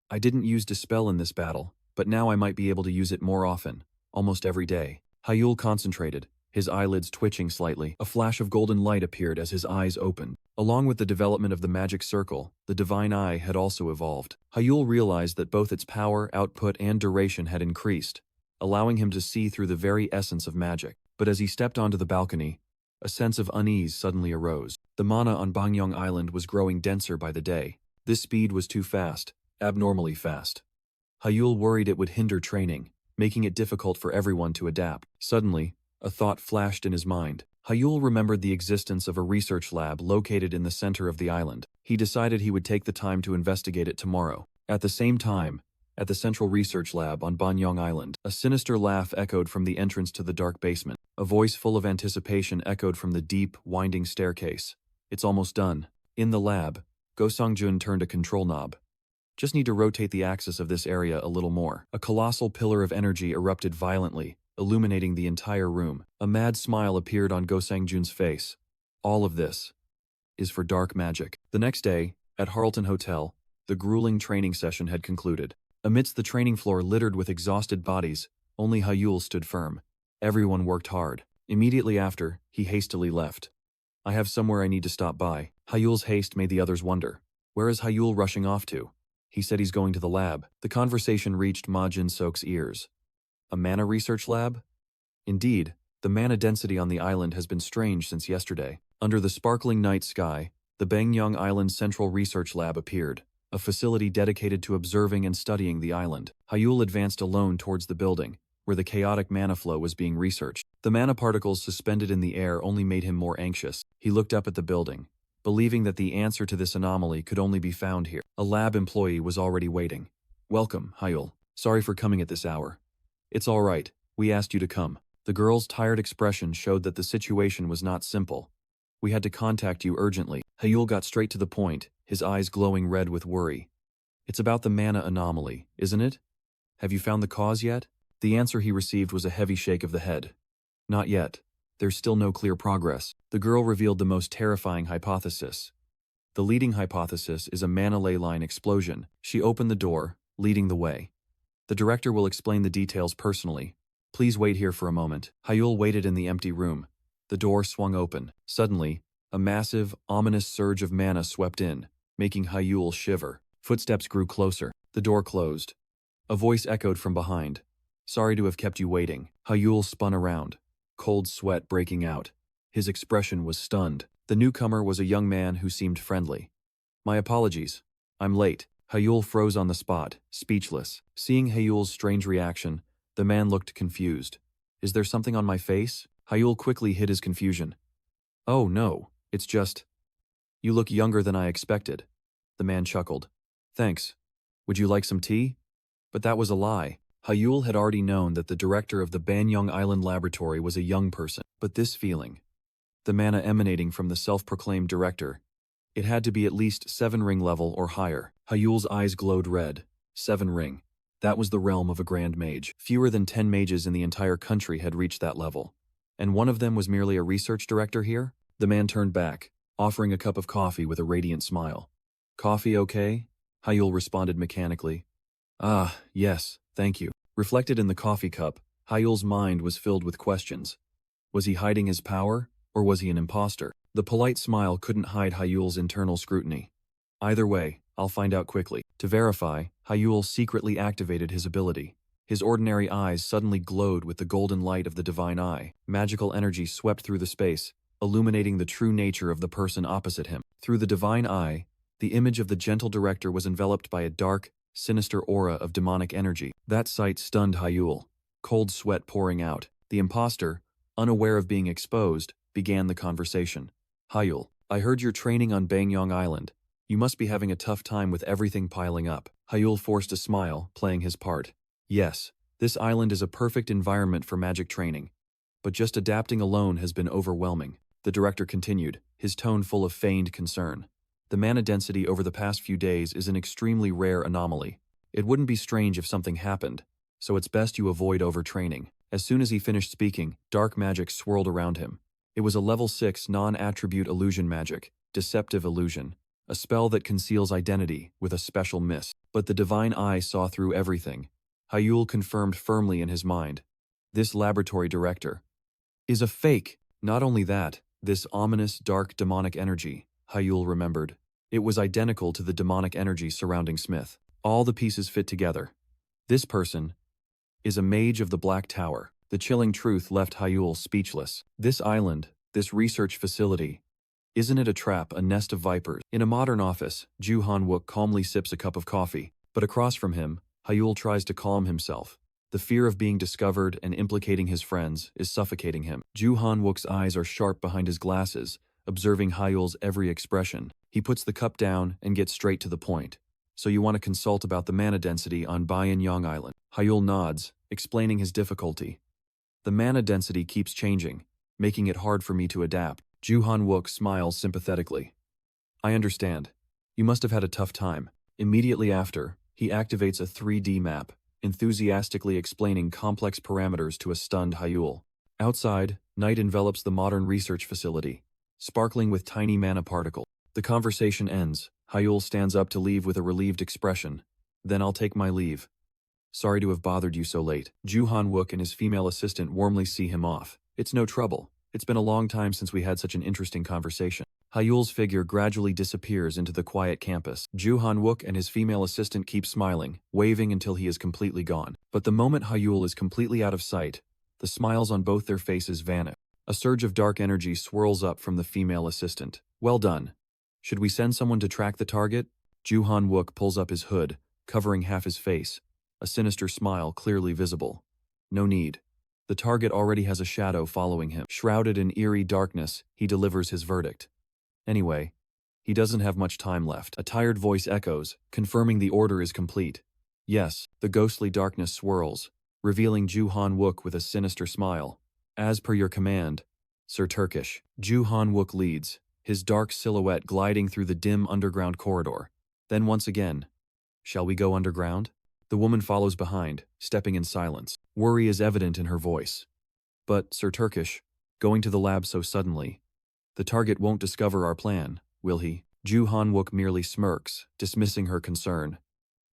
"I didn't use Dispel in this battle, but now I might be able to use it more often, almost every day." Hyul concentrated, his eyelids twitching slightly. A flash of golden light appeared as his eyes opened. Along with the development of the magic circle, the divine eye had also evolved. Hyul realized that both its power, output, and duration had increased, allowing him to see through the very essence of magic. But as he stepped onto the balcony, a sense of unease suddenly arose. The mana on Bangyong Island was growing denser by the day. This speed was too fast, abnormally fast. Hyul worried it would hinder training, making it difficult for everyone to adapt. Suddenly, a thought flashed in his mind. Hyul remembered the existence of a research lab located in the center of the island. He decided he would take the time to investigate it tomorrow. At the same time, at the central research lab on Bangyong Island, a sinister laugh echoed from the entrance to the dark basement. A voice full of anticipation echoed from the deep, winding staircase. "It's almost done." In the lab, Go Sung-jun turned a control knob. "Just need to rotate the axis of this area a little more." A colossal pillar of energy erupted violently, illuminating the entire room. A mad smile appeared on Go Sang-jun's face. "All of this is for dark magic." The next day, at Harleton Hotel, the grueling training session had concluded. Amidst the training floor littered with exhausted bodies, only Hyul stood firm. Everyone worked hard. Immediately after, he hastily left. "I have somewhere I need to stop by." Hyul's haste made the others wonder. Where is Hyul rushing off to? He said he's going to the lab. The conversation reached Ma Jin-sok's ears. A mana research lab? Indeed, the mana density on the island has been strange since yesterday. Under the sparkling night sky, the Bangyong Island Central Research Lab appeared, a facility dedicated to observing and studying the island. Hyul advanced alone towards the building, where the chaotic mana flow was being researched. The mana particles suspended in the air only made him more anxious. He looked up at the building, believing that the answer to this anomaly could only be found here. A lab employee was already waiting. "Welcome, Hyul. Sorry for coming at this hour." "It's all right. We asked you to come." The girl's tired expression showed that the situation was not simple. "We had to contact you urgently." Hyul got straight to the point, his eyes glowing red with worry. "It's about the mana anomaly, isn't it? Have you found the cause yet?" The answer he received was a heavy shake of the head. "Not yet. There's still no clear progress." The girl revealed the most terrifying hypothesis. The leading hypothesis is a mana ley line explosion. She opened the door, leading the way. "The director will explain the details personally. Please wait here for a moment." Hyul waited in the empty room. The door swung open. Suddenly, a massive, ominous surge of mana swept in, making Hyul shiver. Footsteps grew closer. The door closed. A voice echoed from behind. "Sorry to have kept you waiting." Hyul spun around, cold sweat breaking out. His expression was stunned. The newcomer was a young man who seemed friendly. "My apologies. I'm late." Hyul froze on the spot, speechless. Seeing Hyul's strange reaction, the man looked confused. "Is there something on my face?" Hyul quickly hid his confusion. "Oh no, it's just... You look younger than I expected." The man chuckled. "Thanks. Would you like some tea?" But that was a lie. Hyul had already known that the director of the Bangyong Island laboratory was a young person. But this feeling, the mana emanating from the self-proclaimed director, it had to be at least 7-ring level or higher. Hyul's eyes glowed red. 7-ring. That was the realm of a grand mage. Fewer than 10 mages in the entire country had reached that level. And one of them was merely a research director here? The man turned back, offering a cup of coffee with a radiant smile. "Coffee okay?" Hyul responded mechanically. "Ah, yes, thank you." Reflected in the coffee cup, Hyul's mind was filled with questions. Was he hiding his power? Or was he an imposter? The polite smile couldn't hide Hyul's internal scrutiny. Either way, I'll find out quickly. To verify, Hyul secretly activated his ability. His ordinary eyes suddenly glowed with the golden light of the divine eye. Magical energy swept through the space, illuminating the true nature of the person opposite him. Through the divine eye, the image of the gentle director was enveloped by a dark, sinister aura of demonic energy. That sight stunned Hyul, cold sweat pouring out. The imposter, unaware of being exposed, began the conversation. Hyul, I heard you're training on Bangyong Island. You must be having a tough time with everything piling up. Hyul forced a smile, playing his part. Yes, this island is a perfect environment for magic training, but just adapting alone has been overwhelming. The director continued, his tone full of feigned concern. The mana density over the past few days is an extremely rare anomaly. It wouldn't be strange if something happened, so it's best you avoid overtraining. As soon as he finished speaking, dark magic swirled around him. It was a level 6 non-attribute illusion magic, deceptive illusion, a spell that conceals identity with a special mist. But the divine eye saw through everything. Hyul confirmed firmly in his mind. This laboratory director is a fake. Not only that, this ominous, dark, demonic energy, Hyul remembered. It was identical to the demonic energy surrounding Smith. All the pieces fit together. This person is a mage of the Black Tower. The chilling truth left Hyul speechless. This island, this research facility, isn't it a trap, a nest of vipers? In a modern office, Ju Han-wook calmly sips a cup of coffee, but across from him, Hyul tries to calm himself. The fear of being discovered and implicating his friends is suffocating him. Ju Han-wook's eyes are sharp behind his glasses, observing Hyul's every expression. He puts the cup down and gets straight to the point. So you want to consult about the mana density on Bangyong Island? Hyul nods, explaining his difficulty. The mana density keeps changing, making it hard for me to adapt. Ju Han-wook smiles sympathetically. I understand. You must have had a tough time. Immediately after, he activates a 3D map, enthusiastically explaining complex parameters to a stunned Hyul. Outside, night envelops the modern research facility, sparkling with tiny mana particles. The conversation ends. Hyul stands up to leave with a relieved expression. Then I'll take my leave. Sorry to have bothered you so late. Ju Han-wook and his female assistant warmly see him off. It's no trouble. It's been a long time since we had such an interesting conversation. Hyul's figure gradually disappears into the quiet campus. Ju Han-wook and his female assistant keep smiling, waving until he is completely gone. But the moment Hyul is completely out of sight, the smiles on both their faces vanish. A surge of dark energy swirls up from the female assistant. Well done. Should we send someone to track the target? Ju Han-wook pulls up his hood, covering half his face, a sinister smile clearly visible. No need. The target already has a shadow following him. Shrouded in eerie darkness, he delivers his verdict. Anyway, he doesn't have much time left. A tired voice echoes, confirming the order is complete. Yes, the ghostly darkness swirls, revealing Ju Han-wook with a sinister smile. As per your command, Sir Turkish. Ju Han-wook leads, his dark silhouette gliding through the dim underground corridor. Then once again, shall we go underground? The woman follows behind, stepping in silence. Worry is evident in her voice. But, Sir Turkish, going to the lab so suddenly, the target won't discover our plan, will he? Ju Han-wook merely smirks, dismissing her concern.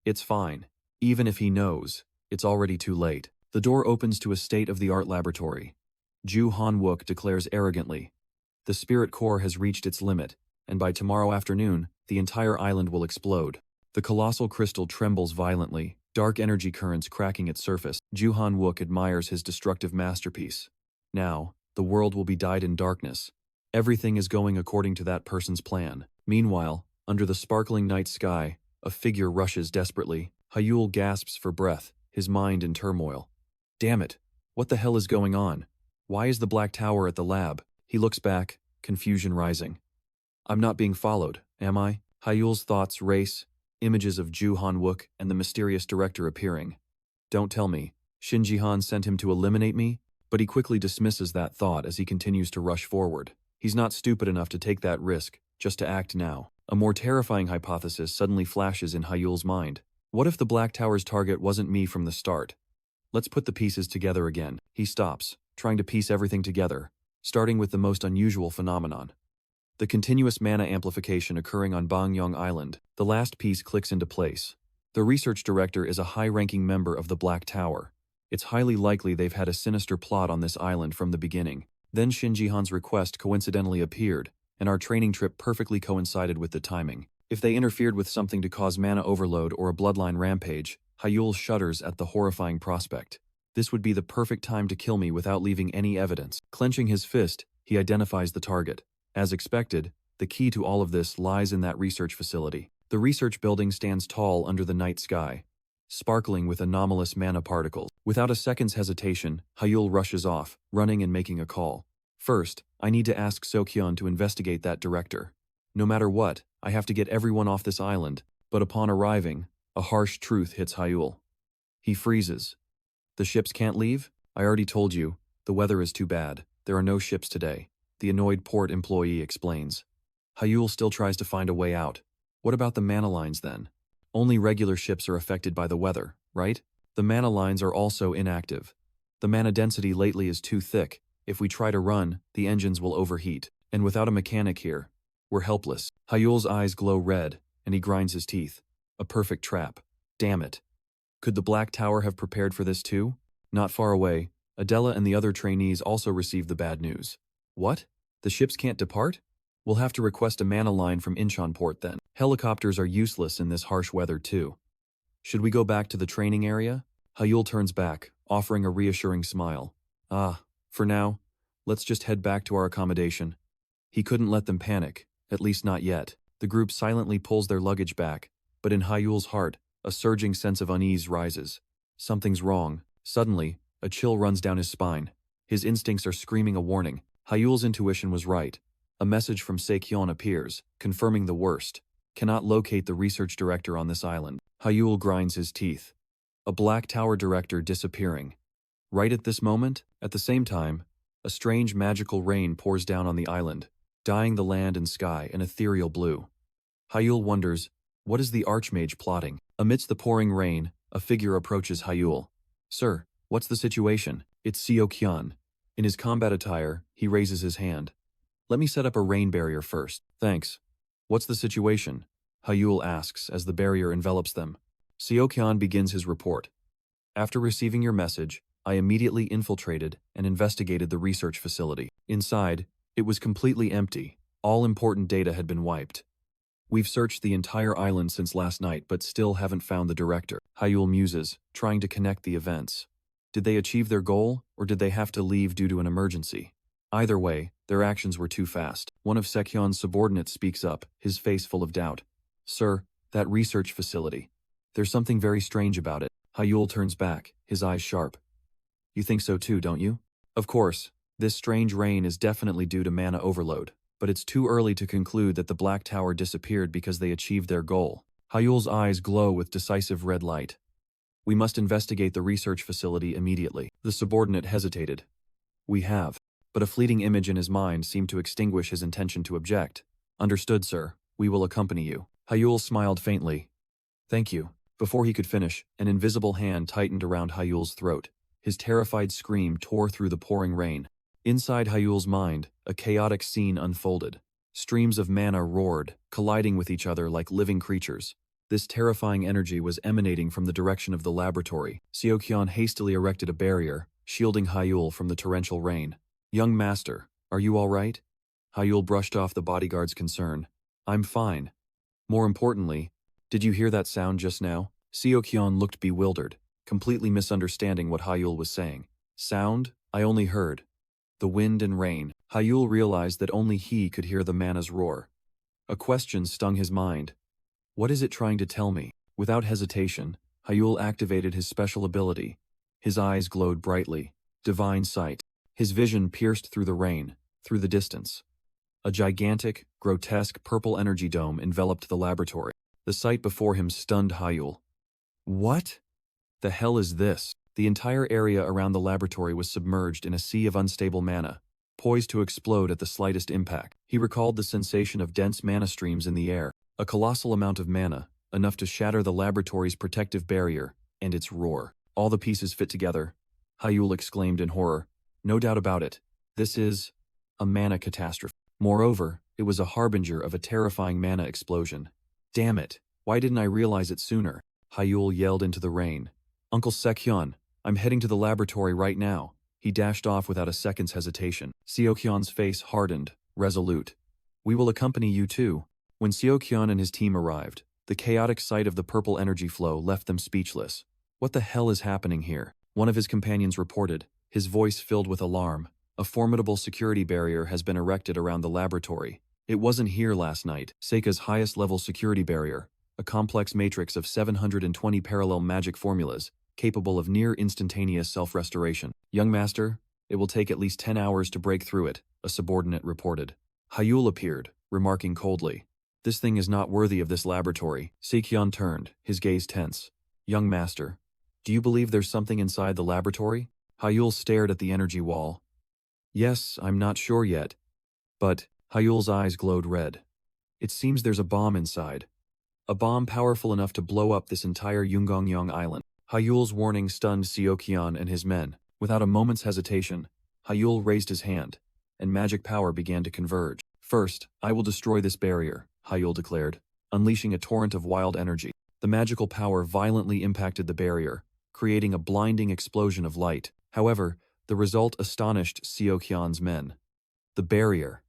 It's fine. Even if he knows, it's already too late. The door opens to a state-of-the-art laboratory. Ju Han-wook declares arrogantly, the spirit core has reached its limit, and by tomorrow afternoon, the entire island will explode. The colossal crystal trembles violently, dark energy currents cracking its surface. Ju Han-wook admires his destructive masterpiece. Now, the world will be dyed in darkness. Everything is going according to that person's plan. Meanwhile, under the sparkling night sky, a figure rushes desperately. Hyul gasps for breath, his mind in turmoil. Damn it! What the hell is going on? Why is the Black Tower at the lab? He looks back, confusion rising. I'm not being followed, am I? Hyul's thoughts race, images of Ju Han-wook and the mysterious director appearing. Don't tell me, Shinji Han sent him to eliminate me? But he quickly dismisses that thought as he continues to rush forward. He's not stupid enough to take that risk, just to act now. A more terrifying hypothesis suddenly flashes in Hyul's mind. What if the Black Tower's target wasn't me from the start? Let's put the pieces together again. He stops, trying to piece everything together, starting with the most unusual phenomenon. The continuous mana amplification occurring on Bangyong Island. The last piece clicks into place. The research director is a high-ranking member of the Black Tower. It's highly likely they've had a sinister plot on this island from the beginning. Then Shinji Han's request coincidentally appeared, and our training trip perfectly coincided with the timing. If they interfered with something to cause mana overload or a bloodline rampage, Hyul shudders at the horrifying prospect. This would be the perfect time to kill me without leaving any evidence. Clenching his fist, he identifies the target. As expected, the key to all of this lies in that research facility. The research building stands tall under the night sky, sparkling with anomalous mana particles. Without a second's hesitation, Hyul rushes off, running and making a call. First, I need to ask Sokyeon to investigate that director. No matter what, I have to get everyone off this island, but upon arriving, a harsh truth hits Hyul. He freezes. The ships can't leave? I already told you, the weather is too bad. There are no ships today, the annoyed port employee explains. Hyul still tries to find a way out. What about the mana lines then? Only regular ships are affected by the weather, right? The mana lines are also inactive. The mana density lately is too thick. If we try to run, the engines will overheat. And without a mechanic here, we're helpless. Hyul's eyes glow red, and he grinds his teeth. A perfect trap. Damn it. Could the Black Tower have prepared for this too? Not far away, Adela and the other trainees also received the bad news. What? The ships can't depart? We'll have to request a mana line from Incheon Port then. Helicopters are useless in this harsh weather too. Should we go back to the training area? Hyul turns back, offering a reassuring smile. For now, let's just head back to our accommodation. He couldn't let them panic, at least not yet. The group silently pulls their luggage back, but in Hyul's heart, a surging sense of unease rises. Something's wrong. Suddenly, a chill runs down his spine. His instincts are screaming a warning. Hyul's intuition was right. A message from Sokyeon appears, confirming the worst. Cannot locate the research director on this island. Hyul grinds his teeth. A Black Tower director disappearing. Right at this moment, at the same time, a strange magical rain pours down on the island, dyeing the land and sky an ethereal blue. Hyul wonders, what is the Archmage plotting? Amidst the pouring rain, a figure approaches Hyul. Sir, what's the situation? It's Sokyeon. In his combat attire, he raises his hand. Let me set up a rain barrier first. Thanks. What's the situation? Hyul asks as the barrier envelops them. Sokyeon begins his report. After receiving your message, I immediately infiltrated and investigated the research facility. Inside, it was completely empty. All important data had been wiped. We've searched the entire island since last night but still haven't found the director. Hyul muses, trying to connect the events. Did they achieve their goal, or did they have to leave due to an emergency? Either way, their actions were too fast. One of Sokyeon's subordinates speaks up, his face full of doubt. Sir, that research facility. There's something very strange about it. Hyul turns back, his eyes sharp. You think so too, don't you? Of course, this strange rain is definitely due to mana overload, but it's too early to conclude that the Black Tower disappeared because they achieved their goal. Hyul's eyes glow with decisive red light. We must investigate the research facility immediately. The subordinate hesitated. We have. But a fleeting image in his mind seemed to extinguish his intention to object. Understood, sir. We will accompany you. Hyul smiled faintly. Thank you. Before he could finish, an invisible hand tightened around Hyul's throat. His terrified scream tore through the pouring rain. Inside Hyul's mind, a chaotic scene unfolded. Streams of mana roared, colliding with each other like living creatures. This terrifying energy was emanating from the direction of the laboratory. Sokyeon hastily erected a barrier, shielding Hyul from the torrential rain. Young master, are you all right? Hyul brushed off the bodyguard's concern. I'm fine. More importantly, did you hear that sound just now? Sokyeon looked bewildered, completely misunderstanding what Hyul was saying. Sound? I only heard the wind and rain. Hyul realized that only he could hear the mana's roar. A question stung his mind. What is it trying to tell me? Without hesitation, Hyul activated his special ability. His eyes glowed brightly. Divine sight. His vision pierced through the rain, through the distance. A gigantic, grotesque purple energy dome enveloped the laboratory. The sight before him stunned Hyul. What the hell is this? The entire area around the laboratory was submerged in a sea of unstable mana, poised to explode at the slightest impact. He recalled the sensation of dense mana streams in the air, a colossal amount of mana, enough to shatter the laboratory's protective barrier, and its roar. All the pieces fit together. Hyul exclaimed in horror. No doubt about it. This is a mana catastrophe. Moreover, it was a harbinger of a terrifying mana explosion. Damn it, why didn't I realize it sooner? Hyul yelled into the rain. Uncle Sokyeon, I'm heading to the laboratory right now. He dashed off without a second's hesitation. Seokyeon's face hardened, resolute. "We will accompany you too." When Seokyeon and his team arrived, the chaotic sight of the purple energy flow left them speechless. "What the hell is happening here?" One of his companions reported, his voice filled with alarm. "A formidable security barrier has been erected around the laboratory. It wasn't here last night." Seika's highest-level security barrier, a complex matrix of 720 parallel magic formulas, capable of near-instantaneous self-restoration. "Young master, it will take at least 10 hours to break through it," a subordinate reported. Hyul appeared, remarking coldly, "This thing is not worthy of this laboratory." Seokyeon turned, his gaze tense. "Young master, do you believe there's something inside the laboratory?" Hyul stared at the energy wall. "Yes, I'm not sure yet." But Hyul's eyes glowed red. "It seems there's a bomb inside. A bomb powerful enough to blow up this entire Bangyong Island." Hyul's warning stunned Seokyeon and his men. Without a moment's hesitation, Hyul raised his hand, and magic power began to converge. "First, I will destroy this barrier," Hyul declared, unleashing a torrent of wild energy. The magical power violently impacted the barrier, creating a blinding explosion of light. However, the result astonished Seokyeon's men. The barrier.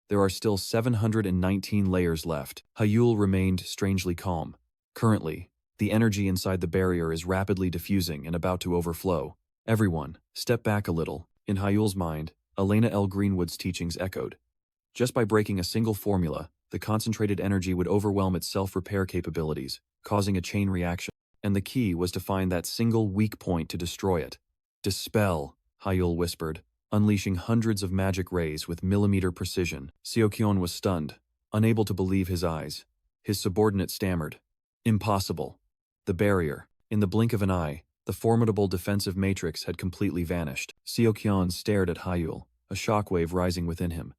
There are still 719 layers left. Hyul remained strangely calm. Currently, the energy inside the barrier is rapidly diffusing and about to overflow. "Everyone, step back a little." In Hyul's mind, Elena L. Greenwood's teachings echoed. Just by breaking a single formula, the concentrated energy would overwhelm its self-repair capabilities, causing a chain reaction. And the key was to find that single weak point to destroy it. "Dispel," Hyul whispered, unleashing hundreds of magic rays with millimeter precision. Seokyeon was stunned, unable to believe his eyes. His subordinate stammered, "Impossible." The barrier. In the blink of an eye, the formidable defensive matrix had completely vanished. Seokyeon stared at Hyul, a shockwave rising within him.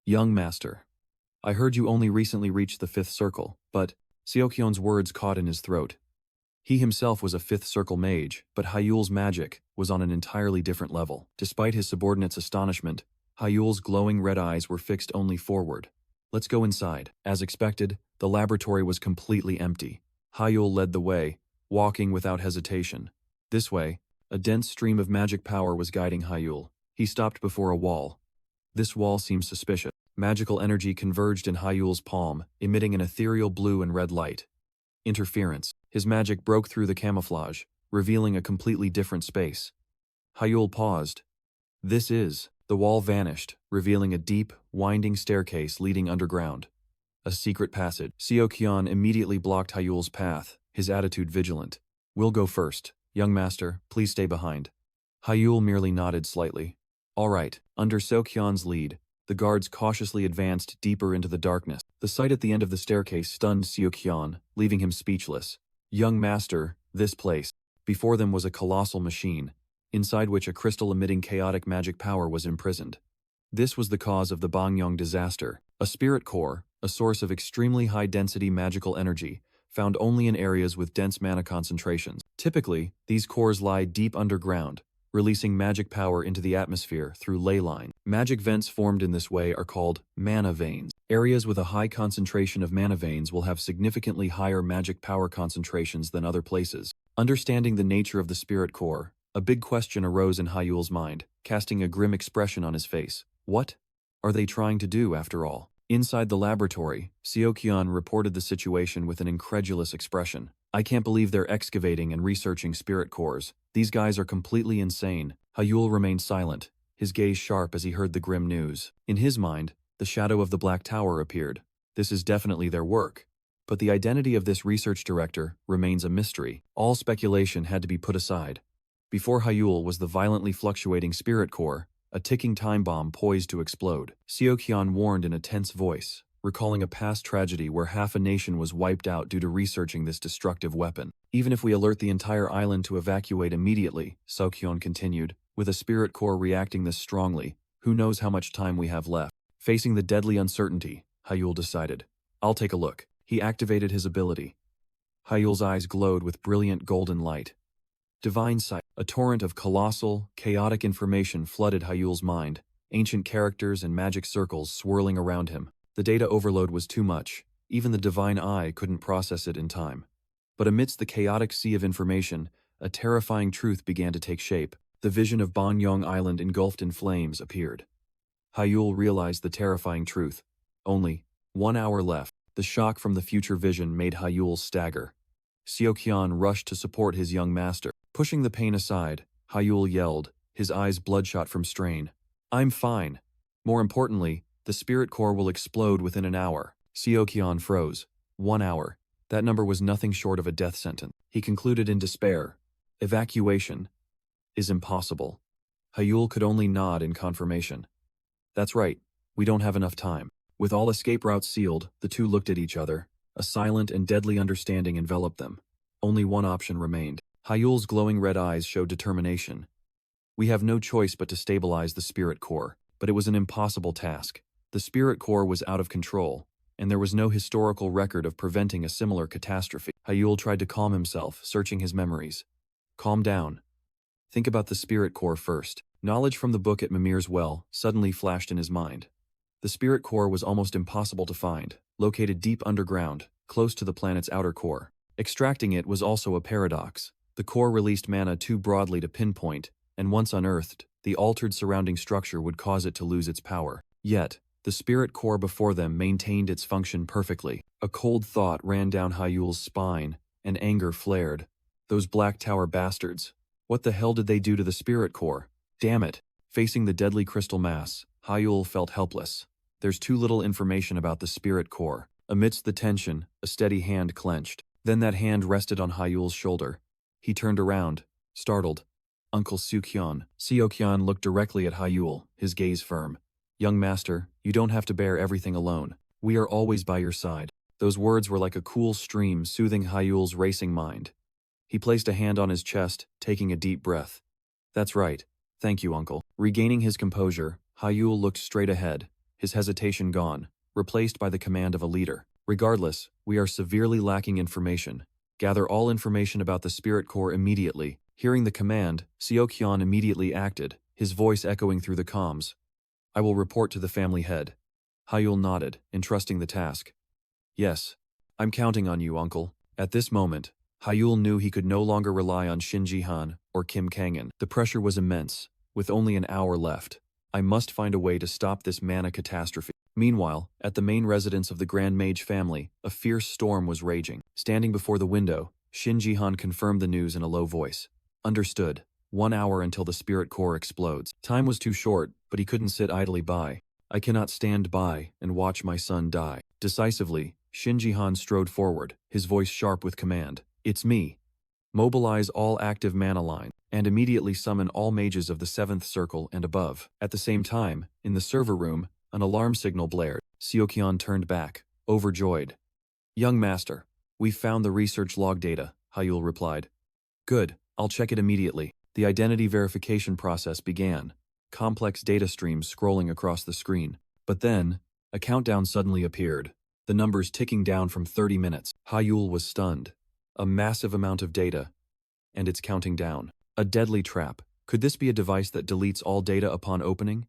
"Young master, I heard you only recently reached the 5th circle, but..." Seokyeon's words caught in his throat. He himself was a 5th circle mage, but Hyul's magic was on an entirely different level. Despite his subordinate's astonishment, Hyul's glowing red eyes were fixed only forward. "Let's go inside." As expected, the laboratory was completely empty. Hyul led the way, walking without hesitation. This way, a dense stream of magic power was guiding Hyul. He stopped before a wall. This wall seemed suspicious. Magical energy converged in Hyul's palm, emitting an ethereal blue and red light. Interference. His magic broke through the camouflage, revealing a completely different space. Hyul paused. "This is..." The wall vanished, revealing a deep, winding staircase leading underground. A secret passage. Seokyeon immediately blocked Hyul's path, his attitude vigilant. "We'll go first. Young master, please stay behind." Hyul merely nodded slightly. "All right." Under Seokyeon's lead, the guards cautiously advanced deeper into the darkness. The sight at the end of the staircase stunned Seokyeon, leaving him speechless. "Young master, this place." Before them was a colossal machine, inside which a crystal-emitting chaotic magic power was imprisoned. This was the cause of the Bangyong disaster. A spirit core, a source of extremely high-density magical energy, found only in areas with dense mana concentrations. Typically, these cores lie deep underground, releasing magic power into the atmosphere through ley lines. Magic vents formed in this way are called mana veins. Areas with a high concentration of mana veins will have significantly higher magic power concentrations than other places. Understanding the nature of the spirit core, a big question arose in Hyul's mind, casting a grim expression on his face. What are they trying to do, after all? Inside the laboratory, Seokyeon reported the situation with an incredulous expression. "I can't believe they're excavating and researching spirit cores. These guys are completely insane." Hyul remained silent, his gaze sharp as he heard the grim news. In his mind, the shadow of the Black Tower appeared. This is definitely their work. But the identity of this research director remains a mystery. All speculation had to be put aside. Before Hyul was the violently fluctuating spirit core, a ticking time bomb poised to explode. Seokyeon warned in a tense voice, recalling a past tragedy where half a nation was wiped out due to researching this destructive weapon. "Even if we alert the entire island to evacuate immediately," Seokyeon continued, "with a spirit core reacting this strongly, who knows how much time we have left." Facing the deadly uncertainty, Hyul decided, "I'll take a look." He activated his ability. Hyul's eyes glowed with brilliant golden light. Divine Sight. A torrent of colossal, chaotic information flooded Hyul's mind, ancient characters and magic circles swirling around him. The data overload was too much. Even the divine eye couldn't process it in time. But amidst the chaotic sea of information, a terrifying truth began to take shape. The The vision of Bangyong Island engulfed in flames appeared. Hyul realized the terrifying truth. Only 1 hour left. The shock from the future vision made Hyul stagger. Seokyeon rushed to support his young master. Pushing the pain aside, Hyul yelled, his eyes bloodshot from strain. I'm fine. More importantly, the spirit core will explode within an hour. Seokyeon froze. 1 hour. That number was nothing short of a death sentence. He concluded in despair. Evacuation is impossible. Hyul could only nod in confirmation. That's right. We don't have enough time. With all escape routes sealed, the two looked at each other. A silent and deadly understanding enveloped them. Only one option remained. Hyul's glowing red eyes showed determination. We have no choice but to stabilize the spirit core, but it was an impossible task. The spirit core was out of control, and there was no historical record of preventing a similar catastrophe. Hyul tried to calm himself, searching his memories. Calm down. Think about the spirit core first. Knowledge from the book at Mimir's well suddenly flashed in his mind. The spirit core was almost impossible to find, located deep underground, close to the planet's outer core. Extracting it was also a paradox. The core released mana too broadly to pinpoint, and once unearthed, the altered surrounding structure would cause it to lose its power. Yet, the spirit core before them maintained its function perfectly. A cold thought ran down Hyul's spine, and anger flared. Those Black Tower bastards. What the hell did they do to the spirit core? Damn it. Facing the deadly crystal mass, Hyul felt helpless. There's too little information about the spirit core. Amidst the tension, a steady hand clenched. Then that hand rested on Hyul's shoulder. He turned around, startled. Uncle Seokyeon looked directly at Hyul, his gaze firm. Young master, you don't have to bear everything alone. We are always by your side. Those words were like a cool stream soothing Hyul's racing mind. He placed a hand on his chest, taking a deep breath. That's right. Thank you, uncle. Regaining his composure, Hyul looked straight ahead, his hesitation gone, replaced by the command of a leader. Regardless, we are severely lacking information. Gather all information about the spirit core immediately. Hearing the command, Seokyeon immediately acted, his voice echoing through the comms. I will report to the family head. Hyul nodded, entrusting the task. Yes, I'm counting on you, uncle. At this moment, Hyul knew he could no longer rely on Shinji Han or Kim Kangan. The pressure was immense, with only an hour left. I must find a way to stop this mana catastrophe. Meanwhile, at the main residence of the Grand Mage family, a fierce storm was raging. Standing before the window, Shinji Han confirmed the news in a low voice. Understood. 1 hour until the spirit core explodes. Time was too short, but he couldn't sit idly by. I cannot stand by and watch my son die. Decisively, Shinji Han strode forward, his voice sharp with command. It's me. Mobilize all active mana line, and immediately summon all mages of the 7th circle and above. At the same time, in the server room, an alarm signal blared. Seokyeon turned back, overjoyed. Young master, we've found the research log data, Hyul replied. Good, I'll check it immediately. The identity verification process began, complex data streams scrolling across the screen. But then, a countdown suddenly appeared, the numbers ticking down from 30 minutes. Hyul was stunned. A massive amount of data, and it's counting down. A deadly trap. Could this be a device that deletes all data upon opening?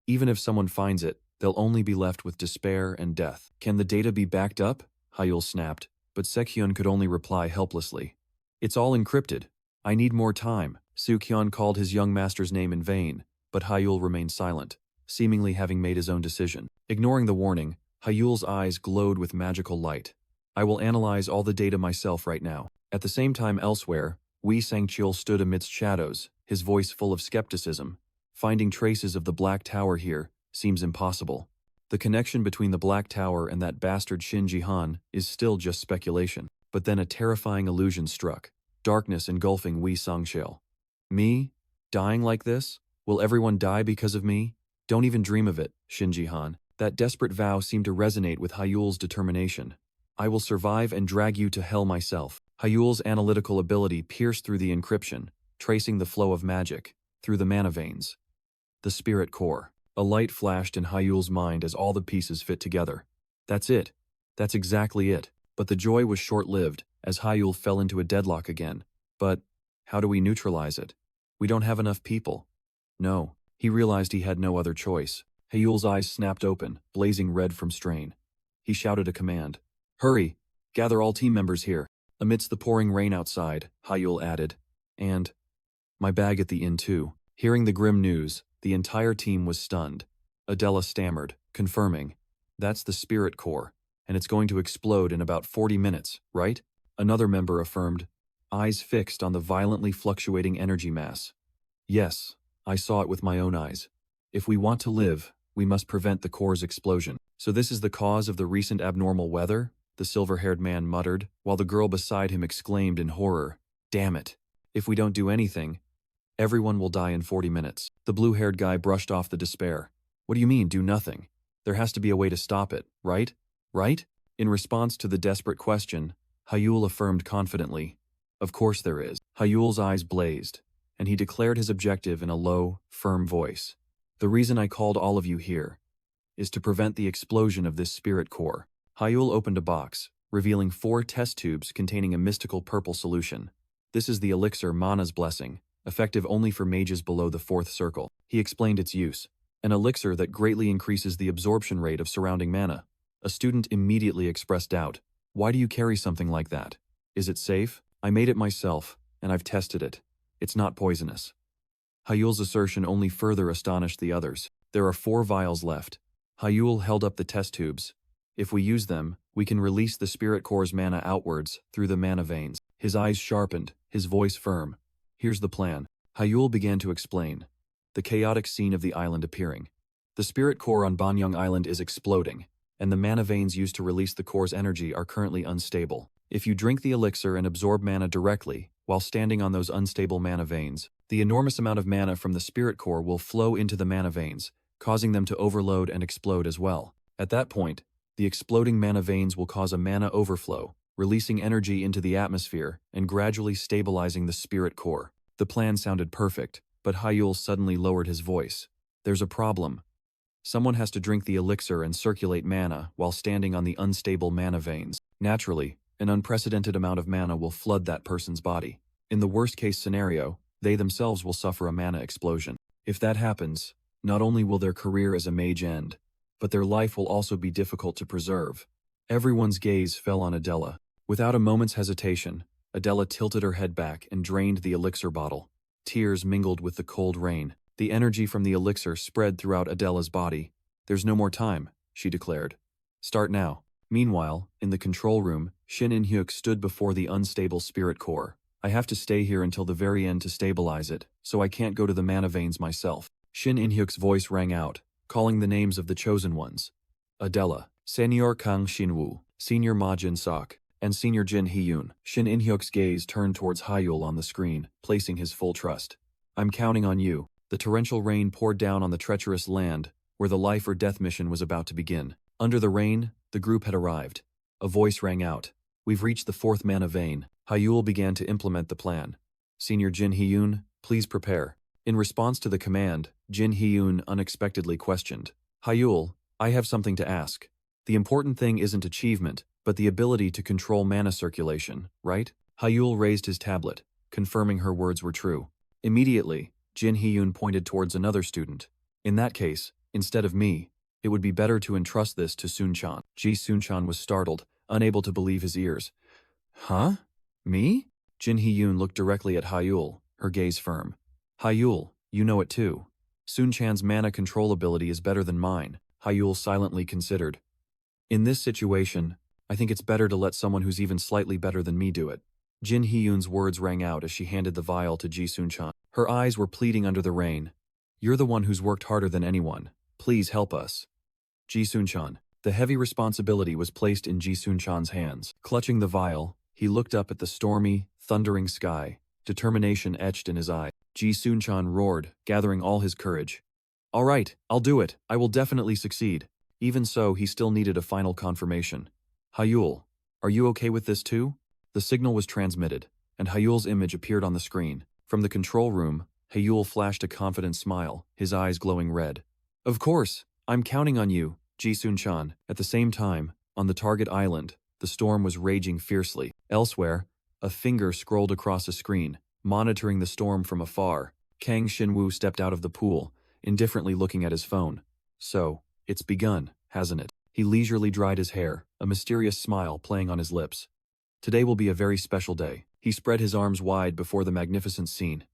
Even if someone finds it, they'll only be left with despair and death. Can the data be backed up? Hyul snapped, but Seokyeon could only reply helplessly. It's all encrypted. I need more time. Seokyeon called his young master's name in vain, but Hyul remained silent, seemingly having made his own decision. Ignoring the warning, Hyul's eyes glowed with magical light. I will analyze all the data myself right now. At the same time elsewhere, Wee Sangcheol stood amidst shadows, his voice full of skepticism. Finding traces of the Black Tower here seems impossible. The connection between the Black Tower and that bastard Shinji Han is still just speculation. But then a terrifying illusion struck, darkness engulfing Wee Sangcheol. Me? Dying like this? Will everyone die because of me? Don't even dream of it, Shinji Han. That desperate vow seemed to resonate with Hyul's determination. I will survive and drag you to hell myself. Hyul's analytical ability pierced through the encryption, tracing the flow of magic, through the mana veins. The spirit core. A light flashed in Hyul's mind as all the pieces fit together. That's it. That's exactly it. But the joy was short-lived, as Hyul fell into a deadlock again. But how do we neutralize it? We don't have enough people. No, he realized he had no other choice. Hyul's eyes snapped open, blazing red from strain. He shouted a command. Hurry! Gather all team members here. Amidst the pouring rain outside, Hyul added. And My bag at the inn too. Hearing the grim news, the entire team was stunned. Adela stammered, confirming, "That's the spirit core, and it's going to explode in about 40 minutes, right?" Another member affirmed, eyes fixed on the violently fluctuating energy mass. "Yes, I saw it with my own eyes. If we want to live, we must prevent the core's explosion." "So this is the cause of the recent abnormal weather?" the silver-haired man muttered, while the girl beside him exclaimed in horror, "Damn it. If we don't do anything, everyone will die in 40 minutes. The blue-haired guy brushed off the despair. "What do you mean, do nothing? There has to be a way to stop it, right? Right?" In response to the desperate question, Hyul affirmed confidently, "Of course there is." Hyul's eyes blazed, and he declared his objective in a low, firm voice. "The reason I called all of you here is to prevent the explosion of this spirit core." Hyul opened a box, revealing 4 test tubes containing a mystical purple solution. "This is the elixir Mana's Blessing, effective only for mages below the 4th circle." He explained its use. "An elixir that greatly increases the absorption rate of surrounding mana." A student immediately expressed doubt. "Why do you carry something like that? Is it safe?" "I made it myself, and I've tested it. It's not poisonous." Hyul's assertion only further astonished the others. "There are 4 vials left." Hyul held up the test tubes. "If we use them, we can release the spirit core's mana outwards through the mana veins." His eyes sharpened, his voice firm. "Here's the plan." Hyul began to explain, the chaotic scene of the island appearing. The spirit core on Bangyong Island is exploding, and the mana veins used to release the core's energy are currently unstable. If you drink the elixir and absorb mana directly, while standing on those unstable mana veins, the enormous amount of mana from the spirit core will flow into the mana veins, causing them to overload and explode as well. At that point, the exploding mana veins will cause a mana overflow, releasing energy into the atmosphere and gradually stabilizing the spirit core. The plan sounded perfect, but Hyul suddenly lowered his voice. "There's a problem. Someone has to drink the elixir and circulate mana while standing on the unstable mana veins. Naturally, an unprecedented amount of mana will flood that person's body. In the worst-case scenario, they themselves will suffer a mana explosion. If that happens, not only will their career as a mage end, but their life will also be difficult to preserve." Everyone's gaze fell on Adela. Without a moment's hesitation, Adela tilted her head back and drained the elixir bottle. Tears mingled with the cold rain. The energy from the elixir spread throughout Adela's body. "There's no more time," she declared. "Start now." Meanwhile, in the control room, Shin In-hyuk stood before the unstable spirit core. "I have to stay here until the very end to stabilize it, so I can't go to the mana veins myself." Shin In-hyuk's voice rang out, calling the names of the chosen ones. Adela, Senior Kang Shin-woo, Senior Ma Jin-sok, and Senior Jin Hee-yoon. Shin In-hyuk's gaze turned towards Hyul on the screen, placing his full trust. "I'm counting on you." The torrential rain poured down on the treacherous land, where the life or death mission was about to begin. Under the rain, the group had arrived. A voice rang out. "We've reached the 4th mana vein." Hyul began to implement the plan. "Senior Jin Hee-yoon, please prepare." In response to the command, Jin Hee-yoon unexpectedly questioned, "Hyul, I have something to ask. The important thing isn't achievement, but the ability to control mana circulation, right?" Hyul raised his tablet, confirming her words were true. Immediately, Jin Hee-yoon pointed towards another student. "In that case, instead of me, it would be better to entrust this to Sun-chan." Ji Sun-chan was startled, unable to believe his ears. "Huh? Me?" Jin Hee-yoon looked directly at Hyul, her gaze firm. "Hyul, you know it too. Sun-chan's mana control ability is better than mine." Hyul silently considered. "In this situation, I think it's better to let someone who's even slightly better than me do it." Jin Hee-yoon's words rang out as she handed the vial to Ji Sun-chan. Her eyes were pleading under the rain. "You're the one who's worked harder than anyone. Please help us." Ji Sun-chan. The heavy responsibility was placed in Ji Sun-chan's hands. Clutching the vial, he looked up at the stormy, thundering sky, determination etched in his eye. Ji Sun-chan roared, gathering all his courage. "All right, I'll do it. I will definitely succeed." Even so, he still needed a final confirmation. "Hyul, are you okay with this too?" The signal was transmitted, and Hyul's image appeared on the screen. From the control room, Hyul flashed a confident smile, his eyes glowing red. "Of course, I'm counting on you, Ji Sun-chan." At the same time, on the target island, the storm was raging fiercely. Elsewhere, a finger scrolled across a screen, monitoring the storm from afar. Kang Shin-woo stepped out of the pool, indifferently looking at his phone. "So, it's begun, hasn't it?" He leisurely dried his hair, a mysterious smile playing on his lips. "Today will be a very special day." He spread his arms wide before the magnificent scene.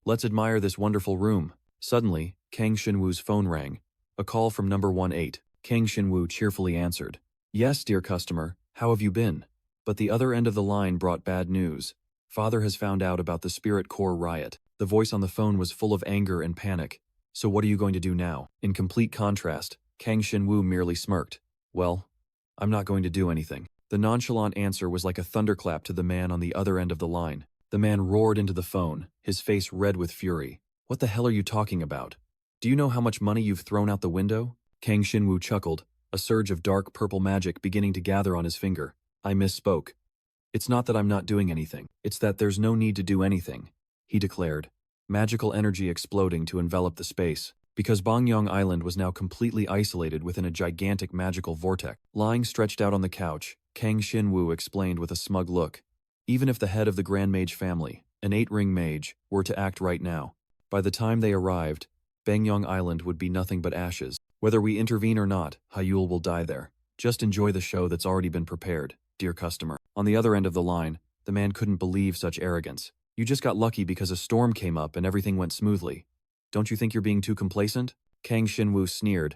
Let's admire this wonderful room. Suddenly, Kang Shinwoo's phone rang. A call from number 18. Kang Shinwoo cheerfully answered. Yes, dear customer, how have you been? But the other end of the line brought bad news. Father has found out about the Spirit Core riot. The voice on the phone was full of anger and panic. So what are you going to do now? In complete contrast, Kang Shinwoo merely smirked. Well, I'm not going to do anything. The nonchalant answer was like a thunderclap to the man on the other end of the line. The man roared into the phone, his face red with fury. What the hell are you talking about? Do you know how much money you've thrown out the window? Kang Shinwoo chuckled, a surge of dark purple magic beginning to gather on his finger. I misspoke. It's not that I'm not doing anything. It's that there's no need to do anything, he declared, magical energy exploding to envelop the space. Because Bangyong Island was now completely isolated within a gigantic magical vortex. Lying stretched out on the couch, Kang Shinwoo explained with a smug look. Even if the head of the Grand Mage family, an 8-ring mage, were to act right now, by the time they arrived, Bangyong Island would be nothing but ashes. Whether we intervene or not, Hyul will die there. Just enjoy the show that's already been prepared, dear customer. On the other end of the line, the man couldn't believe such arrogance. You just got lucky because a storm came up and everything went smoothly. Don't you think you're being too complacent? Kang Shinwoo sneered.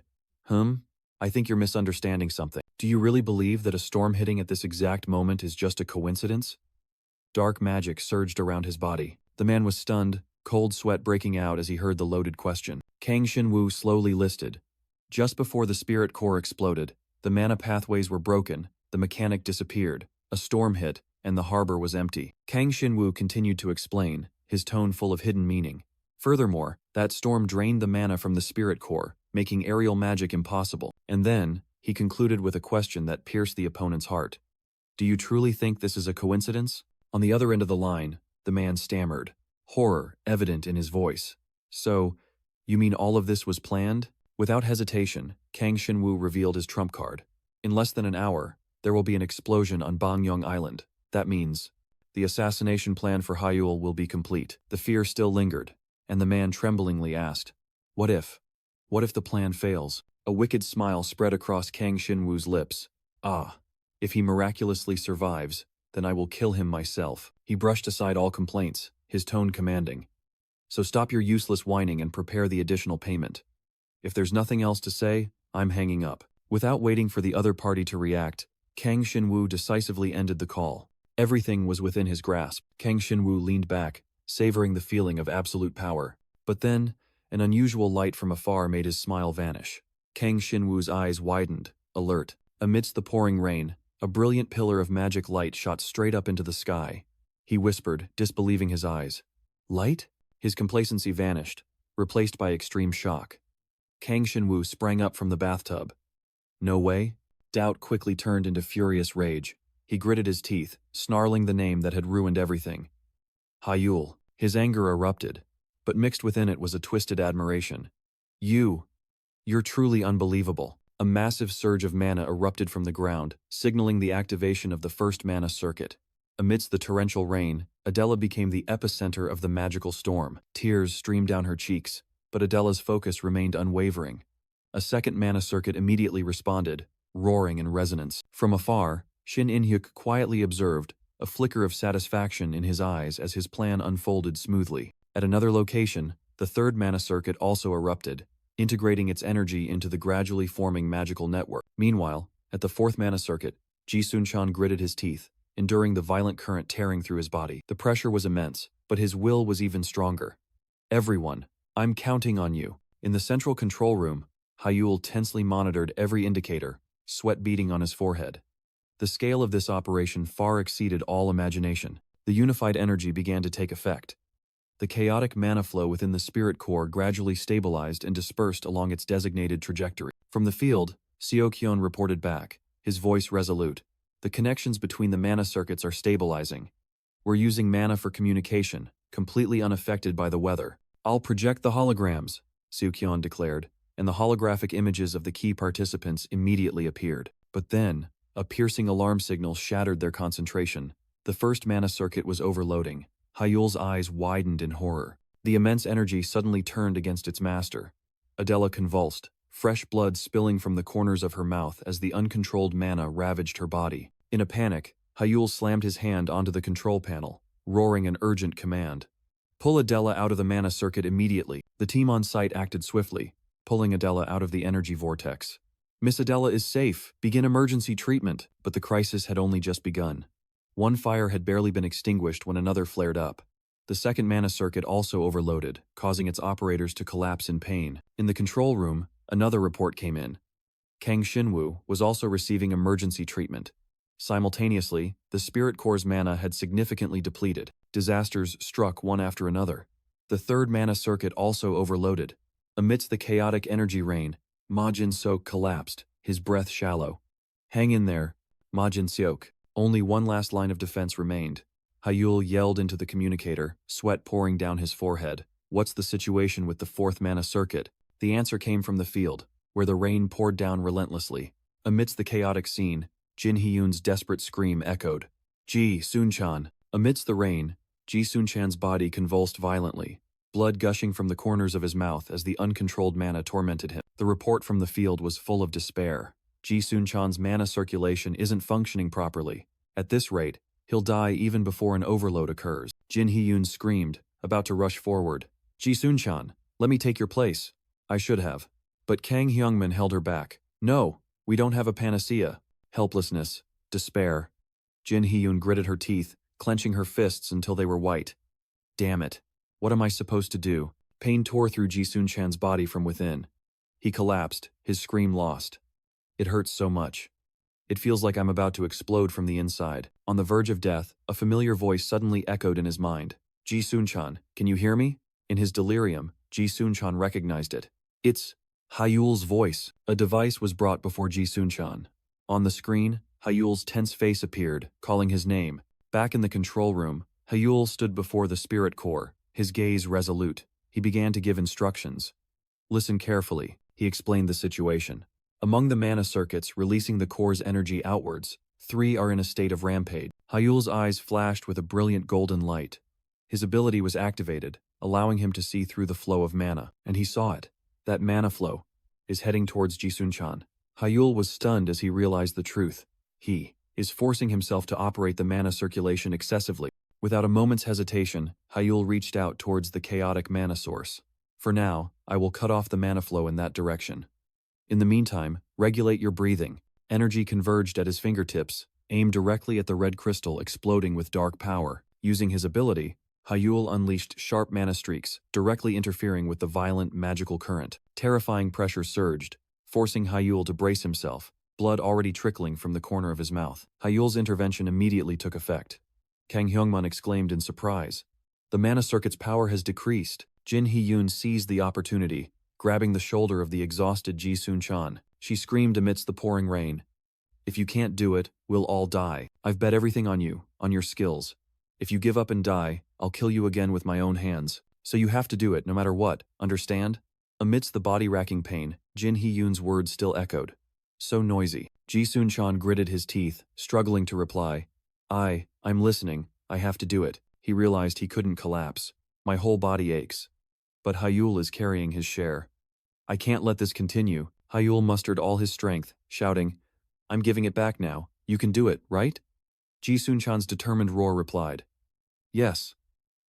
I think you're misunderstanding something. Do you really believe that a storm hitting at this exact moment is just a coincidence? Dark magic surged around his body. The man was stunned, cold sweat breaking out as he heard the loaded question. Kang Shinwoo slowly listed. Just before the spirit core exploded, the mana pathways were broken, the mechanic disappeared, a storm hit, and the harbor was empty. Kang Shinwoo continued to explain, his tone full of hidden meaning. Furthermore, that storm drained the mana from the spirit core, making aerial magic impossible. And then, he concluded with a question that pierced the opponent's heart. Do you truly think this is a coincidence? On the other end of the line, the man stammered, horror evident in his voice. So, you mean all of this was planned? Without hesitation, Kang Shinwoo revealed his trump card. In less than an hour, there will be an explosion on Bangyong Island. That means, the assassination plan for Hyul will be complete. The fear still lingered, and the man tremblingly asked, What if? What if the plan fails? A wicked smile spread across Kang Shinwoo's lips. Ah, if he miraculously survives, then I will kill him myself. He brushed aside all complaints, his tone commanding. So stop your useless whining and prepare the additional payment. If there's nothing else to say, I'm hanging up. Without waiting for the other party to react, Kang Shinwoo decisively ended the call. Everything was within his grasp. Kang Shinwoo leaned back, savoring the feeling of absolute power. But then, an unusual light from afar made his smile vanish. Kang Shinwoo's eyes widened, alert. Amidst the pouring rain, a brilliant pillar of magic light shot straight up into the sky. He whispered, disbelieving his eyes. Light? His complacency vanished, replaced by extreme shock. Kang Shinwoo sprang up from the bathtub. No way? Doubt quickly turned into furious rage. He gritted his teeth, snarling the name that had ruined everything. Hyul. His anger erupted, but mixed within it was a twisted admiration. You're truly unbelievable. A massive surge of mana erupted from the ground, signaling the activation of the first mana circuit. Amidst the torrential rain, Adela became the epicenter of the magical storm. Tears streamed down her cheeks, but Adela's focus remained unwavering. A second mana circuit immediately responded, roaring in resonance. From afar, Shin In-hyuk quietly observed, a flicker of satisfaction in his eyes as his plan unfolded smoothly. At another location, the third mana circuit also erupted, integrating its energy into the gradually forming magical network. Meanwhile, at the fourth mana circuit, Ji-sun-chan gritted his teeth, enduring the violent current tearing through his body. The pressure was immense, but his will was even stronger. Everyone, I'm counting on you. In the central control room, Hyul tensely monitored every indicator, sweat beading on his forehead. The scale of this operation far exceeded all imagination. The unified energy began to take effect. The chaotic mana flow within the spirit core gradually stabilized and dispersed along its designated trajectory. From the field, Seokyeon reported back, his voice resolute. The connections between the mana circuits are stabilizing. We're using mana for communication, completely unaffected by the weather. I'll project the holograms, Seokyeon declared, and the holographic images of the key participants immediately appeared. But then, a piercing alarm signal shattered their concentration. The first mana circuit was overloading. Hyul's eyes widened in horror. The immense energy suddenly turned against its master. Adela convulsed, fresh blood spilling from the corners of her mouth as the uncontrolled mana ravaged her body. In a panic, Hyul slammed his hand onto the control panel, roaring an urgent command. Pull Adela out of the mana circuit immediately. The team on site acted swiftly, pulling Adela out of the energy vortex. Miss Adela is safe. Begin emergency treatment. But the crisis had only just begun. One fire had barely been extinguished when another flared up. The second mana circuit also overloaded, causing its operators to collapse in pain. In the control room, another report came in. Kang Shinwoo was also receiving emergency treatment. Simultaneously, the Spirit Core's mana had significantly depleted. Disasters struck one after another. The third mana circuit also overloaded. Amidst the chaotic energy rain, Ma Jin-seok collapsed, his breath shallow. Hang in there, Ma Jin-seok. Only one last line of defense remained. Hyul yelled into the communicator, sweat pouring down his forehead. What's the situation with the fourth mana circuit? The answer came from the field, where the rain poured down relentlessly. Amidst the chaotic scene, Jin Hyun's desperate scream echoed. Ji Sun-chan. Amidst the rain, Ji Sun-chan's body convulsed violently, blood gushing from the corners of his mouth as the uncontrolled mana tormented him. The report from the field was full of despair. Ji Sun-chan's mana circulation isn't functioning properly. At this rate, he'll die even before an overload occurs. Jin Hyun screamed, about to rush forward. Ji Sun-chan, let me take your place. I should have. But Kang Hyungmin held her back. No, we don't have a panacea. Helplessness, despair. Jin Hyun gritted her teeth, clenching her fists until they were white. Damn it. What am I supposed to do? Pain tore through Ji Sun-chan's body from within. He collapsed, his scream lost. It hurts so much. It feels like I'm about to explode from the inside. On the verge of death, a familiar voice suddenly echoed in his mind. Ji Sun-chan, can you hear me? In his delirium, Ji Sun-chan recognized it. It's Hyul's voice. A device was brought before Ji Sun-chan. On the screen, Hyul's tense face appeared, calling his name. Back in the control room, Hyul stood before the Spirit Core, his gaze resolute. He began to give instructions. Listen carefully, he explained the situation. Among the mana circuits releasing the core's energy outwards, 3 are in a state of rampage. Hyul's eyes flashed with a brilliant golden light. His ability was activated, allowing him to see through the flow of mana, and he saw it. That mana flow is heading towards Ji Sun-chan. Hyul was stunned as he realized the truth. He is forcing himself to operate the mana circulation excessively. Without a moment's hesitation, Hyul reached out towards the chaotic mana source. For now, I will cut off the mana flow in that direction. In the meantime, regulate your breathing. Energy converged at his fingertips, aimed directly at the red crystal exploding with dark power. Using his ability, Hyul unleashed sharp mana streaks, directly interfering with the violent magical current. Terrifying pressure surged, forcing Hyul to brace himself, blood already trickling from the corner of his mouth. Hyul's intervention immediately took effect. Kang Hyungman exclaimed in surprise. The mana circuit's power has decreased. Jin Hyun seized the opportunity, grabbing the shoulder of the exhausted Ji Sun-chan. She screamed amidst the pouring rain. If you can't do it, we'll all die. I've bet everything on you, on your skills. If you give up and die, I'll kill you again with my own hands. So you have to do it no matter what, understand? Amidst the body-racking pain, Jin Hyun's words still echoed. So noisy. Ji Sun-chan gritted his teeth, struggling to reply. I'm listening. I have to do it. He realized he couldn't collapse. My whole body aches. But Hyul is carrying his share. I can't let this continue. Hyul mustered all his strength, shouting, I'm giving it back now. You can do it, right? Ji Sun-chan's determined roar replied. Yes.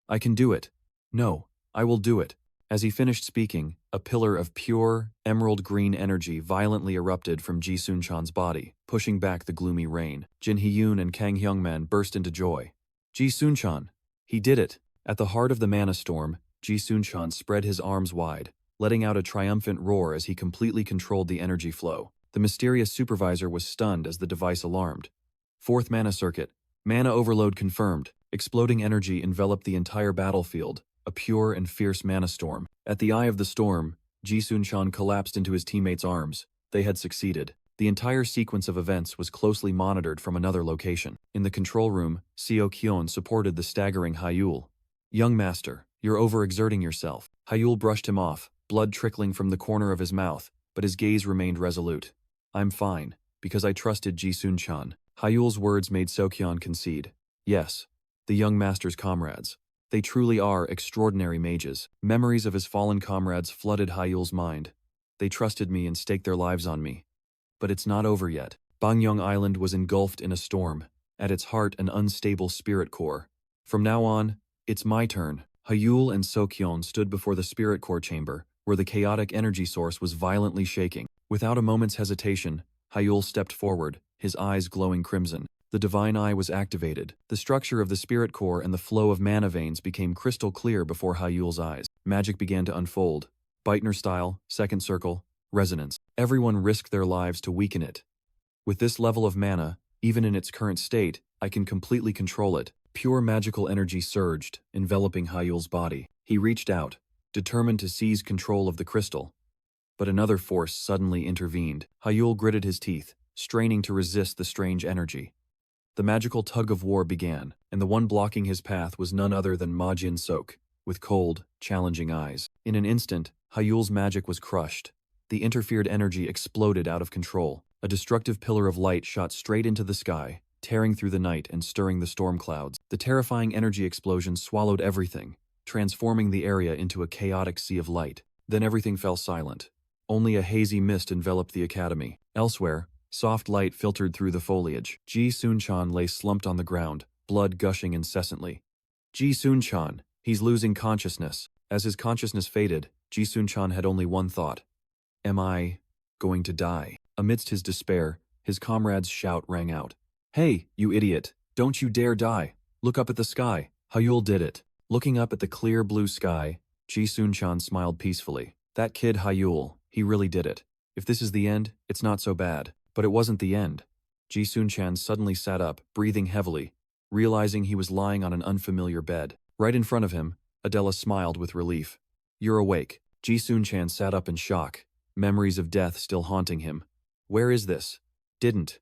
I can do it. No, I will do it. As he finished speaking, a pillar of pure, emerald green energy violently erupted from Ji Sun-chan's body, pushing back the gloomy rain. Jin Hyun and Kang Hyungman burst into joy. Ji Sun-chan. He did it. At the heart of the mana storm, Ji Sun-chan spread his arms wide, letting out a triumphant roar as he completely controlled the energy flow. The mysterious supervisor was stunned as the device alarmed. Fourth mana circuit. Mana overload confirmed. Exploding energy enveloped the entire battlefield, a pure and fierce mana storm. At the eye of the storm, Ji Sun-chan collapsed into his teammates' arms. They had succeeded. The entire sequence of events was closely monitored from another location. In the control room, Seo Kyon supported the staggering Hyul. Young master, you're overexerting yourself. Hyul brushed him off, blood trickling from the corner of his mouth, but his gaze remained resolute. I'm fine, because I trusted Ji Sun-chan. Hyul's words made Seokyeon concede. Yes, the young master's comrades. They truly are extraordinary mages. Memories of his fallen comrades flooded Hyul's mind. They trusted me and staked their lives on me. But it's not over yet. Bangyong Island was engulfed in a storm. At its heart, an unstable spirit core. From now on, it's my turn. Hyul and Sokyeon stood before the spirit core chamber, where the chaotic energy source was violently shaking. Without a moment's hesitation, Hyul stepped forward, his eyes glowing crimson. The divine eye was activated. The structure of the spirit core and the flow of mana veins became crystal clear before Hyul's eyes. Magic began to unfold. Beitner style, second circle, resonance. Everyone risked their lives to weaken it. With this level of mana, even in its current state, I can completely control it. Pure magical energy surged, enveloping Hyul's body. He reached out, determined to seize control of the crystal. But another force suddenly intervened. Hyul gritted his teeth, straining to resist the strange energy. The magical tug-of-war began, and the one blocking his path was none other than Ma Jin-sok, with cold, challenging eyes. In an instant, Hyul's magic was crushed. The interfered energy exploded out of control. A destructive pillar of light shot straight into the sky, tearing through the night and stirring the storm clouds. The terrifying energy explosion swallowed everything, transforming the area into a chaotic sea of light. Then everything fell silent. Only a hazy mist enveloped the academy. Elsewhere, soft light filtered through the foliage. Ji Sun-chan lay slumped on the ground, blood gushing incessantly. Ji Sun-chan, he's losing consciousness. As his consciousness faded, Ji Sun-chan had only one thought. Am I going to die? Amidst his despair, his comrade's shout rang out. Hey, you idiot! Don't you dare die! Look up at the sky! Hyul did it. Looking up at the clear blue sky, Ji Sun-chan smiled peacefully. That kid Hyul, he really did it. If this is the end, it's not so bad. But it wasn't the end. Ji Sun-chan suddenly sat up, breathing heavily, realizing he was lying on an unfamiliar bed. Right in front of him, Adela smiled with relief. You're awake. Ji Sun-chan sat up in shock, memories of death still haunting him. Where is this? Didn't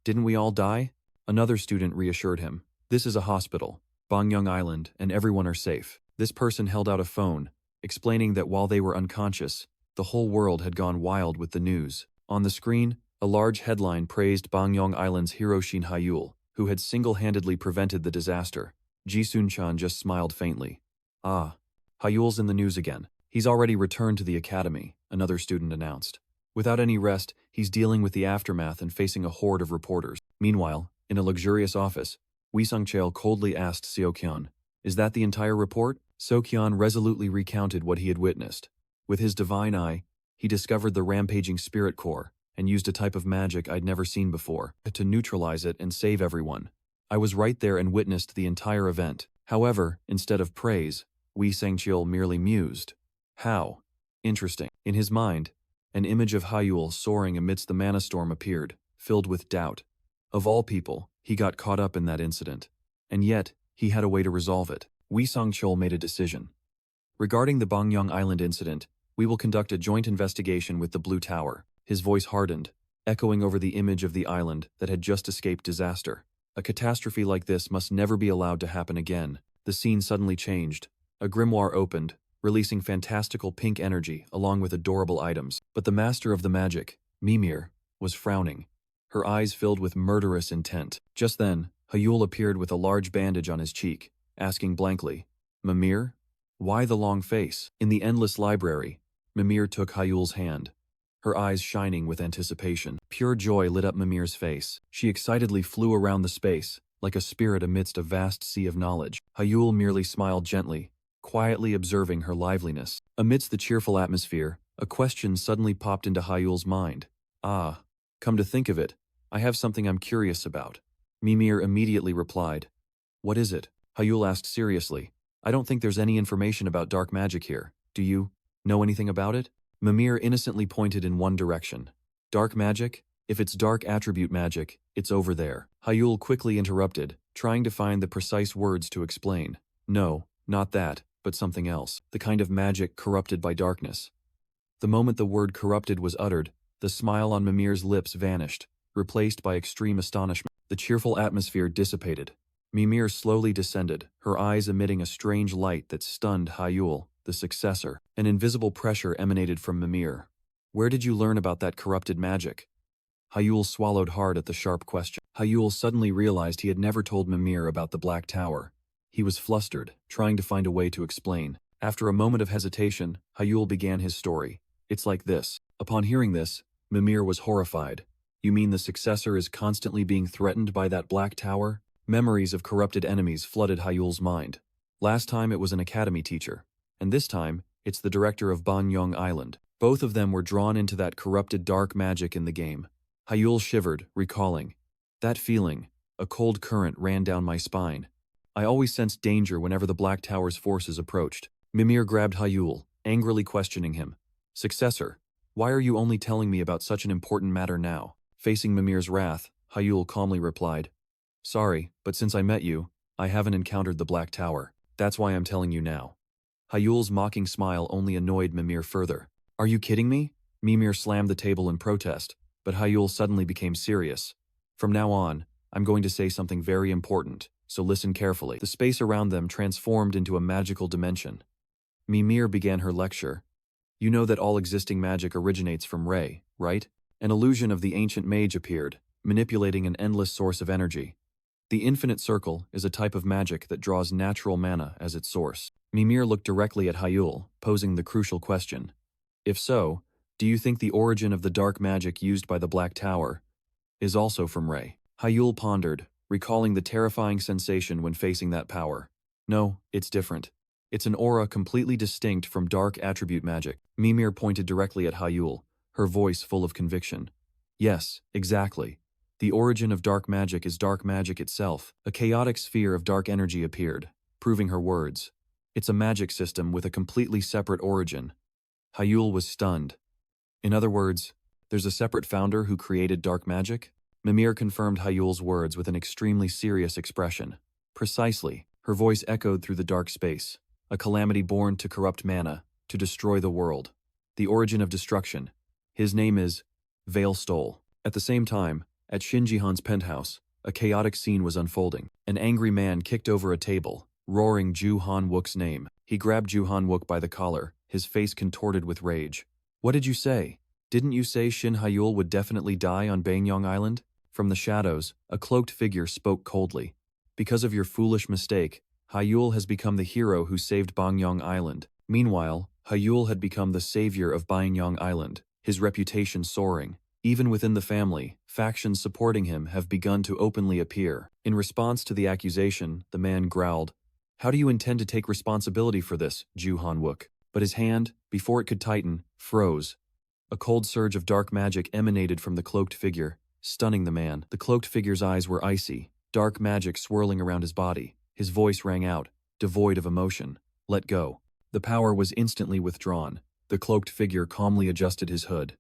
we all die? Another student reassured him. This is a hospital, Bangyong Island, and everyone are safe. This person held out a phone, explaining that while they were unconscious, the whole world had gone wild with the news. On the screen, a large headline praised Bangyong Island's hero Shin Hyul, who had single-handedly prevented the disaster. Ji Sun-chan just smiled faintly. Ah, Hyul's in the news again. He's already returned to the academy, another student announced. Without any rest, he's dealing with the aftermath and facing a horde of reporters. Meanwhile, in a luxurious office, Wi Sung-cheol coldly asked Seo-kyeon, "Is that the entire report?" Seo-kyeon resolutely recounted what he had witnessed. With his divine eye, he discovered the rampaging spirit core, and used a type of magic I'd never seen before, to neutralize it and save everyone. I was right there and witnessed the entire event. However, instead of praise, Wi Sung-cheol merely mused. How? Interesting. In his mind, an image of Hyul soaring amidst the mana storm appeared, filled with doubt. Of all people, he got caught up in that incident. And yet, he had a way to resolve it. Wi Sung-cheol made a decision. Regarding the Bangyong Island incident, we will conduct a joint investigation with the Blue Tower. His voice hardened, echoing over the image of the island that had just escaped disaster. A catastrophe like this must never be allowed to happen again. The scene suddenly changed. A grimoire opened, releasing fantastical pink energy along with adorable items. But the master of the magic, Mimir, was frowning, her eyes filled with murderous intent. Just then, Hyul appeared with a large bandage on his cheek, asking blankly, Mimir? Why the long face? In the endless library, Mimir took Hyul's hand, her eyes shining with anticipation. Pure joy lit up Mimir's face. She excitedly flew around the space, like a spirit amidst a vast sea of knowledge. Hyul merely smiled gently, quietly observing her liveliness. Amidst the cheerful atmosphere, a question suddenly popped into Hyul's mind. Ah, come to think of it, I have something I'm curious about. Mimir immediately replied. What is it? Hyul asked seriously. I don't think there's any information about dark magic here. Do you know anything about it? Mimir innocently pointed in one direction. Dark magic? If it's dark attribute magic, it's over there. Hyul quickly interrupted, trying to find the precise words to explain. No, not that, but something else. The kind of magic corrupted by darkness. The moment the word corrupted was uttered, the smile on Mimir's lips vanished, replaced by extreme astonishment. The cheerful atmosphere dissipated. Mimir slowly descended, her eyes emitting a strange light that stunned Hyul, the successor. An invisible pressure emanated from Mimir. Where did you learn about that corrupted magic? Hyul swallowed hard at the sharp question. Hyul suddenly realized he had never told Mimir about the Black Tower. He was flustered, trying to find a way to explain. After a moment of hesitation, Hyul began his story. It's like this. Upon hearing this, Mimir was horrified. You mean the successor is constantly being threatened by that Black Tower? Memories of corrupted enemies flooded Hyul's mind. Last time it was an academy teacher, and this time it's the director of Bangyong Island. Both of them were drawn into that corrupted dark magic in the game. Hyul shivered, recalling. That feeling, a cold current ran down my spine. I always sensed danger whenever the Black Tower's forces approached. Mimir grabbed Hyul, angrily questioning him. Successor, why are you only telling me about such an important matter now? Facing Mimir's wrath, Hyul calmly replied. Sorry, but since I met you, I haven't encountered the Black Tower. That's why I'm telling you now. Hyul's mocking smile only annoyed Mimir further. Are you kidding me? Mimir slammed the table in protest, but Hyul suddenly became serious. From now on, I'm going to say something very important, so listen carefully. The space around them transformed into a magical dimension. Mimir began her lecture. You know that all existing magic originates from Ray, right? An illusion of the ancient mage appeared, manipulating an endless source of energy. The infinite circle is a type of magic that draws natural mana as its source. Mimir looked directly at Hyul, posing the crucial question. If so, do you think the origin of the dark magic used by the Black Tower is also from Ray? Hyul pondered, recalling the terrifying sensation when facing that power. No, it's different. It's an aura completely distinct from dark attribute magic. Mimir pointed directly at Hyul, her voice full of conviction. Yes, exactly. The origin of dark magic is dark magic itself. A chaotic sphere of dark energy appeared, proving her words. It's a magic system with a completely separate origin. Hyul was stunned. In other words, there's a separate founder who created dark magic? Mimir confirmed Hyul's words with an extremely serious expression. Precisely, her voice echoed through the dark space. A calamity born to corrupt mana, to destroy the world. The origin of destruction. His name is Veilstole. At the same time, at Shinji Han's penthouse, a chaotic scene was unfolding. An angry man kicked over a table, roaring Ju Han Wook's name. He grabbed Ju Han Wook by the collar, his face contorted with rage. What did you say? Didn't you say Shin Hyul would definitely die on Bangyong Island? From the shadows, a cloaked figure spoke coldly. Because of your foolish mistake, Hyul has become the hero who saved Bangyong Island. Meanwhile, Hyul had become the savior of Bangyong Island, his reputation soaring. Even within the family, factions supporting him have begun to openly appear. In response to the accusation, the man growled, How do you intend to take responsibility for this, Ju Han Wook? But his hand, before it could tighten, froze. A cold surge of dark magic emanated from the cloaked figure, stunning the man. The cloaked figure's eyes were icy, dark magic swirling around his body. His voice rang out, devoid of emotion. Let go. The power was instantly withdrawn. The cloaked figure calmly adjusted his hood.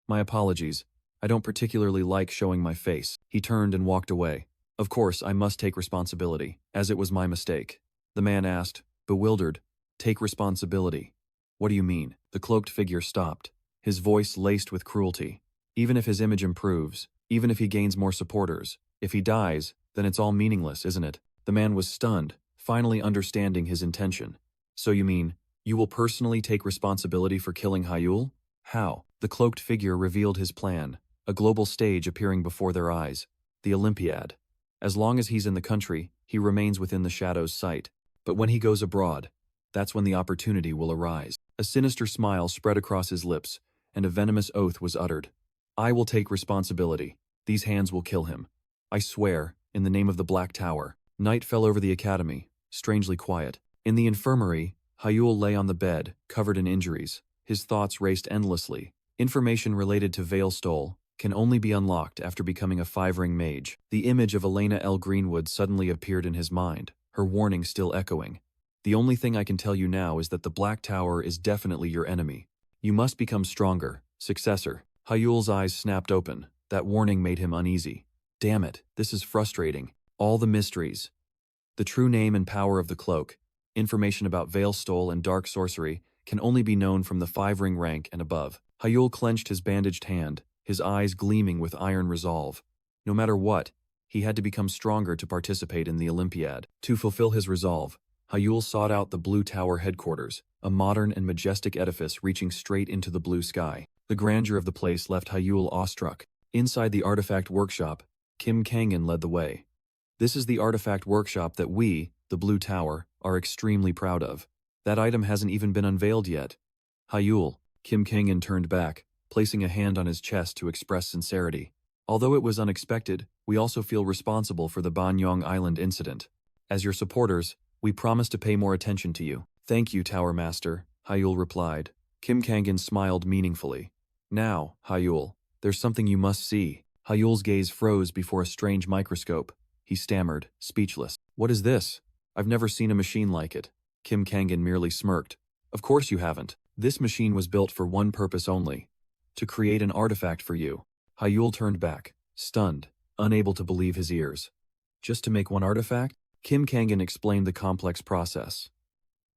My apologies. I don't particularly like showing my face. He turned and walked away. Of course, I must take responsibility, as it was my mistake. The man asked, bewildered, Take responsibility. What do you mean? The cloaked figure stopped, his voice laced with cruelty. Even if his image improves, even if he gains more supporters, if he dies, then it's all meaningless, isn't it? The man was stunned, finally understanding his intention. So you mean, you will personally take responsibility for killing Hyul? How? The cloaked figure revealed his plan, a global stage appearing before their eyes, the Olympiad. As long as he's in the country, he remains within the Shadow's sight. But when he goes abroad, that's when the opportunity will arise. A sinister smile spread across his lips, and a venomous oath was uttered. I will take responsibility. These hands will kill him. I swear, in the name of the Black Tower. Night fell over the academy, strangely quiet. In the infirmary, Hyul lay on the bed, covered in injuries. His thoughts raced endlessly. Information related to Veilstole can only be unlocked after becoming a 5-ring mage. The image of Elena L. Greenwood suddenly appeared in his mind, her warning still echoing. The only thing I can tell you now is that the Black Tower is definitely your enemy. You must become stronger, successor. Hyul's eyes snapped open. That warning made him uneasy. Damn it, this is frustrating. All the mysteries. The true name and power of the cloak, information about Veilstole and dark sorcery, can only be known from the 5-ring rank and above. Hyul clenched his bandaged hand, his eyes gleaming with iron resolve. No matter what, he had to become stronger to participate in the Olympiad. To fulfill his resolve, Hyul sought out the Blue Tower headquarters, a modern and majestic edifice reaching straight into the blue sky. The grandeur of the place left Hyul awestruck. Inside the artifact workshop, Kim Kangan led the way. This is the artifact workshop that we, the Blue Tower, are extremely proud of. That item hasn't even been unveiled yet. Hyul, Kim Kangan turned back, placing a hand on his chest to express sincerity. Although it was unexpected, we also feel responsible for the Bangyong Island incident. As your supporters, We promise to pay more attention to you. Thank you, Tower Master, Hyul replied. Kim Kangan smiled meaningfully. Now, Hyul, there's something you must see. Hyul's gaze froze before a strange microscope. He stammered, speechless. What is this? I've never seen a machine like it. Kim Kangan merely smirked. Of course you haven't. This machine was built for one purpose only. To create an artifact for you. Hyul turned back, stunned, unable to believe his ears. Just to make one artifact? Kim Kangan explained the complex process.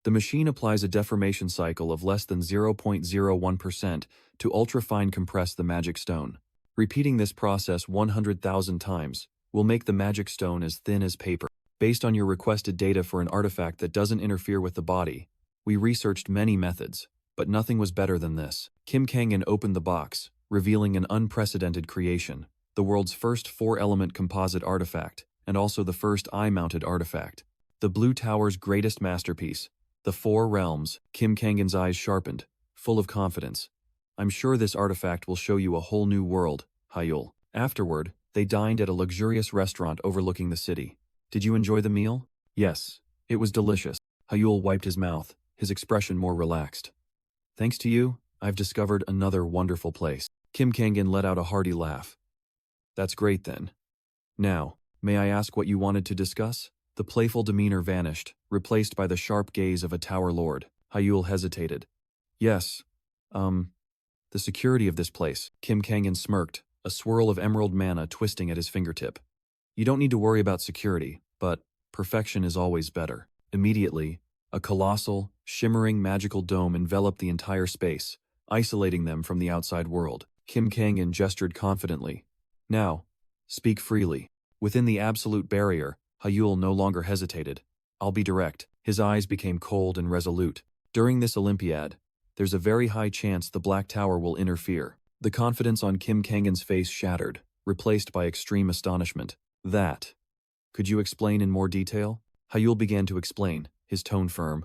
The machine applies a deformation cycle of less than 0.01% to ultra-fine compress the magic stone. Repeating this process 100,000 times will make the magic stone as thin as paper. Based on your requested data for an artifact that doesn't interfere with the body, we researched many methods, but nothing was better than this. Kim Kangan opened the box, revealing an unprecedented creation, the world's first 4-element composite artifact, and also the first eye-mounted artifact. The Blue Tower's greatest masterpiece, the 4 realms. Kim Kangan's eyes sharpened, full of confidence. I'm sure this artifact will show you a whole new world, Hyul. Afterward, they dined at a luxurious restaurant overlooking the city. Did you enjoy the meal? Yes, it was delicious. Hyul wiped his mouth, his expression more relaxed. Thanks to you, I've discovered another wonderful place. Kim Kangan let out a hearty laugh. That's great then. Now, may I ask what you wanted to discuss? The playful demeanor vanished, replaced by the sharp gaze of a tower lord. Hyul hesitated. Yes, the security of this place. Kim Kangan smirked, a swirl of emerald mana twisting at his fingertip. You don't need to worry about security, but perfection is always better. Immediately, a colossal, shimmering magical dome enveloped the entire space, isolating them from the outside world. Kim Kangan gestured confidently. Now, speak freely. Within the absolute barrier, Hyul no longer hesitated. I'll be direct. His eyes became cold and resolute. During this Olympiad, there's a very high chance the Black Tower will interfere. The confidence on Kim Kangan's face shattered, replaced by extreme astonishment. That. Could you explain in more detail? Hyul began to explain, his tone firm.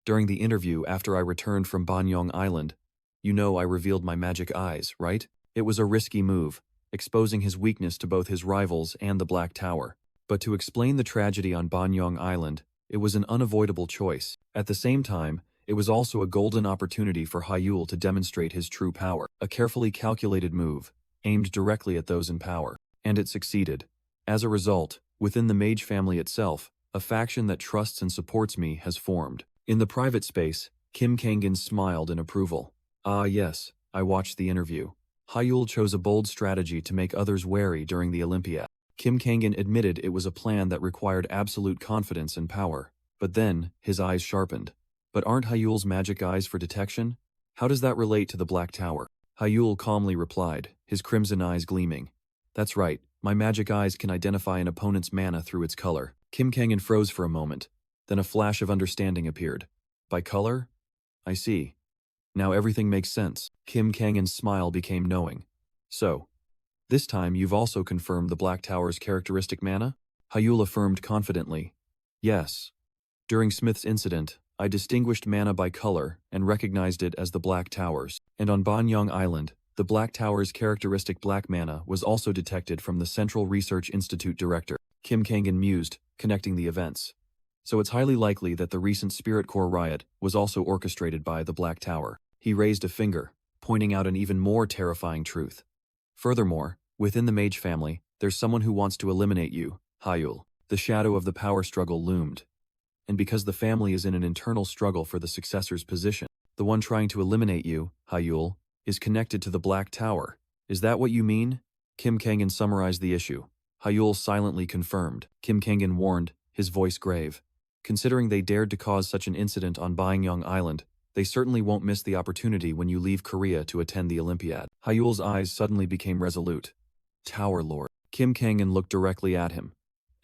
During the interview after I returned from Bangyong Island, you know I revealed my magic eyes, right? It was a risky move, exposing his weakness to both his rivals and the Black Tower. But to explain the tragedy on Bangyong Island, it was an unavoidable choice. At the same time, it was also a golden opportunity for Hyul to demonstrate his true power. A carefully calculated move, aimed directly at those in power. And it succeeded. As a result, within the mage family itself, a faction that trusts and supports me has formed. In the private space, Kim Kangan smiled in approval. Ah yes, I watched the interview. Hyul chose a bold strategy to make others wary during the Olympiad. Kim Kangan admitted it was a plan that required absolute confidence and power. But then, his eyes sharpened. But aren't Hyul's magic eyes for detection? How does that relate to the Black Tower? Hyul calmly replied, his crimson eyes gleaming. That's right, my magic eyes can identify an opponent's mana through its color. Kim Kangan froze for a moment. Then a flash of understanding appeared. By color? I see. Now everything makes sense. Kim Kangan's smile became knowing. So, this time you've also confirmed the Black Tower's characteristic mana? Hyul affirmed confidently. Yes. During Smith's incident, I distinguished mana by color and recognized it as the Black Tower's. And on Bangyong Island, the Black Tower's characteristic black mana was also detected from the Central Research Institute director. Kim Kangan mused, connecting the events. So it's highly likely that the recent Spirit Core riot was also orchestrated by the Black Tower. He raised a finger, pointing out an even more terrifying truth. Furthermore, within the mage family, there's someone who wants to eliminate you, Hyul. The shadow of the power struggle loomed. And because the family is in an internal struggle for the successor's position, the one trying to eliminate you, Hyul, is connected to the Black Tower. Is that what you mean? Kim Kangan summarized the issue. Hyul silently confirmed. Kim Kangan warned, his voice grave. Considering they dared to cause such an incident on Bangyong Island, they certainly won't miss the opportunity when you leave Korea to attend the Olympiad. Hyul's eyes suddenly became resolute. Tower Lord. Kim Kangan looked directly at him.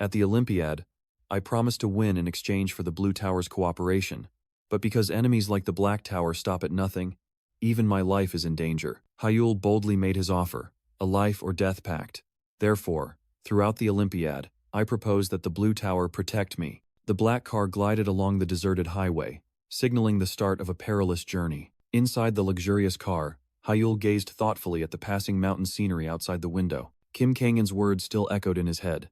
At the Olympiad, I promised to win in exchange for the Blue Tower's cooperation. But because enemies like the Black Tower stop at nothing, even my life is in danger. Hyul boldly made his offer, a life or death pact. Therefore, throughout the Olympiad, I propose that the Blue Tower protect me. The black car glided along the deserted highway, signaling the start of a perilous journey. Inside the luxurious car, Hyul gazed thoughtfully at the passing mountain scenery outside the window. Kim Kangan's words still echoed in his head.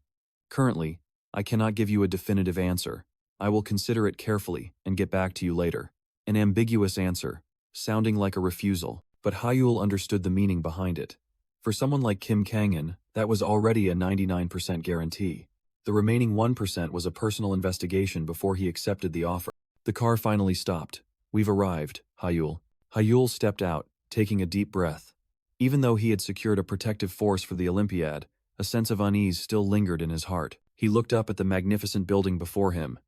Currently, I cannot give you a definitive answer, I will consider it carefully and get back to you later. An ambiguous answer, sounding like a refusal, but Hyul understood the meaning behind it. For someone like Kim Kangan, that was already a 99% guarantee. The remaining 1% was a personal investigation before he accepted the offer. The car finally stopped. We've arrived, Hyul. Hyul stepped out, taking a deep breath. Even though he had secured a protective force for the Olympiad, a sense of unease still lingered in his heart. He looked up at the magnificent building before him.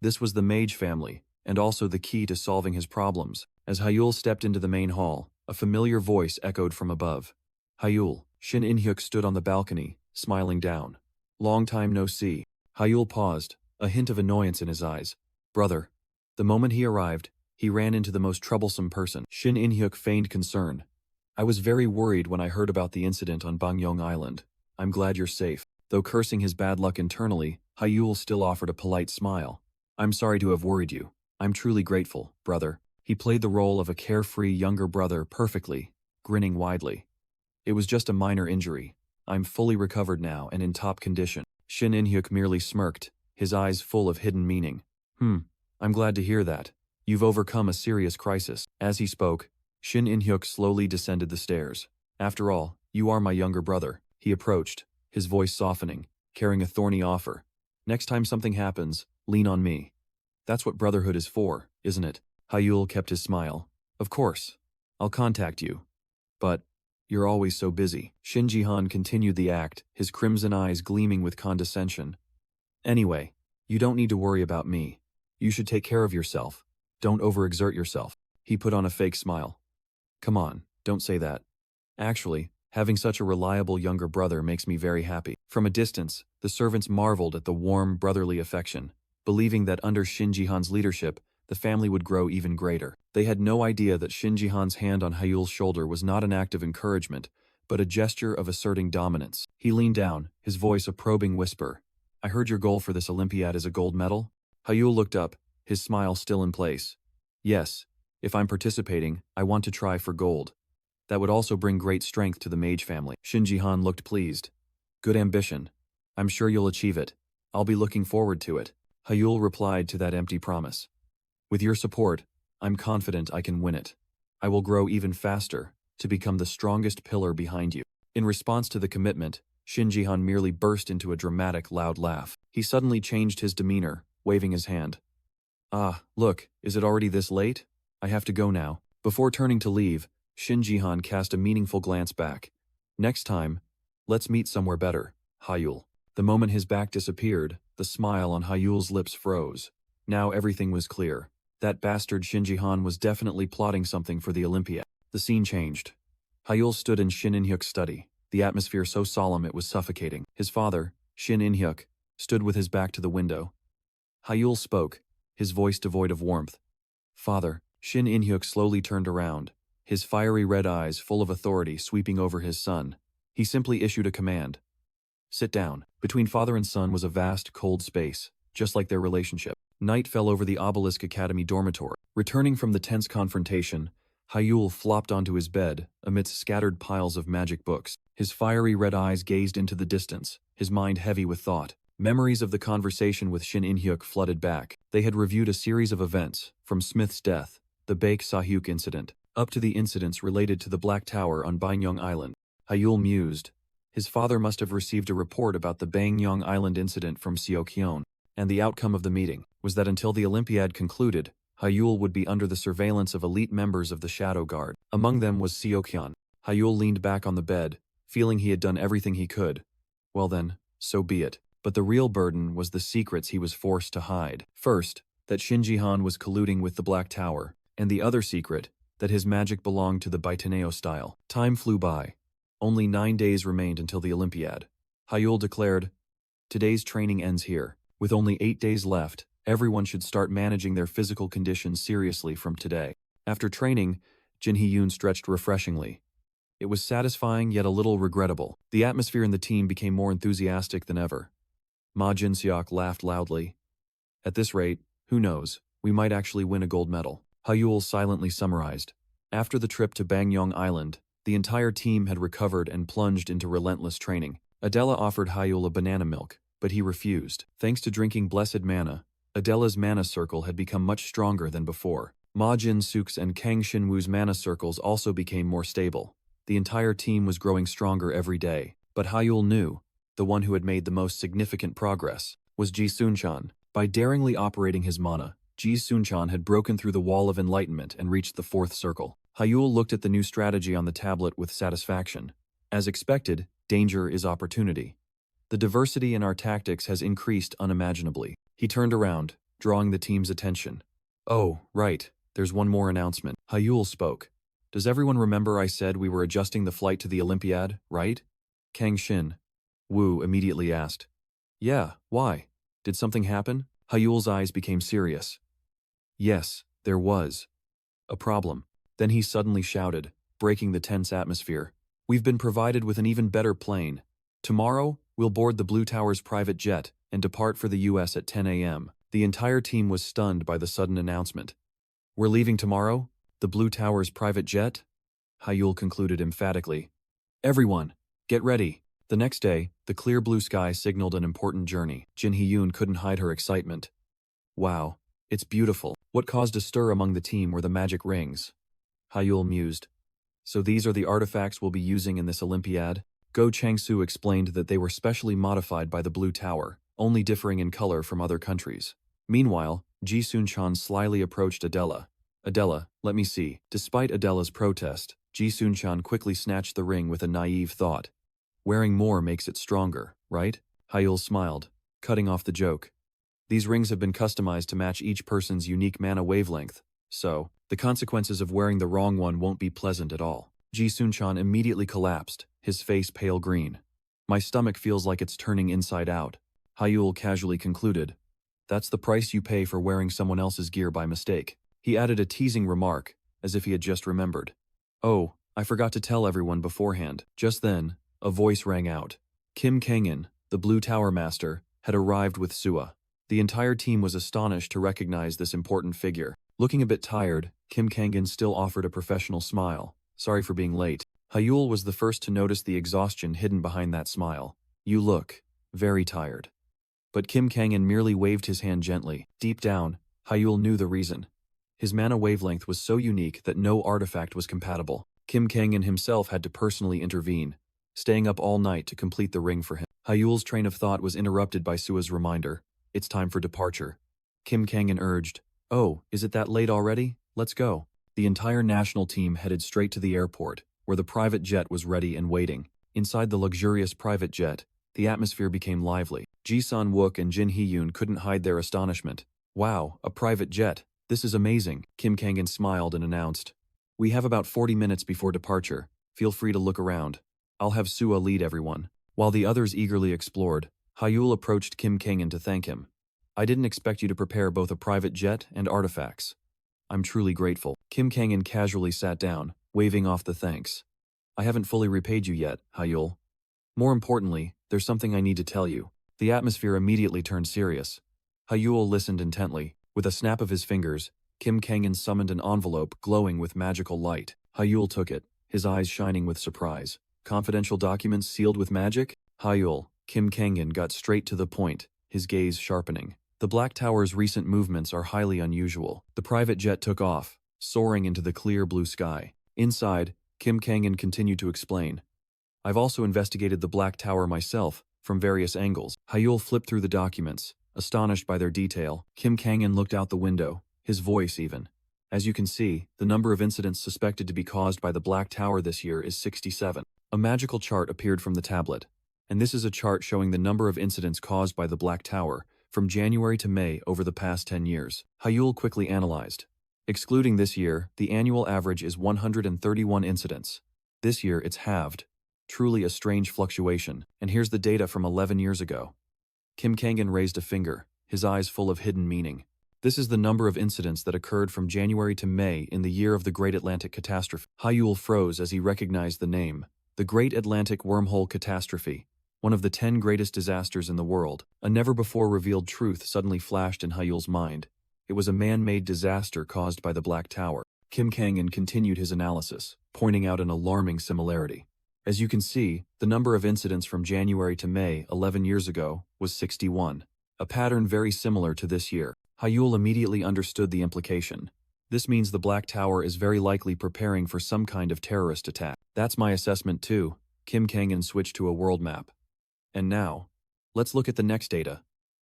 This was the Mage family, and also the key to solving his problems. As Hyul stepped into the main hall, a familiar voice echoed from above. Hyul. Shin In-hyuk stood on the balcony, smiling down. Long time no see. Hyul paused, a hint of annoyance in his eyes. Brother. The moment he arrived, he ran into the most troublesome person. Shin In-hyuk feigned concern. I was very worried when I heard about the incident on Bangyong Island. I'm glad you're safe. Though cursing his bad luck internally, Hyul still offered a polite smile. I'm sorry to have worried you. I'm truly grateful, brother. He played the role of a carefree younger brother perfectly, grinning widely. It was just a minor injury. I'm fully recovered now and in top condition. Shin In-hyuk merely smirked, his eyes full of hidden meaning. I'm glad to hear that. You've overcome a serious crisis. As he spoke, Shin In-hyuk slowly descended the stairs. After all, you are my younger brother. He approached, his voice softening, carrying a thorny offer. Next time something happens, lean on me. That's what brotherhood is for, isn't it? Hyul kept his smile. Of course. I'll contact you. But you're always so busy. Shinji Han continued the act, his crimson eyes gleaming with condescension. Anyway, you don't need to worry about me. You should take care of yourself. Don't overexert yourself. He put on a fake smile. Come on, don't say that. Actually, having such a reliable younger brother makes me very happy. From a distance, the servants marveled at the warm, brotherly affection, believing that under Shinji Han's leadership, the family would grow even greater. They had no idea that Shinji Han's hand on Hyul's shoulder was not an act of encouragement, but a gesture of asserting dominance. He leaned down, his voice a probing whisper. I heard your goal for this Olympiad is a gold medal? Hyul looked up, his smile still in place. Yes, if I'm participating, I want to try for gold. That would also bring great strength to the Mage family. Shinji Han looked pleased. Good ambition. I'm sure you'll achieve it. I'll be looking forward to it. Hyul replied to that empty promise. With your support, I'm confident I can win it. I will grow even faster, to become the strongest pillar behind you. In response to the commitment, Shinji Han merely burst into a dramatic, loud laugh. He suddenly changed his demeanor, waving his hand. Ah, look, is it already this late? I have to go now. Before turning to leave, Shinji Han cast a meaningful glance back. Next time, let's meet somewhere better, Hyul. The moment his back disappeared, the smile on Hyul's lips froze. Now everything was clear. That bastard Shinji Han was definitely plotting something for the Olympiad. The scene changed. Hyul stood in Shin In-hyuk's study, the atmosphere so solemn it was suffocating. His father, Shin In-hyuk, stood with his back to the window. Hyul spoke, his voice devoid of warmth. Father. Shin In-hyuk slowly turned around, his fiery red eyes full of authority sweeping over his son. He simply issued a command. Sit down. Between father and son was a vast, cold space, just like their relationship. Night fell over the Obelisk Academy dormitory. Returning from the tense confrontation, Hyul flopped onto his bed amidst scattered piles of magic books. His fiery red eyes gazed into the distance, his mind heavy with thought. Memories of the conversation with Shin In-hyuk flooded back. They had reviewed a series of events, from Smith's death, the Baek Sahyuk incident, up to the incidents related to the Black Tower on Bangyong Island. Hyul mused. His father must have received a report about the Bangyong Island incident from Seokyeon, and the outcome of the meeting was that until the Olympiad concluded, Hyul would be under the surveillance of elite members of the Shadow Guard. Among them was Seokyeon. Hyul leaned back on the bed, feeling he had done everything he could. Well then, so be it. But the real burden was the secrets he was forced to hide. First, that Shinji Han was colluding with the Black Tower, and the other secret, that his magic belonged to the Baitaneo style. Time flew by. Only 9 days remained until the Olympiad. Hyul declared, today's training ends here. With only 8 days left, everyone should start managing their physical condition seriously from today. After training, Jin Hee-yoon stretched refreshingly. It was satisfying yet a little regrettable. The atmosphere in the team became more enthusiastic than ever. Ma Jin-seok laughed loudly. At this rate, who knows, we might actually win a gold medal. Hyul silently summarized. After the trip to Bangyong Island, the entire team had recovered and plunged into relentless training. Adela offered Hyul a banana milk, but he refused. Thanks to drinking blessed manna, Adela's mana circle had become much stronger than before. Ma Jin-suk's and Kang Shinwu's mana circles also became more stable. The entire team was growing stronger every day. But Hyul knew, the one who had made the most significant progress, was Ji Sunchan. By daringly operating his mana, Ji Sunchan had broken through the wall of enlightenment and reached the fourth circle. Hyul looked at the new strategy on the tablet with satisfaction. As expected, danger is opportunity. The diversity in our tactics has increased unimaginably. He turned around, drawing the team's attention. Oh, right, there's one more announcement. Hyul spoke. Does everyone remember I said we were adjusting the flight to the Olympiad, right? Kang Shin. Wu immediately asked. Yeah, why? Did something happen? Hyul's eyes became serious. Yes, there was a problem. Then he suddenly shouted, breaking the tense atmosphere. We've been provided with an even better plane. Tomorrow, we'll board the Blue Tower's private jet and depart for the US at 10 a.m. The entire team was stunned by the sudden announcement. We're leaving tomorrow? The Blue Tower's private jet? Hyul concluded emphatically. Everyone, get ready. The next day, the clear blue sky signaled an important journey. Jin Hee-yoon couldn't hide her excitement. Wow, it's beautiful. What caused a stir among the team were the magic rings. Hyul mused. So these are the artifacts we'll be using in this Olympiad? Go Chang-soo explained that they were specially modified by the Blue Tower, only differing in color from other countries. Meanwhile, Ji Sun-chan slyly approached Adela. Adela, let me see. Despite Adela's protest, Ji Sun-chan quickly snatched the ring with a naive thought. Wearing more makes it stronger, right? Hyul smiled, cutting off the joke. These rings have been customized to match each person's unique mana wavelength, so the consequences of wearing the wrong one won't be pleasant at all. Ji Sun-chan immediately collapsed, his face pale green. My stomach feels like it's turning inside out. Hyul casually concluded. That's the price you pay for wearing someone else's gear by mistake. He added a teasing remark, as if he had just remembered. Oh, I forgot to tell everyone beforehand. Just then, a voice rang out. Kim Kangan, the Blue Tower Master, had arrived with Sua. The entire team was astonished to recognize this important figure. Looking a bit tired, Kim Kangan still offered a professional smile. Sorry for being late. Hyul was the first to notice the exhaustion hidden behind that smile. You look very tired. But Kim Kangan merely waved his hand gently. Deep down, Hyul knew the reason. His mana wavelength was so unique that no artifact was compatible. Kim Kangan himself had to personally intervene, staying up all night to complete the ring for him. Hyul's train of thought was interrupted by Sua's reminder. It's time for departure. Kim Kangan urged, Oh, is it that late already? Let's go. The entire national team headed straight to the airport, where the private jet was ready and waiting. Inside the luxurious private jet, the atmosphere became lively. Ji-san Wook and Jin Hee-yoon couldn't hide their astonishment. Wow, a private jet. This is amazing. Kim Kangan smiled and announced. We have about 40 minutes before departure. Feel free to look around. I'll have Sua lead everyone. While the others eagerly explored, Hyul approached Kim Kangan to thank him. I didn't expect you to prepare both a private jet and artifacts. I'm truly grateful. Kim Kangan casually sat down, waving off the thanks. I haven't fully repaid you yet, Hyul. More importantly, there's something I need to tell you. The atmosphere immediately turned serious. Hyul listened intently. With a snap of his fingers, Kim Kangan summoned an envelope glowing with magical light. Hyul took it, his eyes shining with surprise. Confidential documents sealed with magic? Hyul, Kim Kangan got straight to the point, his gaze sharpening. The Black Tower's recent movements are highly unusual. The private jet took off, soaring into the clear blue sky. Inside, Kim Kangan continued to explain. I've also investigated the Black Tower myself, from various angles. Hyul flipped through the documents, astonished by their detail. Kim Kangan looked out the window, his voice even. As you can see, the number of incidents suspected to be caused by the Black Tower this year is 67. A magical chart appeared from the tablet, and this is a chart showing the number of incidents caused by the Black Tower from January to May over the past 10 years. Hyul quickly analyzed. Excluding this year, the annual average is 131 incidents. This year, it's halved. Truly a strange fluctuation. And here's the data from 11 years ago. Kim Kangan raised a finger, his eyes full of hidden meaning. This is the number of incidents that occurred from January to May in the year of the Great Atlantic Catastrophe. Hyul froze as he recognized the name. The Great Atlantic Wormhole Catastrophe. One of the 10 greatest disasters in the world. A never-before-revealed truth suddenly flashed in Hyul's mind. It was a man-made disaster caused by the Black Tower. Kim Kangan continued his analysis, pointing out an alarming similarity. As you can see, the number of incidents from January to May 11 years ago was 61. A pattern very similar to this year. Hyul immediately understood the implication. This means the Black Tower is very likely preparing for some kind of terrorist attack. That's my assessment too. Kim Kangan switched to a world map. And now, let's look at the next data.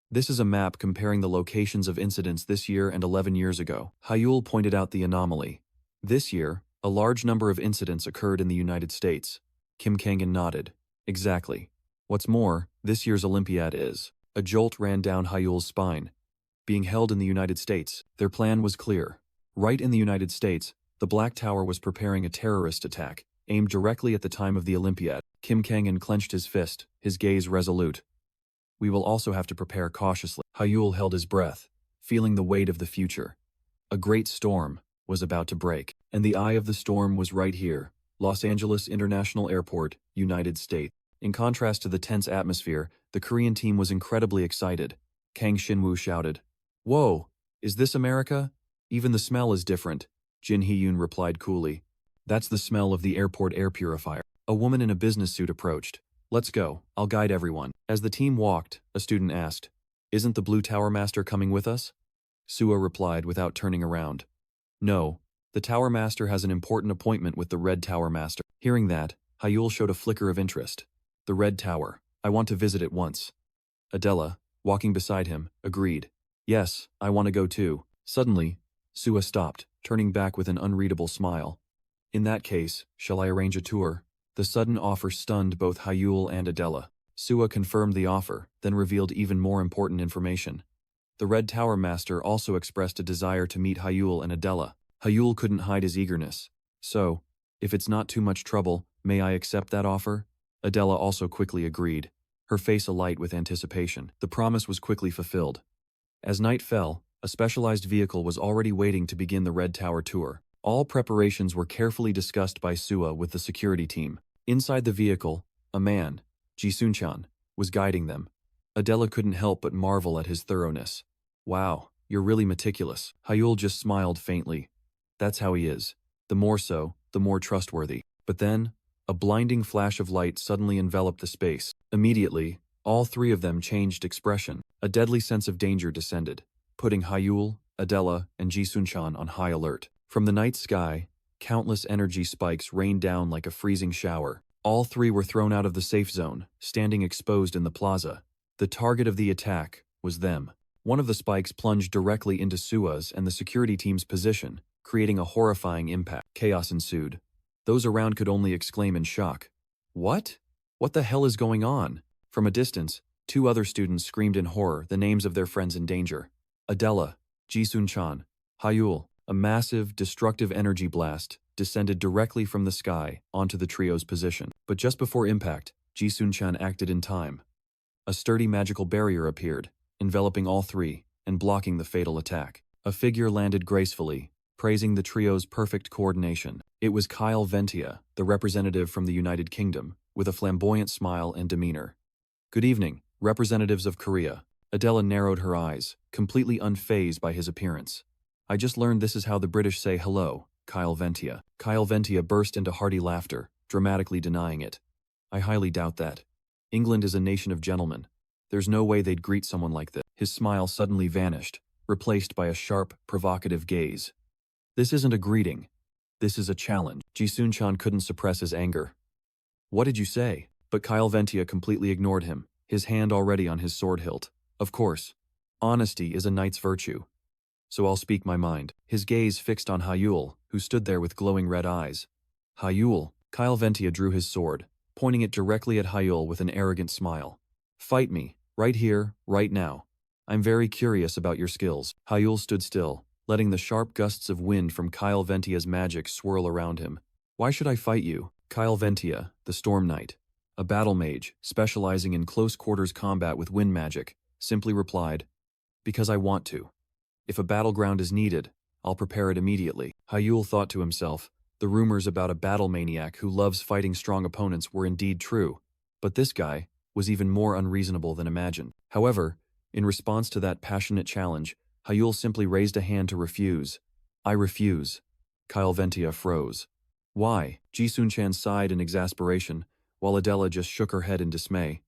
This is a map comparing the locations of incidents this year and 11 years ago. Hyul pointed out the anomaly. This year, a large number of incidents occurred in the United States. Kim Kangan nodded. Exactly. What's more, this year's Olympiad is. A jolt ran down Hyul's spine. Being held in the United States, their plan was clear. Right in the United States, the Black Tower was preparing a terrorist attack, aimed directly at the time of the Olympiad. Kim Kangan clenched his fist, his gaze resolute. We will also have to prepare cautiously. Hyul held his breath, feeling the weight of the future. A great storm was about to break, and the eye of the storm was right here, Los Angeles International Airport, United States. In contrast to the tense atmosphere, the Korean team was incredibly excited. Kang Shinwoo shouted, "Whoa, is this America? Even the smell is different," Jin Hee-yoon replied coolly. "That's the smell of the airport air purifier." A woman in a business suit approached. "Let's go, I'll guide everyone." As the team walked, a student asked, "Isn't the Blue Tower Master coming with us?" Sua replied without turning around. "No, the Tower Master has an important appointment with the Red Tower Master." Hearing that, Hyul showed a flicker of interest. "The Red Tower, I want to visit it once." Adela, walking beside him, agreed. "Yes, I want to go too." Suddenly, Sua stopped, turning back with an unreadable smile. "In that case, shall I arrange a tour?" The sudden offer stunned both Hyul and Adela. Sua confirmed the offer, then revealed even more important information. The Red Tower Master also expressed a desire to meet Hyul and Adela. Hyul couldn't hide his eagerness. "So, if it's not too much trouble, may I accept that offer?" Adela also quickly agreed, her face alight with anticipation. The promise was quickly fulfilled. As night fell, a specialized vehicle was already waiting to begin the Red Tower tour. All preparations were carefully discussed by Sua with the security team. Inside the vehicle, a man, Ji-sun-chan, was guiding them. Adela couldn't help but marvel at his thoroughness. "Wow, you're really meticulous." Hyul just smiled faintly. That's how he is. The more so, the more trustworthy. But then, a blinding flash of light suddenly enveloped the space. Immediately, all three of them changed expression. A deadly sense of danger descended, putting Hyul, Adela, and Ji-sun-chan on high alert. From the night sky, countless energy spikes rained down like a freezing shower. All three were thrown out of the safe zone, standing exposed in the plaza. The target of the attack was them. One of the spikes plunged directly into Sua's and the security team's position, creating a horrifying impact. Chaos ensued. Those around could only exclaim in shock. "What? What the hell is going on?" From a distance, two other students screamed in horror the names of their friends in danger. Adela, Ji-sun-chan, Hyul. A massive, destructive energy blast descended directly from the sky onto the trio's position. But just before impact, Ji-sun-chan acted in time. A sturdy magical barrier appeared, enveloping all three and blocking the fatal attack. A figure landed gracefully, praising the trio's perfect coordination. It was Kyle Ventia, the representative from the United Kingdom, with a flamboyant smile and demeanor. "Good evening, representatives of Korea." Adela narrowed her eyes, completely unfazed by his appearance. "I just learned this is how the British say hello, Kyle Ventia." Kyle Ventia burst into hearty laughter, dramatically denying it. "I highly doubt that. England is a nation of gentlemen. There's no way they'd greet someone like this." His smile suddenly vanished, replaced by a sharp, provocative gaze. "This isn't a greeting. This is a challenge." Ji-sun-chan couldn't suppress his anger. "What did you say?" But Kyle Ventia completely ignored him, his hand already on his sword hilt. "Of course. Honesty is a knight's virtue. So I'll speak my mind." His gaze fixed on Hyul, who stood there with glowing red eyes. "Hyul." Kyle Ventia drew his sword, pointing it directly at Hyul with an arrogant smile. "Fight me, right here, right now. I'm very curious about your skills." Hyul stood still, letting the sharp gusts of wind from Kyle Ventia's magic swirl around him. "Why should I fight you?" Kyle Ventia, the Storm Knight, a battle mage specializing in close-quarters combat with wind magic, simply replied, "Because I want to. If a battleground is needed, I'll prepare it immediately." Hyul thought to himself, the rumors about a battle maniac who loves fighting strong opponents were indeed true, but this guy was even more unreasonable than imagined. However, in response to that passionate challenge, Hyul simply raised a hand to refuse. "I refuse." Kyle Ventia froze. "Why?" Ji-sun-chan sighed in exasperation, while Adela just shook her head in dismay.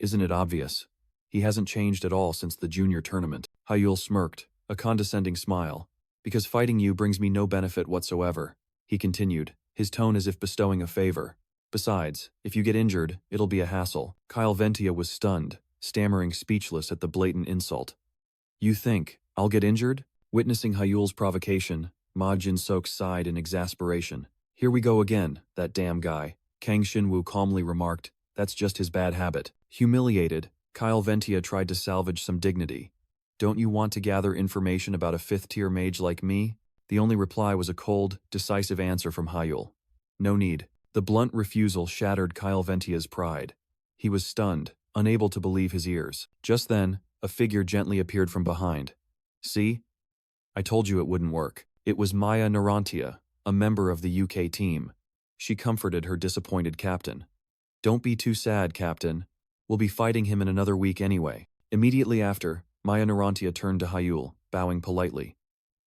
"Isn't it obvious? He hasn't changed at all since the junior tournament." Hyul smirked, a condescending smile. Because fighting you brings me no benefit whatsoever, he continued, his tone as if bestowing a favor. Besides, if you get injured, it'll be a hassle. Kyle Ventia was stunned, stammering speechless at the blatant insult. You think, I'll get injured? Witnessing Hyul's provocation, Ma Jin-sok sighed in exasperation. Here we go again, that damn guy, Kang Shinwoo calmly remarked. That's just his bad habit. Humiliated, Kyle Ventia tried to salvage some dignity. Don't you want to gather information about a fifth-tier mage like me? The only reply was a cold, decisive answer from Hyul. No need. The blunt refusal shattered Kyle Ventia's pride. He was stunned, unable to believe his ears. Just then, a figure gently appeared from behind. See? I told you it wouldn't work. It was Maya Narantia, a member of the UK team. She comforted her disappointed captain. Don't be too sad, Captain. We'll be fighting him in another week anyway. Immediately after, Maya Narantia turned to Hyul, bowing politely.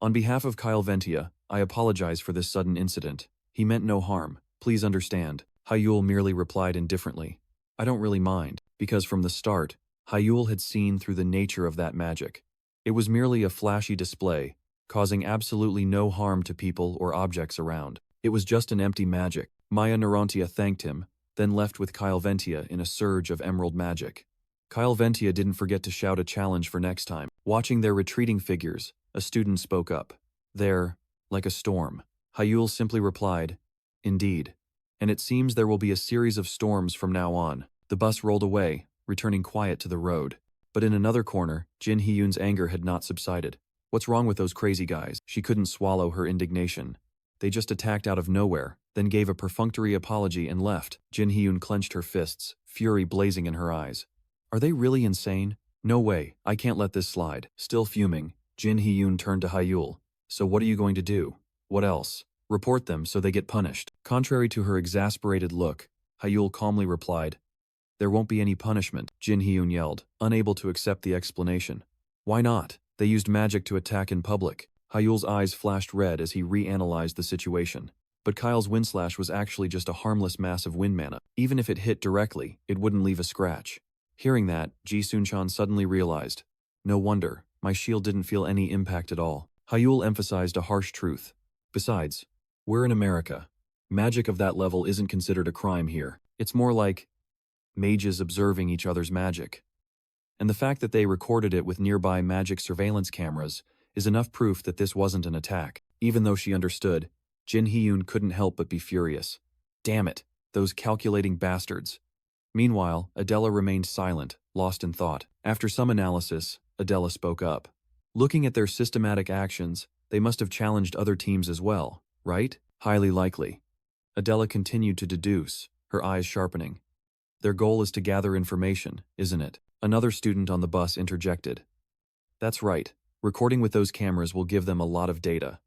On behalf of Kyle Ventia, I apologize for this sudden incident. He meant no harm. Please understand. Hyul merely replied indifferently. I don't really mind, because from the start, Hyul had seen through the nature of that magic. It was merely a flashy display, causing absolutely no harm to people or objects around. It was just an empty magic. Maya Narantia thanked him, then left with Kyle Ventia in a surge of emerald magic. Kyle Ventia didn't forget to shout a challenge for next time. Watching their retreating figures, a student spoke up. They're like a storm. Hyul simply replied, Indeed. And it seems there will be a series of storms from now on. The bus rolled away, returning quiet to the road. But in another corner, Jin Hyun's anger had not subsided. What's wrong with those crazy guys? She couldn't swallow her indignation. They just attacked out of nowhere, then gave a perfunctory apology and left. Jin Hyun clenched her fists, fury blazing in her eyes. Are they really insane? No way, I can't let this slide. Still fuming, Jin Hyun turned to Hyul. So what are you going to do? What else? Report them so they get punished. Contrary to her exasperated look, Hyul calmly replied, There won't be any punishment, Jin Hyun yelled, unable to accept the explanation. Why not? They used magic to attack in public. Hyul's eyes flashed red as he reanalyzed the situation. But Kyle's windslash was actually just a harmless mass of wind mana. Even if it hit directly, it wouldn't leave a scratch. Hearing that, Ji Sun-chan suddenly realized. No wonder, my shield didn't feel any impact at all. Hyul emphasized a harsh truth. Besides, we're in America. Magic of that level isn't considered a crime here. It's more like mages observing each other's magic. And the fact that they recorded it with nearby magic surveillance cameras is enough proof that this wasn't an attack. Even though she understood, Jin Hyun couldn't help but be furious. Damn it, those calculating bastards. Meanwhile, Adela remained silent, lost in thought. After some analysis, Adela spoke up. Looking at their systematic actions, they must have challenged other teams as well, right? Highly likely. Adela continued to deduce, her eyes sharpening. Their goal is to gather information, isn't it? Another student on the bus interjected. That's right. Recording with those cameras will give them a lot of data.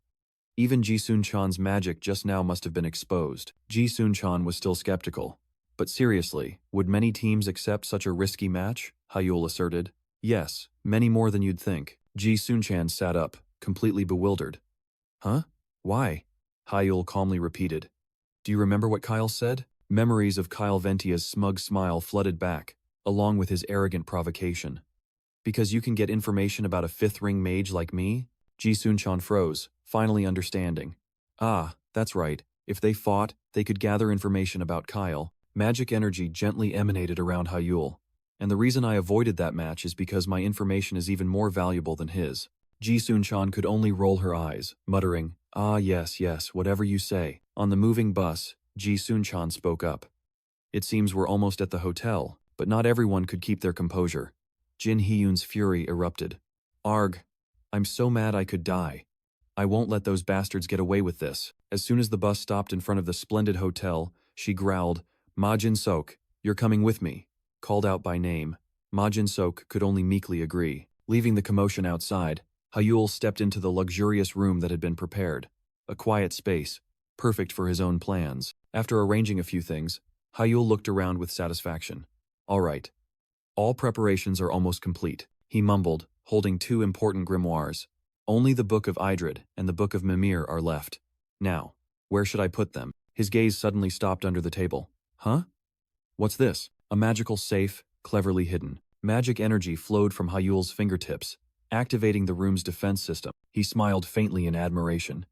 Even Ji Sun-chan's magic just now must have been exposed. Ji Sun-chan was still skeptical. But seriously, would many teams accept such a risky match? Hyul asserted. Yes, many more than you'd think. Ji Sun-chan sat up, completely bewildered. Huh? Why? Hyul calmly repeated. Do you remember what Kyle said? Memories of Kyle Ventia's smug smile flooded back, along with his arrogant provocation. Because you can get information about a fifth-ring mage like me? Ji Sun-chan froze, finally understanding. Ah, that's right. If they fought, they could gather information about Kyle. Magic energy gently emanated around Hyul. And the reason I avoided that match is because my information is even more valuable than his. Ji Sun-chan could only roll her eyes, muttering, Ah yes, whatever you say. On the moving bus, Ji Sun-chan spoke up. It seems we're almost at the hotel, but not everyone could keep their composure. Jin Hyun's fury erupted. Arg, I'm so mad I could die. I won't let those bastards get away with this. As soon as the bus stopped in front of the splendid hotel, she growled, Ma Jin-sok, you're coming with me. Called out by name, Ma Jin-sok could only meekly agree. Leaving the commotion outside, Hyul stepped into the luxurious room that had been prepared. A quiet space, perfect for his own plans. After arranging a few things, Hyul looked around with satisfaction. All right. All preparations are almost complete, he mumbled, holding two important grimoires. Only the Book of Idrid and the Book of Mimir are left. Now, where should I put them? His gaze suddenly stopped under the table. Huh? What's this? A magical safe, cleverly hidden. Magic energy flowed from Hyul's fingertips, activating the room's defense system. He smiled faintly in admiration.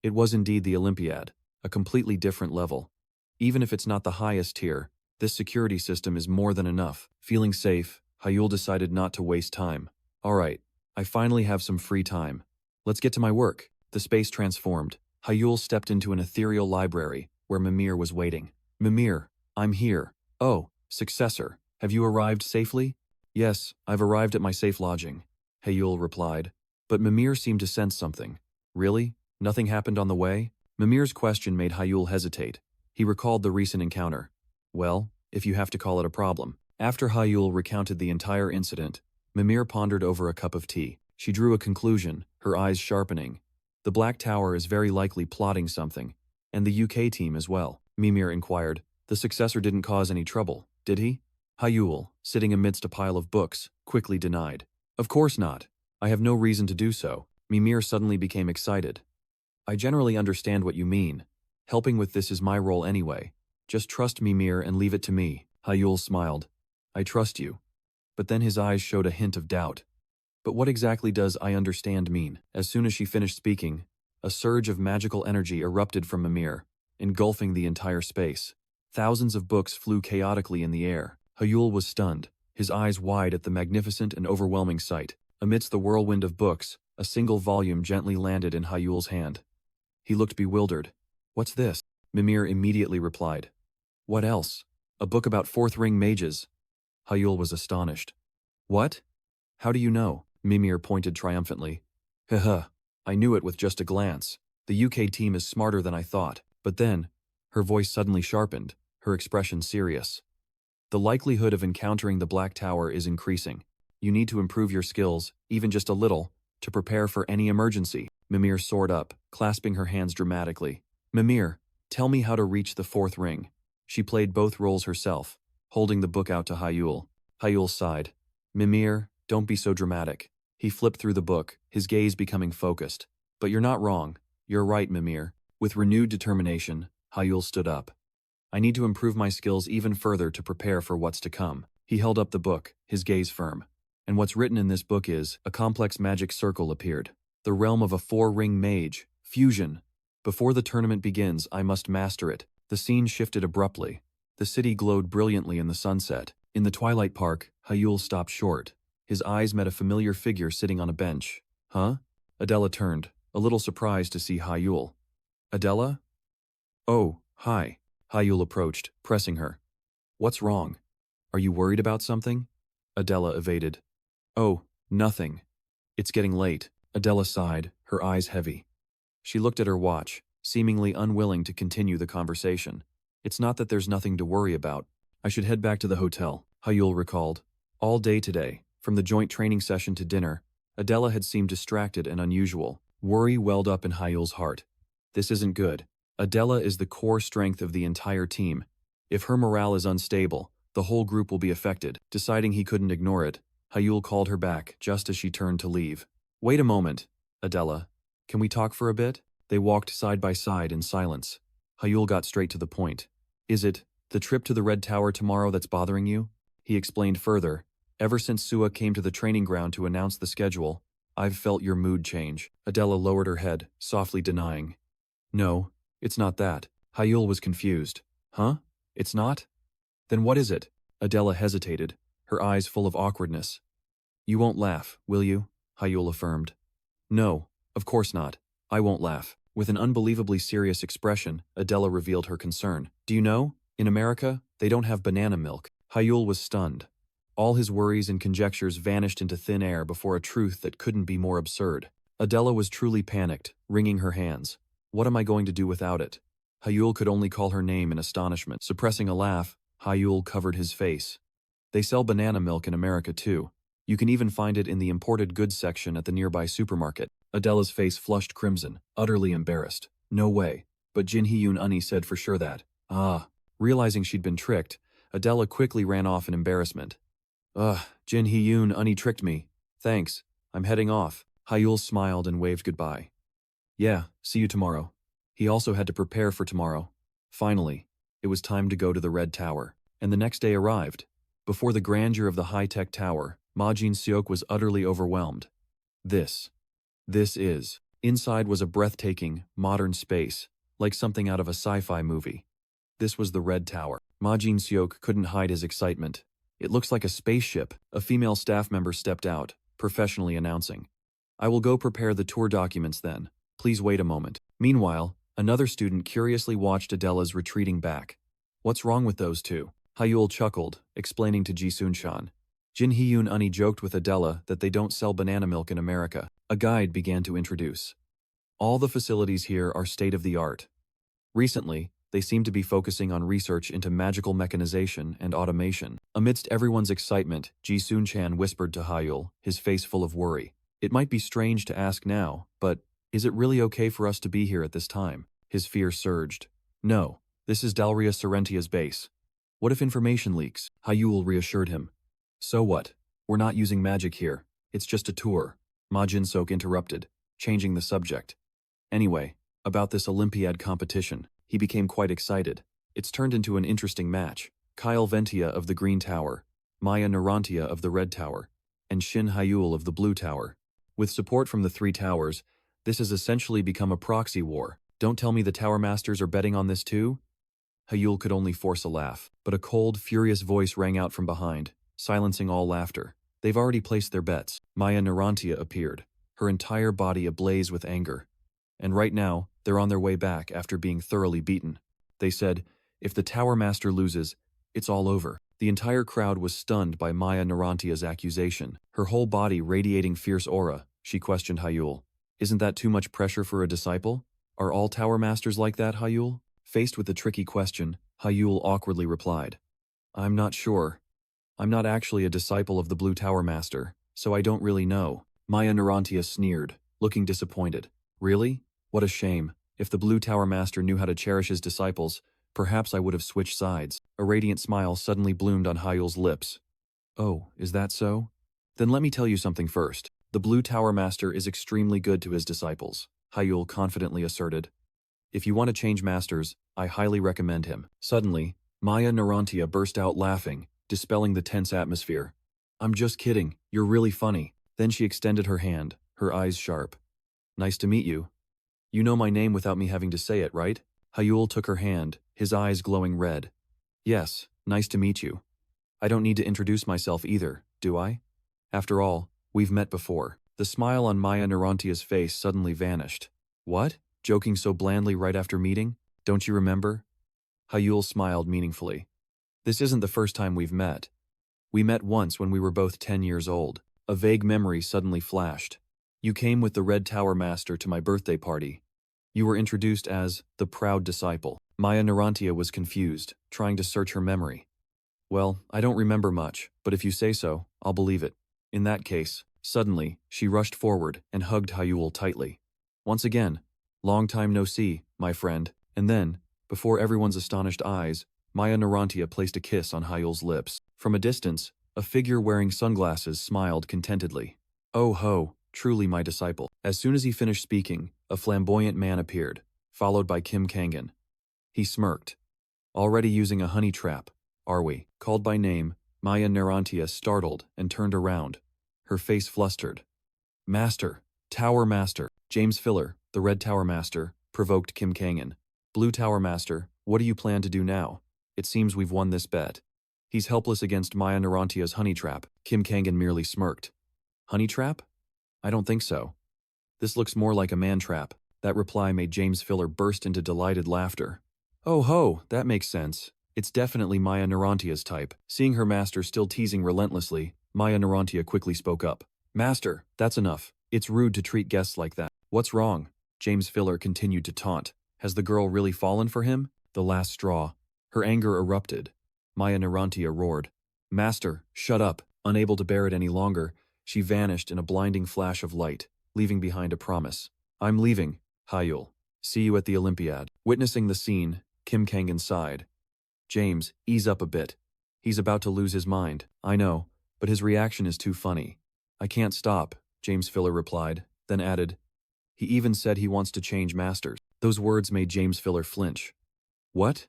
It was indeed the Olympiad, a completely different level. Even if it's not the highest tier, this security system is more than enough. Feeling safe, Hyul decided not to waste time. Alright, I finally have some free time. Let's get to my work. The space transformed. Hyul stepped into an ethereal library, where Mimir was waiting. Mimir, I'm here. Oh, successor, have you arrived safely? Yes, I've arrived at my safe lodging, Hyul replied. But Mimir seemed to sense something. Really? Nothing happened on the way? Mimir's question made Hyul hesitate. He recalled the recent encounter. Well, if you have to call it a problem. After Hyul recounted the entire incident, Mimir pondered over a cup of tea. She drew a conclusion, her eyes sharpening. The Black Tower is very likely plotting something. And the UK team as well. Mimir inquired. The successor didn't cause any trouble, did he? Hyul, sitting amidst a pile of books, quickly denied. Of course not. I have no reason to do so. Mimir suddenly became excited. I generally understand what you mean. Helping with this is my role anyway. Just trust Mimir and leave it to me. Hyul smiled. I trust you. But then his eyes showed a hint of doubt. But what exactly does I understand mean? As soon as she finished speaking, a surge of magical energy erupted from Mimir, engulfing the entire space. Thousands of books flew chaotically in the air. Hyul was stunned, his eyes wide at the magnificent and overwhelming sight. Amidst the whirlwind of books, a single volume gently landed in Hyul's hand. He looked bewildered. What's this? Mimir immediately replied. What else? A book about fourth ring mages. Hyul was astonished. What? How do you know? Mimir pointed triumphantly. Haha, I knew it with just a glance. The UK team is smarter than I thought. But then, her voice suddenly sharpened, her expression serious. The likelihood of encountering the Black Tower is increasing. You need to improve your skills, even just a little, to prepare for any emergency. Mimir soared up, clasping her hands dramatically. Mimir, tell me how to reach the fourth ring. She played both roles herself, holding the book out to Hyul. Hyul sighed. Mimir, don't be so dramatic. He flipped through the book, his gaze becoming focused. But you're not wrong. You're right, Mimir. With renewed determination, Hyul stood up. I need to improve my skills even further to prepare for what's to come. He held up the book, his gaze firm. And what's written in this book is, a complex magic circle appeared. The realm of a four-ring mage, fusion. Before the tournament begins, I must master it. The scene shifted abruptly. The city glowed brilliantly in the sunset. In the Twilight Park, Hyul stopped short. His eyes met a familiar figure sitting on a bench. Huh? Adela turned, a little surprised to see Hyul. Adela? Oh, hi. Hyul approached, pressing her. What's wrong? Are you worried about something? Adela evaded. Oh, nothing. It's getting late. Adela sighed, her eyes heavy. She looked at her watch, seemingly unwilling to continue the conversation. It's not that there's nothing to worry about. I should head back to the hotel, Hyul recalled. All day today, from the joint training session to dinner, Adela had seemed distracted and unusual. Worry welled up in Hyul's heart. This isn't good. Adela is the core strength of the entire team. If her morale is unstable, the whole group will be affected. Deciding he couldn't ignore it, Hyul called her back just as she turned to leave. Wait a moment, Adela. Can we talk for a bit? They walked side by side in silence. Hyul got straight to the point. Is it the trip to the Red Tower tomorrow that's bothering you? He explained further. Ever since Sua came to the training ground to announce the schedule, I've felt your mood change. Adela lowered her head, softly denying. No, it's not that. Hyul was confused. Huh? It's not? Then what is it? Adela hesitated, her eyes full of awkwardness. You won't laugh, will you? Hyul affirmed. No, of course not. I won't laugh. With an unbelievably serious expression, Adela revealed her concern. Do you know? In America, they don't have banana milk. Hyul was stunned. All his worries and conjectures vanished into thin air before a truth that couldn't be more absurd. Adela was truly panicked, wringing her hands. What am I going to do without it? Hyul could only call her name in astonishment. Suppressing a laugh, Hyul covered his face. They sell banana milk in America too. You can even find it in the imported goods section at the nearby supermarket. Adela's face flushed crimson, utterly embarrassed. No way. But Jin Hyun Unni said for sure that. Ah. Realizing she'd been tricked, Adela quickly ran off in embarrassment. Jin Hyun Unni tricked me. Thanks. I'm heading off. Hyul smiled and waved goodbye. Yeah, see you tomorrow. He also had to prepare for tomorrow. Finally, it was time to go to the Red Tower. And the next day arrived. Before the grandeur of the high-tech tower, Ma Jin-seok was utterly overwhelmed. This. This is. Inside was a breathtaking, modern space, like something out of a sci-fi movie. This was the Red Tower. Ma Jin-seok couldn't hide his excitement. It looks like a spaceship. A female staff member stepped out, professionally announcing. I will go prepare the tour documents then. Please wait a moment. Meanwhile, another student curiously watched Adela's retreating back. What's wrong with those two? Hyul chuckled, explaining to Ji-sun-chan. Jin Hyun Uni joked with Adela that they don't sell banana milk in America. A guide began to introduce. All the facilities here are state-of-the-art. Recently, they seem to be focusing on research into magical mechanization and automation. Amidst everyone's excitement, Ji-sun-chan whispered to Hyul, his face full of worry. It might be strange to ask now, but is it really okay for us to be here at this time? His fear surged. No, this is Dalria Sorrentia's base. What if information leaks? Hyul reassured him. So what? We're not using magic here. It's just a tour. Ma Jin-seok interrupted, changing the subject. Anyway, about this Olympiad competition. He became quite excited. It's turned into an interesting match. Kyle Ventia of the Green Tower, Maya Narantia of the Red Tower, and Shin Hyul of the Blue Tower. With support from the three towers, this has essentially become a proxy war. Don't tell me the Tower Masters are betting on this too? Hyul could only force a laugh, but a cold, furious voice rang out from behind, silencing all laughter. They've already placed their bets. Maya Narantia appeared, her entire body ablaze with anger. And right now, they're on their way back after being thoroughly beaten. They said, if the Tower Master loses, it's all over. The entire crowd was stunned by Maya Narantia's accusation. Her whole body radiating fierce aura, she questioned Hyul. Isn't that too much pressure for a disciple? Are all Tower Masters like that, Hyul? Faced with the tricky question, Hyul awkwardly replied. I'm not sure. I'm not actually a disciple of the Blue Tower Master, so I don't really know. Maya Narantia sneered, looking disappointed. Really? What a shame. If the Blue Tower Master knew how to cherish his disciples, perhaps I would have switched sides. A radiant smile suddenly bloomed on Hyul's lips. Oh, is that so? Then let me tell you something first. The Blue Tower Master is extremely good to his disciples, Hyul confidently asserted. If you want to change masters, I highly recommend him. Suddenly, Maya Narantia burst out laughing, dispelling the tense atmosphere. I'm just kidding, you're really funny. Then she extended her hand, her eyes sharp. Nice to meet you. You know my name without me having to say it, right? Hyul took her hand, his eyes glowing red. Yes, nice to meet you. I don't need to introduce myself either, do I? After all, we've met before. The smile on Maya Narantia's face suddenly vanished. What? Joking so blandly right after meeting? Don't you remember? Hyul smiled meaningfully. This isn't the first time we've met. We met once when we were both 10 years old. A vague memory suddenly flashed. You came with the Red Tower Master to my birthday party. You were introduced as the proud disciple. Maya Narantia was confused, trying to search her memory. Well, I don't remember much, but if you say so, I'll believe it. In that case, suddenly, she rushed forward and hugged Hyul tightly. Once again, long time no see, my friend. And then, before everyone's astonished eyes, Maya Narantia placed a kiss on Hyul's lips. From a distance, a figure wearing sunglasses smiled contentedly. Oh ho, truly my disciple. As soon as he finished speaking, a flamboyant man appeared, followed by Kim Kangan. He smirked. Already using a honey trap, are we? Called by name, Maya Narantia startled and turned around, her face flustered. Master, Tower Master, James Filler, the Red Tower Master, provoked Kim Kangan. Blue Tower Master, what do you plan to do now? It seems we've won this bet. He's helpless against Maya Narantia's honey trap. Kim Kangan merely smirked. Honey trap? I don't think so. This looks more like a man trap. That reply made James Filler burst into delighted laughter. Oh ho, that makes sense. It's definitely Maya Narantia's type. Seeing her master still teasing relentlessly, Maya Narantia quickly spoke up. Master, that's enough. It's rude to treat guests like that. What's wrong? James Filler continued to taunt. Has the girl really fallen for him? The last straw. Her anger erupted. Maya Narantia roared. Master, shut up. Unable to bear it any longer, she vanished in a blinding flash of light, leaving behind a promise. I'm leaving, Hyul. See you at the Olympiad. Witnessing the scene, Kim Kangan sighed. James, ease up a bit. He's about to lose his mind. I know, but his reaction is too funny. I can't stop, James Filler replied, then added, he even said he wants to change masters. Those words made James Filler flinch. What?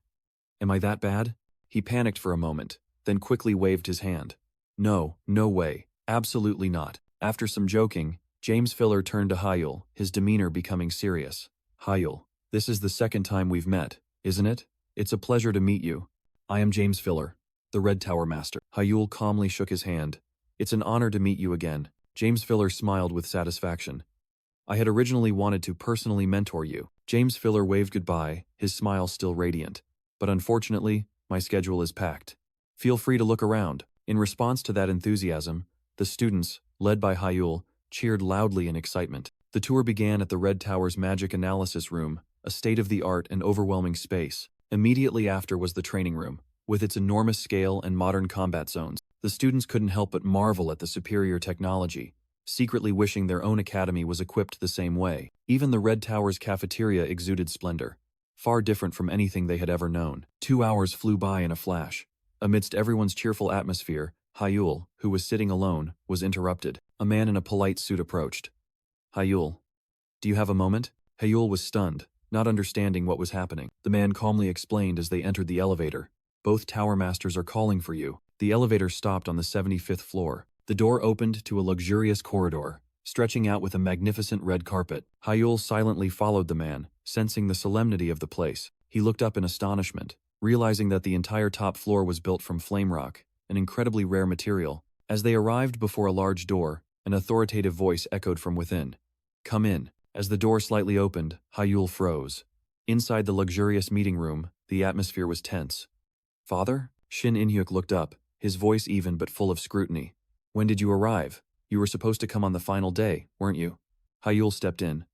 Am I that bad? He panicked for a moment, then quickly waved his hand. No, no way. Absolutely not. After some joking, James Filler turned to Hyul, his demeanor becoming serious. Hyul, this is the second time we've met, isn't it? It's a pleasure to meet you. I am James Filler, the Red Tower Master. Hyul calmly shook his hand. It's an honor to meet you again. James Filler smiled with satisfaction. I had originally wanted to personally mentor you. James Filler waved goodbye, his smile still radiant. But unfortunately, my schedule is packed. Feel free to look around. In response to that enthusiasm, the students, led by Hyul, cheered loudly in excitement. The tour began at the Red Tower's Magic Analysis Room, a state-of-the-art and overwhelming space. Immediately after was the training room, with its enormous scale and modern combat zones. The students couldn't help but marvel at the superior technology, secretly wishing their own academy was equipped the same way. Even the Red Tower's cafeteria exuded splendor, far different from anything they had ever known. 2 hours flew by in a flash. Amidst everyone's cheerful atmosphere, Hyul, who was sitting alone, was interrupted. A man in a polite suit approached. Hyul, do you have a moment? Hyul was stunned, not understanding what was happening. The man calmly explained as they entered the elevator. Both tower masters are calling for you. The elevator stopped on the 75th floor. The door opened to a luxurious corridor, stretching out with a magnificent red carpet. Hyul silently followed the man, sensing the solemnity of the place. He looked up in astonishment, realizing that the entire top floor was built from flame rock, an incredibly rare material. As they arrived before a large door, an authoritative voice echoed from within. Come in. As the door slightly opened, Hyul froze. Inside the luxurious meeting room, the atmosphere was tense. Father? Shin In-hyuk looked up, his voice even but full of scrutiny. When did you arrive? You were supposed to come on the final day, weren't you? Hyul stepped in.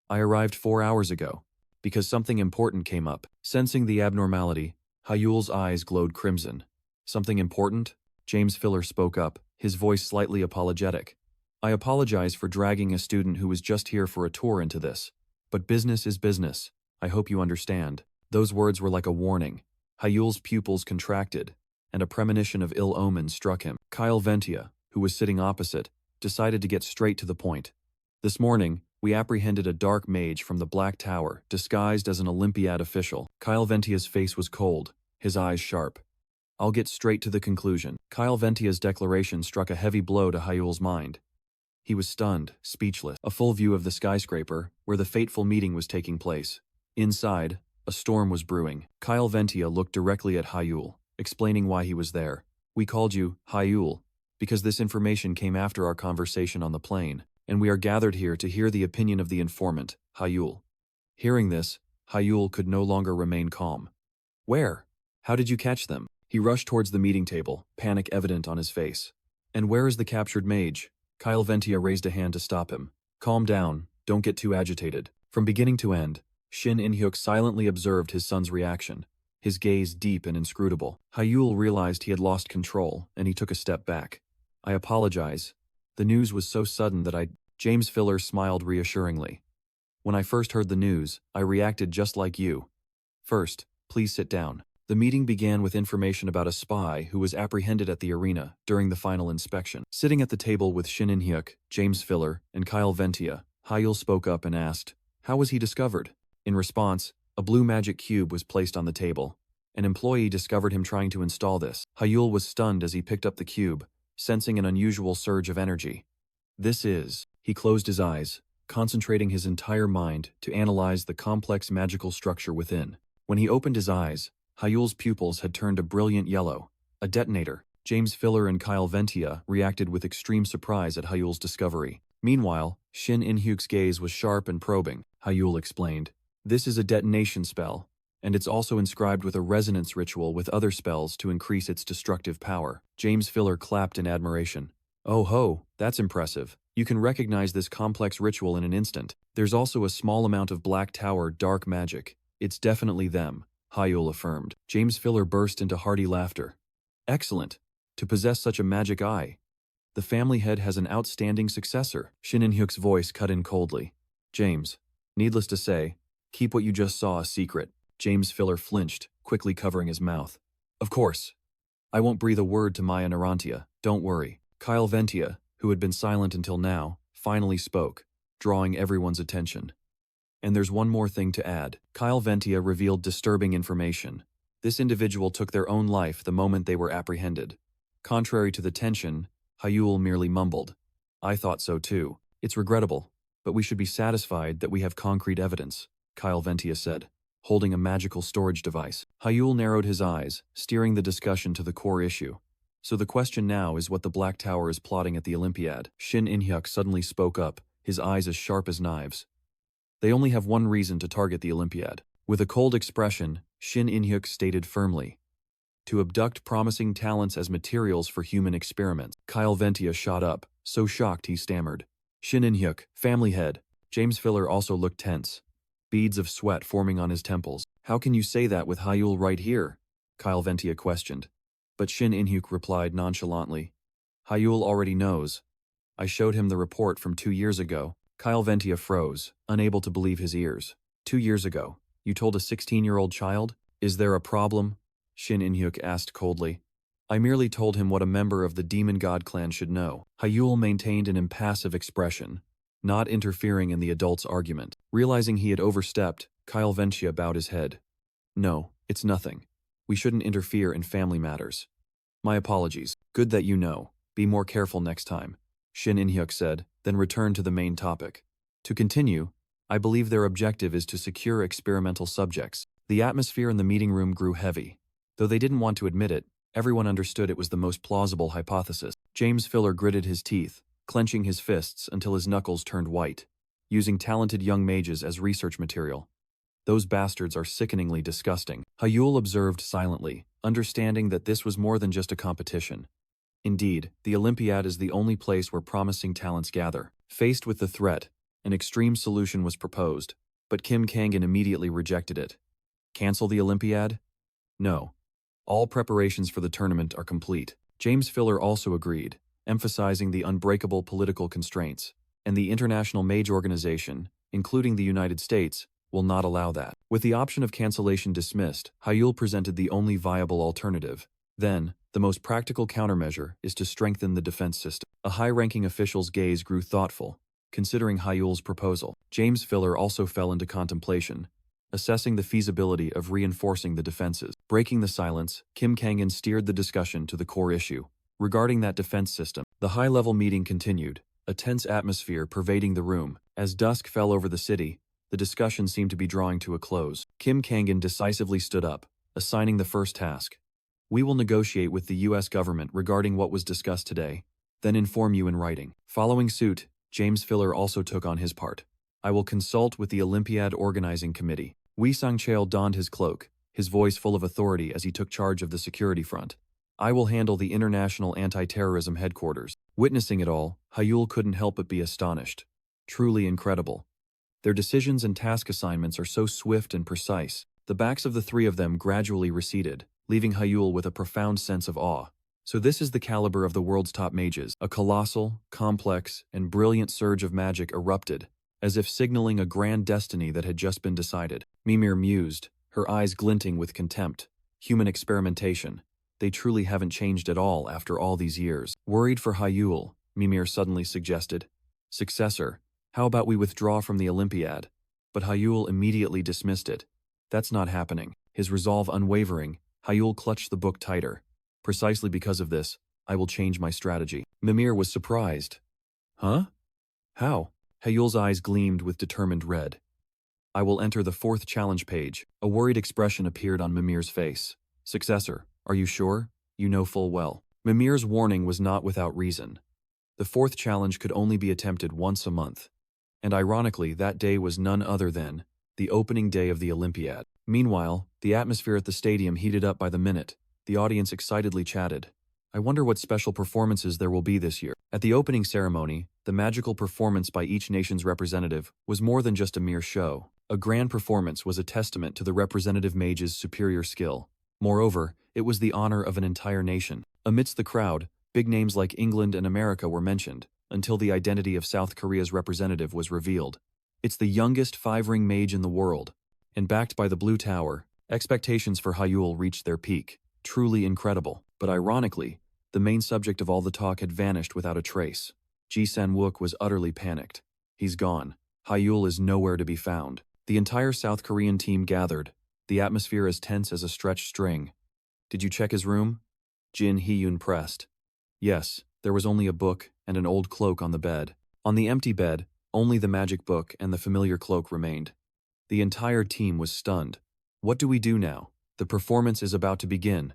I arrived 4 hours ago, because something important came up. Sensing the abnormality, Hyul's eyes glowed crimson. Something important? James Filler spoke up, his voice slightly apologetic. I apologize for dragging a student who was just here for a tour into this. But business is business. I hope you understand. Those words were like a warning. Hyul's pupils contracted, and a premonition of ill omen struck him. Kyle Ventia, who was sitting opposite, decided to get straight to the point. This morning, we apprehended a dark mage from the Black Tower, disguised as an Olympiad official. Kyle Ventia's face was cold, his eyes sharp. I'll get straight to the conclusion. Kyle Ventia's declaration struck a heavy blow to Hyul's mind. He was stunned, speechless. A full view of the skyscraper, where the fateful meeting was taking place. Inside, a storm was brewing. Kyle Ventia looked directly at Hyul, explaining why he was there. We called you, Hyul, because this information came after our conversation on the plane, and we are gathered here to hear the opinion of the informant, Hyul. Hearing this, Hyul could no longer remain calm. Where? How did you catch them? He rushed towards the meeting table, panic evident on his face. And where is the captured mage? Kyle Ventia raised a hand to stop him. Calm down, don't get too agitated. From beginning to end, Shin In-hyuk silently observed his son's reaction, his gaze deep and inscrutable. Hyul realized he had lost control, and he took a step back. I apologize. The news was so sudden that James Filler smiled reassuringly. When I first heard the news, I reacted just like you. First, please sit down. The meeting began with information about a spy who was apprehended at the arena during the final inspection. Sitting at the table with Shin In-hyuk, James Filler, and Kyle Ventia, Hyul spoke up and asked, how was he discovered? In response, a blue magic cube was placed on the table. An employee discovered him trying to install this. Hyul was stunned as he picked up the cube, sensing an unusual surge of energy. He closed his eyes, concentrating his entire mind to analyze the complex magical structure within. When he opened his eyes, Hyul's pupils had turned a brilliant yellow. A detonator. James Filler and Kyle Ventia reacted with extreme surprise at Hyul's discovery. Meanwhile, Shin In-hyuk's gaze was sharp and probing. Hyul explained, this is a detonation spell, and it's also inscribed with a resonance ritual with other spells to increase its destructive power. James Filler clapped in admiration. Oh ho, that's impressive. You can recognize this complex ritual in an instant. There's also a small amount of Black Tower dark magic. It's definitely them, Hyul affirmed. James Filler burst into hearty laughter. Excellent. To possess such a magic eye. The family head has an outstanding successor. Shin In-hyuk's voice cut in coldly. James, needless to say, keep what you just saw a secret. James Filler flinched, quickly covering his mouth. Of course. I won't breathe a word to Maya Narantia, don't worry. Kyle Ventia, who had been silent until now, finally spoke, drawing everyone's attention. And there's one more thing to add. Kyle Ventia revealed disturbing information. This individual took their own life the moment they were apprehended. Contrary to the tension, Hyul merely mumbled. I thought so too. It's regrettable, but we should be satisfied that we have concrete evidence, Kyle Ventia said, holding a magical storage device. Hyul narrowed his eyes, steering the discussion to the core issue. So the question now is what the Black Tower is plotting at the Olympiad. Shin In-hyuk suddenly spoke up, his eyes as sharp as knives. They only have one reason to target the Olympiad. With a cold expression, Shin In-hyuk stated firmly, to abduct promising talents as materials for human experiments. Kyle Ventia shot up, so shocked he stammered. Shin In-hyuk, family head. James Filler also looked tense, beads of sweat forming on his temples. How can you say that with Hyul right here? Kyle Ventia questioned. But Shin In-hyuk replied nonchalantly. Hyul already knows. I showed him the report from 2 years ago. Kyle Ventia froze, unable to believe his ears. 2 years ago, you told a 16-year-old child? Is there a problem? Shin In-hyuk asked coldly. I merely told him what a member of the Demon God clan should know. Hyul maintained an impassive expression, not interfering in the adult's argument. Realizing he had overstepped, Kyle Ventia bowed his head. No, it's nothing. We shouldn't interfere in family matters. My apologies. Good that you know. Be more careful next time, Shin In-hyuk said, then returned to the main topic. To continue, I believe their objective is to secure experimental subjects. The atmosphere in the meeting room grew heavy. Though they didn't want to admit it, everyone understood it was the most plausible hypothesis. James Filler gritted his teeth, clenching his fists until his knuckles turned white, using talented young mages as research material. Those bastards are sickeningly disgusting. Hyul observed silently, understanding that this was more than just a competition. Indeed, the Olympiad is the only place where promising talents gather. Faced with the threat, an extreme solution was proposed, but Kim Kangan immediately rejected it. Cancel the Olympiad? No. All preparations for the tournament are complete. James Filler also agreed, emphasizing the unbreakable political constraints, and the International Mage Organization, including the United States, will not allow that. With the option of cancellation dismissed, Hyul presented the only viable alternative. Then, the most practical countermeasure is to strengthen the defense system. A high-ranking official's gaze grew thoughtful, considering Hyul's proposal. James Filler also fell into contemplation, assessing the feasibility of reinforcing the defenses. Breaking the silence, Kim Kangan steered the discussion to the core issue. Regarding that defense system, the high-level meeting continued, a tense atmosphere pervading the room. As dusk fell over the city, the discussion seemed to be drawing to a close. Kim Kangan decisively stood up, assigning the first task. We will negotiate with the U.S. government regarding what was discussed today, then inform you in writing. Following suit, James Filler also took on his part. I will consult with the Olympiad Organizing Committee. Wee Sang-cheol donned his cloak, his voice full of authority as he took charge of the security front. I will handle the International Anti-Terrorism Headquarters. Witnessing it all, Hyul couldn't help but be astonished. Truly incredible. Their decisions and task assignments are so swift and precise. The backs of the three of them gradually receded, leaving Hyul with a profound sense of awe. So this is the caliber of the world's top mages. A colossal, complex, and brilliant surge of magic erupted, as if signaling a grand destiny that had just been decided. Mimir mused, her eyes glinting with contempt. Human experimentation. They truly haven't changed at all after all these years. Worried for Hyul, Mimir suddenly suggested, Successor, how about we withdraw from the Olympiad? But Hyul immediately dismissed it. That's not happening. His resolve unwavering, Hyul clutched the book tighter. Precisely because of this, I will change my strategy. Mimir was surprised. Huh? How? Hyul's eyes gleamed with determined red. I will enter the 4th challenge page. A worried expression appeared on Mimir's face. Successor, are you sure? You know full well. Mimir's warning was not without reason. The 4th challenge could only be attempted once a month. And ironically, that day was none other than the opening day of the Olympiad. Meanwhile, the atmosphere at the stadium heated up by the minute. The audience excitedly chatted. I wonder what special performances there will be this year. At the opening ceremony, the magical performance by each nation's representative was more than just a mere show. A grand performance was a testament to the representative mage's superior skill. Moreover, it was the honor of an entire nation. Amidst the crowd, big names like England and America were mentioned, until the identity of South Korea's representative was revealed. It's the youngest 5-ring mage in the world, and backed by the Blue Tower, expectations for Hyul reached their peak. Truly incredible. But ironically, the main subject of all the talk had vanished without a trace. Ji San-wook was utterly panicked. He's gone. Hyul is nowhere to be found. The entire South Korean team gathered, the atmosphere as tense as a stretched string. Did you check his room? Jin Hee-yoon pressed. Yes, there was only a book and an old cloak on the bed. On the empty bed, only the magic book and the familiar cloak remained. The entire team was stunned. What do we do now? The performance is about to begin.